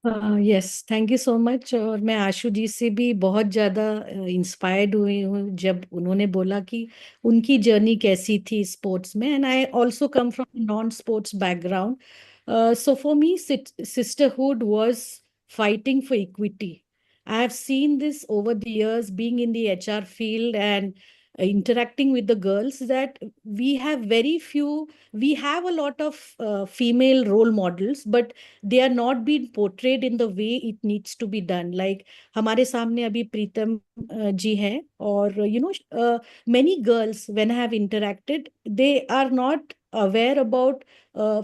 Yes, thank you so much. और मैं आशु जी से भी बहुत ज़्यादा inspired हुई हूँ जब उन्होंने बोला कि उनकी जर्नी कैसी थी स्पोर्ट्स में. And I also come from non sports background. So for me sisterhood was fighting for equity. I have seen this over the years being in the HR field and interacting with the girls, that we have a lot of female role models, but they are not being portrayed in the way it needs to be done. Like हमारे सामने अभी प्रीतम जी हैं, और many girls when I have interacted, they are not aware about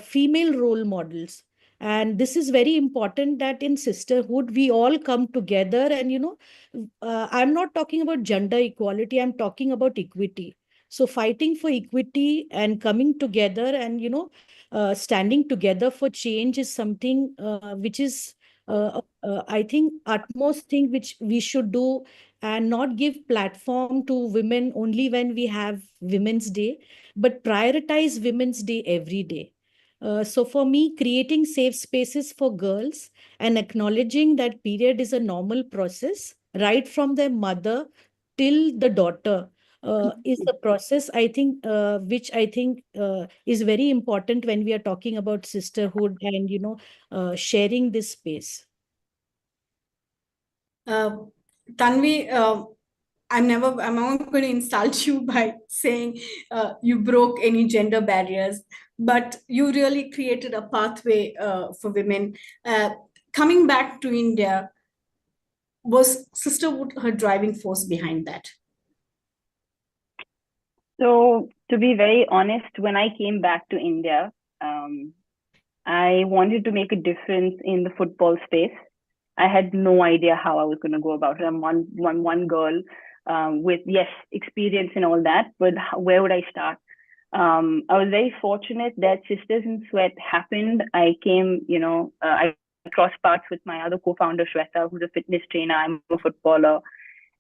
female role models. And this is very important, that in sisterhood we all come together and I'm not talking about gender equality, I'm talking about equity. So fighting for equity and coming together and standing together for change is something which is I think utmost thing which we should do, and not give platform to women only when we have Women's Day, but prioritize Women's Day every day. So for me, creating safe spaces for girls and acknowledging that period is a normal process, right from their mother till the daughter, is the process, I think, which I think is very important when we are talking about sisterhood and, sharing this space. Tanvi, I'm not going to insult you by saying you broke any gender barriers, but you really created a pathway for women. Coming back to India, was sisterhood her driving force behind that? So, to be very honest, when I came back to India, I wanted to make a difference in the football space. I had no idea how I was going to go about it. I'm one girl with, yes, experience and all that, but where would I start? I was very fortunate that Sisters in Sweat happened. I came, I crossed paths with my other co-founder, Shweta, who's a fitness trainer. I'm a footballer.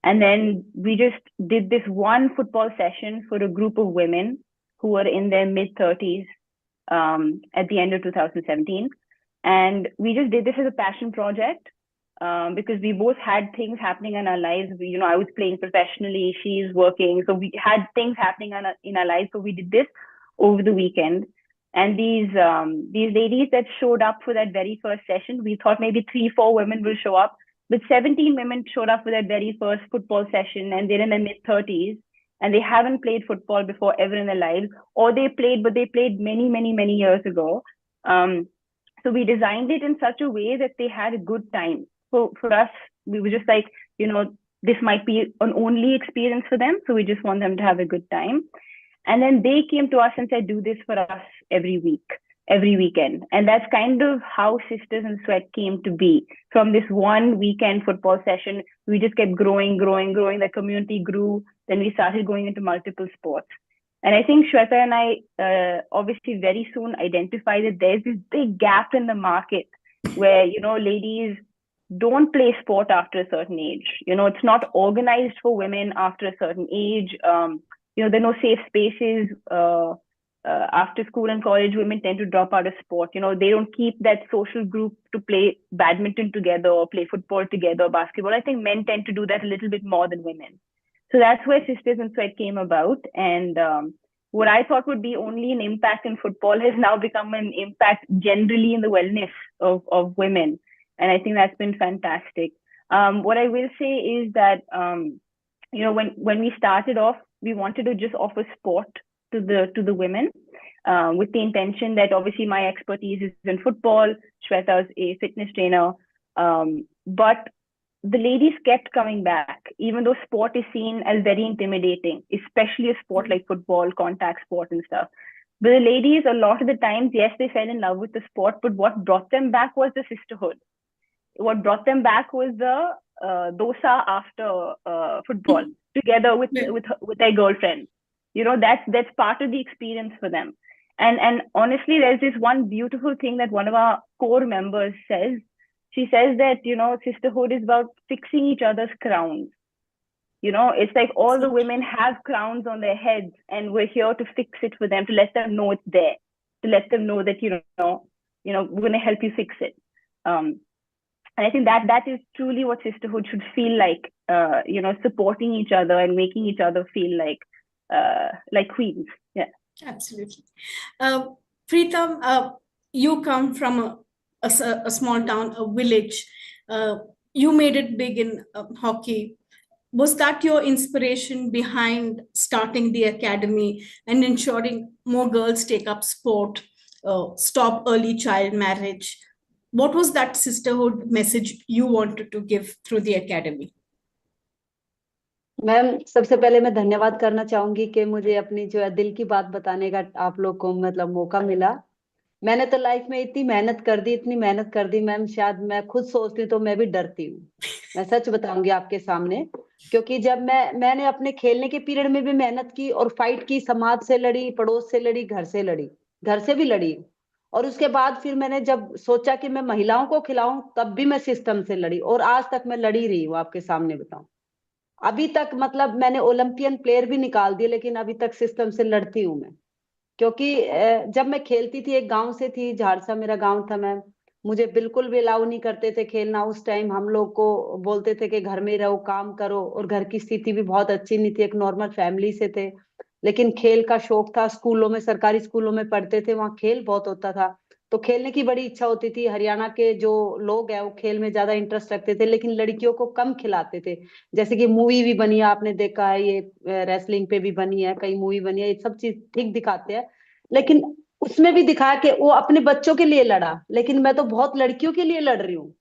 And then we just did this one football session for a group of women who were in their mid-30s at the end of 2017. And we just did this as a passion project because we both had things happening in our lives. I was playing professionally, she's working. So we had things happening in our lives. So we did this over the weekend. And these ladies that showed up for that very first session, we thought maybe 3-4 women will show up. But 17 women showed up for that very first football session, and they're in their mid-30s, and they haven't played football before ever in their lives, or they played, but they played many, many, many years ago. So we designed it in such a way that they had a good time. So for us, we were just like, this might be an only experience for them, so we just want them to have a good time. And then they came to us and said, do this for us every weekend. And that's kind of how Sisters in Sweat came to be. From this one weekend football session, we just kept growing. The community grew. Then we started going into multiple sports. And I think Shweta and I obviously very soon identified that there's this big gap in the market where, ladies don't play sport after a certain age. It's not organized for women after a certain age. There are no safe spaces. After school and college, women tend to drop out of sport. They don't keep that social group to play badminton together or play football together or basketball. I think men tend to do that a little bit more than women. So that's where Sisters in Sweat came about. And what I thought would be only an impact in football has now become an impact generally in the wellness of women. And I think that's been fantastic. What I will say is that, when we started off, we wanted to just offer sport to the women with the intention that obviously my expertise is in football, Shweta's a fitness trainer, but the ladies kept coming back, even though sport is seen as very intimidating, especially a sport like football, contact sport and stuff. But the ladies, a lot of the times, yes, they fell in love with the sport, but what brought them back was the sisterhood. What brought them back was the dosa after football, together with their girlfriend. You know, that's part of the experience for them. And honestly, there's this one beautiful thing that one of our core members says. She says that, you know, sisterhood is about fixing each other's crowns. You know, it's like all the women have crowns on their heads, and we're here to fix it for them, to let them know it's there, to let them know that, you know, we're going to help you fix it. And I think that is truly what sisterhood should feel like, you know, supporting each other and making each other feel like queens. Yeah. Absolutely. Preetham, you come from a small town, a village. You made it big in hockey. Was that your inspiration behind starting the academy and ensuring more girls take up sport, stop early child marriage? What was that sisterhood message you wanted to give through the academy? Ma'am, सबसे पहले मैं धन्यवाद करना चाहूंगी कि मुझे अपनी जो है दिल की बात बताने का आप लोग को मतलब मौका मिला। मैंने तो लाइफ में इतनी मेहनत कर दी मैम, शायद मैं खुद सोचती हूँ तो मैं भी डरती हूँ। मैं सच बताऊंगी आपके सामने, क्योंकि जब मैंने अपने खेलने के पीरियड में भी मेहनत की और फाइट की, समाज से लड़ी, पड़ोस से लड़ी, घर से भी लड़ी। और उसके बाद फिर मैंने जब सोचा कि मैं महिलाओं को खिलाऊं, तब भी मैं सिस्टम से लड़ी, और आज तक मैं लड़ी रही हूँ। आपके सामने बताऊं, अभी तक मतलब मैंने ओलंपियन प्लेयर भी निकाल दिए, लेकिन अभी तक सिस्टम से लड़ती हूँ मैं। क्योंकि जब मैं खेलती थी, एक गांव से थी, झारसा मेरा गांव था मैम, मुझे बिल्कुल भी अलाउ नहीं करते थे खेलना। उस टाइम हम लोग को बोलते थे कि घर में रहो, काम करो, और घर की स्थिति भी बहुत अच्छी नहीं थी, एक नॉर्मल फैमिली से थे। लेकिन खेल का शौक था, स्कूलों में, सरकारी स्कूलों में पढ़ते थे, वहाँ खेल बहुत होता था, तो खेलने की बड़ी इच्छा होती थी। हरियाणा के जो लोग हैं वो खेल में ज्यादा इंटरेस्ट रखते थे, लेकिन लड़कियों को कम खिलाते थे। जैसे कि मूवी भी बनी है, आपने देखा है, ये रेसलिंग पे भी बनी है, कई मूवी बनी है, ये सब चीज ठीक दिखाते हैं, लेकिन उसमें भी दिखाया कि वो अपने बच्चों के लिए लड़ा, लेकिन मैं तो बहुत लड़कियों के लिए लड़ रही हूँ।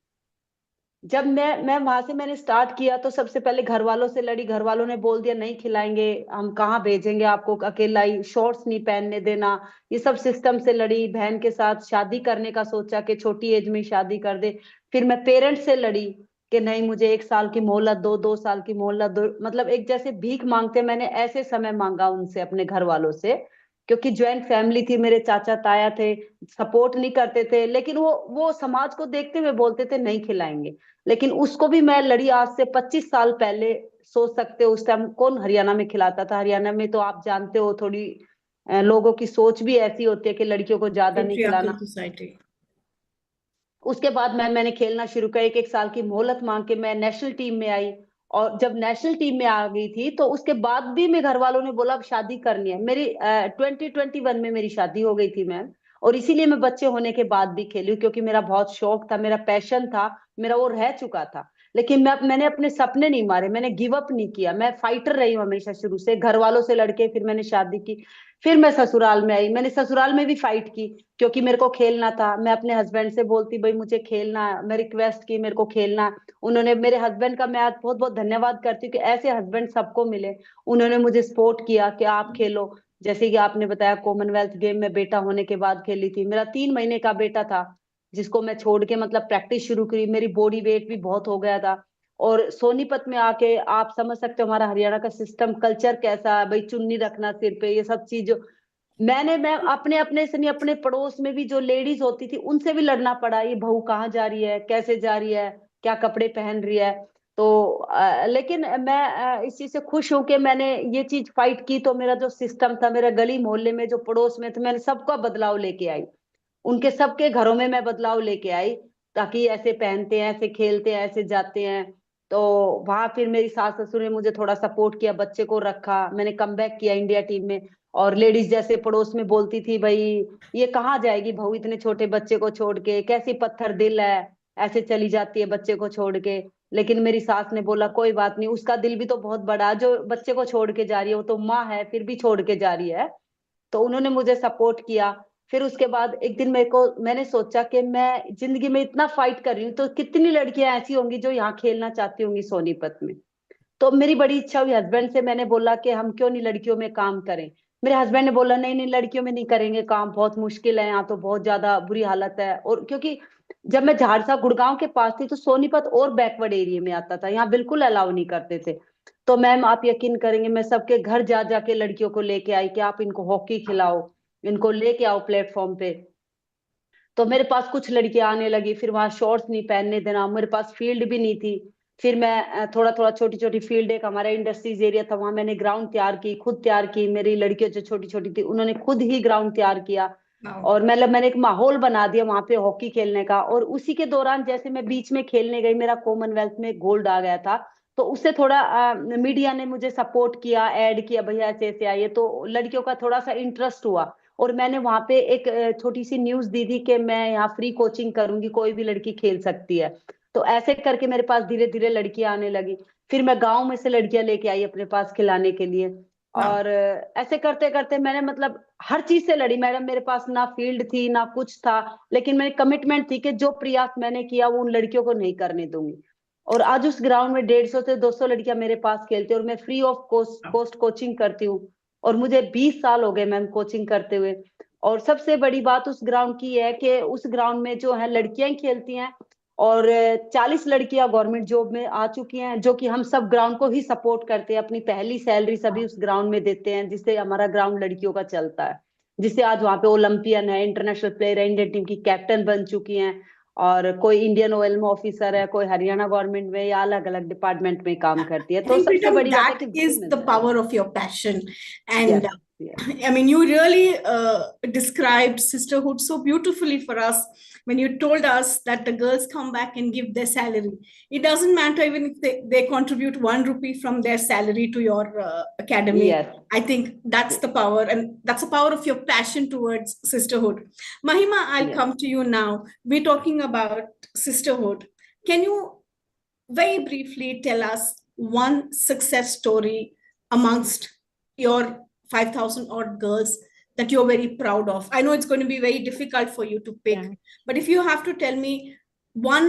जब मैं वहां से मैंने स्टार्ट किया, तो सबसे पहले घर वालों से लड़ी। घर वालों ने बोल दिया नहीं खिलाएंगे, हम कहाँ भेजेंगे आपको, अकेला ही, शॉर्ट्स नहीं पहनने देना, ये सब सिस्टम से लड़ी। बहन के साथ शादी करने का सोचा कि छोटी एज में शादी कर दे। फिर मैं पेरेंट्स से लड़ी कि नहीं, मुझे 1 साल की मोहलत दो, 2 साल की मोहलत दो, मतलब एक जैसे भीख मांगते मैंने ऐसे समय मांगा उनसे, अपने घर वालों से, क्योंकि ज्वाइंट फैमिली थी, मेरे चाचा ताया थे, सपोर्ट नहीं करते थे, लेकिन वो समाज को देखते हुए बोलते थे नहीं खिलाएंगे। लेकिन उसको भी मैं लड़ी। आज से 25 साल पहले, सोच सकते हो उस टाइम कौन हरियाणा में खिलाता था। हरियाणा में तो आप जानते हो, थोड़ी लोगों की सोच भी ऐसी होती है कि लड़कियों को ज्यादा नहीं खिलाना। उसके बाद मैंने खेलना शुरू किया। 1 1 साल की मोहलत मांग के मैं नेशनल टीम में आई, और जब नेशनल टीम में आ गई थी, तो उसके बाद भी मेरे घर वालों ने बोला अब शादी करनी है। मेरी 2021 में मेरी शादी हो गई थी मैम, और इसीलिए मैं बच्चे होने के बाद भी खेली, क्योंकि मेरा बहुत शौक था, मेरा पैशन था, मेरा वो रह चुका था। लेकिन मैंने अपने सपने नहीं मारे, मैंने गिव अप नहीं किया, मैं फाइटर रही हूँ हमेशा शुरू से। घर वालों से लड़के फिर मैंने शादी की, फिर मैं ससुराल में आई, मैंने ससुराल में भी फाइट की, क्योंकि मेरे को खेलना था। मैं अपने हस्बैंड से बोलती भाई मुझे खेलना, मैं रिक्वेस्ट की मेरे को खेलना। उन्होंने, मेरे हस्बैंड का मैं आज बहुत बहुत धन्यवाद करती हूँ कि ऐसे हस्बैंड सबको मिले। उन्होंने मुझे सपोर्ट किया कि आप खेलो। जैसे कि आपने बताया, कॉमनवेल्थ गेम में बेटा होने के बाद खेली थी। मेरा 3 महीने का बेटा था, जिसको मैं छोड़ के मतलब प्रैक्टिस शुरू करी। मेरी बॉडी वेट भी बहुत हो गया था, और सोनीपत में आके आप समझ सकते हो हमारा हरियाणा का सिस्टम, कल्चर कैसा है भाई, चुन्नी रखना सिर पे, ये सब चीज। मैं अपने अपने से नहीं, अपने पड़ोस में भी जो लेडीज होती थी उनसे भी लड़ना पड़ा। ये बहू कहाँ जा रही है, कैसे जा रही है, क्या कपड़े पहन रही है। तो लेकिन मैं इस चीज से खुश हूं कि मैंने ये चीज फाइट की, तो मेरा जो सिस्टम था, मेरा गली मोहल्ले में जो पड़ोस में थे, मैंने सबका बदलाव लेके आई। उनके सबके घरों में मैं बदलाव लेके आई, ताकि ऐसे पहनते हैं, ऐसे खेलते हैं, ऐसे जाते हैं। तो वहां फिर मेरी सास ससुर ने मुझे थोड़ा सपोर्ट किया, बच्चे को रखा, मैंने कम बैक किया इंडिया टीम में। और लेडीज जैसे पड़ोस में बोलती थी भाई ये कहाँ जाएगी बहू, इतने छोटे बच्चे को छोड़ के, कैसी पत्थर दिल है, ऐसे चली जाती है बच्चे को छोड़ के। लेकिन मेरी सास ने बोला कोई बात नहीं, उसका दिल भी तो बहुत बड़ा है, जो बच्चे को छोड़ के जा रही है, वो तो माँ है, फिर भी छोड़ के जा रही है। तो उन्होंने मुझे सपोर्ट किया। फिर उसके बाद एक दिन मैंने सोचा कि मैं जिंदगी में इतना फाइट कर रही हूँ, तो कितनी लड़कियां ऐसी होंगी जो यहाँ खेलना चाहती होंगी सोनीपत में। तो मेरी बड़ी इच्छा हुई, हस्बैंड से मैंने बोला कि हम क्यों नहीं लड़कियों में काम करें। मेरे हस्बैंड ने बोला नहीं नहीं लड़कियों में नहीं करेंगे काम, बहुत मुश्किल है, यहाँ तो बहुत ज्यादा बुरी हालत है। और क्योंकि जब मैं झाड़सा गुड़गांव के पास थी तो सोनीपत और बैकवर्ड एरिया में आता था, यहाँ बिल्कुल अलाउ नहीं करते थे। तो मैम आप यकीन करेंगे, मैं सबके घर जा जाके लड़कियों को लेके आई कि आप इनको हॉकी खिलाओ, इनको लेके आओ प्लेटफॉर्म पे। तो मेरे पास कुछ लड़कियां आने लगी, फिर वहां शॉर्ट्स नहीं पहनने देना, मेरे पास फील्ड भी नहीं थी। फिर मैं थोड़ा थोड़ा छोटी छोटी फील्ड, एक हमारा इंडस्ट्रीज एरिया था, वहां मैंने ग्राउंड तैयार की, खुद तैयार की। मेरी लड़कियां जो छोटी छोटी थी उन्होंने खुद ही ग्राउंड तैयार किया। और मतलब मैंने एक माहौल बना दिया वहां पे हॉकी खेलने का। और उसी के दौरान जैसे मैं बीच में खेलने गई, मेरा कॉमनवेल्थ में गोल्ड आ गया था, तो उससे थोड़ा मीडिया ने मुझे सपोर्ट किया, ऐड किया, भैया ऐसे ऐसे आइए, तो लड़कियों का थोड़ा सा इंटरेस्ट हुआ। और मैंने वहां पे एक छोटी सी न्यूज दी थी कि मैं यहाँ फ्री कोचिंग करूंगी, कोई भी लड़की खेल सकती है। तो ऐसे करके मेरे पास धीरे धीरे लड़कियां आने लगी। फिर मैं गांव में से लड़कियां लेके आई अपने पास खिलाने के लिए। और ऐसे करते करते मैंने मतलब हर चीज से लड़ी मैडम। मेरे पास ना फील्ड थी ना कुछ था, लेकिन मेरी कमिटमेंट थी कि जो प्रयास मैंने किया वो उन लड़कियों को नहीं करने दूंगी। और आज उस ग्राउंड में 150 से 200 लड़कियां मेरे पास खेलती है, और मैं फ्री ऑफ कॉस्ट कोचिंग करती हूँ। और मुझे 20 साल हो गए मैम कोचिंग करते हुए। और सबसे बड़ी बात उस ग्राउंड की है कि उस ग्राउंड में जो है लड़कियां ही खेलती हैं, और 40 लड़कियां गवर्नमेंट जॉब में आ चुकी हैं, जो कि हम सब ग्राउंड को ही सपोर्ट करते हैं। अपनी पहली सैलरी सभी उस ग्राउंड में देते हैं, जिससे हमारा ग्राउंड लड़कियों का चलता है। जिससे आज वहां पे ओलंपियन है, इंटरनेशनल प्लेयर है, इंडियन टीम की कैप्टन बन चुकी हैं। और कोई इंडियन ऑयल में ऑफिसर है, कोई हरियाणा गवर्नमेंट में, या अलग अलग डिपार्टमेंट में काम करती है। I तो think, सबसे Pritam, बड़ी बात है that कि is the power of your passion. And yes, yes. I mean, you really described sisterhood so beautifully for us when you told us that the girls come back and give their salary. It doesn't matter even if they contribute 1 rupee from their salary to your academy. Yes. I think that's the power, and that's the power of your passion towards sisterhood. Mahima, I'll Yes. come to you now. We're talking about sisterhood. Can you very briefly tell us one success story amongst your 5,000 odd girls that you're very proud of? I know it's going to be very difficult for you to pick, but if you have to tell me one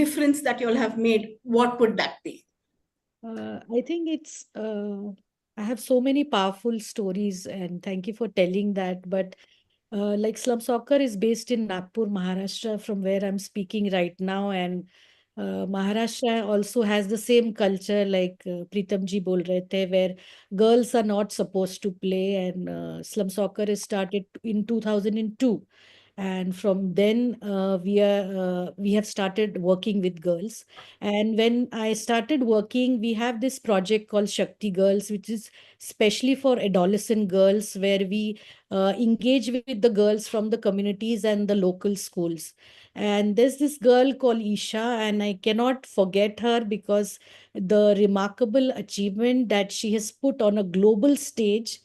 difference that you'll have made, what would that be? I think it's, I have so many powerful stories, and thank you for telling that. But like Slum Soccer is based in Nagpur, Maharashtra, from where I'm speaking right now. And Maharashtra also has the same culture like Pritam ji bol rahe the, where girls are not supposed to play. And Slum Soccer is started in 2002. And from then we have started working with girls. And when I started working, we have this project called Shakti Girls, which is especially for adolescent girls, where we engage with the girls from the communities and the local schools. And there's this girl called Isha, and I cannot forget her because the remarkable achievement that she has put on a global stage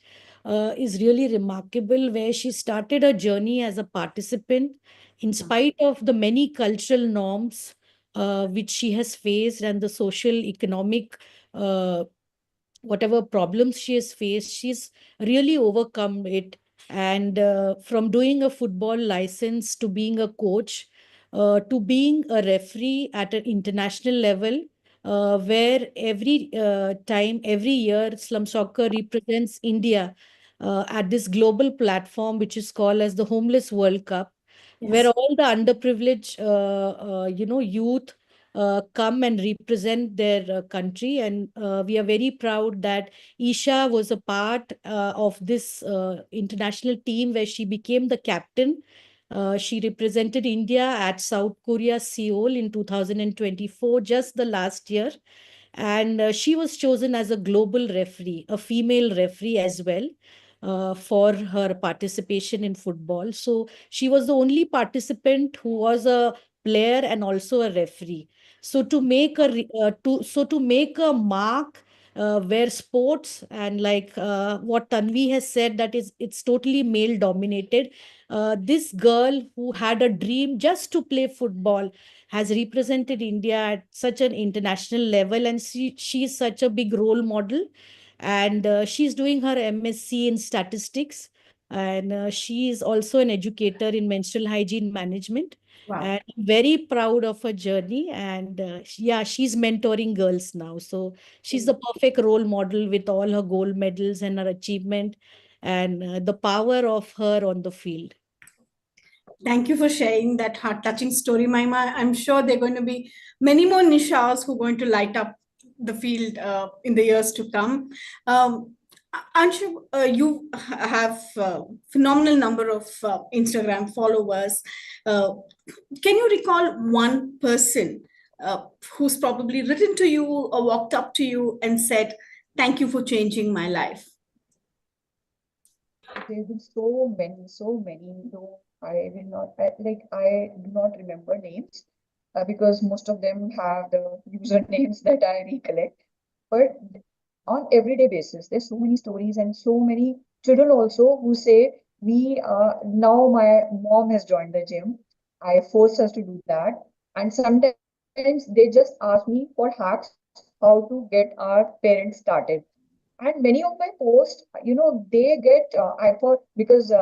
is really remarkable, where she started her journey as a participant in spite of the many cultural norms which she has faced, and the social, economic, whatever problems she has faced, she's really overcome it. And from doing a football license to being a coach, to being a referee at an international level, where every time, every year, Slum Soccer represents India at this global platform, which is called as the Homeless World Cup, where all the underprivileged, youth come and represent their country. And we are very proud that Isha was a part of this international team, where she became the captain. She represented India at South Korea, Seoul in 2024, just the last year. And she was chosen as a global referee, a female referee as well, for her participation in football. So she was the only participant who was a player and also a referee. So to make a mark where sports, and like what Tanvi has said, that is, it's totally male dominated. This girl who had a dream just to play football has represented India at such an international level, and she is such a big role model. And she's doing her MSc in statistics, and she is also an educator in menstrual hygiene management. Wow. And I'm very proud of her journey. And yeah, she's mentoring girls now. So she's the perfect role model with all her gold medals and her achievement. and the power of her on the field. Thank you for sharing that heart-touching story, Maima. I'm sure there are going to be many more Nishas who are going to light up the field in the years to come. Anshu, you have a phenomenal number of Instagram followers. Can you recall one person who's probably written to you or walked up to you and said, "Thank you for changing my life"? There have been so many, though I will not, I do not remember names because most of them have the usernames that I recollect. But on everyday basis, there's so many stories and so many children also who say, now my mom has joined the gym. I force us to do that. And sometimes they just ask me for hacks how to get our parents started. And many of my posts, they get I thought because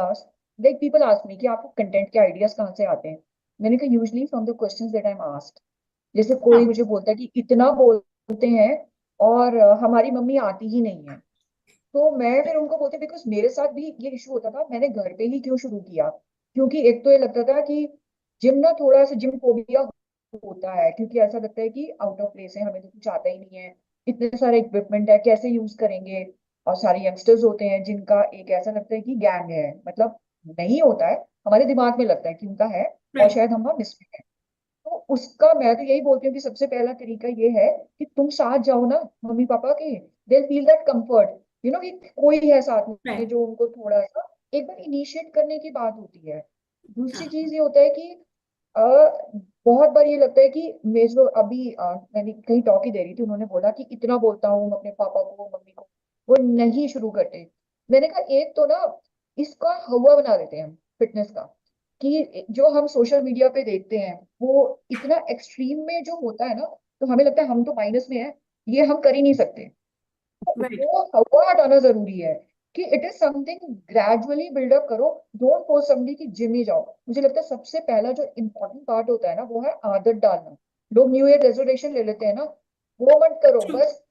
like people ask me कि आपको content के ideas कहाँ से आते हैं? मैंने कहा usually from the questions that I'm asked. जैसे कोई मुझे बोलता है कि इतना बोलते हैं और हमारी मम्मी आती ही नहीं है, तो मैं फिर उनको बोलती बिकॉज मेरे साथ भी ये इशू होता था, मैंने घर पे ही क्यों शुरू किया, क्योंकि एक तो ये लगता था कि जिम ना थोड़ा सा जिम फोबिया होता है, क्योंकि ऐसा लगता है कि आउट ऑफ प्लेस है, हमें तो कुछ आता ही नहीं है, इतने सारे इक्विपमेंट है कैसे यूज करेंगे, और सारे यंगस्टर्स होते हैं जिनका एक ऐसा लगता है कि गैंग है, मतलब नहीं होता है, हमारे दिमाग में लगता है कि उनका है और शायद हम वहाँ मिस में है। तो उसका मैं तो यही बोलती हूँ कि सबसे पहला तरीका ये है कि तुम साथ जाओ ना मम्मी पापा के, दे फील दैट कंफर्ट, कि कोई है साथ में जो उनको थोड़ा सा एक बार इनिशिएट करने की बात होती है। दूसरी चीज ये होता है कि बहुत बार ये लगता है कि मैं जो अभी मैंने कहीं टॉक ही दे रही थी, उन्होंने बोला कि इतना बोलता हूँ अपने पापा को मम्मी को, वो नहीं शुरू करते। मैंने कहा एक तो ना इसका हवा बना देते हैं फिटनेस का, कि जो हम सोशल मीडिया पे देखते हैं वो इतना एक्सट्रीम में जो होता है ना, तो हमें लगता है हम तो माइनस में है, ये हम कर ही नहीं सकते। वो हवा हटाना जरूरी है कि it is something gradually build up करो, डोंट फोर्स समबडी कि जिम ही जाओ। मुझे लगता है सबसे पहला जो इम्पोर्टेंट पार्ट होता है ना वो है आदत डालना। लोग न्यू ईयर रेजोल्यूशन ले लेते हैं ना, वो मत करो। बस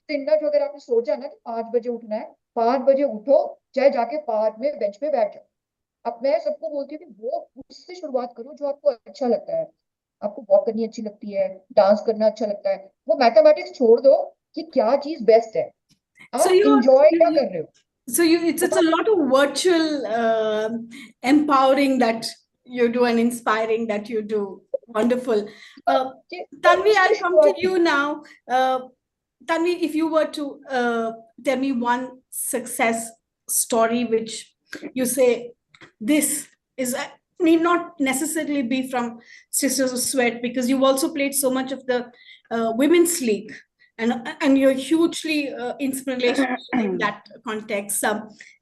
दिन ना जो अगर आपने सोचा ना कि 5 बजे उठना है, 5 बजे उठो, चाहे जाके पार्क में बेंच पे बैठ जाओ। अब मैं सबको बोलती हूँ कि वो उससे शुरुआत करो जो आपको अच्छा लगता है। आपको वॉक करनी अच्छी लगती है, डांस करना अच्छा लगता है, वो मैथमेटिक्स छोड़ दो कि क्या चीज बेस्ट है, आप इंजॉय क्या कर रहे हो। So it's a lot of virtual empowering that you do and inspiring that you do. Wonderful. Tanvi, I'll come to you now. Tanvi, if you were to tell me one success story which you say this is need not necessarily be from Sisters of Sweat, because you've also played so much of the women's league, and you're hugely inspirational in that context.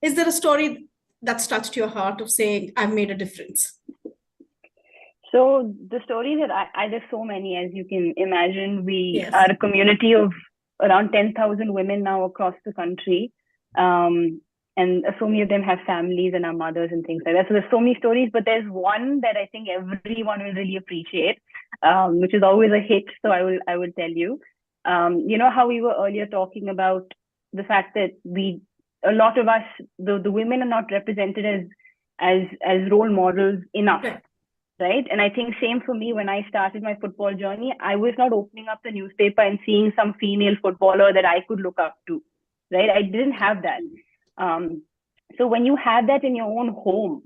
Is there a story that's touched your heart of saying, I've made a difference? So the story that there's so many, as you can imagine. We are a community of around 10,000 women now across the country. And so many of them have families and are mothers and things like that. So there's so many stories, but there's one that I think everyone will really appreciate, which is always a hit. So I will tell you. You know how we were earlier talking about the fact that a lot of us, the women are not represented as role models enough, right? And I think same for me when I started my football journey, I was not opening up the newspaper and seeing some female footballer that I could look up to, right? I didn't have that. So when you have that in your own home,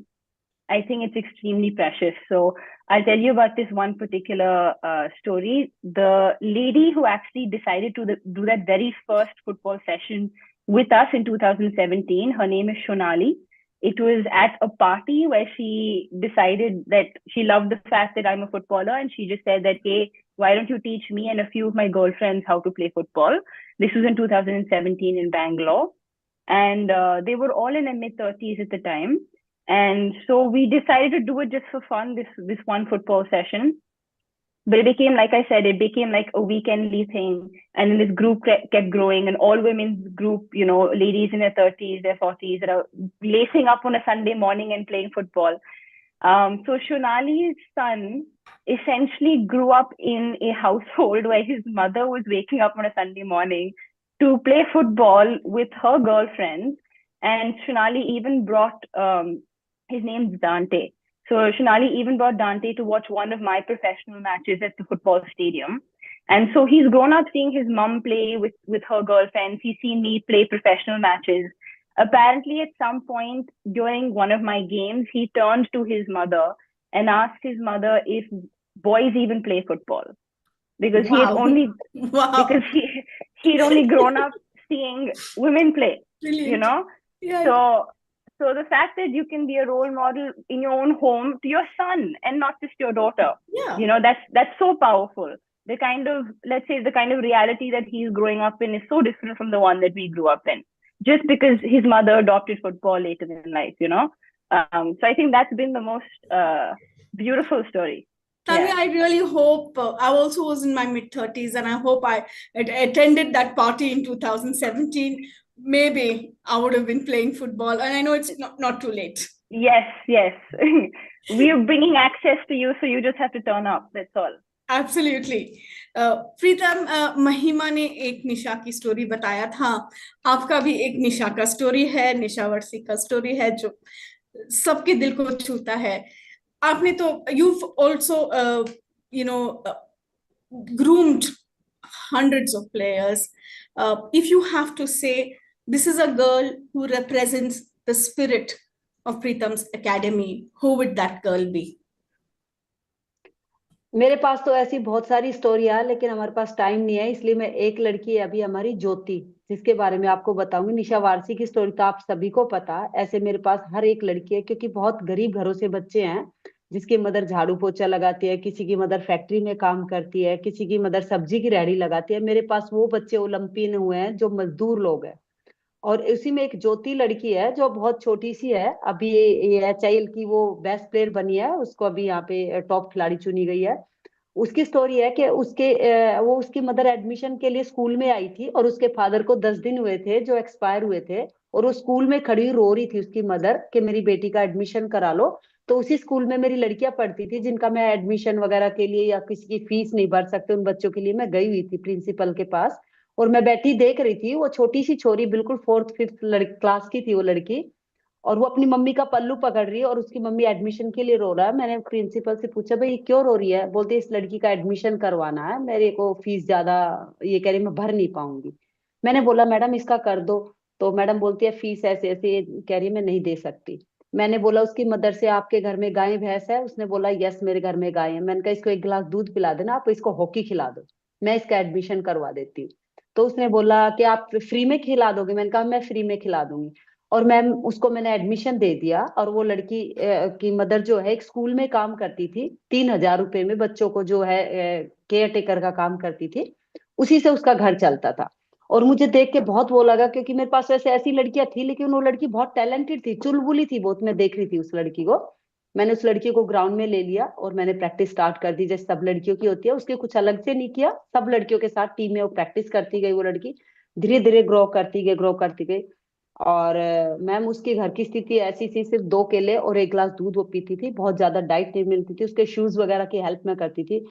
I think it's extremely precious. So I'll tell you about this one particular story. The lady who actually decided to do that very first football session with us in 2017, her name is Shonali. It was at a party where she decided that she loved the fact that I'm a footballer, and she just said that, hey, why don't you teach me and a few of my girlfriends how to play football? This was in 2017 in Bangalore. And they were all in their mid-30s at the time. And so we decided to do it just for fun, this one football session. But it became, like I said, it became like a weekendly thing. And then this group kept growing, and all women's group, you know, ladies in their 30s, their 40s that are lacing up on a Sunday morning and playing football. So Shonali's son essentially grew up in a household where his mother was waking up on a Sunday morning to play football with her girlfriends. And Shonali even brought, his name's Dante. So Shonali even brought Dante to watch one of my professional matches at the football stadium. And so he's grown up seeing his mom play with her girlfriends. He's seen me play professional matches. Apparently, at some point during one of my games, he turned to his mother and asked his mother if boys even play football, because he had only because he'd only grown up seeing women play. Brilliant. You know, Yeah. So the fact that you can be a role model in your own home to your son and not just your daughter, Yeah. you know, that's so powerful. The kind of, let's say, the kind of reality that he's growing up in is so different from the one that we grew up in, just because his mother adopted football later in life, you know. So I think that's been the most beautiful story. Tanya, I really hope, I also was in my mid-30s, and I hope I attended that party in 2017. Maybe I would have been playing football, and I know it's not too late. Yes. We are bringing access to you, so you just have to turn up. That's all. Absolutely. प्रीतम, महिमा ने एक निशा की story बताया था, आपका भी एक निशा का स्टोरी है, निशा वर्सी का स्टोरी है जो सबके दिल को छूता है. आपने तो, you've also groomed hundreds of players. If you have to say, this is a girl who represents the spirit of Pritam's academy, who would that girl be? मेरे पास तो ऐसी बहुत सारी स्टोरी है, लेकिन हमारे पास टाइम नहीं है, इसलिए मैं एक लड़की है अभी हमारी ज्योति, जिसके बारे में आपको बताऊंगी. निशा वारसी की स्टोरी तो आप सभी को पता है. ऐसे मेरे पास हर एक लड़की है, क्योंकि बहुत गरीब घरों से बच्चे हैं, जिसकी मदर झाड़ू पोछा लगाती है, किसी की मदर फैक्ट्री में काम करती है, किसी की मदर सब्जी की रेहड़ी लगाती है. मेरे पास वो बच्चे ओलंपियन हुए हैं जो मजदूर लोग हैं. और उसी में एक ज्योति लड़की है जो बहुत छोटी सी है, अभी ये HIL की वो बेस्ट प्लेयर बनी है, उसको अभी यहाँ पे टॉप खिलाड़ी चुनी गई है. उसकी स्टोरी है कि उसकी मदर एडमिशन के लिए स्कूल में आई थी, और उसके फादर को 10 दिन हुए थे जो एक्सपायर हुए थे, और वो स्कूल में खड़ी रो रही थी उसकी मदर कि मेरी बेटी का एडमिशन करा लो. तो उसी स्कूल में मेरी लड़कियां पढ़ती थी, जिनका मैं एडमिशन वगैरह के लिए या किसी की फीस नहीं भर सकते, उन बच्चों के लिए मैं गई हुई थी प्रिंसिपल के पास. और मैं बैठी देख रही थी, वो छोटी सी छोरी बिल्कुल 4th-5th क्लास की थी वो लड़की, और वो अपनी मम्मी का पल्लू पकड़ रही है, और उसकी मम्मी एडमिशन के लिए रो रहा है. मैंने प्रिंसिपल से पूछा, भाई ये क्यों रो रही है? बोलते इस लड़की का एडमिशन करवाना है, मेरे को फीस ज्यादा ये कह रही मैं भर नहीं पाऊंगी. मैंने बोला मैडम इसका कर दो. तो मैडम बोलती है फीस ऐसे ऐसे कह रही है, मैं नहीं दे सकती. मैंने बोला उसकी मदर से, आपके घर में गाय भैंस है? उसने बोला यस मेरे घर में गाय है. मैंने कहा इसको 1 गिलास दूध पिला देना, आप इसको हॉकी खिला दो, मैं इसका एडमिशन करवा देती हूँ. तो उसने बोला कि आप फ्री में खिला दोगे? मैंने कहा मैं फ्री में खिला दूंगी. और मैंने एडमिशन दे दिया. और वो लड़की की मदर जो है एक स्कूल में काम करती थी, 3,000 रुपए में बच्चों को जो है केयर टेकर का काम करती थी, उसी से उसका घर चलता था. और मुझे देख के बहुत वो लगा, क्योंकि मेरे पास वैसे ऐसी लड़कियां थी, लेकिन वो लड़की बहुत टैलेंटेड थी, चुलबुली थी बहुत. मैं देख रही थी उस लड़की को. मैंने उस लड़की को ग्राउंड में ले लिया और मैंने प्रैक्टिस स्टार्ट कर दी, जैसे सब लड़कियों की होती है. उसके कुछ अलग से नहीं किया, सब लड़कियों के साथ टीम में वो प्रैक्टिस करती गई. वो लड़की धीरे धीरे ग्रो करती गई. और मैम उसके घर की स्थिति ऐसी थी, सिर्फ 2 केले और 1 गिलास दूध वो पीती थी, बहुत ज्यादा डाइट नहीं मिलती थी. उसके शूज वगैरह की हेल्प में करती थी.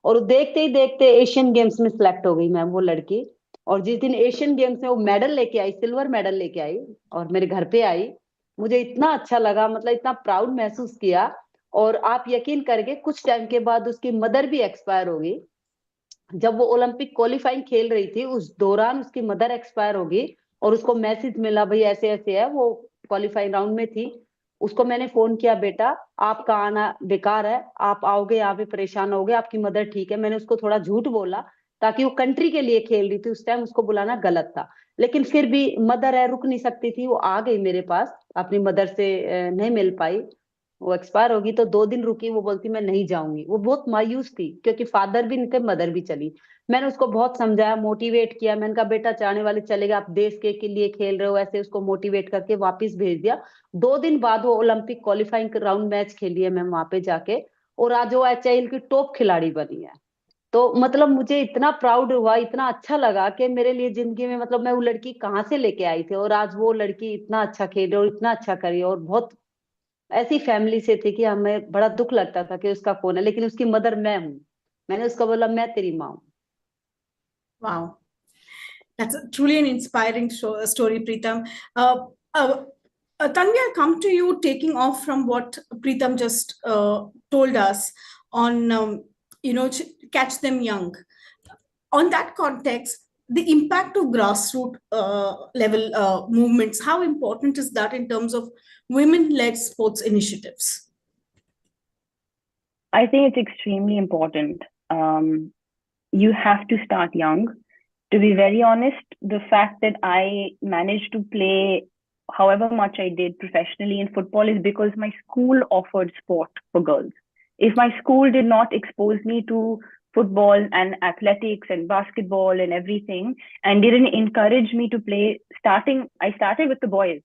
और देखते ही देखते एशियन गेम्स में सिलेक्ट हो गई मैम वो लड़की. और जिस दिन एशियन गेम्स में वो मेडल लेके आई, सिल्वर मेडल लेके आई, और मेरे घर पे आई, मुझे इतना अच्छा लगा, मतलब इतना प्राउड महसूस किया. और आप यकीन करके कुछ टाइम के बाद उसकी मदर भी एक्सपायर हो गई. जब वो ओलंपिक क्वालिफाइंग खेल रही थी, उस दौरान उसकी मदर एक्सपायर हो गई. और उसको मैसेज मिला, भाई ऐसे ऐसे है, वो क्वालिफाइंग राउंड में थी. उसको मैंने फोन किया, बेटा आपका आना बेकार है, आप आओगे यहाँ पे परेशान होगे, आपकी मदर ठीक है. मैंने उसको थोड़ा झूठ बोला, ताकि वो कंट्री के लिए खेल रही थी उस टाइम, उसको बुलाना गलत था. लेकिन फिर भी मदर है, रुक नहीं सकती थी. वो आ गई मेरे पास, अपनी मदर से नहीं मिल पाई, वो एक्सपायर होगी. तो 2 दिन रुकी, वो बोलती मैं नहीं जाऊंगी. वो बहुत मायूस थी, क्योंकि फादर भी इनके, मदर भी चली. मैंने उसको बहुत समझाया, मोटिवेट किया. मैंने कहा बेटा चाहने वाले चले गए, आप देश के लिए खेल रहे हो, ऐसे उसको मोटिवेट करके वापस भेज दिया. 2 दिन बाद वो ओलंपिक क्वालिफाइंग राउंड मैच खेली है मैम वहां पे जाके, और आज वो HIL की टॉप खिलाड़ी बनी है. तो मतलब मुझे इतना प्राउड हुआ, इतना अच्छा लगा कि मेरे लिए जिंदगी में, मतलब मैं वो लड़की कहाँ से लेके आई थी, और आज वो लड़की इतना अच्छा खेले और इतना अच्छा करी. और बहुत ऐसी फैमिली से थी कि हमें बड़ा दुख लगता था कि उसका कौन है, लेकिन उसकी मदर मैं हूँ. मैंने उसको बोला मैं तेरी माँ हूँ. Wow. That's truly an inspiring story, Pritam. Tanvi, I'll come to you, taking off from what Preetham just told us on, catch them young. On that context, the impact of grassroots level movements, how important is that in terms of women-led sports initiatives? I think it's extremely important. You have to start young. To be very honest, the fact that I managed to play however much I did professionally in football is because my school offered sport for girls. If my school did not expose me to football and athletics and basketball and everything, and didn't encourage me to play, I started with the boys.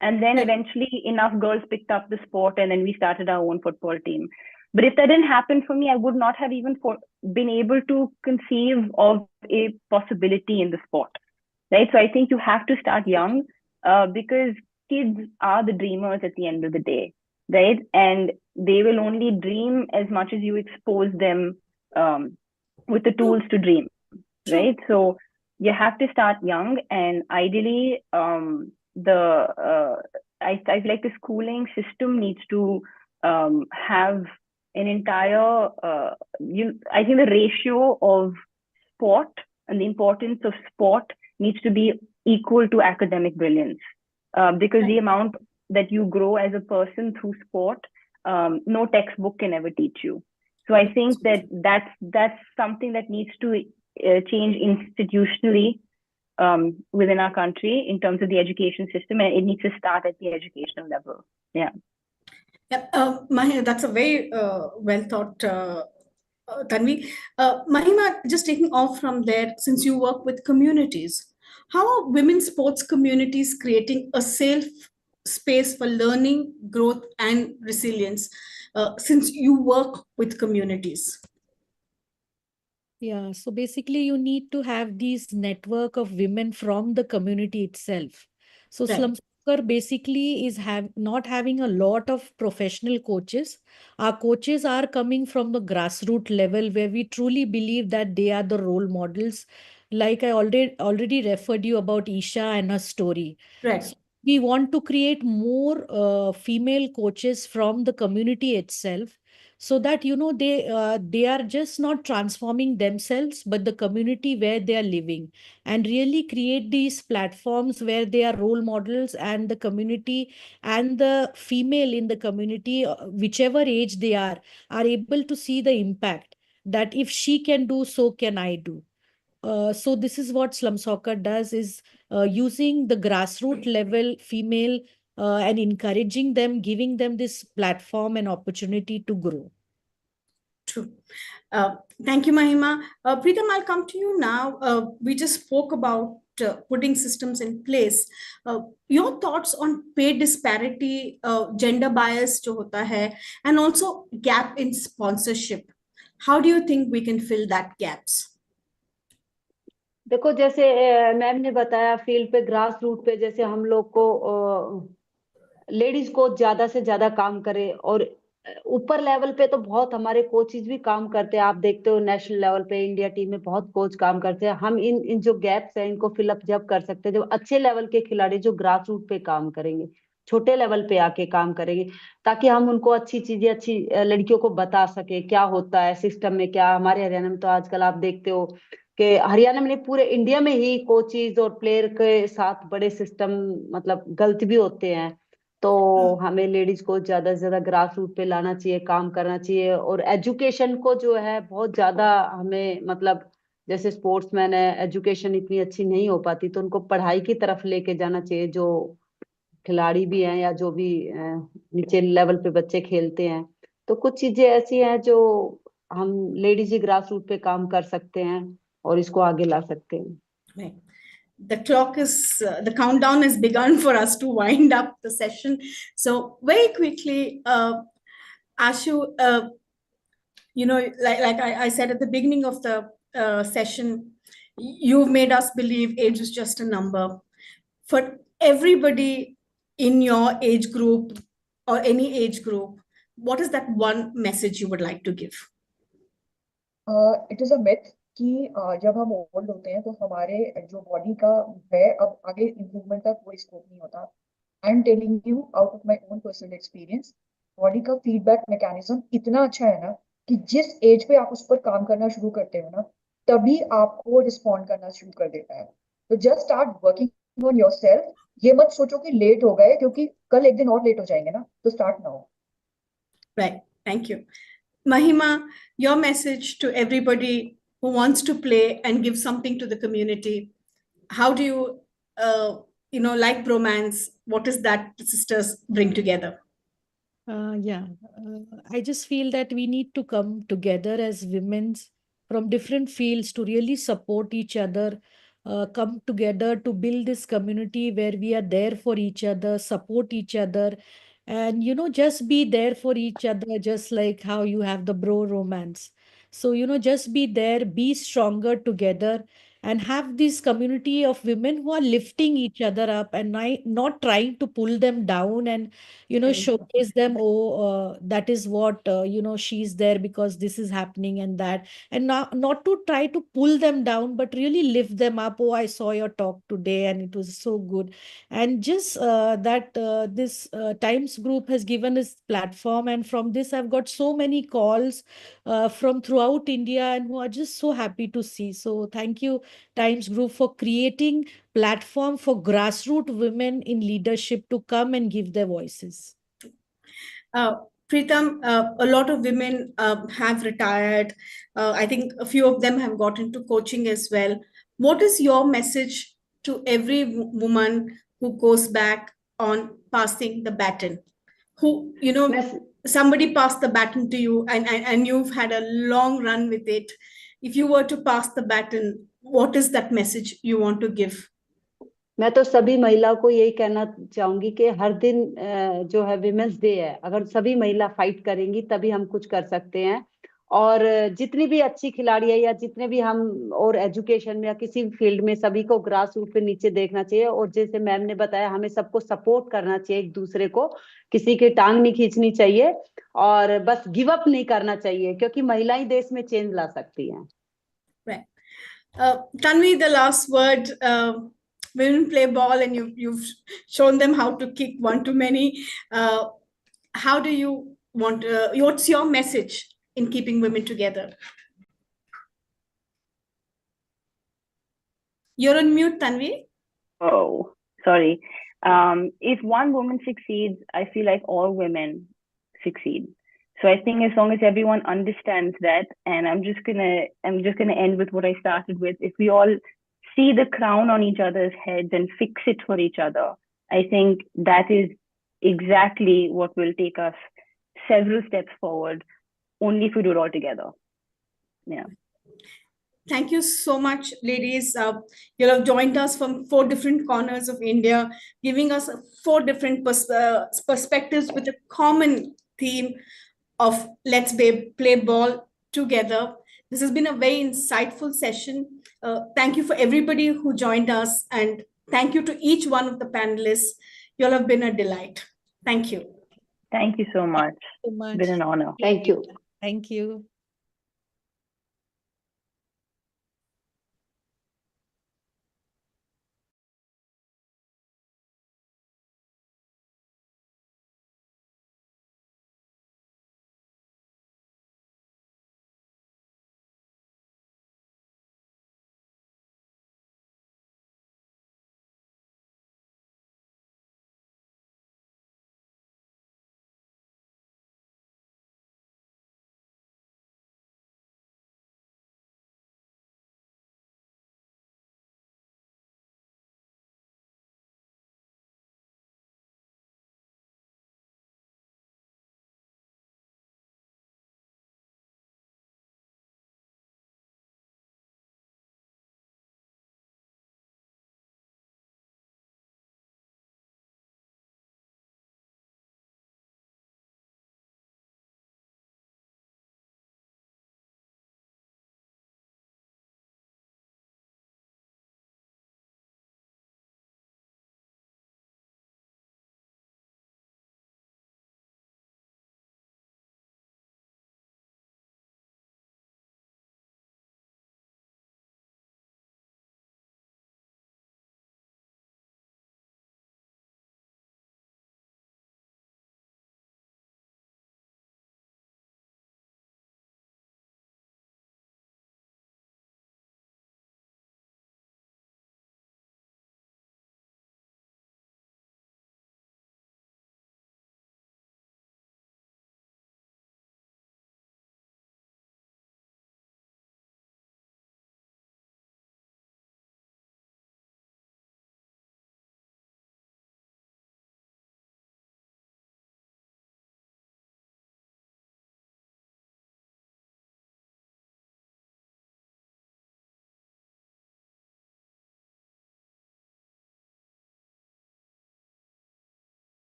And then eventually enough girls picked up the sport, and then we started our own football team. But if that didn't happen for me, I would not have even been able to conceive of a possibility in the sport, right? So I think you have to start young because kids are the dreamers at the end of the day, right? And they will only dream as much as you expose them with the tools to dream, right? So you have to start young, and ideally, I feel like the schooling system needs to have an entire, I think the ratio of sport and the importance of sport needs to be equal to academic brilliance, because the amount that you grow as a person through sport, no textbook can ever teach you. So I think that's something that needs to change institutionally within our country in terms of the education system, and it needs to start at the educational level. Yeah. Yeah, Mahima, that's a very well thought, Tanvi. Mahima, just taking off from there, since you work with communities, how are women's sports communities creating a safe space for learning, growth, and resilience, since you work with communities? Yeah, so basically you need to have these network of women from the community itself. So Right. slum soccer basically is not having a lot of professional coaches. Our coaches are coming from the grassroots level where we truly believe that they are the role models. Like I already referred you about Isha and her story. Right. So we want to create more female coaches from the community itself, so that they are just not transforming themselves but the community where they are living, and really create these platforms where they are role models, and the community and the female in the community, whichever age they are able to see the impact that if she can do, so can I do. So this is what slum soccer does, is using the grassroots level female, and encouraging them, giving them this platform and opportunity to grow. True. Thank you, Mahima. Preetham, I'll come to you now. We just spoke about putting systems in place. Your thoughts on pay disparity, gender bias jo hota hai, and also gap in sponsorship. How do you think we can fill that gaps? देखो, जैसे ma'am ने बताया, field पे grass root पे जैसे हम लोग को लेडीज को ज्यादा से ज्यादा काम करे, और ऊपर लेवल पे तो बहुत हमारे कोचेज भी काम करते हैं। आप देखते हो नेशनल लेवल पे इंडिया टीम में बहुत कोच काम करते हैं। हम इन जो गैप्स हैं इनको फिलअप जब कर सकते हैं जब अच्छे लेवल के खिलाड़ी जो ग्रास रूट पे काम करेंगे, छोटे लेवल पे आके काम करेंगे, ताकि हम उनको अच्छी चीजें, अच्छी लड़कियों को बता सके क्या होता है सिस्टम में। क्या हमारे हरियाणा में तो आजकल आप देखते हो कि हरियाणा में पूरे इंडिया में ही कोचेज और प्लेयर के साथ बड़े सिस्टम मतलब गलत भी होते हैं। तो हमें लेडीज को ज्यादा से ज्यादा ग्रास रूट पे लाना चाहिए, काम करना चाहिए, और एजुकेशन को जो है बहुत ज्यादा हमें मतलब जैसे स्पोर्ट्समैन है, एजुकेशन इतनी अच्छी नहीं हो पाती तो उनको पढ़ाई की तरफ लेके जाना चाहिए, जो खिलाड़ी भी हैं या जो भी नीचे लेवल पे बच्चे खेलते हैं। तो कुछ चीजें ऐसी हैं जो हम लेडीज ही ग्रास रूट पे काम कर सकते हैं और इसको आगे ला सकते हैं। The countdown has begun for us to wind up the session. So very quickly, Ashu, like I said at the beginning of the session, you've made us believe age is just a number. For everybody in your age group or any age group, what is that one message you would like to give? It is a myth कि जब हम old होते हैं तो हमारे जो body का है अब आगे इम्प्रूवमेंट का कोई स्कोप नहीं होता। आई am telling you out of my own personal experience, body का फीडबैक मैकेनिज्म इतना अच्छा है ना कि जिस एज पे आप उस पर काम करना शुरू करते हो ना, तभी आपको रिस्पॉन्ड करना शुरू कर देता है। तो just start working on your self. ये मत सोचो कि लेट हो गए, क्योंकि कल एक दिन और लेट हो जाएंगे ना, तो start now. Right. Thank you. Mahima, your message to everybody who wants to play and give something to the community. How do you, like bromance, what is that sisters bring together? Yeah, I just feel that we need to come together as women from different fields to really support each other, come together to build this community where we are there for each other, support each other, and just be there for each other, just like how you have the bro romance. So, just be there, be stronger together, and have this community of women who are lifting each other up and not trying to pull them down and showcase them. Oh, that is what she's there because this is happening and that, and not to try to pull them down, but really lift them up. Oh, I saw your talk today and it was so good. And just that this Times group has given us platform, and from this I've got so many calls from throughout India, and who are just so happy to see. So thank you, Times group, for creating platform for grassroots women in leadership to come and give their voices. Pritam, a lot of women have retired. I think a few of them have got into coaching as well. What is your message to every woman who goes back on passing the baton? Who, somebody passed the baton to you and you've had a long run with it. If you were to pass the baton, what is that message you want to give? मैं तो सभी महिलाओं को यही कहना चाहूंगी कि हर दिन जो है विमेंस डे है, अगर सभी महिला फाइट करेंगी तभी हम कुछ कर सकते हैं। और जितनी भी अच्छी खिलाड़ी है या जितने भी हम और एजुकेशन में या किसी भी फील्ड में, सभी को ग्रास रूट पे नीचे देखना चाहिए। और जैसे मैम ने बताया, हमें सबको सपोर्ट करना चाहिए, एक दूसरे को, किसी की टांग नहीं खींचनी चाहिए और बस गिव अप नहीं करना चाहिए, क्योंकि महिलाएं देश में चेंज ला सकती हैं। Tanvi, the last word. Women play ball and you've shown them how to kick one too many. How do you want, what's your message in keeping women together? You're on mute, Tanvi. Oh, sorry. If one woman succeeds, I feel like all women succeed. So I think as long as everyone understands that, and I'm just gonna end with what I started with. If we all see the crown on each other's heads and fix it for each other, I think that is exactly what will take us several steps forward, only if we do it all together. Yeah. Thank you so much, ladies. You have joined us from 4 different corners of India, giving us 4 different perspectives with a common theme of let's play ball together. This has been a very insightful session. Thank you for everybody who joined us, and thank you to each one of the panelists. You all have been a delight. Thank you. Thank you so much. Thank you so much. It's been an honor. Thank you. Thank you.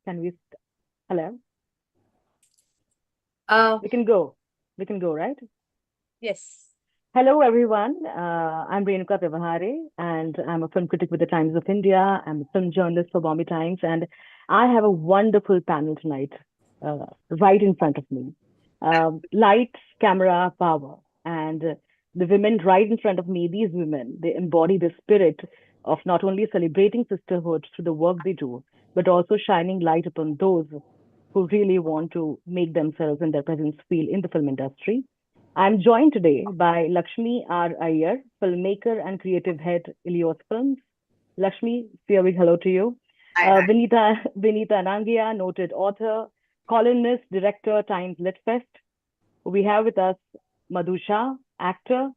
Can we? Hello? Uh, We can go. We can go, right? yes. Hello, everyone. I'm Renuka Pevahare, and I'm a film critic with the Times of India. I'm a film journalist for Bombay Times, and I have a wonderful panel tonight, right in front of me. Lights, camera, power. And the women right in front of me, these women, they embody the spirit of not only celebrating sisterhood through the work they do, but also shining light upon those who really want to make themselves and their presence feel in the film industry. I'm joined today by Lakshmi R. Iyer, filmmaker and creative head, Ilios Films. Lakshmi, say a big hello to you. Vinita Nangia, noted author, columnist, director, Times Lit Fest. We have with us Madhu Shah, actor,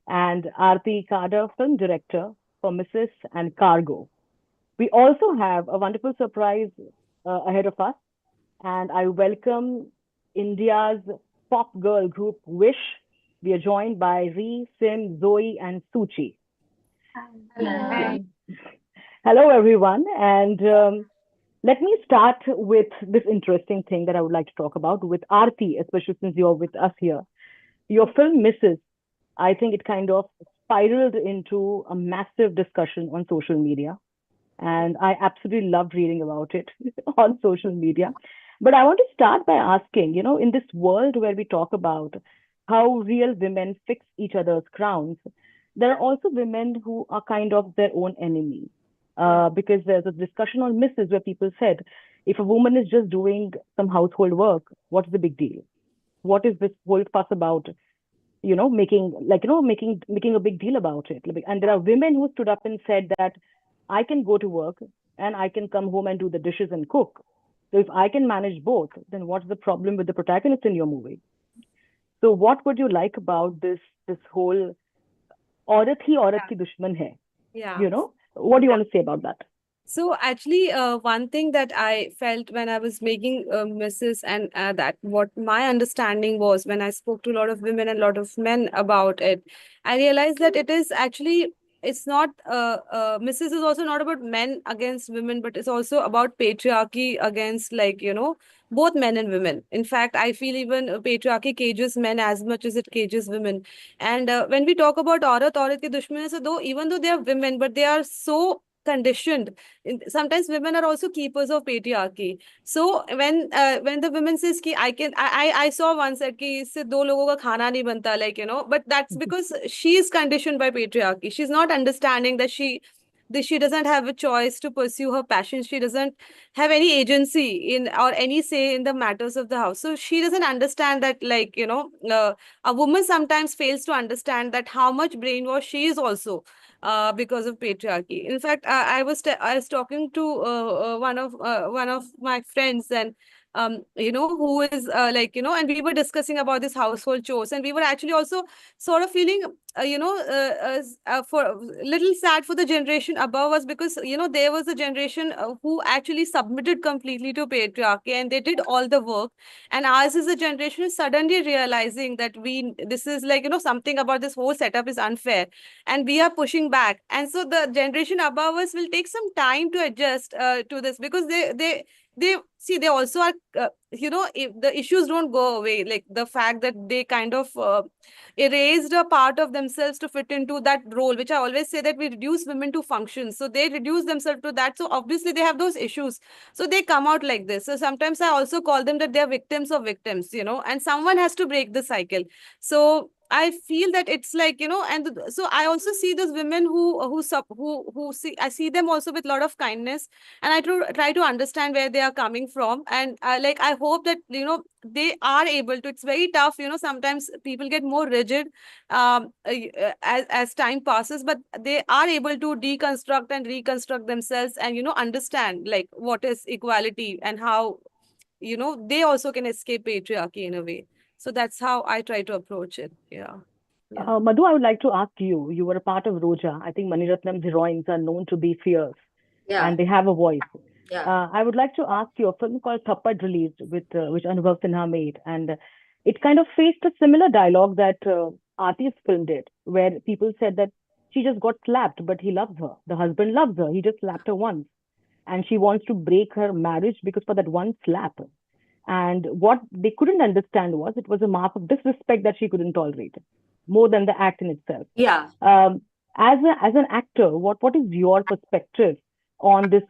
and Aarti Kader, film director for Mrs. and Cargo. We also have a wonderful surprise ahead of us, and I welcome India's pop girl group Wish. We are joined by Ree, Sim, Zoe, and Suchi. Hello. Hello, everyone. And let me start with this interesting thing that I would like to talk about with Aarti, especially since you're with us here. Your film Mrs. I think it kind of spiraled into a massive discussion on social media. And I absolutely loved reading about it on social media. But I want to start by asking, in this world where we talk about how real women fix each other's crowns, there are also women who are kind of their own enemy. Because there's a discussion on Mrs. where people said, if a woman is just doing some household work, what's the big deal? What is this whole fuss about? Making a big deal about it. And there are women who stood up and said that I can go to work and I can come home and do the dishes and cook. So if I can manage both, then what's the problem with the protagonist in your movie? So what would you like about this whole औरत ही औरत की दुश्मन है? Yeah. What do you want to say about that? So actually, one thing that I felt when I was making Mrs. and that what my understanding was when I spoke to a lot of women and a lot of men about it, I realized that it is actually it's not Mrs. is also not about men against women, but it's also about patriarchy against both men and women. In fact, I feel even patriarchy cages men as much as it cages women. And when we talk about औरत की दुश्मन, so even though they are women, but they are so conditioned. Sometimes women are also keepers of patriarchy. So when the women says ki I saw one said ki isse do logo ka khana nahi banta, but that's because she is conditioned by patriarchy. She's not understanding that she doesn't have a choice to pursue her passion. She doesn't have any agency in or any say in the matters of the house. So she doesn't understand that a woman sometimes fails to understand that how much brainwash she is also because of patriarchy. In fact, I was talking to one of my friends, and who is and we were discussing about this household chores, and we were actually also sort of feeling for a little sad for the generation above us, because there was a generation who actually submitted completely to patriarchy and they did all the work, and ours is a generation who's suddenly realizing that this is something about this whole setup is unfair, and we are pushing back. And so the generation above us will take some time to adjust to this, because they see they also are if the issues don't go away, like the fact that they kind of erased a part of themselves to fit into that role, which I always say that we reduce women to functions, so they reduce themselves to that, so obviously they have those issues, so they come out like this. So sometimes I also call them that they are victims of victims, and someone has to break the cycle. So I feel that it's and so I also see those women who see, I see them also with a lot of kindness, and I try to understand where they are coming from, and I hope that they are able to. It's very tough, sometimes people get more rigid as time passes, but they are able to deconstruct and reconstruct themselves, and understand what is equality and how they also can escape patriarchy in a way. So that's how I try to approach it. Yeah. Madhu, I would like to ask you. You were a part of Roja. I think Maniratnam's heroines are known to be fierce, and they have a voice. I would like to ask you, a film called Thappad released with which Anubhav Sinha made, and it kind of faced a similar dialogue that Aarti's film did, where people said that she just got slapped, but he loves her. The husband loves her. He just slapped her once. and she wants to break her marriage because for that one slap. And what they couldn't understand was it was a mark of disrespect that she couldn't tolerate, more than the act in itself. Yeah. As an actor, what is your perspective on this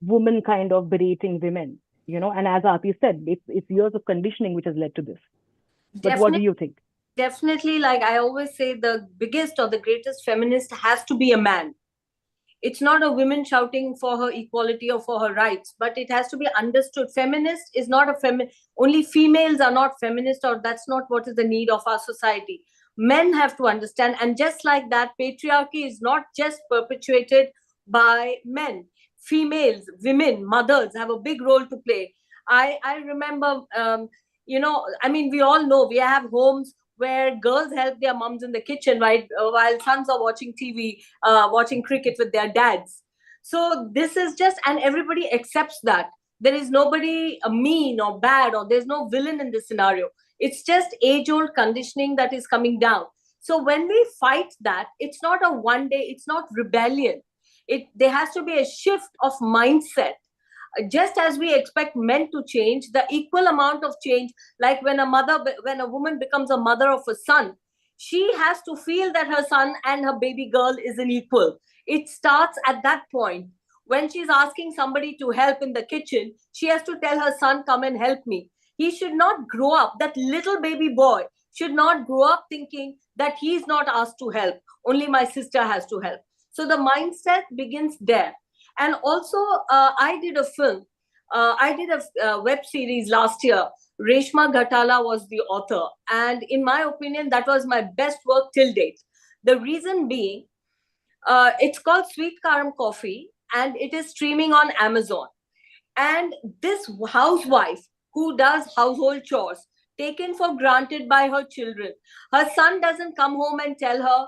woman kind of berating women? And as Aarti said, it's years of conditioning which has led to this. But what do you think? Definitely, like I always say, the biggest or the greatest feminist has to be a man. It's not a woman shouting for her equality or for her rights, but it has to be understood. Feminist is not only females are not feminist, or that's not what is the need of our society. Men have to understand. And just like that, patriarchy is not just perpetuated by men. Females, women, mothers have a big role to play. I remember, we all know we have homes where girls help their moms in the kitchen, right, while sons are watching TV, watching cricket with their dads. So this is just, and everybody accepts that. There is nobody mean or bad, or there's no villain in this scenario. It's just age-old conditioning that is coming down. So when we fight that, it's not a one day, it's not rebellion. There has to be a shift of mindset. Just as we expect men to change, the equal amount of change, like when a woman becomes a mother of a son, she has to feel that her son and her baby girl is an equal. It starts at that point. When she's asking somebody to help in the kitchen, she has to tell her son, come and help me. He should not grow up, that little baby boy should not grow up thinking that he's not asked to help, only my sister has to help. So the mindset begins there. And also, I did a film. I did a web series last year. Reshma Ghatala was the author. And in my opinion, that was my best work till date. The reason being, it's called Sweet Karam Coffee, and it is streaming on Amazon. And this housewife who does household chores, taken for granted by her children. Her son doesn't come home and tell her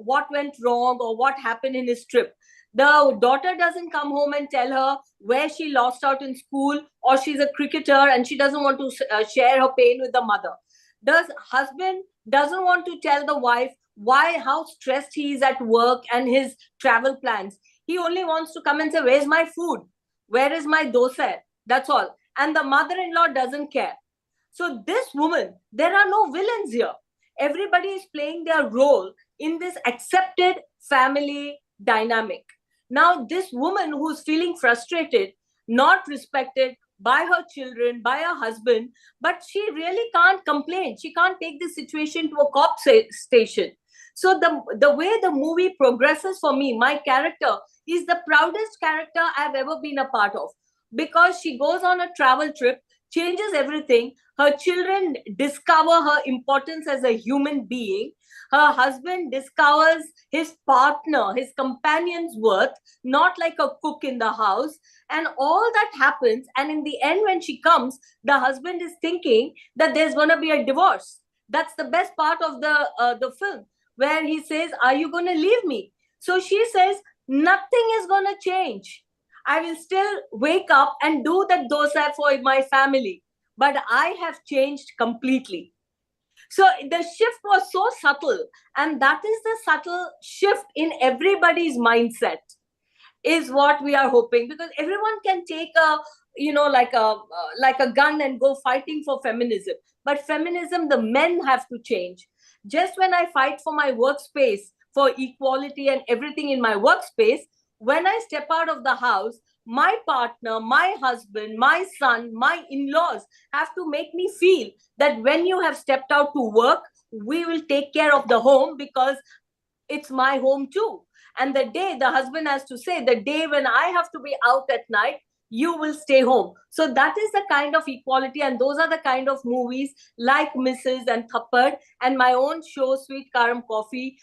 what went wrong or what happened in his trip. The daughter doesn't come home and tell her where she lost out in school, or she's a cricketer and she doesn't want to share her pain with the mother. The husband doesn't want to tell the wife how stressed he is at work and his travel plans. He only wants to come and say, where's my food? Where is my dosa? That's all. And the mother-in-law doesn't care. So this woman, there are no villains here. Everybody is playing their role in this accepted family dynamic. Now, this woman who's feeling frustrated, not respected by her children, by her husband, but she really can't complain. She can't take the situation to a cop station. So the way the movie progresses for me, my character is the proudest character I've ever been a part of, because she goes on a travel trip, changes everything. Her children discover her importance as a human being. Her husband discovers his partner, his companion's worth, not like a cook in the house. And all that happens. And in the end, when she comes, the husband is thinking that there's going to be a divorce. That's the best part of the film, where he says, are you going to leave me? So she says, nothing is going to change. I will still wake up and do that dosa for my family. But I have changed completely. So the shift was so subtle. And that is the subtle shift in everybody's mindset, is what we are hoping. Because everyone can take like a gun and go fighting for feminism. But feminism, the men have to change. Just when I fight for my workspace, for equality and everything in my workspace, when I step out of the house, my partner, my husband, my son, my in-laws have to make me feel that when you have stepped out to work, we will take care of the home, because it's my home too. And the day the husband has to say, the day when I have to be out at night, you will stay home. So that is the kind of equality. And those are the kind of movies like Mrs. and Thappad, and my own show, Sweet Karam Coffee,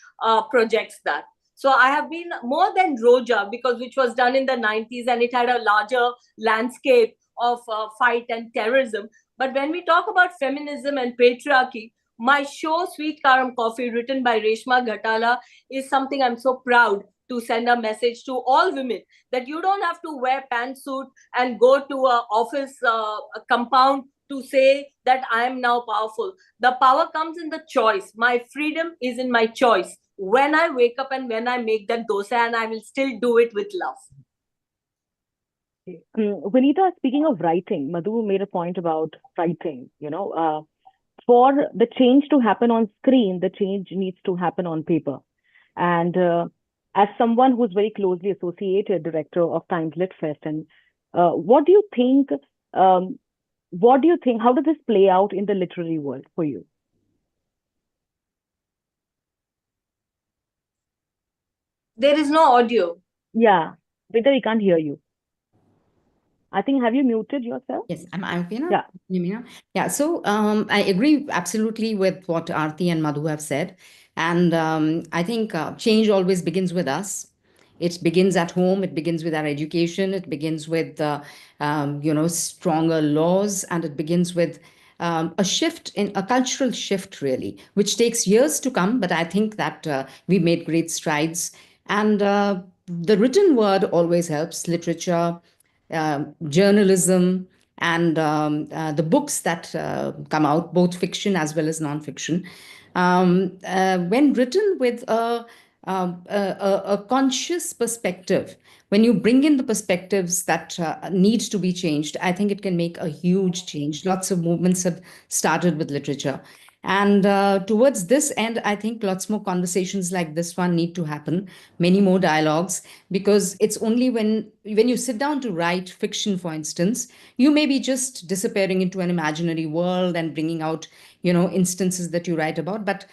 projects that. So I have been more than Roja, which was done in the 90s, and it had a larger landscape of fight and terrorism. But when we talk about feminism and patriarchy, my show, Sweet Karam Coffee, written by Reshma Ghatala, is something I'm so proud to send a message to all women, that you don't have to wear pantsuit and go to an office compound to say that I am now powerful. The power comes in the choice. My freedom is in my choice. When I wake up and when I make that dosa, and I will still do it with love. Vinita, speaking of writing, Madhu made a point about writing. For the change to happen on screen, the change needs to happen on paper. And as someone who's very closely associated director of Times Lit Fest, and what do you think? What do you think? How does this play out in the literary world for you? There is no audio. Yeah, Vinita, we can't hear you. I think, have you muted yourself? Yes, I'm okay now. Yeah. You mean? Yeah. So I agree absolutely with what Aarti and Madhu have said. And I think change always begins with us. It begins at home. It begins with our education. It begins with, stronger laws. And it begins with a shift in a cultural shift, really, which takes years to come. But I think that we made great strides. And the written word always helps, literature, journalism, and the books that come out, both fiction as well as nonfiction, when written with a conscious perspective, when you bring in the perspectives that need to be changed, I think it can make a huge change. Lots of movements have started with literature. And towards this end, I think lots more conversations like this one need to happen, many more dialogues, because it's only when you sit down to write fiction, for instance, you may be just disappearing into an imaginary world and bringing out, instances that you write about. But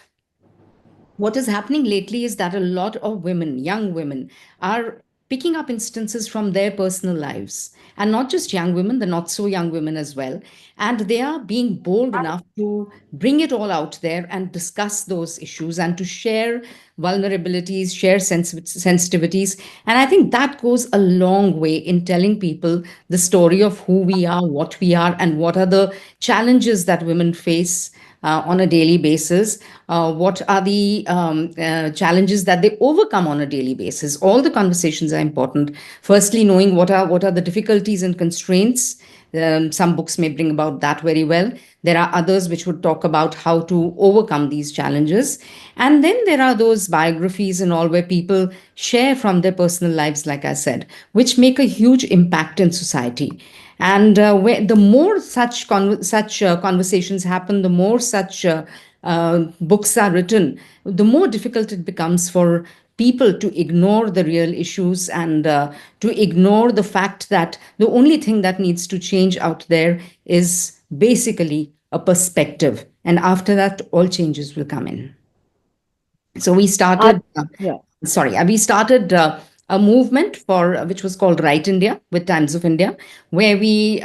what is happening lately is that a lot of women, young women, are picking up instances from their personal lives, and not just young women, the not so young women as well. And they are being bold enough to bring it all out there and discuss those issues and to share vulnerabilities, share sensitivities. And I think that goes a long way in telling people the story of who we are, what we are, and what are the challenges that women face on a daily basis. What are the challenges that they overcome on a daily basis? All the conversations are important. Firstly, knowing what are the difficulties and constraints. Some books may bring about that very well. There are others which would talk about how to overcome these challenges. And then there are those biographies and all where people share from their personal lives, like I said, which make a huge impact in society. And where the more such conversations happen, the more such books are written, the more difficult it becomes for people to ignore the real issues and to ignore the fact that the only thing that needs to change out there is basically a perspective. And after that, all changes will come in. So we started, we started a movement which was called Write India with Times of India, where we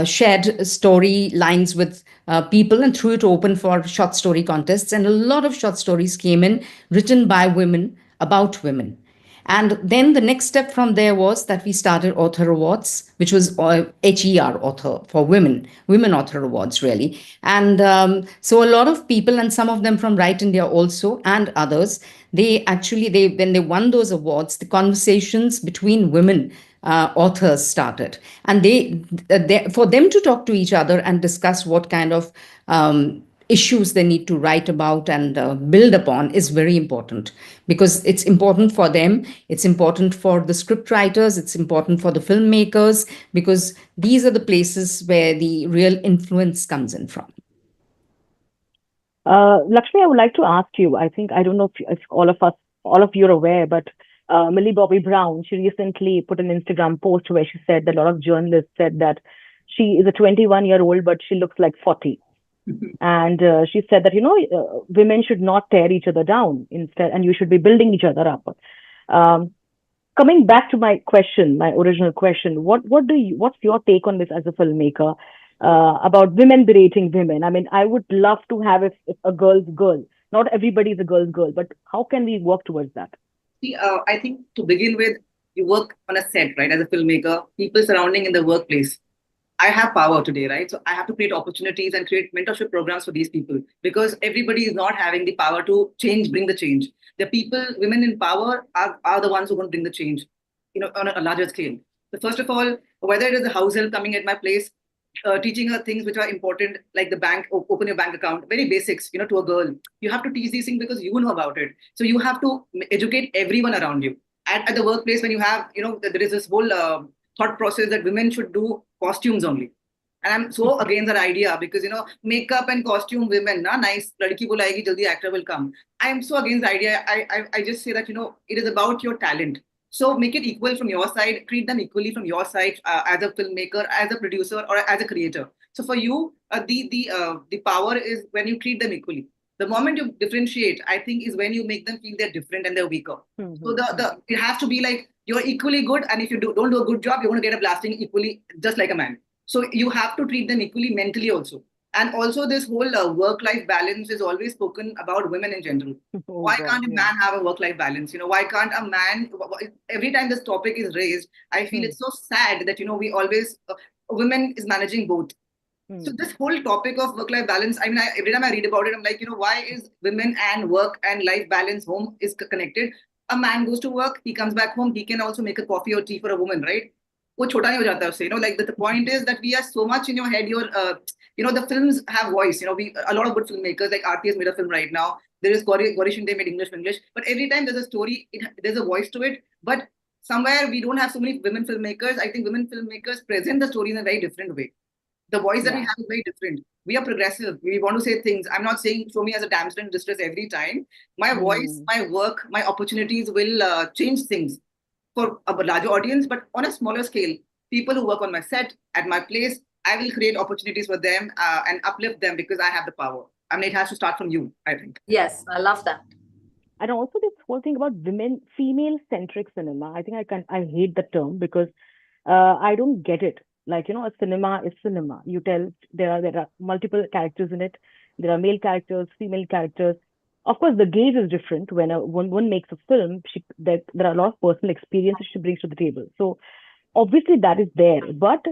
shared story lines with people and threw it open for short story contests. And a lot of short stories came in written by women about women. And then the next step from there was that we started Author Awards, which was HER, author, for women author awards, really. And so a lot of people, and some of them from Write India also, and others, when they won those awards, the conversations between women authors started. And for them to talk to each other and discuss what kind of issues they need to write about and build upon is very important, because it's important for them, it's important for the script writers, it's important for the filmmakers, because these are the places where the real influence comes in from. Lakshmi, I would like to ask you, I don't know if all of you are aware, but Millie Bobby Brown, she recently put an Instagram post where she said that a lot of journalists said that she is a 21-year-old, but she looks like 40. And she said that, women should not tear each other down instead, and you should be building each other up. Coming back to my original question, what's your take on this as a filmmaker about women berating women? I mean, I would love to have if a girl's girl. Not everybody is a girl's girl, but how can we work towards that? See, I think to begin with, you work on a set, right? As a filmmaker, people surrounding in the workplace. I have power today, right? So I have to create opportunities and create mentorship programs for these people, because everybody is not having the power to bring the change. The people, women in power are the ones who want to bring the change, on a larger scale. So first of all, whether it is a house help coming at my place, teaching her things which are important, like the bank, open your bank account, very basics, to a girl. You have to teach these things because you know about it. So you have to educate everyone around you. At the workplace, when you have, there is this whole thought process that women should do costumes only. And I'm so against that idea because, makeup and costume women, nice, ladki bulaegi, jaldi actor will come. I am so against the idea. I just say that, it is about your talent. So make it equal from your side, treat them equally from your side as a filmmaker, as a producer, or as a creator. So for you, the power is when you treat them equally. The moment you differentiate, I think, is when you make them feel they're different and they're weaker. So it has to be like you're equally good, and if you don't do a good job, you're going to get a blasting equally, just like a man. So you have to treat them equally mentally also. And also this whole work-life balance is always spoken about women in general. Why can't a man have a work-life balance? Why can't a man, every time this topic is raised, I feel it's so sad that, we always, women is managing both. So this whole topic of work-life balance, I mean, every time I read about it, I'm like, why is women and work and life balance home is connected? A man goes to work, he comes back home, he can also make a coffee or tea for a woman, right? वो छोटा नहीं हो जाता उससे, like the point is that we are so much in your head. The films have voice. A lot of good filmmakers, like RT has made a film right now. There is Gauri Shinde made English, but every time there's a story, there's a voice to it. But somewhere we don't have so many women filmmakers. I think women filmmakers present the story in a very different way. The voice that we have is very different. We are progressive. We want to say things. I'm not saying show me as a damsel in distress every time. My voice, my work, my opportunities will change things for a larger audience, but on a smaller scale. People who work on my set, at my place, I will create opportunities for them and uplift them because I have the power. I mean, it has to start from you, I think. Yes, I love that. And also this whole thing about female-centric cinema. I think I hate the term because I don't get it. Like, a cinema is cinema. You tell there are multiple characters in it. There are male characters, female characters. Of course, the gaze is different. When one makes a film, there are a lot of personal experiences she brings to the table. So obviously that is there. But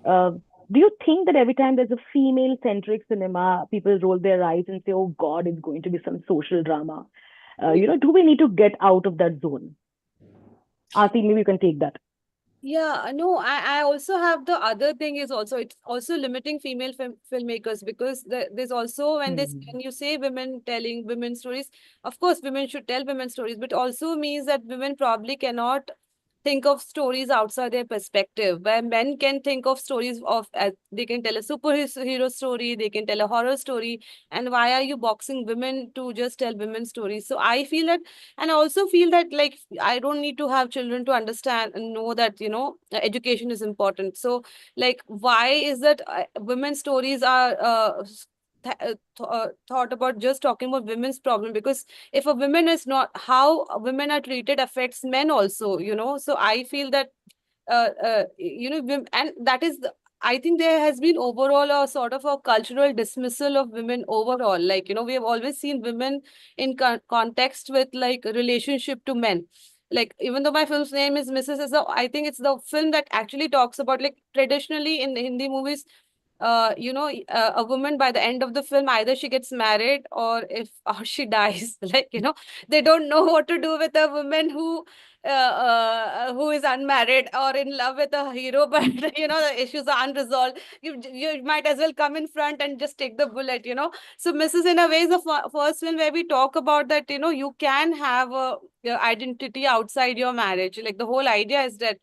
do you think that every time there's a female-centric cinema, people roll their eyes and say, oh God, it's going to be some social drama? Do we need to get out of that zone? Aarti, maybe you can take that. Yeah, no, I also have the other thing is also it's also limiting female filmmakers because there's also when you say women telling women stories, of course women should tell women stories, but also means that women probably cannot think of stories outside their perspective, where men can think of stories of they can tell a superhero story, they can tell a horror story, and why are you boxing women to just tell women stories? So I feel that, and I also feel that like I don't need to have children to understand and know that education is important. So like why is that women's stories are thought about just talking about women's problem, because if a woman is not, how women are treated affects men also, so I feel that and that is I think there has been overall a sort of a cultural dismissal of women overall. Like, we have always seen women in context with like relationship to men. Like, even though my film's name is Mrs. I think it's the film that actually talks about, like, traditionally in the Hindi movies, a woman by the end of the film, either she gets married or she dies. Like, they don't know what to do with a woman who is unmarried or in love with a hero, but the issues are unresolved. You might as well come in front and just take the bullet. So Mrs. in a way is the first film where we talk about that, you can have your identity outside your marriage. Like, the whole idea is that,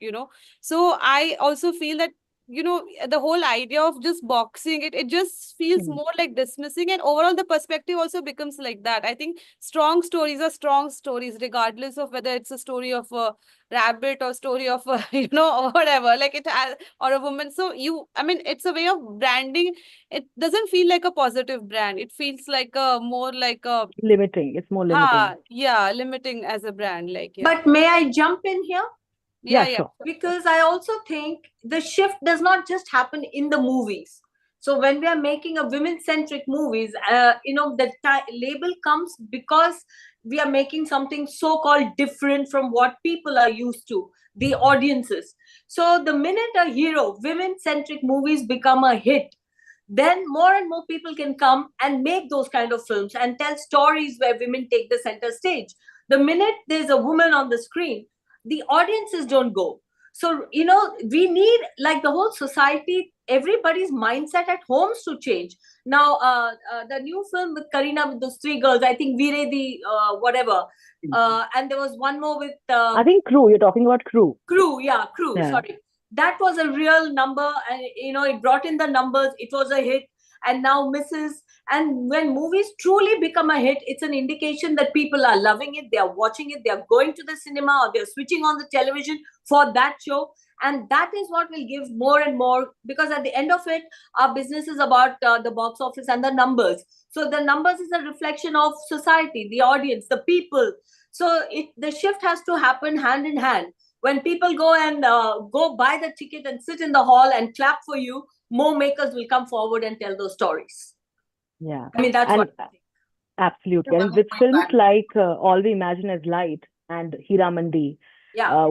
so I also feel that the whole idea of just boxing it just feels more like dismissing, and overall the perspective also becomes like that. I think strong stories are strong stories regardless of whether it's a story of a rabbit or story of a or whatever, like it has, or a woman. So it's a way of branding. It doesn't feel like a positive brand. It feels like a more like a limiting. It's more limiting. Limiting as a brand, like. But may I jump in here? Yeah, sure. Because I also think the shift does not just happen in the movies. So when we are making a women-centric movies, the label comes because we are making something so-called different from what people are used to, the audiences. So the minute a hero, women-centric movies become a hit, then more and more people can come and make those kind of films and tell stories where women take the center stage. The minute there's a woman on the screen, the audiences don't go. So, we need, like, the whole society, everybody's mindset at homes to change. Now, the new film with Kareena, with those three girls, I think Veere the whatever. And there was one more with... I think Crew. You're talking about Crew. Crew, yeah, Crew, Yeah. sorry. that was a real number, and it brought in the numbers. It was a hit. And now Mrs. And when movies truly become a hit, it's an indication that people are loving it, they are watching it, they are going to the cinema, or they're switching on the television for that show. And that is what will give more and more, because at the end of it, our business is about the box office and the numbers. So the numbers is a reflection of society, the audience, the people. So the shift has to happen hand in hand. When people go and go buy the ticket and sit in the hall and clap for you, more makers will come forward and tell those stories. Yeah. I mean, that's And what I think. absolutely. And with films like All We Imagine Is Light and Hira Mandi,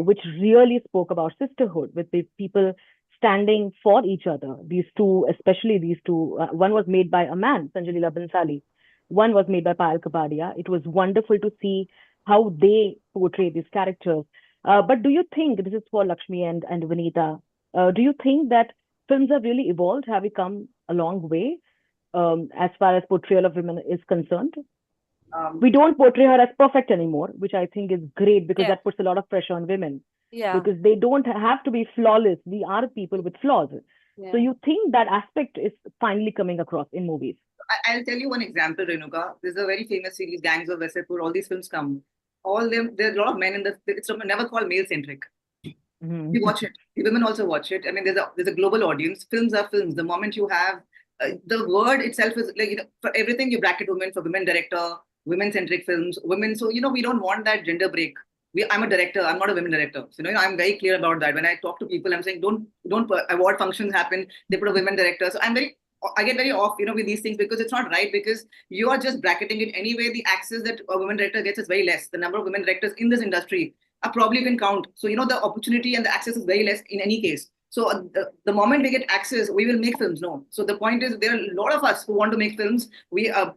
which really spoke about sisterhood, with the people standing for each other. These two, especially these two, one was made by a man, Sanjay Leela Bansali. One was made by Payal Kapadia. It was wonderful to see how they portray these characters. But do you think, this is for Lakshmi and Vinita, do you think that films have really evolved? Have we come a long way as far as portrayal of women is concerned? We don't portray her as perfect anymore, which I think is great, because that puts a lot of pressure on women. Yeah. Because they don't have to be flawless. We are people with flaws. Yeah. So you think that aspect is finally coming across in movies? I'll tell you one example, Renuka. There's a very famous series, Gangs of Wasseypur. All these films come. All them, there's a lot of men in the. It's never called male-centric. You watch it. The women also watch it. I mean, there's a global audience. Films are films. The moment you have the word itself is like, for everything you bracket women, for women director, women-centric films, women. So we don't want that gender break. I'm a director. I'm not a women director. So I'm very clear about that. When I talk to people, I'm saying don't award functions happen. They put a women director. So I get very off, with these things, because it's not right, because you are just bracketing it anyway. The access that a women director gets is very less. The number of women directors in this industry are probably can count. So, the opportunity and the access is very less in any case. So the moment we get access, we will make films. No. So the point is, there are a lot of us who want to make films.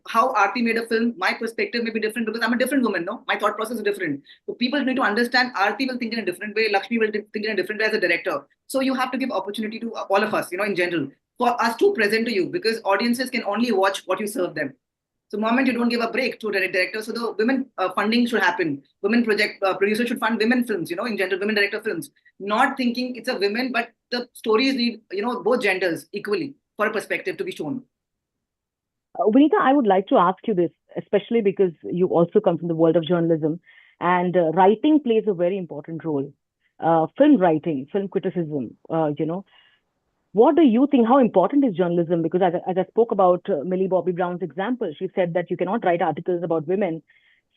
How Aarti made a film, my perspective may be different, because I'm a different woman. No, my thought process is different. So people need to understand Aarti will think in a different way. Lakshmi will think in a different way as a director. So you have to give opportunity to all of us, in general, for us to present to you, because audiences can only watch what you serve them. So the moment you don't give a break to the director, so the women funding should happen. Women producers should fund women films, in general, women director films. Not thinking it's a women, but the stories need, both genders equally for a perspective to be shown. Vinita, I would like to ask you this, especially because you also come from the world of journalism, and writing plays a very important role. Film writing, film criticism, What do you think? How important is journalism? Because as I spoke about Millie Bobby Brown's example, she said that you cannot write articles about women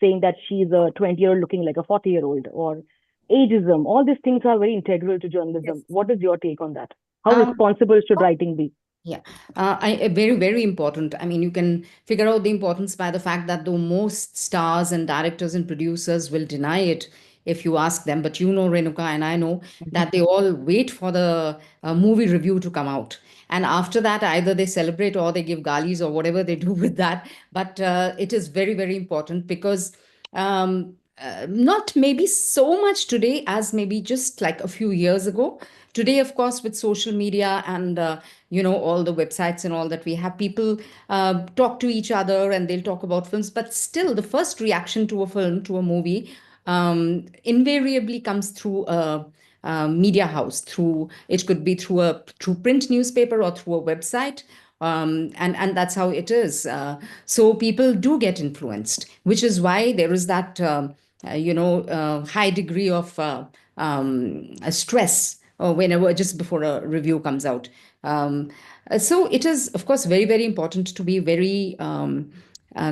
saying that she's a 20-year-old looking like a 40-year-old, or ageism. All these things are very integral to journalism. Yes. What is your take on that? How responsible should writing be? Yeah, very, very important. I mean, you can figure out the importance by the fact that the most stars and directors and producers will deny it if you ask them. But Renuka, and I know that they all wait for the movie review to come out. And after that, either they celebrate or they give galis or whatever they do with that. But it is very, very important, because not maybe so much today as maybe just like a few years ago. Today, of course, with social media and, all the websites and all that we have, people talk to each other and they'll talk about films. But still, the first reaction to a film, to a movie, invariably comes through a media house. It could be through print newspaper or through a website. And that's how it is. So people do get influenced, which is why there is that, high degree of stress whenever, just before a review comes out. So it is, of course, very, very important to be very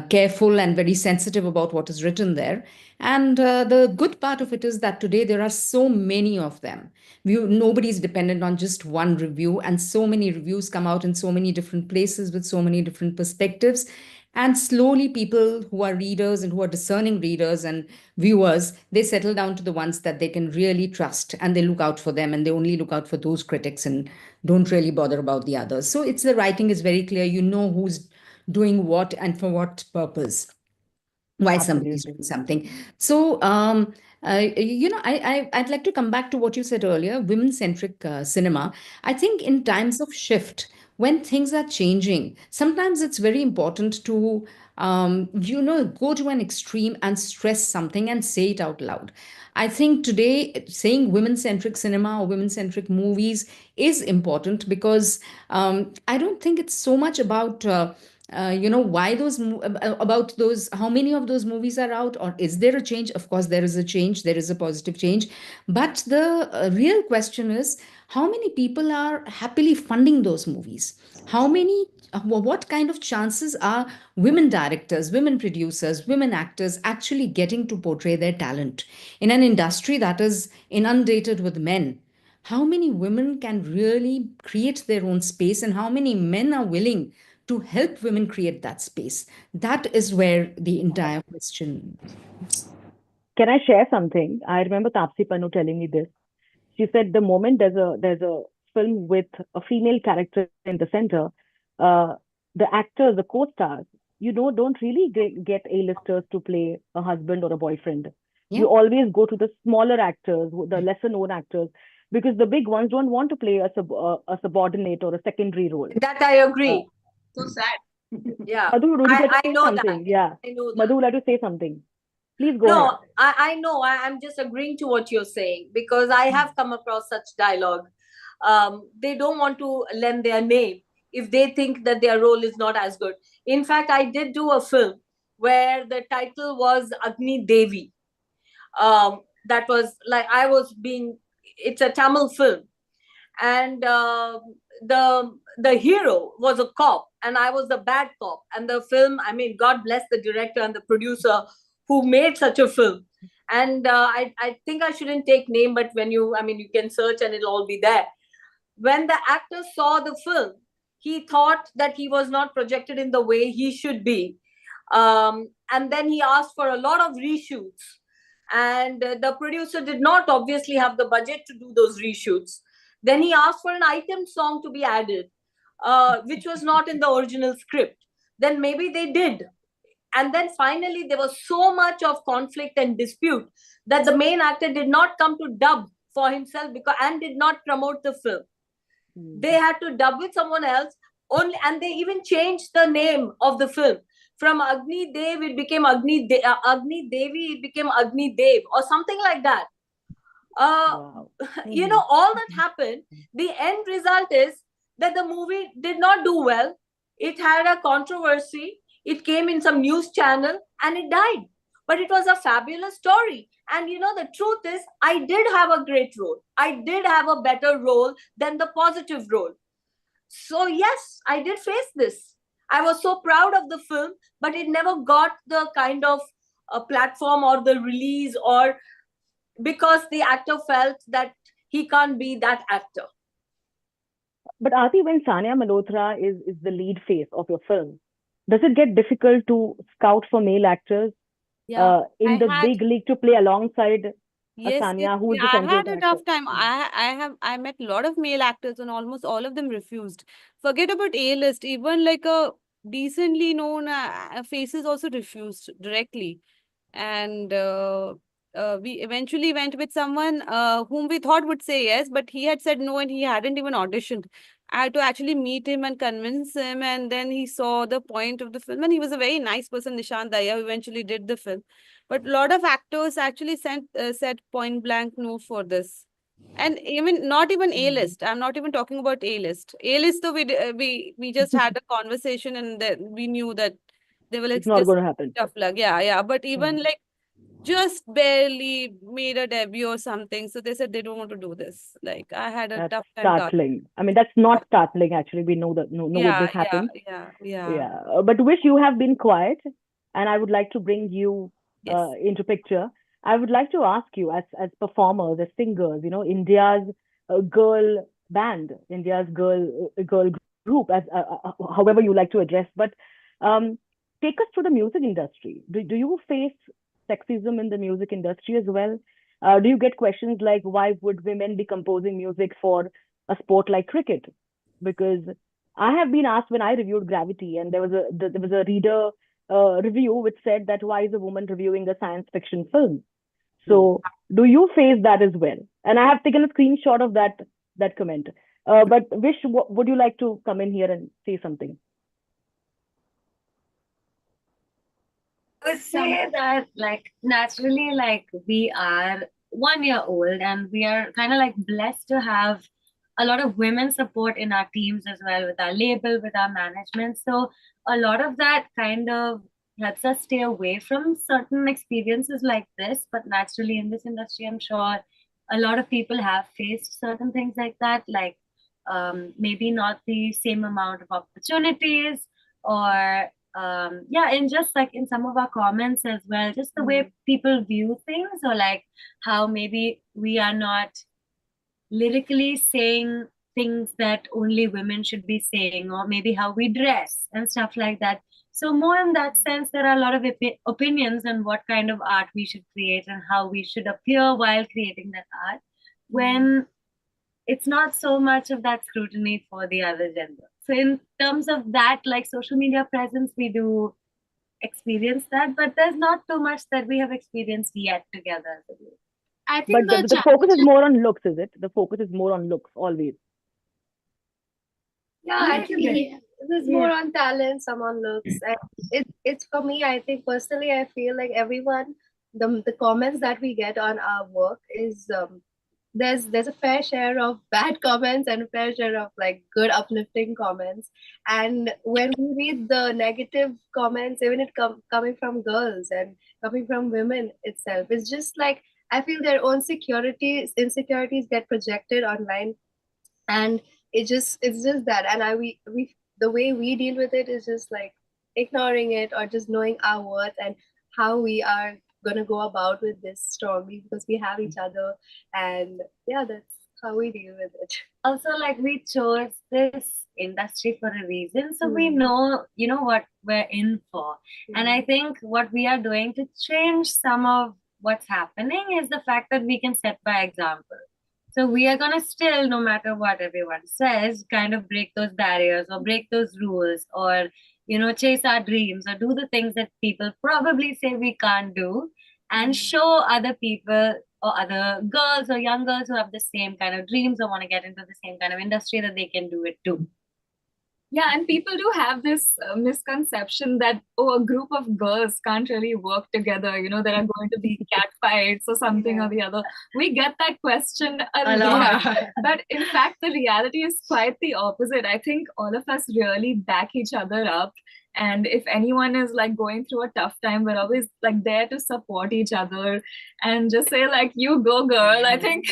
careful and very sensitive about what is written there. And the good part of it is that today there are so many of them. Nobody is dependent on just one review, and so many reviews come out in so many different places with so many different perspectives. And slowly people who are readers and who are discerning readers and viewers, they settle down to the ones that they can really trust, and they look out for them, and they only look out for those critics and don't really bother about the others. So the writing is very clear. You know who's doing what and for what purpose, why somebody's doing something. So, I'd like to come back to what you said earlier, women-centric cinema. I think in times of shift, when things are changing, sometimes it's very important to, go to an extreme and stress something and say it out loud. I think today saying women-centric cinema or women-centric movies is important because I don't think it's so much about why about those, how many of those movies are out, or is there a change? Of course there is a change, there is a positive change, but the real question is how many people are happily funding those movies, how many what kind of chances are women directors, women producers, women actors actually getting to portray their talent in an industry that is inundated with men? How many women can really create their own space, and how many men are willing to help women create that space? That is where the entire question is. Can I share something? I remember Tapsi Pannu telling me this. She said the moment there's a film with a female character in the center, the actors, the co-stars, don't really get A-listers to play a husband or a boyfriend. Yeah. You always go to the smaller actors, the lesser known actors, because the big ones don't want to play a subordinate or a secondary role. That I agree. So sad. Yeah. Madhu, would you like to I say know something? that. Yeah. I know that. Madhu would like to say something. Please go No, ahead. I know. I'm just agreeing to what you're saying because I have come across such dialogue. They don't want to lend their name if they think that their role is not as good. In fact, I did do a film where the title was Agni Devi. That was like it's a Tamil film, and the hero was a cop and I was the bad cop. And the film, I mean, God bless the director and the producer who made such a film. And I think I shouldn't take name, but you can search and it'll all be there. When the actor saw the film, he thought that he was not projected in the way he should be. And then he asked for a lot of reshoots. And the producer did not obviously have the budget to do those reshoots. Then he asked for an item song to be added, which was not in the original script. Then maybe they did. And then finally, there was so much of conflict and dispute that the main actor did not come to dub for himself and did not promote the film. They had to dub with someone else only, and they even changed the name of the film. From Agni Dev, it became Agni Devi, it became Agni Dev, or something like that. Wow. All that happened. The end result is that the movie did not do well. It had a controversy. It came in some news channel and it died. But it was a fabulous story. And the truth is, I did have a great role. I did have a better role than the positive role. So yes, I did face this. I was so proud of the film, but it never got the kind of platform or the release, or because the actor felt that he can't be that actor. But Aarti, when Sania Malhotra is the lead face of your film, does it get difficult to scout for male actors in the big league to play alongside Sania, who is the I central had a character? tough time. I met a lot of male actors and almost all of them refused. Forget about A-list, even like a decently known faces also refused directly. And we eventually went with someone whom we thought would say yes, but he had said no and he hadn't even auditioned. I had to actually meet him and convince him, and then he saw the point of the film, and he was a very nice person, Nishant Daya, who eventually did the film. But a lot of actors actually said point blank no for this. And even not even A-list. I'm not even talking about A-list. A-list, though, we just had a conversation and we knew that they were like, it's not going to happen. Tough luck. Yeah. But even like just barely made a debut or something. So they said they don't want to do this. Like I had a That's tough time. startling. I mean, that's not startling actually. We know that this happens. Yeah. But Wish, you have been quiet, and I would like to bring you into picture. I would like to ask you, as performers, as singers, India's girl band, India's girl group, as however you like to address, but take us through the music industry. Do you face sexism in the music industry as well? Do you get questions like, why would women be composing music for a sport like cricket? Because I have been asked when I reviewed Gravity, and there was a reader review which said that why is a woman reviewing a science fiction film? So do you face that as well? And I have taken a screenshot of that comment. But Vish, would you like to come in here and say something? I would say that, like, naturally, like, we are 1 year old and we are kind of like blessed to have a lot of women support in our teams as well, with our label, with our management. So a lot of that kind of helps us stay away from certain experiences like this. But naturally, in this industry, I'm sure a lot of people have faced certain things like that, like maybe not the same amount of opportunities, or yeah, and just like in some of our comments as well, just the way people view things, or like how maybe we are not lyrically saying things that only women should be saying, or maybe how we dress and stuff like that. So more in that sense, there are a lot of opinions on what kind of art we should create and how we should appear while creating that art, when it's not so much of that scrutiny for the other gender. So in terms of that, like social media presence, we do experience that, but there's not too much that we have experienced yet together. I think But the focus is more on looks, is it? The focus is more on looks always. Yeah, actually, there's more on talent, some on looks. And it's for me, I think personally, I feel like everyone, the comments that we get on our work is there's a fair share of bad comments and a fair share of like good uplifting comments. And when we read the negative comments, even it coming from girls and coming from women itself, it's just like I feel their own insecurities get projected online, and it's just that. And we the way we deal with it is just like ignoring it, or just knowing our worth and how we are gonna go about with this strongly, because we have each other, and yeah, that's how we deal with it. Also, like, we chose this industry for a reason, so we know, you know, what we're in for. And I think what we are doing to change some of what's happening is the fact that we can set by example. So we are gonna still, no matter what everyone says, kind of break those barriers or break those rules, or, you know, chase our dreams or do the things that people probably say we can't do, and show other people or other girls or young girls who have the same kind of dreams or want to get into the same kind of industry that they can do it too. Yeah, and people do have this misconception that, oh, a group of girls can't really work together. You know, there are going to be cat fights or something or the other. We get that question a lot. But in fact, the reality is quite the opposite. I think all of us really back each other up. And if anyone is like going through a tough time, we're always like there to support each other and just say like, you go girl. I think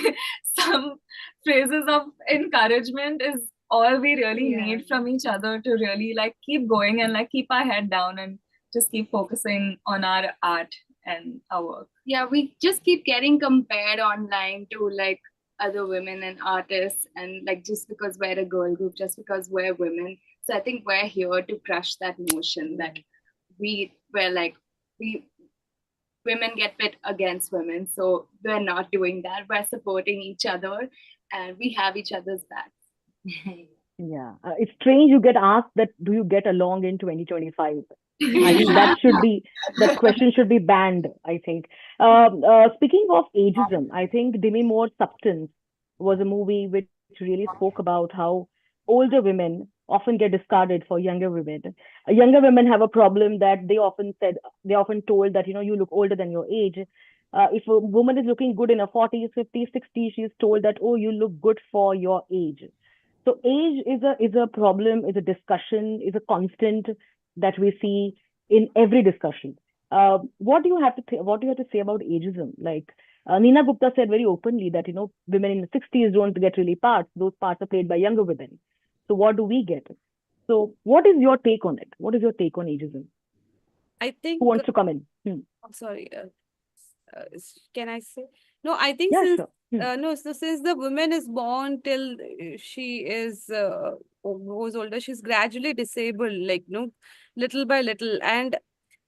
some phrases of encouragement is all we really need from each other to really like keep going and like keep our head down and just keep focusing on our art and our work. Yeah, we just keep getting compared online to like other women and artists, and like just because we're a girl group, just because we're women. So I think we're here to crush that notion that women get pit against women. So we're not doing that. We're supporting each other and we have each other's backs. Yeah, it's strange you get asked that, do you get along in 2025? I think that question should be banned, I think. Speaking of ageism, I think Demi Moore's Substance was a movie which really spoke about how older women often get discarded for younger women. Younger women have a problem that they often told that, you know, you look older than your age. If a woman is looking good in her 40s, 50s, 60s, she's told that, oh, you look good for your age. So age is a problem, is a discussion, is a constant that we see in every discussion. What do you have to say about ageism? Like Neena Gupta said very openly that, you know, women in the 60s don't get really parts. Those parts are played by younger women. So what do we get? So what is your take on it? What is your take on ageism? I think. Who wants to come in? I'm sorry. Can I say? No, I think Yeah, since sure. so since the woman is born till she is goes older, she's gradually disabled, like, you know, little by little. And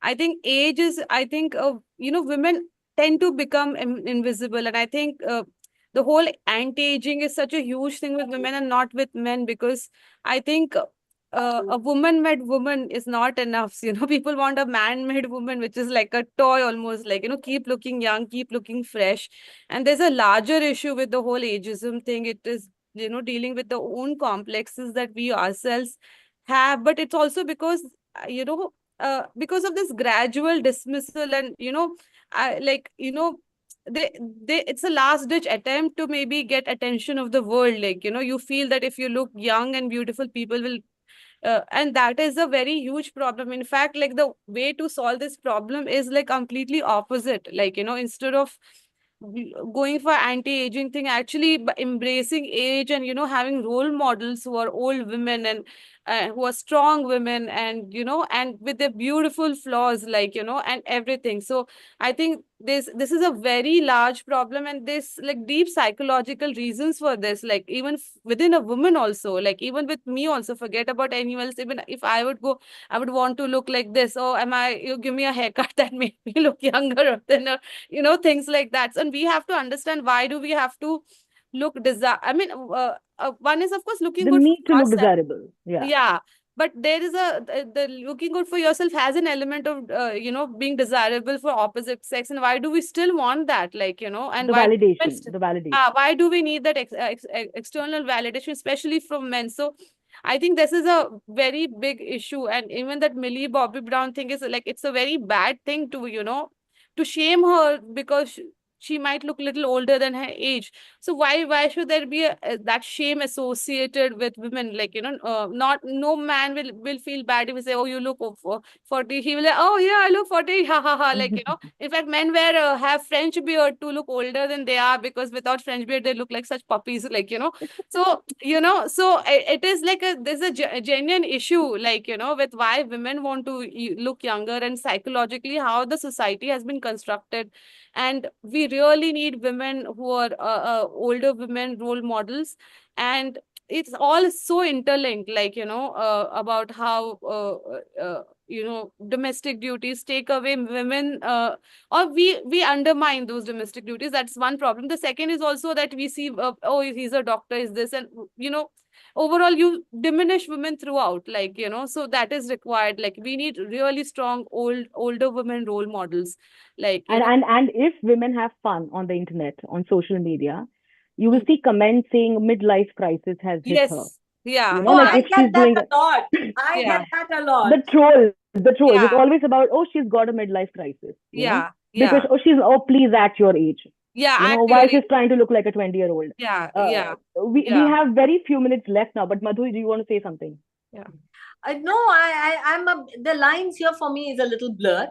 I think age is, I think, you know, women tend to become invisible. And I think the whole anti-aging is such a huge thing with women and not with men, because I think a woman-made woman is not enough. You know, people want a man-made woman, which is like a toy almost, like, you know, keep looking young, keep looking fresh. And there's a larger issue with the whole ageism thing. It is dealing with the own complexes that we ourselves have. But it's also because, because of this gradual dismissal, and they it's a last ditch attempt to maybe get attention of the world. You feel that if you look young and beautiful, people will, and that is a very huge problem. In fact, like, the way to solve this problem is like completely opposite. Instead of going for anti-aging thing, actually embracing age, and having role models who are old women, and who are strong women, and and with their beautiful flaws, and everything. So I think this is a very large problem, and there's like deep psychological reasons for this, like even within a woman also, like even with me also. Forget about anyone else. Even if I would go, I would want to look like this. Oh, am I, you give me a haircut that made me look younger or thinner, things like that. And we have to understand, why do we have to look one is of course looking The good need for to look ourselves. desirable. Yeah. Yeah, but there is the looking good for yourself has an element of being desirable for opposite sex. And why do we still want that, and The why do validation. The validation. why do we need that external validation, especially from men? So I think this is a very big issue. And even that Millie Bobby Brown thing is like, it's a very bad thing to to shame her, because she might look little older than her age. So why should there be that shame associated with women? Not, no man will feel bad if we say, oh, you look 40. He will say, oh yeah, I look 40, ha ha ha. In fact, men have French beard to look older than they are, because without French beard they look like such puppies. So it is like there's a genuine issue, with why women want to look younger, and psychologically how the society has been constructed. And we really need women who are older women role models. And it's all so interlinked, about how domestic duties take away women, or we undermine those domestic duties. That's one problem. The second is also that we see, oh, he's a doctor, is this, and overall you diminish women throughout, so that is required. Like, we need really strong older women role models, And if women have fun on the internet, on social media, you will see comments saying midlife crisis has hit her. Yes. Yeah. Like I if she's get that doing a lot. I Yeah. get that a lot. the trolls, it's Yeah. always about, oh, she's got a midlife crisis. Yeah. Because Yeah. oh, please act your age. Yeah. Act Why your she's age. trying to look like a 20-year-old. Yeah. Yeah. We Yeah. have very few minutes left now, but Madhu, do you want to say something? Yeah. No, the lines here for me is a little blurred.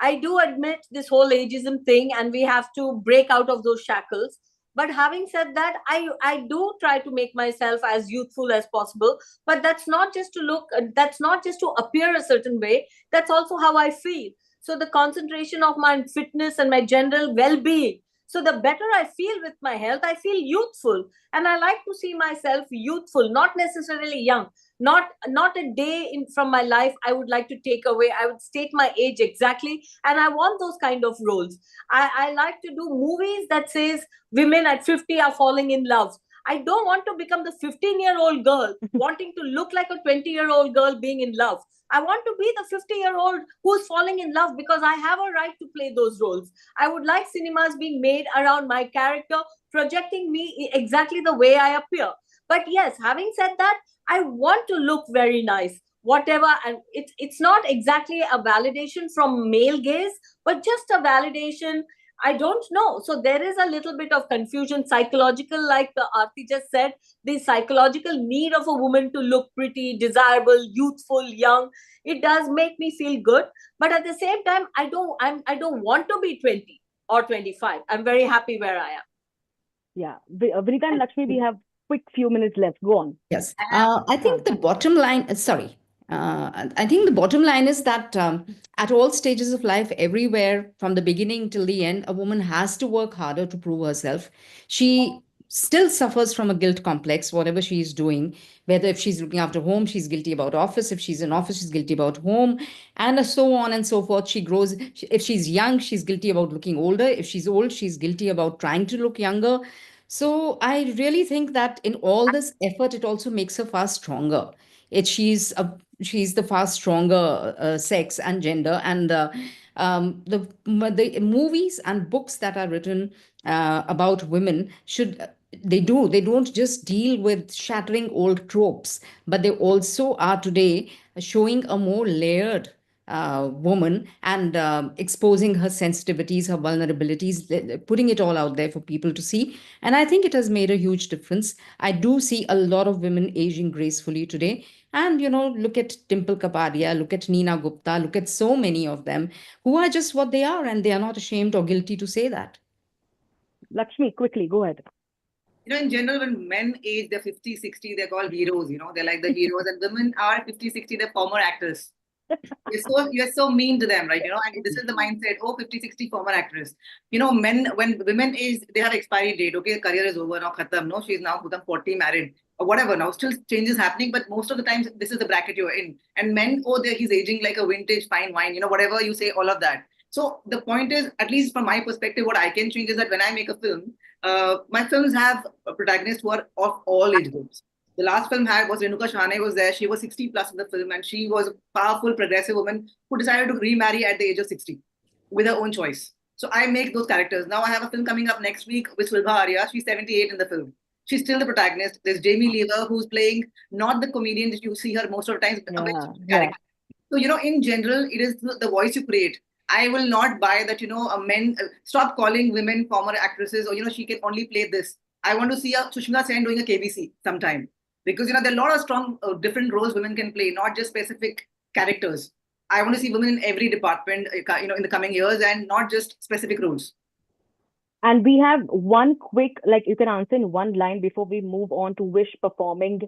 I do admit this whole ageism thing, and we have to break out of those shackles. But having said that, I do try to make myself as youthful as possible. But that's not just to look, that's not just to appear a certain way. That's also how I feel. So the concentration of my fitness and my general well-being. So the better I feel with my health, I feel youthful. And I like to see myself youthful, not necessarily young. Not a day in from my life I would like to take away. I would state my age exactly, and I want those kind of roles. I like to do movies that says women at 50 are falling in love. I don't want to become the 15-year-old girl wanting to look like a 20-year-old girl being in love. I want to be the 50-year-old who's falling in love, because I have a right to play those roles. I would like cinemas being made around my character, projecting me exactly the way I appear. But yes, having said that, I want to look very nice, whatever. And it's not exactly a validation from male gaze, but just a validation. I don't know. So there is a little bit of confusion, psychological, like Aarti just said, the psychological need of a woman to look pretty, desirable, youthful, young. It does make me feel good, but at the same time, I don't want to be 20 or 25. I'm very happy where I am. Yeah, Vinita and Lakshmi, we have quick few minutes left. Go on. Yes. I think the bottom line, I think the bottom line is that at all stages of life, everywhere from the beginning till the end, a woman has to work harder to prove herself. She still suffers from a guilt complex, whatever she is doing, whether if she's looking after home, she's guilty about office. If she's in office, she's guilty about home, and so on and so forth. She grows. If she's young, she's guilty about looking older. If she's old, she's guilty about trying to look younger. So I really think that in all this effort, it also makes her far stronger. She's the far stronger sex and gender, and the movies and books that are written about women should they don't just deal with shattering old tropes, but they also are today showing a more layered woman, and exposing her sensitivities, her vulnerabilities, putting it all out there for people to see. And I think it has made a huge difference. I do see a lot of women aging gracefully today. And, look at Dimple Kapadia, look at Nina Gupta, look at so many of them who are just what they are, and they are not ashamed or guilty to say that. Lakshmi, quickly, go ahead. In general, when men age, they're 50, 60, they're called heroes, they're like the heroes. And women are 50, 60, they're former actors. You're so mean to them, right? And this is the mindset, 50, 60, former actress. Men, when women age, they have expiry date. Okay, career is over now, khatam. No, she's now 40, married, or whatever. Now, still changes happening, but most of the times, this is the bracket you're in. And men, he's aging like a vintage fine wine, whatever you say, all of that. So the point is, at least from my perspective, what I can change is that when I make a film, my films have protagonists who are of all age groups. The last film was Renuka Shahane was there. She was 60 plus in the film, and she was a powerful, progressive woman who decided to remarry at the age of 60 with her own choice. So I make those characters. Now I have a film coming up next week with Sulbha Arya. She's 78 in the film. She's still the protagonist. There's Jamie Lever, who's playing not the comedian that you see her most of the time, character. So, in general, it is the voice you create. I will not buy that, a men, stop calling women former actresses, or, she can only play this. I want to see a Sushmita Sen doing a KBC sometime. Because, there are a lot of strong, different roles women can play, not just specific characters. I want to see women in every department, in the coming years, and not just specific roles. And we have one quick, you can answer in one line before we move on to Wish performing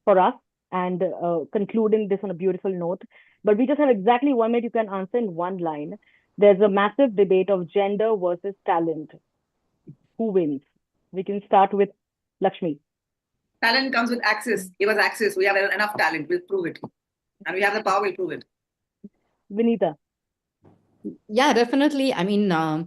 for us and concluding this on a beautiful note. But we just have exactly 1 minute. You can answer in one line. There's a massive debate of gender versus talent. Who wins? We can start with Lakshmi. Talent comes with access. Give us access. We have enough talent. We'll prove it. And we have the power. We'll prove it. Vinita. Yeah, definitely. I mean, I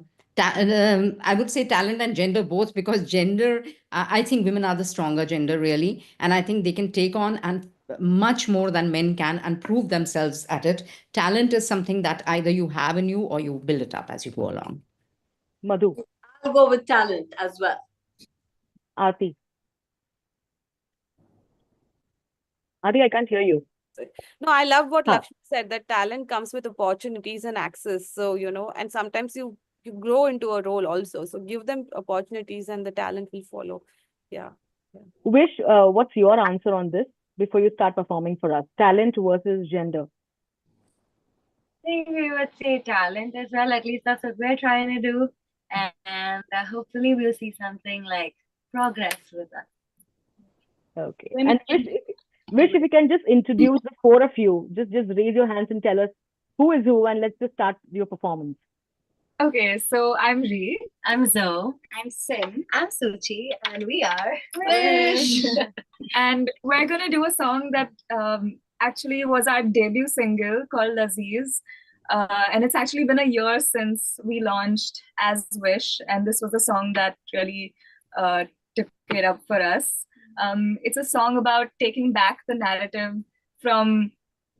would say talent and gender both, because gender, I think women are the stronger gender, really. And I think they can take on and much more than men can and prove themselves at it. Talent is something that either you have in you or you build it up as you go along. Madhu. I'll go with talent as well. Aarti. Aarti, I can't hear you. No, I love what Lakshmi said, that talent comes with opportunities and access. So, and sometimes you grow into a role also. So give them opportunities and the talent will follow. Yeah. Wish, what's your answer on this before you start performing for us? Talent versus gender. I think we would say talent as well. At least that's what we're trying to do. And hopefully we'll see something like progress with that. Okay. And Wish, if you can just introduce the four of you, just raise your hands and tell us who is who, and let's just start your performance. Okay, so I'm Ree. I'm Zoe. I'm Sim. I'm Suchi. And we are Wish. And we're going to do a song that actually was our debut single called Aziz. And it's actually been a year since we launched as Wish. And this was a song that really took it up for us. It's a song about taking back the narrative from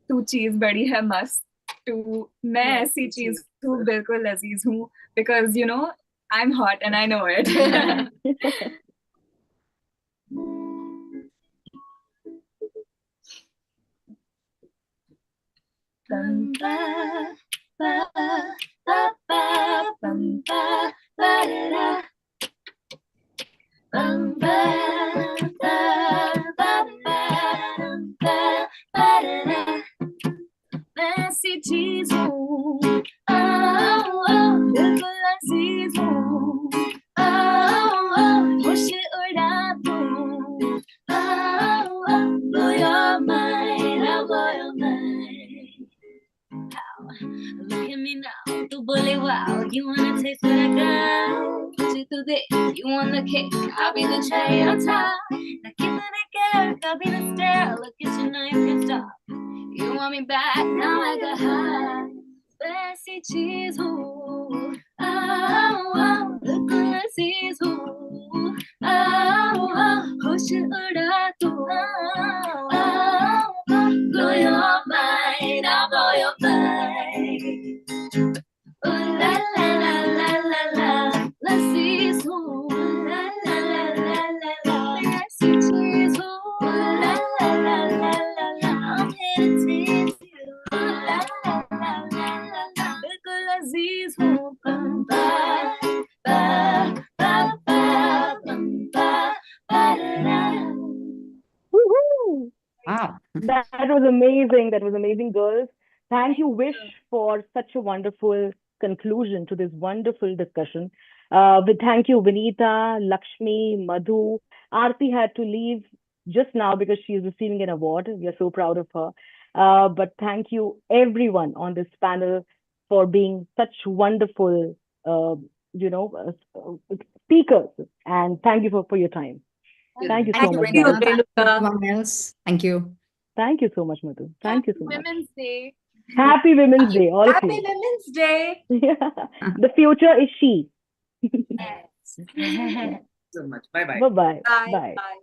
"Tu cheez badi hai mast" to "main aisi cheez hu bilkul aziz hu," because I'm hot and I know it. ऐसी चीज हूँ बिल्कुल अजीज हूँ होश उड़ा दूँ blow your mind, I'll blow your mind. Look at me now, tu bole wow. You wanna taste what I got? Put you through this, you want the cake, I'll be the cherry on top. Now keep it together, I'll be the stare. Look at you now, you can stop. You want me back, now I got high. ऐसी चीज हूँ बिल्कुल अजीज हूँ होश उड़ा दूँ blow your mind, I'll blow your mind. Ooh la la la la la la, l'Aziz hूँ la la la la बिल्कुल अजीज हूँ पम पा पा पा पा पम पा पा Woohoo! Wow. That was amazing. That was amazing, girls. Thank you, Wish, for such a wonderful conclusion to this wonderful discussion. We thank you, Vinita, Lakshmi, Madhu. Aarti had to leave just now because she is receiving an award. We are so proud of her. But thank you, everyone on this panel, for being such wonderful, speakers. And thank you for your time. Thank you so Thank you, much, Renuka. guys. Thank you, everyone else. Thank you. Thank you so much, Madhu. Thank you so much. Women's Day. Happy Women's Day, all of Happy you. Women's Day. The future is she. So much. Bye bye. Bye-bye. Bye. Bye. Bye.